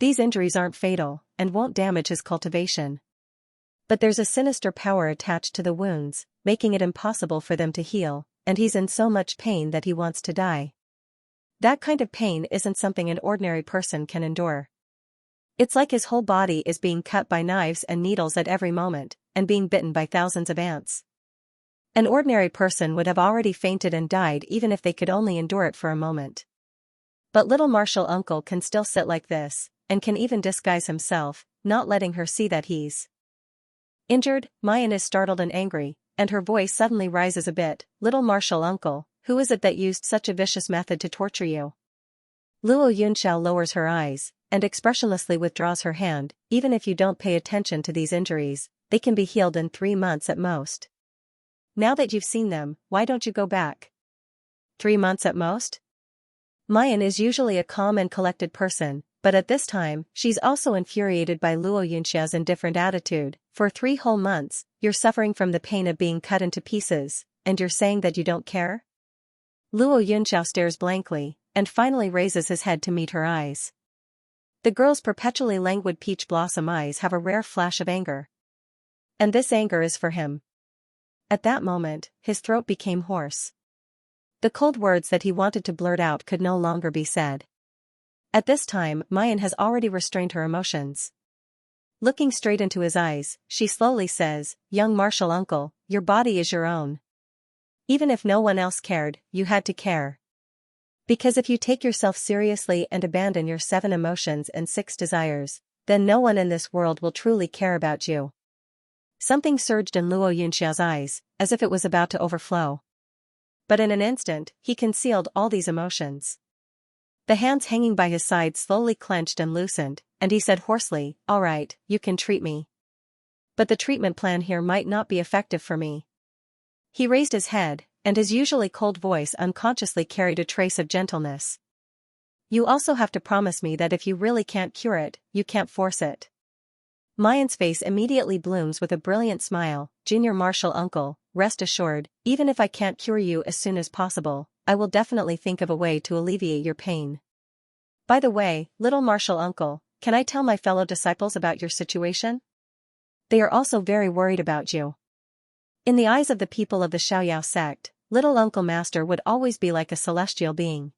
These injuries aren't fatal, and won't damage his cultivation. But there's a sinister power attached to the wounds, making it impossible for them to heal, and he's in so much pain that he wants to die. That kind of pain isn't something an ordinary person can endure. It's like his whole body is being cut by knives and needles at every moment, and being bitten by thousands of ants. An ordinary person would have already fainted and died even if they could only endure it for a moment. But little martial uncle can still sit like this, and can even disguise himself, not letting her see that he's injured. Mayan is startled and angry, and her voice suddenly rises a bit. Little martial uncle, who is it that used such a vicious method to torture you? Luo Yunxiao lowers her eyes, and expressionlessly withdraws her hand. Even if you don't pay attention to these injuries, they can be healed in 3 months at most. Now that you've seen them, why don't you go back? 3 months at most? Mayan is usually a calm and collected person, but at this time, she's also infuriated by Luo Yunxia's indifferent attitude. For 3 whole months, you're suffering from the pain of being cut into pieces, and you're saying that you don't care? Luo Yunxiao stares blankly, and finally raises his head to meet her eyes. The girl's perpetually languid peach blossom eyes have a rare flash of anger. And this anger is for him. At that moment, his throat became hoarse. The cold words that he wanted to blurt out could no longer be said. At this time, Mayan has already restrained her emotions. Looking straight into his eyes, she slowly says, "Young martial uncle, your body is your own. Even if no one else cared, you had to care. Because if you take yourself seriously and abandon your 7 emotions and 6 desires, then no one in this world will truly care about you." Something surged in Luo Yunxiao's eyes, as if it was about to overflow. But in an instant, he concealed all these emotions. The hands hanging by his side slowly clenched and loosened, and he said hoarsely, "All right, you can treat me. But the treatment plan here might not be effective for me." He raised his head, and his usually cold voice unconsciously carried a trace of gentleness. "You also have to promise me that if you really can't cure it, you can't force it." Mayan's face immediately blooms with a brilliant smile. "Junior martial uncle, rest assured, even if I can't cure you as soon as possible, I will definitely think of a way to alleviate your pain. By the way, little martial uncle, can I tell my fellow disciples about your situation? They are also very worried about you." In the eyes of the people of the Xiaoyao sect, little uncle master would always be like a celestial being.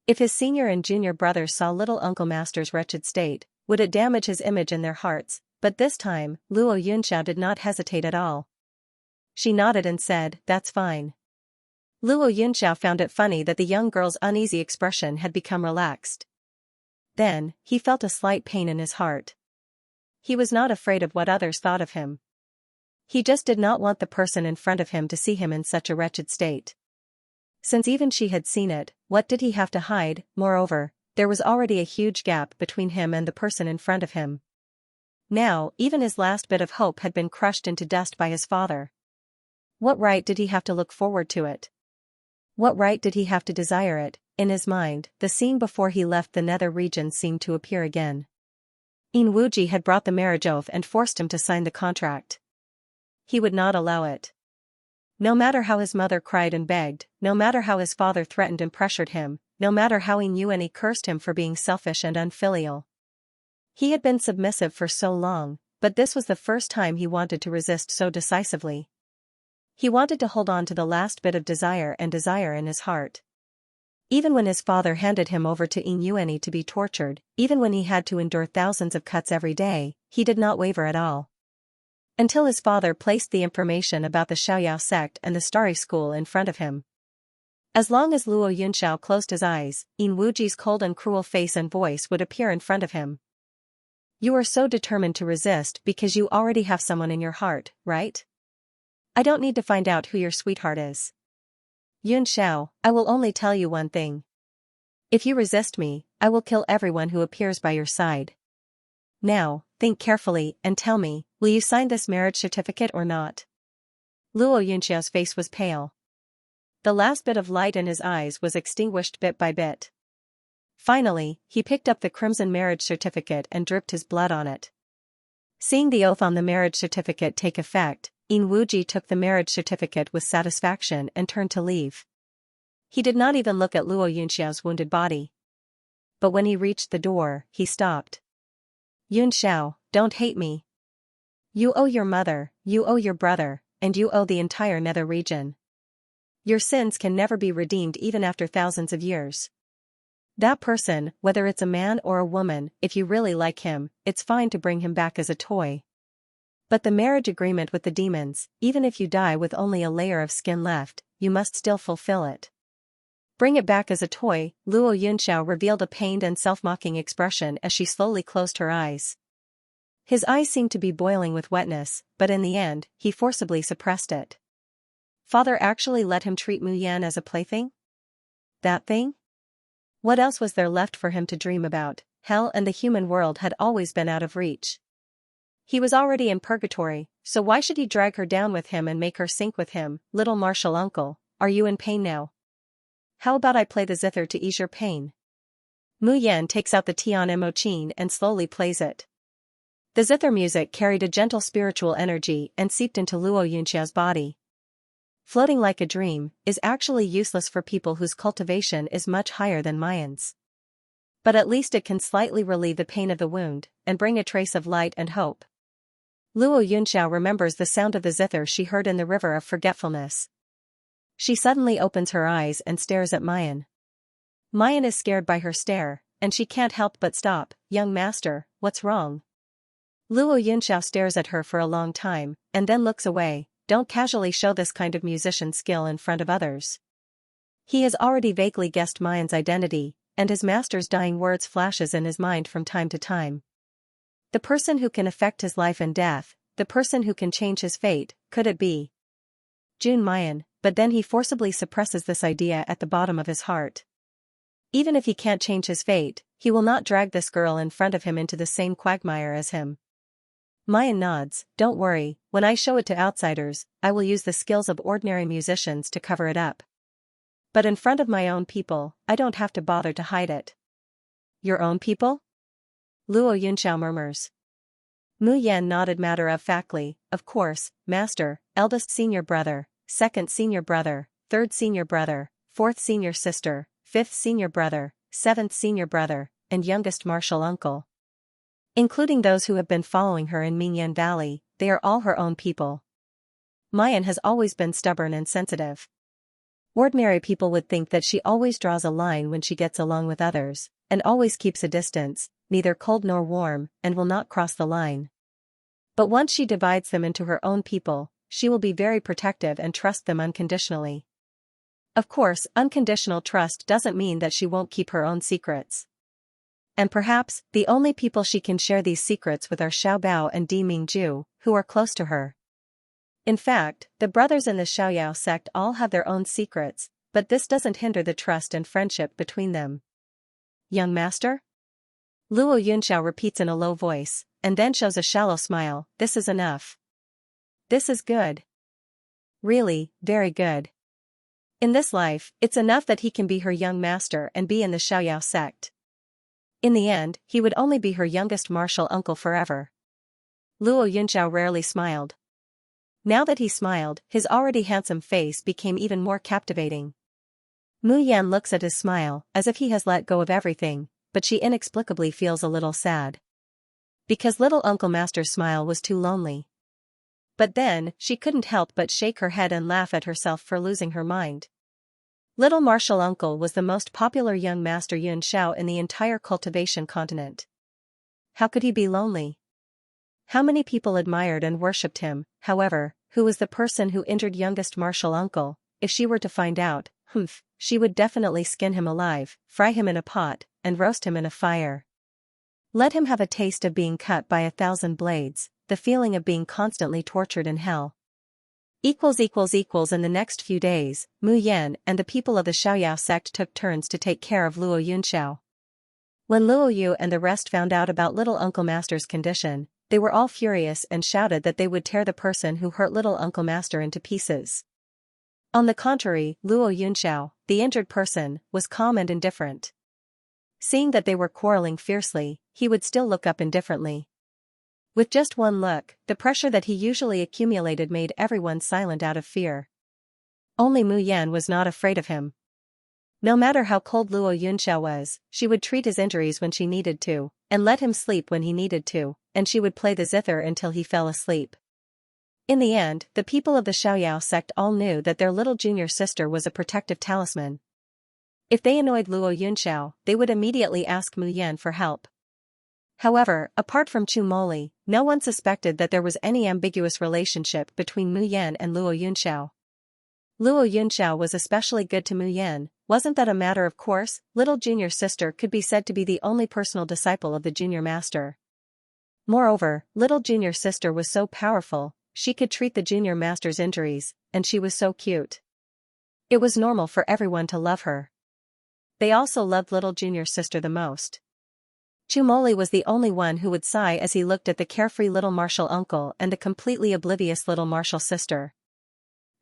If his senior and junior brothers saw little uncle master's wretched state, would it damage his image in their hearts? But this time, Luo Yunxiao did not hesitate at all. She nodded and said, "That's fine." Luo Yunxiao found it funny that the young girl's uneasy expression had become relaxed. Then, he felt a slight pain in his heart. He was not afraid of what others thought of him. He just did not want the person in front of him to see him in such a wretched state. Since even she had seen it, what did he have to hide? Moreover, there was already a huge gap between him and the person in front of him. Now, even his last bit of hope had been crushed into dust by his father. What right did he have to look forward to it? What right did he have to desire it? In his mind, the scene before he left the nether region seemed to appear again. Yin Wuji had brought the marriage oath and forced him to sign the contract. He would not allow it. No matter how his mother cried and begged, no matter how his father threatened and pressured him, no matter how Yin Yuanyi cursed him for being selfish and unfilial. He had been submissive for so long, but this was the first time he wanted to resist so decisively. He wanted to hold on to the last bit of desire in his heart. Even when his father handed him over to Yin Yuanyi to be tortured, even when he had to endure thousands of cuts every day, he did not waver at all. Until his father placed the information about the Xiaoyao sect and the Starry School in front of him. As long as Luo Yunxiao closed his eyes, Yin Wuji's cold and cruel face and voice would appear in front of him. "You are so determined to resist because you already have someone in your heart, right? I don't need to find out who your sweetheart is. Yunxiao, I will only tell you one thing. If you resist me, I will kill everyone who appears by your side. Now, think carefully and tell me, will you sign this marriage certificate or not?" Luo Yunxiao's face was pale. The last bit of light in his eyes was extinguished bit by bit. Finally, he picked up the crimson marriage certificate and dripped his blood on it. Seeing the oath on the marriage certificate take effect, Yin Wuji took the marriage certificate with satisfaction and turned to leave. He did not even look at Luo Yunxiao's wounded body. but when he reached the door, he stopped. Yunxiao, don't hate me. You owe your mother, you owe your brother, and you owe the entire nether region. Your sins can never be redeemed even after thousands of years. That person, whether it's a man or a woman, if you really like him, it's fine to bring him back as a toy. But the marriage agreement with the demons, even if you die with only a layer of skin left, you must still fulfill it. Bring it back as a toy. Luo Yunxiao revealed a pained and self-mocking expression as she slowly closed her eyes. His eyes seemed to be boiling with wetness, but in the end, he forcibly suppressed it. Father actually let him treat Mu Yan as a plaything? That thing? What else was there left for him to dream about? Hell and the human world had always been out of reach. He was already in purgatory, so why should he drag her down with him and make her sink with him? Little martial uncle, are you in pain now? How about I play the zither to ease your pain? Mu Yan takes out the Tian Emochin and slowly plays it. The zither music carried a gentle spiritual energy and seeped into Luo Yunxiao's body. Floating like a dream is actually useless for people whose cultivation is much higher than Mayan's. But at least it can slightly relieve the pain of the wound and bring a trace of light and hope. Luo Yunxiao remembers the sound of the zither she heard in the river of forgetfulness. She suddenly opens her eyes and stares at Mayan. Mayan is scared by her stare, and she can't help but stop. Young master, what's wrong? Luo Yunxiao stares at her for a long time, and then looks away. Don't casually show this kind of musician skill in front of others. He has already vaguely guessed Mayan's identity, and his master's dying words flashes in his mind from time to time. The person who can affect his life and death, the person who can change his fate, could it be Jun Mayan? But then he forcibly suppresses this idea at the bottom of his heart. Even if he can't change his fate, he will not drag this girl in front of him into the same quagmire as him. Mayan nods. Don't worry, when I show it to outsiders, I will use the skills of ordinary musicians to cover it up. But in front of my own people, I don't have to bother to hide it. Your own people? Luo Yunxiao murmurs. Mu Yan nodded matter-of-factly. Of course, master, eldest senior brother, second senior brother, third senior brother, fourth senior sister, fifth senior brother, seventh senior brother, and youngest martial uncle. Including those who have been following her in Mingyan Valley, they are all her own people. Mayan has always been stubborn and sensitive. Ordinary people would think that she always draws a line when she gets along with others, and always keeps a distance, neither cold nor warm, and will not cross the line. But once she divides them into her own people, she will be very protective and trust them unconditionally. Of course, unconditional trust doesn't mean that she won't keep her own secrets. And perhaps, the only people she can share these secrets with are Xiaobao and Di Mingju, who are close to her. In fact, the brothers in the Xiaoyao sect all have their own secrets, but this doesn't hinder the trust and friendship between them. Young master? Luo Yunxiao repeats in a low voice, and then shows a shallow smile. This is enough. This is good. Really, very good. In this life, it's enough that he can be her young master and be in the Xiaoyao sect. In the end, he would only be her youngest martial uncle forever. Luo Yunxiao rarely smiled. Now that he smiled, his already handsome face became even more captivating. Mu Yan looks at his smile, as if he has let go of everything, but she inexplicably feels a little sad. Because little Uncle Master's smile was too lonely. But then, she couldn't help but shake her head and laugh at herself for losing her mind. Little Martial Uncle was the most popular young master Yun Xiao in the entire Cultivation continent. How could he be lonely? How many people admired and worshipped him, however, who was the person who injured youngest Martial Uncle? If she were to find out, she would definitely skin him alive, fry him in a pot, and roast him in a fire. Let him have a taste of being cut by 1,000 blades, the feeling of being constantly tortured in hell. In the next few days, Mu Yan and the people of the Xiaoyao sect took turns to take care of Luo Yunxiao. When Luo Yu and the rest found out about little Uncle Master's condition, they were all furious and shouted that they would tear the person who hurt little Uncle Master into pieces. On the contrary, Luo Yunxiao, the injured person, was calm and indifferent. Seeing that they were quarreling fiercely, he would still look up indifferently. With just one look, the pressure that he usually accumulated made everyone silent out of fear. Only Mu Yan was not afraid of him. No matter how cold Luo Yunxiao was, she would treat his injuries when she needed to, and let him sleep when he needed to, and she would play the zither until he fell asleep. In the end, the people of the Xiaoyao sect all knew that their little junior sister was a protective talisman. If they annoyed Luo Yunxiao, they would immediately ask Mu Yan for help. However, apart from Chu Moli, no one suspected that there was any ambiguous relationship between Mu Yan and Luo Yunxiao. Luo Yunxiao was especially good to Mu Yan. Wasn't that a matter of course? Little junior sister could be said to be the only personal disciple of the junior master. Moreover, little junior sister was so powerful, she could treat the junior master's injuries, and she was so cute. It was normal for everyone to love her. They also loved little junior sister the most. Chu Moli was the only one who would sigh as he looked at the carefree little martial uncle and the completely oblivious little martial sister.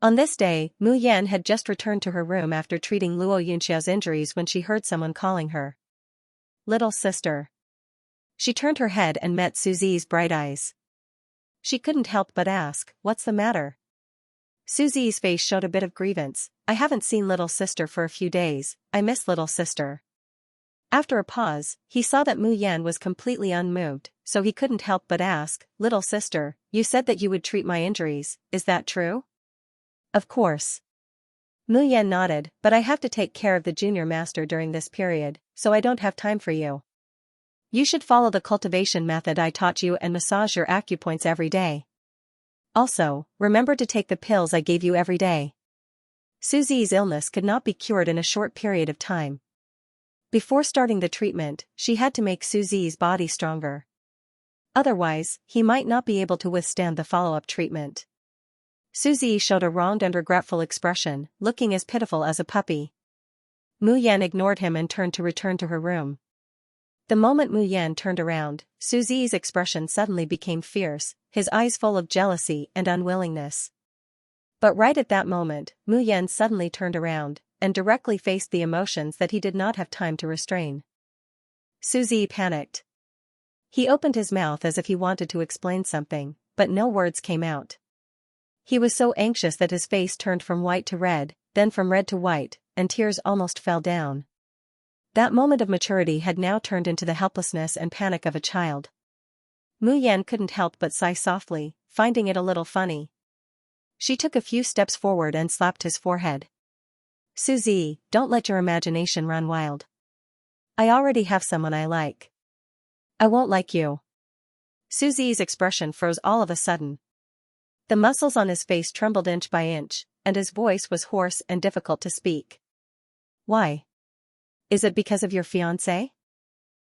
On this day, Mu Yan had just returned to her room after treating Luo Yunxiao's injuries when she heard someone calling her. Little sister. She turned her head and met Suzy's bright eyes. She couldn't help but ask, "What's the matter?" Suzy's face showed a bit of grievance. "I haven't seen little sister for a few days, I miss little sister." After a pause, he saw that Mu Yan was completely unmoved, so he couldn't help but ask, "Little sister, you said that you would treat my injuries, is that true?" "Of course." Mu Yan nodded, "But I have to take care of the junior master during this period, so I don't have time for you. You should follow the cultivation method I taught you and massage your acupoints every day. Also, remember to take the pills I gave you every day." Suzy's illness could not be cured in a short period of time. Before starting the treatment, she had to make Suzy's body stronger. Otherwise, he might not be able to withstand the follow-up treatment. Suzy showed a wronged and regretful expression, looking as pitiful as a puppy. Mu Yan ignored him and turned to return to her room. The moment Mu Yan turned around, Suzy's expression suddenly became fierce, his eyes full of jealousy and unwillingness. But right at that moment, Mu Yan suddenly turned around, and directly faced the emotions that he did not have time to restrain. Suzy panicked. He opened his mouth as if he wanted to explain something, but no words came out. He was so anxious that his face turned from white to red, then from red to white, and tears almost fell down. That moment of maturity had now turned into the helplessness and panic of a child. Mu Yan couldn't help but sigh softly, finding it a little funny. She took a few steps forward and slapped his forehead. "Suzy, don't let your imagination run wild. I already have someone I like. I won't like you." Suzy's expression froze all of a sudden. The muscles on his face trembled inch by inch, and his voice was hoarse and difficult to speak. "Why? Is it because of your fiancé?"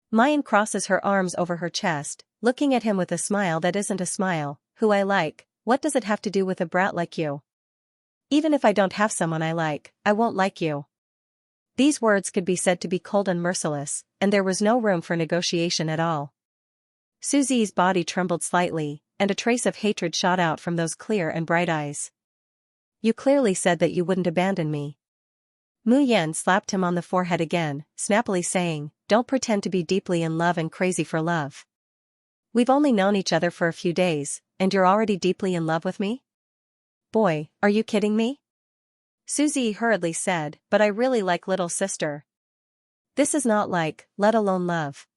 Mayan crosses her arms over her chest, looking at him with a smile that isn't a smile. "Who I like, what does it have to do with a brat like you? Even if I don't have someone I like, I won't like you." These words could be said to be cold and merciless, and there was no room for negotiation at all. Suzy's body trembled slightly, and a trace of hatred shot out from those clear and bright eyes. "You clearly said that you wouldn't abandon me." Mu Yan slapped him on the forehead again, snappily saying, "Don't pretend to be deeply in love and crazy for love. We've only known each other for a few days, and you're already deeply in love with me? Boy, are you kidding me?" Suzy hurriedly said, "But I really like little sister. This is not like, let alone love."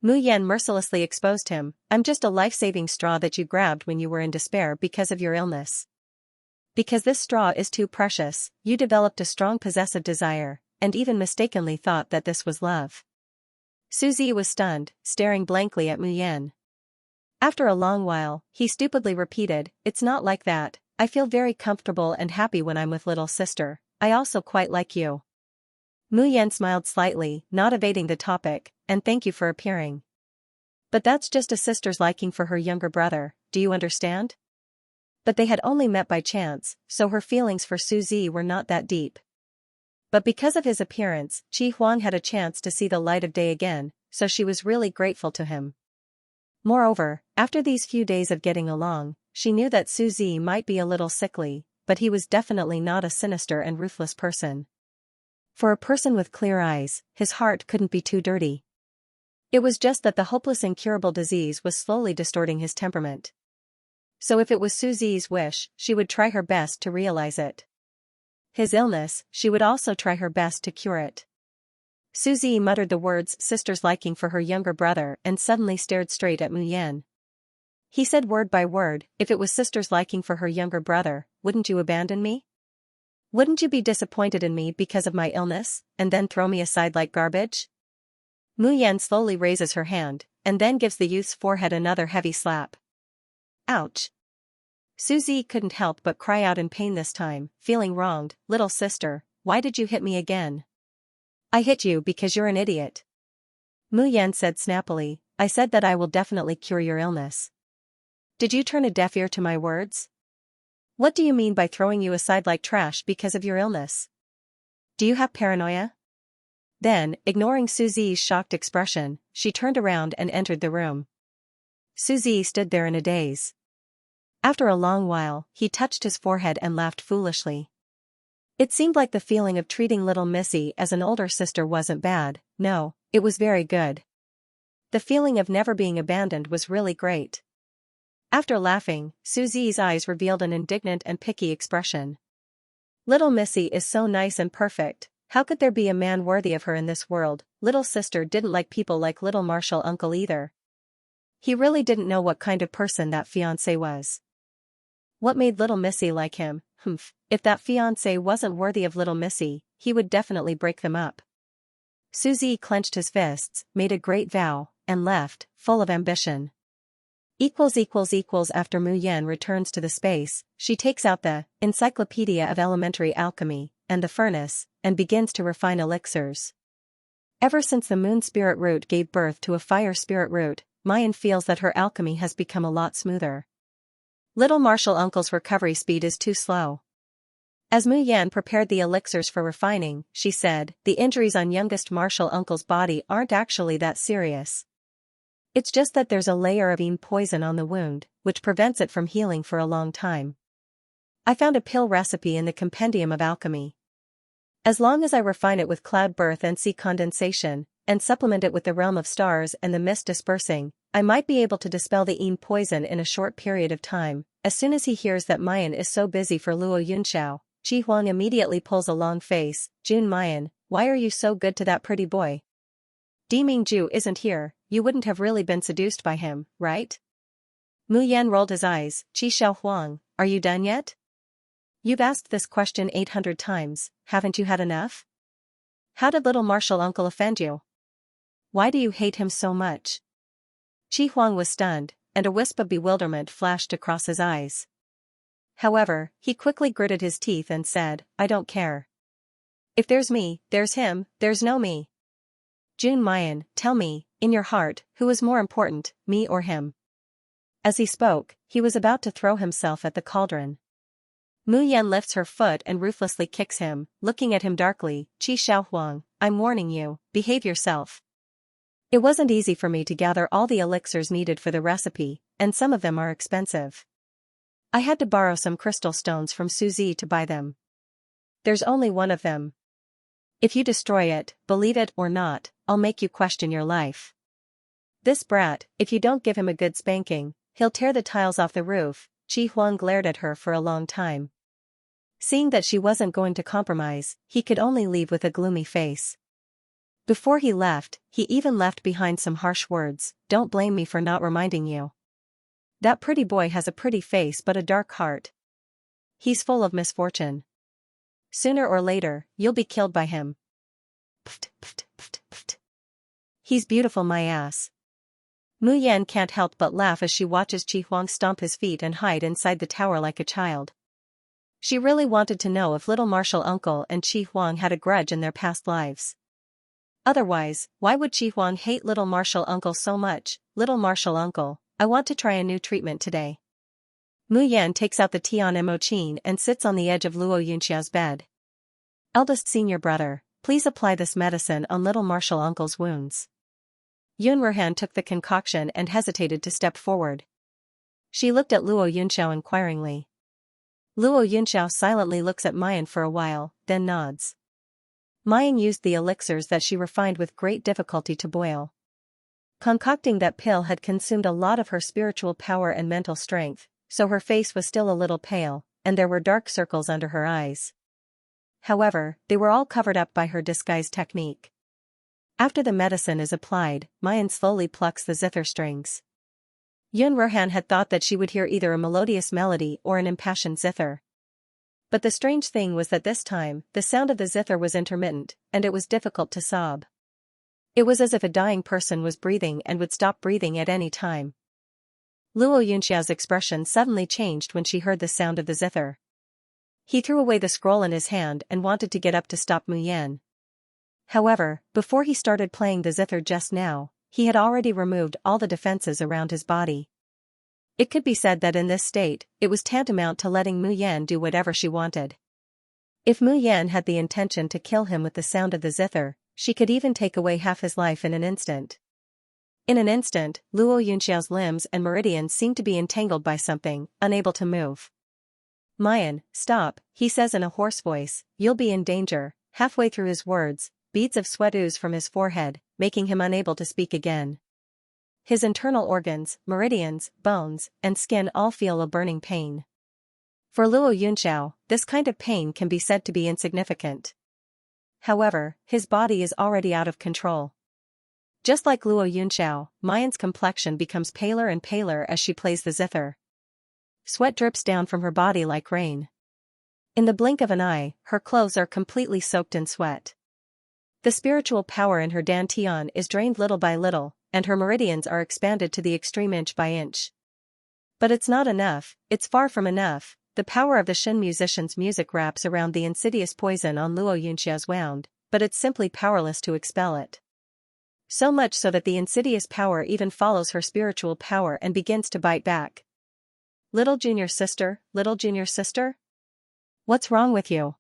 Mu Yan mercilessly exposed him. "I'm just a life-saving straw that you grabbed when you were in despair because of your illness. Because this straw is too precious, you developed a strong possessive desire, and even mistakenly thought that this was love." Suzy was stunned, staring blankly at Mu Yan. After a long while, he stupidly repeated, "It's not like that. I feel very comfortable and happy when I'm with little sister. I also quite like you." Mu Yan smiled slightly, not evading the topic, "And thank you for appearing. But that's just a sister's liking for her younger brother, do you understand?" But they had only met by chance, so her feelings for Suzy were not that deep. But because of his appearance, Chi Huang had a chance to see the light of day again, so she was really grateful to him. Moreover, after these few days of getting along, she knew that Suzy might be a little sickly, but he was definitely not a sinister and ruthless person. For a person with clear eyes, his heart couldn't be too dirty. It was just that the hopeless incurable disease was slowly distorting his temperament. So if it was Suzy's wish, she would try her best to realize it. his illness, she would also try her best to cure it. Suzy muttered the words sister's liking for her younger brother and suddenly stared straight at Mu Yan. He said word by word, if it was sister's liking for her younger brother, wouldn't you abandon me? Wouldn't you be disappointed in me because of my illness, and then throw me aside like garbage? Mu Yan slowly raises her hand, and then gives the youth's forehead another heavy slap. Ouch. Suzy couldn't help but cry out in pain this time, feeling wronged. Little sister, why did you hit me again? I hit you because you're an idiot. Mu Yan said snappily, I said that I will definitely cure your illness. Did you turn a deaf ear to my words? What do you mean by throwing you aside like trash because of your illness? Do you have paranoia? Then, ignoring Suzy's shocked expression, she turned around and entered the room. Suzy stood there in a daze. After a long while, he touched his forehead and laughed foolishly. It seemed like the feeling of treating little Missy as an older sister wasn't bad. No, it was very good. The feeling of never being abandoned was really great. After laughing, Suzy's eyes revealed an indignant and picky expression. Little Missy is so nice and perfect, how could there be a man worthy of her in this world? Little sister didn't like people like little Marshall uncle either. He really didn't know what kind of person that fiancé was. What made little Missy like him? If that fiancé wasn't worthy of little Missy, he would definitely break them up. Suzy clenched his fists, made a great vow, and left, full of ambition. After Mu Yan returns to the space, she takes out the Encyclopedia of Elementary Alchemy, and the furnace, and begins to refine elixirs. Ever since the moon spirit root gave birth to a fire spirit root, Mayan feels that her alchemy has become a lot smoother. Little Marshall uncle's recovery speed is too slow. As Mu Yan prepared the elixirs for refining, she said, the injuries on youngest Marshall uncle's body aren't actually that serious. It's just that there's a layer of poison on the wound, which prevents it from healing for a long time. I found a pill recipe in the Compendium of Alchemy. As long as I refine it with cloud birth and sea condensation, and supplement it with the realm of stars and the mist dispersing, I might be able to dispel the poison in a short period of time. As soon as he hears that Mayan is so busy for Luo Yunxiao, Qi Huang immediately pulls a long face. Jun Mayan, why are you so good to that pretty boy? Di Mingju isn't here, you wouldn't have really been seduced by him, right? Mu Yan rolled his eyes. Qi Xiao Huang, are you done yet? You've asked this question 800 times, haven't you had enough? How did little Marshall uncle offend you? Why do you hate him so much? Qi Huang was stunned, and a wisp of bewilderment flashed across his eyes. However, he quickly gritted his teeth and said, I don't care. If there's me, there's him, there's no me. Jun Mayan, tell me, in your heart, who is more important, me or him? As he spoke, he was about to throw himself at the cauldron. Mu Yan lifts her foot and ruthlessly kicks him, looking at him darkly. Qi Xiao Huang, I'm warning you, behave yourself. It wasn't easy for me to gather all the elixirs needed for the recipe, and some of them are expensive. I had to borrow some crystal stones from Suzy to buy them. There's only one of them. If you destroy it, believe it or not, I'll make you question your life. This brat, if you don't give him a good spanking, he'll tear the tiles off the roof. Qi Huang glared at her for a long time. Seeing that she wasn't going to compromise, he could only leave with a gloomy face. Before he left, he even left behind some harsh words. Don't blame me for not reminding you. That pretty boy has a pretty face but a dark heart. He's full of misfortune. Sooner or later, you'll be killed by him. Pft, pft, pft, pft. He's beautiful my ass. Mu Yan can't help but laugh as she watches Qi Huang stomp his feet and hide inside the tower like a child. She really wanted to know if little Marshall uncle and Qi Huang had a grudge in their past lives. Otherwise, why would Qi Huang hate little Marshall uncle so much? Little Marshall uncle, I want to try a new treatment today. Mu Yan takes out the Tian Mo Qin and sits on the edge of Luo Yunxiao's bed. Eldest senior brother, please apply this medicine on little Marshall uncle's wounds. Yun Ruhan took the concoction and hesitated to step forward. She looked at Luo Yunxiao inquiringly. Luo Yunxiao silently looks at Mayan for a while, then nods. Mayan used the elixirs that she refined with great difficulty to boil. Concocting that pill had consumed a lot of her spiritual power and mental strength, so her face was still a little pale, and there were dark circles under her eyes. However, they were all covered up by her disguise technique. After the medicine is applied, Mayan slowly plucks the zither strings. Yun Ruhan had thought that she would hear either a melodious melody or an impassioned zither. But the strange thing was that this time, the sound of the zither was intermittent, and it was difficult to sob. It was as if a dying person was breathing and would stop breathing at any time. Luo Yunxiao's expression suddenly changed when she heard the sound of the zither. He threw away the scroll in his hand and wanted to get up to stop Mu Yan. However, before he started playing the zither just now, he had already removed all the defenses around his body. It could be said that in this state, it was tantamount to letting Mu Yan do whatever she wanted. If Mu Yan had the intention to kill him with the sound of the zither, she could even take away half his life in an instant. In an instant, Luo Yunxiao's limbs and meridians seemed to be entangled by something, unable to move. "Mayan, stop," he says in a hoarse voice, "you'll be in danger." Halfway through his words, beads of sweat ooze from his forehead, making him unable to speak again. His internal organs, meridians, bones, and skin all feel a burning pain. For Luo Yunxiao, this kind of pain can be said to be insignificant. However, his body is already out of control. Just like Luo Yunxiao, Mayan's complexion becomes paler and paler as she plays the zither. Sweat drips down from her body like rain. In the blink of an eye, her clothes are completely soaked in sweat. The spiritual power in her dantian is drained little by little, and her meridians are expanded to the extreme inch by inch. But it's not enough, it's far from enough. The power of the Shen musician's music wraps around the insidious poison on Luo Yunxiao's wound, but it's simply powerless to expel it. So much so that the insidious power even follows her spiritual power and begins to bite back. Little junior sister, what's wrong with you?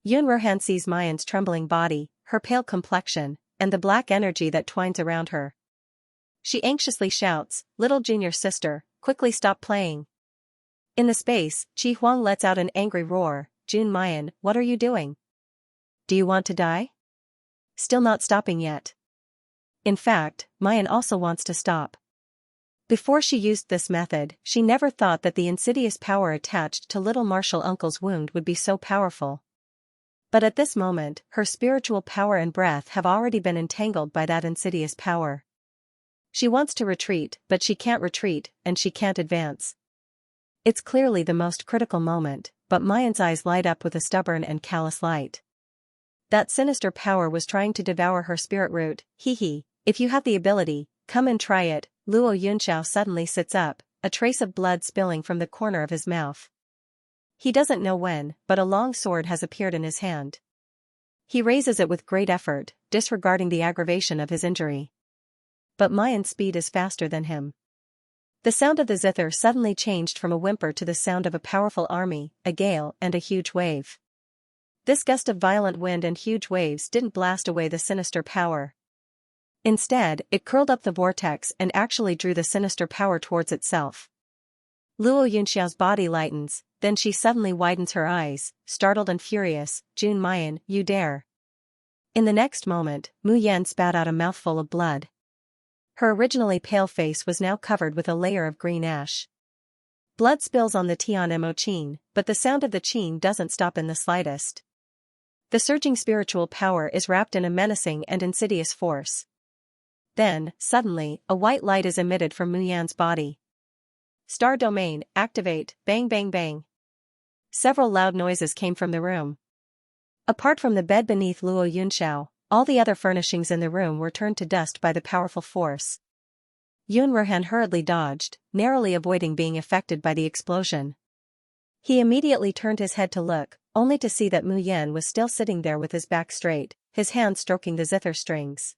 Yun Ruhan sees Mayan's trembling body, her pale complexion, and the black energy that twines around her. She anxiously shouts, "Little junior sister, quickly stop playing." In the space, Qi Huang lets out an angry roar, "Jun Mayan, what are you doing? Do you want to die?" Still not stopping yet. In fact, Mayan also wants to stop. Before she used this method, she never thought that the insidious power attached to little martial uncle's wound would be so powerful. But at this moment, her spiritual power and breath have already been entangled by that insidious power. She wants to retreat, but she can't retreat, and she can't advance. It's clearly the most critical moment, but Mayan's eyes light up with a stubborn and callous light. That sinister power was trying to devour her spirit root. If you have the ability, come and try it." Luo Yunxiao suddenly sits up, a trace of blood spilling from the corner of his mouth. He doesn't know when, but a long sword has appeared in his hand. He raises it with great effort, disregarding the aggravation of his injury. But Mayan's speed is faster than him. The sound of the zither suddenly changed from a whimper to the sound of a powerful army, a gale, and a huge wave. This gust of violent wind and huge waves didn't blast away the sinister power. Instead, it curled up the vortex and actually drew the sinister power towards itself. Luo Yunxiao's body lightens, then she suddenly widens her eyes, startled and furious. "Jun Mayan, you dare." In the next moment, Mu Yan spat out a mouthful of blood. Her originally pale face was now covered with a layer of green ash. Blood spills on the Tian Mo Qin, but the sound of the Qin doesn't stop in the slightest. The surging spiritual power is wrapped in a menacing and insidious force. Then, suddenly, a white light is emitted from Mu Yan's body. "Star domain, activate," bang bang bang. Several loud noises came from the room. Apart from the bed beneath Luo Yunxiao, all the other furnishings in the room were turned to dust by the powerful force. Yun Ruhan hurriedly dodged, narrowly avoiding being affected by the explosion. He immediately turned his head to look, only to see that Mu Yan was still sitting there with his back straight, his hand stroking the zither strings.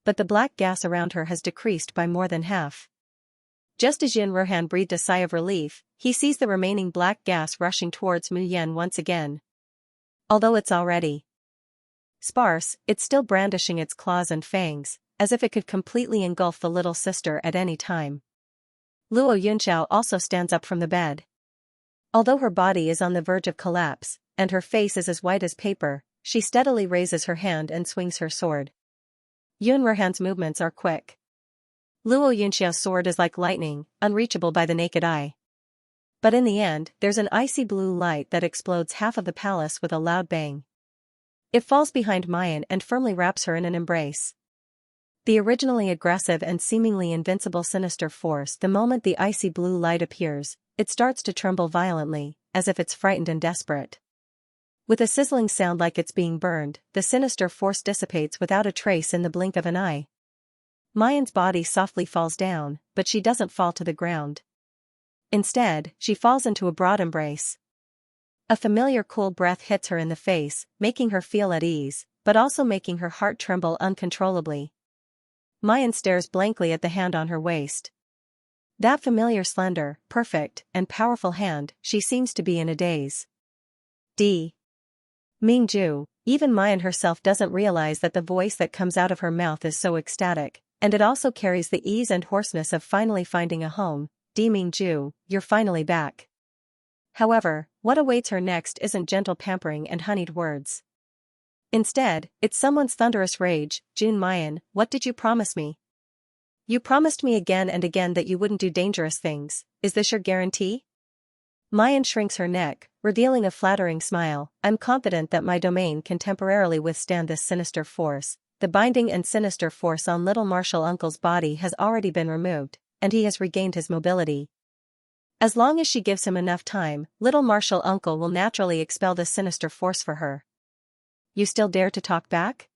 But the black gas around her has decreased by more than half. Just as Yun Ruhan breathed a sigh of relief, he sees the remaining black gas rushing towards Mu Yan once again. Although it's already sparse, it's still brandishing its claws and fangs, as if it could completely engulf the little sister at any time. Luo Yunxiao also stands up from the bed. Although her body is on the verge of collapse, and her face is as white as paper, she steadily raises her hand and swings her sword. Yun Ruhan's movements are quick. Luo Yunxiao's sword is like lightning, unreachable by the naked eye. But in the end, there's an icy blue light that explodes half of the palace with a loud bang. It falls behind Mayan and firmly wraps her in an embrace. The originally aggressive and seemingly invincible sinister force, the moment the icy blue light appears, it starts to tremble violently, as if it's frightened and desperate. With a sizzling sound like it's being burned, the sinister force dissipates without a trace in the blink of an eye. Mayan's body softly falls down, but she doesn't fall to the ground. Instead, she falls into a broad embrace. A familiar cool breath hits her in the face, making her feel at ease, but also making her heart tremble uncontrollably. Mayan stares blankly at the hand on her waist. That familiar slender, perfect, and powerful hand, she seems to be in a daze. Mingju, even Mayan herself doesn't realize that the voice that comes out of her mouth is so ecstatic, and it also carries the ease and hoarseness of finally finding a home. Mingju, you're finally back. However, what awaits her next isn't gentle pampering and honeyed words. Instead, it's someone's thunderous rage. June Mayan, what did you promise me? You promised me again and again that you wouldn't do dangerous things. Is this your guarantee? Mayan shrinks her neck, revealing a flattering smile. I'm confident that my domain can temporarily withstand this sinister force. The binding and sinister force on little Martial Uncle's body has already been removed, and he has regained his mobility. As long as she gives him enough time, little Martial Uncle will naturally expel this sinister force for her. You still dare to talk back?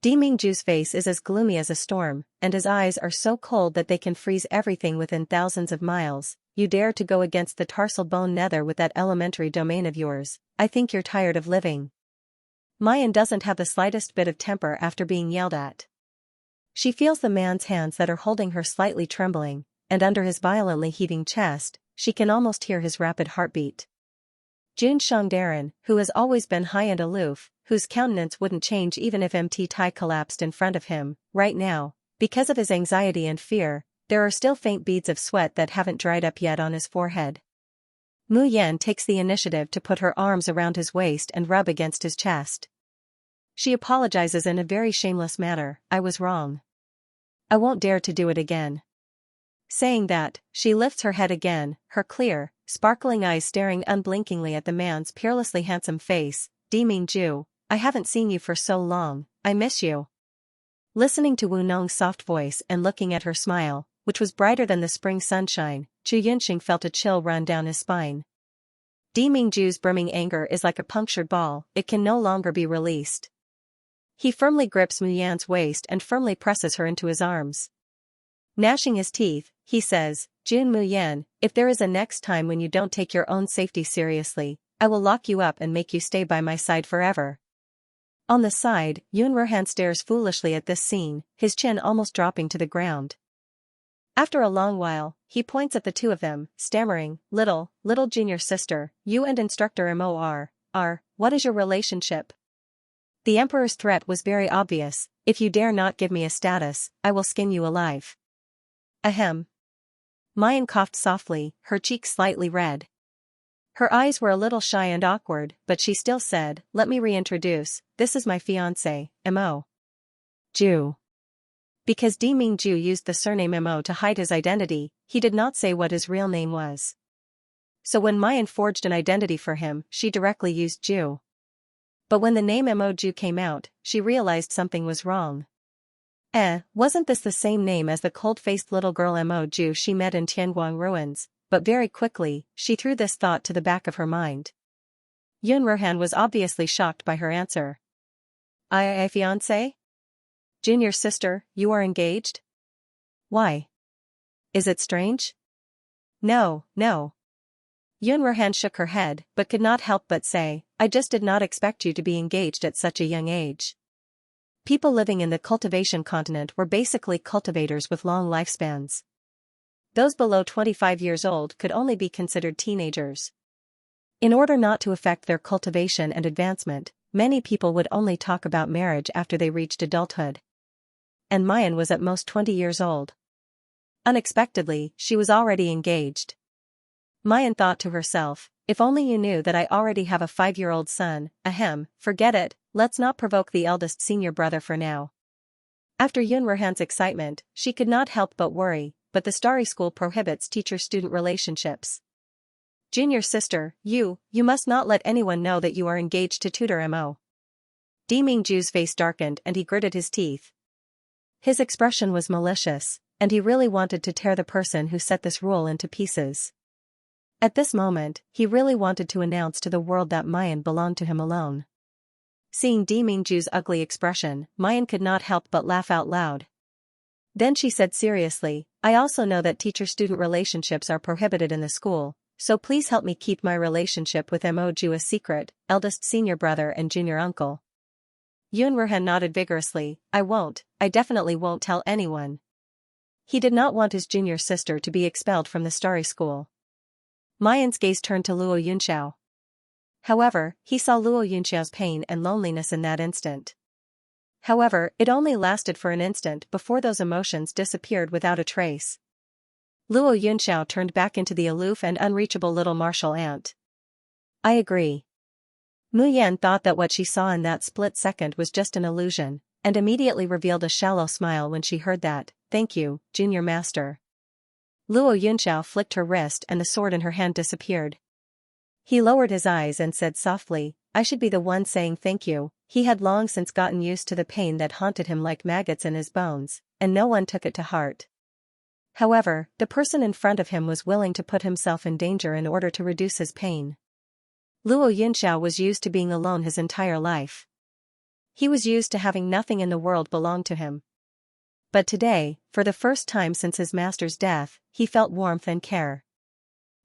Mingju's face is as gloomy as a storm, and his eyes are so cold that they can freeze everything within thousands of miles. You dare to go against the tarsal bone nether with that elementary domain of yours. I think you're tired of living. Mayan doesn't have the slightest bit of temper after being yelled at. She feels the man's hands that are holding her slightly trembling, and under his violently heaving chest, she can almost hear his rapid heartbeat. Jun Shangdaran, who has always been high and aloof, whose countenance wouldn't change even if Mt. Tai collapsed in front of him, right now, because of his anxiety and fear, there are still faint beads of sweat that haven't dried up yet on his forehead. Mu Yan takes the initiative to put her arms around his waist and rub against his chest. She apologizes in a very shameless manner. I was wrong. I won't dare to do it again. Saying that, she lifts her head again, her clear, sparkling eyes staring unblinkingly at the man's peerlessly handsome face. Mingju, I haven't seen you for so long, I miss you. Listening to Wu Nong's soft voice and looking at her smile, which was brighter than the spring sunshine, Zhu Yunxing felt a chill run down his spine. Mingju's brimming anger is like a punctured ball, it can no longer be released. He firmly grips Mu Yan's waist and firmly presses her into his arms. Gnashing his teeth, he says, Jun Mu Yan, if there is a next time when you don't take your own safety seriously, I will lock you up and make you stay by my side forever. On the side, Yun Ruhan stares foolishly at this scene, his chin almost dropping to the ground. After a long while, he points at the two of them, stammering, little junior sister, you and Instructor Mo are, what is your relationship? The Emperor's threat was very obvious, if you dare not give me a status, I will skin you alive. Ahem. Mayan coughed softly, her cheeks slightly red. Her eyes were a little shy and awkward, but she still said, let me reintroduce, this is my fiancé, Mo. Ju. Because Mingju used the surname Mo to hide his identity, he did not say what his real name was. So when Mayan forged an identity for him, she directly used Ju. But when the name Mo Ju came out, she realized something was wrong. Wasn't this the same name as the cold-faced little girl Mo Ju she met in Tianguang ruins? But very quickly, she threw this thought to the back of her mind. Yun Ruhan was obviously shocked by her answer. I fiancé? Junior sister, you are engaged? Why? Is it strange? No. Yun Ruhan shook her head, but could not help but say, I just did not expect you to be engaged at such a young age. People living in the cultivation continent were basically cultivators with long lifespans. Those below 25 years old could only be considered teenagers. In order not to affect their cultivation and advancement, many people would only talk about marriage after they reached adulthood. And Mayan was at most 20 years old. Unexpectedly, she was already engaged. Mayan thought to herself, if only you knew that I already have a 5-year-old son, forget it, let's not provoke the eldest senior brother for now. After Yun Ruhan's excitement, she could not help but worry, but the Starry School prohibits teacher-student relationships. Junior sister, you must not let anyone know that you are engaged to tutor Mo. Mingju's face darkened and he gritted his teeth. His expression was malicious, and he really wanted to tear the person who set this rule into pieces. At this moment, he really wanted to announce to the world that Mayan belonged to him alone. Seeing Mingju's ugly expression, Mayan could not help but laugh out loud. Then she said seriously, I also know that teacher-student relationships are prohibited in the school, so please help me keep my relationship with Moju a secret, eldest senior brother and junior uncle. Yunruhan nodded vigorously, I definitely won't tell anyone. He did not want his junior sister to be expelled from the Starry School. Mayan's gaze turned to Luo Yunxiao. However, he saw Luo Yunxiao's pain and loneliness in that instant. However, it only lasted for an instant before those emotions disappeared without a trace. Luo Yunxiao turned back into the aloof and unreachable little martial ant. I agree. Mu Yan thought that what she saw in that split second was just an illusion, and immediately revealed a shallow smile when she heard that, thank you, junior master. Luo Yunxiao flicked her wrist and the sword in her hand disappeared. He lowered his eyes and said softly, I should be the one saying thank you. He had long since gotten used to the pain that haunted him like maggots in his bones, and no one took it to heart. However, the person in front of him was willing to put himself in danger in order to reduce his pain. Luo Yunxiao was used to being alone his entire life. He was used to having nothing in the world belong to him. But today, for the first time since his master's death, he felt warmth and care.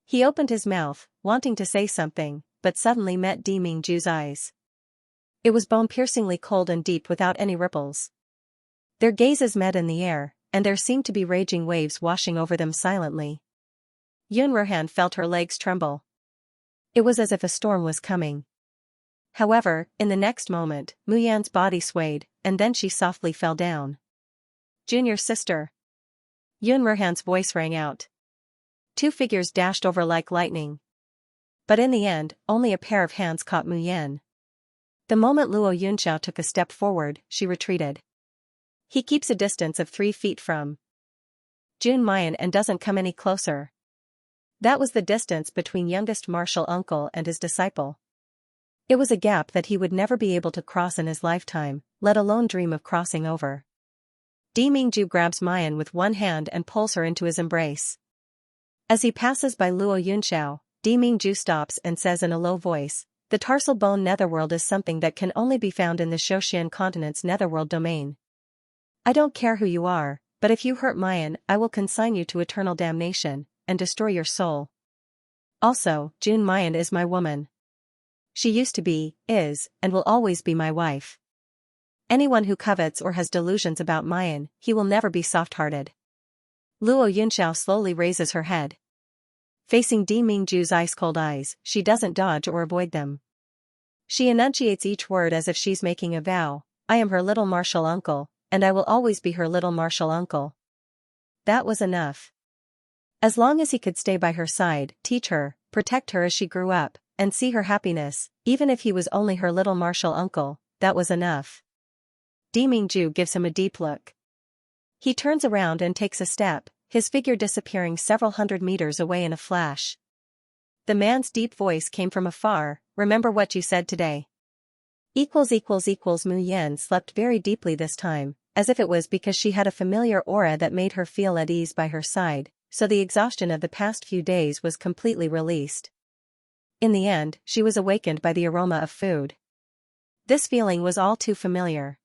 He opened his mouth, wanting to say something, but suddenly met Mingju's eyes. It was bone-piercingly cold and deep without any ripples. Their gazes met in the air, and there seemed to be raging waves washing over them silently. Yunruhan felt her legs tremble. It was as if a storm was coming. However, in the next moment, Mu Yan's body swayed, and then she softly fell down. Junior sister. Yunruhan's voice rang out. Two figures dashed over like lightning. But in the end, only a pair of hands caught Mu Yan. The moment Luo Yunxiao took a step forward, she retreated. He keeps a distance of 3 feet from Jun Mayan and doesn't come any closer. That was the distance between youngest martial uncle and his disciple. It was a gap that he would never be able to cross in his lifetime, let alone dream of crossing over. Mingju grabs Mayan with one hand and pulls her into his embrace. As he passes by Luo Yunxiao, Mingju stops and says in a low voice, the tarsal bone netherworld is something that can only be found in the Shoshian continent's netherworld domain. I don't care who you are, but if you hurt Mayan, I will consign you to eternal damnation, and destroy your soul. Also, Jun Mayan is my woman. She used to be, is, and will always be my wife. Anyone who covets or has delusions about Mayan, he will never be soft-hearted. Luo Yunxiao slowly raises her head. Facing Mingju's ice-cold eyes, she doesn't dodge or avoid them. She enunciates each word as if she's making a vow, I am her little martial uncle, and I will always be her little martial uncle. That was enough. As long as he could stay by her side, teach her, protect her as she grew up, and see her happiness, even if he was only her little martial uncle, that was enough. Mingju gives him a deep look. He turns around and takes a step, his figure disappearing several hundred meters away in a flash. The man's deep voice came from afar, remember what you said today. Mu Yan slept very deeply this time, as if it was because she had a familiar aura that made her feel at ease by her side, so the exhaustion of the past few days was completely released. In the end, she was awakened by the aroma of food. This feeling was all too familiar.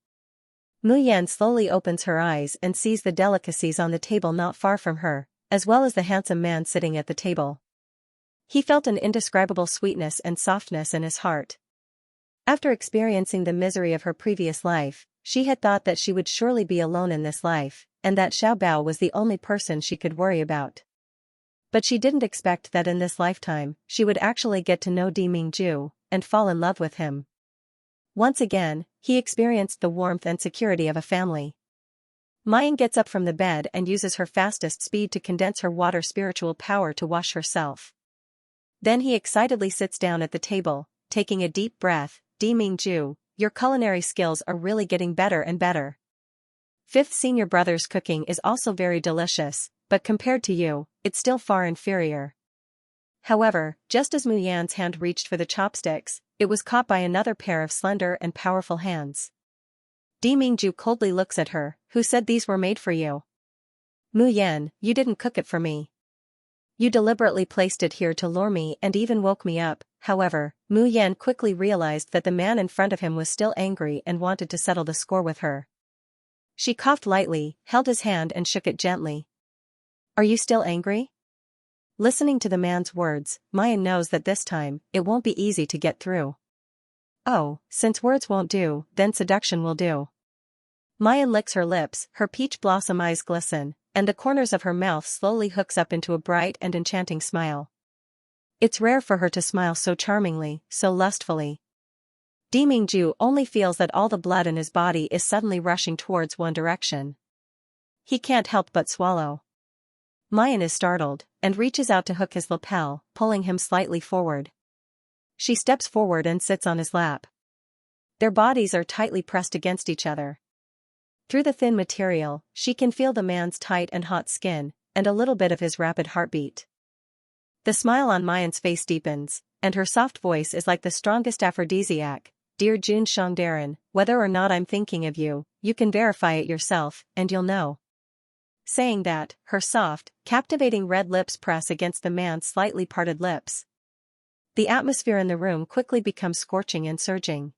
Mu Yan slowly opens her eyes and sees the delicacies on the table not far from her, as well as the handsome man sitting at the table. He felt an indescribable sweetness and softness in his heart. After experiencing the misery of her previous life, she had thought that she would surely be alone in this life, and that Xiao Bao was the only person she could worry about. But she didn't expect that in this lifetime, she would actually get to know Mingju, and fall in love with him. Once again, he experienced the warmth and security of a family. Mayan gets up from the bed and uses her fastest speed to condense her water spiritual power to wash herself. Then he excitedly sits down at the table, taking a deep breath, Mingju, your culinary skills are really getting better and better. Fifth senior brother's cooking is also very delicious, but compared to you, it's still far inferior. However, just as Mu Yan's hand reached for the chopsticks, it was caught by another pair of slender and powerful hands. Di Mingju coldly looks at her, who said these were made for you. Mu Yan, you didn't cook it for me. You deliberately placed it here to lure me and even woke me up. However, Mu Yan quickly realized that the man in front of him was still angry and wanted to settle the score with her. She coughed lightly, held his hand and shook it gently. Are you still angry? Listening to the man's words, Mayan knows that this time, it won't be easy to get through. Oh, since words won't do, then seduction will do. Mayan licks her lips, her peach blossom eyes glisten, and the corners of her mouth slowly hooks up into a bright and enchanting smile. It's rare for her to smile so charmingly, so lustfully. Di Mingju only feels that all the blood in his body is suddenly rushing towards one direction. He can't help but swallow. Mayan is startled, and reaches out to hook his lapel, pulling him slightly forward. She steps forward and sits on his lap. Their bodies are tightly pressed against each other. Through the thin material, she can feel the man's tight and hot skin, and a little bit of his rapid heartbeat. The smile on Mayan's face deepens, and her soft voice is like the strongest aphrodisiac. Dear Jun Shangdaran, whether or not I'm thinking of you, you can verify it yourself, and you'll know. Saying that, her soft, captivating red lips press against the man's slightly parted lips. The atmosphere in the room quickly becomes scorching and surging.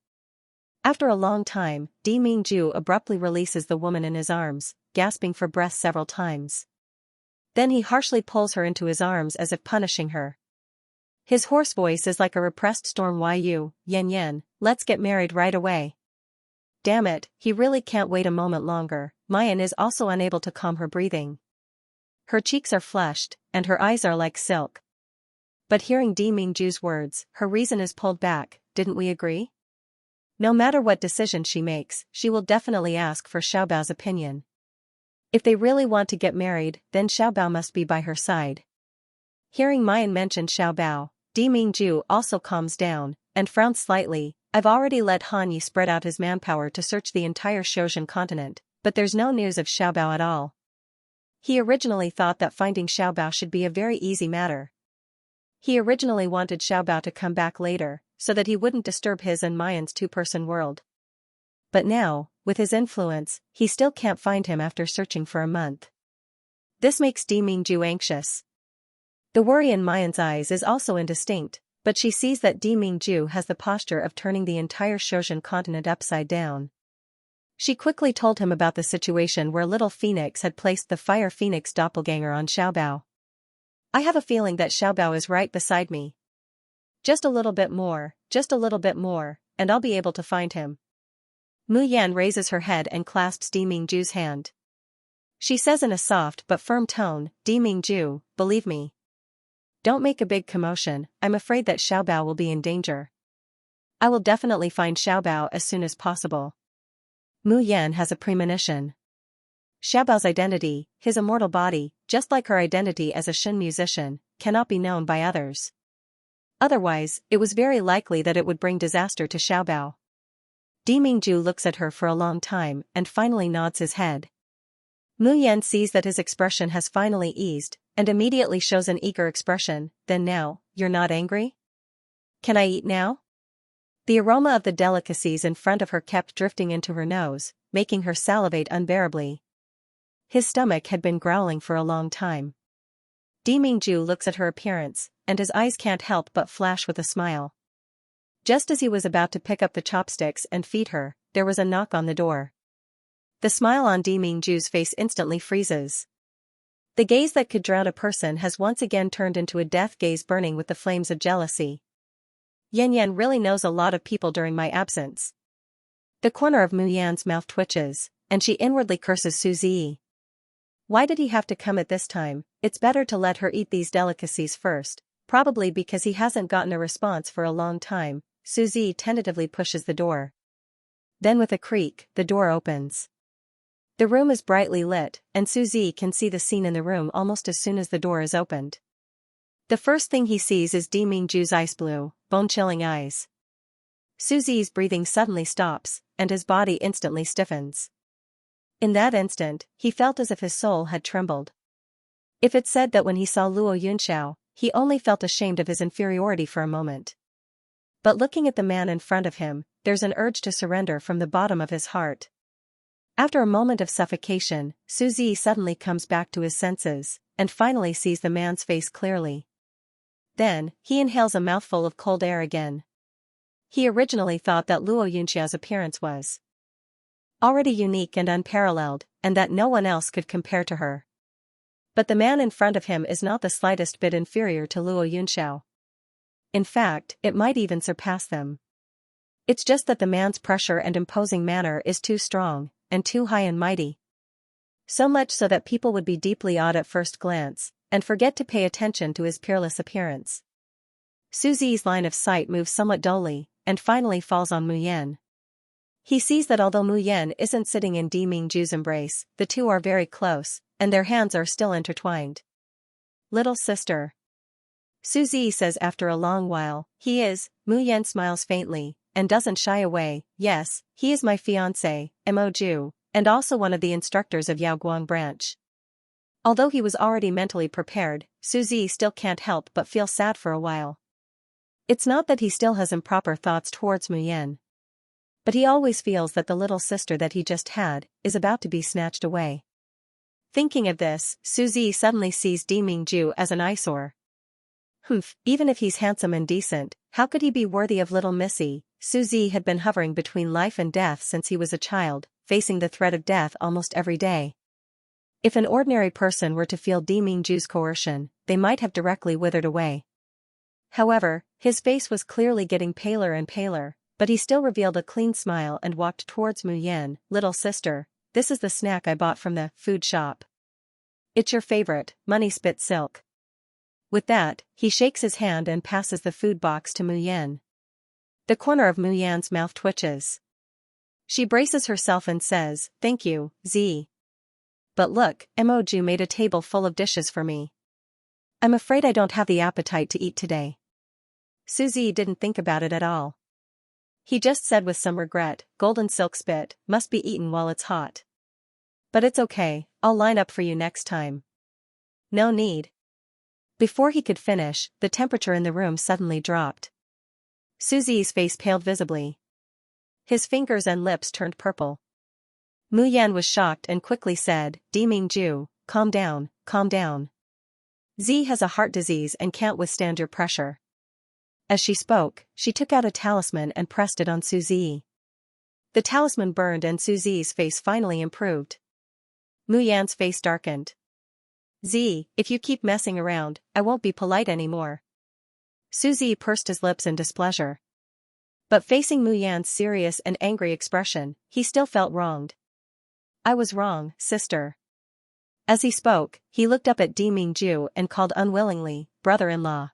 After a long time, Di Mingju abruptly releases the woman in his arms, gasping for breath several times. Then he harshly pulls her into his arms as if punishing her. His hoarse voice is like a repressed storm. Yan, let's get married right away. Damn it, he really can't wait a moment longer. Mayan is also unable to calm her breathing. Her cheeks are flushed, and her eyes are like silk. But hearing Di Mingju's words, her reason is pulled back. Didn't we agree? No matter what decision she makes, she will definitely ask for Xiaobao's opinion. If they really want to get married, then Xiaobao must be by her side. Hearing Mayan mention Xiaobao, Di Mingju also calms down, and frowns slightly. I've already let Han Yi spread out his manpower to search the entire Shoshan continent, but there's no news of Xiaobao at all. He originally thought that finding Xiaobao should be a very easy matter. He originally wanted Xiaobao to come back later, so that he wouldn't disturb his and Mayan's two-person world. But now, with his influence, he still can't find him after searching for a month. This makes Di Mingju anxious. The worry in Mayan's eyes is also indistinct, but she sees that Di Mingju has the posture of turning the entire Shoshan continent upside down. She quickly told him about the situation where Little Phoenix had placed the Fire Phoenix doppelganger on Xiaobao. I have a feeling that Xiaobao is right beside me. Just a little bit more, and I'll be able to find him. Mu Yan raises her head and clasps Di Mingju's hand. She says in a soft but firm tone, Di Mingju, believe me. Don't make a big commotion, I'm afraid that Xiaobao will be in danger. I will definitely find Xiaobao as soon as possible. Mu Yan has a premonition. Xiaobao's identity, his immortal body, just like her identity as a Shen musician, cannot be known by others. Otherwise, it was very likely that it would bring disaster to Xiaobao. Di Mingju looks at her for a long time and finally nods his head. Mu Yan sees that his expression has finally eased, and immediately shows an eager expression. Then now, you're not angry? Can I eat now? The aroma of the delicacies in front of her kept drifting into her nose, making her salivate unbearably. His stomach had been growling for a long time. Di Mingju looks at her appearance, and his eyes can't help but flash with a smile. Just as he was about to pick up the chopsticks and feed her, there was a knock on the door. The smile on Di Mingju's face instantly freezes. The gaze that could drown a person has once again turned into a death gaze burning with the flames of jealousy. Yan really knows a lot of people during my absence. The corner of Mu Yan's mouth twitches, and she inwardly curses Su Ziyi. Why did he have to come at this time? It's better to let her eat these delicacies first, probably because he hasn't gotten a response for a long time. Su Ziyi tentatively pushes the door. Then with a creak, the door opens. The room is brightly lit, and Su Ziyi can see the scene in the room almost as soon as the door is opened. The first thing he sees is Di Mingju's ice blue, bone-chilling eyes. Su Ziyi's breathing suddenly stops, and his body instantly stiffens. In that instant, he felt as if his soul had trembled. If it said that when he saw Luo Yunxiao, he only felt ashamed of his inferiority for a moment. But looking at the man in front of him, there's an urge to surrender from the bottom of his heart. After a moment of suffocation, Suzy suddenly comes back to his senses, and finally sees the man's face clearly. Then, he inhales a mouthful of cold air again. He originally thought that Luo Yunxia's appearance was already unique and unparalleled, and that no one else could compare to her. But the man in front of him is not the slightest bit inferior to Luo Yunxiao. In fact, it might even surpass them. It's just that the man's pressure and imposing manner is too strong, and too high and mighty. So much so that people would be deeply awed at first glance, and forget to pay attention to his peerless appearance. Suzy's line of sight moves somewhat dully, and finally falls on Mu Yan. He sees that although Mu Yan isn't sitting in Di Mingju's embrace, the two are very close, and their hands are still intertwined. "Little sister," Suzy says after a long while. "He is." Mu Yan smiles faintly, and doesn't shy away. "Yes, he is my fiancé, Mo Ju, and also one of the instructors of Yao Guang branch." Although he was already mentally prepared, Suzy still can't help but feel sad for a while. It's not that he still has improper thoughts towards Mu Yan. But he always feels that the little sister that he just had is about to be snatched away. Thinking of this, Suzy suddenly sees Di Mingju as an eyesore. Even if he's handsome and decent, how could he be worthy of little Missy? Suzy had been hovering between life and death since he was a child, facing the threat of death almost every day. If an ordinary person were to feel Di Mingju's coercion, they might have directly withered away. However, his face was clearly getting paler and paler, but he still revealed a clean smile and walked towards Mu Yan. "Little sister, this is the snack I bought from the food shop. It's your favorite, money spit silk." With that, he shakes his hand and passes the food box to Mu Yan. The corner of Mu Yan's mouth twitches. She braces herself and says, "Thank you, Z. But look, Mo Ju made a table full of dishes for me. I'm afraid I don't have the appetite to eat today." Suzy didn't think about it at all. He just said with some regret, "Golden silk spit must be eaten while it's hot. But it's okay, I'll line up for you next time." "No need." Before he could finish, the temperature in the room suddenly dropped. Suzy's face paled visibly. His fingers and lips turned purple. Mu Yan was shocked and quickly said, "Di Mingju, calm down, calm down. Z has a heart disease and can't withstand your pressure." As she spoke, she took out a talisman and pressed it on Suzy. The talisman burned and Suzy's face finally improved. Mu Yan's face darkened. "Z, if you keep messing around, I won't be polite anymore." Suzy pursed his lips in displeasure. But facing Mu Yan's serious and angry expression, he still felt wronged. "I was wrong, sister." As he spoke, he looked up at Di Mingju and called unwillingly, "Brother-in-law."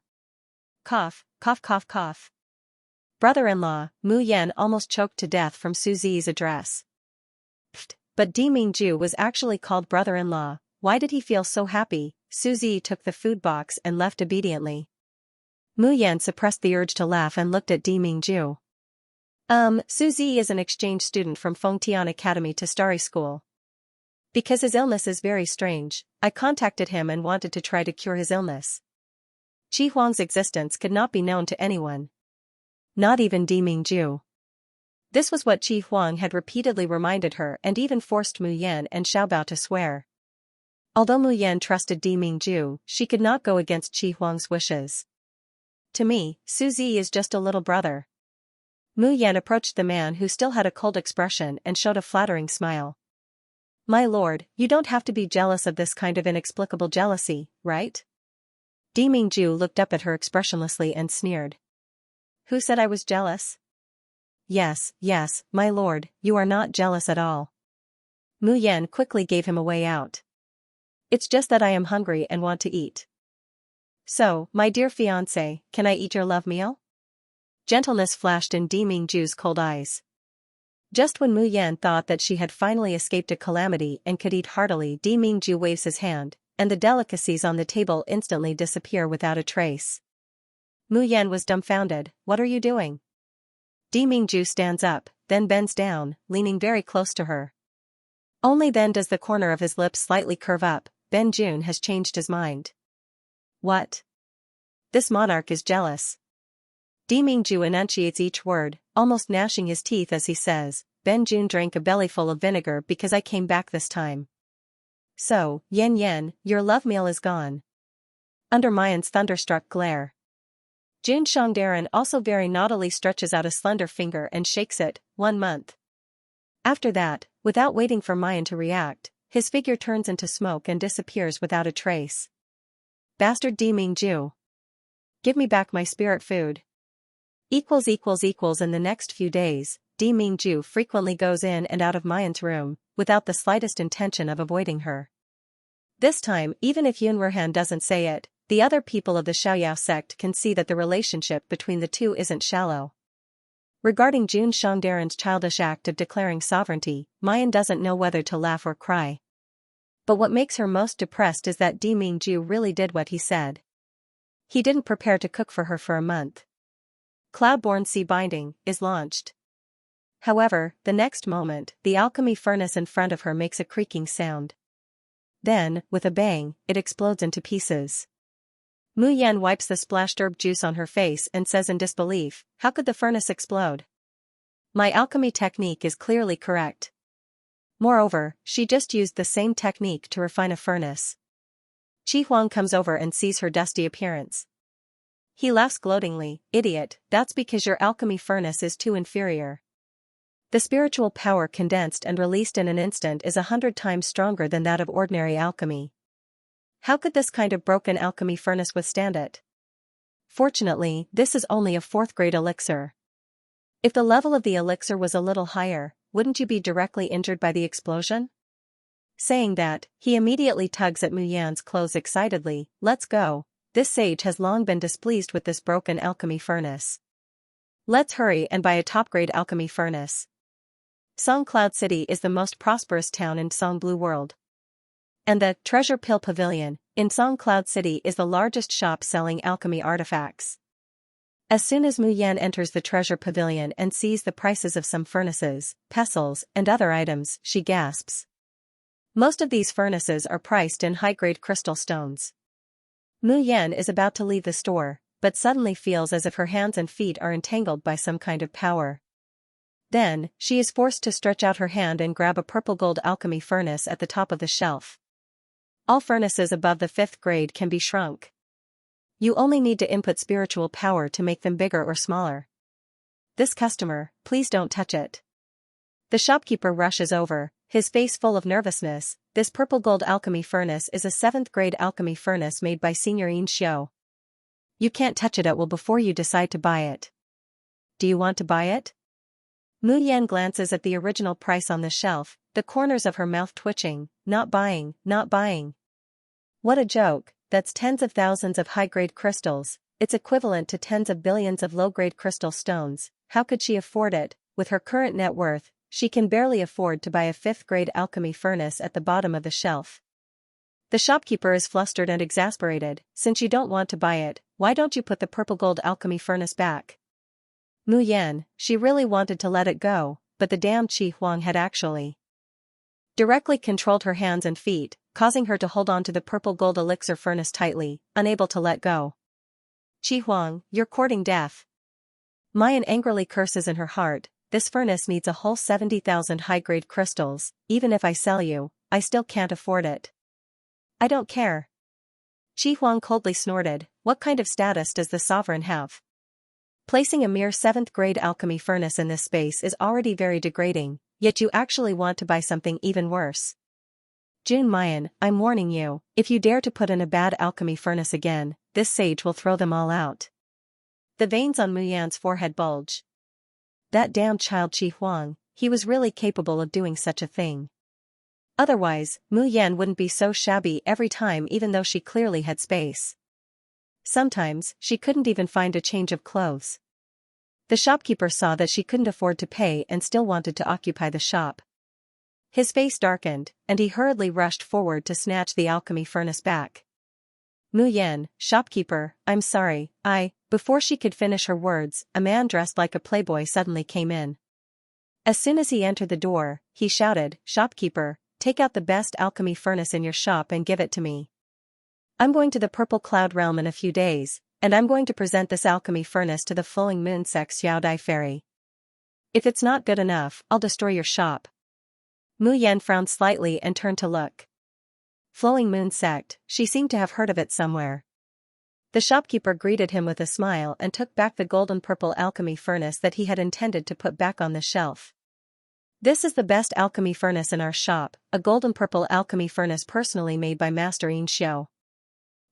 Cough, cough, cough, cough. Brother-in-law. Mu Yan almost choked to death from Suzy's address. But Di Mingju was actually called brother-in-law. Why did he feel so happy? Suzy took the food box and left obediently. Mu Yan suppressed the urge to laugh and looked at Di Mingju. Suzy is an exchange student from Fengtian Academy to Starry School. Because his illness is very strange, I contacted him and wanted to try to cure his illness. Qi Huang's existence could not be known to anyone. Not even Di Mingju. This was what Qi Huang had repeatedly reminded her and even forced Mu Yan and Xiaobao to swear. Although Mu Yan trusted Di Mingju, she could not go against Qi Huang's wishes. "To me, Suzy is just a little brother." Mu Yan approached the man who still had a cold expression and showed a flattering smile. "My lord, you don't have to be jealous of this kind of inexplicable jealousy, right?" Di Mingju looked up at her expressionlessly and sneered. "Who said I was jealous?" Yes, my lord, you are not jealous at all." Mu Yan quickly gave him a way out. "It's just that I am hungry and want to eat. So, my dear fiancé, can I eat your love meal?" Gentleness flashed in Di Mingju's cold eyes. Just when Mu Yan thought that she had finally escaped a calamity and could eat heartily, Di Mingju waves his hand, and the delicacies on the table instantly disappear without a trace. Mu Yan was dumbfounded. "What are you doing?" Di Mingju stands up, then bends down, leaning very close to her. Only then does the corner of his lips slightly curve up. Ben Jun has changed his mind. "What?" this monarch is jealous. Di Mingju enunciates each word, almost gnashing his teeth as he says, Ben Jun drank a bellyful of vinegar because I came back this time. So, Yen Yen, your love meal is gone. Under Mayan's thunderstruck glare. Jun Shangdaran also very naughtily stretches out a slender finger and shakes it, 1 month. After that, without waiting for Mayan to react, his figure turns into smoke and disappears without a trace. Bastard Di Mingju. Give me back my spirit food. In the next few days, Di Mingju frequently goes in and out of Mayan's room, without the slightest intention of avoiding her. This time, even if Yun Ruhan doesn't say it, the other people of the Xiaoyao sect can see that the relationship between the two isn't shallow. Regarding Jun Shangdaran's childish act of declaring sovereignty, Mayan doesn't know whether to laugh or cry. But what makes her most depressed is that Di Mingju really did what he said. He didn't prepare to cook for her for a month. Cloudborn Sea Binding is launched. However, the next moment, the alchemy furnace in front of her makes a creaking sound. Then, with a bang, it explodes into pieces. Mu Yan wipes the splashed herb juice on her face and says in disbelief, how could the furnace explode? My alchemy technique is clearly correct. Moreover, she just used the same technique to refine a furnace. Qi Huang comes over and sees her dusty appearance. He laughs gloatingly, idiot, that's because your alchemy furnace is too inferior. The spiritual power condensed and released in an instant is 100 times stronger than that of ordinary alchemy. How could this kind of broken alchemy furnace withstand it? Fortunately, this is only a 4th-grade elixir. If the level of the elixir was a little higher, wouldn't you be directly injured by the explosion? Saying that, he immediately tugs at Mu Yan's clothes excitedly, let's go, this sage has long been displeased with this broken alchemy furnace. Let's hurry and buy a top-grade alchemy furnace. Song Cloud City is the most prosperous town in Song Blue World. And the Treasure Pill Pavilion in Song Cloud City is the largest shop selling alchemy artifacts. As soon as Mu Yan enters the Treasure Pavilion and sees the prices of some furnaces, pestles, and other items, she gasps. Most of these furnaces are priced in high-grade crystal stones. Mu Yan is about to leave the store, but suddenly feels as if her hands and feet are entangled by some kind of power. Then, she is forced to stretch out her hand and grab a purple gold alchemy furnace at the top of the shelf. All furnaces above the 5th grade can be shrunk. You only need to input spiritual power to make them bigger or smaller. This customer, please don't touch it. The shopkeeper rushes over, his face full of nervousness. This purple gold alchemy furnace is a 7th grade alchemy furnace made by Senior Xianxia. You can't touch it at will before you decide to buy it. Do you want to buy it? Mu Yan glances at the original price on the shelf, the corners of her mouth twitching, not buying, not buying. What a joke, that's tens of thousands of high-grade crystals, it's equivalent to tens of billions of low-grade crystal stones, how could she afford it? With her current net worth, she can barely afford to buy a 5th grade alchemy furnace at the bottom of the shelf. The shopkeeper is flustered and exasperated, since you don't want to buy it, why don't you put the purple gold alchemy furnace back? Mu Yan, she really wanted to let it go, but the damned Qi Huang had actually directly controlled her hands and feet, causing her to hold on to the purple gold elixir furnace tightly, unable to let go. Qi Huang, you're courting death. Mayan angrily curses in her heart, this furnace needs a whole 70,000 high-grade crystals, even if I sell you, I still can't afford it. I don't care. Qi Huang coldly snorted, what kind of status does the sovereign have? Placing a mere 7th grade alchemy furnace in this space is already very degrading, yet you actually want to buy something even worse. Jun Mayan, I'm warning you, if you dare to put in a bad alchemy furnace again, this sage will throw them all out. The veins on Mu Yan's forehead bulge. That damned child Qi Huang, he was really capable of doing such a thing. Otherwise, Mu Yan wouldn't be so shabby every time even though she clearly had space. Sometimes, she couldn't even find a change of clothes. The shopkeeper saw that she couldn't afford to pay and still wanted to occupy the shop. His face darkened, and he hurriedly rushed forward to snatch the alchemy furnace back. Mu Yan, shopkeeper, I'm sorry, Before she could finish her words, a man dressed like a playboy suddenly came in. As soon as he entered the door, he shouted, shopkeeper, take out the best alchemy furnace in your shop and give it to me. I'm going to the Purple Cloud Realm in a few days, And I'm going to present this alchemy furnace to the flowing moon sect Xiaodai fairy. If it's not good enough, I'll destroy your shop. Mu Yan frowned slightly and turned to look. Flowing moon sect, she seemed to have heard of it somewhere. The shopkeeper greeted him with a smile and took back the golden-purple alchemy furnace that he had intended to put back on the shelf. This is the best alchemy furnace in our shop, a golden-purple alchemy furnace personally made by Master Xianxia.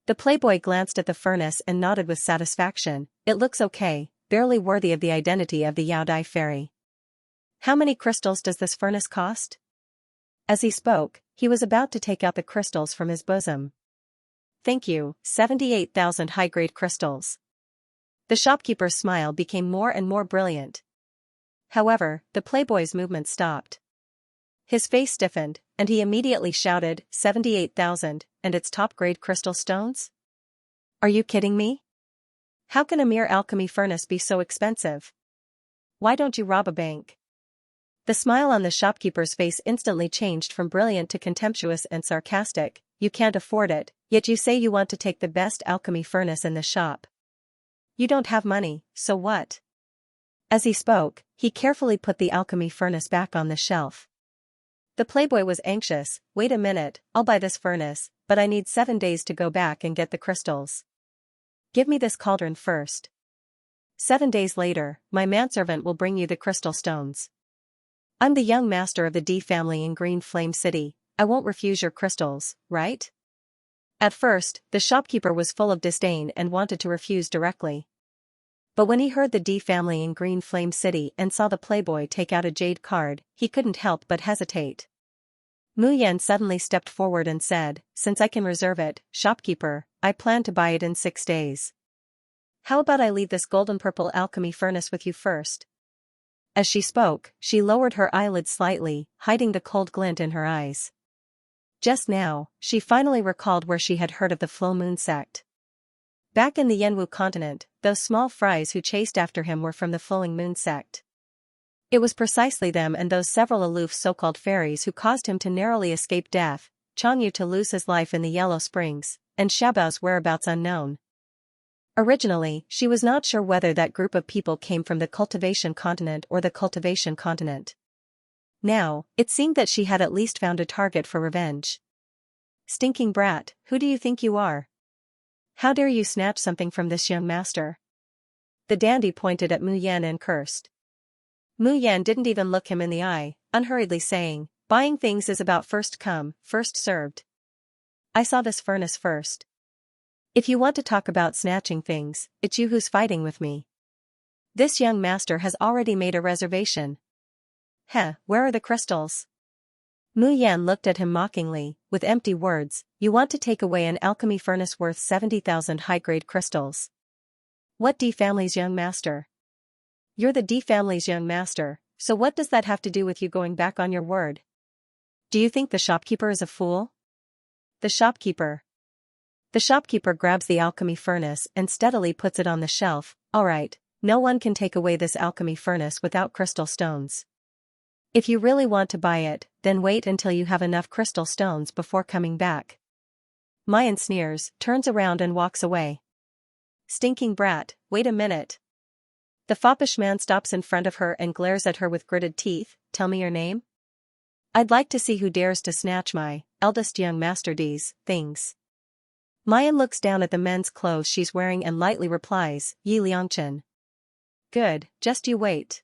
The playboy glanced at the furnace and nodded with satisfaction. It looks okay, barely worthy of the identity of the Yaodai fairy. How many crystals does this furnace cost? As he spoke, he was about to take out the crystals from his bosom. Thank you, 78,000 high-grade crystals. The shopkeeper's smile became more and more brilliant. However, the playboy's movement stopped. His face stiffened, and he immediately shouted, 78,000, and it's top-grade crystal stones? Are you kidding me? How can a mere alchemy furnace be so expensive? Why don't you rob a bank? The smile on the shopkeeper's face instantly changed from brilliant to contemptuous and sarcastic. You can't afford it, yet you say you want to take the best alchemy furnace in the shop. You don't have money, so what? As he spoke, he carefully put the alchemy furnace back on the shelf. The playboy was anxious. Wait a minute, I'll buy this furnace, but I need 7 days to go back and get the crystals. Give me this cauldron first. 7 days later, my manservant will bring you the crystal stones. I'm the young master of the D family in Green Flame City. I won't refuse your crystals, right? At first, the shopkeeper was full of disdain and wanted to refuse directly. But when he heard the D family in Green Flame City and saw the playboy take out a jade card, he couldn't help but hesitate. Mu Yan suddenly stepped forward and said, since I can reserve it, shopkeeper, I plan to buy it in 6 days. How about I leave this golden-purple alchemy furnace with you first? As she spoke, she lowered her eyelids slightly, hiding the cold glint in her eyes. Just now, she finally recalled where she had heard of the Flow Moon sect. Back in the Yanwu continent, those small fries who chased after him were from the Flowing Moon sect. It was precisely them and those several aloof so-called fairies who caused him to narrowly escape death, Changyu to lose his life in the Yellow Springs, and Xiaobao's whereabouts unknown. Originally, she was not sure whether that group of people came from the Cultivation continent or the Cultivation continent. Now, it seemed that she had at least found a target for revenge. Stinking brat, who do you think you are? How dare you snatch something from this young master? The dandy pointed at Mu Yan and cursed. Mu Yan didn't even look him in the eye, unhurriedly saying, buying things is about first come, first served. I saw this furnace first. If you want to talk about snatching things, it's you who's fighting with me. This young master has already made a reservation. Heh, where are the crystals? Mu Yan looked at him mockingly, with empty words. You want to take away an alchemy furnace worth 70,000 high-grade crystals. What D family's young master? You're the D family's young master, so what does that have to do with you going back on your word? Do you think the shopkeeper is a fool? The shopkeeper. The shopkeeper grabs the alchemy furnace and steadily puts it on the shelf. All right, no one can take away this alchemy furnace without crystal stones. If you really want to buy it, then wait until you have enough crystal stones before coming back. Mayan sneers, turns around and walks away. Stinking brat, wait a minute. The foppish man stops in front of her and glares at her with gritted teeth. Tell me your name? I'd like to see who dares to snatch my eldest young master D's things. Mayan looks down at the men's clothes she's wearing and lightly replies, Yi Liangchen. Good, just you wait.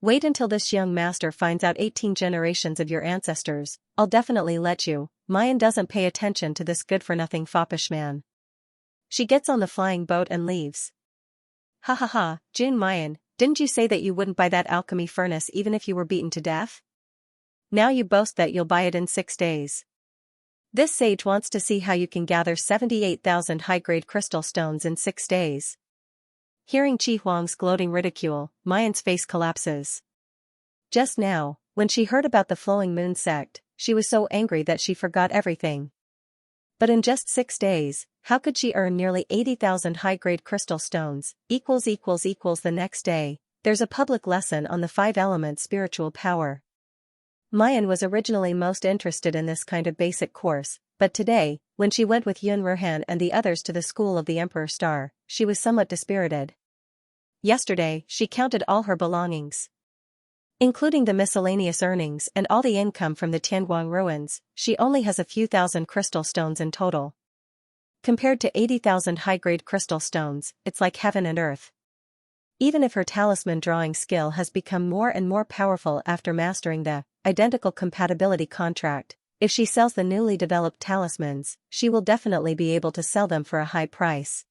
Wait until this young master finds out 18 generations of your ancestors, I'll definitely let you. Mayan doesn't pay attention to this good-for-nothing foppish man. She gets on the flying boat and leaves. Ha ha ha, Jun Mayan, didn't you say that you wouldn't buy that alchemy furnace even if you were beaten to death? Now you boast that you'll buy it in 6 days. This sage wants to see how you can gather 78,000 high-grade crystal stones in 6 days. Hearing Qi Huang's gloating ridicule, Mayan's face collapses. Just now, when she heard about the Flowing Moon sect, she was so angry that she forgot everything. But in just 6 days, how could she earn nearly 80,000 high-grade crystal stones? The next day, there's a public lesson on the 5-element spiritual power. Mayan was originally most interested in this kind of basic course, but today, when she went with Yun Ruhan and the others to the school of the Emperor Star, she was somewhat dispirited. Yesterday, she counted all her belongings. Including the miscellaneous earnings and all the income from the Tianguang ruins, she only has a few thousand crystal stones in total. Compared to 80,000 high-grade crystal stones, it's like heaven and earth. Even if her talisman drawing skill has become more and more powerful after mastering the identical compatibility contract, if she sells the newly developed talismans, she will definitely be able to sell them for a high price.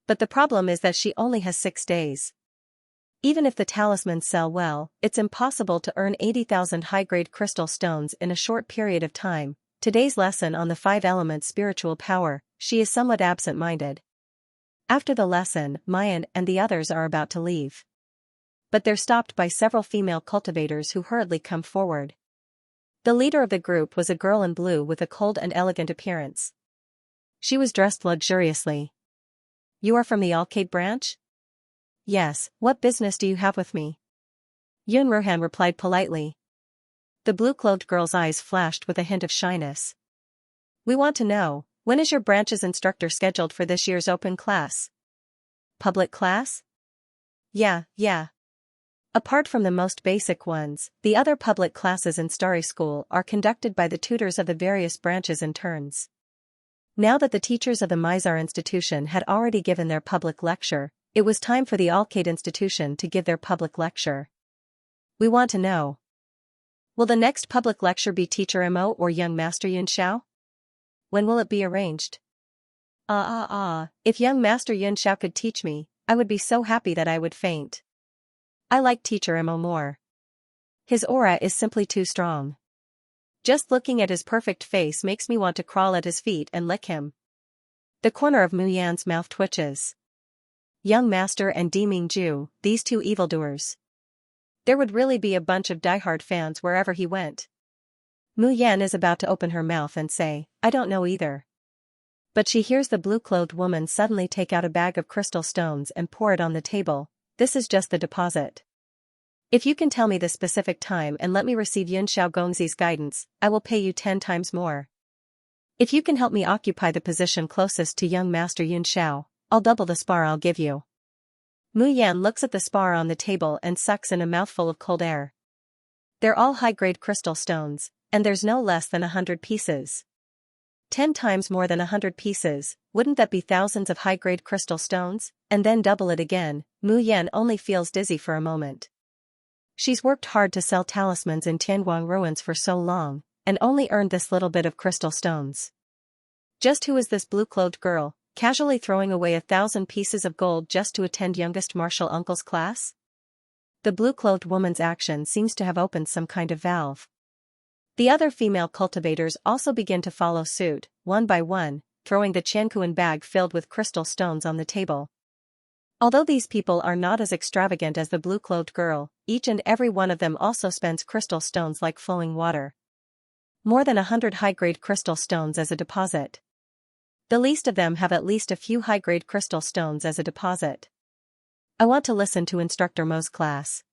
But the problem is that she only has 6 days. Even if the talismans sell well, it's impossible to earn 80,000 high-grade crystal stones in a short period of time. Today's lesson on the 5 elements spiritual power, she is somewhat absent-minded. After the lesson, Mayan and the others are about to leave. But they're stopped by several female cultivators who hurriedly come forward. The leader of the group was a girl in blue with a cold and elegant appearance. She was dressed luxuriously. "You are from the Alcade branch?" "Yes, what business do you have with me?" Yun Ruhan replied politely. The blue-clothed girl's eyes flashed with a hint of shyness. "We want to know, when is your branch's instructor scheduled for this year's open class?" "Public class?" Yeah. Apart from the most basic ones, the other public classes in Starry School are conducted by the tutors of the various branches in turns. Now that the teachers of the Mizar institution had already given their public lecture, it was time for the Alcade institution to give their public lecture. "We want to know. Will the next public lecture be Teacher Mo or Young Master Yunxiao? When will it be arranged?" If Young Master Yunxiao could teach me, I would be so happy that I would faint. I like Teacher Mo more. His aura is simply too strong. Just looking at his perfect face makes me want to crawl at his feet and lick him." The corner of Mu Yan's mouth twitches. Young Master and Di Mingju, these two evildoers. There would really be a bunch of diehard fans wherever he went. Mu Yan is about to open her mouth and say, "I don't know either." But she hears the blue-clothed woman suddenly take out a bag of crystal stones and pour it on the table. "This is just the deposit. If you can tell me the specific time and let me receive Yunxiao Gongzi's guidance, I will pay you 10 times more. If you can help me occupy the position closest to Young Master Yunxiao, I'll double the spar I'll give you." Mu Yan looks at the spar on the table and sucks in a mouthful of cold air. They're all high-grade crystal stones, and there's no less than 100 pieces. 10 times more than 100 pieces, wouldn't that be thousands of high-grade crystal stones? And then double it again. Mu Yan only feels dizzy for a moment. She's worked hard to sell talismans in Tianguang ruins for so long, and only earned this little bit of crystal stones. Just who is this blue-clothed girl, casually throwing away 1,000 pieces of gold just to attend youngest martial uncle's class? The blue-clothed woman's action seems to have opened some kind of valve. The other female cultivators also begin to follow suit, one by one, throwing the Qianquan bag filled with crystal stones on the table. Although these people are not as extravagant as the blue-clothed girl, each and every one of them also spends crystal stones like flowing water. More than 100 high-grade crystal stones as a deposit. The least of them have at least a few high-grade crystal stones as a deposit. I want to listen to Instructor Mo's class.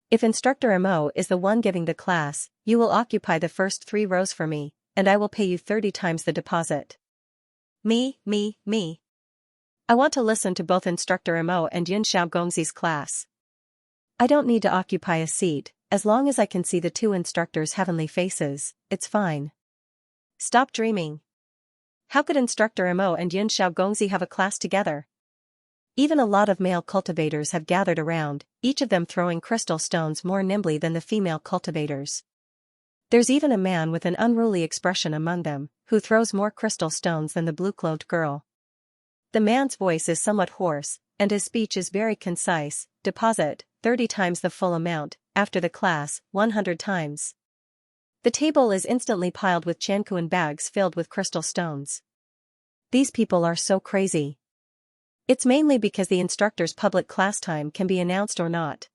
If Instructor Mo is the one giving the class, you will occupy the first 3 rows for me, and I will pay you 30 times the deposit. Me. I want to listen to both Instructor Mo and Yunxiao Gongzi's class. I don't need to occupy a seat, as long as I can see the 2 instructors' heavenly faces, it's fine. Stop dreaming. How could Instructor Mo and Yunxiao Gongzi have a class together? Even a lot of male cultivators have gathered around, each of them throwing crystal stones more nimbly than the female cultivators. There's even a man with an unruly expression among them, who throws more crystal stones than the blue-clothed girl. The man's voice is somewhat hoarse, and his speech is very concise. Deposit, 30 times the full amount, after the class, 100 times. The table is instantly piled with Qianquan bags filled with crystal stones. These people are so crazy. It's mainly because the instructor's public class time can be announced or not.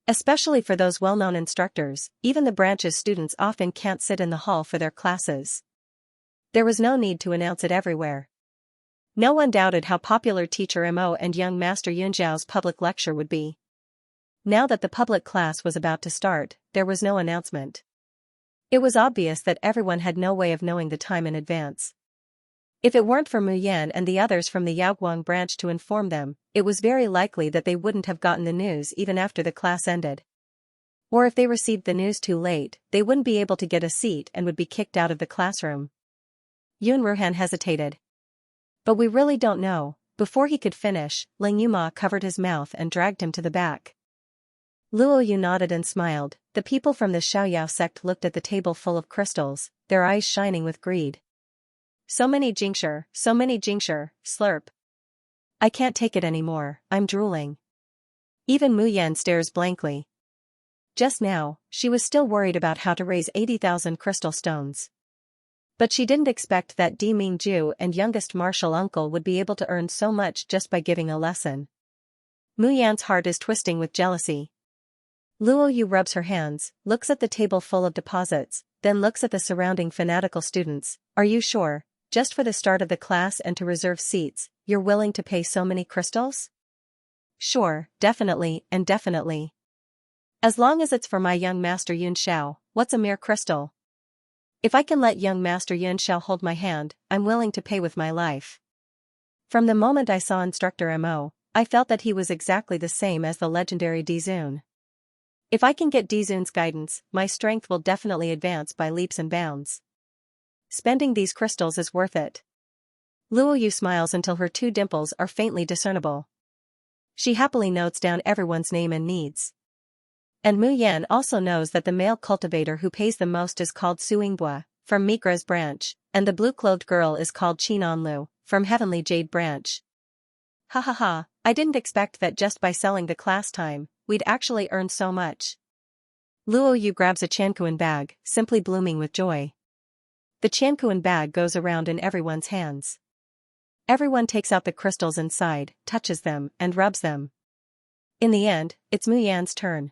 Especially for those well-known instructors, even the branch's students often can't sit in the hall for their classes. There was no need to announce it everywhere. No one doubted how popular Teacher Mo and Young Master Yunxiao's public lecture would be. Now that the public class was about to start, there was no announcement. It was obvious that everyone had no way of knowing the time in advance. If it weren't for Mu Yan and the others from the Yaoguang branch to inform them, it was very likely that they wouldn't have gotten the news even after the class ended. Or if they received the news too late, they wouldn't be able to get a seat and would be kicked out of the classroom. Yun Ruhan hesitated. But we really don't know. Before he could finish, Ling Yuma covered his mouth and dragged him to the back. Luo Yu nodded and smiled. The people from the Xiaoyao sect looked at the table full of crystals, their eyes shining with greed. So many Jingshi, slurp. I can't take it anymore, I'm drooling. Even Mu Yan stares blankly. Just now, she was still worried about how to raise 80,000 crystal stones. But she didn't expect that Di Mingju and youngest martial uncle would be able to earn so much just by giving a lesson. Mu Yan's heart is twisting with jealousy. Luo Yu rubs her hands, looks at the table full of deposits, then looks at the surrounding fanatical students. Are you sure, just for the start of the class and to reserve seats, you're willing to pay so many crystals? Sure, definitely, and definitely. As long as it's for my young master Yun Xiao, what's a mere crystal? If I can let young master Yun Xiao hold my hand, I'm willing to pay with my life. From the moment I saw Instructor Mo, I felt that he was exactly the same as the legendary Di Zun. If I can get Di Zun's guidance, my strength will definitely advance by leaps and bounds. Spending these crystals is worth it. Luo Yu smiles until her two dimples are faintly discernible. She happily notes down everyone's name and needs. And Mu Yan also knows that the male cultivator who pays the most is called Su Yingbua, from Migra's branch, and the blue-clothed girl is called Qinanlu, from Heavenly Jade branch. Ha ha ha, I didn't expect that just by selling the class time, we'd actually earn so much. Luo Yu grabs a Chankuan bag, simply blooming with joy. The Chankuan bag goes around in everyone's hands. Everyone takes out the crystals inside, touches them, and rubs them. In the end, it's Mu Yan's turn.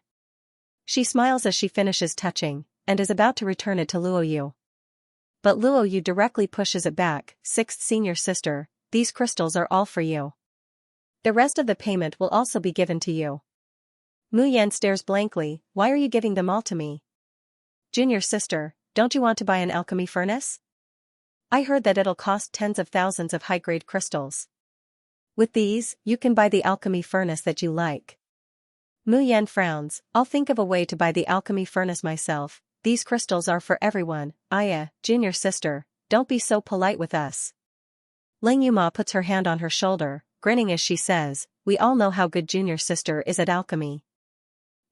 She smiles as she finishes touching, and is about to return it to Luo Yu. But Luo Yu directly pushes it back. Sixth senior sister, these crystals are all for you. The rest of the payment will also be given to you. Mu Yan stares blankly. Why are you giving them all to me? Junior sister, don't you want to buy an alchemy furnace? I heard that it'll cost tens of thousands of high-grade crystals. With these, you can buy the alchemy furnace that you like. Mu Yan frowns. I'll think of a way to buy the alchemy furnace myself. These crystals are for everyone. Aya, junior sister, don't be so polite with us. Ling Yuma puts her hand on her shoulder, grinning as she says, we all know how good junior sister is at alchemy.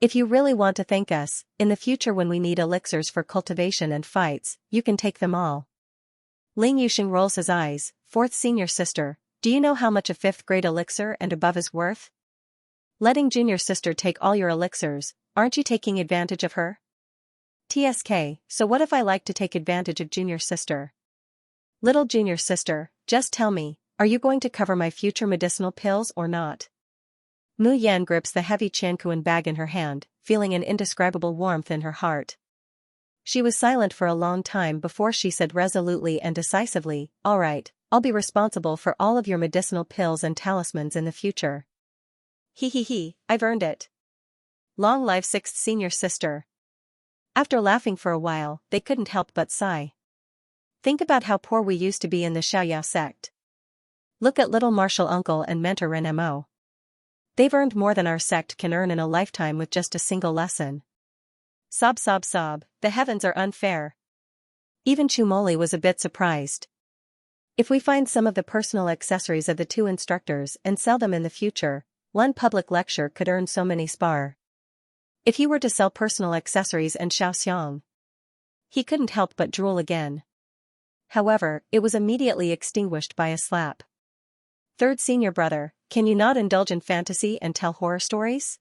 If you really want to thank us, in the future when we need elixirs for cultivation and fights, you can take them all. Ling Yuxing rolls his eyes. Fourth senior sister, do you know how much a 5th grade elixir and above is worth? Letting junior sister take all your elixirs, aren't you taking advantage of her? TSK, so what if I like to take advantage of junior sister? Little junior sister, just tell me, are you going to cover my future medicinal pills or not? Mu Yan grips the heavy Chankuan bag in her hand, feeling an indescribable warmth in her heart. She was silent for a long time before she said resolutely and decisively, all right, I'll be responsible for all of your medicinal pills and talismans in the future. He, I've earned it. Long live 6th senior sister. After laughing for a while, they couldn't help but sigh. Think about how poor we used to be in the Xiaoyao sect. Look at little martial uncle and mentor Ren Mo. They've earned more than our sect can earn in a lifetime with just a single lesson. Sob, the heavens are unfair. Even Chumoli was a bit surprised. If we find some of the personal accessories of the two instructors and sell them in the future, one public lecture could earn so many spar. If he were to sell personal accessories and Xiaoxiang, he couldn't help but drool again. However, it was immediately extinguished by a slap. Third senior brother, can you not indulge in fantasy and tell horror stories?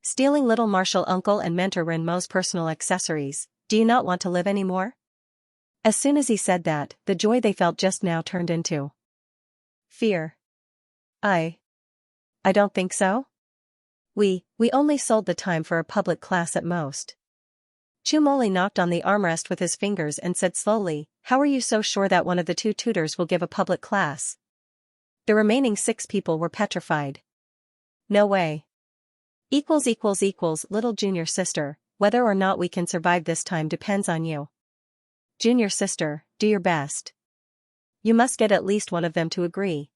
Stealing little martial uncle and mentor Ren Mo's personal accessories, do you not want to live anymore? As soon as he said that, the joy they felt just now turned into fear. I don't think so. We only sold the time for a public class at most. Chumoli knocked on the armrest with his fingers and said slowly, how are you so sure that one of the two tutors will give a public class? The remaining 6 people were petrified. No way. Little junior sister, whether or not we can survive this time depends on you. Junior sister, do your best. You must get at least one of them to agree.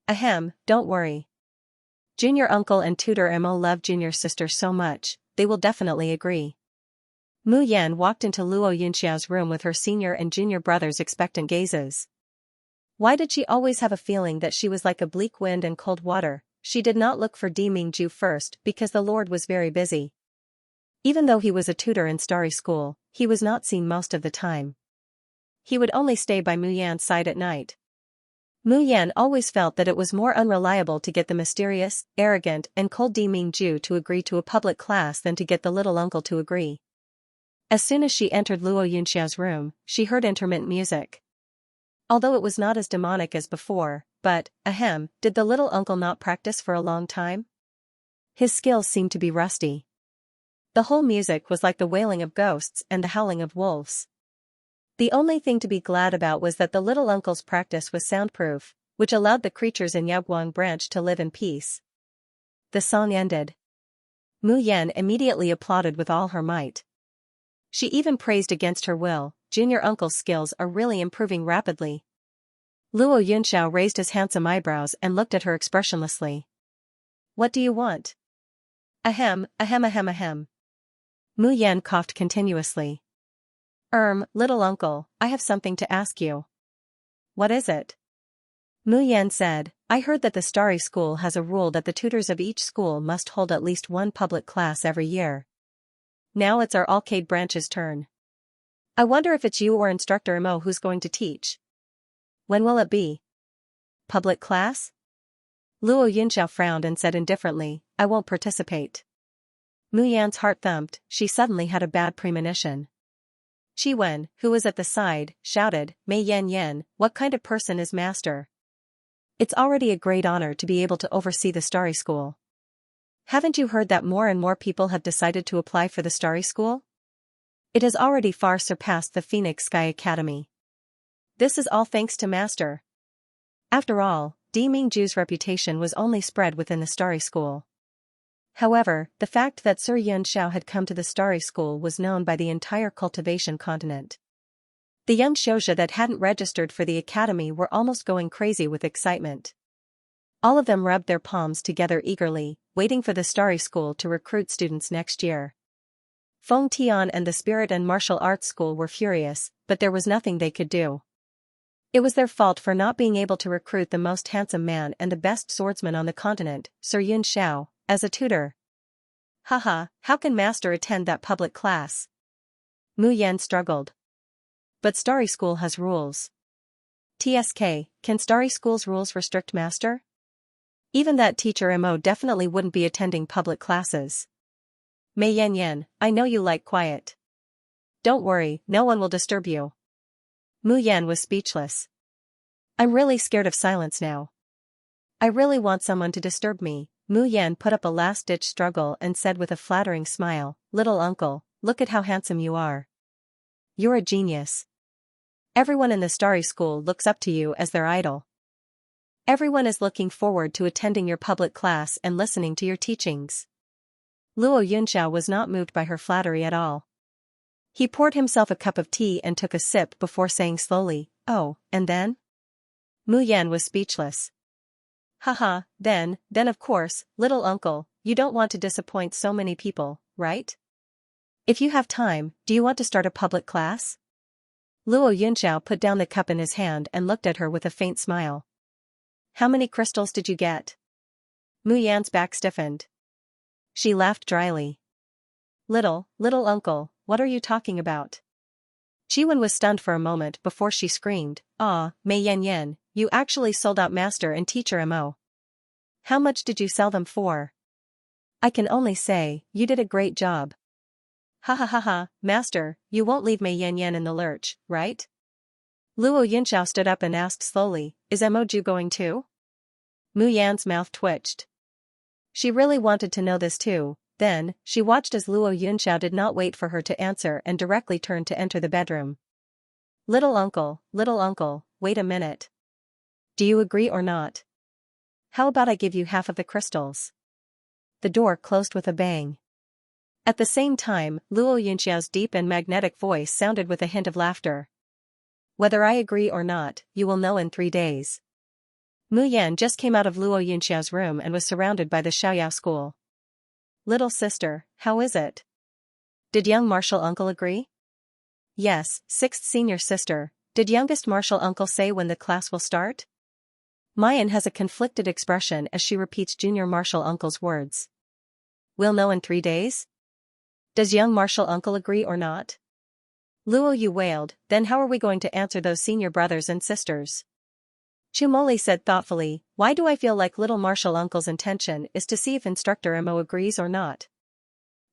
Ahem, don't worry. Junior uncle and tutor Mo love junior sister so much, they will definitely agree. Mu Yan walked into Luo Yunxiao's room with her senior and junior brothers' expectant gazes. Why did she always have a feeling that she was like a bleak wind and cold water? She did not look for Di Mingju first because the Lord was very busy. Even though he was a tutor in Starry School, he was not seen most of the time. He would only stay by Mu Yan's side at night. Mu Yan always felt that it was more unreliable to get the mysterious, arrogant, and cold Di Mingju to agree to a public class than to get the little uncle to agree. As soon as she entered Luo Yunxiao's room, she heard intermittent music. Although it was not as demonic as before, but, did the little uncle not practice for a long time? His skills seemed to be rusty. The whole music was like the wailing of ghosts and the howling of wolves. The only thing to be glad about was that the little uncle's practice was soundproof, which allowed the creatures in Yaguang branch to live in peace. The song ended. Mu Yan immediately applauded with all her might. She even praised against her will, junior uncle's skills are really improving rapidly. Luo Yunxiao raised his handsome eyebrows and looked at her expressionlessly. What do you want? Ahem. Mu Yan coughed continuously. Little uncle, I have something to ask you. What is it? Mu Yan said, I heard that the Starry School has a rule that the tutors of each school must hold at least one public class every year. Now it's our arcade branch's turn. I wonder if it's you or Instructor Mo who's going to teach. When will it be? Public class? Luo Yunxiao frowned and said indifferently, I won't participate. Mu Yan's heart thumped, she suddenly had a bad premonition. Qi Wen, who was at the side, shouted, Mei Yan, what kind of person is master? It's already a great honor to be able to oversee the Starry School. Haven't you heard that more and more people have decided to apply for the Starry School? It has already far surpassed the Phoenix Sky Academy. This is all thanks to Master. After all, Di Mingju's reputation was only spread within the Starry School. However, the fact that Sir Yun Xiao had come to the Starry School was known by the entire Cultivation continent. The young Xiaoxia that hadn't registered for the academy were almost going crazy with excitement. All of them rubbed their palms together eagerly, waiting for the Starry School to recruit students next year. Feng Tian and the Spirit and Martial Arts School were furious, but there was nothing they could do. It was their fault for not being able to recruit the most handsome man and the best swordsman on the continent, Sir Yun Xiao, as a tutor. Haha, how can Master attend that public class? Mu Yan struggled. But Starry School has rules. TSK, can Starry School's rules restrict Master? Even that teacher Mo definitely wouldn't be attending public classes. Mei Yan, I know you like quiet. Don't worry, no one will disturb you. Mu Yan was speechless. I'm really scared of silence now. I really want someone to disturb me. Mu Yan put up a last-ditch struggle and said with a flattering smile, Little uncle, look at how handsome you are. You're a genius. Everyone in the Starry School looks up to you as their idol. Everyone is looking forward to attending your public class and listening to your teachings. Luo Yunxiao was not moved by her flattery at all. He poured himself a cup of tea and took a sip before saying slowly, Oh, and then? Mu Yan was speechless. Haha, then of course, little uncle, you don't want to disappoint so many people, right? If you have time, do you want to start a public class? Luo Yunxiao put down the cup in his hand and looked at her with a faint smile. How many crystals did you get? Mu Yan's back stiffened. She laughed dryly. Little uncle, what are you talking about? Qi Wen was stunned for a moment before she screamed, Ah, Mei Yan, you actually sold out Master and Teacher Mo. How much did you sell them for? I can only say, you did a great job. Ha, Master, you won't leave Mei Yan in the lurch, right? Luo Yunxiao stood up and asked slowly, Is Emoju going too? Mu Yan's mouth twitched. She really wanted to know this too. Then, she watched as Luo Yunxiao did not wait for her to answer and directly turned to enter the bedroom. Little uncle, wait a minute. Do you agree or not? How about I give you half of the crystals? the door closed with a bang. At the same time, Luo Yunxiao's deep and magnetic voice sounded with a hint of laughter. Whether I agree or not, you will know in 3 days. Mu Yan just came out of Luo Yunxiao's room and was surrounded by the Xiaoyao school. Little sister, how is it? Did young martial uncle agree? Yes, 6th senior sister, did youngest martial uncle say when the class will start? Mayan has a conflicted expression as she repeats junior martial uncle's words. We'll know in 3 days? Does young martial uncle agree or not? Luo Yu wailed, then how are we going to answer those senior brothers and sisters? Chumoli said thoughtfully, why do I feel like little martial uncle's intention is to see if instructor Mo agrees or not?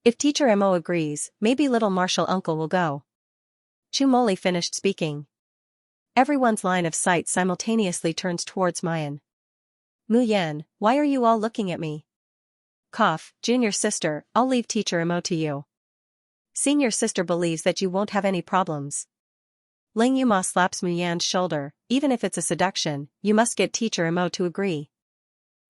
If teacher Mo agrees, maybe little martial uncle will go. Chumoli finished speaking. Everyone's line of sight simultaneously turns towards Mayan. Mu Yan, why are you all looking at me? Cough, junior sister, I'll leave teacher Mo to you. Senior sister believes that you won't have any problems. Ling Yuma slaps Mu Yan's shoulder, even if it's a seduction, you must get teacher Mo to agree.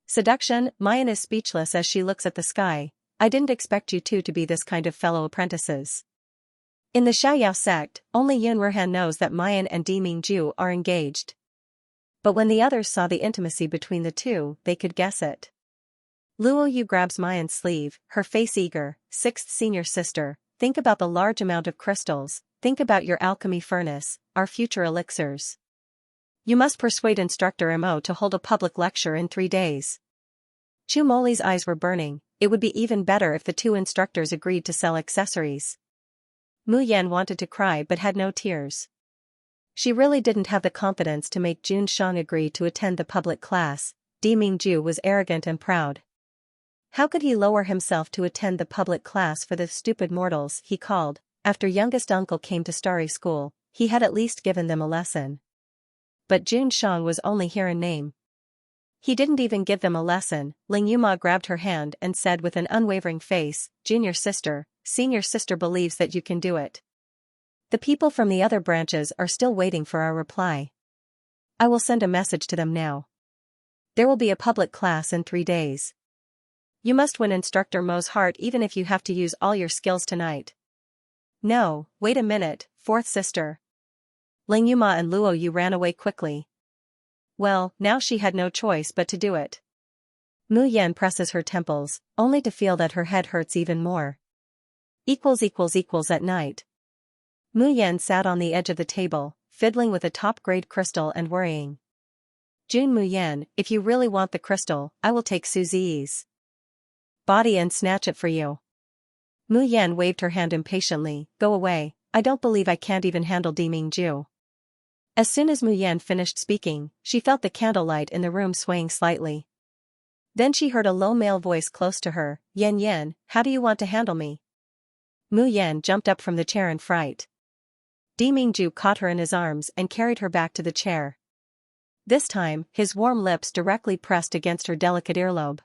Seduction, Mayan is speechless as she looks at the sky. I didn't expect you two to be this kind of fellow apprentices. In the Xiaoyao sect, only Yun Ruhan knows that Mayan and Di Mingju are engaged. But when the others saw the intimacy between the two, they could guess it. Luo Yu grabs Mayan's sleeve, her face eager. 6th senior sister, think about the large amount of crystals, think about your alchemy furnace, our future elixirs. You must persuade instructor Mo to hold a public lecture in 3 days. Chu Moli's eyes were burning. It would be even better if the 2 instructors agreed to sell accessories. Mu Yan wanted to cry but had no tears. She really didn't have the confidence to make Jun Shang agree to attend the public class. Di Mingju was arrogant and proud. How could he lower himself to attend the public class for the stupid mortals he called? After youngest uncle came to Starry School, he had at least given them a lesson. But Jun Shang was only here in name. He didn't even give them a lesson. Ling Yuma grabbed her hand and said with an unwavering face, Junior sister, senior sister believes that you can do it. The people from the other branches are still waiting for our reply. I will send a message to them now. There will be a public class in 3 days. You must win instructor Mo's heart even if you have to use all your skills tonight. No, wait a minute, 4th sister. Ling Yuma and Luo Yu ran away quickly. Well, now she had no choice but to do it. Mu Yan presses her temples, only to feel that her head hurts even more. At night. Mu Yan sat on the edge of the table, fiddling with a top-grade crystal and worrying. Jun Mu Yan, if you really want the crystal, I will take Suzi's body and snatch it for you. Mu Yan waved her hand impatiently, go away, I don't believe I can't even handle Di Mingju. As soon as Mu Yan finished speaking, she felt the candlelight in the room swaying slightly. Then she heard a low male voice close to her, Yan Yan, how do you want to handle me? Mu Yan jumped up from the chair in fright. Di Mingju caught her in his arms and carried her back to the chair. This time, his warm lips directly pressed against her delicate earlobe.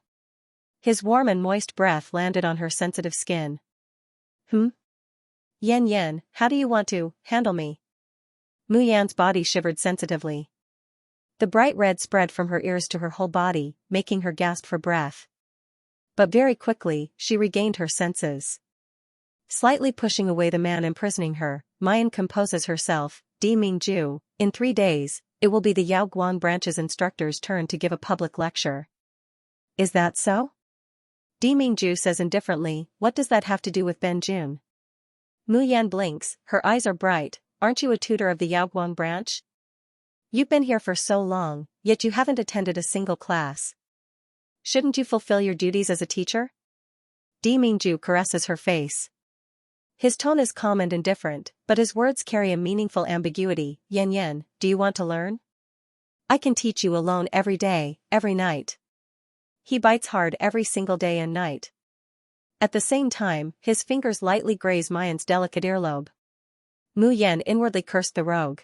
His warm and moist breath landed on her sensitive skin. Yan Yan, how do you want to handle me? Mu Yan's body shivered sensitively. The bright red spread from her ears to her whole body, making her gasp for breath. But very quickly, she regained her senses. Slightly pushing away the man imprisoning her, Mayan composes herself, Di Mingju, in 3 days, it will be the Yaoguan branch's instructor's turn to give a public lecture. Is that so? Di Mingju says indifferently, what does that have to do with Ben Jun? Mu Yan blinks, her eyes are bright, aren't you a tutor of the Yaoguan branch? You've been here for so long, yet you haven't attended a single class. Shouldn't you fulfill your duties as a teacher? Di Mingju caresses her face. His tone is calm and indifferent, but his words carry a meaningful ambiguity. Yan Yan, do you want to learn? I can teach you alone every day, every night. He bites hard every single day and night. At the same time, his fingers lightly graze Mayan's delicate earlobe. Mu Yan inwardly cursed the rogue.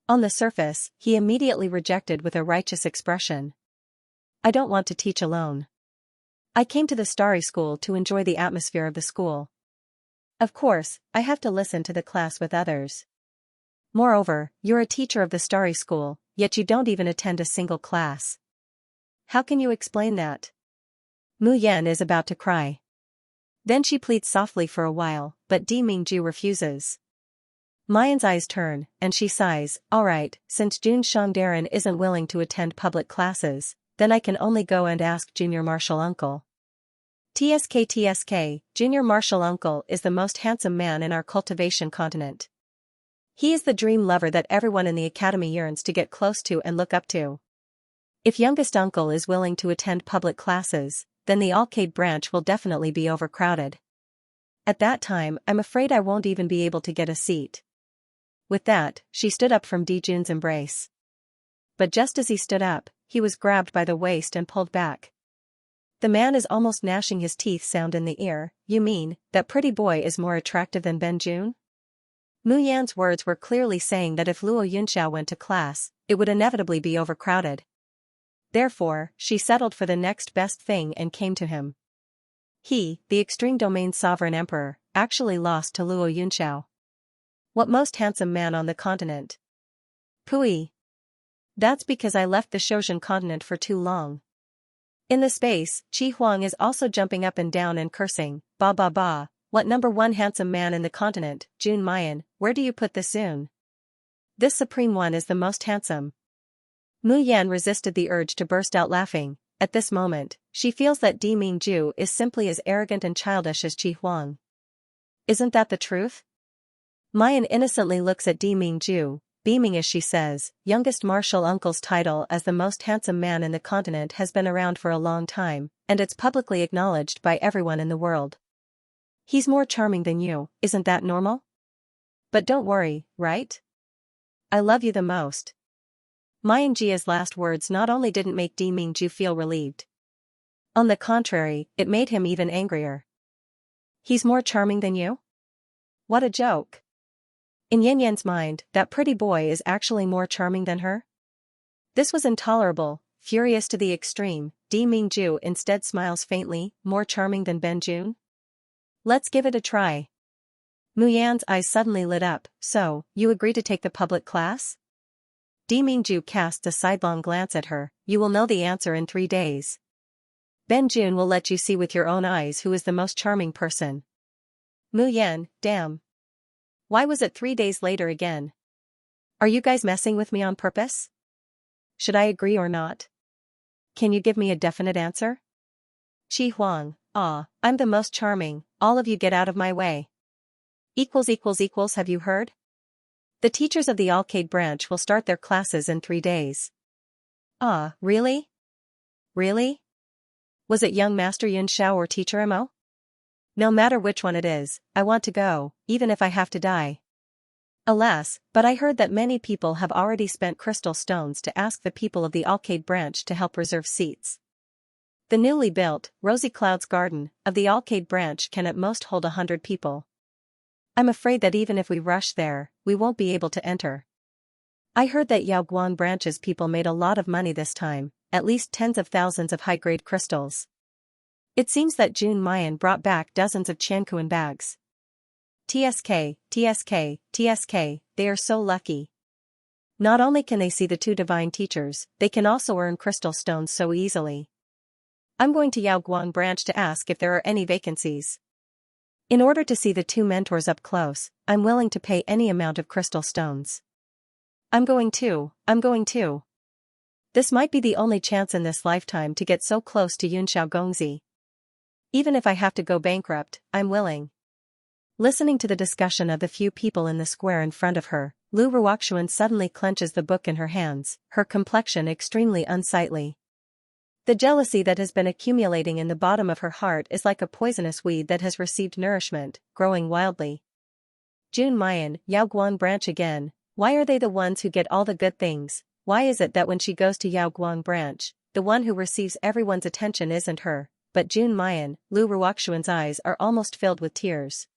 On the surface, he immediately rejected with a righteous expression. I don't want to teach alone. I came to the Starry School to enjoy the atmosphere of the school. Of course, I have to listen to the class with others. Moreover, you're a teacher of the Starry School, yet you don't even attend a single class. How can you explain that? Mu Yan is about to cry. Then she pleads softly for a while, but Di Mingju refuses. Mayan's eyes turn, and she sighs, alright, since Jun Shangdaran isn't willing to attend public classes, then I can only go and ask Junior Martial Uncle. TSK, Junior Martial Uncle is the most handsome man in our cultivation continent. He is the dream lover that everyone in the academy yearns to get close to and look up to. If youngest uncle is willing to attend public classes, then the arcade branch will definitely be overcrowded. At that time, I'm afraid I won't even be able to get a seat. With that, she stood up from Di Jun's embrace. But just as he stood up, he was grabbed by the waist and pulled back. The man is almost gnashing his teeth sound in the ear. You mean, that pretty boy is more attractive than Ben Jun? Mu Yan's words were clearly saying that if Luo Yunxiao went to class, it would inevitably be overcrowded. Therefore, she settled for the next best thing and came to him. He, the Extreme Domain Sovereign Emperor, actually lost to Luo Yunxiao. What most handsome man on the continent? Pui. That's because I left the Shozhen continent for too long. In the space, Qi Huang is also jumping up and down and cursing, ba ba ba, what number one handsome man in the continent, Jun Mayan, where do you put this Zun? This supreme one is the most handsome. Mu Yan resisted the urge to burst out laughing. At this moment, she feels that Di Mingju is simply as arrogant and childish as Qi Huang. Isn't that the truth? Mayan innocently looks at Di Mingju, beaming as she says, youngest martial uncle's title as the most handsome man in the continent has been around for a long time, and it's publicly acknowledged by everyone in the world. He's more charming than you, isn't that normal? But don't worry, right? I love you the most. Mayan Jia's last words not only didn't make Di Mingju feel relieved. On the contrary, it made him even angrier. He's more charming than you? What a joke. In Yin Yan's mind, that pretty boy is actually more charming than her? This was intolerable. Furious to the extreme, Di Mingju instead smiles faintly, more charming than Ben Jun? Let's give it a try. Mu Yan's eyes suddenly lit up, so, you agree to take the public class? Di Mingju casts a sidelong glance at her, you will know the answer in 3 days. Ben Jun will let you see with your own eyes who is the most charming person. Mu Yan, damn. Why was it 3 days later again? Are you guys messing with me on purpose? Should I agree or not? Can you give me a definite answer? Qi Huang, I'm the most charming, all of you get out of my way. Have you heard? The teachers of the arcade branch will start their classes in 3 days. Really? Really? Was it young Master Yun Xiao or Teacher Mo? No matter which one it is, I want to go, even if I have to die. Alas, but I heard that many people have already spent crystal stones to ask the people of the arcade branch to help reserve seats. The newly built, Rosy Clouds Garden, of the arcade branch can at most hold 100 people. I'm afraid that even if we rush there, we won't be able to enter. I heard that Yaoguan branch's people made a lot of money this time, at least tens of thousands of high-grade crystals. It seems that Jun Mayan brought back dozens of Qiankuan bags. TSK, they are so lucky. Not only can they see the 2 divine teachers, they can also earn crystal stones so easily. I'm going to Yaoguan branch to ask if there are any vacancies. In order to see the 2 mentors up close, I'm willing to pay any amount of crystal stones. I'm going to. This might be the only chance in this lifetime to get so close to Yunxiao Gongzi. Even if I have to go bankrupt, I'm willing. Listening to the discussion of the few people in the square in front of her, Lu Ruoxuan suddenly clenches the book in her hands, her complexion extremely unsightly. The jealousy that has been accumulating in the bottom of her heart is like a poisonous weed that has received nourishment, growing wildly. Jun Mayan, Yaoguan branch again, why are they the ones who get all the good things? Why is it that when she goes to Yaoguan branch, the one who receives everyone's attention isn't her, but Jun Mayan? Lu Ruoxuan's eyes are almost filled with tears.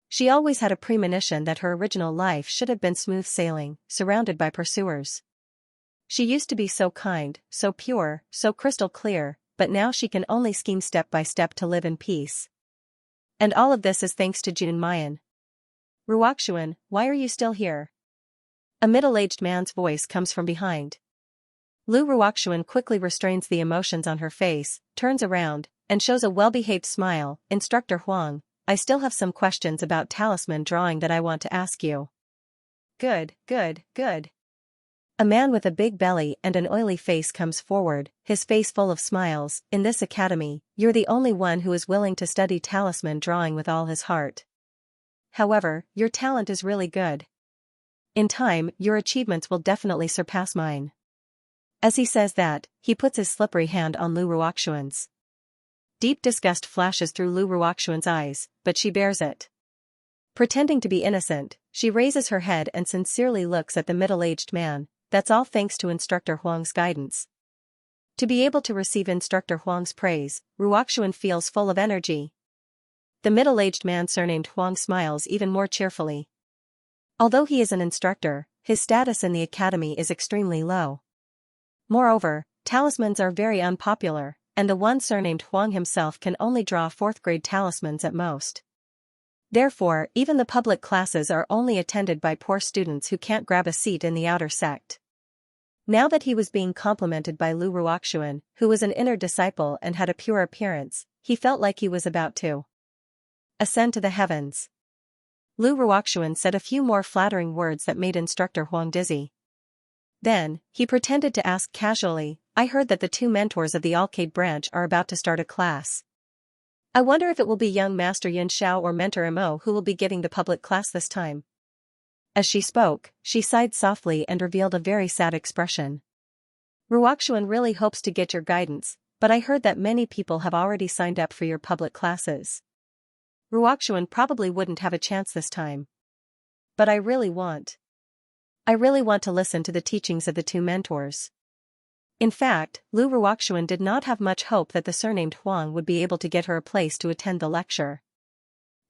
She always had a premonition that her original life should have been smooth sailing, surrounded by pursuers. She used to be so kind, so pure, so crystal clear, but now she can only scheme step by step to live in peace. And all of this is thanks to Jun Mayan. Ruoxuan, why are you still here? A middle-aged man's voice comes from behind. Lu Ruoxuan quickly restrains the emotions on her face, turns around, and shows a well-behaved smile. Instructor Huang, I still have some questions about talisman drawing that I want to ask you. Good, good, good. A man with a big belly and an oily face comes forward, his face full of smiles. In this academy, you're the only one who is willing to study talisman drawing with all his heart. However, your talent is really good. In time, your achievements will definitely surpass mine. As he says that, he puts his slippery hand on Lu Ruoxuan's. Deep disgust flashes through Lu Ruoxuan's eyes, but she bears it. Pretending to be innocent, she raises her head and sincerely looks at the middle-aged man. That's all thanks to Instructor Huang's guidance. To be able to receive Instructor Huang's praise, Ruoxuan feels full of energy. The middle-aged man surnamed Huang smiles even more cheerfully. Although he is an instructor, his status in the academy is extremely low. Moreover, talismans are very unpopular, and the one surnamed Huang himself can only draw 4th-grade talismans at most. Therefore, even the public classes are only attended by poor students who can't grab a seat in the outer sect. Now that he was being complimented by Lu Ruoxuan, who was an inner disciple and had a pure appearance, he felt like he was about to ascend to the heavens. Lu Ruoxuan said a few more flattering words that made Instructor Huang dizzy. Then, he pretended to ask casually, I heard that the 2 mentors of the Alcade branch are about to start a class. I wonder if it will be young Master Xianxia or Mentor Mo who will be giving the public class this time. As she spoke, she sighed softly and revealed a very sad expression. Ruoxuan really hopes to get your guidance, but I heard that many people have already signed up for your public classes. Ruoxuan probably wouldn't have a chance this time. But I really want to listen to the teachings of the 2 mentors. In fact, Lu Ruoxuan did not have much hope that the surnamed Huang would be able to get her a place to attend the lecture.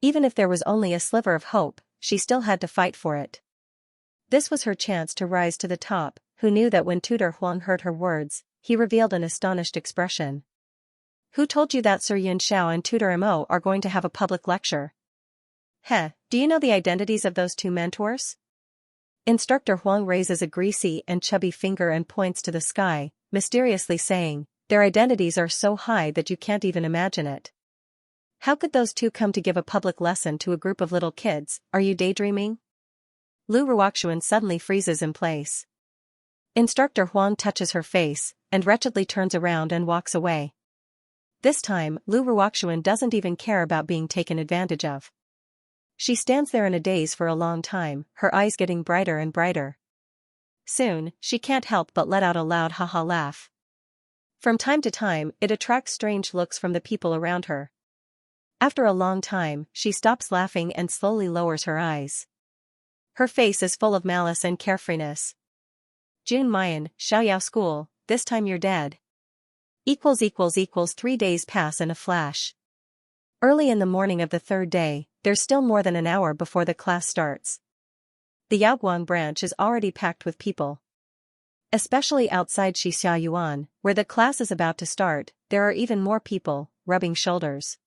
Even if there was only a sliver of hope, she still had to fight for it. This was her chance to rise to the top. Who knew that when Tutor Huang heard her words, he revealed an astonished expression. Who told you that Sir Xianxia and Tutor Mo are going to have a public lecture? Do you know the identities of those 2 mentors? Instructor Huang raises a greasy and chubby finger and points to the sky, mysteriously saying, their identities are so high that you can't even imagine it. How could those 2 come to give a public lesson to a group of little kids? Are you daydreaming? Lu Ruoxuan suddenly freezes in place. Instructor Huang touches her face, and wretchedly turns around and walks away. This time, Lu Ruoxuan doesn't even care about being taken advantage of. She stands there in a daze for a long time, her eyes getting brighter and brighter. Soon, she can't help but let out a loud ha-ha laugh. From time to time, it attracts strange looks from the people around her. After a long time, she stops laughing and slowly lowers her eyes. Her face is full of malice and carefreeness. June Mayan, Xiaoyao School, this time you're dead. 3 days pass in a flash. Early in the morning of the 3rd day, there's still more than an hour before the class starts. The Yaoguang branch is already packed with people. Especially outside Xianxia Yuan, where the class is about to start, there are even more people, rubbing shoulders.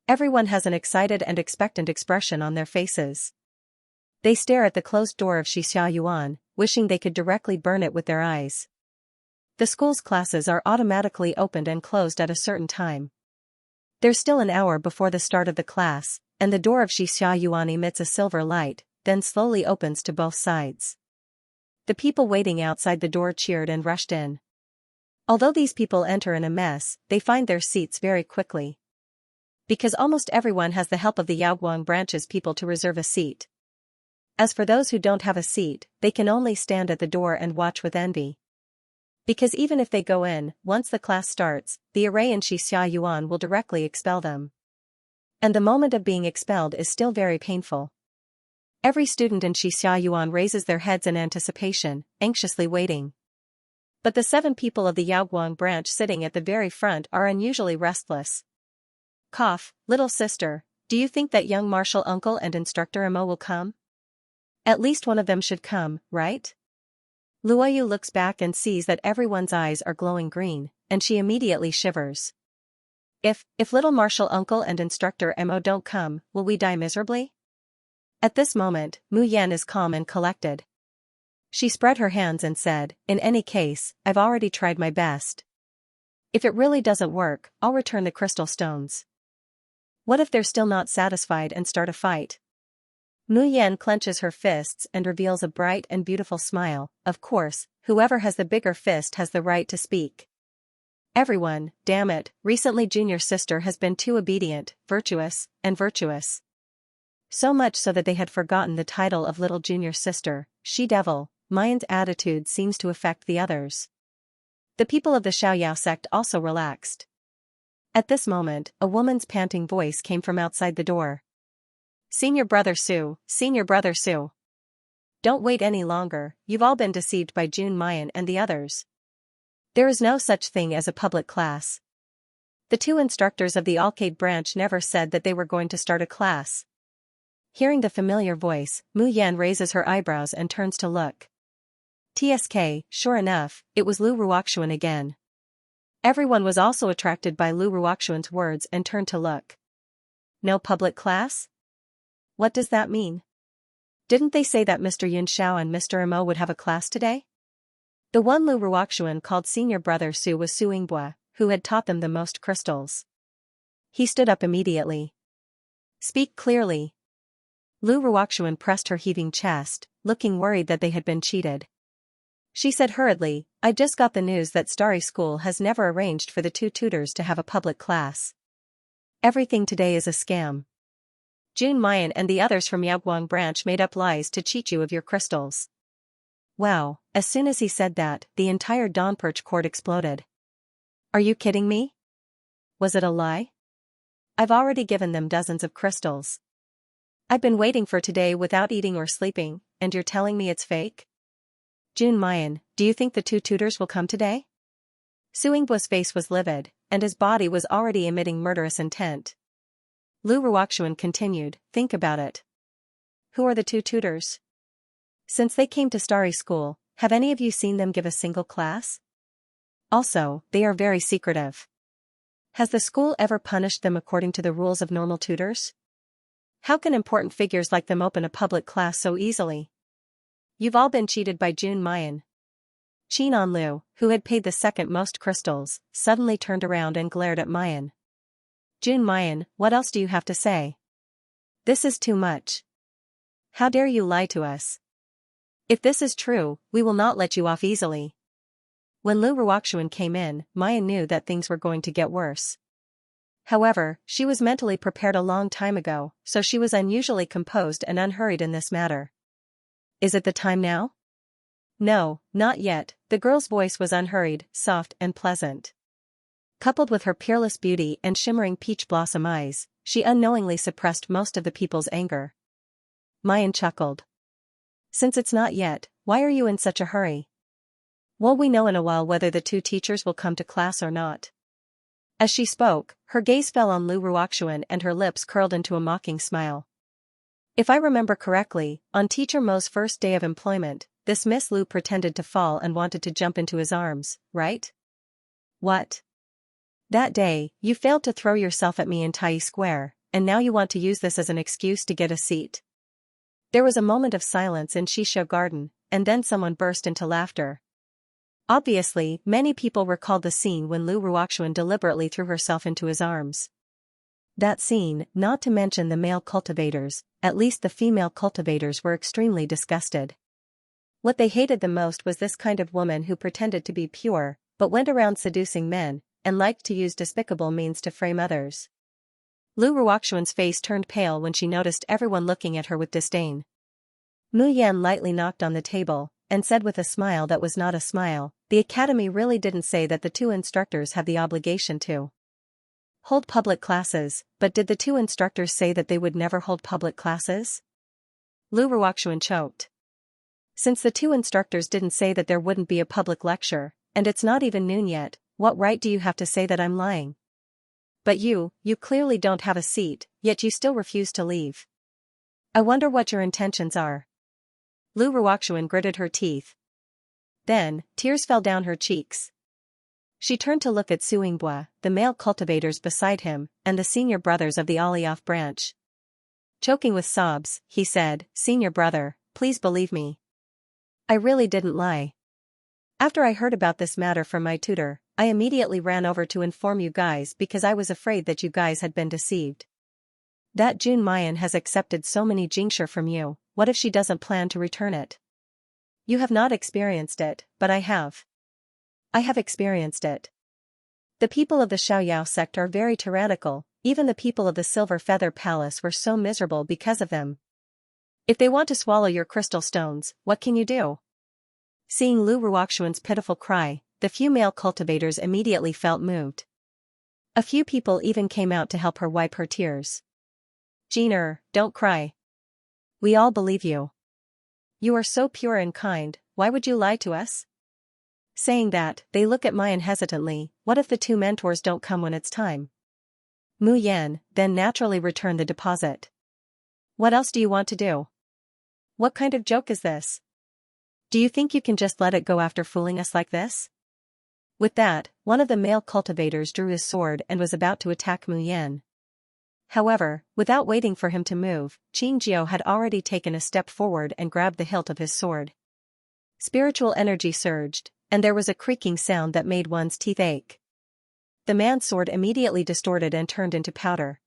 Everyone has an excited and expectant expression on their faces. They stare at the closed door of Xianxia Yuan, wishing they could directly burn it with their eyes. The school's classes are automatically opened and closed at a certain time. There's still an hour before the start of the class, and the door of Xianxia Yuan emits a silver light, then slowly opens to both sides. The people waiting outside the door cheered and rushed in. Although these people enter in a mess, they find their seats very quickly. Because almost everyone has the help of the Yaoguang branch's people to reserve a seat. As for those who don't have a seat, they can only stand at the door and watch with envy. Because even if they go in, once the class starts, the array in Xianxia Yuan will directly expel them. And the moment of being expelled is still very painful. Every student in Xianxia Yuan raises their heads in anticipation, anxiously waiting. But the 7 people of the Yaoguang branch sitting at the very front are unusually restless. Cough, little sister, do you think that young martial uncle and instructor Emo will come? At least one of them should come, right? Luoyu looks back and sees that everyone's eyes are glowing green, and she immediately shivers. If little martial uncle and instructor Mo don't come, will we die miserably? At this moment, Mu Yan is calm and collected. She spread her hands and said, in any case, I've already tried my best. If it really doesn't work, I'll return the crystal stones. What if they're still not satisfied and start a fight? Mu Yan clenches her fists and reveals a bright and beautiful smile. Of course, whoever has the bigger fist has the right to speak. Everyone, damn it, recently Junior sister has been too obedient, virtuous. So much so that they had forgotten the title of little Junior sister, she-devil. Mayan's attitude seems to affect the others. The people of the Xiaoyao sect also relaxed. At this moment, a woman's panting voice came from outside the door. Senior Brother Su, Senior Brother Su. Don't wait any longer, you've all been deceived by Jun Mayan and the others. There is no such thing as a public class. The two instructors of the Alcade branch never said that they were going to start a class. Hearing the familiar voice, Mu Yan raises her eyebrows and turns to look. TSK, sure enough, it was Lu Ruoxuan again. Everyone was also attracted by Lu Ruoxuan's words and turned to look. No public class? What does that mean? Didn't they say that Mr. Yun Xiao and Mr. Mo would have a class today? The one Lu Ruoxuan called Senior Brother Su was Su Yingbua, who had taught them the most crystals. He stood up immediately. Speak clearly. Lu Ruoxuan pressed her heaving chest, looking worried that they had been cheated. She said hurriedly, I just got the news that Starry School has never arranged for the two tutors to have a public class. Everything today is a scam. Jun Mayan and the others from Yaoguang branch made up lies to cheat you of your crystals. Wow, as soon as he said that, the entire Dawnperch court exploded. Are you kidding me? Was it a lie? I've already given them dozens of crystals. I've been waiting for today without eating or sleeping, and you're telling me it's fake? Jun Mayan, do you think the two tutors will come today? Su Yingbua's face was livid, and his body was already emitting murderous intent. Lu Ruoxuan continued, think about it. Who are the two tutors? Since they came to Starry School, have any of you seen them give a single class? Also, they are very secretive. Has the school ever punished them according to the rules of normal tutors? How can important figures like them open a public class so easily? You've all been cheated by Jun Mayan. Qinan Lu, who had paid the second most crystals, suddenly turned around and glared at Mayan. Jun Mayan, what else do you have to say? This is too much. How dare you lie to us? If this is true, we will not let you off easily. When Lu Ruoxuan came in, Mayan knew that things were going to get worse. However, she was mentally prepared a long time ago, so she was unusually composed and unhurried in this matter. Is it the time now? No, not yet. The girl's voice was unhurried, soft and pleasant. Coupled with her peerless beauty and shimmering peach blossom eyes, she unknowingly suppressed most of the people's anger. Mayan chuckled. Since it's not yet, why are you in such a hurry? Will we know in a while whether the two teachers will come to class or not? As she spoke, her gaze fell on Lu Ruoxuan and her lips curled into a mocking smile. If I remember correctly, on Teacher Mo's first day of employment, this Miss Lu pretended to fall and wanted to jump into his arms, right? What? That day, you failed to throw yourself at me in Tai Square, and now you want to use this as an excuse to get a seat. There was a moment of silence in Shisho Garden, and then someone burst into laughter. Obviously, many people recalled the scene when Lu Ruoxuan deliberately threw herself into his arms. That scene, not to mention the male cultivators, at least the female cultivators were extremely disgusted. What they hated the most was this kind of woman who pretended to be pure, but went around seducing men, and liked to use despicable means to frame others. Lu Ruoxuan's face turned pale when she noticed everyone looking at her with disdain. Mu Yan lightly knocked on the table, and said with a smile that was not a smile, the academy really didn't say that the two instructors have the obligation to hold public classes, but did the two instructors say that they would never hold public classes? Lu Ruoxuan choked. Since the two instructors didn't say that there wouldn't be a public lecture, and it's not even noon yet, what right do you have to say that I'm lying? But you clearly don't have a seat, yet you still refuse to leave. I wonder what your intentions are. Lu Ruoxuan gritted her teeth. Then, tears fell down her cheeks. She turned to look at Su Yingbua, the male cultivators beside him, and the senior brothers of the Alioth branch. Choking with sobs, he said, Senior brother, please believe me. I really didn't lie. After I heard about this matter from my tutor, I immediately ran over to inform you guys because I was afraid that you guys had been deceived. That June Mayan has accepted so many Xianxia from you, what if she doesn't plan to return it? You have not experienced it, but I have. I have experienced it. The people of the Xiaoyao sect are very tyrannical, even the people of the Silver Feather Palace were so miserable because of them. If they want to swallow your crystal stones, what can you do? Seeing Lu Ruoxuan's pitiful cry, the few male cultivators immediately felt moved. A few people even came out to help her wipe her tears. Jeaner, don't cry. We all believe you. You are so pure and kind, why would you lie to us? Saying that, they look at Mayan hesitantly, what if the two mentors don't come when it's time? Mu Yan then naturally returned the deposit. What else do you want to do? What kind of joke is this? Do you think you can just let it go after fooling us like this? With that, one of the male cultivators drew his sword and was about to attack Mu Yan. However, without waiting for him to move, Qingjiao had already taken a step forward and grabbed the hilt of his sword. Spiritual energy surged, and there was a creaking sound that made one's teeth ache. The man's sword immediately distorted and turned into powder.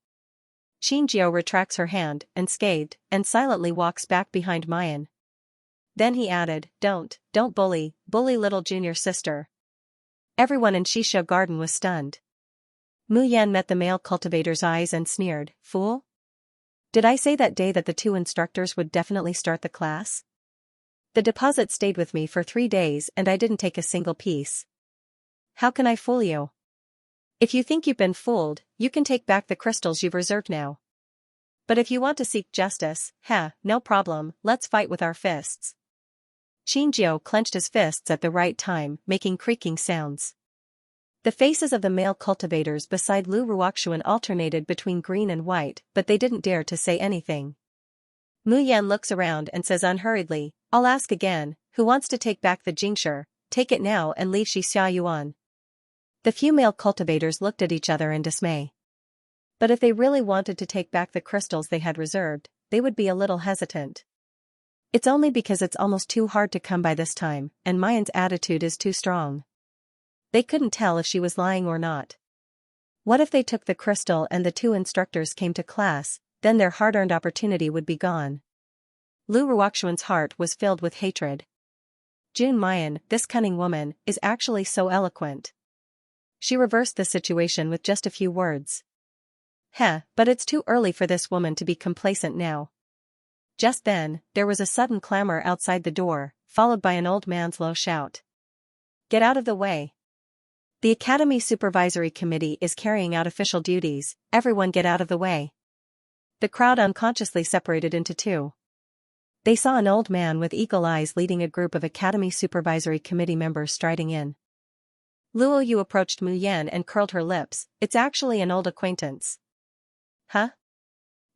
Qingjiao retracts her hand, unscathed, and silently walks back behind Mayan. Then he added, don't bully little junior sister. Everyone in Shisha Garden was stunned. Mu Yan met the male cultivator's eyes and sneered, fool? Did I say that day that the two instructors would definitely start the class? The deposit stayed with me for 3 days and I didn't take a single piece. How can I fool you? If you think you've been fooled, you can take back the crystals you've reserved now. But if you want to seek justice, no problem, let's fight with our fists. Qingjiao clenched his fists at the right time, making creaking sounds. The faces of the male cultivators beside Lu Ruoxuan alternated between green and white, but they didn't dare to say anything. Mu Yan looks around and says unhurriedly, I'll ask again, who wants to take back the Xianxia? Take it now and leave Xia Yuan. The few male cultivators looked at each other in dismay. But if they really wanted to take back the crystals they had reserved, they would be a little hesitant. It's only because it's almost too hard to come by this time, and Mayan's attitude is too strong. They couldn't tell if she was lying or not. What if they took the crystal and the two instructors came to class, then their hard-earned opportunity would be gone. Lu Ruoxuan's heart was filled with hatred. June Mayan, this cunning woman, is actually so eloquent. She reversed the situation with just a few words. But it's too early for this woman to be complacent now. Just then, there was a sudden clamor outside the door, followed by an old man's low shout. Get out of the way. The Academy Supervisory Committee is carrying out official duties, everyone get out of the way. The crowd unconsciously separated into two. They saw an old man with eagle eyes leading a group of Academy Supervisory Committee members striding in. Luo Yu approached Mu Yan and curled her lips, it's actually an old acquaintance.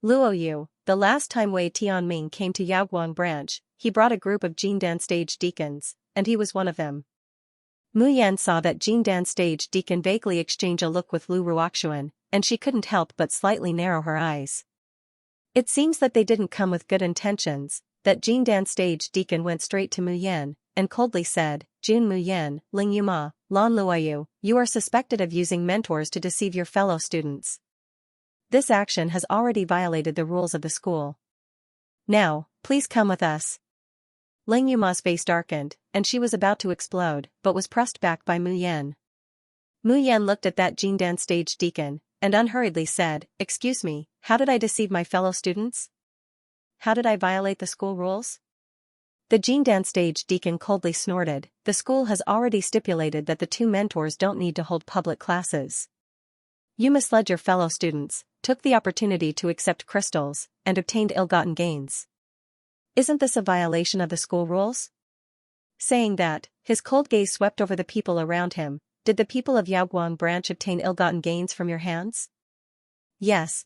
Luo Yu, the last time Wei Tianming came to Yaoguang branch, he brought a group of Jindan stage deacons, and he was one of them. Mu Yan saw that Jindan stage deacon vaguely exchange a look with Lu Ruoxuan, and she couldn't help but slightly narrow her eyes. It seems that they didn't come with good intentions, that Jindan stage deacon went straight to Mu Yan, and coldly said, Jun Mu Yan, Ling Yuma, Lan Luoyu, you are suspected of using mentors to deceive your fellow students. This action has already violated the rules of the school. Now, please come with us. Ling Yuma's face darkened, and she was about to explode, but was pressed back by Mu Yan. Mu Yan looked at that Jindan stage deacon, and unhurriedly said, excuse me, how did I deceive my fellow students? How did I violate the school rules? The Jindan stage deacon coldly snorted, the school has already stipulated that the two mentors don't need to hold public classes. You misled your fellow students, took the opportunity to accept crystals, and obtained ill-gotten gains. Isn't this a violation of the school rules? Saying that, his cold gaze swept over the people around him. Did the people of Yaoguang branch obtain ill-gotten gains from your hands? Yes.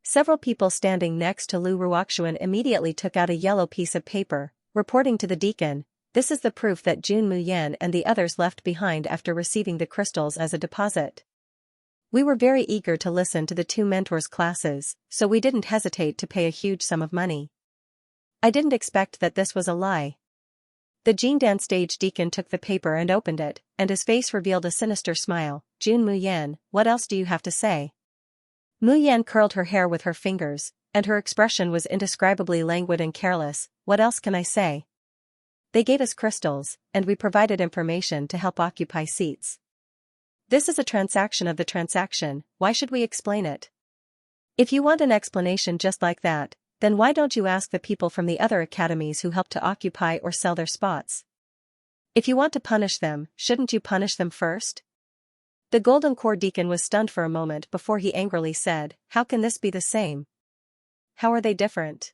Several people standing next to Lu Ruoxuan immediately took out a yellow piece of paper, reporting to the deacon, this is the proof that Jun Mu Yan and the others left behind after receiving the crystals as a deposit. We were very eager to listen to the two mentors' classes, so we didn't hesitate to pay a huge sum of money. I didn't expect that this was a lie. The Jin Dan stage deacon took the paper and opened it, and his face revealed a sinister smile. Jun Muyan, what else do you have to say? Muyan curled her hair with her fingers, and her expression was indescribably languid and careless. What else can I say? They gave us crystals, and we provided information to help occupy seats. This is a transaction of the transaction, why should we explain it? If you want an explanation just like that, then why don't you ask the people from the other academies who helped to occupy or sell their spots? If you want to punish them, shouldn't you punish them first? The Golden Core Deacon was stunned for a moment before he angrily said, how can this be the same? How are they different?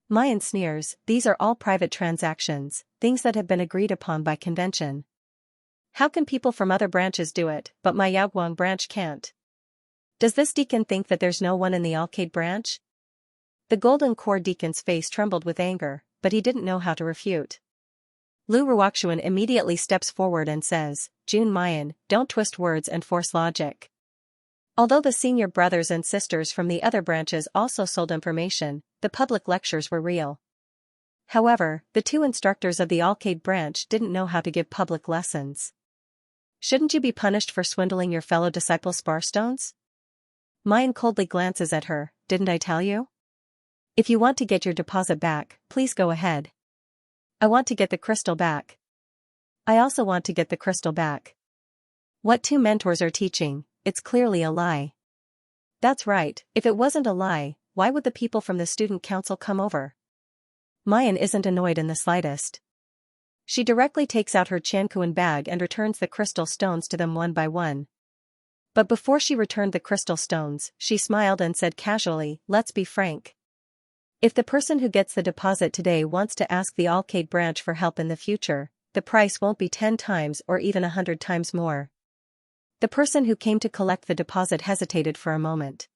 Mayan sneers, these are all private transactions, things that have been agreed upon by convention. How can people from other branches do it, but my Yaoguang branch can't? Does this deacon think that there's no one in the Alcade branch? The Golden Core Deacon's face trembled with anger, but he didn't know how to refute. Lu Ruoxuan immediately steps forward and says, Jun Mayan, don't twist words and force logic. Although the senior brothers and sisters from the other branches also sold information, the public lectures were real. However, the two instructors of the Alcade branch didn't know how to give public lessons. Shouldn't you be punished for swindling your fellow disciples' Sparstones? Mayan coldly glances at her, didn't I tell you? If you want to get your deposit back, please go ahead. I want to get the crystal back. I also want to get the crystal back. What two mentors are teaching, it's clearly a lie. That's right, if it wasn't a lie, why would the people from the student council come over? Mayan isn't annoyed in the slightest. She directly takes out her Qianquan bag and returns the crystal stones to them one by one. But before she returned the crystal stones, she smiled and said casually, let's be frank. If the person who gets the deposit today wants to ask the Alcade branch for help in the future, the price won't be 10 times or even 100 times more. The person who came to collect the deposit hesitated for a moment.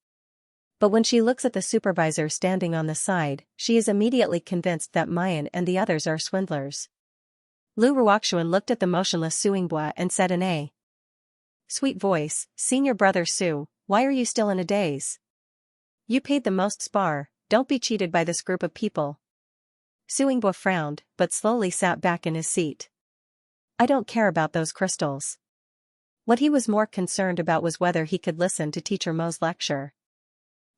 But when she looks at the supervisor standing on the side, she is immediately convinced that Mayan and the others are swindlers. Lu Ruoxuan looked at the motionless Suingbua and said in a sweet voice, Senior Brother Su, why are you still in a daze? You paid the most spar, don't be cheated by this group of people. Suingbua frowned, but slowly sat back in his seat. I don't care about those crystals. What he was more concerned about was whether he could listen to Teacher Mo's lecture.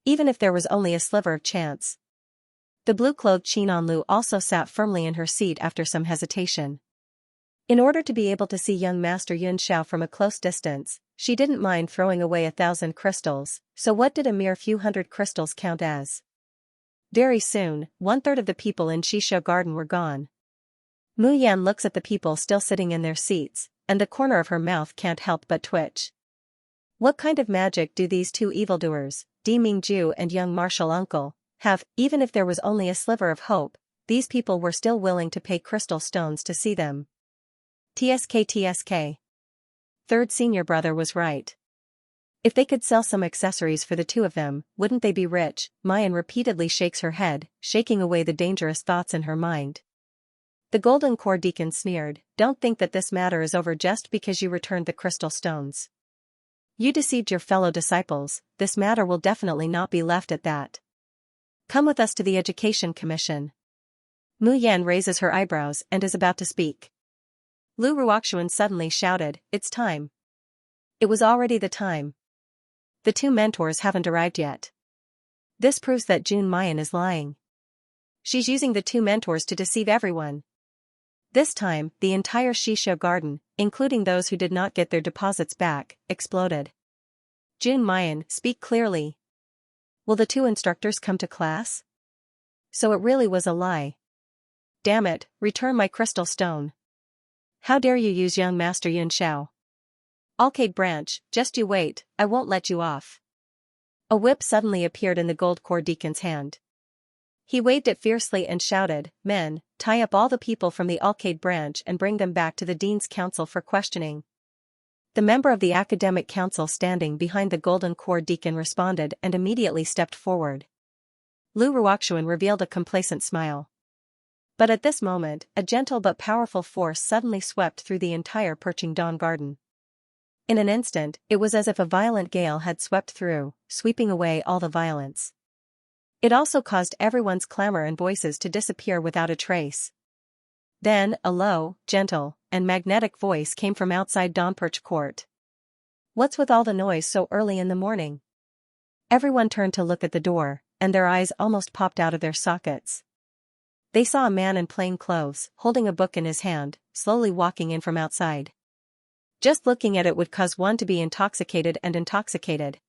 Even if there was only a sliver of chance. The blue-clothed Qinanlu also sat firmly in her seat after some hesitation. In order to be able to see young Master Yun Xiao from a close distance, she didn't mind throwing away 1,000 crystals, so what did a mere few hundred crystals count as? Very soon, 1/3 of the people in Shisho Garden were gone. Mu Yan looks at the people still sitting in their seats, and the corner of her mouth can't help but twitch. What kind of magic do these two evildoers, Di Mingju and young martial uncle, have? Even if there was only a sliver of hope, these people were still willing to pay crystal stones to see them. TSK. Third senior brother was right. If they could sell some accessories for the two of them, wouldn't they be rich? Mayan repeatedly shakes her head, shaking away the dangerous thoughts in her mind. The Golden Core Deacon sneered, don't think that this matter is over just because you returned the crystal stones. You deceived your fellow disciples, this matter will definitely not be left at that. Come with us to the Education Commission. Mu Yan raises her eyebrows and is about to speak. Lu Ruoxuan suddenly shouted, it's time. It was already the time. The two mentors haven't arrived yet. This proves that Jun Mayan is lying. She's using the two mentors to deceive everyone. This time, the entire Shisho Garden, including those who did not get their deposits back, exploded. Jun Mayan, speak clearly. Will the two instructors come to class? So it really was a lie. Damn it, return my crystal stone. How dare you use young Master Yun Xiao? Alcade branch, just you wait, I won't let you off. A whip suddenly appeared in the Gold Core Deacon's hand. He waved it fiercely and shouted, men, tie up all the people from the Alcade branch and bring them back to the Dean's Council for questioning. The member of the Academic Council standing behind the Golden Core Deacon responded and immediately stepped forward. Lu Ruoxuan revealed a complacent smile. But at this moment, a gentle but powerful force suddenly swept through the entire Perching Dawn Garden. In an instant, it was as if a violent gale had swept through, sweeping away all the violence. It also caused everyone's clamor and voices to disappear without a trace. Then, a low, gentle, and magnetic voice came from outside Donperch Court. "What's with all the noise so early in the morning?" Everyone turned to look at the door, and their eyes almost popped out of their sockets. They saw a man in plain clothes, holding a book in his hand, slowly walking in from outside. Just looking at it would cause one to be intoxicated and intoxicated.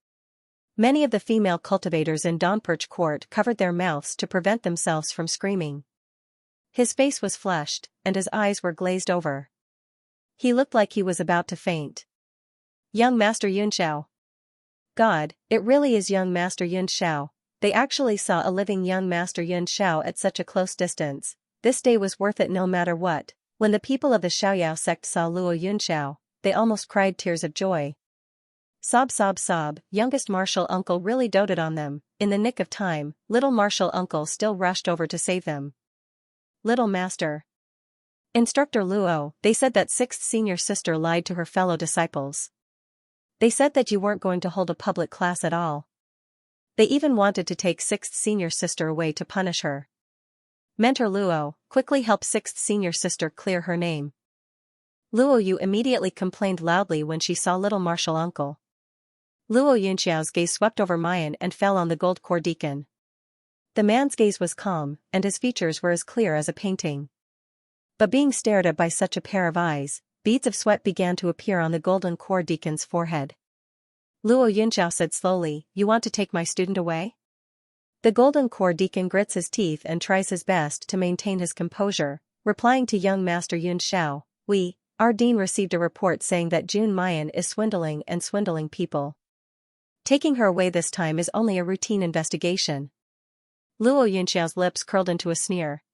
Many of the female cultivators in Donperch Court covered their mouths to prevent themselves from screaming. His face was flushed, and his eyes were glazed over. He looked like he was about to faint. "Young Master Xianxia." God, it really is young Master Xianxia. They actually saw a living young Master Xianxia at such a close distance. This day was worth it no matter what. When the people of the Xiaoyao sect saw Luo Yunxiao, they almost cried tears of joy. Sob sob sob, youngest martial uncle really doted on them. In the nick of time, little martial uncle still rushed over to save them. "Little master. Instructor Luo, they said that 6th senior sister lied to her fellow disciples. They said that you weren't going to hold a public class at all. They even wanted to take 6th senior sister away to punish her. Mentor Luo, quickly help 6th senior sister clear her name." Luo Yu immediately complained loudly when she saw little martial uncle. Luo Yunxiao's gaze swept over Mayan and fell on the gold core deacon. The man's gaze was calm, and his features were as clear as a painting. But being stared at by such a pair of eyes, beads of sweat began to appear on the golden core deacon's forehead. Luo Yunxiao said slowly, "You want to take my student away?" The golden core deacon grits his teeth and tries his best to maintain his composure, replying to young Master Yunxiao, Our dean received a report saying that June Mayan is swindling people. Taking her away this time is only a routine investigation." Luo Yunxiao's lips curled into a sneer.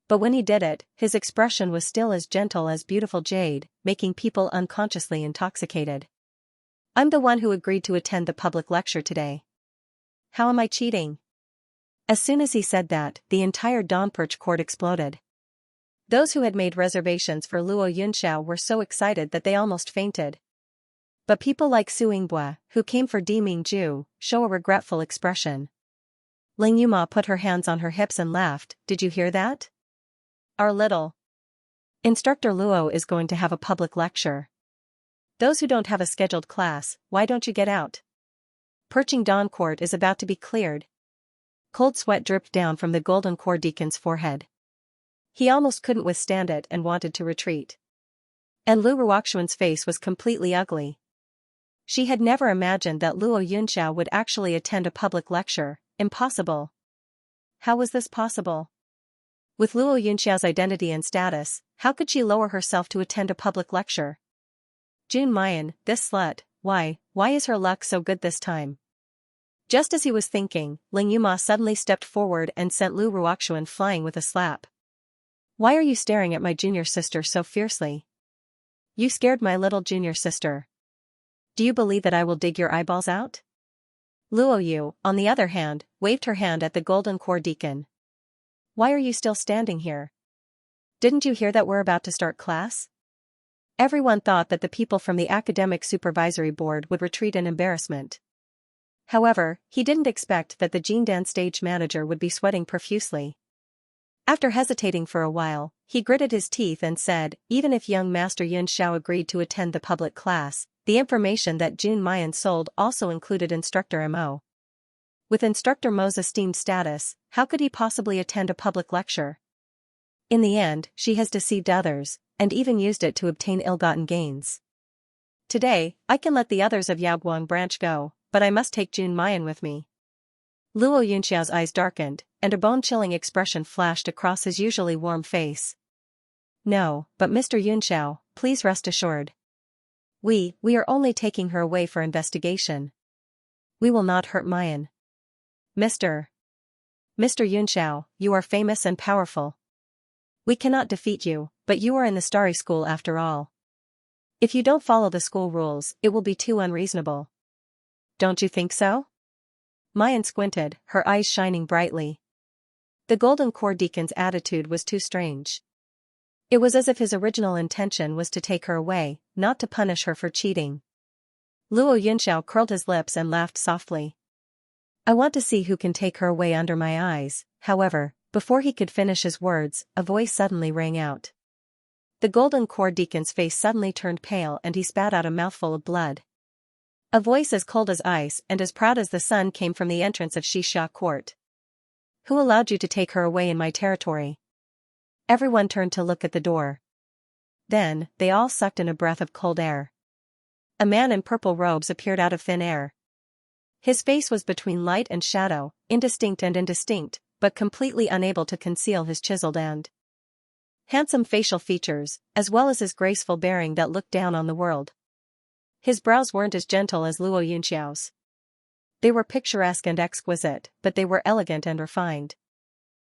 But when he did it, his expression was still as gentle as beautiful jade, making people unconsciously intoxicated. "I'm the one who agreed to attend the public lecture today. How am I cheating?" As soon as he said that, the entire Donperch Court exploded. Those who had made reservations for Luo Yunxiao were so excited that they almost fainted. But people like Su Yingbua, who came for Di Mingju, show a regretful expression. Ling Yuma put her hands on her hips and laughed, "Did you hear that? Our little Instructor Luo is going to have a public lecture. Those who don't have a scheduled class, why don't you get out? Perching Dawn Court is about to be cleared." Cold sweat dripped down from the golden core deacon's forehead. He almost couldn't withstand it and wanted to retreat. And Lu Ruoxuan's face was completely ugly. She had never imagined that Luo Yunxiao would actually attend a public lecture. Impossible. How was this possible? With Luo Yunxiao's identity and status, how could she lower herself to attend a public lecture? June Mayan, this slut, why is her luck so good this time? Just as he was thinking, Ling Yuma suddenly stepped forward and sent Lu Ruoxuan flying with a slap. "Why are you staring at my junior sister so fiercely? You scared my little junior sister. Do you believe that I will dig your eyeballs out?" Luo Yu, on the other hand, waved her hand at the golden core deacon. "Why are you still standing here? Didn't you hear that we're about to start class?" Everyone thought that the people from the Academic Supervisory Board would retreat in embarrassment. However, he didn't expect that the Jindan stage manager would be sweating profusely. After hesitating for a while, he gritted his teeth and said, "Even if young Master Yunxiao agreed to attend the public class, the information that June Mayan sold also included Instructor Mo. With Instructor Mo's esteemed status, how could he possibly attend a public lecture? In the end, she has deceived others, and even used it to obtain ill-gotten gains. Today, I can let the others of Yaoguang branch go, but I must take June Mayan with me." Luo Yunxiao's eyes darkened, and a bone-chilling expression flashed across his usually warm face. "No, but Mr. Yunxiao, please rest assured. We are only taking her away for investigation. We will not hurt Mayan. Mr. Yunxiao, you are famous and powerful. We cannot defeat you, but you are in the Starry School after all. If you don't follow the school rules, it will be too unreasonable. Don't you think so?" Mayan squinted, her eyes shining brightly. The golden core deacon's attitude was too strange. It was as if his original intention was to take her away, not to punish her for cheating. Luo Yunxiao curled his lips and laughed softly. "I want to see who can take her away under my eyes, however, Before he could finish his words, a voice suddenly rang out. The golden core deacon's face suddenly turned pale and he spat out a mouthful of blood. A voice as cold as ice and as proud as the sun came from the entrance of Xianxia court. Who allowed you to take her away in my territory? Everyone turned to look at the door. Then, they all sucked in a breath of cold air. A man in purple robes appeared out of thin air. His face was between light and shadow, indistinct, but completely unable to conceal his chiseled and handsome facial features, as well as his graceful bearing that looked down on the world. His brows weren't as gentle as Luo Yunxiao's. They were picturesque and exquisite, but they were elegant and refined.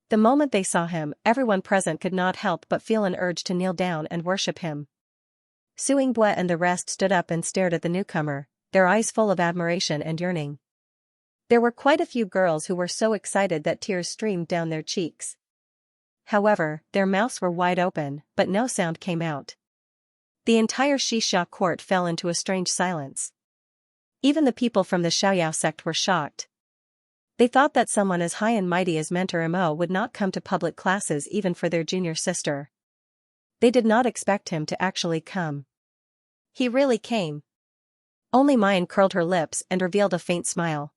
The moment they saw him, everyone present could not help but feel an urge to kneel down and worship him. Su Yingbue and the rest stood up and stared at the newcomer, their eyes full of admiration and yearning. There were quite a few girls who were so excited that tears streamed down their cheeks. However, their mouths were wide open, but no sound came out. The entire Xianxia court fell into a strange silence. Even the people from the Xiaoyao sect were shocked. They thought that someone as high and mighty as Mentor Mo would not come to public classes even for their junior sister. They did not expect him to actually come. He really came. Only Mayan curled her lips and revealed a faint smile.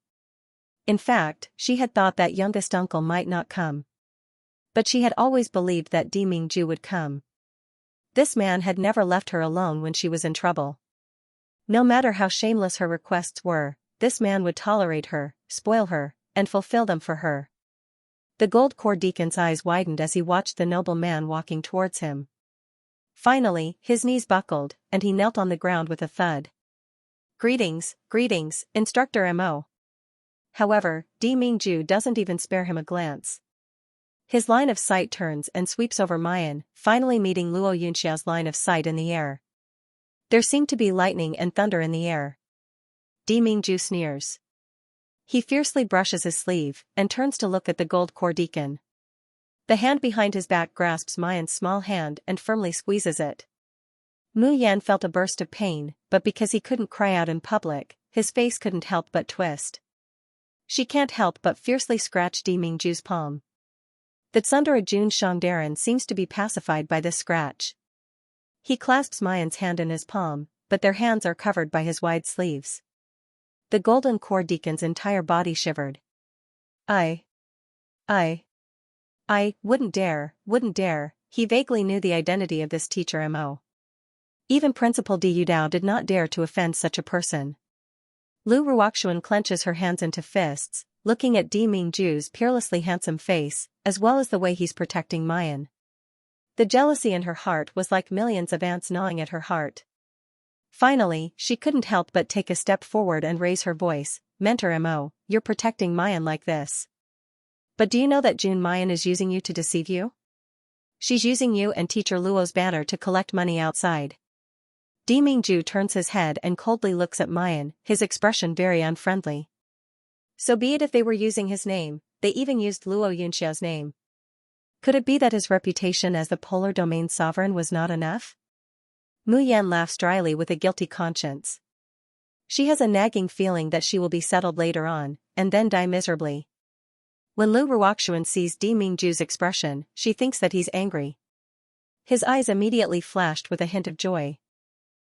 In fact, she had thought that youngest uncle might not come. But she had always believed that Di Mingju would come. This man had never left her alone when she was in trouble. No matter how shameless her requests were, this man would tolerate her, spoil her, and fulfill them for her. The gold core deacon's eyes widened as he watched the noble man walking towards him. Finally, his knees buckled, and he knelt on the ground with a thud. Greetings, Instructor Mo. However, Di Mingju doesn't even spare him a glance. His line of sight turns and sweeps over Mayan, finally meeting Luo Yunxiao's line of sight in the air. There seemed to be lightning and thunder in the air. Di Mingju sneers. He fiercely brushes his sleeve, and turns to look at the gold core deacon. The hand behind his back grasps Mayan's small hand and firmly squeezes it. Mu Yan felt a burst of pain, but because he couldn't cry out in public, his face couldn't help but twist. She can't help but fiercely scratch Di Mingju's palm. The Tsundere Jun Shangdaran seems to be pacified by this scratch. He clasps Mayan's hand in his palm, but their hands are covered by his wide sleeves. The golden core deacon's entire body shivered. I wouldn't dare, he vaguely knew the identity of this teacher Mo. Even Principal Di Yudao did not dare to offend such a person. Lu Ruoxuan clenches her hands into fists, looking at Di Mingju's peerlessly handsome face, as well as the way he's protecting Mayan. The jealousy in her heart was like millions of ants gnawing at her heart. Finally, she couldn't help but take a step forward and raise her voice. Mentor Mo, you're protecting Mayan like this. But do you know that Jun Mayan is using you to deceive you? She's using you and Teacher Luo's banner to collect money outside. Di Mingju turns his head and coldly looks at Mayan, his expression very unfriendly. So be it if they were using his name, they even used Luo Yunxiao's name. Could it be that his reputation as the polar domain sovereign was not enough? Mu Yan laughs dryly with a guilty conscience. She has a nagging feeling that she will be settled later on, and then die miserably. When Lu Ruoxuan sees Di Mingju's expression, she thinks that he's angry. His eyes immediately flashed with a hint of joy.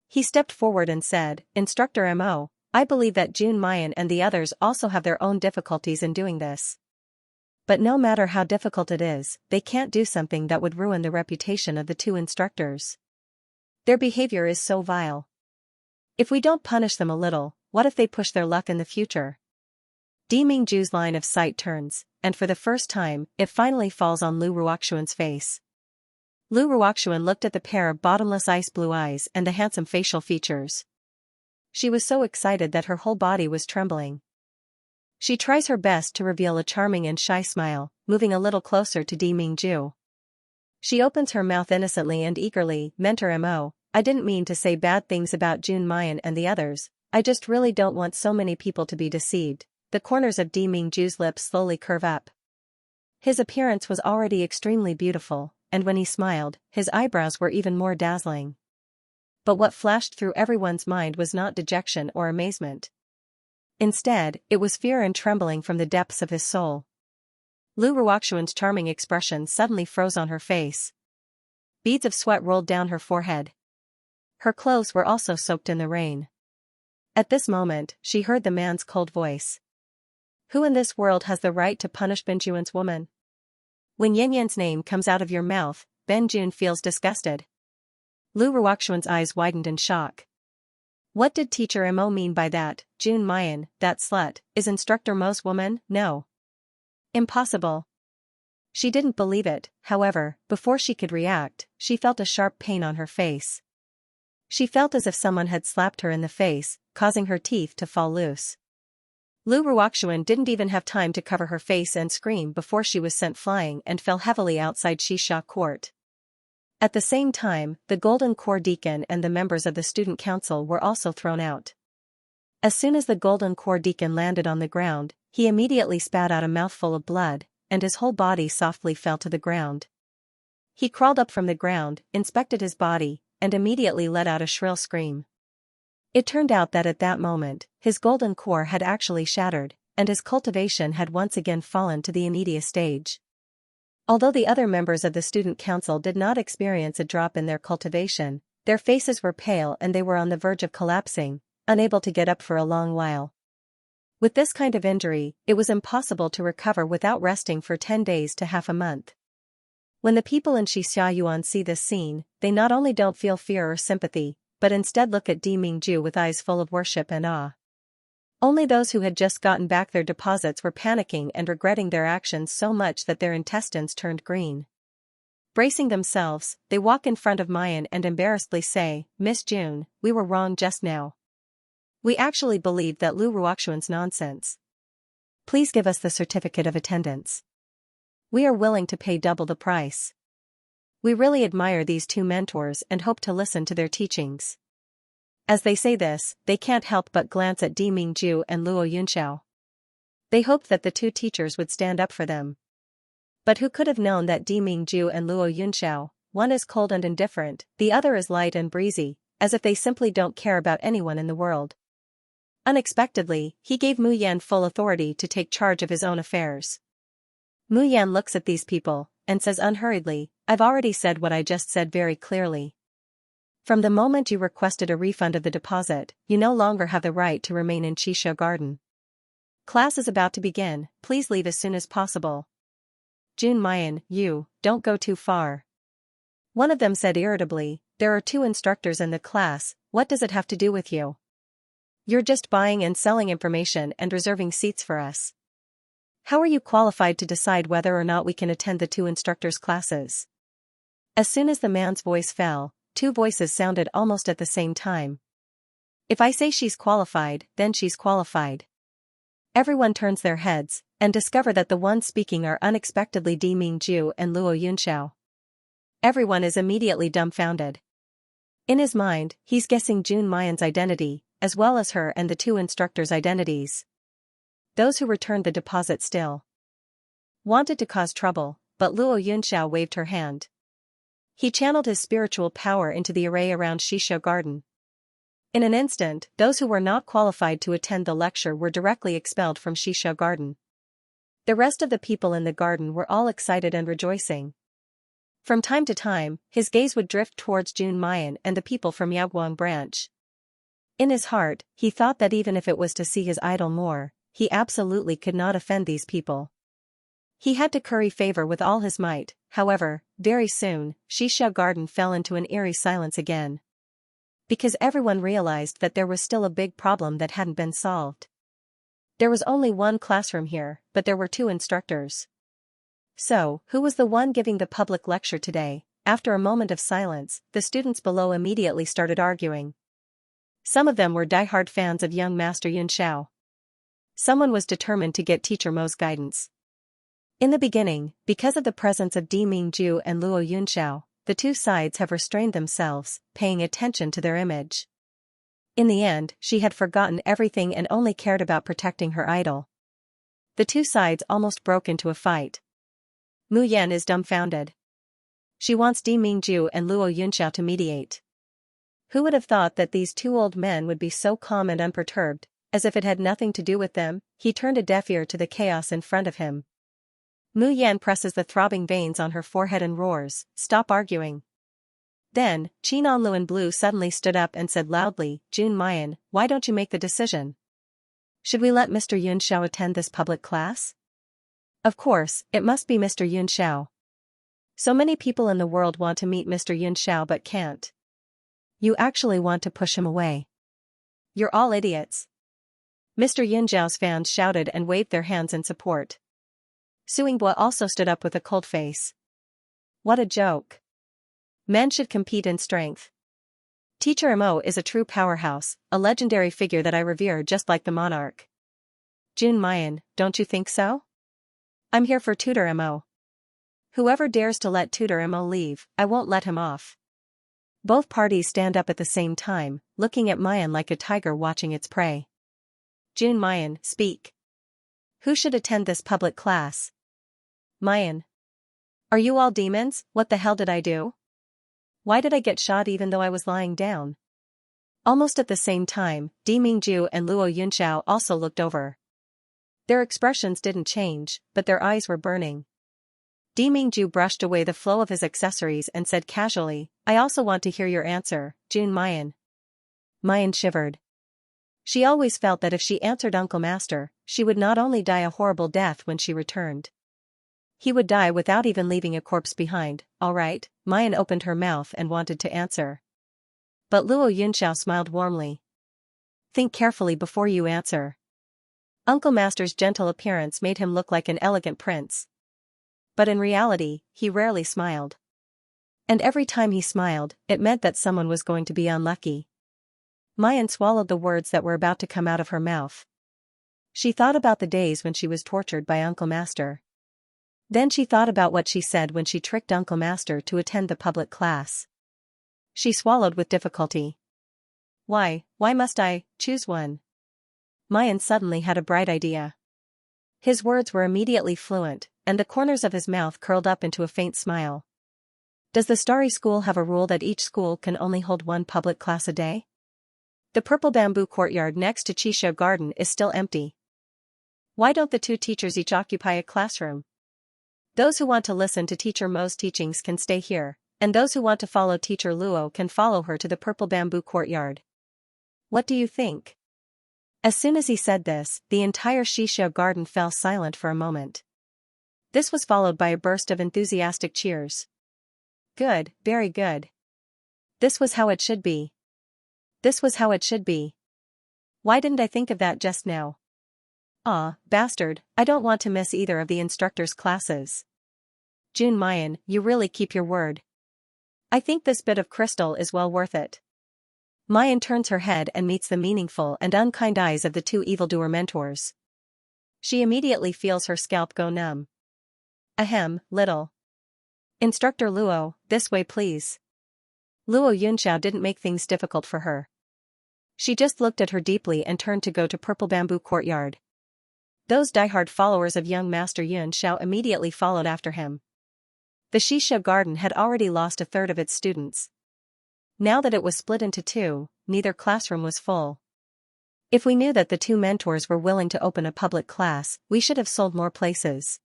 He stepped forward and said, Instructor Mo, I believe that Jun Mayan and the others also have their own difficulties in doing this. But no matter how difficult it is, they can't do something that would ruin the reputation of the two instructors. Their behavior is so vile. If we don't punish them a little, what if they push their luck in the future? Di Mingju's line of sight turns, and for the first time, it finally falls on Lu Ruoxuan's face. Lu Ruoxuan looked at the pair of bottomless ice blue eyes and the handsome facial features. She was so excited that her whole body was trembling. She tries her best to reveal a charming and shy smile, moving a little closer to Di Mingju. She opens her mouth innocently and eagerly, Mentor Mo, I didn't mean to say bad things about Jun Mayan and the others, I just really don't want so many people to be deceived. The corners of Di Mingju's lips slowly curve up. His appearance was already extremely beautiful, and when he smiled, his eyebrows were even more dazzling. But what flashed through everyone's mind was not dejection or amazement. Instead, it was fear and trembling from the depths of his soul. Lu Ruoxuan's charming expression suddenly froze on her face. Beads of sweat rolled down her forehead. Her clothes were also soaked in the rain. At this moment, she heard the man's cold voice. Who in this world has the right to punish Benjuan's woman? When Yanyan's name comes out of your mouth, Benjun feels disgusted. Lu Ruoxuan's eyes widened in shock. What did teacher Mo mean by that? Jun Mayan, that slut, is instructor Mo's woman? No. Impossible. She didn't believe it, however, before she could react, she felt a sharp pain on her face. She felt as if someone had slapped her in the face, causing her teeth to fall loose. Lu Ruoxuan didn't even have time to cover her face and scream before she was sent flying and fell heavily outside Xianxia court. At the same time, the Golden Corps Deacon and the members of the student council were also thrown out. As soon as the Golden Corps Deacon landed on the ground, he immediately spat out a mouthful of blood, and his whole body softly fell to the ground. He crawled up from the ground, inspected his body, and immediately let out a shrill scream. It turned out that at that moment, his Golden Core had actually shattered, and his cultivation had once again fallen to the immediate stage. Although the other members of the student council did not experience a drop in their cultivation, their faces were pale and they were on the verge of collapsing, unable to get up for a long while. With this kind of injury, it was impossible to recover without resting for 10 days to half a month. When the people in Xiaoyuan see this scene, they not only don't feel fear or sympathy, but instead look at Di Mingju with eyes full of worship and awe. Only those who had just gotten back their deposits were panicking and regretting their actions so much that their intestines turned green. Bracing themselves, they walk in front of Mayan and embarrassedly say, "Miss June, we were wrong just now. We actually believed that Lu Ruoxuan's nonsense. Please give us the certificate of attendance. We are willing to pay double the price. We really admire these two mentors and hope to listen to their teachings." As they say this, they can't help but glance at Di Mingju and Luo Yunxiao. They hoped that the two teachers would stand up for them. But who could have known that Di Mingju and Luo Yunxiao, one is cold and indifferent, the other is light and breezy, as if they simply don't care about anyone in the world. Unexpectedly, he gave Mu Yan full authority to take charge of his own affairs. Mu Yan looks at these people, and says unhurriedly, "I've already said what I just said very clearly. From the moment you requested a refund of the deposit, you no longer have the right to remain in Xianxia Garden. Class is about to begin, please leave as soon as possible." Jun Mayan, you, don't go too far. One of them said irritably, "There are 2 instructors in the class, what does it have to do with you? You're just buying and selling information and reserving seats for us. How are you qualified to decide whether or not we can attend the 2 instructors' classes?" As soon as the man's voice fell, 2 voices sounded almost at the same time. "If I say she's qualified, then she's qualified." Everyone turns their heads, and discover that the ones speaking are unexpectedly Di Mingju and Luo Yunxiao. Everyone is immediately dumbfounded. In his mind, he's guessing Jun Mayan's identity, as well as her and the 2 instructors' identities. Those who returned the deposit still wanted to cause trouble, but Luo Yunxiao waved her hand. He channeled his spiritual power into the array around Xianxia Garden. In an instant, those who were not qualified to attend the lecture were directly expelled from Xianxia Garden. The rest of the people in the garden were all excited and rejoicing. From time to time, his gaze would drift towards Jun Mayan and the people from Yaguang branch. In his heart, he thought that even if it was to see his idol more, he absolutely could not offend these people. He had to curry favor with all his might. However, very soon, Xianxia Garden fell into an eerie silence again. Because everyone realized that there was still a big problem that hadn't been solved. There was only 1 classroom here, but there were 2 instructors. So, who was the one giving the public lecture today? After a moment of silence, the students below immediately started arguing. Some of them were die-hard fans of young Master Yun Xiao. Someone was determined to get Teacher Mo's guidance. In the beginning, because of the presence of Di Mingju and Luo Yunxiao, the 2 sides have restrained themselves, paying attention to their image. In the end, she had forgotten everything and only cared about protecting her idol. The 2 sides almost broke into a fight. Mu Yan is dumbfounded. She wants Di Mingju and Luo Yunxiao to mediate. Who would have thought that these 2 old men would be so calm and unperturbed, as if it had nothing to do with them? He turned a deaf ear to the chaos in front of him. Mu Yan presses the throbbing veins on her forehead and roars, "Stop arguing." Then, Qinanlu in blue suddenly stood up and said loudly, "Jun Mayan, why don't you make the decision? Should we let Mr. Yun Xiao attend this public class? Of course, it must be Mr. Yun Xiao. So many people in the world want to meet Mr. Yun Xiao but can't. You actually want to push him away. You're all idiots." Mr. Yun Xiao's fans shouted and waved their hands in support. Suingbo also stood up with a cold face. What a joke. Men should compete in strength. Teacher Mo is a true powerhouse, a legendary figure that I revere just like the monarch. Jun Mayan, don't you think so? I'm here for Tutor Mo. Whoever dares to let Tutor Mo leave, I won't let him off. Both parties stand up at the same time, looking at Mayan like a tiger watching its prey. Jun Mayan, speak. Who should attend this public class? Mayan. Are you all demons? What the hell did I do? Why did I get shot even though I was lying down? Almost at the same time, Di Mingju and Luo Yunxiao also looked over. Their expressions didn't change, but their eyes were burning. Di Mingju brushed away the flow of his accessories and said casually, I also want to hear your answer, Jun Mayan. Mayan shivered. She always felt that if she answered Uncle Master, she would not only die a horrible death when she returned. He would die without even leaving a corpse behind. All right, Mayan opened her mouth and wanted to answer. But Luo Yunxiao smiled warmly. Think carefully before you answer. Uncle Master's gentle appearance made him look like an elegant prince. But in reality, he rarely smiled. And every time he smiled, it meant that someone was going to be unlucky. Mayan swallowed the words that were about to come out of her mouth. She thought about the days when she was tortured by Uncle Master. Then she thought about what she said when she tricked Uncle Master to attend the public class. She swallowed with difficulty. Why must I choose one? Mayan suddenly had a bright idea. His words were immediately fluent, and the corners of his mouth curled up into a faint smile. Does the Starry School have a rule that each school can only hold one public class a day? The purple bamboo courtyard next to Xianxia Garden is still empty. Why don't the two teachers each occupy a classroom? Those who want to listen to Teacher Mo's teachings can stay here, and those who want to follow Teacher Luo can follow her to the purple bamboo courtyard. What do you think? As soon as he said this, the entire Xianxia Garden fell silent for a moment. This was followed by a burst of enthusiastic cheers. Good, very good. This was how it should be. This was how it should be. Why didn't I think of that just now? Ah, bastard, I don't want to miss either of the instructor's classes. Jun Mayan, you really keep your word. I think this bit of crystal is well worth it. Mayan turns her head and meets the meaningful and unkind eyes of the two evildoer mentors. She immediately feels her scalp go numb. Ahem, little. Instructor Luo, this way please. Luo Yunxiao didn't make things difficult for her. She just looked at her deeply and turned to go to purple bamboo courtyard. Those diehard followers of young Master Yun Xiao immediately followed after him. The Xianxia Garden had already lost a third of its students. Now that it was split into two, neither classroom was full. If we knew that the two mentors were willing to open a public class, we should have sold more places.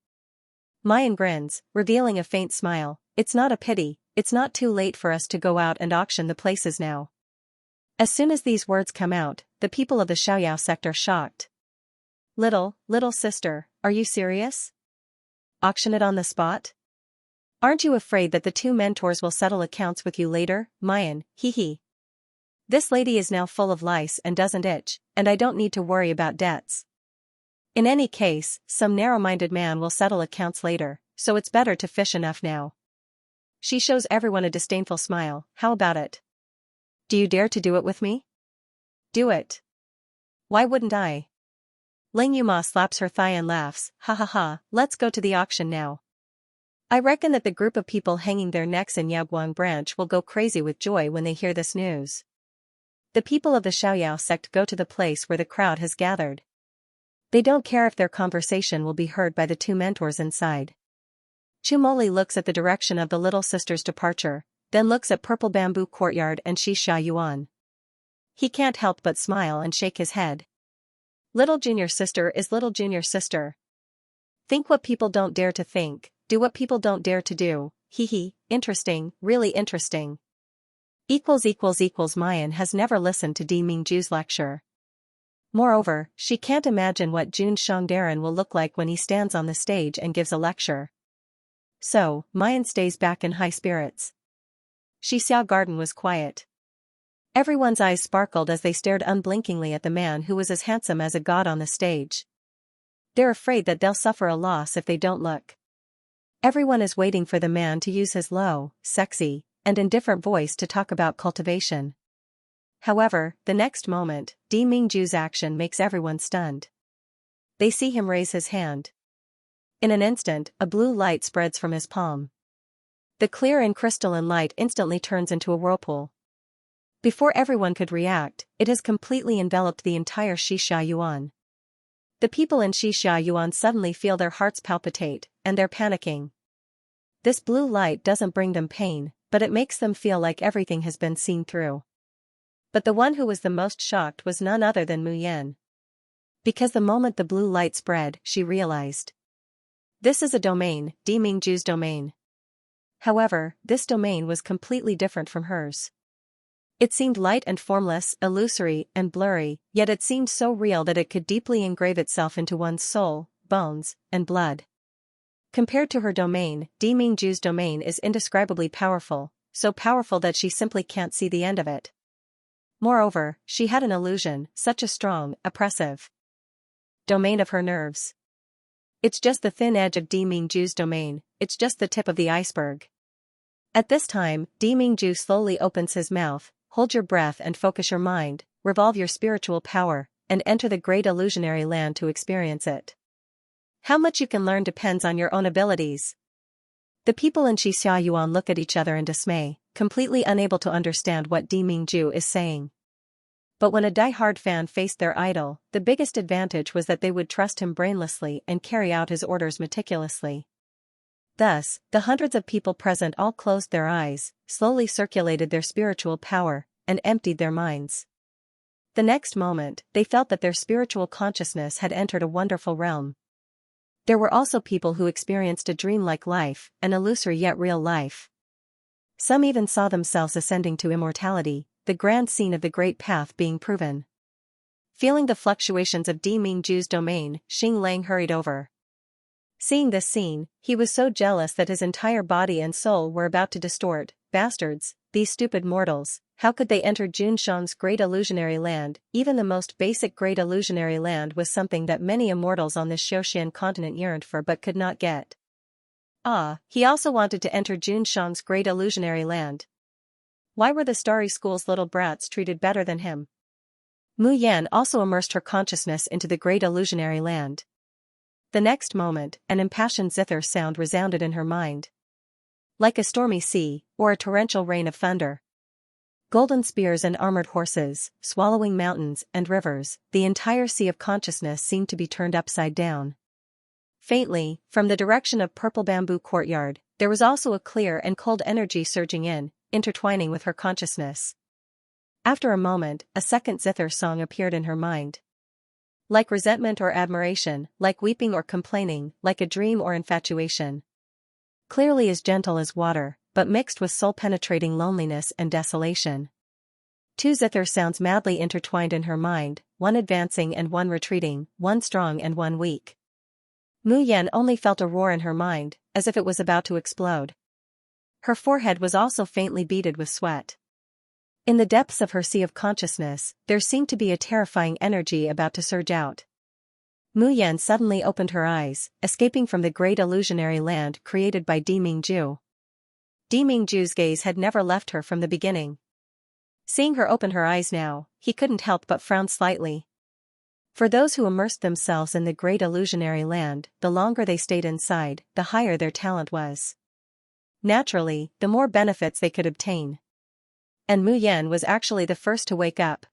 Mayan grins, revealing a faint smile. It's not a pity, it's not too late for us to go out and auction the places now. As soon as these words come out, the people of the Xiaoyao sect are shocked. Little sister, are you serious? Auction it on the spot? Aren't you afraid that the two mentors will settle accounts with you later, Mayan, hee. This lady is now full of lice and doesn't itch, and I don't need to worry about debts. In any case, some narrow-minded man will settle accounts later, so it's better to fish enough now. She shows everyone a disdainful smile. How about it? Do you dare to do it with me? Do it. Why wouldn't I? Ling Yuma slaps her thigh and laughs, ha ha ha, let's go to the auction now. I reckon that the group of people hanging their necks in Yaguang branch will go crazy with joy when they hear this news. The people of the Xiaoyao sect go to the place where the crowd has gathered. They don't care if their conversation will be heard by the two mentors inside. Chumoli looks at the direction of the little sister's departure, then looks at purple bamboo courtyard and Xianxia Yuan. He can't help but smile and shake his head. Little junior sister is little junior sister. Think what people don't dare to think, do what people don't dare to do, hee, interesting, really interesting. Mayan has never listened to Di Mingju's lecture. Moreover, she can't imagine what Jun Shangdaran will look like when he stands on the stage and gives a lecture. So, Mayan stays back in high spirits. Xianxia garden was quiet. Everyone's eyes sparkled as they stared unblinkingly at the man who was as handsome as a god on the stage. They're afraid that they'll suffer a loss if they don't look. Everyone is waiting for the man to use his low, sexy, and indifferent voice to talk about cultivation. However, the next moment, Di Mingju's action makes everyone stunned. They see him raise his hand. In an instant, a blue light spreads from his palm. The clear and crystalline light instantly turns into a whirlpool. Before everyone could react, it has completely enveloped the entire Xianxia Yuan. The people in Xianxia Yuan suddenly feel their hearts palpitate, and they're panicking. This blue light doesn't bring them pain, but it makes them feel like everything has been seen through. But the one who was the most shocked was none other than Mu Yan. Because the moment the blue light spread, she realized. This is a domain, Di Mingju's domain. However, this domain was completely different from hers. It seemed light and formless, illusory and blurry, yet it seemed so real that it could deeply engrave itself into one's soul, bones, and blood. Compared to her domain, Di Mingju's domain is indescribably powerful, so powerful that she simply can't see the end of it. Moreover, she had an illusion, such a strong, oppressive domain of her nerves. It's just the thin edge of Di Mingju's domain, it's just the tip of the iceberg. At this time, Di Mingju slowly opens his mouth. Hold your breath and focus your mind, revolve your spiritual power, and enter the great illusionary land to experience it. How much you can learn depends on your own abilities. The people in Xianxia Yuan look at each other in dismay, completely unable to understand what Di Mingju is saying. But when a die-hard fan faced their idol, the biggest advantage was that they would trust him brainlessly and carry out his orders meticulously. Thus, the hundreds of people present all closed their eyes, slowly circulated their spiritual power, and emptied their minds. The next moment, they felt that their spiritual consciousness had entered a wonderful realm. There were also people who experienced a dreamlike life, an illusory yet real life. Some even saw themselves ascending to immortality, the grand scene of the great path being proven. Feeling the fluctuations of Di Mingju's domain, Xing Lang hurried over. Seeing this scene, he was so jealous that his entire body and soul were about to distort. Bastards, these stupid mortals, how could they enter Junshan's great illusionary land? Even the most basic great illusionary land was something that many immortals on this Xiaoxian continent yearned for but could not get. He also wanted to enter Junshan's great illusionary land. Why were the Starry School's little brats treated better than him? Mu Yan also immersed her consciousness into the great illusionary land. The next moment, an impassioned zither sound resounded in her mind. Like a stormy sea, or a torrential rain of thunder. Golden spears and armored horses, swallowing mountains and rivers, the entire sea of consciousness seemed to be turned upside down. Faintly, from the direction of Purple Bamboo Courtyard, there was also a clear and cold energy surging in, intertwining with her consciousness. After a moment, a second zither song appeared in her mind. Like resentment or admiration, like weeping or complaining, like a dream or infatuation. Clearly as gentle as water, but mixed with soul-penetrating loneliness and desolation. Two zither sounds madly intertwined in her mind, one advancing and one retreating, one strong and one weak. Mu Yan only felt a roar in her mind, as if it was about to explode. Her forehead was also faintly beaded with sweat. In the depths of her sea of consciousness, there seemed to be a terrifying energy about to surge out. Mu Yan suddenly opened her eyes, escaping from the great illusionary land created by Di Mingju. Di Mingju's gaze had never left her from the beginning. Seeing her open her eyes now, he couldn't help but frown slightly. For those who immersed themselves in the great illusionary land, the longer they stayed inside, the higher their talent was. Naturally, the more benefits they could obtain. And Mu Yan was actually the first to wake up.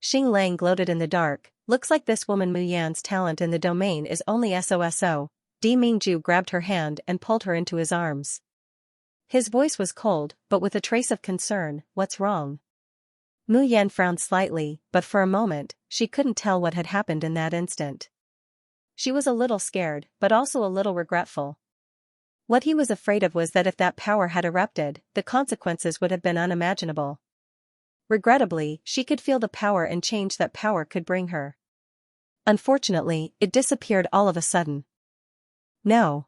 Xing Lang gloated in the dark. Looks like this woman Mu Yan's talent in the domain is only SOSO. Di Mingju grabbed her hand and pulled her into his arms. His voice was cold, but with a trace of concern. What's wrong? Mu Yan frowned slightly, but for a moment, she couldn't tell what had happened in that instant. She was a little scared, but also a little regretful. What he was afraid of was that if that power had erupted, the consequences would have been unimaginable. Regrettably, she could feel the power and change that power could bring her. Unfortunately, it disappeared all of a sudden. No.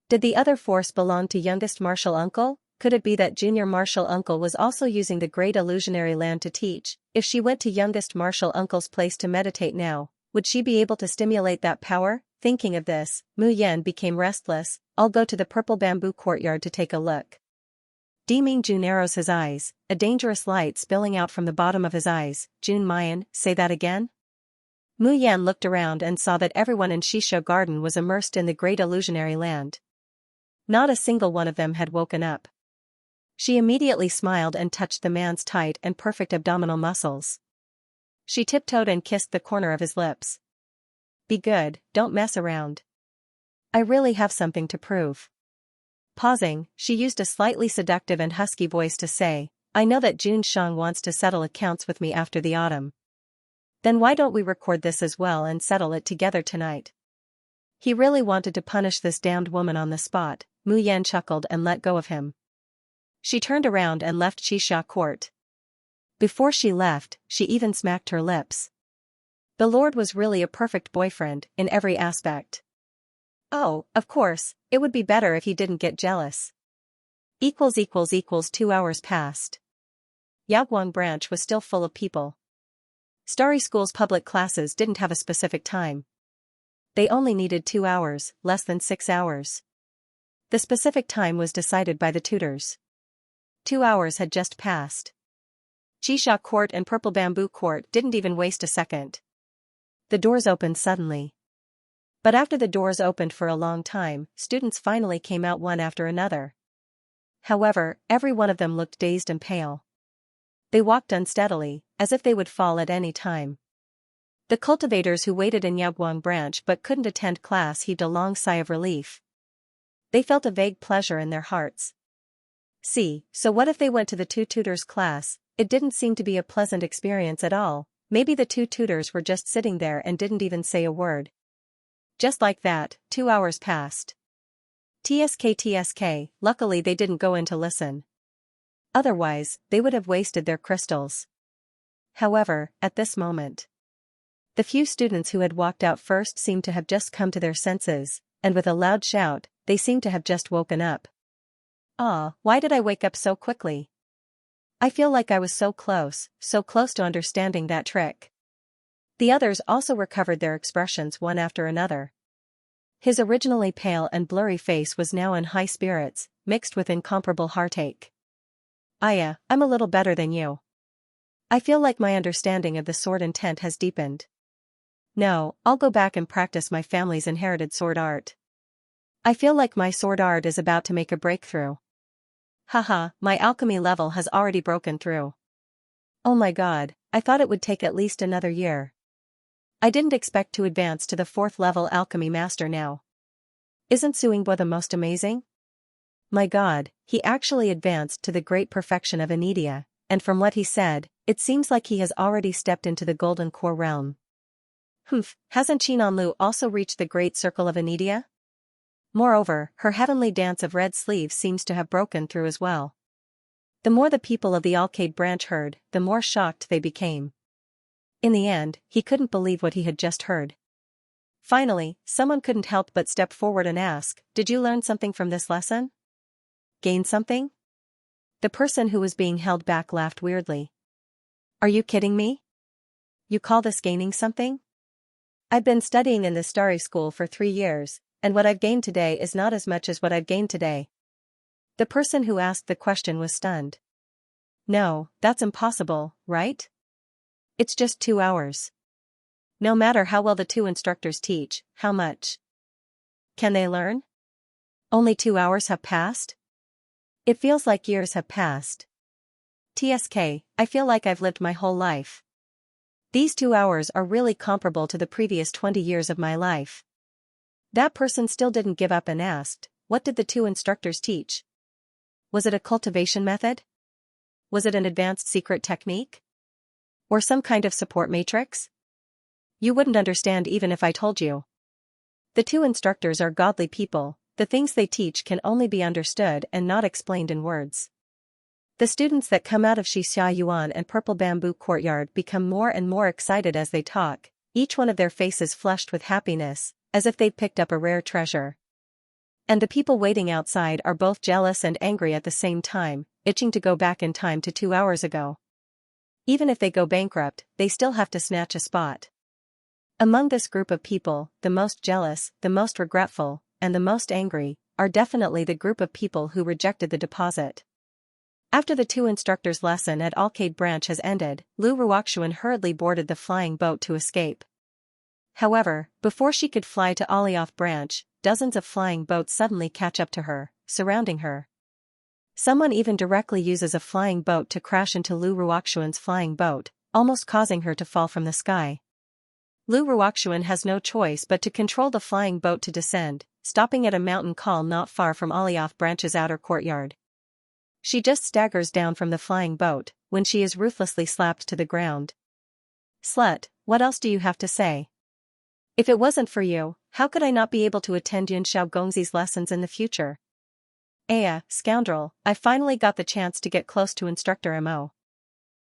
Did the other force belong to youngest martial uncle? Could it be that junior martial uncle was also using the great illusionary land to teach? If she went to youngest martial uncle's place to meditate now, would she be able to stimulate that power? Thinking of this, Mu Yan became restless. I'll go to the purple bamboo courtyard to take a look. Ming Jun narrows his eyes, a dangerous light spilling out from the bottom of his eyes. Jun Mayan, say that again? Mu Yan looked around and saw that everyone in Shisho Garden was immersed in the great illusionary land. Not a single one of them had woken up. She immediately smiled and touched the man's tight and perfect abdominal muscles. She tiptoed and kissed the corner of his lips. Be good, don't mess around. I really have something to prove. Pausing, she used a slightly seductive and husky voice to say, I know that Jun Shang wants to settle accounts with me after the autumn. Then why don't we record this as well and settle it together tonight? He really wanted to punish this damned woman on the spot. Mu Yan chuckled and let go of him. She turned around and left Shisha Court. Before she left, she even smacked her lips. The Lord was really a perfect boyfriend, in every aspect. Oh, of course, it would be better if he didn't get jealous. 2 hours passed. Yaoguang branch was still full of people. Starry School's public classes didn't have a specific time. They only needed 2 hours, less than 6 hours. The specific time was decided by the tutors. 2 hours had just passed. Shisha Court and Purple Bamboo Court didn't even waste a second. The doors opened suddenly. But after the doors opened for a long time, students finally came out one after another. However, every one of them looked dazed and pale. They walked unsteadily, as if they would fall at any time. The cultivators who waited in Yaoguang branch but couldn't attend class heaved a long sigh of relief. They felt a vague pleasure in their hearts. So what if they went to the two tutors' class? It didn't seem to be a pleasant experience at all. Maybe the two tutors were just sitting there and didn't even say a word. Just like that, 2 hours passed. TSK, luckily they didn't go in to listen. Otherwise, they would have wasted their crystals. However, at this moment, the few students who had walked out first seemed to have just come to their senses, and with a loud shout, they seemed to have just woken up. Why did I wake up so quickly? I feel like I was so close to understanding that trick. The others also recovered their expressions one after another. His originally pale and blurry face was now in high spirits, mixed with incomparable heartache. Aya, I'm a little better than you. I feel like my understanding of the sword intent has deepened. No, I'll go back and practice my family's inherited sword art. I feel like my sword art is about to make a breakthrough. Haha, my alchemy level has already broken through. Oh my god, I thought it would take at least another year. I didn't expect to advance to the 4th level alchemy master now. Isn't Suingbo the most amazing? My god, he actually advanced to the great perfection of Anidia, and from what he said, it seems like he has already stepped into the golden core realm. Hasn't Chinanlu also reached the great circle of Anidia? Moreover, her heavenly dance of red sleeves seems to have broken through as well. The more the people of the Alcade branch heard, the more shocked they became. In the end, he couldn't believe what he had just heard. Finally, someone couldn't help but step forward and ask, did you learn something from this lesson? Gain something? The person who was being held back laughed weirdly. Are you kidding me? You call this gaining something? I've been studying in the Starry School for 3 years, and what I've gained today is not as much as what I've gained today. The person who asked the question was stunned. No, that's impossible, right? It's just 2 hours. No matter how well the two instructors teach, how much can they learn? Only 2 hours have passed? It feels like years have passed. TSK, I feel like I've lived my whole life. These 2 hours are really comparable to the previous 20 years of my life. That person still didn't give up and asked, what did the two instructors teach? Was it a cultivation method? Was it an advanced secret technique? Or some kind of support matrix? You wouldn't understand even if I told you. The two instructors are godly people, the things they teach can only be understood and not explained in words. The students that come out of Xianxia Yuan and Purple Bamboo Courtyard become more and more excited as they talk, each one of their faces flushed with happiness, as if they'd picked up a rare treasure. And the people waiting outside are both jealous and angry at the same time, itching to go back in time to 2 hours ago. Even if they go bankrupt, they still have to snatch a spot. Among this group of people, the most jealous, the most regretful, and the most angry, are definitely the group of people who rejected the deposit. After the two instructors' lesson at Arcade Branch has ended, Lu Ruoxuan hurriedly boarded the flying boat to escape. However, before she could fly to Alioth Branch, dozens of flying boats suddenly catch up to her, surrounding her. Someone even directly uses a flying boat to crash into Lu Ruoxuan's flying boat, almost causing her to fall from the sky. Lu Ruoxuan has no choice but to control the flying boat to descend, stopping at a mountain col not far from Alioth Branch's outer courtyard. She just staggers down from the flying boat, when she is ruthlessly slapped to the ground. "Slut, what else do you have to say? If it wasn't for you, how could I not be able to attend Yun Xiao Gongzi's lessons in the future? Scoundrel, I finally got the chance to get close to Instructor Mo.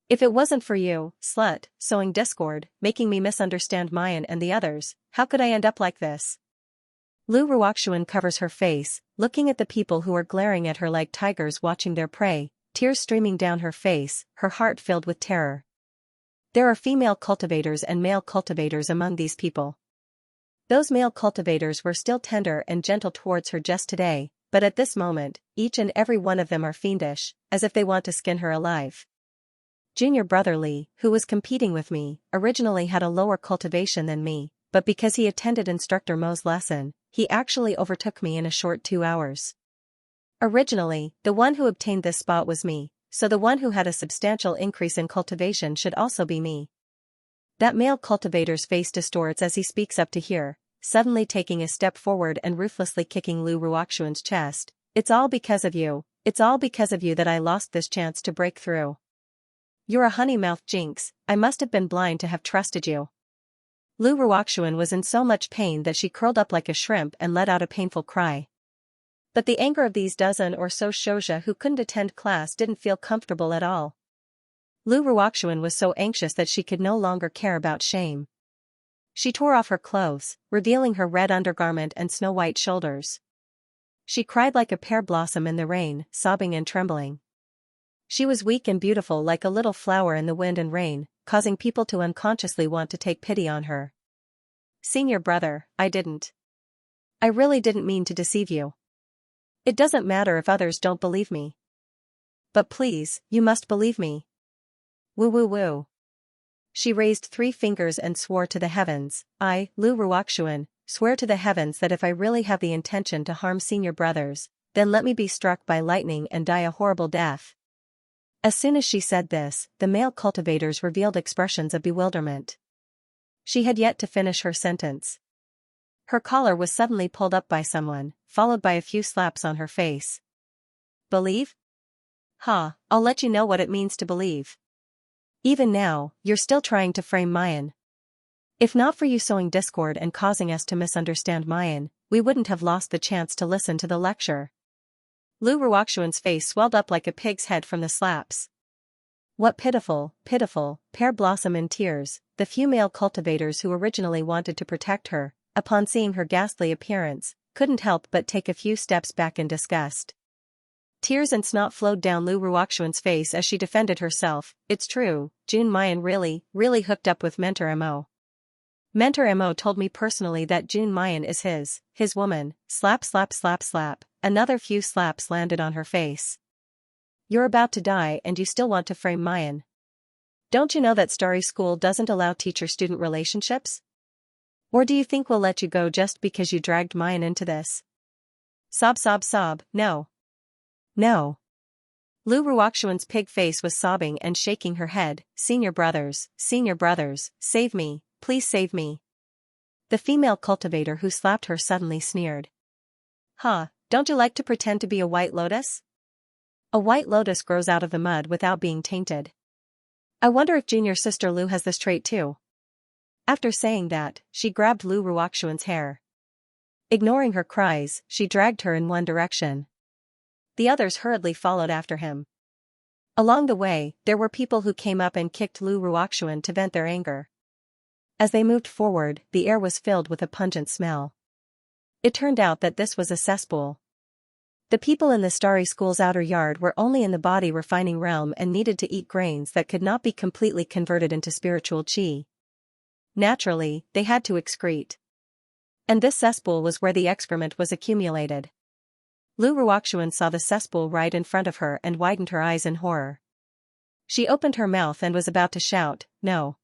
If it wasn't for you, slut, sowing discord, making me misunderstand Mayan and the others, how could I end up like this?" Lu Ruoxuan covers her face, looking at the people who are glaring at her like tigers watching their prey, tears streaming down her face, her heart filled with terror. There are female cultivators and male cultivators among these people. Those male cultivators were still tender and gentle towards her just today, but at this moment, each and every one of them are fiendish, as if they want to skin her alive. Junior brother Li, who was competing with me, originally had a lower cultivation than me, but because he attended Instructor Mo's lesson, he actually overtook me in a short 2 hours. Originally, the one who obtained this spot was me, so the one who had a substantial increase in cultivation should also be me. That male cultivator's face distorts as he speaks up to here, suddenly taking a step forward and ruthlessly kicking Lu Ruoxuan's chest. "It's all because of you, it's all because of you that I lost this chance to break through. You're a honey-mouthed jinx, I must have been blind to have trusted you." Lu Ruoxuan was in so much pain that she curled up like a shrimp and let out a painful cry. But the anger of these dozen or so shouja who couldn't attend class didn't feel comfortable at all. Lu Ruoxuan was so anxious that she could no longer care about shame. She tore off her clothes, revealing her red undergarment and snow-white shoulders. She cried like a pear blossom in the rain, sobbing and trembling. She was weak and beautiful like a little flower in the wind and rain, causing people to unconsciously want to take pity on her. "Senior brother, I really didn't mean to deceive you. It doesn't matter if others don't believe me. But please, you must believe me. Woo woo woo." She raised 3 fingers and swore to the heavens. "I, Lu Ruoxuan, swear to the heavens that if I really have the intention to harm senior brothers, then let me be struck by lightning and die a horrible death." As soon as she said this, the male cultivators revealed expressions of bewilderment. She had yet to finish her sentence. Her collar was suddenly pulled up by someone, followed by a few slaps on her face. "Believe? Ha, I'll let you know what it means to believe. Even now, you're still trying to frame Mayan. If not for you sowing discord and causing us to misunderstand Mayan, we wouldn't have lost the chance to listen to the lecture." Lu Ruoxuan's face swelled up like a pig's head from the slaps. What pitiful, pear blossom in tears, the few male cultivators who originally wanted to protect her, upon seeing her ghastly appearance, couldn't help but take a few steps back in disgust. Tears and snot flowed down Lu Ruoxuan's face as she defended herself. "It's true, Jun Mayan really hooked up with Mentor Mo. Mentor Mo told me personally that Jun Mayan is his woman." Slap slap slap slap, another few slaps landed on her face. "You're about to die and you still want to frame Mayan. Don't you know that Starry School doesn't allow teacher-student relationships? Or do you think we'll let you go just because you dragged Mayan into this?" Sob sob sob, no. No. Lu Ruoxuan's pig face was sobbing and shaking her head. Senior brothers, save me, please save me." The female cultivator who slapped her suddenly sneered. "Huh, don't you like to pretend to be a white lotus? A white lotus grows out of the mud without being tainted. I wonder if junior sister Lu has this trait too." After saying that, she grabbed Lu Ruoxuan's hair. Ignoring her cries, she dragged her in one direction. The others hurriedly followed after him. Along the way, there were people who came up and kicked Lu Ruoxuan to vent their anger. As they moved forward, the air was filled with a pungent smell. It turned out that this was a cesspool. The people in the Starry School's outer yard were only in the body refining realm and needed to eat grains that could not be completely converted into spiritual qi. Naturally, they had to excrete. And this cesspool was where the excrement was accumulated. Lu Ruoxuan saw the cesspool right in front of her and widened her eyes in horror. She opened her mouth and was about to shout, "No.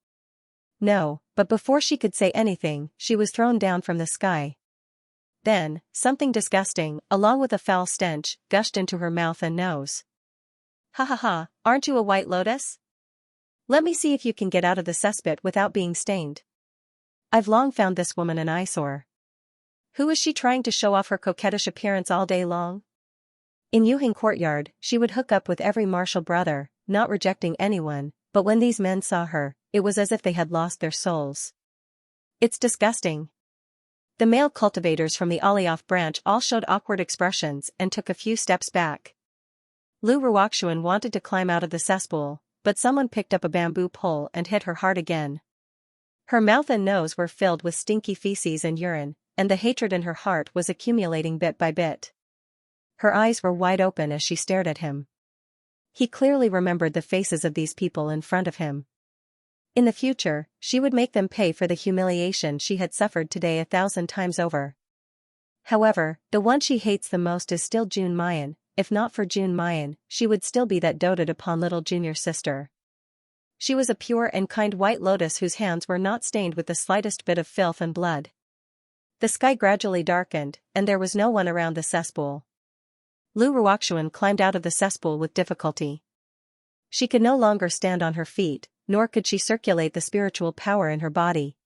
No," but before she could say anything, she was thrown down from the sky. Then, something disgusting, along with a foul stench, gushed into her mouth and nose. "Ha ha ha, aren't you a white lotus? Let me see if you can get out of the cesspit without being stained. I've long found this woman an eyesore. Who is she trying to show off her coquettish appearance all day long?" In Yuhing Courtyard, she would hook up with every martial brother, not rejecting anyone, but when these men saw her, it was as if they had lost their souls. "It's disgusting." The male cultivators from the Alioth branch all showed awkward expressions and took a few steps back. Lu Ruoxuan wanted to climb out of the cesspool, but someone picked up a bamboo pole and hit her hard again. Her mouth and nose were filled with stinky feces and urine, and the hatred in her heart was accumulating bit by bit. Her eyes were wide open as she stared at him. He clearly remembered the faces of these people in front of him. In the future, she would make them pay for the humiliation she had suffered today 1,000 times over. However, the one she hates the most is still June Mayan. If not for June Mayan, she would still be that doted upon little junior sister. She was a pure and kind white lotus whose hands were not stained with the slightest bit of filth and blood. The sky gradually darkened, and there was no one around the cesspool. Lu Ruoxuan climbed out of the cesspool with difficulty. She could no longer stand on her feet, nor could she circulate the spiritual power in her body.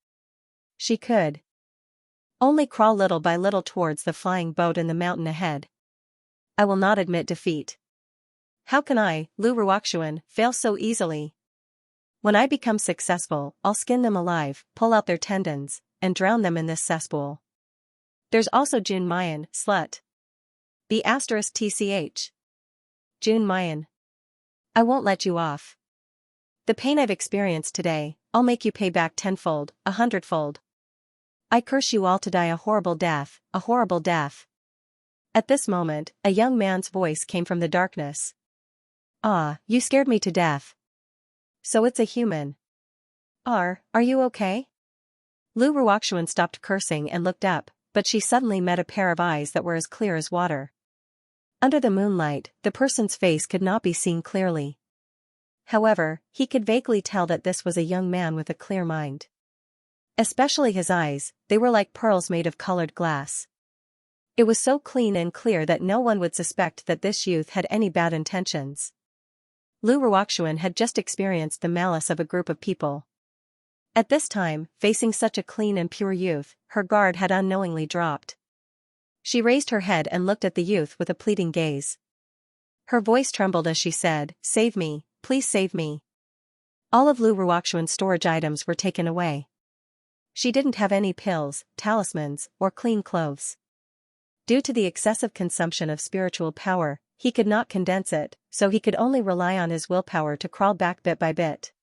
She could only crawl little by little towards the flying boat in the mountain ahead. "I will not admit defeat. How can I, Lu Ruoxuan, fail so easily? When I become successful, I'll skin them alive, pull out their tendons, and drown them in this cesspool. There's also June Mayan, slut. B*TCH. June Mayan. I won't let you off. The pain I've experienced today, I'll make you pay back 10-fold, 100-fold. I curse you all to die a horrible death, a horrible death." At this moment, a young man's voice came from the darkness. "Ah, you scared me to death. So it's a human. Are you okay?" Lu Ruoxuan stopped cursing and looked up, but she suddenly met a pair of eyes that were as clear as water. Under the moonlight, the person's face could not be seen clearly. However, he could vaguely tell that this was a young man with a clear mind. Especially his eyes, they were like pearls made of colored glass. It was so clean and clear that no one would suspect that this youth had any bad intentions. Lu Ruoxuan had just experienced the malice of a group of people. At this time, facing such a clean and pure youth, her guard had unknowingly dropped. She raised her head and looked at the youth with a pleading gaze. Her voice trembled as she said, "Save me, please save me." All of Lu Ruoxuan's storage items were taken away. She didn't have any pills, talismans, or clean clothes. Due to the excessive consumption of spiritual power, he could not condense it, so he could only rely on his willpower to crawl back bit by bit.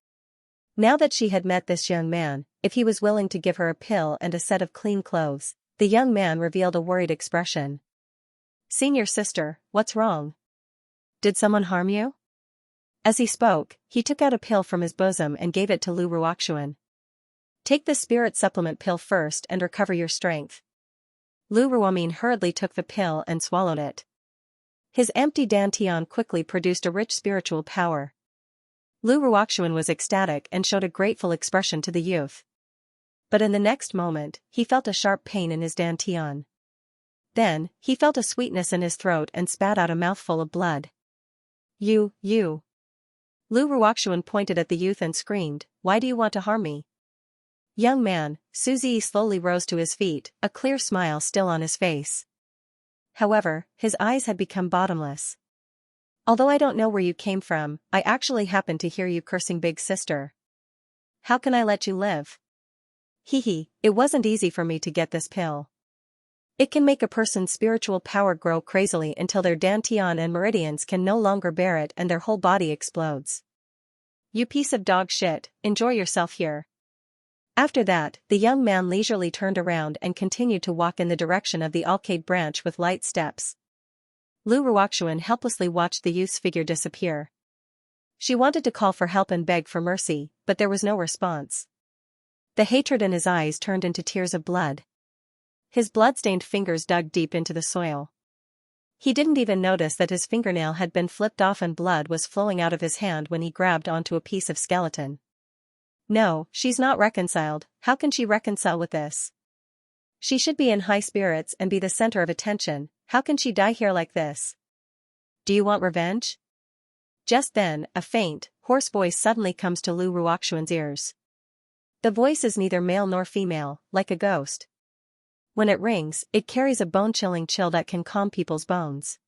Now that she had met this young man, if he was willing to give her a pill and a set of clean clothes, the young man revealed a worried expression. "Senior sister, what's wrong? Did someone harm you?" As he spoke, he took out a pill from his bosom and gave it to Lu Ruoxuan. "Take the spirit supplement pill first and recover your strength." Lu Ruomin hurriedly took the pill and swallowed it. His empty dantian quickly produced a rich spiritual power. Lu Ruoxuan was ecstatic and showed a grateful expression to the youth. But in the next moment, he felt a sharp pain in his dantian. Then, he felt a sweetness in his throat and spat out a mouthful of blood. You. Lu Ruoxuan pointed at the youth and screamed, "Why do you want to harm me?" "Young man," Suzy slowly rose to his feet, a clear smile still on his face. However, his eyes had become bottomless. "Although I don't know where you came from, I actually happened to hear you cursing Big Sister. How can I let you live? It wasn't easy for me to get this pill. It can make a person's spiritual power grow crazily until their dantian and meridians can no longer bear it and their whole body explodes. You piece of dog shit, enjoy yourself here. After that, the young man leisurely turned around and continued to walk in the direction of the arcade branch with light steps. Lu Ruoxuan helplessly watched the youth's figure disappear. She wanted to call for help and beg for mercy, but there was no response. The hatred in his eyes turned into tears of blood. His blood-stained fingers dug deep into the soil. He didn't even notice that his fingernail had been flipped off and blood was flowing out of his hand when he grabbed onto a piece of skeleton. No, she's not reconciled. How can she reconcile with this? She should be in high spirits and be the center of attention. How can she die here like this? Do you want revenge? Just then, a faint, hoarse voice suddenly comes to Lu Ruoxuan's ears. The voice is neither male nor female, like a ghost. When it rings, it carries a bone-chilling chill that can calm people's bones.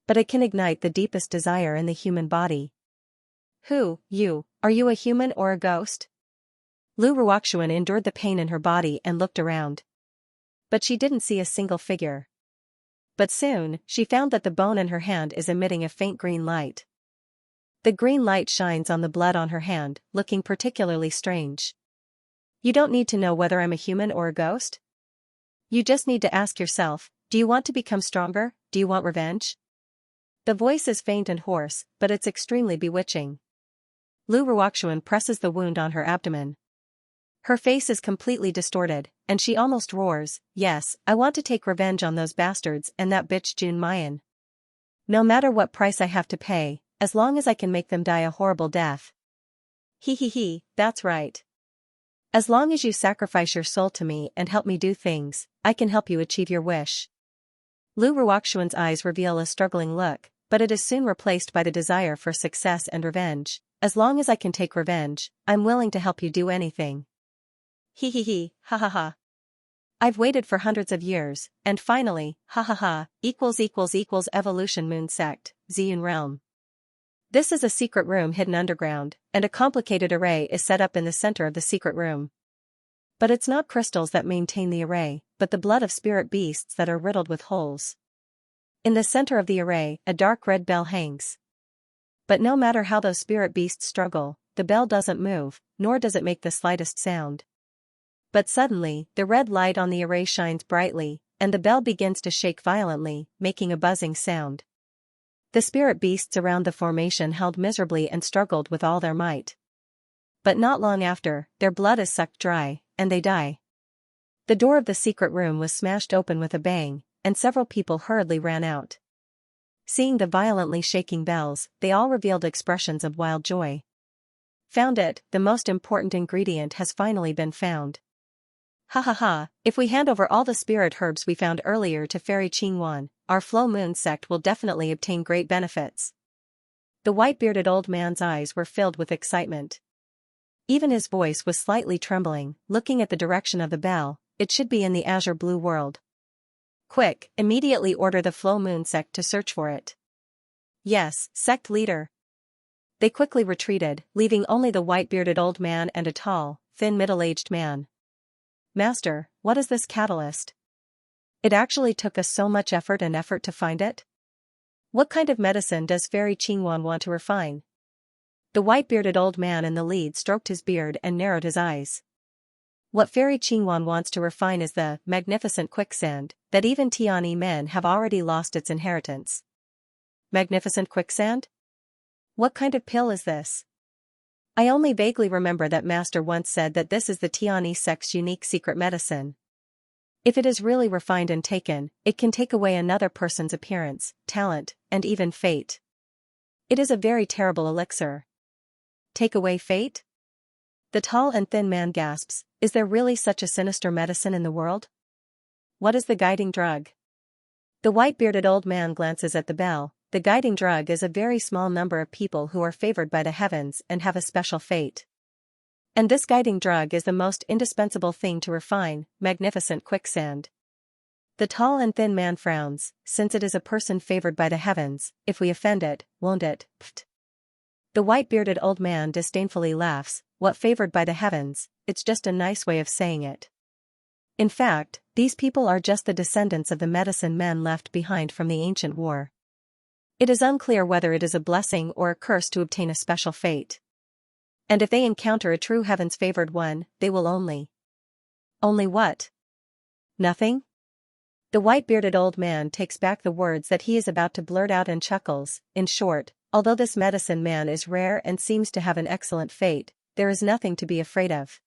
But it can ignite the deepest desire in the human body. Who, you, are you a human or a ghost? Lu Ruoxuan endured the pain in her body and looked around. But she didn't see a single figure. But soon, she found that the bone in her hand is emitting a faint green light. The green light shines on the blood on her hand, looking particularly strange. You don't need to know whether I'm a human or a ghost. You just need to ask yourself, do you want to become stronger? Do you want revenge? The voice is faint and hoarse, but it's extremely bewitching. Lu Ruoxuan presses the wound on her abdomen. Her face is completely distorted, and she almost roars, yes, I want to take revenge on those bastards and that bitch Jun Mayan. No matter what price I have to pay, as long as I can make them die a horrible death. He, that's right. As long as you sacrifice your soul to me and help me do things, I can help you achieve your wish. Lu Ruoxuan's eyes reveal a struggling look, but it is soon replaced by the desire for success and revenge. As long as I can take revenge, I'm willing to help you do anything. Ha. I've waited for hundreds of years, and finally, equals evolution moon sect, Ziyun realm. This is a secret room hidden underground, and a complicated array is set up in the center of the secret room. But it's not crystals that maintain the array, but the blood of spirit beasts that are riddled with holes. In the center of the array, a dark red bell hangs. But no matter how those spirit beasts struggle, the bell doesn't move, nor does it make the slightest sound. But suddenly, the red light on the array shines brightly, and the bell begins to shake violently, making a buzzing sound. The spirit beasts around the formation held miserably and struggled with all their might. But not long after, their blood is sucked dry, and they die. The door of the secret room was smashed open with a bang, and several people hurriedly ran out. Seeing the violently shaking bells, they all revealed expressions of wild joy. Found it, the most important ingredient has finally been found. If we hand over all the spirit herbs we found earlier to Fairy Qingwan, our Flow Moon sect will definitely obtain great benefits. The white-bearded old man's eyes were filled with excitement. Even his voice was slightly trembling, looking at the direction of the bell. It should be in the azure blue world. Quick, immediately order the Flow Moon sect to search for it. Yes, sect leader. They quickly retreated, leaving only the white-bearded old man and a tall, thin middle-aged man. Master, what is this catalyst? It actually took us so much effort to find it? What kind of medicine does Fairy Qingwan want to refine? The white-bearded old man in the lead stroked his beard and narrowed his eyes. What Fairy Qingwan wants to refine is the magnificent quicksand, that even Tiani men have already lost its inheritance. Magnificent quicksand? What kind of pill is this? I only vaguely remember that Master once said that this is the Tiani sect's unique secret medicine. If it is really refined and taken, it can take away another person's appearance, talent, and even fate. It is a very terrible elixir. Take away fate? The tall and thin man gasps, is there really such a sinister medicine in the world? What is the guiding drug? The white-bearded old man glances at the bell. The guiding drug is a very small number of people who are favored by the heavens and have a special fate. And this guiding drug is the most indispensable thing to refine, magnificent quicksand. The tall and thin man frowns, since it is a person favored by the heavens, if we offend it, won't it, pft. The white-bearded old man disdainfully laughs, what favored by the heavens, it's just a nice way of saying it. In fact, These people are just the descendants of the medicine men left behind from the ancient war. It is unclear whether it is a blessing or a curse to obtain a special fate. And if they encounter a true heaven's favored one, they will only what? Nothing? The white-bearded old man takes back the words that he is about to blurt out and chuckles. In short, although this medicine man is rare and seems to have an excellent fate, there is nothing to be afraid of.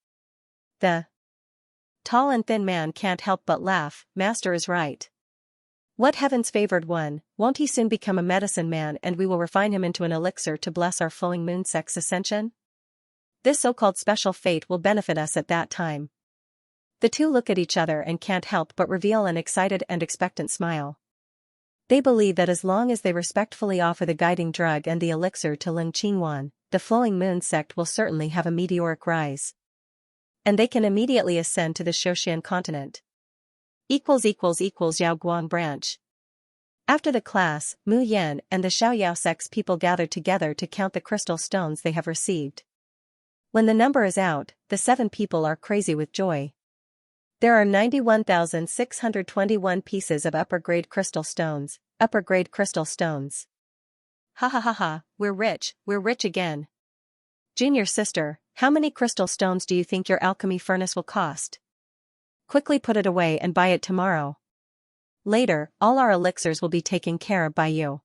The tall and thin man can't help but laugh. Master is right. What heaven's favored one, won't he soon become a medicine man and we will refine him into an elixir to bless our flowing moon sect's ascension? This so-called special fate will benefit us at that time. The two look at each other and can't help but reveal an excited and expectant smile. They believe that as long as they respectfully offer the guiding drug and the elixir to Lin Qingwan, the flowing moon sect will certainly have a meteoric rise. And they can immediately ascend to the Shoshan continent. Yao Guang branch. After the class, Mu Yan and the Xiaoyao sect's people gather together to count the crystal stones they have received. When the number is out, the 7 people are crazy with joy. There are 91,621 pieces of upper-grade crystal stones. Ha ha ha ha, we're rich again. Junior sister, how many crystal stones do you think your alchemy furnace will cost? Quickly put it away and buy it tomorrow. Later, all our elixirs will be taken care of by you.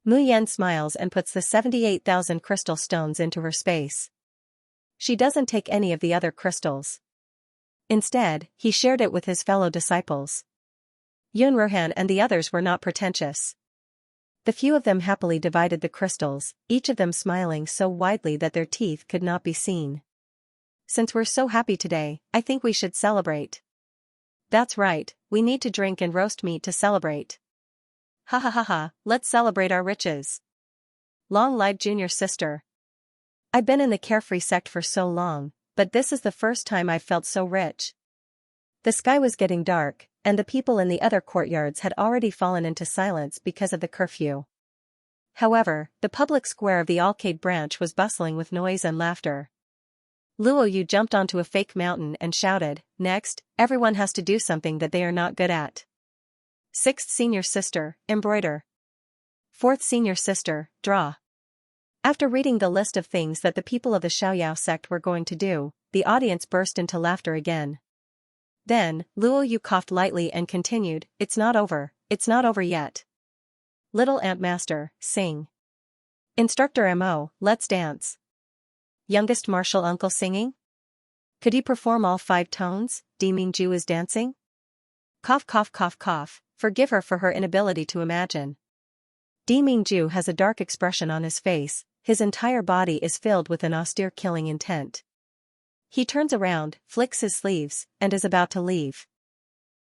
Mu Yan smiles and puts the 78,000 crystal stones into her space. She doesn't take any of the other crystals. Instead, he shared it with his fellow disciples. Yun Rohan and the others were not pretentious. The few of them happily divided the crystals, each of them smiling so widely that their teeth could not be seen. Since we're so happy today, I think we should celebrate. That's right, we need to drink and roast meat to celebrate. Ha ha ha ha, let's celebrate our riches. Long live junior sister. I've been in the carefree sect for so long, but this is the first time I've felt so rich. The sky was getting dark, and the people in the other courtyards had already fallen into silence because of the curfew. However, the public square of the arcade branch was bustling with noise and laughter. Luo Yu jumped onto a fake mountain and shouted, "Next, everyone has to do something that they are not good at. 6th senior sister, embroider. 4th senior sister, draw." After reading the list of things that the people of the Xiaoyao sect were going to do, the audience burst into laughter again. Then, Luo Yu coughed lightly and continued, it's not over yet. Little Ant Master, sing. Instructor Mo, let's dance. Youngest martial uncle singing? Could you perform all 5 tones? Di Mingju is dancing? Cough cough cough cough, forgive her for her inability to imagine. Di Mingju has a dark expression on his face, his entire body is filled with an austere killing intent. He turns around, flicks his sleeves, and is about to leave.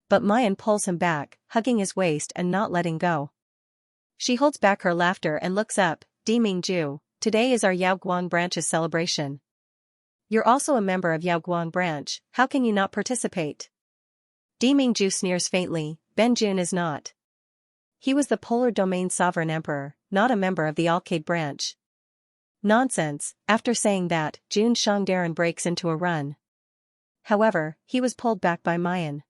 But Mayan pulls him back, hugging his waist and not letting go. She holds back her laughter and looks up. Di Mingju, today is our Yaoguang branch's celebration. You're also a member of Yaoguang branch, how can you not participate? Di Mingju sneers faintly, Ben Jun is not. He was the Polar Domain sovereign emperor, not a member of the arcade branch. Nonsense, after saying that, Jun Shangdaran breaks into a run. However, he was pulled back by Mayan.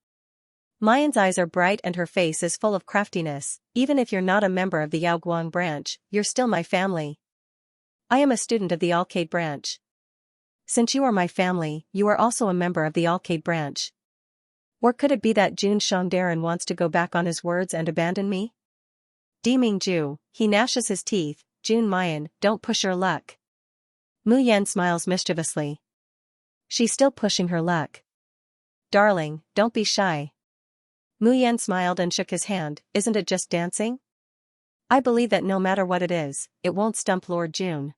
Mayan's eyes are bright and her face is full of craftiness. Even if you're not a member of the Yaoguang branch, you're still my family. I am a student of the arcade branch. Since you are my family, you are also a member of the arcade branch. Or could it be that Jun Shangdaran wants to go back on his words and abandon me? Di Mingju, he gnashes his teeth. Jun Mayan, don't push your luck. Mu Yan smiles mischievously. She's still pushing her luck. Darling, don't be shy. Mu Yan smiled and shook his hand, isn't it just dancing? I believe that no matter what it is, it won't stump Lord Jun.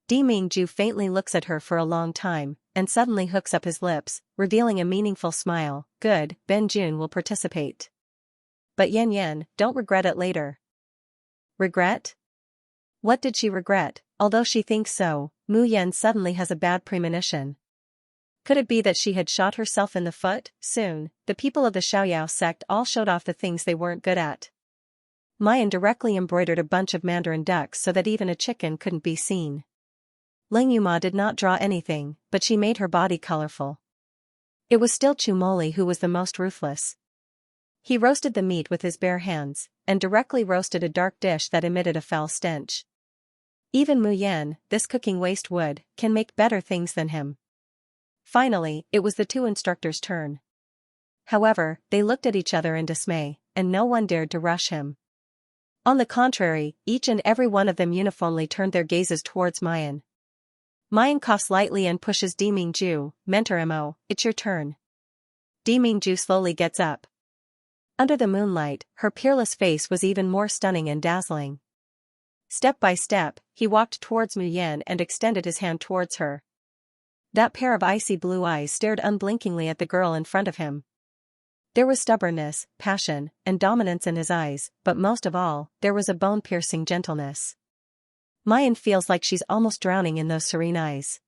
Di Mingju faintly looks at her for a long time, and suddenly hooks up his lips, revealing a meaningful smile. Good, Ben Jun will participate. But Yan Yan, don't regret it later. Regret? What did she regret? Although she thinks so, Mu Yan suddenly has a bad premonition. Could it be that she had shot herself in the foot? Soon, the people of the Xiaoyao sect all showed off the things they weren't good at. Mayan directly embroidered a bunch of mandarin ducks so that even a chicken couldn't be seen. Ling Yuma did not draw anything, but she made her body colorful. It was still Chumoli who was the most ruthless. He roasted the meat with his bare hands, and directly roasted a dark dish that emitted a foul stench. Even Mu Yan, this cooking waste wood, can make better things than him. Finally, it was the two instructors' turn. However, they looked at each other in dismay, and no one dared to rush him. On the contrary, each and every one of them uniformly turned their gazes towards Mayan. Mayan coughs lightly and pushes Demingju, Mentor Mo, it's your turn. Demingju slowly gets up. Under the moonlight, her peerless face was even more stunning and dazzling. Step by step, he walked towards Mu Yan and extended his hand towards her. That pair of icy blue eyes stared unblinkingly at the girl in front of him. There was stubbornness, passion, and dominance in his eyes, but most of all, there was a bone-piercing gentleness. Mayan feels like she's almost drowning in those serene eyes.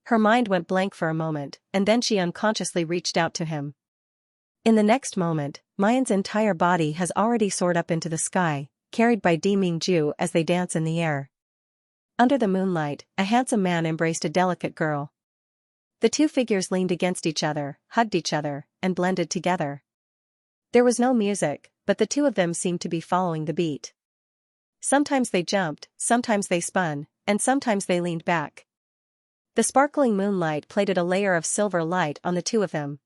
Her mind went blank for a moment, and then she unconsciously reached out to him. In the next moment, Mayan's entire body has already soared up into the sky, carried by Demingju as they dance in the air. Under the moonlight, a handsome man embraced a delicate girl. The two figures leaned against each other, hugged each other, and blended together. There was no music, but the two of them seemed to be following the beat. Sometimes they jumped, sometimes they spun, and sometimes they leaned back. The sparkling moonlight played a layer of silver light on the two of them.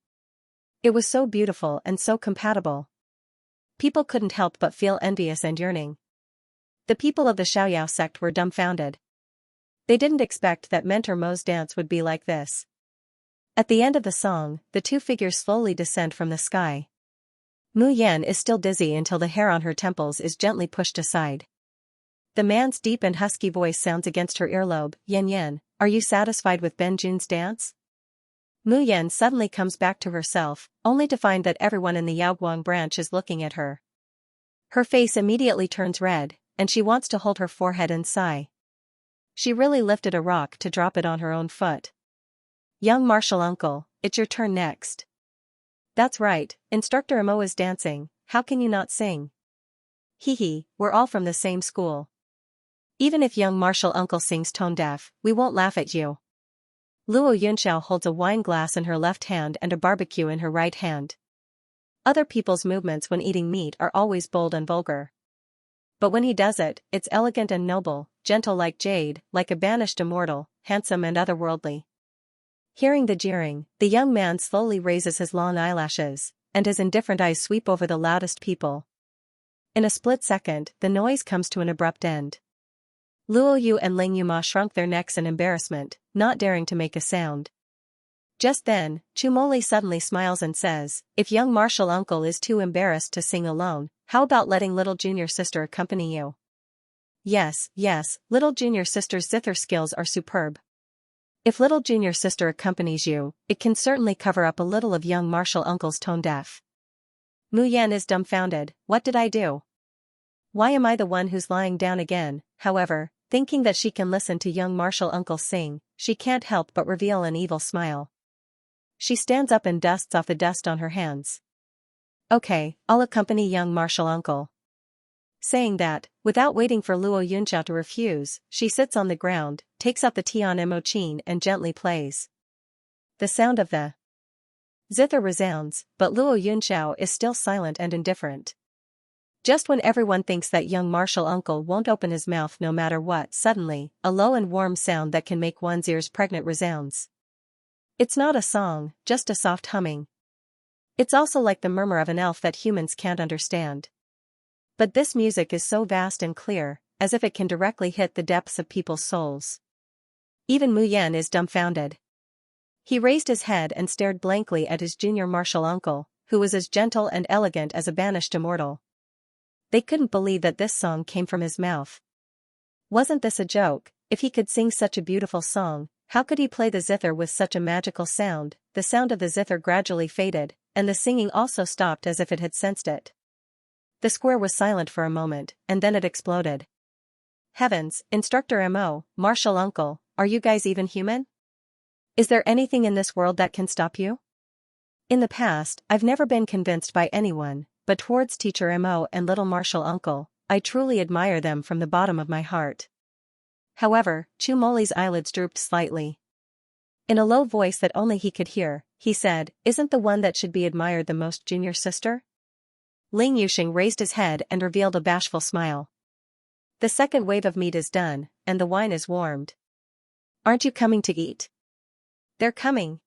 It was so beautiful and so compatible. People couldn't help but feel envious and yearning. The people of the Xiaoyao sect were dumbfounded. They didn't expect that Mentor Mo's dance would be like this. At the end of the song, the two figures slowly descend from the sky. Mu Yan is still dizzy until the hair on her temples is gently pushed aside. The man's deep and husky voice sounds against her earlobe, Yan Yan, are you satisfied with Ben Jun's dance? Mu Yan suddenly comes back to herself, only to find that everyone in the Yaoguang branch is looking at her. Her face immediately turns red, and she wants to hold her forehead and sigh. She really lifted a rock to drop it on her own foot. Young martial uncle, it's your turn next. That's right, Instructor Mo is dancing, how can you not sing? Hee, we're all from the same school. Even if young martial uncle sings tone deaf, we won't laugh at you. Luo Yunxiao holds a wine glass in her left hand and a barbecue in her right hand. Other people's movements when eating meat are always bold and vulgar. But when he does it, it's elegant and noble, gentle like jade, like a banished immortal, handsome and otherworldly. Hearing the jeering, the young man slowly raises his long eyelashes, and his indifferent eyes sweep over the loudest people. In a split second, the noise comes to an abrupt end. Luo Yu and Ling Yuma shrunk their necks in embarrassment, not daring to make a sound. Just then, Chumoli suddenly smiles and says, if young martial uncle is too embarrassed to sing alone, how about letting little junior sister accompany you? Yes, little junior sister's zither skills are superb. If little junior sister accompanies you, it can certainly cover up a little of young martial uncle's tone deaf. Mu Yan is dumbfounded, what did I do? Why am I the one who's lying down again? However, thinking that she can listen to young martial uncle sing, she can't help but reveal an evil smile. She stands up and dusts off the dust on her hands. Okay, I'll accompany young martial uncle. Saying that, without waiting for Luo Yunxiao to refuse, she sits on the ground, takes out the Tian Mo Chin and gently plays. The sound of the zither resounds, but Luo Yunxiao is still silent and indifferent. Just when everyone thinks that young martial uncle won't open his mouth no matter what, suddenly, a low and warm sound that can make one's ears pregnant resounds. It's not a song, just a soft humming. It's also like the murmur of an elf that humans can't understand. But this music is so vast and clear, as if it can directly hit the depths of people's souls. Even Mu Yan is dumbfounded. He raised his head and stared blankly at his junior martial uncle, who was as gentle and elegant as a banished immortal. They couldn't believe that this song came from his mouth. Wasn't this a joke? If he could sing such a beautiful song, how could he play the zither with such a magical sound? The sound of the zither gradually faded, and the singing also stopped as if it had sensed it. The square was silent for a moment, and then it exploded. Heavens, Instructor Mo, martial uncle, are you guys even human? Is there anything in this world that can stop you? In the past, I've never been convinced by anyone, but towards Teacher Mo and little martial uncle, I truly admire them from the bottom of my heart. However, Chumoli's eyelids drooped slightly. In a low voice that only he could hear, he said, "Isn't the one that should be admired the most junior sister?" Ling Yuxing raised his head and revealed a bashful smile. "The second wave of meat is done, and the wine is warmed. Aren't you coming to eat?" "They're coming.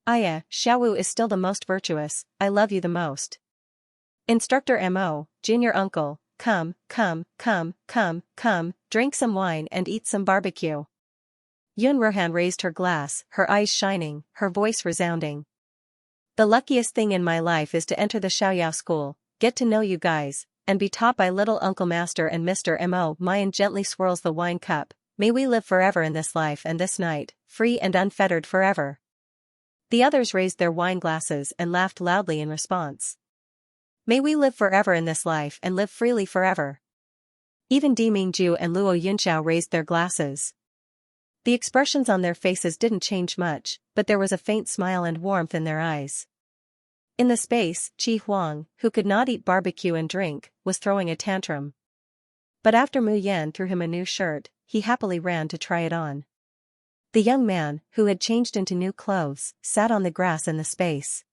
Aya, Xiaowu is still the most virtuous, I love you the most. Instructor Mo, junior uncle, come, drink some wine and eat some barbecue." Yun Ruhan raised her glass, her eyes shining, her voice resounding. "The luckiest thing in my life is to enter the Xiaoyao school, get to know you guys, and be taught by little Uncle Master and Mr. Mo." Mayan gently swirls the wine cup. "May we live forever in this life and this night, free and unfettered forever." The others raised their wine glasses and laughed loudly in response. "May we live forever in this life and live freely forever." Even Di Mingju and Luo Yunxiao raised their glasses. The expressions on their faces didn't change much, but there was a faint smile and warmth in their eyes. In the space, Qi Huang, who could not eat barbecue and drink, was throwing a tantrum. But after Mu Yan threw him a new shirt, he happily ran to try it on. The young man, who had changed into new clothes, sat on the grass in the space.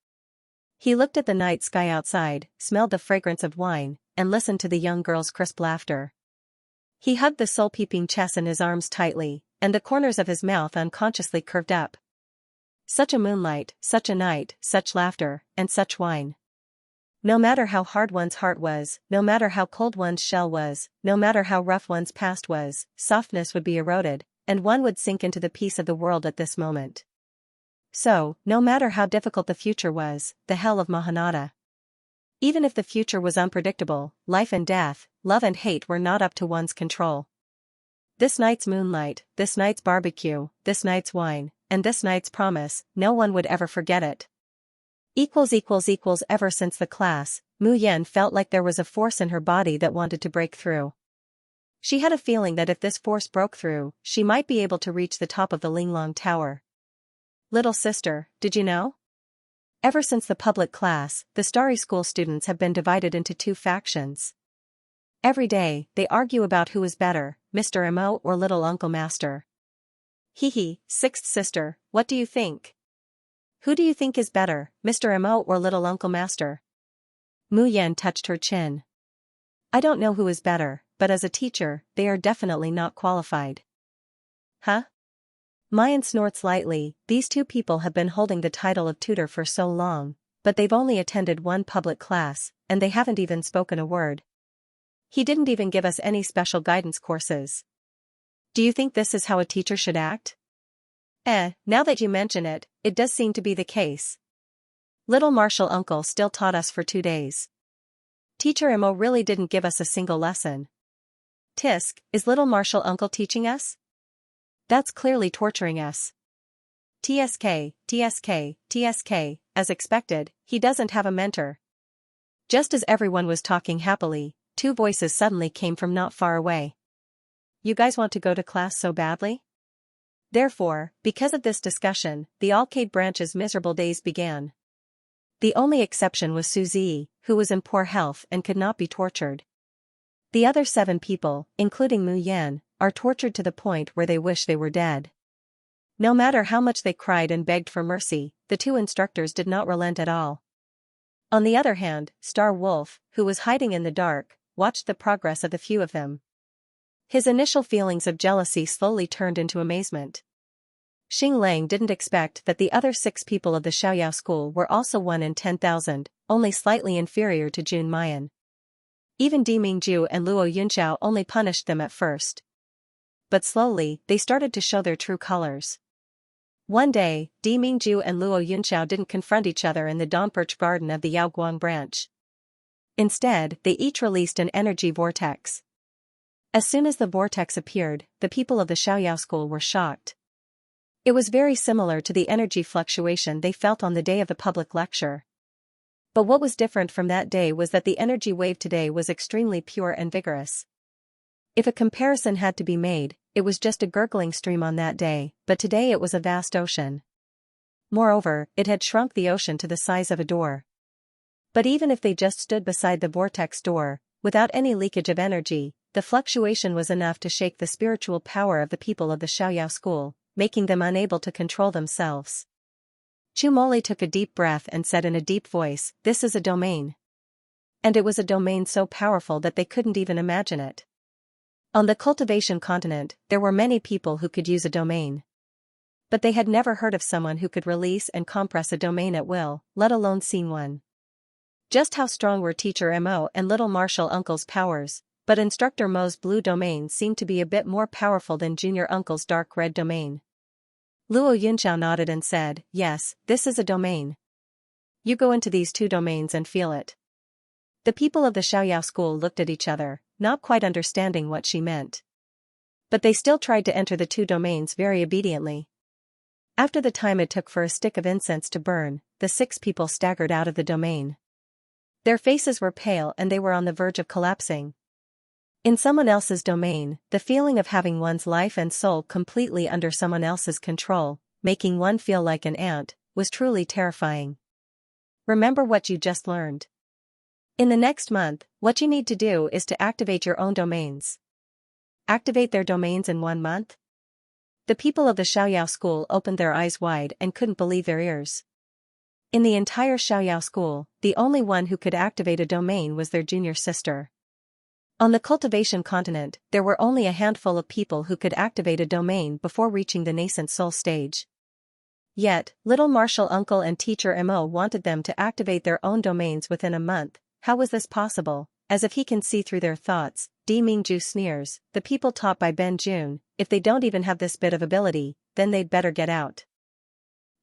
He looked at the night sky outside, smelled the fragrance of wine, and listened to the young girl's crisp laughter. He hugged the soul-peeping chest in his arms tightly, and the corners of his mouth unconsciously curved up. Such a moonlight, such a night, such laughter, and such wine. No matter how hard one's heart was, no matter how cold one's shell was, no matter how rough one's past was, softness would be eroded, and one would sink into the peace of the world at this moment. So, no matter how difficult the future was, the hell of Mahanata. Even if the future was unpredictable, life and death, love and hate were not up to one's control. This night's moonlight, this night's barbecue, this night's wine, and this night's promise, no one would ever forget it. Ever since the class, Mu Yan felt like there was a force in her body that wanted to break through. She had a feeling that if this force broke through, she might be able to reach the top of the Linglong Tower. "Little sister, did you know? Ever since the public class, the Starry School students have been divided into two factions. Every day, they argue about who is better, Mr. Mo or Little Uncle Master. Hee, sixth sister, what do you think? Who do you think is better, Mr. Mo or Little Uncle Master?" Mu Yan touched her chin. "I don't know who is better, but as a teacher, they are definitely not qualified." "Huh?" Mayan snorts lightly. These two people have been holding the title of tutor for so long, but they've only attended one public class, and they haven't even spoken a word. He didn't even give us any special guidance courses. Do you think this is how a teacher should act? Now that you mention it, it does seem to be the case. Little Martial Uncle still taught us for 2 days. Teacher Mo really didn't give us a single lesson. Tisk, is Little Martial Uncle teaching us? That's clearly torturing us. TSK, as expected, he doesn't have a mentor. Just as everyone was talking happily, 2 voices suddenly came from not far away. "You guys want to go to class so badly?" Therefore, because of this discussion, the Alcade branch's miserable days began. The only exception was Suzy, who was in poor health and could not be tortured. The other 7 people, including Mu Yan, are tortured to the point where they wish they were dead. No matter how much they cried and begged for mercy, the 2 instructors did not relent at all. On the other hand, Star Wolf, who was hiding in the dark, watched the progress of the few of them. His initial feelings of jealousy slowly turned into amazement. Xing Lang didn't expect that the other 6 people of the Xiaoyao school were also 1 in 10,000, only slightly inferior to Jun Mayan. Even Di Mingju and Luo Yunxiao only punished them at first. But slowly, they started to show their true colors. One day, Di Mingju and Luo Yunxiao didn't confront each other in the Donperch garden of the Yaoguang branch. Instead, they each released an energy vortex. As soon as the vortex appeared, the people of the Xiaoyao school were shocked. It was very similar to the energy fluctuation they felt on the day of the public lecture. But what was different from that day was that the energy wave today was extremely pure and vigorous. If a comparison had to be made, it was just a gurgling stream on that day, but today it was a vast ocean. Moreover, it had shrunk the ocean to the size of a door. But even if they just stood beside the vortex door, without any leakage of energy, the fluctuation was enough to shake the spiritual power of the people of the Xiaoyao school, making them unable to control themselves. Chumoli took a deep breath and said in a deep voice, "This is a domain." And it was a domain so powerful that they couldn't even imagine it. On the cultivation continent, there were many people who could use a domain. But they had never heard of someone who could release and compress a domain at will, let alone seen one. Just how strong were Teacher Mo and Little Martial Uncle's powers, but Instructor Mo's blue domain seemed to be a bit more powerful than Junior Uncle's dark red domain. Luo Yunxiao nodded and said, "Yes, this is a domain. You go into these two domains and feel it." The people of the Xiaoyao school looked at each other, not quite understanding what she meant. But they still tried to enter the two domains very obediently. After the time it took for a stick of incense to burn, the 6 people staggered out of the domain. Their faces were pale and they were on the verge of collapsing. In someone else's domain, the feeling of having one's life and soul completely under someone else's control, making one feel like an ant, was truly terrifying. Remember what you just learned. In the next month, what you need to do is to activate your own domains. Activate their domains in 1 month? The people of the Xiaoyao school opened their eyes wide and couldn't believe their ears. In the entire Xiaoyao school, the only one who could activate a domain was their junior sister. On the cultivation continent, there were only a handful of people who could activate a domain before reaching the nascent soul stage. Yet, Little Martial Uncle and Teacher Mo wanted them to activate their own domains within a month. How was this possible? As if he can see through their thoughts, Di Mingju sneers, "The people taught by Ben Jun, if they don't even have this bit of ability, then they'd better get out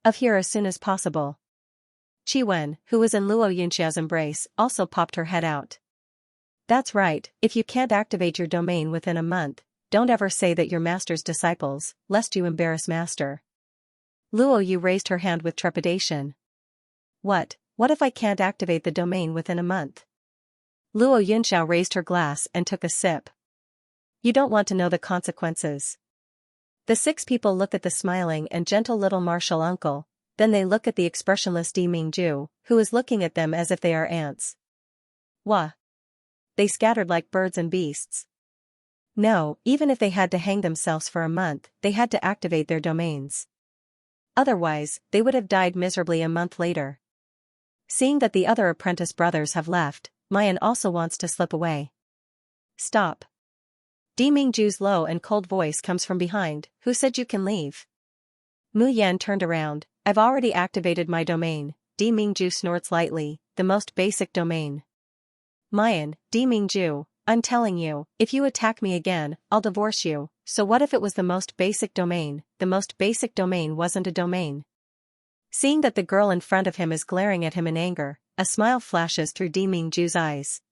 of here as soon as possible." Qi Wen, who was in Luo Yunxiao's embrace, also popped her head out. "That's right, if you can't activate your domain within a month, don't ever say that you're master's disciples, lest you embarrass master." Luo Yu raised her hand with trepidation. What if I can't activate the domain within a month?" Luo Yunxiao raised her glass and took a sip. "You don't want to know the consequences." The 6 people look at the smiling and gentle Little Martial Uncle, then they look at the expressionless Di Mingju, who is looking at them as if they are ants. Wah! They scattered like birds and beasts. No, even if they had to hang themselves for a month, they had to activate their domains. Otherwise, they would have died miserably a month later. Seeing that the other apprentice brothers have left, Mayan also wants to slip away. "Stop." Di Mingju's low and cold voice comes from behind. "Who said you can leave?" Mu Yan turned around. "I've already activated my domain." Di Mingju snorts lightly, "The most basic domain." "Mayan, Di Mingju, I'm telling you, if you attack me again, I'll divorce you." So what if it was the most basic domain? The most basic domain wasn't a domain. Seeing that the girl in front of him is glaring at him in anger, a smile flashes through Di Mingju's eyes.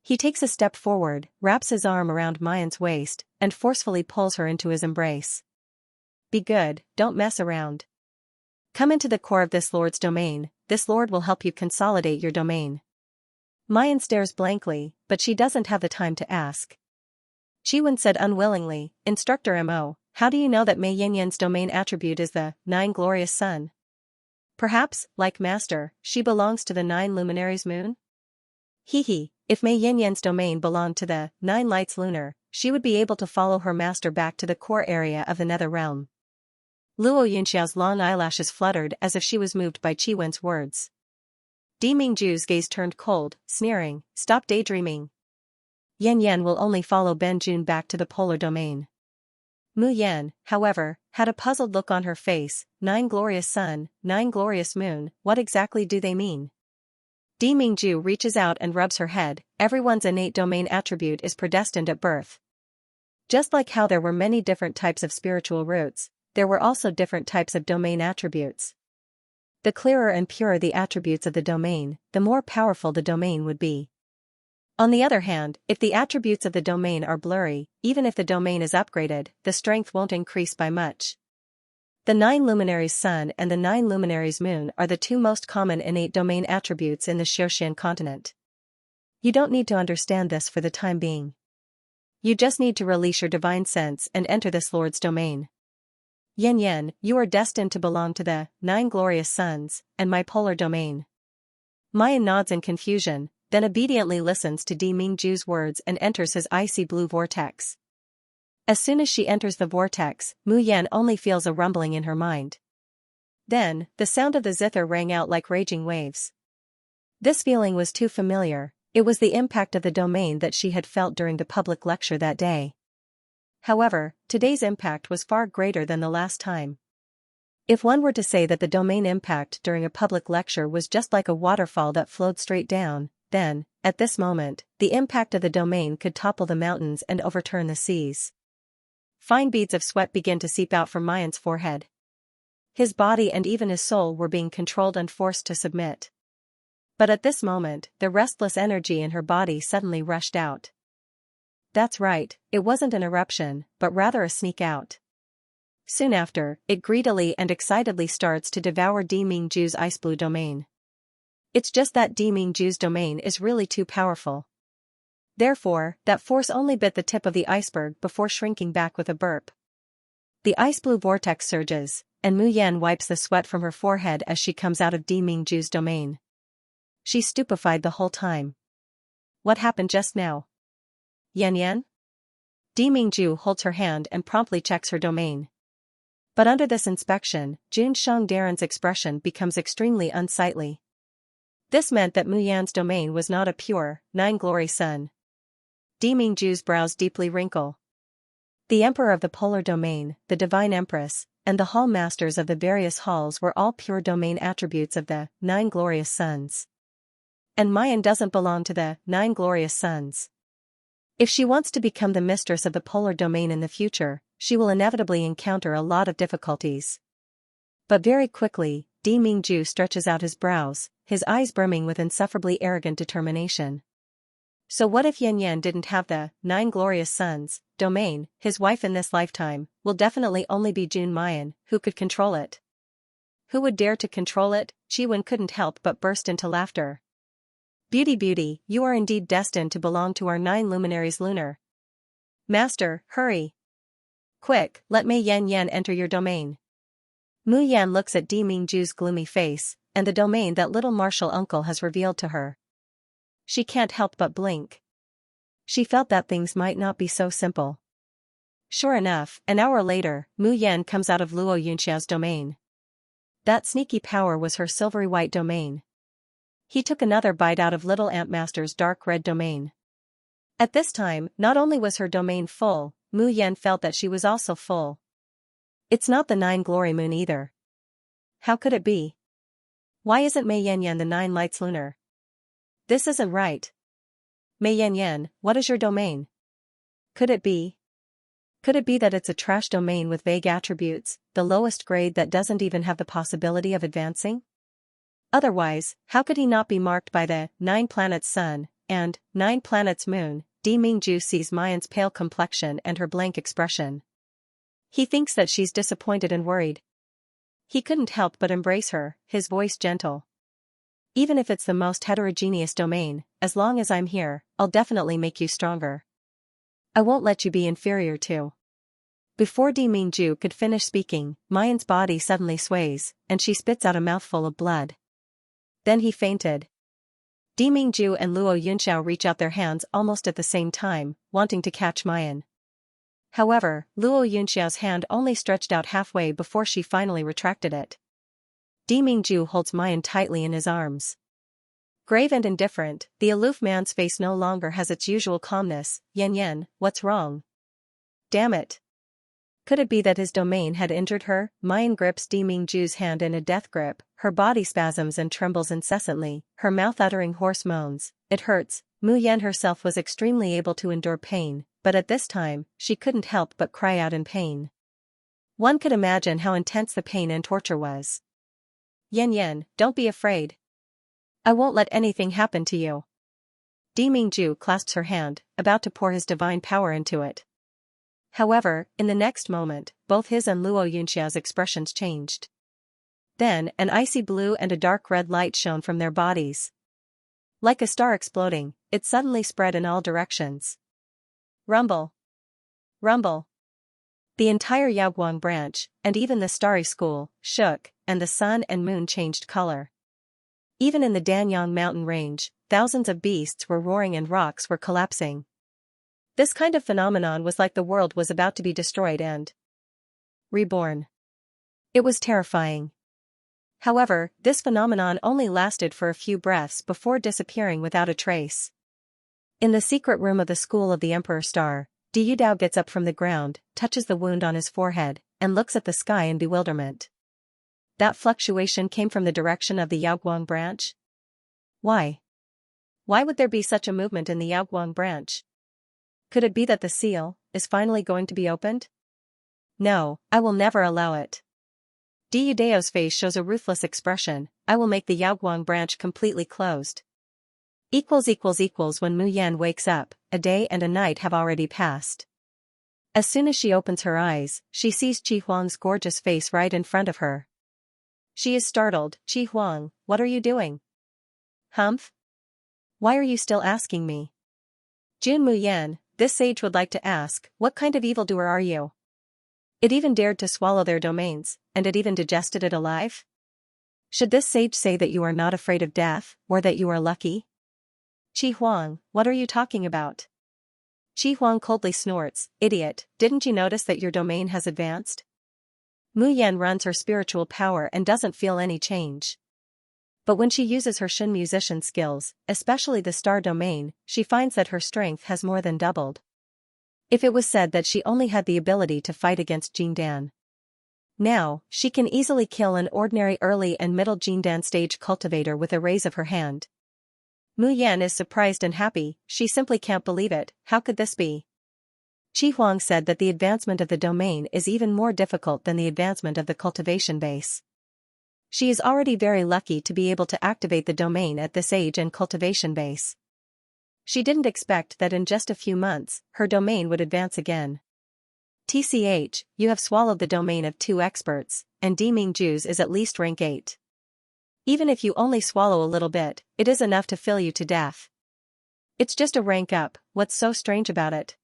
He takes a step forward, wraps his arm around Mayan's waist, and forcefully pulls her into his embrace. "Be good, don't mess around. Come into the core of this lord's domain, this lord will help you consolidate your domain." Mayan stares blankly, but she doesn't have the time to ask. Chiwen said unwillingly, "Instructor Mo, how do you know that Mei Yanyan's domain attribute is the 9 glorious sun? Perhaps, like Master, she belongs to the 9 luminaries moon?" Hee, if Mei Yanyan's domain belonged to the 9 lights lunar, she would be able to follow her master back to the core area of the nether realm. Luo Yunxiao's long eyelashes fluttered as if she was moved by Chiwen's words. Di Mingju's gaze turned cold, sneering, "Stop daydreaming. Yan Yan will only follow Ben Jun back to the polar domain." Mu Yan, however, had a puzzled look on her face. 9 glorious sun, 9 glorious moon, what exactly do they mean? Di Mingju reaches out and rubs her head. Everyone's innate domain attribute is predestined at birth. Just like how there were many different types of spiritual roots, there were also different types of domain attributes. The clearer and purer the attributes of the domain, the more powerful the domain would be. On the other hand, if the attributes of the domain are blurry, even if the domain is upgraded, the strength won't increase by much. The 9 luminaries sun and the 9 luminaries moon are the 2 most common innate domain attributes in the Xiaoxian continent. You don't need to understand this for the time being. You just need to release your divine sense and enter this lord's domain. Yan Yan, you are destined to belong to the 9 glorious suns, and my polar domain. Mayan nods in confusion, then obediently listens to Di Mingju's words and enters his icy blue vortex. As soon as she enters the vortex, Mu Yan only feels a rumbling in her mind. Then, the sound of the zither rang out like raging waves. This feeling was too familiar. It was the impact of the domain that she had felt during the public lecture that day. However, today's impact was far greater than the last time. If one were to say that the domain impact during a public lecture was just like a waterfall that flowed straight down, then, at this moment, the impact of the domain could topple the mountains and overturn the seas. Fine beads of sweat began to seep out from Mayan's forehead. His body and even his soul were being controlled and forced to submit. But at this moment, the restless energy in her body suddenly rushed out. That's right, it wasn't an eruption, but rather a sneak out. Soon after, it greedily and excitedly starts to devour Di Mingju's ice blue domain. It's just that Di Mingju's domain is really too powerful. Therefore, that force only bit the tip of the iceberg before shrinking back with a burp. The ice blue vortex surges, and Mu Yan wipes the sweat from her forehead as she comes out of Di Mingju's domain. She's stupefied the whole time. What happened just now? Yan Yan? Di Mingju holds her hand and promptly checks her domain. But under this inspection, Jun Shangdaren's expression becomes extremely unsightly. This meant that Mu Yan's domain was not a pure, nine-glory sun. Di Mingju's brows deeply wrinkle. The Emperor of the Polar Domain, the Divine Empress, and the Hall Masters of the various halls were all pure domain attributes of the Nine Glorious Suns. And Mayan doesn't belong to the Nine Glorious Suns. If she wants to become the mistress of the Polar Domain in the future, she will inevitably encounter a lot of difficulties. But very quickly, Di Mingju stretches out his brows, his eyes brimming with insufferably arrogant determination. So what if Yan Yan didn't have the Nine Glorious Suns domain? His wife in this lifetime will definitely only be Jun Mayan, who could control it. Who would dare to control it? Chi-Wen couldn't help but burst into laughter. Beauty, you are indeed destined to belong to our 9 luminaries lunar. Master, hurry. Quick, let Mei Yan Yan enter your domain. Mu Yan looks at Di Mingju's gloomy face, and the domain that little martial uncle has revealed to her. She can't help but blink. She felt that things might not be so simple. Sure enough, an hour later, Mu Yan comes out of Luo Yunxiao's domain. That sneaky power was her silvery white domain. He took another bite out of Little Ant Master's dark red domain. At this time, not only was her domain full, Mu Yan felt that she was also full. It's not the 9 glory moon either. How could it be? Why isn't Mei Yan Yan the 9 lights lunar? This isn't right. Mei Yan Yan, what is your domain? Could it be that it's a trash domain with vague attributes, the lowest grade that doesn't even have the possibility of advancing? Otherwise, how could he not be marked by the 9 planets sun, and 9 planets moon? Di Mingju sees Mayan's pale complexion and her blank expression. He thinks that she's disappointed and worried. He couldn't help but embrace her, his voice gentle. Even if it's the most heterogeneous domain, as long as I'm here, I'll definitely make you stronger. I won't let you be inferior to. Before Di Mingju could finish speaking, Mayan's body suddenly sways, and she spits out a mouthful of blood. Then he fainted. Di Mingju and Luo Yunxiao reach out their hands almost at the same time, wanting to catch Mayan. However, Luo Yunxiao's hand only stretched out halfway before she finally retracted it. Di Mingju holds Mayan tightly in his arms. Grave and indifferent, the aloof man's face no longer has its usual calmness. Yan Yan, what's wrong? Damn it. Could it be that his domain had injured her? Mayan grips Di Mingju's hand in a death grip, her body spasms and trembles incessantly, her mouth uttering hoarse moans. It hurts. Mu Yan herself was extremely able to endure pain, but at this time, she couldn't help but cry out in pain. One could imagine how intense the pain and torture was. Yan Yan, don't be afraid. I won't let anything happen to you. Di Mingju clasps her hand, about to pour his divine power into it. However, in the next moment, both his and Luo Yunxiao's expressions changed. Then, an icy blue and a dark red light shone from their bodies. Like a star exploding, it suddenly spread in all directions. Rumble. Rumble. The entire Yaoguang branch, and even the starry school, shook, and the sun and moon changed color. Even in the Danyang mountain range, thousands of beasts were roaring and rocks were collapsing. This kind of phenomenon was like the world was about to be destroyed and reborn. It was terrifying. However, this phenomenon only lasted for a few breaths before disappearing without a trace. In the secret room of the School of the Emperor Star, Diyu Dao gets up from the ground, touches the wound on his forehead, and looks at the sky in bewilderment. That fluctuation came from the direction of the Yaoguang branch? Why? Why would there be such a movement in the Yaoguang branch? Could it be that the seal is finally going to be opened? No, I will never allow it. Diyu Dao's face shows a ruthless expression. I will make the Yaoguang branch completely closed. When Mu Yan wakes up, a day and a night have already passed. As soon as she opens her eyes, she sees Qi Huang's gorgeous face right in front of her. She is startled. Qi Huang, what are you doing? Humph? Why are you still asking me? Jun Mu Yan, this sage would like to ask, what kind of evildoer are you? It even dared to swallow their domains, and it even digested it alive? Should this sage say that you are not afraid of death, or that you are lucky? Qi Huang, what are you talking about? Qi Huang coldly snorts, idiot, didn't you notice that your domain has advanced? Mu Yan runs her spiritual power and doesn't feel any change. But when she uses her Shen musician skills, especially the star domain, she finds that her strength has more than doubled. If it was said that she only had the ability to fight against Jindan, now, she can easily kill an ordinary early and middle Jindan stage cultivator with a raise of her hand. Mu Yan is surprised and happy, she simply can't believe it. How could this be? Qi Huang said that the advancement of the domain is even more difficult than the advancement of the cultivation base. She is already very lucky to be able to activate the domain at this age and cultivation base. She didn't expect that in just a few months, her domain would advance again. TCH, you have swallowed the domain of 2 experts, and Di Mingju's is at least rank 8. Even if you only swallow a little bit, it is enough to fill you to death. It's just a rank up, what's so strange about it?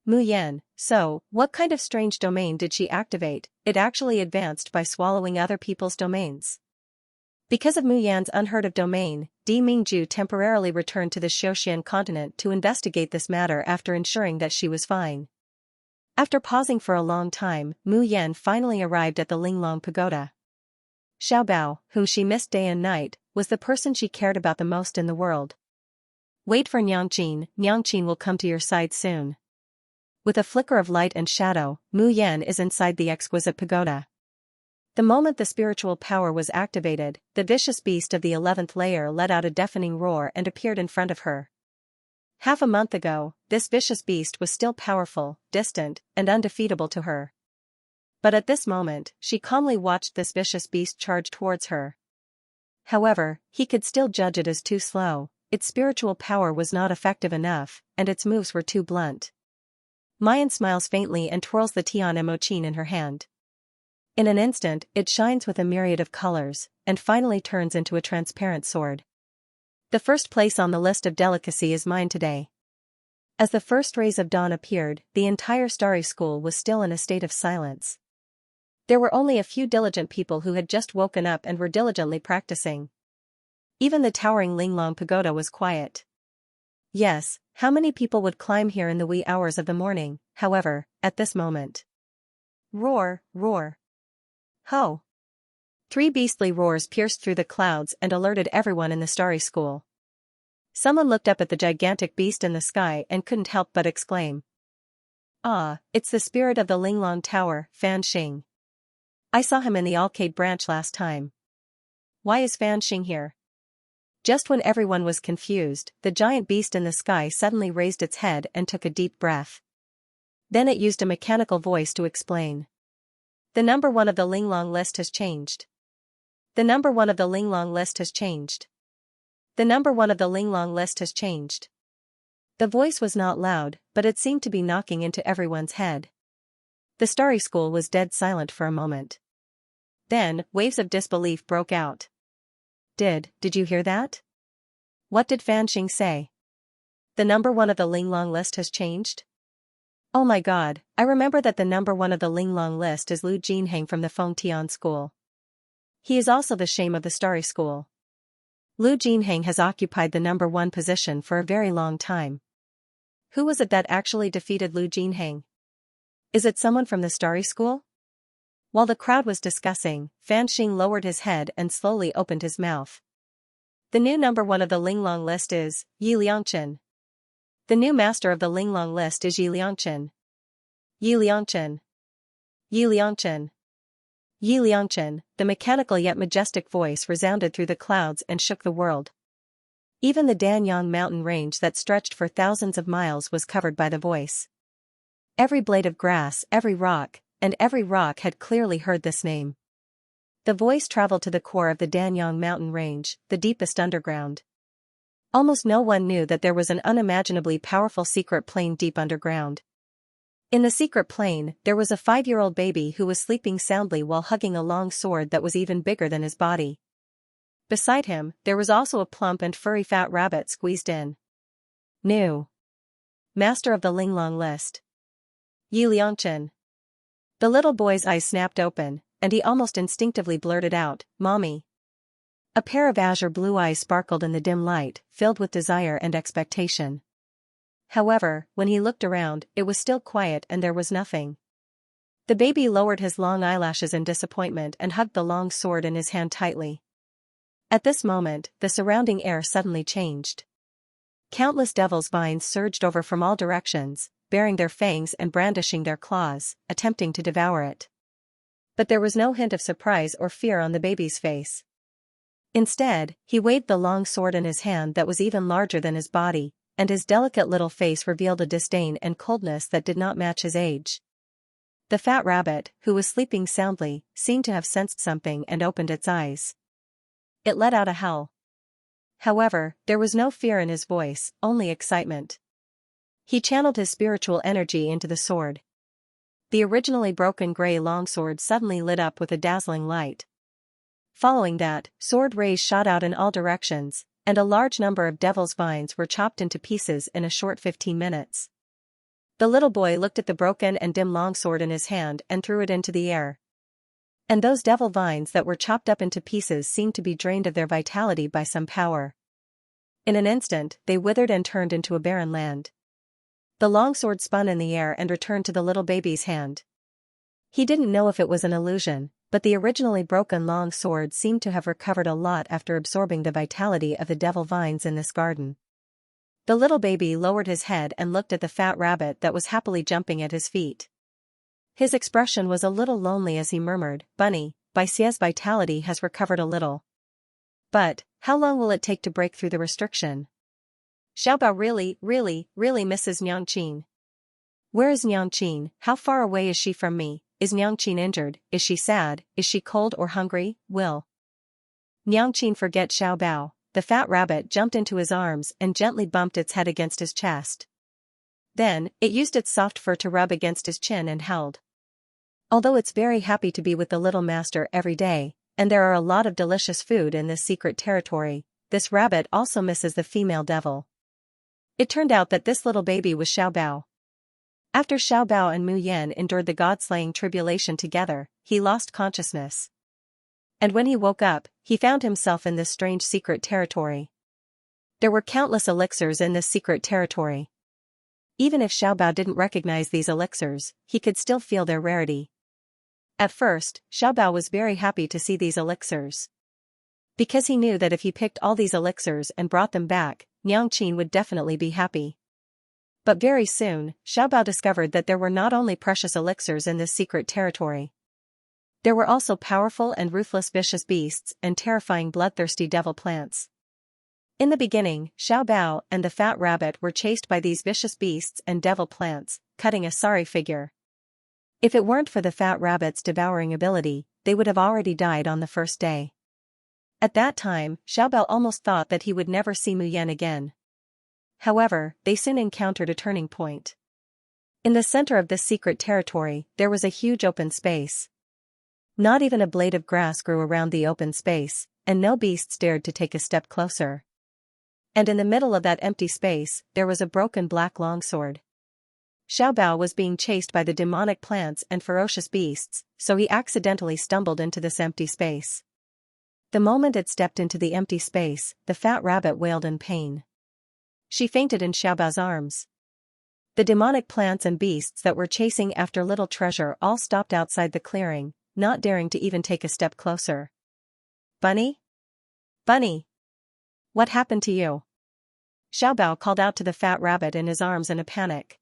Mu Yan, so, what kind of strange domain did she activate? It actually advanced by swallowing other people's domains. Because of Mu Yan's unheard of domain, Di Mingju temporarily returned to the Xiaoxian continent to investigate this matter after ensuring that she was fine. After pausing for a long time, Mu Yan finally arrived at the Linglong Pagoda. Xiaobao, whom she missed day and night, was the person she cared about the most in the world. Wait for Nyangqin will come to your side soon. With a flicker of light and shadow, Mu Yan is inside the exquisite pagoda. The moment the spiritual power was activated, the vicious beast of the 11th layer let out a deafening roar and appeared in front of her. Half a month ago, this vicious beast was still powerful, distant, and undefeatable to her. But at this moment, she calmly watched this vicious beast charge towards her. However, he could still judge it as too slow, its spiritual power was not effective enough, and its moves were too blunt. Mayan smiles faintly and twirls the Tian Emochin in her hand. In an instant, it shines with a myriad of colors, and finally turns into a transparent sword. The first place on the list of delicacy is mine today. As the first rays of dawn appeared, the entire starry school was still in a state of silence. There were only a few diligent people who had just woken up and were diligently practicing. Even the towering Linglong Pagoda was quiet. Yes, how many people would climb here in the wee hours of the morning, however, at this moment? Roar, roar. Ho! 3 beastly roars pierced through the clouds and alerted everyone in the starry school. Someone looked up at the gigantic beast in the sky and couldn't help but exclaim. Ah, it's the spirit of the Linglong Tower, Fan Xing. I saw him in the Alcade branch last time. Why is Fan Xing here? Just when everyone was confused, the giant beast in the sky suddenly raised its head and took a deep breath. Then it used a mechanical voice to explain. The number 1 of the Linglong list has changed. The number 1 of the Linglong list has changed. The number 1 of the Linglong list has changed. The voice was not loud, but it seemed to be knocking into everyone's head. The starry school was dead silent for a moment. Then, waves of disbelief broke out. Did you hear that? What did Fan Xing say? The number 1 of the Linglong list has changed? Oh my god, I remember that the number 1 of the Linglong list is Lu Jinheng from the Fengtian school. He is also the shame of the starry school. Lu Jinheng has occupied the number 1 position for a very long time. Who was it that actually defeated Lu Jinheng? Is it someone from the Starry School? While the crowd was discussing, Fan Xing lowered his head and slowly opened his mouth. The new number 1 of the Linglong list is Yi Liangchen. The new master of the Linglong list is Yi Liangchen. Yi Liangchen. Yi Liangchen. Yi Liangchen, the mechanical yet majestic voice resounded through the clouds and shook the world. Even the Danyang mountain range that stretched for thousands of miles was covered by the voice. Every blade of grass, every rock had clearly heard this name. The voice traveled to the core of the Danyang mountain range, the deepest underground. Almost no one knew that there was an unimaginably powerful secret plane deep underground. In the secret plane, there was a 5-year-old baby who was sleeping soundly while hugging a long sword that was even bigger than his body. Beside him, there was also a plump and furry fat rabbit squeezed in. New master of the Linglong list. Yi Liangchen. The little boy's eyes snapped open, and he almost instinctively blurted out, "Mommy." A pair of azure blue eyes sparkled in the dim light, filled with desire and expectation. However, when he looked around, it was still quiet and there was nothing. The baby lowered his long eyelashes in disappointment and hugged the long sword in his hand tightly. At this moment, the surrounding air suddenly changed. Countless devil's vines surged over from all directions, baring their fangs and brandishing their claws, attempting to devour it. But there was no hint of surprise or fear on the baby's face. Instead, he waved the long sword in his hand that was even larger than his body, and his delicate little face revealed a disdain and coldness that did not match his age. The fat rabbit, who was sleeping soundly, seemed to have sensed something and opened its eyes. It let out a howl. However, there was no fear in his voice, only excitement. He channeled his spiritual energy into the sword. The originally broken gray longsword suddenly lit up with a dazzling light. Following that, sword rays shot out in all directions, and a large number of devil's vines were chopped into pieces in a short 15 minutes. The little boy looked at the broken and dim longsword in his hand and threw it into the air. And those devil vines that were chopped up into pieces seemed to be drained of their vitality by some power. In an instant, they withered and turned into a barren land. The longsword spun in the air and returned to the little baby's hand. He didn't know if it was an illusion, but the originally broken long sword seemed to have recovered a lot after absorbing the vitality of the devil vines in this garden. The little baby lowered his head and looked at the fat rabbit that was happily jumping at his feet. His expression was a little lonely as he murmured, "Bunny, Baixia's vitality has recovered a little. But, how long will it take to break through the restriction? Xiaobao really misses Niangqin. Where is Niangqin? How far away is she from me? Is Niangqin injured? Is she sad? Is she cold or hungry? Will Niangqin forget Xiaobao?" The fat rabbit jumped into his arms and gently bumped its head against his chest. Then, it used its soft fur to rub against his chin and held. Although it's very happy to be with the little master every day, and there are a lot of delicious food in this secret territory, this rabbit also misses the female devil. It turned out that this little baby was Xiaobao. After Xiaobao and Mu Yan endured the god-slaying tribulation together, he lost consciousness. And when he woke up, he found himself in this strange secret territory. There were countless elixirs in this secret territory. Even if Xiaobao didn't recognize these elixirs, he could still feel their rarity. At first, Xiaobao was very happy to see these elixirs. Because he knew that if he picked all these elixirs and brought them back, Niangqin would definitely be happy. But very soon, Xiaobao discovered that there were not only precious elixirs in this secret territory. There were also powerful and ruthless vicious beasts and terrifying bloodthirsty devil plants. In the beginning, Xiaobao and the fat rabbit were chased by these vicious beasts and devil plants, cutting a sorry figure. If it weren't for the fat rabbit's devouring ability, they would have already died on the first day. At that time, Xiaobao almost thought that he would never see Mu Yan again. However, they soon encountered a turning point. In the center of this secret territory, there was a huge open space. Not even a blade of grass grew around the open space, and no beasts dared to take a step closer. And in the middle of that empty space, there was a broken black longsword. Xiaobao was being chased by the demonic plants and ferocious beasts, so he accidentally stumbled into this empty space. The moment it stepped into the empty space, the fat rabbit wailed in pain. She fainted in Xiaobao's arms. The demonic plants and beasts that were chasing after little treasure all stopped outside the clearing, not daring to even take a step closer. Bunny? Bunny! What happened to you? Xiaobao called out to the fat rabbit in his arms in a panic.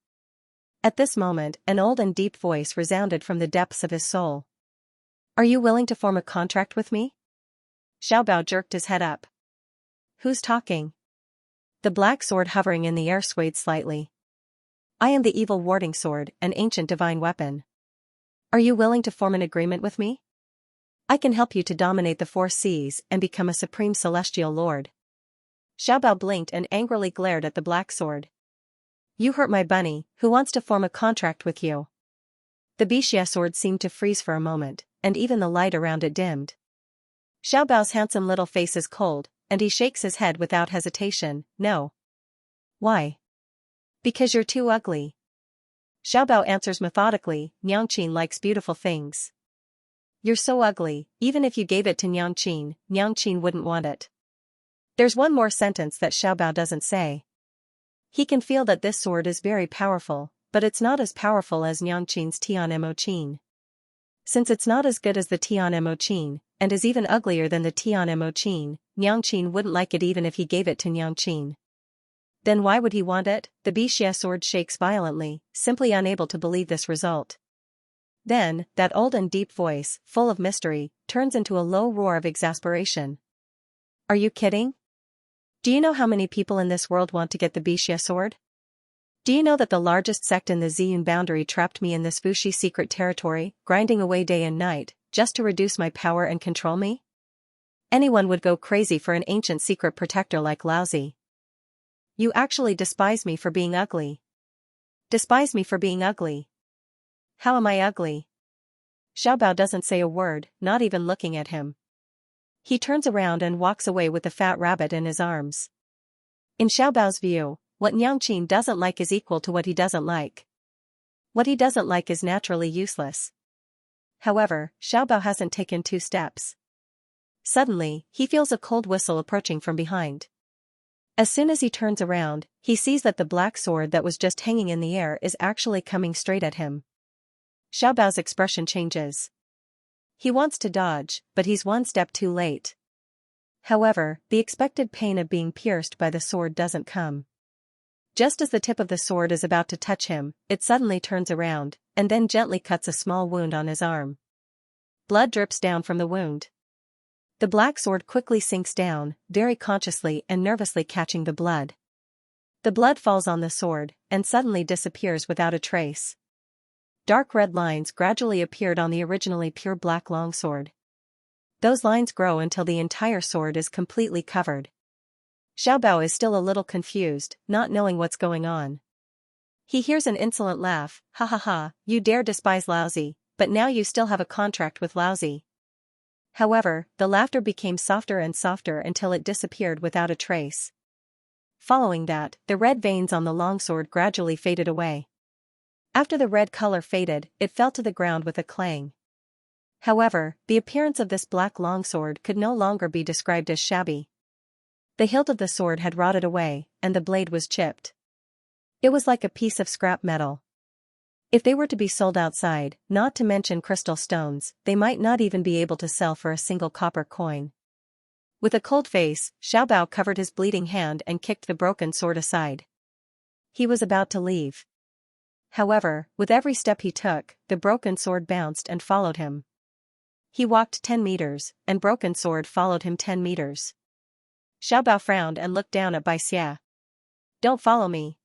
At this moment, an old and deep voice resounded from the depths of his soul. Are you willing to form a contract with me? Xiaobao jerked his head up. Who's talking? The black sword hovering in the air swayed slightly. I am the evil warding sword, an ancient divine weapon. Are you willing to form an agreement with me? I can help you to dominate the four seas and become a supreme celestial lord. Xiaobao blinked and angrily glared at the black sword. You hurt my bunny, who wants to form a contract with you? The Bixia sword seemed to freeze for a moment, and even the light around it dimmed. Xiaobao's handsome little face is cold, and he shakes his head without hesitation. No. Why? Because you're too ugly. Xiaobao answers methodically, Niangqin likes beautiful things. You're so ugly, even if you gave it to Niangqin wouldn't want it. There's one more sentence that Xiaobao doesn't say. He can feel that this sword is very powerful, but it's not as powerful as Niangqin's Tianmo Qin. Since it's not as good as the Tianmo Qin, and is even uglier than the Tianmo Qin, Niangqin wouldn't like it even if he gave it to Niangqin. Then why would he want it? The Bixia sword shakes violently, simply unable to believe this result. Then, that old and deep voice, full of mystery, turns into a low roar of exasperation. Are you kidding? Do you know how many people in this world want to get the Bixia sword? Do you know that the largest sect in the Ziyun boundary trapped me in this Fuxi secret territory, grinding away day and night, just to reduce my power and control me? Anyone would go crazy for an ancient secret protector like Laozi. You actually despise me for being ugly. Despise me for being ugly. How am I ugly? Xiaobao doesn't say a word, not even looking at him. He turns around and walks away with the fat rabbit in his arms. In Xiaobao's view, what Niangqin doesn't like is equal to what he doesn't like. What he doesn't like is naturally useless. However, Xiaobao hasn't taken 2 steps. Suddenly, he feels a cold whistle approaching from behind. As soon as he turns around, he sees that the black sword that was just hanging in the air is actually coming straight at him. Xiaobao's expression changes. He wants to dodge, but he's one step too late. However, the expected pain of being pierced by the sword doesn't come. Just as the tip of the sword is about to touch him, it suddenly turns around, and then gently cuts a small wound on his arm. Blood drips down from the wound. The black sword quickly sinks down, very consciously and nervously catching the blood. The blood falls on the sword, and suddenly disappears without a trace. Dark red lines gradually appeared on the originally pure black longsword. Those lines grow until the entire sword is completely covered. Xiaobao is still a little confused, not knowing what's going on. He hears an insolent laugh, ha ha ha, you dare despise Laozi, but now you still have a contract with Laozi. However, the laughter became softer and softer until it disappeared without a trace. Following that, the red veins on the longsword gradually faded away. After the red color faded, it fell to the ground with a clang. However, the appearance of this black longsword could no longer be described as shabby. The hilt of the sword had rotted away, and the blade was chipped. It was like a piece of scrap metal. If they were to be sold outside, not to mention crystal stones, they might not even be able to sell for a single copper coin. With a cold face, Xiaobao covered his bleeding hand and kicked the broken sword aside. He was about to leave. However, with every step he took, the broken sword bounced and followed him. He walked 10 meters, and broken sword followed him 10 meters. Xiaobao frowned and looked down at Bixia. Don't follow me.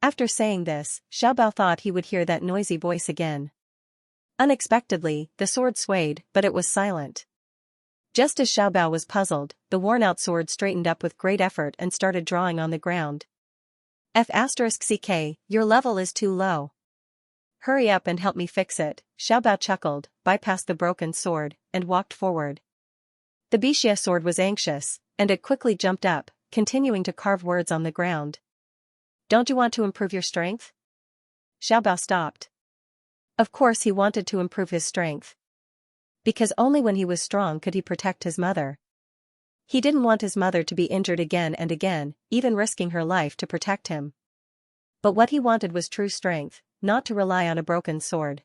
After saying this, Xiaobao thought he would hear that noisy voice again. Unexpectedly, the sword swayed, but it was silent. Just as Xiaobao was puzzled, the worn-out sword straightened up with great effort and started drawing on the ground. F***ck, your level is too low. Hurry up and help me fix it, Xiaobao chuckled, bypassed the broken sword, and walked forward. The Bixia sword was anxious, and it quickly jumped up, continuing to carve words on the ground. Don't you want to improve your strength? Xiaobao stopped. Of course he wanted to improve his strength. Because only when he was strong could he protect his mother. He didn't want his mother to be injured again and again, even risking her life to protect him. But what he wanted was true strength, not to rely on a broken sword.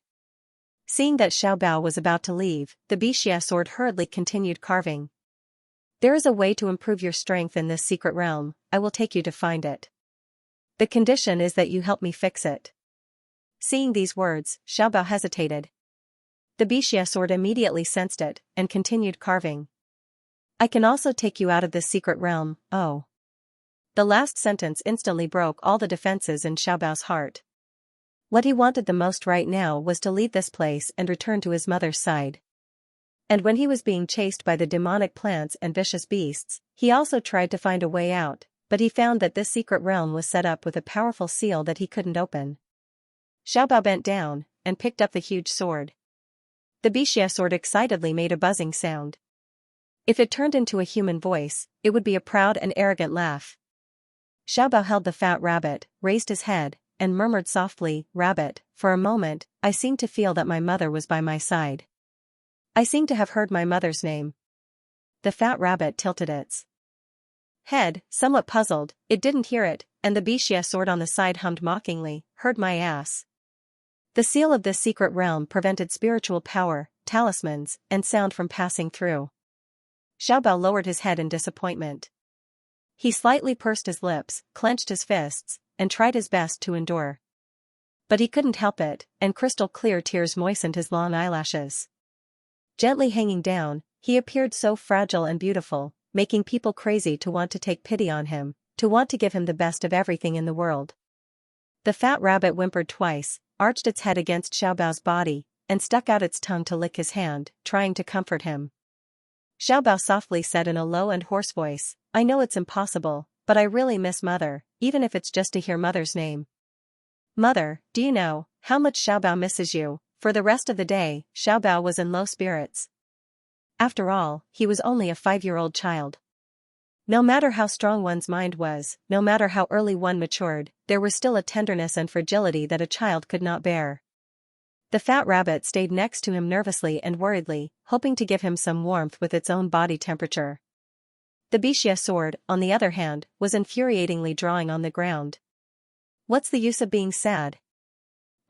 Seeing that Xiaobao was about to leave, the Bixia sword hurriedly continued carving. There is a way to improve your strength in this secret realm, I will take you to find it. The condition is that you help me fix it. Seeing these words, Xiaobao hesitated. The Bixia sword immediately sensed it, and continued carving. I can also take you out of this secret realm, oh. The last sentence instantly broke all the defenses in Xiaobao's heart. What he wanted the most right now was to leave this place and return to his mother's side. And when he was being chased by the demonic plants and vicious beasts, he also tried to find a way out, but he found that this secret realm was set up with a powerful seal that he couldn't open. Xiaobao bent down, and picked up the huge sword. The Bixia sword excitedly made a buzzing sound. If it turned into a human voice, it would be a proud and arrogant laugh. Xiaobao held the fat rabbit, raised his head, and murmured softly, "Rabbit, for a moment, I seemed to feel that my mother was by my side. I seem to have heard my mother's name." The fat rabbit tilted its head, somewhat puzzled. It didn't hear it, and the Bixia sword on the side hummed mockingly, "Heard my ass." The seal of this secret realm prevented spiritual power, talismans, and sound from passing through. Xiaobao lowered his head in disappointment. He slightly pursed his lips, clenched his fists, and tried his best to endure. But he couldn't help it, and crystal-clear tears moistened his long eyelashes. Gently hanging down, he appeared so fragile and beautiful, making people crazy to want to take pity on him, to want to give him the best of everything in the world. The fat rabbit whimpered twice, arched its head against Xiaobao's body, and stuck out its tongue to lick his hand, trying to comfort him. Xiaobao softly said in a low and hoarse voice, "I know it's impossible, but I really miss Mother, even if it's just to hear Mother's name." "Mother, do you know how much Xiaobao misses you?" For the rest of the day, Xiaobao was in low spirits. After all, he was only a 5-year-old child. No matter how strong one's mind was, no matter how early one matured, there was still a tenderness and fragility that a child could not bear. The fat rabbit stayed next to him nervously and worriedly, hoping to give him some warmth with its own body temperature. The Bixia sword, on the other hand, was infuriatingly drawing on the ground. "What's the use of being sad?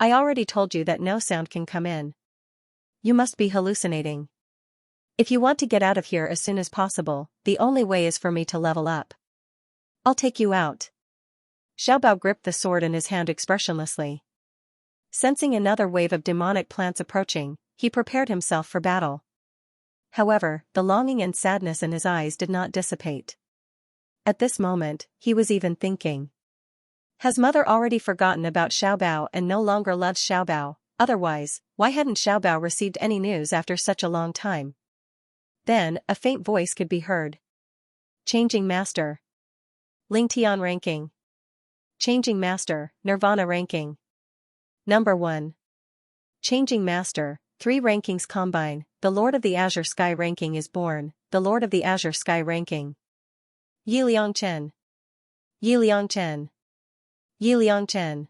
I already told you that no sound can come in. You must be hallucinating. If you want to get out of here as soon as possible, the only way is for me to level up. I'll take you out." Xiaobao gripped the sword in his hand expressionlessly. Sensing another wave of demonic plants approaching, he prepared himself for battle. However, the longing and sadness in his eyes did not dissipate. At this moment, he was even thinking. Has Mother already forgotten about Xiaobao and no longer loves Xiaobao? Otherwise, why hadn't Xiaobao received any news after such a long time? Then, a faint voice could be heard. "Changing Master. Lingtian ranking. Changing Master, Nirvana ranking. Number 1. Changing Master, 3 rankings combine, the Lord of the Azure Sky ranking is born, the Lord of the Azure Sky ranking. Yiliang Chen. Yiliang Chen. Yiliang Chen.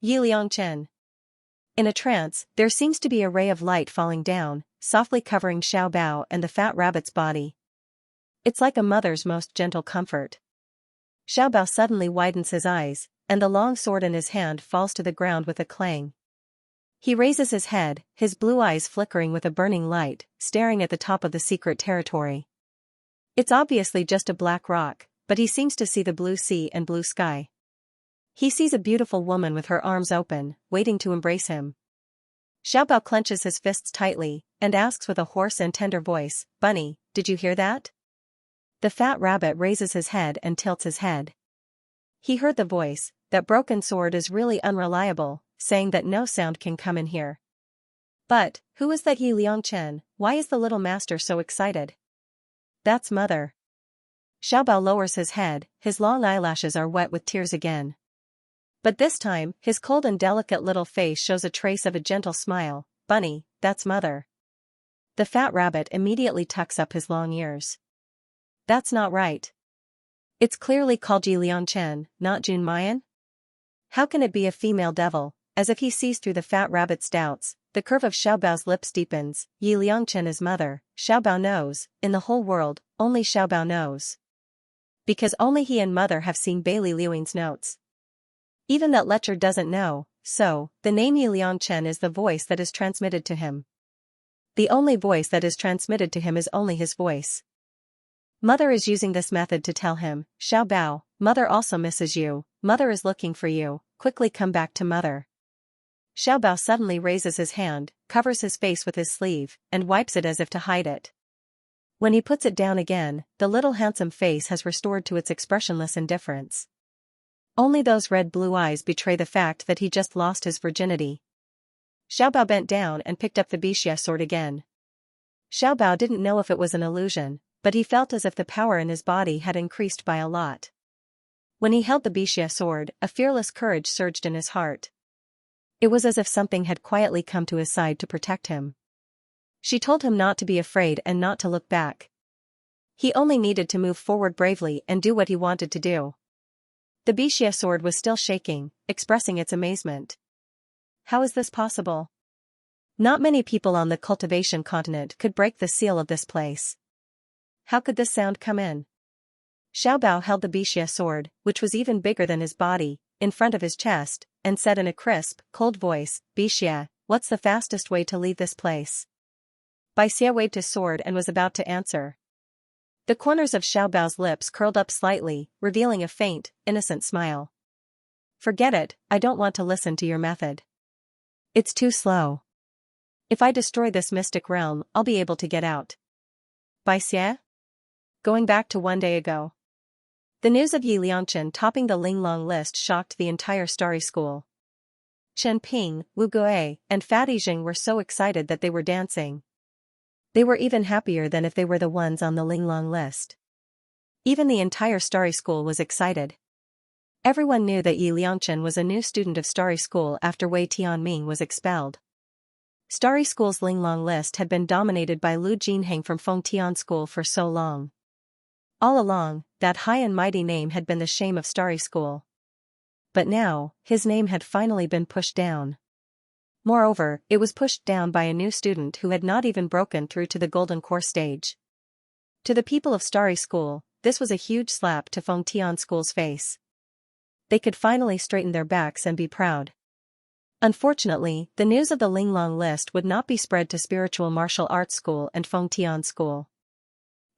Yiliang Chen." In a trance, there seems to be a ray of light falling down, softly covering Xiaobao and the fat rabbit's body. It's like a mother's most gentle comfort. Xiaobao suddenly widens his eyes, and the long sword in his hand falls to the ground with a clang. He raises his head, his blue eyes flickering with a burning light, staring at the top of the secret territory. It's obviously just a black rock, but he seems to see the blue sea and blue sky. He sees a beautiful woman with her arms open, waiting to embrace him. Xiaobao clenches his fists tightly, and asks with a hoarse and tender voice, "Bunny, did you hear that?" The fat rabbit raises his head and tilts his head. He heard the voice. "That broken sword is really unreliable, saying that no sound can come in here." "But, who is that Yi Liangchen? Why is the little master so excited?" "That's Mother." Xiaobao lowers his head, his long eyelashes are wet with tears again. But this time, his cold and delicate little face shows a trace of a gentle smile. "Bunny, that's Mother." The fat rabbit immediately tucks up his long ears. "That's not right. It's clearly called Yi Liangchen, not Jun Mayan. How can it be a female devil?" As if he sees through the fat rabbit's doubts, the curve of Xiaobao's lips deepens. Yi Liangchen is Mother, Xiaobao knows, in the whole world, only Xiaobao knows. Because only he and Mother have seen Bailey Liuing's notes. Even that lecher doesn't know, so, the name Yi Liangchen is the voice that is transmitted to him. The only voice that is transmitted to him is only his voice. Mother is using this method to tell him, Xiao Bao, mother also misses you, mother is looking for you, quickly come back to mother. Xiao Bao suddenly raises his hand, covers his face with his sleeve, and wipes it as if to hide it. When he puts it down again, the little handsome face has restored to its expressionless indifference. Only those red-blue eyes betray the fact that he just lost his virginity. Xiao Bao bent down and picked up the Bixia sword again. Xiao Bao didn't know if it was an illusion, but he felt as if the power in his body had increased by a lot. When he held the Bixia sword, a fearless courage surged in his heart. It was as if something had quietly come to his side to protect him. She told him not to be afraid and not to look back. He only needed to move forward bravely and do what he wanted to do. The Bixia sword was still shaking, expressing its amazement. How is this possible? Not many people on the Cultivation continent could break the seal of this place. How could this sound come in? Xiao Bao held the Bixia sword, which was even bigger than his body, in front of his chest, and said in a crisp, cold voice, Bixia, what's the fastest way to leave this place? Bixia waved his sword and was about to answer. The corners of Xiao Bao's lips curled up slightly, revealing a faint, innocent smile. Forget it, I don't want to listen to your method. It's too slow. If I destroy this mystic realm, I'll be able to get out. Bixia? Going back to one day ago. The news of Yi Liangchen topping the Linglong list shocked the entire Starry School. Chen Ping, Wu Guo, and Fatty Jing were so excited that they were dancing. They were even happier than if they were the ones on the Linglong list. Even the entire Starry School was excited. Everyone knew that Yi Liangchen was a new student of Starry School after Wei Tianming was expelled. Starry School's Linglong list had been dominated by Lu Jinheng from Fengtian School for so long. All along, that high and mighty name had been the shame of Starry School. But now, his name had finally been pushed down. Moreover, it was pushed down by a new student who had not even broken through to the Golden Core stage. To the people of Starry School, this was a huge slap to Fengtian School's face. They could finally straighten their backs and be proud. Unfortunately, the news of the Linglong list would not be spread to Spiritual Martial Arts School and Fengtian School.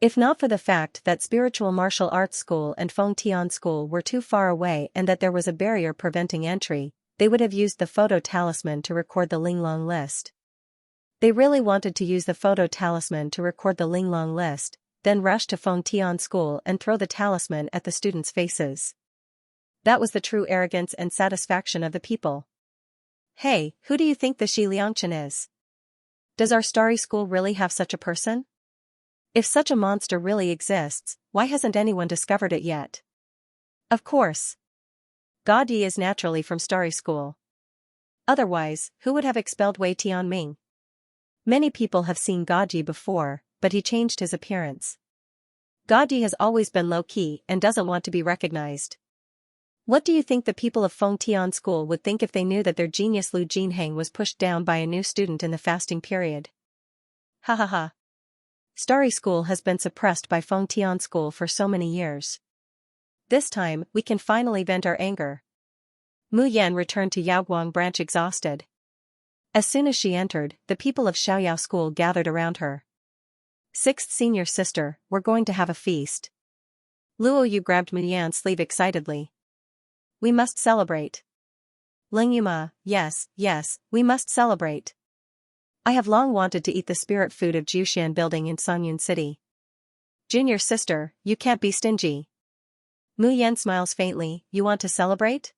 If not for the fact that Spiritual Martial Arts School and Fengtian School were too far away and that there was a barrier preventing entry, they would have used the photo talisman to record the Linglong list. They really wanted to use the photo talisman to record the Linglong list, then rush to Fengtian School and throw the talisman at the students' faces. That was the true arrogance and satisfaction of the people. Hey, who do you think the Shi Liangchen is? Does our Starry School really have such a person? If such a monster really exists, why hasn't anyone discovered it yet? Of course. God Yi is naturally from Starry School. Otherwise, who would have expelled Wei Tianming? Many people have seen God Yi before, but he changed his appearance. God Yi has always been low-key and doesn't want to be recognized. What do you think the people of Fengtian School would think if they knew that their genius Lu Jinheng was pushed down by a new student in the fasting period? Ha ha ha. Starry School has been suppressed by Fengtian School for so many years. This time, we can finally vent our anger. Mu Yan returned to Yaoguang branch exhausted. As soon as she entered, the people of Xiaoyao School gathered around her. Sixth senior sister, we're going to have a feast. Luo Yu grabbed Mu Yan's sleeve excitedly. We must celebrate. Ling Yuma, yes, we must celebrate. I have long wanted to eat the spirit food of Jushan building in Sanyun City. Junior sister, you can't be stingy. Mu Yan smiles faintly, you want to celebrate?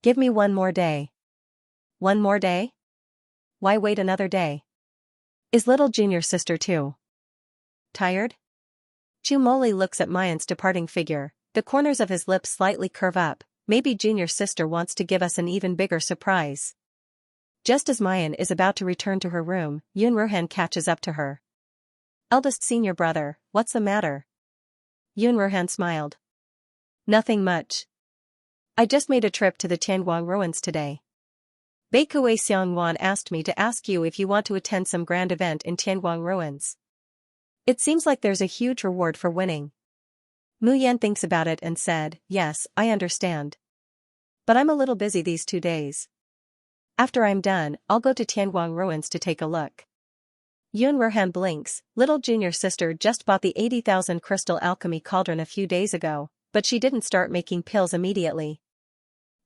Give me one more day. One more day? Why wait another day? Is little junior sister too tired? Chu Moli looks at Mayan's departing figure, the corners of his lips slightly curve up, maybe junior sister wants to give us an even bigger surprise. Just as Mayan is about to return to her room, Yun Ruhan catches up to her. Eldest senior brother, what's the matter? Yun Ruhan smiled. Nothing much. I just made a trip to the Tianguang ruins today. Beikue Xiangwan asked me to ask you if you want to attend some grand event in Tianguang ruins. It seems like there's a huge reward for winning. Mu Yan thinks about it and said, yes, I understand. But I'm a little busy these 2 days. After I'm done, I'll go to Tianguang ruins to take a look. Yun Ruhan blinks. Little junior sister just bought the 80,000 crystal alchemy cauldron a few days ago, but she didn't start making pills immediately.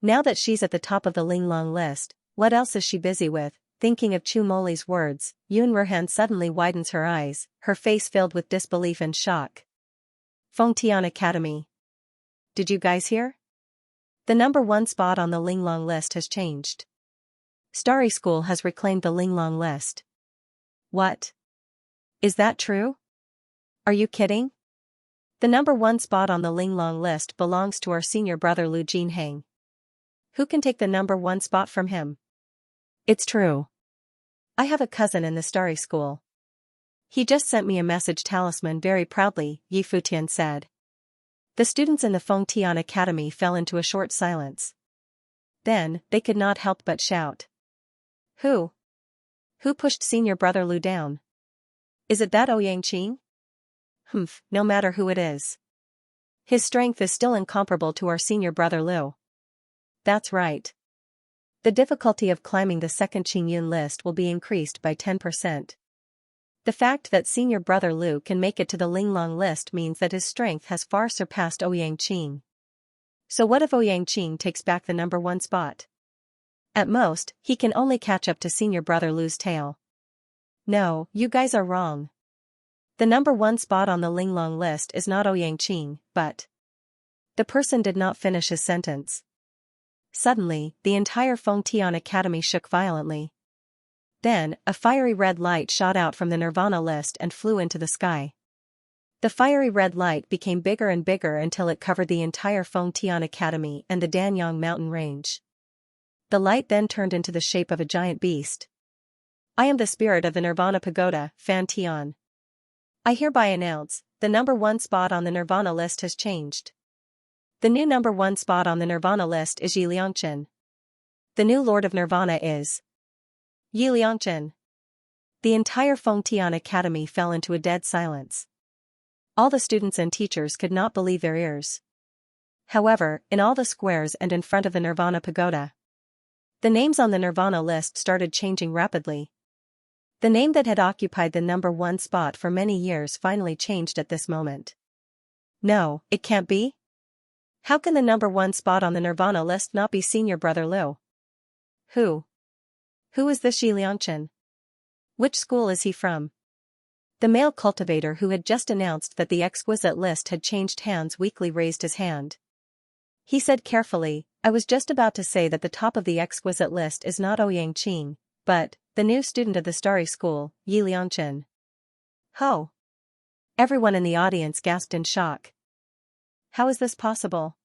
Now that she's at the top of the Linglong list, what else is she busy with? Thinking of Chu Moli's words, Yun Ruhan suddenly widens her eyes, her face filled with disbelief and shock. Fengtian Academy. Did you guys hear? The #1 spot on the Linglong list has changed. Starry School has reclaimed the Linglong list. What? Is that true? Are you kidding? The #1 spot on the Linglong list belongs to our senior brother Lu Jinheng. Who can take the #1 spot from him? It's true. I have a cousin in the Starry School. He just sent me a message talisman very proudly, Yi Futian said. The students in the Fengtian Academy fell into a short silence. Then, they could not help but shout. Who? Who pushed senior brother Lu down? Is it that Ouyang Qing? Humph, no matter who it is. His strength is still incomparable to our senior brother Lu. That's right. The difficulty of climbing the second Qingyun list will be increased by 10%. The fact that senior brother Lu can make it to the Linglong list means that his strength has far surpassed Ouyang Qing. So what if Ouyang Qing takes back the #1 spot? At most, he can only catch up to senior brother Lu's tail. No, you guys are wrong. The #1 spot on the Linglong list is not Ouyang Qing, but... The person did not finish his sentence. Suddenly, the entire Fengtian Academy shook violently. Then, a fiery red light shot out from the Nirvana list and flew into the sky. The fiery red light became bigger and bigger until it covered the entire Fengtian Academy and the Danyang mountain range. The light then turned into the shape of a giant beast. I am the spirit of the Nirvana Pagoda, Fan Tian. I hereby announce, the #1 spot on the Nirvana list has changed. The new #1 spot on the Nirvana list is Yi Liangchen. The new Lord of Nirvana is Yi Liangchen. The entire Fengtian Academy fell into a dead silence. All the students and teachers could not believe their ears. However, in all the squares and in front of the Nirvana Pagoda, the names on the Nirvana list started changing rapidly. The name that had occupied the #1 spot for many years finally changed at this moment. No, it can't be. How can the #1 spot on the Nirvana list not be senior brother Lu? Who? Who is this Yi Liangchen? Which school is he from? The male cultivator who had just announced that the exquisite list had changed hands weakly raised his hand. He said carefully, I was just about to say that the top of the exquisite list is not Ouyang Qing, but the new student of the Starry School, Yi Liangchen. Ho! Everyone in the audience gasped in shock. How is this possible?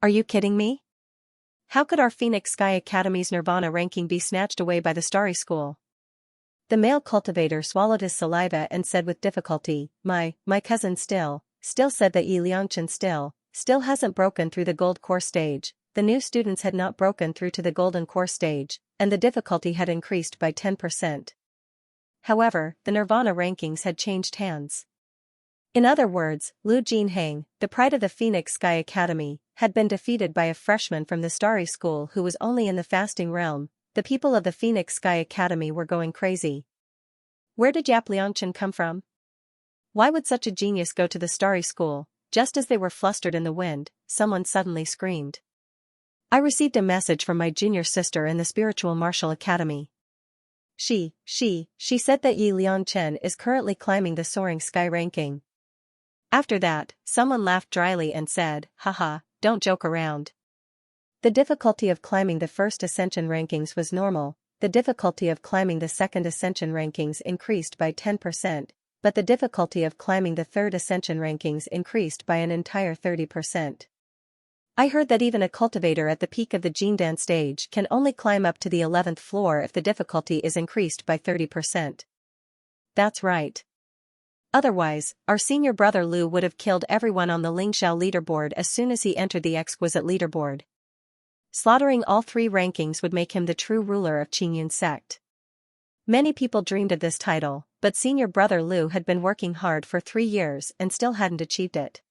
Are you kidding me? How could our Phoenix Sky Academy's Nirvana ranking be snatched away by the Starry School? The male cultivator swallowed his saliva and said with difficulty, My cousin still said that Yi Liangchen still hasn't broken through the gold core stage. The new students had not broken through to the golden core stage, and the difficulty had increased by 10%. However, the Nirvana rankings had changed hands. In other words, Lu Jinheng, the pride of the Phoenix Sky Academy, had been defeated by a freshman from the Starry School who was only in the fasting realm. The people of the Phoenix Sky Academy were going crazy. Where did Yap Liangchen come from? Why would such a genius go to the Starry School? Just as they were flustered in the wind, someone suddenly screamed. I received a message from my junior sister in the Spiritual Martial Academy. She said that Yi Liangchen is currently climbing the Soaring Sky ranking. After that, someone laughed dryly and said, haha, don't joke around. The difficulty of climbing the first ascension rankings was normal, the difficulty of climbing the second ascension rankings increased by 10%, but the difficulty of climbing the third ascension rankings increased by an entire 30%. I heard that even a cultivator at the peak of the Jindan stage can only climb up to the 11th floor if the difficulty is increased by 30%. That's right. Otherwise, our senior brother Lu would have killed everyone on the Lingxiao leaderboard as soon as he entered the exquisite leaderboard. Slaughtering all 3 rankings would make him the true ruler of Qingyun sect. Many people dreamed of this title, but senior brother Lu had been working hard for 3 years and still hadn't achieved it.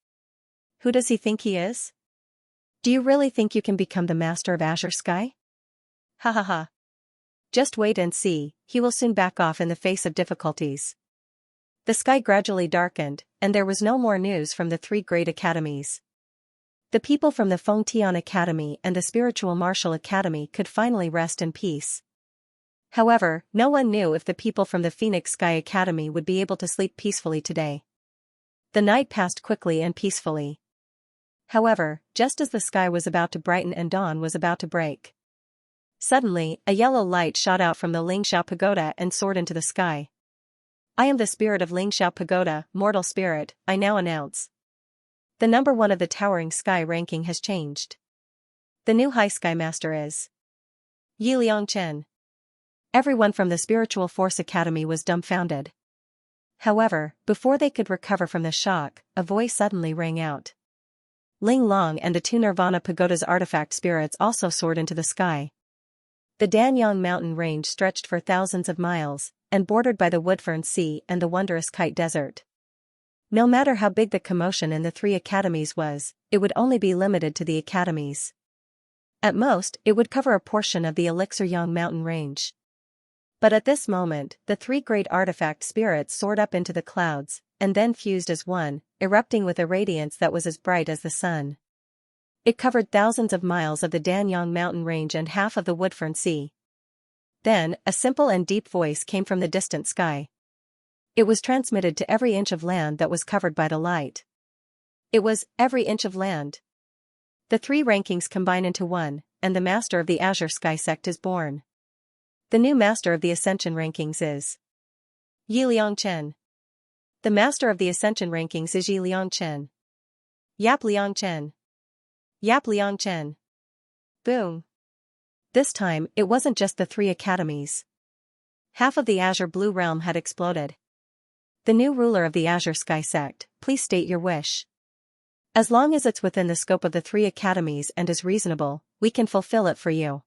Who does he think he is? Do you really think you can become the master of Azure Sky? Ha ha ha. Just wait and see, he will soon back off in the face of difficulties. The sky gradually darkened, and there was no more news from the three great academies. The people from the Fengtian Academy and the Spiritual Martial Academy could finally rest in peace. However, no one knew if the people from the Phoenix Sky Academy would be able to sleep peacefully today. The night passed quickly and peacefully. However, just as the sky was about to brighten and dawn was about to break, suddenly, a yellow light shot out from the Lingxiao Pagoda and soared into the sky. I am the spirit of Lingxiao Pagoda, mortal spirit, I now announce. The number 1 of the towering sky ranking has changed. The new high sky master is Yi Liangchen. Everyone from the Spiritual Force Academy was dumbfounded. However, before they could recover from the shock, a voice suddenly rang out. Ling Long and the 2 Nirvana Pagoda's artifact spirits also soared into the sky. The Danyang mountain range stretched for thousands of miles, and bordered by the Woodfern Sea and the wondrous Kite Desert. No matter how big the commotion in the 3 academies was, it would only be limited to the academies. At most, it would cover a portion of the Elixir Yang mountain range. But at this moment, the 3 great artifact spirits soared up into the clouds, and then fused as one, erupting with a radiance that was as bright as the sun. It covered thousands of miles of the Danyang mountain range and half of the Woodfern Sea. Then, a simple and deep voice came from the distant sky. It was transmitted to every inch of land that was covered by the light. It was every inch of land. The 3 rankings combine into one, and the master of the Azure Sky sect is born. The new master of the Ascension rankings is Yi Liangchen. The master of the Ascension rankings is Yi Liangchen. Yap Liangchen. Yap Liangchen. Boom. This time, it wasn't just the 3 academies. Half of the Azure Blue Realm had exploded. The new ruler of the Azure Sky sect, please state your wish. As long as it's within the scope of the 3 academies and is reasonable, we can fulfill it for you.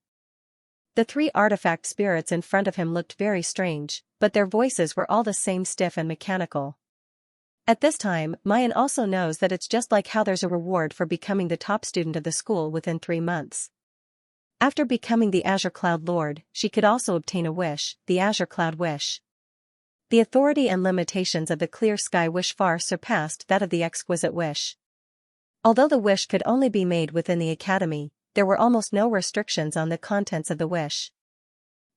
The 3 artifact spirits in front of him looked very strange, but their voices were all the same, stiff and mechanical. At this time, Mayan also knows that it's just like how there's a reward for becoming the top student of the school within 3 months. After becoming the Azure Cloud Lord, she could also obtain a wish, the Azure Cloud Wish. The authority and limitations of the Clear Sky Wish far surpassed that of the Exquisite Wish. Although the wish could only be made within the academy, there were almost no restrictions on the contents of the wish.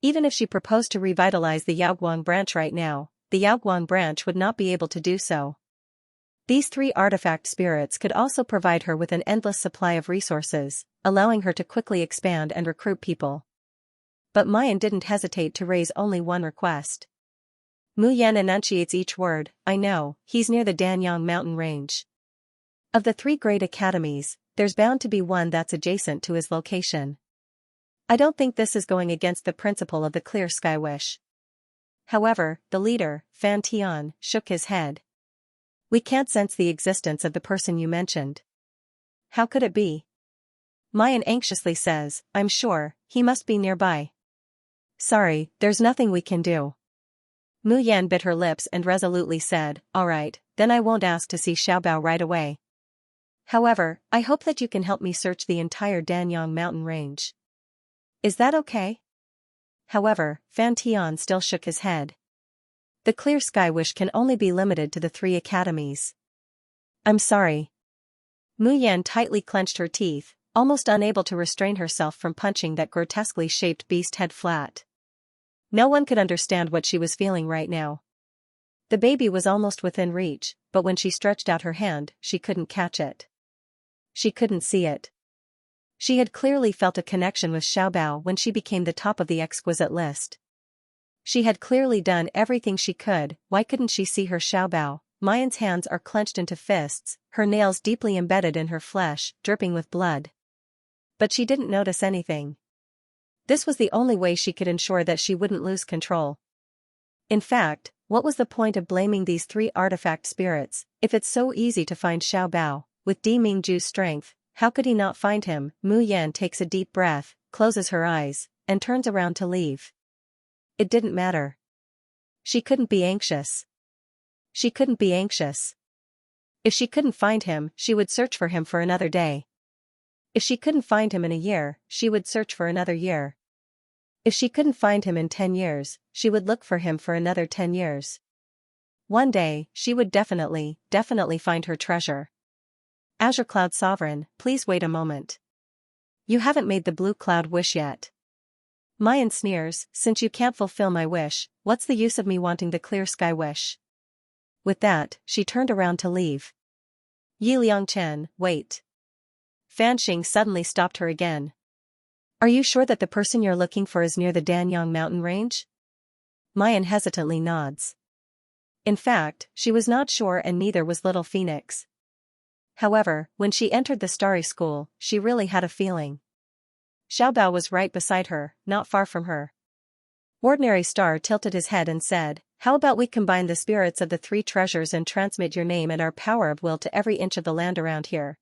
Even if she proposed to revitalize the Yaoguang branch right now, the Yaoguang branch would not be able to do so. These 3 artifact spirits could also provide her with an endless supply of resources, allowing her to quickly expand and recruit people. But Mayan didn't hesitate to raise only one request. Mu Yan enunciates each word, I know, he's near the Danyang mountain range. Of the 3 great academies, there's bound to be one that's adjacent to his location. I don't think this is going against the principle of the Clear Sky Wish. However, the leader, Fan Tian, shook his head. We can't sense the existence of the person you mentioned. How could it be? Mayan anxiously says, I'm sure, he must be nearby. Sorry, there's nothing we can do. Mu Yan bit her lips and resolutely said, alright, then I won't ask to see Xiaobao right away. However, I hope that you can help me search the entire Danyang mountain range. Is that okay? However, Fan Tian still shook his head. The Clear Sky Wish can only be limited to the 3 academies. I'm sorry. Mu Yan tightly clenched her teeth, almost unable to restrain herself from punching that grotesquely shaped beast head flat. No one could understand what she was feeling right now. The baby was almost within reach, but when she stretched out her hand, she couldn't catch it. She couldn't see it. She had clearly felt a connection with Xiaobao when she became the top of the exquisite list. She had clearly done everything she could, why couldn't she see her Xiaobao? Mayan's hands are clenched into fists, her nails deeply embedded in her flesh, dripping with blood. But she didn't notice anything. This was the only way she could ensure that she wouldn't lose control. In fact, what was the point of blaming these 3 artifact spirits, if it's so easy to find Xiaobao? With Di Mingju's strength, how could he not find him? Mu Yan takes a deep breath, closes her eyes, and turns around to leave. It didn't matter. She couldn't be anxious. She couldn't be anxious. If she couldn't find him, she would search for him for another day. If she couldn't find him in a year, she would search for another year. If she couldn't find him in 10 years, she would look for him for another 10 years. One day, she would definitely find her treasure. Azure Cloud Sovereign, please wait a moment. You haven't made the blue cloud wish yet. Mayan sneers, since you can't fulfill my wish, what's the use of me wanting the clear sky wish? With that, she turned around to leave. Yi Liangchen, wait. Fan Xing suddenly stopped her again. Are you sure that the person you're looking for is near the Danyang mountain range? Mayan hesitantly nods. In fact, she was not sure, and neither was little Phoenix. However, when she entered the starry school, she really had a feeling. Xiaobao was right beside her, not far from her. Ordinary Star tilted his head and said, how about we combine the spirits of the 3 treasures and transmit your name and our power of will to every inch of the land around here?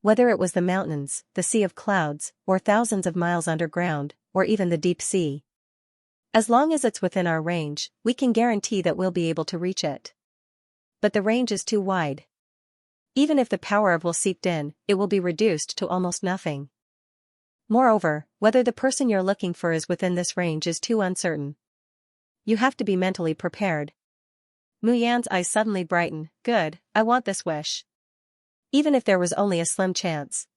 Whether it was the mountains, the sea of clouds, or thousands of miles underground, or even the deep sea. As long as it's within our range, we can guarantee that we'll be able to reach it. But the range is too wide. Even if the power of will seeped in, it will be reduced to almost nothing. Moreover, whether the person you're looking for is within this range is too uncertain. You have to be mentally prepared. Mu Yan's eyes suddenly brighten. Good, I want this wish. Even if there was only a slim chance.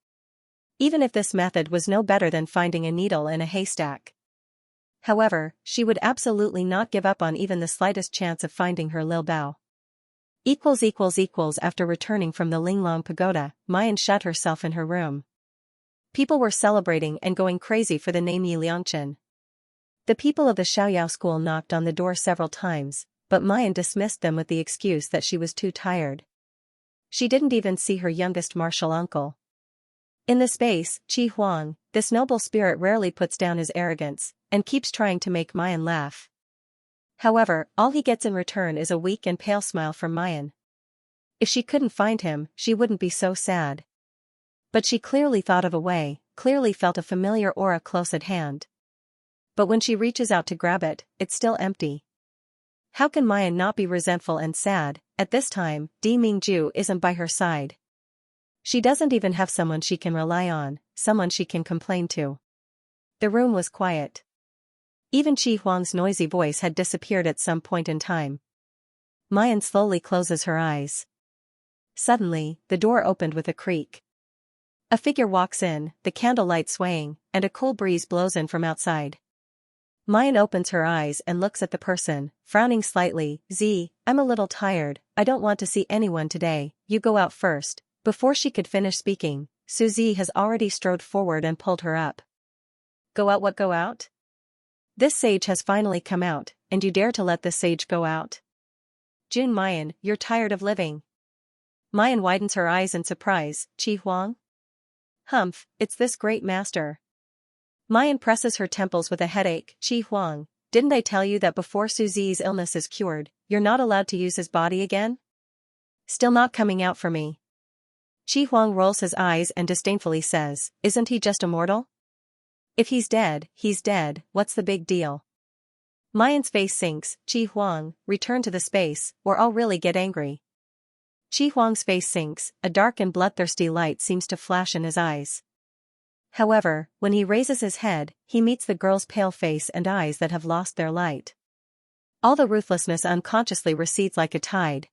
Even if this method was no better than finding a needle in a haystack. However, she would absolutely not give up on even the slightest chance of finding her Lil Bao. After returning from the Linglong Pagoda, Mayan shut herself in her room. People were celebrating and going crazy for the name Yi Liangchen. The people of the Xiaoyao school knocked on the door several times, but Mayan dismissed them with the excuse that she was too tired. She didn't even see her youngest martial uncle. In the space, Qi Huang, this noble spirit rarely puts down his arrogance, and keeps trying to make Mayan laugh. However, all he gets in return is a weak and pale smile from Mayan. If she couldn't find him, she wouldn't be so sad. But she clearly thought of a way, clearly felt a familiar aura close at hand. But when she reaches out to grab it, it's still empty. How can Mayan not be resentful and sad? At this time, Di Mingju isn't by her side. She doesn't even have someone she can rely on, someone she can complain to. The room was quiet. Even Qi Huang's noisy voice had disappeared at some point in time. Mayan slowly closes her eyes. Suddenly, the door opened with a creak. A figure walks in, the candlelight swaying, and a cool breeze blows in from outside. Mayan opens her eyes and looks at the person, frowning slightly. I'm a little tired, I don't want to see anyone today, you go out first. Before she could finish speaking, Suzy has already strode forward and pulled her up. Go out? What, go out? This sage has finally come out, and you dare to let this sage go out? Jun Mayan, you're tired of living. Mayan widens her eyes in surprise. Qi Huang? Humph, it's this great master. Mayan presses her temples with a headache. Qi Huang, didn't I tell you that before Suzy's illness is cured, you're not allowed to use his body again? Still not coming out for me. Qi Huang rolls his eyes and disdainfully says, isn't he just a mortal? If he's dead, what's the big deal? Mayan's face sinks. Qi Huang, return to the space, or I'll really get angry. Qi Huang's face sinks, a dark and bloodthirsty light seems to flash in his eyes. However, when he raises his head, he meets the girl's pale face and eyes that have lost their light. All the ruthlessness unconsciously recedes like a tide.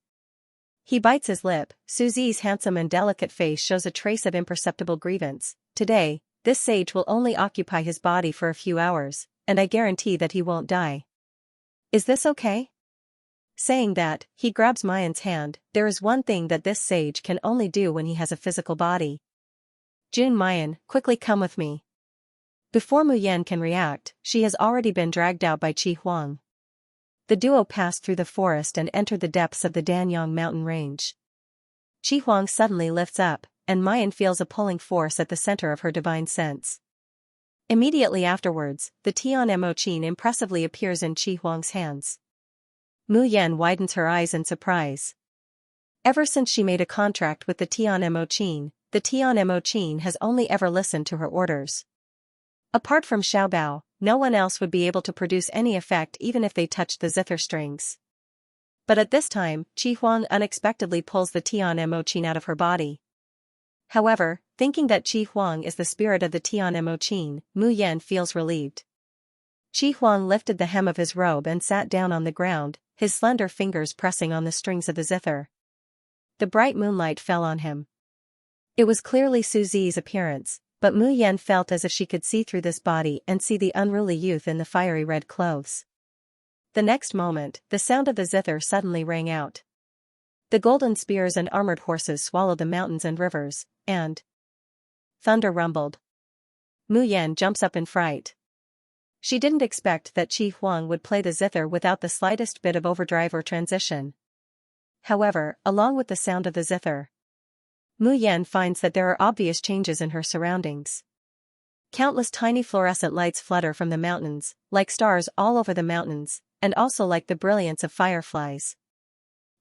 He bites his lip. Suzy's handsome and delicate face shows a trace of imperceptible grievance. Today, this sage will only occupy his body for a few hours, and I guarantee that he won't die. Is this okay? Saying that, he grabs Mayan's hand. There is one thing that this sage can only do when he has a physical body. Jun Mayan, quickly come with me. Before Mu Yan can react, she has already been dragged out by Qi Huang. The duo passed through the forest and entered the depths of the Danyang mountain range. Qi Huang suddenly lifts up, and Mayan feels a pulling force at the center of her divine sense. Immediately afterwards, the Tian Mo Qin impressively appears in Qi Huang's hands. Mu Yan widens her eyes in surprise. Ever since she made a contract with the Tian Mo Qin, the Tian Mo Qin has only ever listened to her orders. Apart from Xiaobao, no one else would be able to produce any effect even if they touched the zither strings. But at this time, Qi Huang unexpectedly pulls the Tian Mo Qin out of her body. However, Thinking that Qi Huang is the spirit of the Tianmo Qin, Mu Yan feels relieved. Qi Huang lifted the hem of his robe and sat down on the ground, his slender fingers pressing on the strings of the zither. The bright moonlight fell on him. It was clearly Suzi's appearance, but Mu Yan felt as if she could see through this body and see the unruly youth in the fiery red clothes. The next moment, the sound of the zither suddenly rang out. The golden spears and armored horses swallowed the mountains and rivers, and thunder rumbled. Mu Yan jumps up in fright. She didn't expect that Qi Huang would play the zither without the slightest bit of overdrive or transition. However, along with the sound of the zither, Mu Yan finds that there are obvious changes in her surroundings. Countless tiny fluorescent lights flutter from the mountains, like stars all over the mountains, and also like the brilliance of fireflies.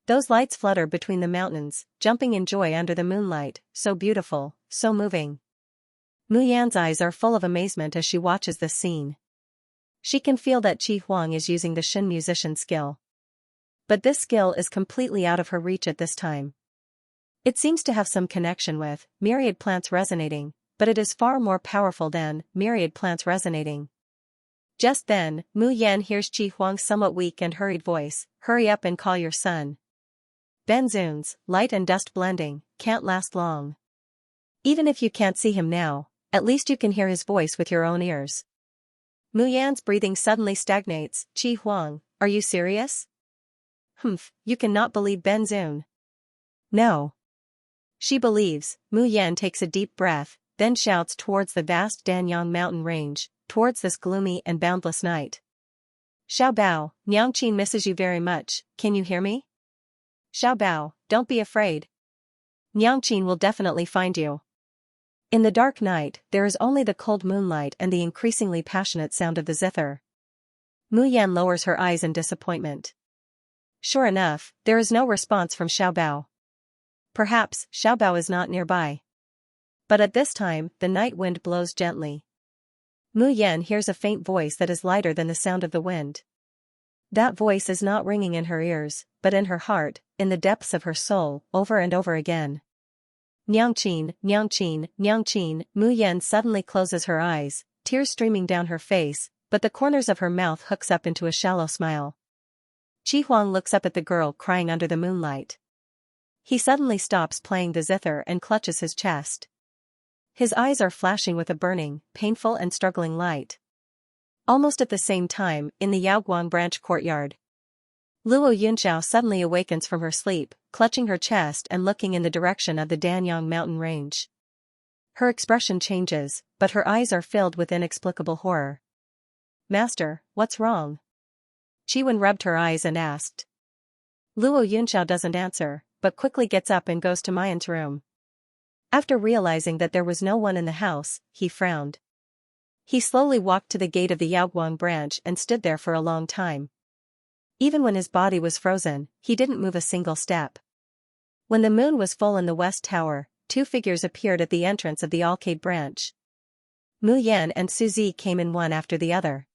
Those lights flutter between the mountains, jumping in joy under the moonlight, so beautiful, so moving. Mu Yan's eyes are full of amazement as she watches this scene. She can feel that Qi Huang is using the Shin musician skill. But this skill is completely out of her reach at this time. It seems to have some connection with myriad plants resonating, but it is far more powerful than myriad plants resonating. Just then, Mu Yan hears Qi Huang's somewhat weak and hurried voice, "Hurry up and call your son. Benzoon's, light and dust blending, can't last long. Even if you can't see him now, at least you can hear his voice with your own ears." Mu Yan's breathing suddenly stagnates. "Qi Huang, are you serious?" "Humph, you cannot believe Benzoon." "No." She believes. Mu Yan takes a deep breath, then shouts towards the vast Danyang mountain range, towards this gloomy and boundless night. "Xiao Bao, Niangqin misses you very much, can you hear me? Xiao Bao, don't be afraid. Niangqin will definitely find you." In the dark night, there is only the cold moonlight and the increasingly passionate sound of the zither. Mu Yan lowers her eyes in disappointment. Sure enough, there is no response from Xiao Bao. Perhaps Xiao Bao is not nearby. But at this time, the night wind blows gently. Mu Yan hears a faint voice that is lighter than the sound of the wind. That voice is not ringing in her ears, but in her heart, in the depths of her soul, over and over again. "Niangqin, Niangqin, Niangqin." Mu Yan suddenly closes her eyes, tears streaming down her face, but the corners of her mouth hooks up into a shallow smile. Qi Huang looks up at the girl crying under the moonlight. He suddenly stops playing the zither and clutches his chest. His eyes are flashing with a burning, painful and struggling light. Almost at the same time, in the Yaoguang branch courtyard, Luo Yunxiao suddenly awakens from her sleep, clutching her chest and looking in the direction of the Danyang mountain range. Her expression changes, but her eyes are filled with inexplicable horror. "Master, what's wrong?" Chiwen rubbed her eyes and asked. Luo Yunxiao doesn't answer, but quickly gets up and goes to Mayan's room. After realizing that there was no one in the house, he frowned. He slowly walked to the gate of the Yaoguang branch and stood there for a long time. Even when his body was frozen, he didn't move a single step. When the moon was full in the west tower, two figures appeared at the entrance of the arcade branch. Mu Yan and Suzi came in one after the other.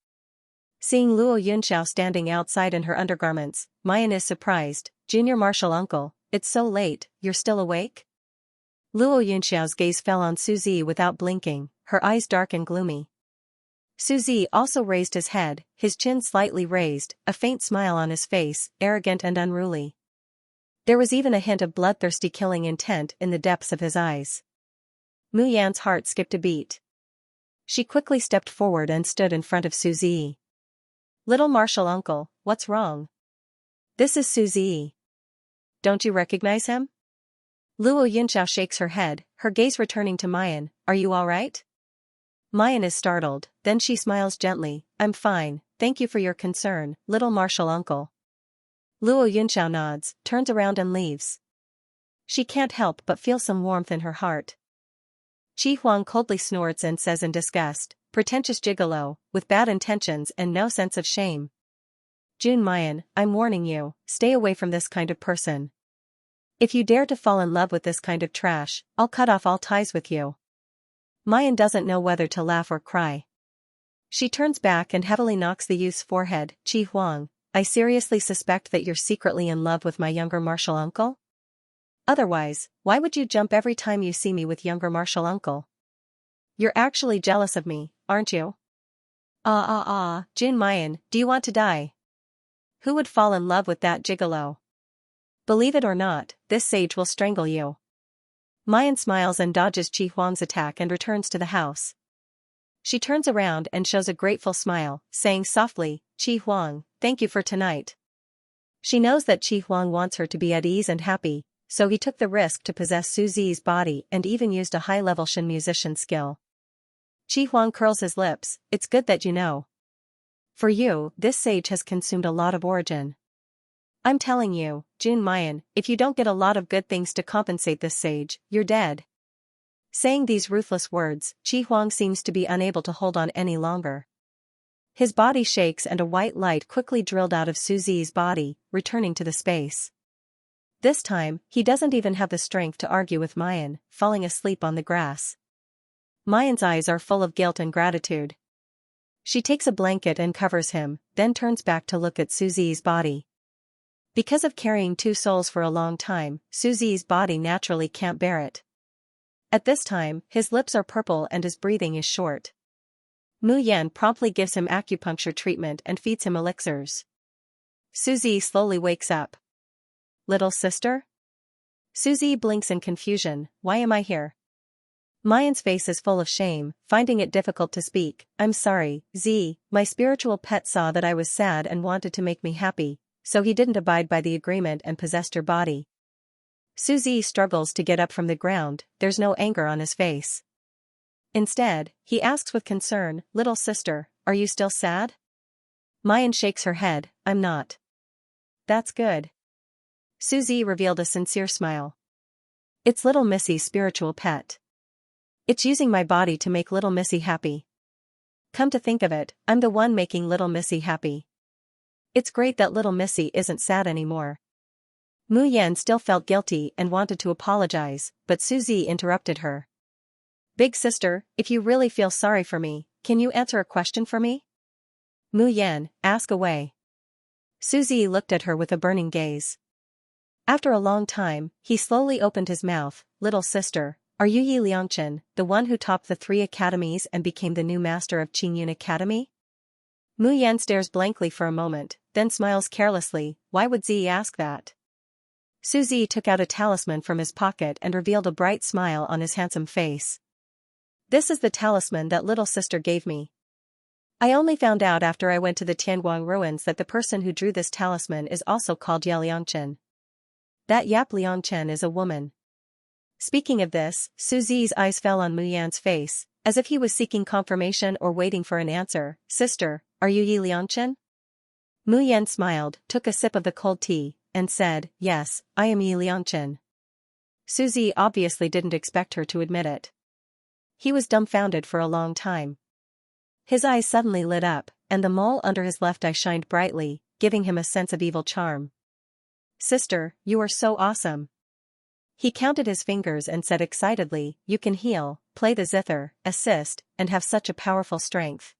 Seeing Luo Yunxiao standing outside in her undergarments, Mayan is surprised. "Junior martial uncle, it's so late, you're still awake?" Luo Yunxiao's gaze fell on Suzi without blinking, her eyes dark and gloomy. Suzi also raised his head, his chin slightly raised, a faint smile on his face, arrogant and unruly. There was even a hint of bloodthirsty killing intent in the depths of his eyes. Mu Yan's heart skipped a beat. She quickly stepped forward and stood in front of Suzi. "Little martial uncle, what's wrong?" "This is Suzi. Don't you recognize him?" Luo Yunxiao shakes her head, her gaze returning to Mayan. "Are you all right?" Mayan is startled, then she smiles gently. "I'm fine, thank you for your concern, little martial uncle." Luo Yunxiao nods, turns around and leaves. She can't help but feel some warmth in her heart. Qi Huang coldly snorts and says in disgust, "Pretentious gigolo, with bad intentions and no sense of shame. Jun Mayan, I'm warning you, stay away from this kind of person. If you dare to fall in love with this kind of trash, I'll cut off all ties with you." Mayan doesn't know whether to laugh or cry. She turns back and heavily knocks the youth's forehead. "Qi Huang, I seriously suspect that you're secretly in love with my younger martial uncle?" Otherwise, why would you jump every time you see me with younger martial uncle? You're actually jealous of me, aren't you? Jun Mayan, do you want to die? Who would fall in love with that gigolo? Believe it or not, this sage will strangle you. Mayan smiles and dodges Qi Huang's attack and returns to the house. She turns around and shows a grateful smile, saying softly, Qi Huang, thank you for tonight. She knows that Qi Huang wants her to be at ease and happy, so he took the risk to possess Su Zi's body and even used a high-level Shin musician skill. Qi Huang curls his lips, it's good that you know. For you, this sage has consumed a lot of origin. I'm telling you, Jun Mayan, if you don't get a lot of good things to compensate this sage, you're dead. Saying these ruthless words, Qi Huang seems to be unable to hold on any longer. His body shakes and a white light quickly drilled out of Su Zi's body, returning to the space. This time, he doesn't even have the strength to argue with Mayan, falling asleep on the grass. Mayan's eyes are full of guilt and gratitude. She takes a blanket and covers him, then turns back to look at Su Zi's body. Because of carrying two souls for a long time, Su Zi's body naturally can't bear it. At this time, his lips are purple and his breathing is short. Mu Yan promptly gives him acupuncture treatment and feeds him elixirs. Su Zi slowly wakes up. Little sister? Su Zi blinks in confusion, why am I here? Mayan's face is full of shame, finding it difficult to speak. I'm sorry, Z, my spiritual pet saw that I was sad and wanted to make me happy, so he didn't abide by the agreement and possessed your body. Su Zi struggles to get up from the ground, there's no anger on his face. Instead, he asks with concern, little sister, are you still sad? Mayan shakes her head, I'm not. That's good. Su Zi revealed a sincere smile. It's little Missy's spiritual pet. It's using my body to make little Missy happy. Come to think of it, I'm the one making little Missy happy. It's great that little Missy isn't sad anymore. Mu Yan still felt guilty and wanted to apologize, but Su Zi interrupted her. Big sister, if you really feel sorry for me, can you answer a question for me? Mu Yan, ask away. Su Zi looked at her with a burning gaze. After a long time, he slowly opened his mouth, little sister, are you Yi Liangchen, the one who topped the 3 academies and became the new master of Qingyun Academy? Mu Yan stares blankly for a moment, then smiles carelessly, why would Zi ask that? Su Zi took out a talisman from his pocket and revealed a bright smile on his handsome face. This is the talisman that little sister gave me. I only found out after I went to the Tianguang ruins that the person who drew this talisman is also called Ye Liangchen. That Yap Liangchen is a woman. Speaking of this, Su Zi's eyes fell on Mu Yan's face, as if he was seeking confirmation or waiting for an answer. Sister, are you Yi Liangchen? Mu Yan smiled, took a sip of the cold tea, and said, yes, I am Yi Liangchen. Su Zi obviously didn't expect her to admit it. He was dumbfounded for a long time. His eyes suddenly lit up, and the mole under his left eye shined brightly, giving him a sense of evil charm. Sister, you are so awesome. He counted his fingers and said excitedly, you can heal, play the zither, assist, and have such a powerful strength.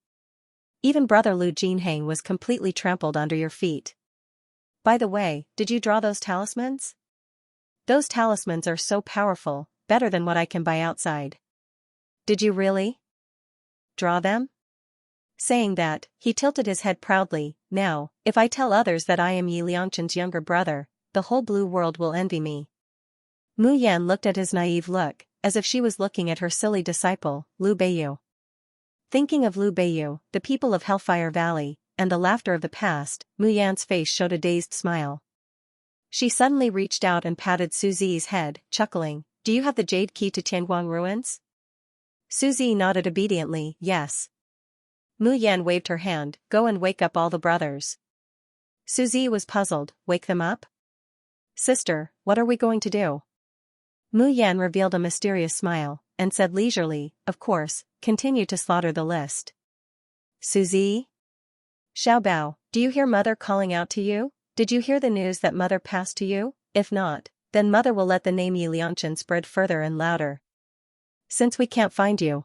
Even brother Lu Jinhang was completely trampled under your feet. By the way, did you draw those talismans? Those talismans are so powerful, better than what I can buy outside. Did you really draw them? Saying that, he tilted his head proudly, now, if I tell others that I am Yi Liangchen's younger brother, the whole blue world will envy me. Mu Yan looked at his naive look, as if she was looking at her silly disciple, Liu Beiyu. Thinking of Liu Beiyu, the people of Hellfire Valley, and the laughter of the past, Mu Yan's face showed a dazed smile. She suddenly reached out and patted Su Zi's head, chuckling, do you have the jade key to Tianguang ruins? Su Zi nodded obediently, yes. Mu Yan waved her hand, go and wake up all the brothers. Su Zi was puzzled, wake them up? Sister, what are we going to do? Mu Yan revealed a mysterious smile, and said leisurely, of course, continue to slaughter the list. Su Zi? Xiaobao, do you hear Mother calling out to you? Did you hear the news that Mother passed to you? If not, then Mother will let the name Yi Liangchen spread further and louder. Since we can't find you,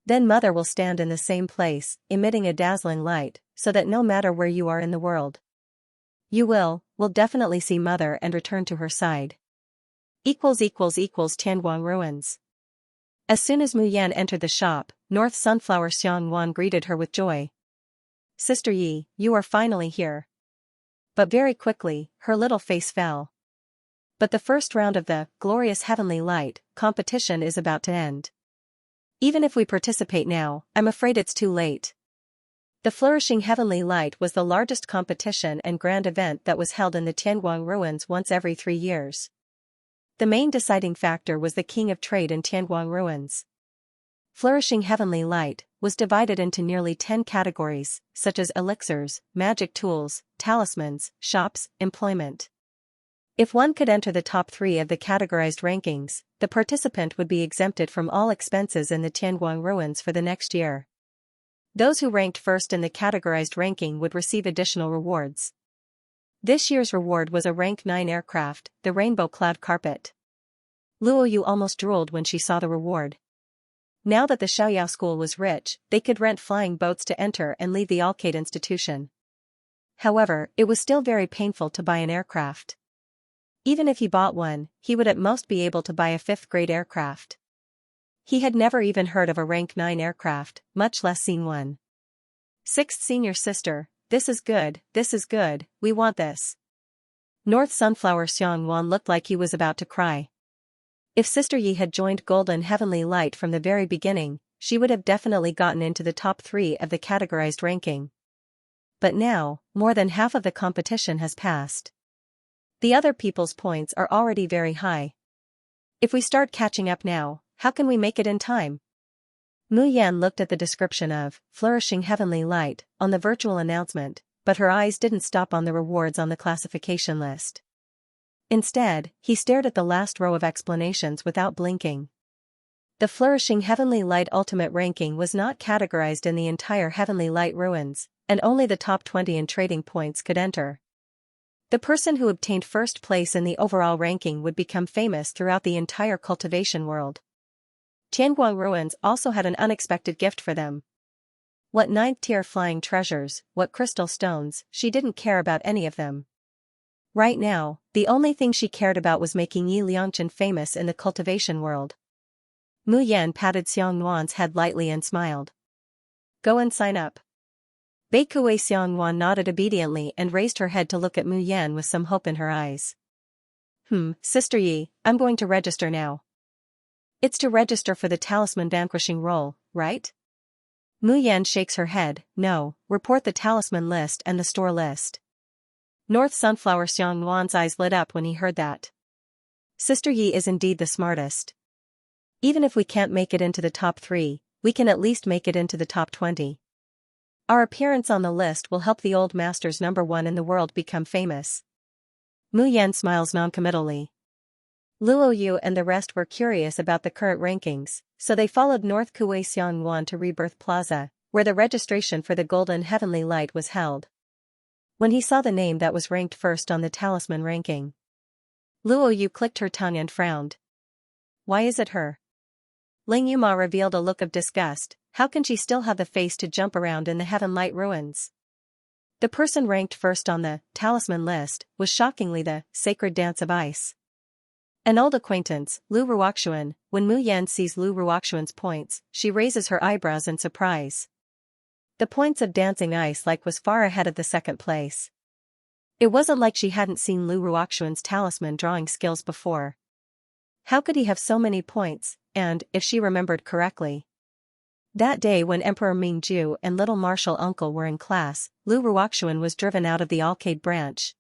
then Mother will stand in the same place, emitting a dazzling light, so that no matter where you are in the world, you will definitely see Mother and return to her side. Tianguang Ruins. As soon as Mu Yan entered the shop, North Sunflower Xiangyuan greeted her with joy. Sister Yi, you are finally here. But very quickly, her little face fell. But the first round of the glorious heavenly light competition is about to end. Even if we participate now, I'm afraid it's too late. The Flourishing Heavenly Light was the largest competition and grand event that was held in the Tianguang Ruins once every 3 years. The main deciding factor was the king of trade in Tianguang Ruins. Flourishing Heavenly Light was divided into nearly 10 categories, such as elixirs, magic tools, talismans, shops, employment. If one could enter the top 3 of the categorized rankings, the participant would be exempted from all expenses in the Tianguang Ruins for the next year. Those who ranked first in the categorized ranking would receive additional rewards. This year's reward was a rank 9 aircraft, the Rainbow Cloud Carpet. Luo Yu almost drooled when she saw the reward. Now that the Xiaoyao school was rich, they could rent flying boats to enter and leave the Alcade institution. However, it was still very painful to buy an aircraft. Even if he bought one, he would at most be able to buy a 5th-grade aircraft. He had never even heard of a rank 9 aircraft, much less seen one. 6th senior sister, this is good, we want this. North Sunflower Xiangyuan looked like he was about to cry. If Sister Yi had joined Golden Heavenly Light from the very beginning, she would have definitely gotten into the top 3 of the categorized ranking. But now, more than half of the competition has passed. The other people's points are already very high. If we start catching up now, how can we make it in time? Mu Yan looked at the description of Flourishing Heavenly Light on the virtual announcement, but her eyes didn't stop on the rewards on the classification list. Instead, he stared at the last row of explanations without blinking. The Flourishing Heavenly Light Ultimate ranking was not categorized in the entire Heavenly Light Ruins, and only the top 20 in trading points could enter. The person who obtained first place in the overall ranking would become famous throughout the entire cultivation world. Tianguang Ruins also had an unexpected gift for them. What 9th-tier flying treasures, what crystal stones, she didn't care about any of them. Right now, the only thing she cared about was making Yi Liangchen famous in the cultivation world. Mu Yan patted Xiangyuan's head lightly and smiled. Go and sign up. Beikue Xiangyuan nodded obediently and raised her head to look at Mu Yan with some hope in her eyes. Sister Yi, I'm going to register now. It's to register for the talisman vanquishing role, right? Mu Yan shakes her head, no, report the talisman list and the store list. North Sunflower Xiangyuan's eyes lit up when he heard that. Sister Yi is indeed the smartest. Even if we can't make it into the top 3, we can at least make it into the top 20. Our appearance on the list will help the old master's number 1 in the world become famous. Mu Yan smiles noncommittally. Luo Yu and the rest were curious about the current rankings, so they followed North Kue Xiangyuan to Rebirth Plaza, where the registration for the Golden Heavenly Light was held. When he saw the name that was ranked first on the talisman ranking, Luo Yu clicked her tongue and frowned. Why is it her? Ling Yuma revealed a look of disgust. How can she still have the face to jump around in the Heaven Light Ruins? The person ranked first on the talisman list was shockingly the Sacred Dance of Ice. An old acquaintance, Lu Ruoxuan. When Mu Yan sees Lu Ruoxuan's points, she raises her eyebrows in surprise. The points of Dancing Ice was far ahead of the second place. It wasn't like she hadn't seen Lu Ruoxuan's talisman drawing skills before. How could he have so many points, and, if she remembered correctly, that day when Emperor Mingju and Little Marshal Uncle were in class, Lu Ruoxuan was driven out of the Alcade branch.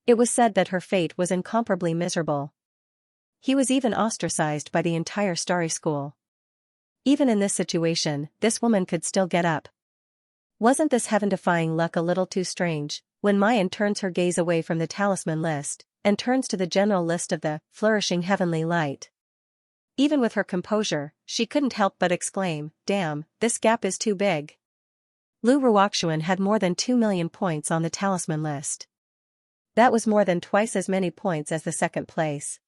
It was said that her fate was incomparably miserable. He was even ostracized by the entire Starry School. Even in this situation, this woman could still get up. Wasn't this heaven-defying luck a little too strange? When Mayan turns her gaze away from the talisman list, and turns to the general list of the Flourishing Heavenly Light. Even with her composure, she couldn't help but exclaim, damn, this gap is too big. Lu Ruoxuan had more than 2 million points on the talisman list. That was more than twice as many points as the second place.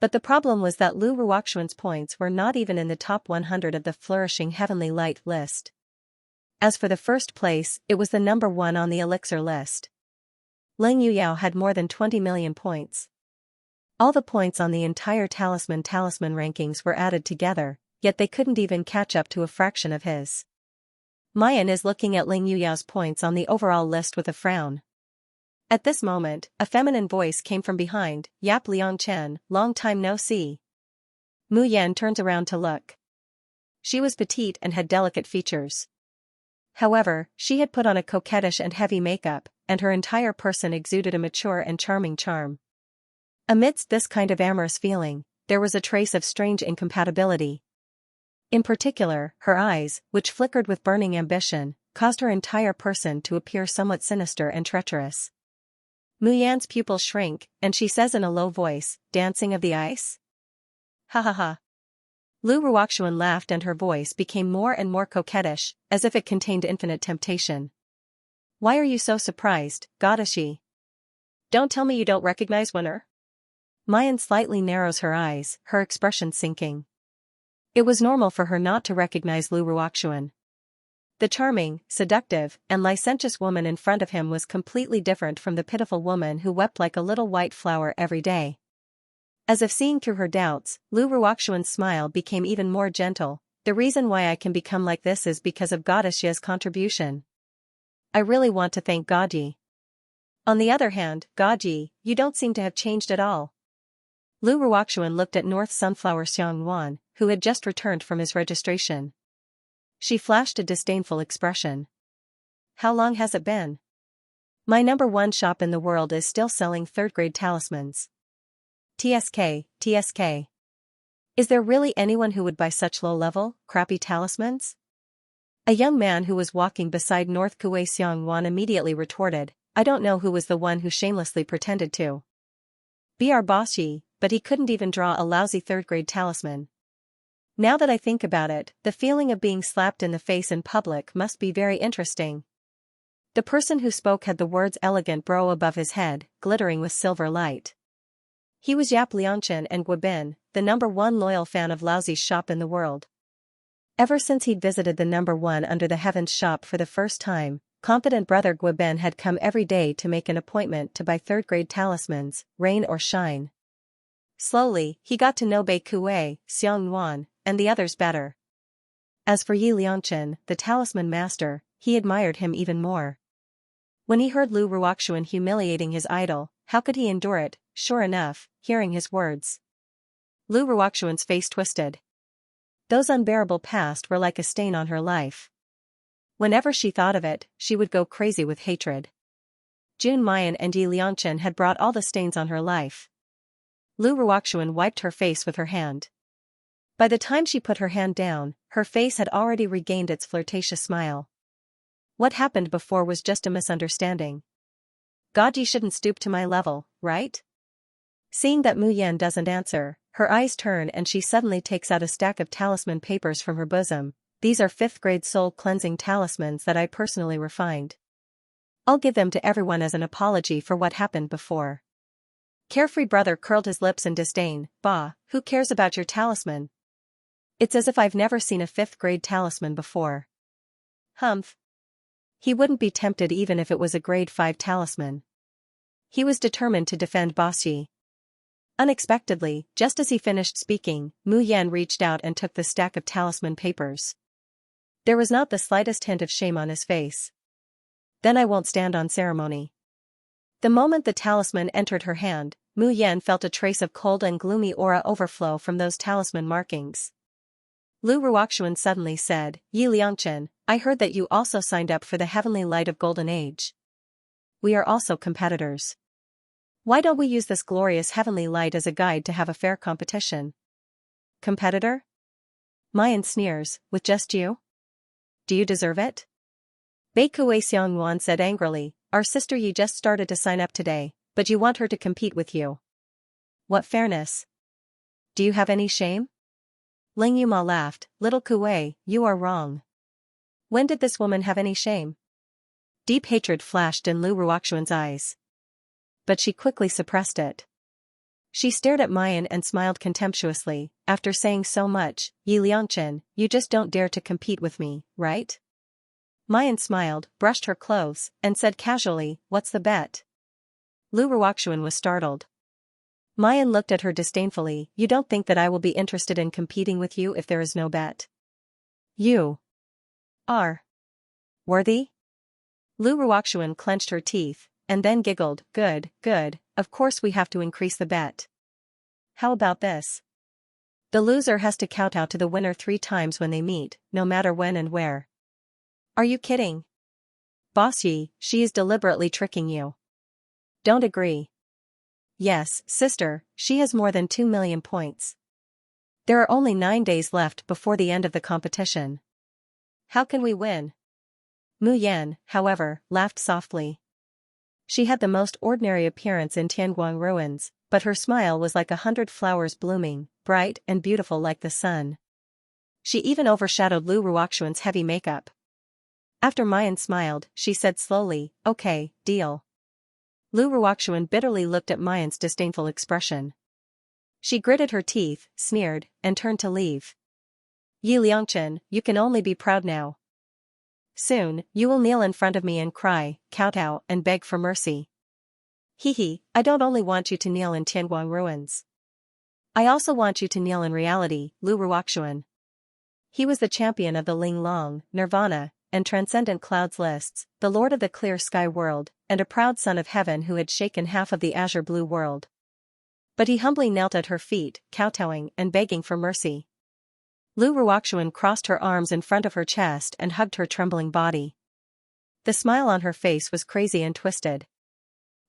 But the problem was that Lu Ruoxuan's points were not even in the top 100 of the Flourishing Heavenly Light list. As for the first place, it was the number 1 on the elixir list. Ling Yuyao had more than 20 million points. All the points on the entire talisman rankings were added together, yet they couldn't even catch up to a fraction of his. Mayan is looking at Ling Yuyao's points on the overall list with a frown. At this moment, a feminine voice came from behind. Yap Liangchen, long time no see. Mu Yan turns around to look. She was petite and had delicate features. However, she had put on a coquettish and heavy makeup, and her entire person exuded a mature and charming charm. Amidst this kind of amorous feeling, there was a trace of strange incompatibility. In particular, her eyes, which flickered with burning ambition, caused her entire person to appear somewhat sinister and treacherous. Mu Yan's pupils shrink, and she says in a low voice, "Dancing of the ice?" Ha ha ha. Lu Ruoxuan laughed and her voice became more and more coquettish, as if it contained infinite temptation. "Why are you so surprised, goddessi? Don't tell me you don't recognize Winner?" Mayan slightly narrows her eyes, her expression sinking. It was normal for her not to recognize Lu Ruoxuan. The charming, seductive, and licentious woman in front of him was completely different from the pitiful woman who wept like a little white flower every day. As if seeing through her doubts, Lu Ruoxuan's smile became even more gentle. "The reason why I can become like this is because of Goddess's contribution. I really want to thank Godji. On the other hand, Godji, you don't seem to have changed at all." Lu Ruoxuan looked at North Sunflower Xiangyuan, who had just returned from his registration. She flashed a disdainful expression. "How long has it been? My #1 shop in the world is still selling third-grade talismans. TSK. Is there really anyone who would buy such low-level, crappy talismans?" A young man who was walking beside North Kuei Xiangyuan immediately retorted, "I don't know who was the one who shamelessly pretended to be our bossy, but he couldn't even draw a lousy third-grade talisman. Now that I think about it, the feeling of being slapped in the face in public must be very interesting." The person who spoke had the words elegant brow above his head, glittering with silver light. He was Yap Liangchen and Guobin, the #1 loyal fan of Laozi's shop in the world. Ever since he'd visited the #1 under the heavens shop for the first time, confident brother Guobin had come every day to make an appointment to buy third-grade talismans, rain or shine. Slowly, he got to know Bei Kuei, Xiangyuan, and the others better. As for Yi Liangchen, the talisman master, he admired him even more. When he heard Lu Ruoxuan humiliating his idol, how could he endure it? Sure enough, hearing his words, Lu Ruoxuan's face twisted. Those unbearable past were like a stain on her life. Whenever she thought of it, she would go crazy with hatred. Jun Mayan and Yi Liangchen had brought all the stains on her life. Lu Ruoxuan wiped her face with her hand. By the time she put her hand down, her face had already regained its flirtatious smile. What happened before was just a misunderstanding. Godji shouldn't stoop to my level, right? Seeing that Mu Yan doesn't answer, her eyes turn and she suddenly takes out a stack of talisman papers from her bosom. "These are 5th-grade soul-cleansing talismans that I personally refined. I'll give them to everyone as an apology for what happened before." Carefree brother curled his lips in disdain. "Bah, who cares about your talisman? It's as if I've never seen a 5th-grade talisman before." Humph. He wouldn't be tempted even if it was a grade 5 talisman. He was determined to defend Bossy. Unexpectedly, just as he finished speaking, Mu Yan reached out and took the stack of talisman papers. There was not the slightest hint of shame on his face. "Then I won't stand on ceremony." The moment the talisman entered her hand, Mu Yan felt a trace of cold and gloomy aura overflow from those talisman markings. Lu Ruoxuan suddenly said, "Yi Liangchen, I heard that you also signed up for the Heavenly Light of Golden Age. We are also competitors. Why don't we use this glorious heavenly light as a guide to have a fair competition?" "Competitor?" Mayan sneers, "With just you? Do you deserve it?" Bei Kuei Xiangyuan said angrily, "Our sister Yi just started to sign up today, but you want her to compete with you. What fairness? Do you have any shame?" Ling Yuma laughed, "Little Kuei, you are wrong. When did this woman have any shame?" Deep hatred flashed in Lu Ruoxuan's eyes. But she quickly suppressed it. She stared at Mayan and smiled contemptuously. "After saying so much, Yi Liangchen, you just don't dare to compete with me, right?" Mayan smiled, brushed her clothes, and said casually, "What's the bet?" Lu Ruoxuan was startled. Mayan looked at her disdainfully. You don't think that I will be interested in competing with you if there is no bet? You are worthy? Lu Ruoxuan clenched her teeth, and then giggled. Good, good, of course we have to increase the bet. How about this? The loser has to kowtow to the winner 3 times when they meet, no matter when and where. Are you kidding? Boss Yi, she is deliberately tricking you. Don't agree. Yes, sister, she has more than 2 million points. There are only 9 days left before the end of the competition. How can we win? Mu Yan, however, laughed softly. She had the most ordinary appearance in Tianguang ruins, but her smile was like 100 flowers blooming, bright and beautiful like the sun. She even overshadowed Lu Ruoxuan's heavy makeup. After Mayan smiled, she said slowly, okay, deal. Lu Ruoxuan bitterly looked at Mayan's disdainful expression. She gritted her teeth, sneered, and turned to leave. Yi Liangchen, you can only be proud now. Soon, you will kneel in front of me and cry, kowtow, and beg for mercy. Hee, I don't only want you to kneel in Tianguang ruins. I also want you to kneel in reality, Lu Ruoxuan. He was the champion of the Ling Long, Nirvana, and Transcendent Clouds lists, the lord of the clear sky world, and a proud son of heaven who had shaken half of the azure blue world. But he humbly knelt at her feet, kowtowing and begging for mercy. Lu Ruoxuan crossed her arms in front of her chest and hugged her trembling body. The smile on her face was crazy and twisted.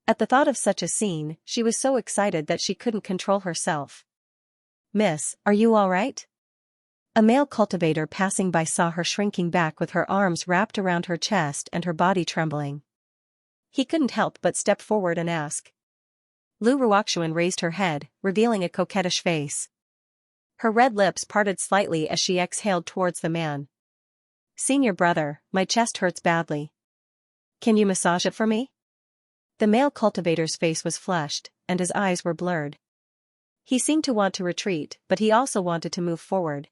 At the thought of such a scene, she was so excited that she couldn't control herself. Miss, are you all right? A male cultivator passing by saw her shrinking back with her arms wrapped around her chest and her body trembling. He couldn't help but step forward and ask. Lu Ruoxuan raised her head, revealing a coquettish face. Her red lips parted slightly as she exhaled towards the man. Senior brother, my chest hurts badly. Can you massage it for me? The male cultivator's face was flushed, and his eyes were blurred. He seemed to want to retreat, but he also wanted to move forward.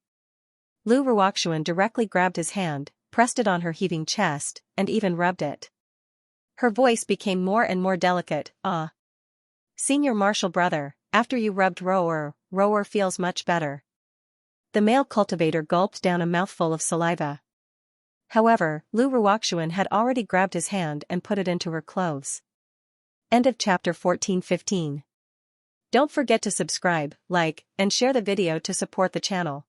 Lu Ruoxuan directly grabbed his hand, pressed it on her heaving chest, and even rubbed it. Her voice became more and more delicate. Ah. Senior martial brother, after you rubbed rower feels much better. The male cultivator gulped down a mouthful of saliva. However, Lu Ruoxuan had already grabbed his hand and put it into her clothes. End of chapter 14-15. Don't forget to subscribe, like, and share the video to support the channel.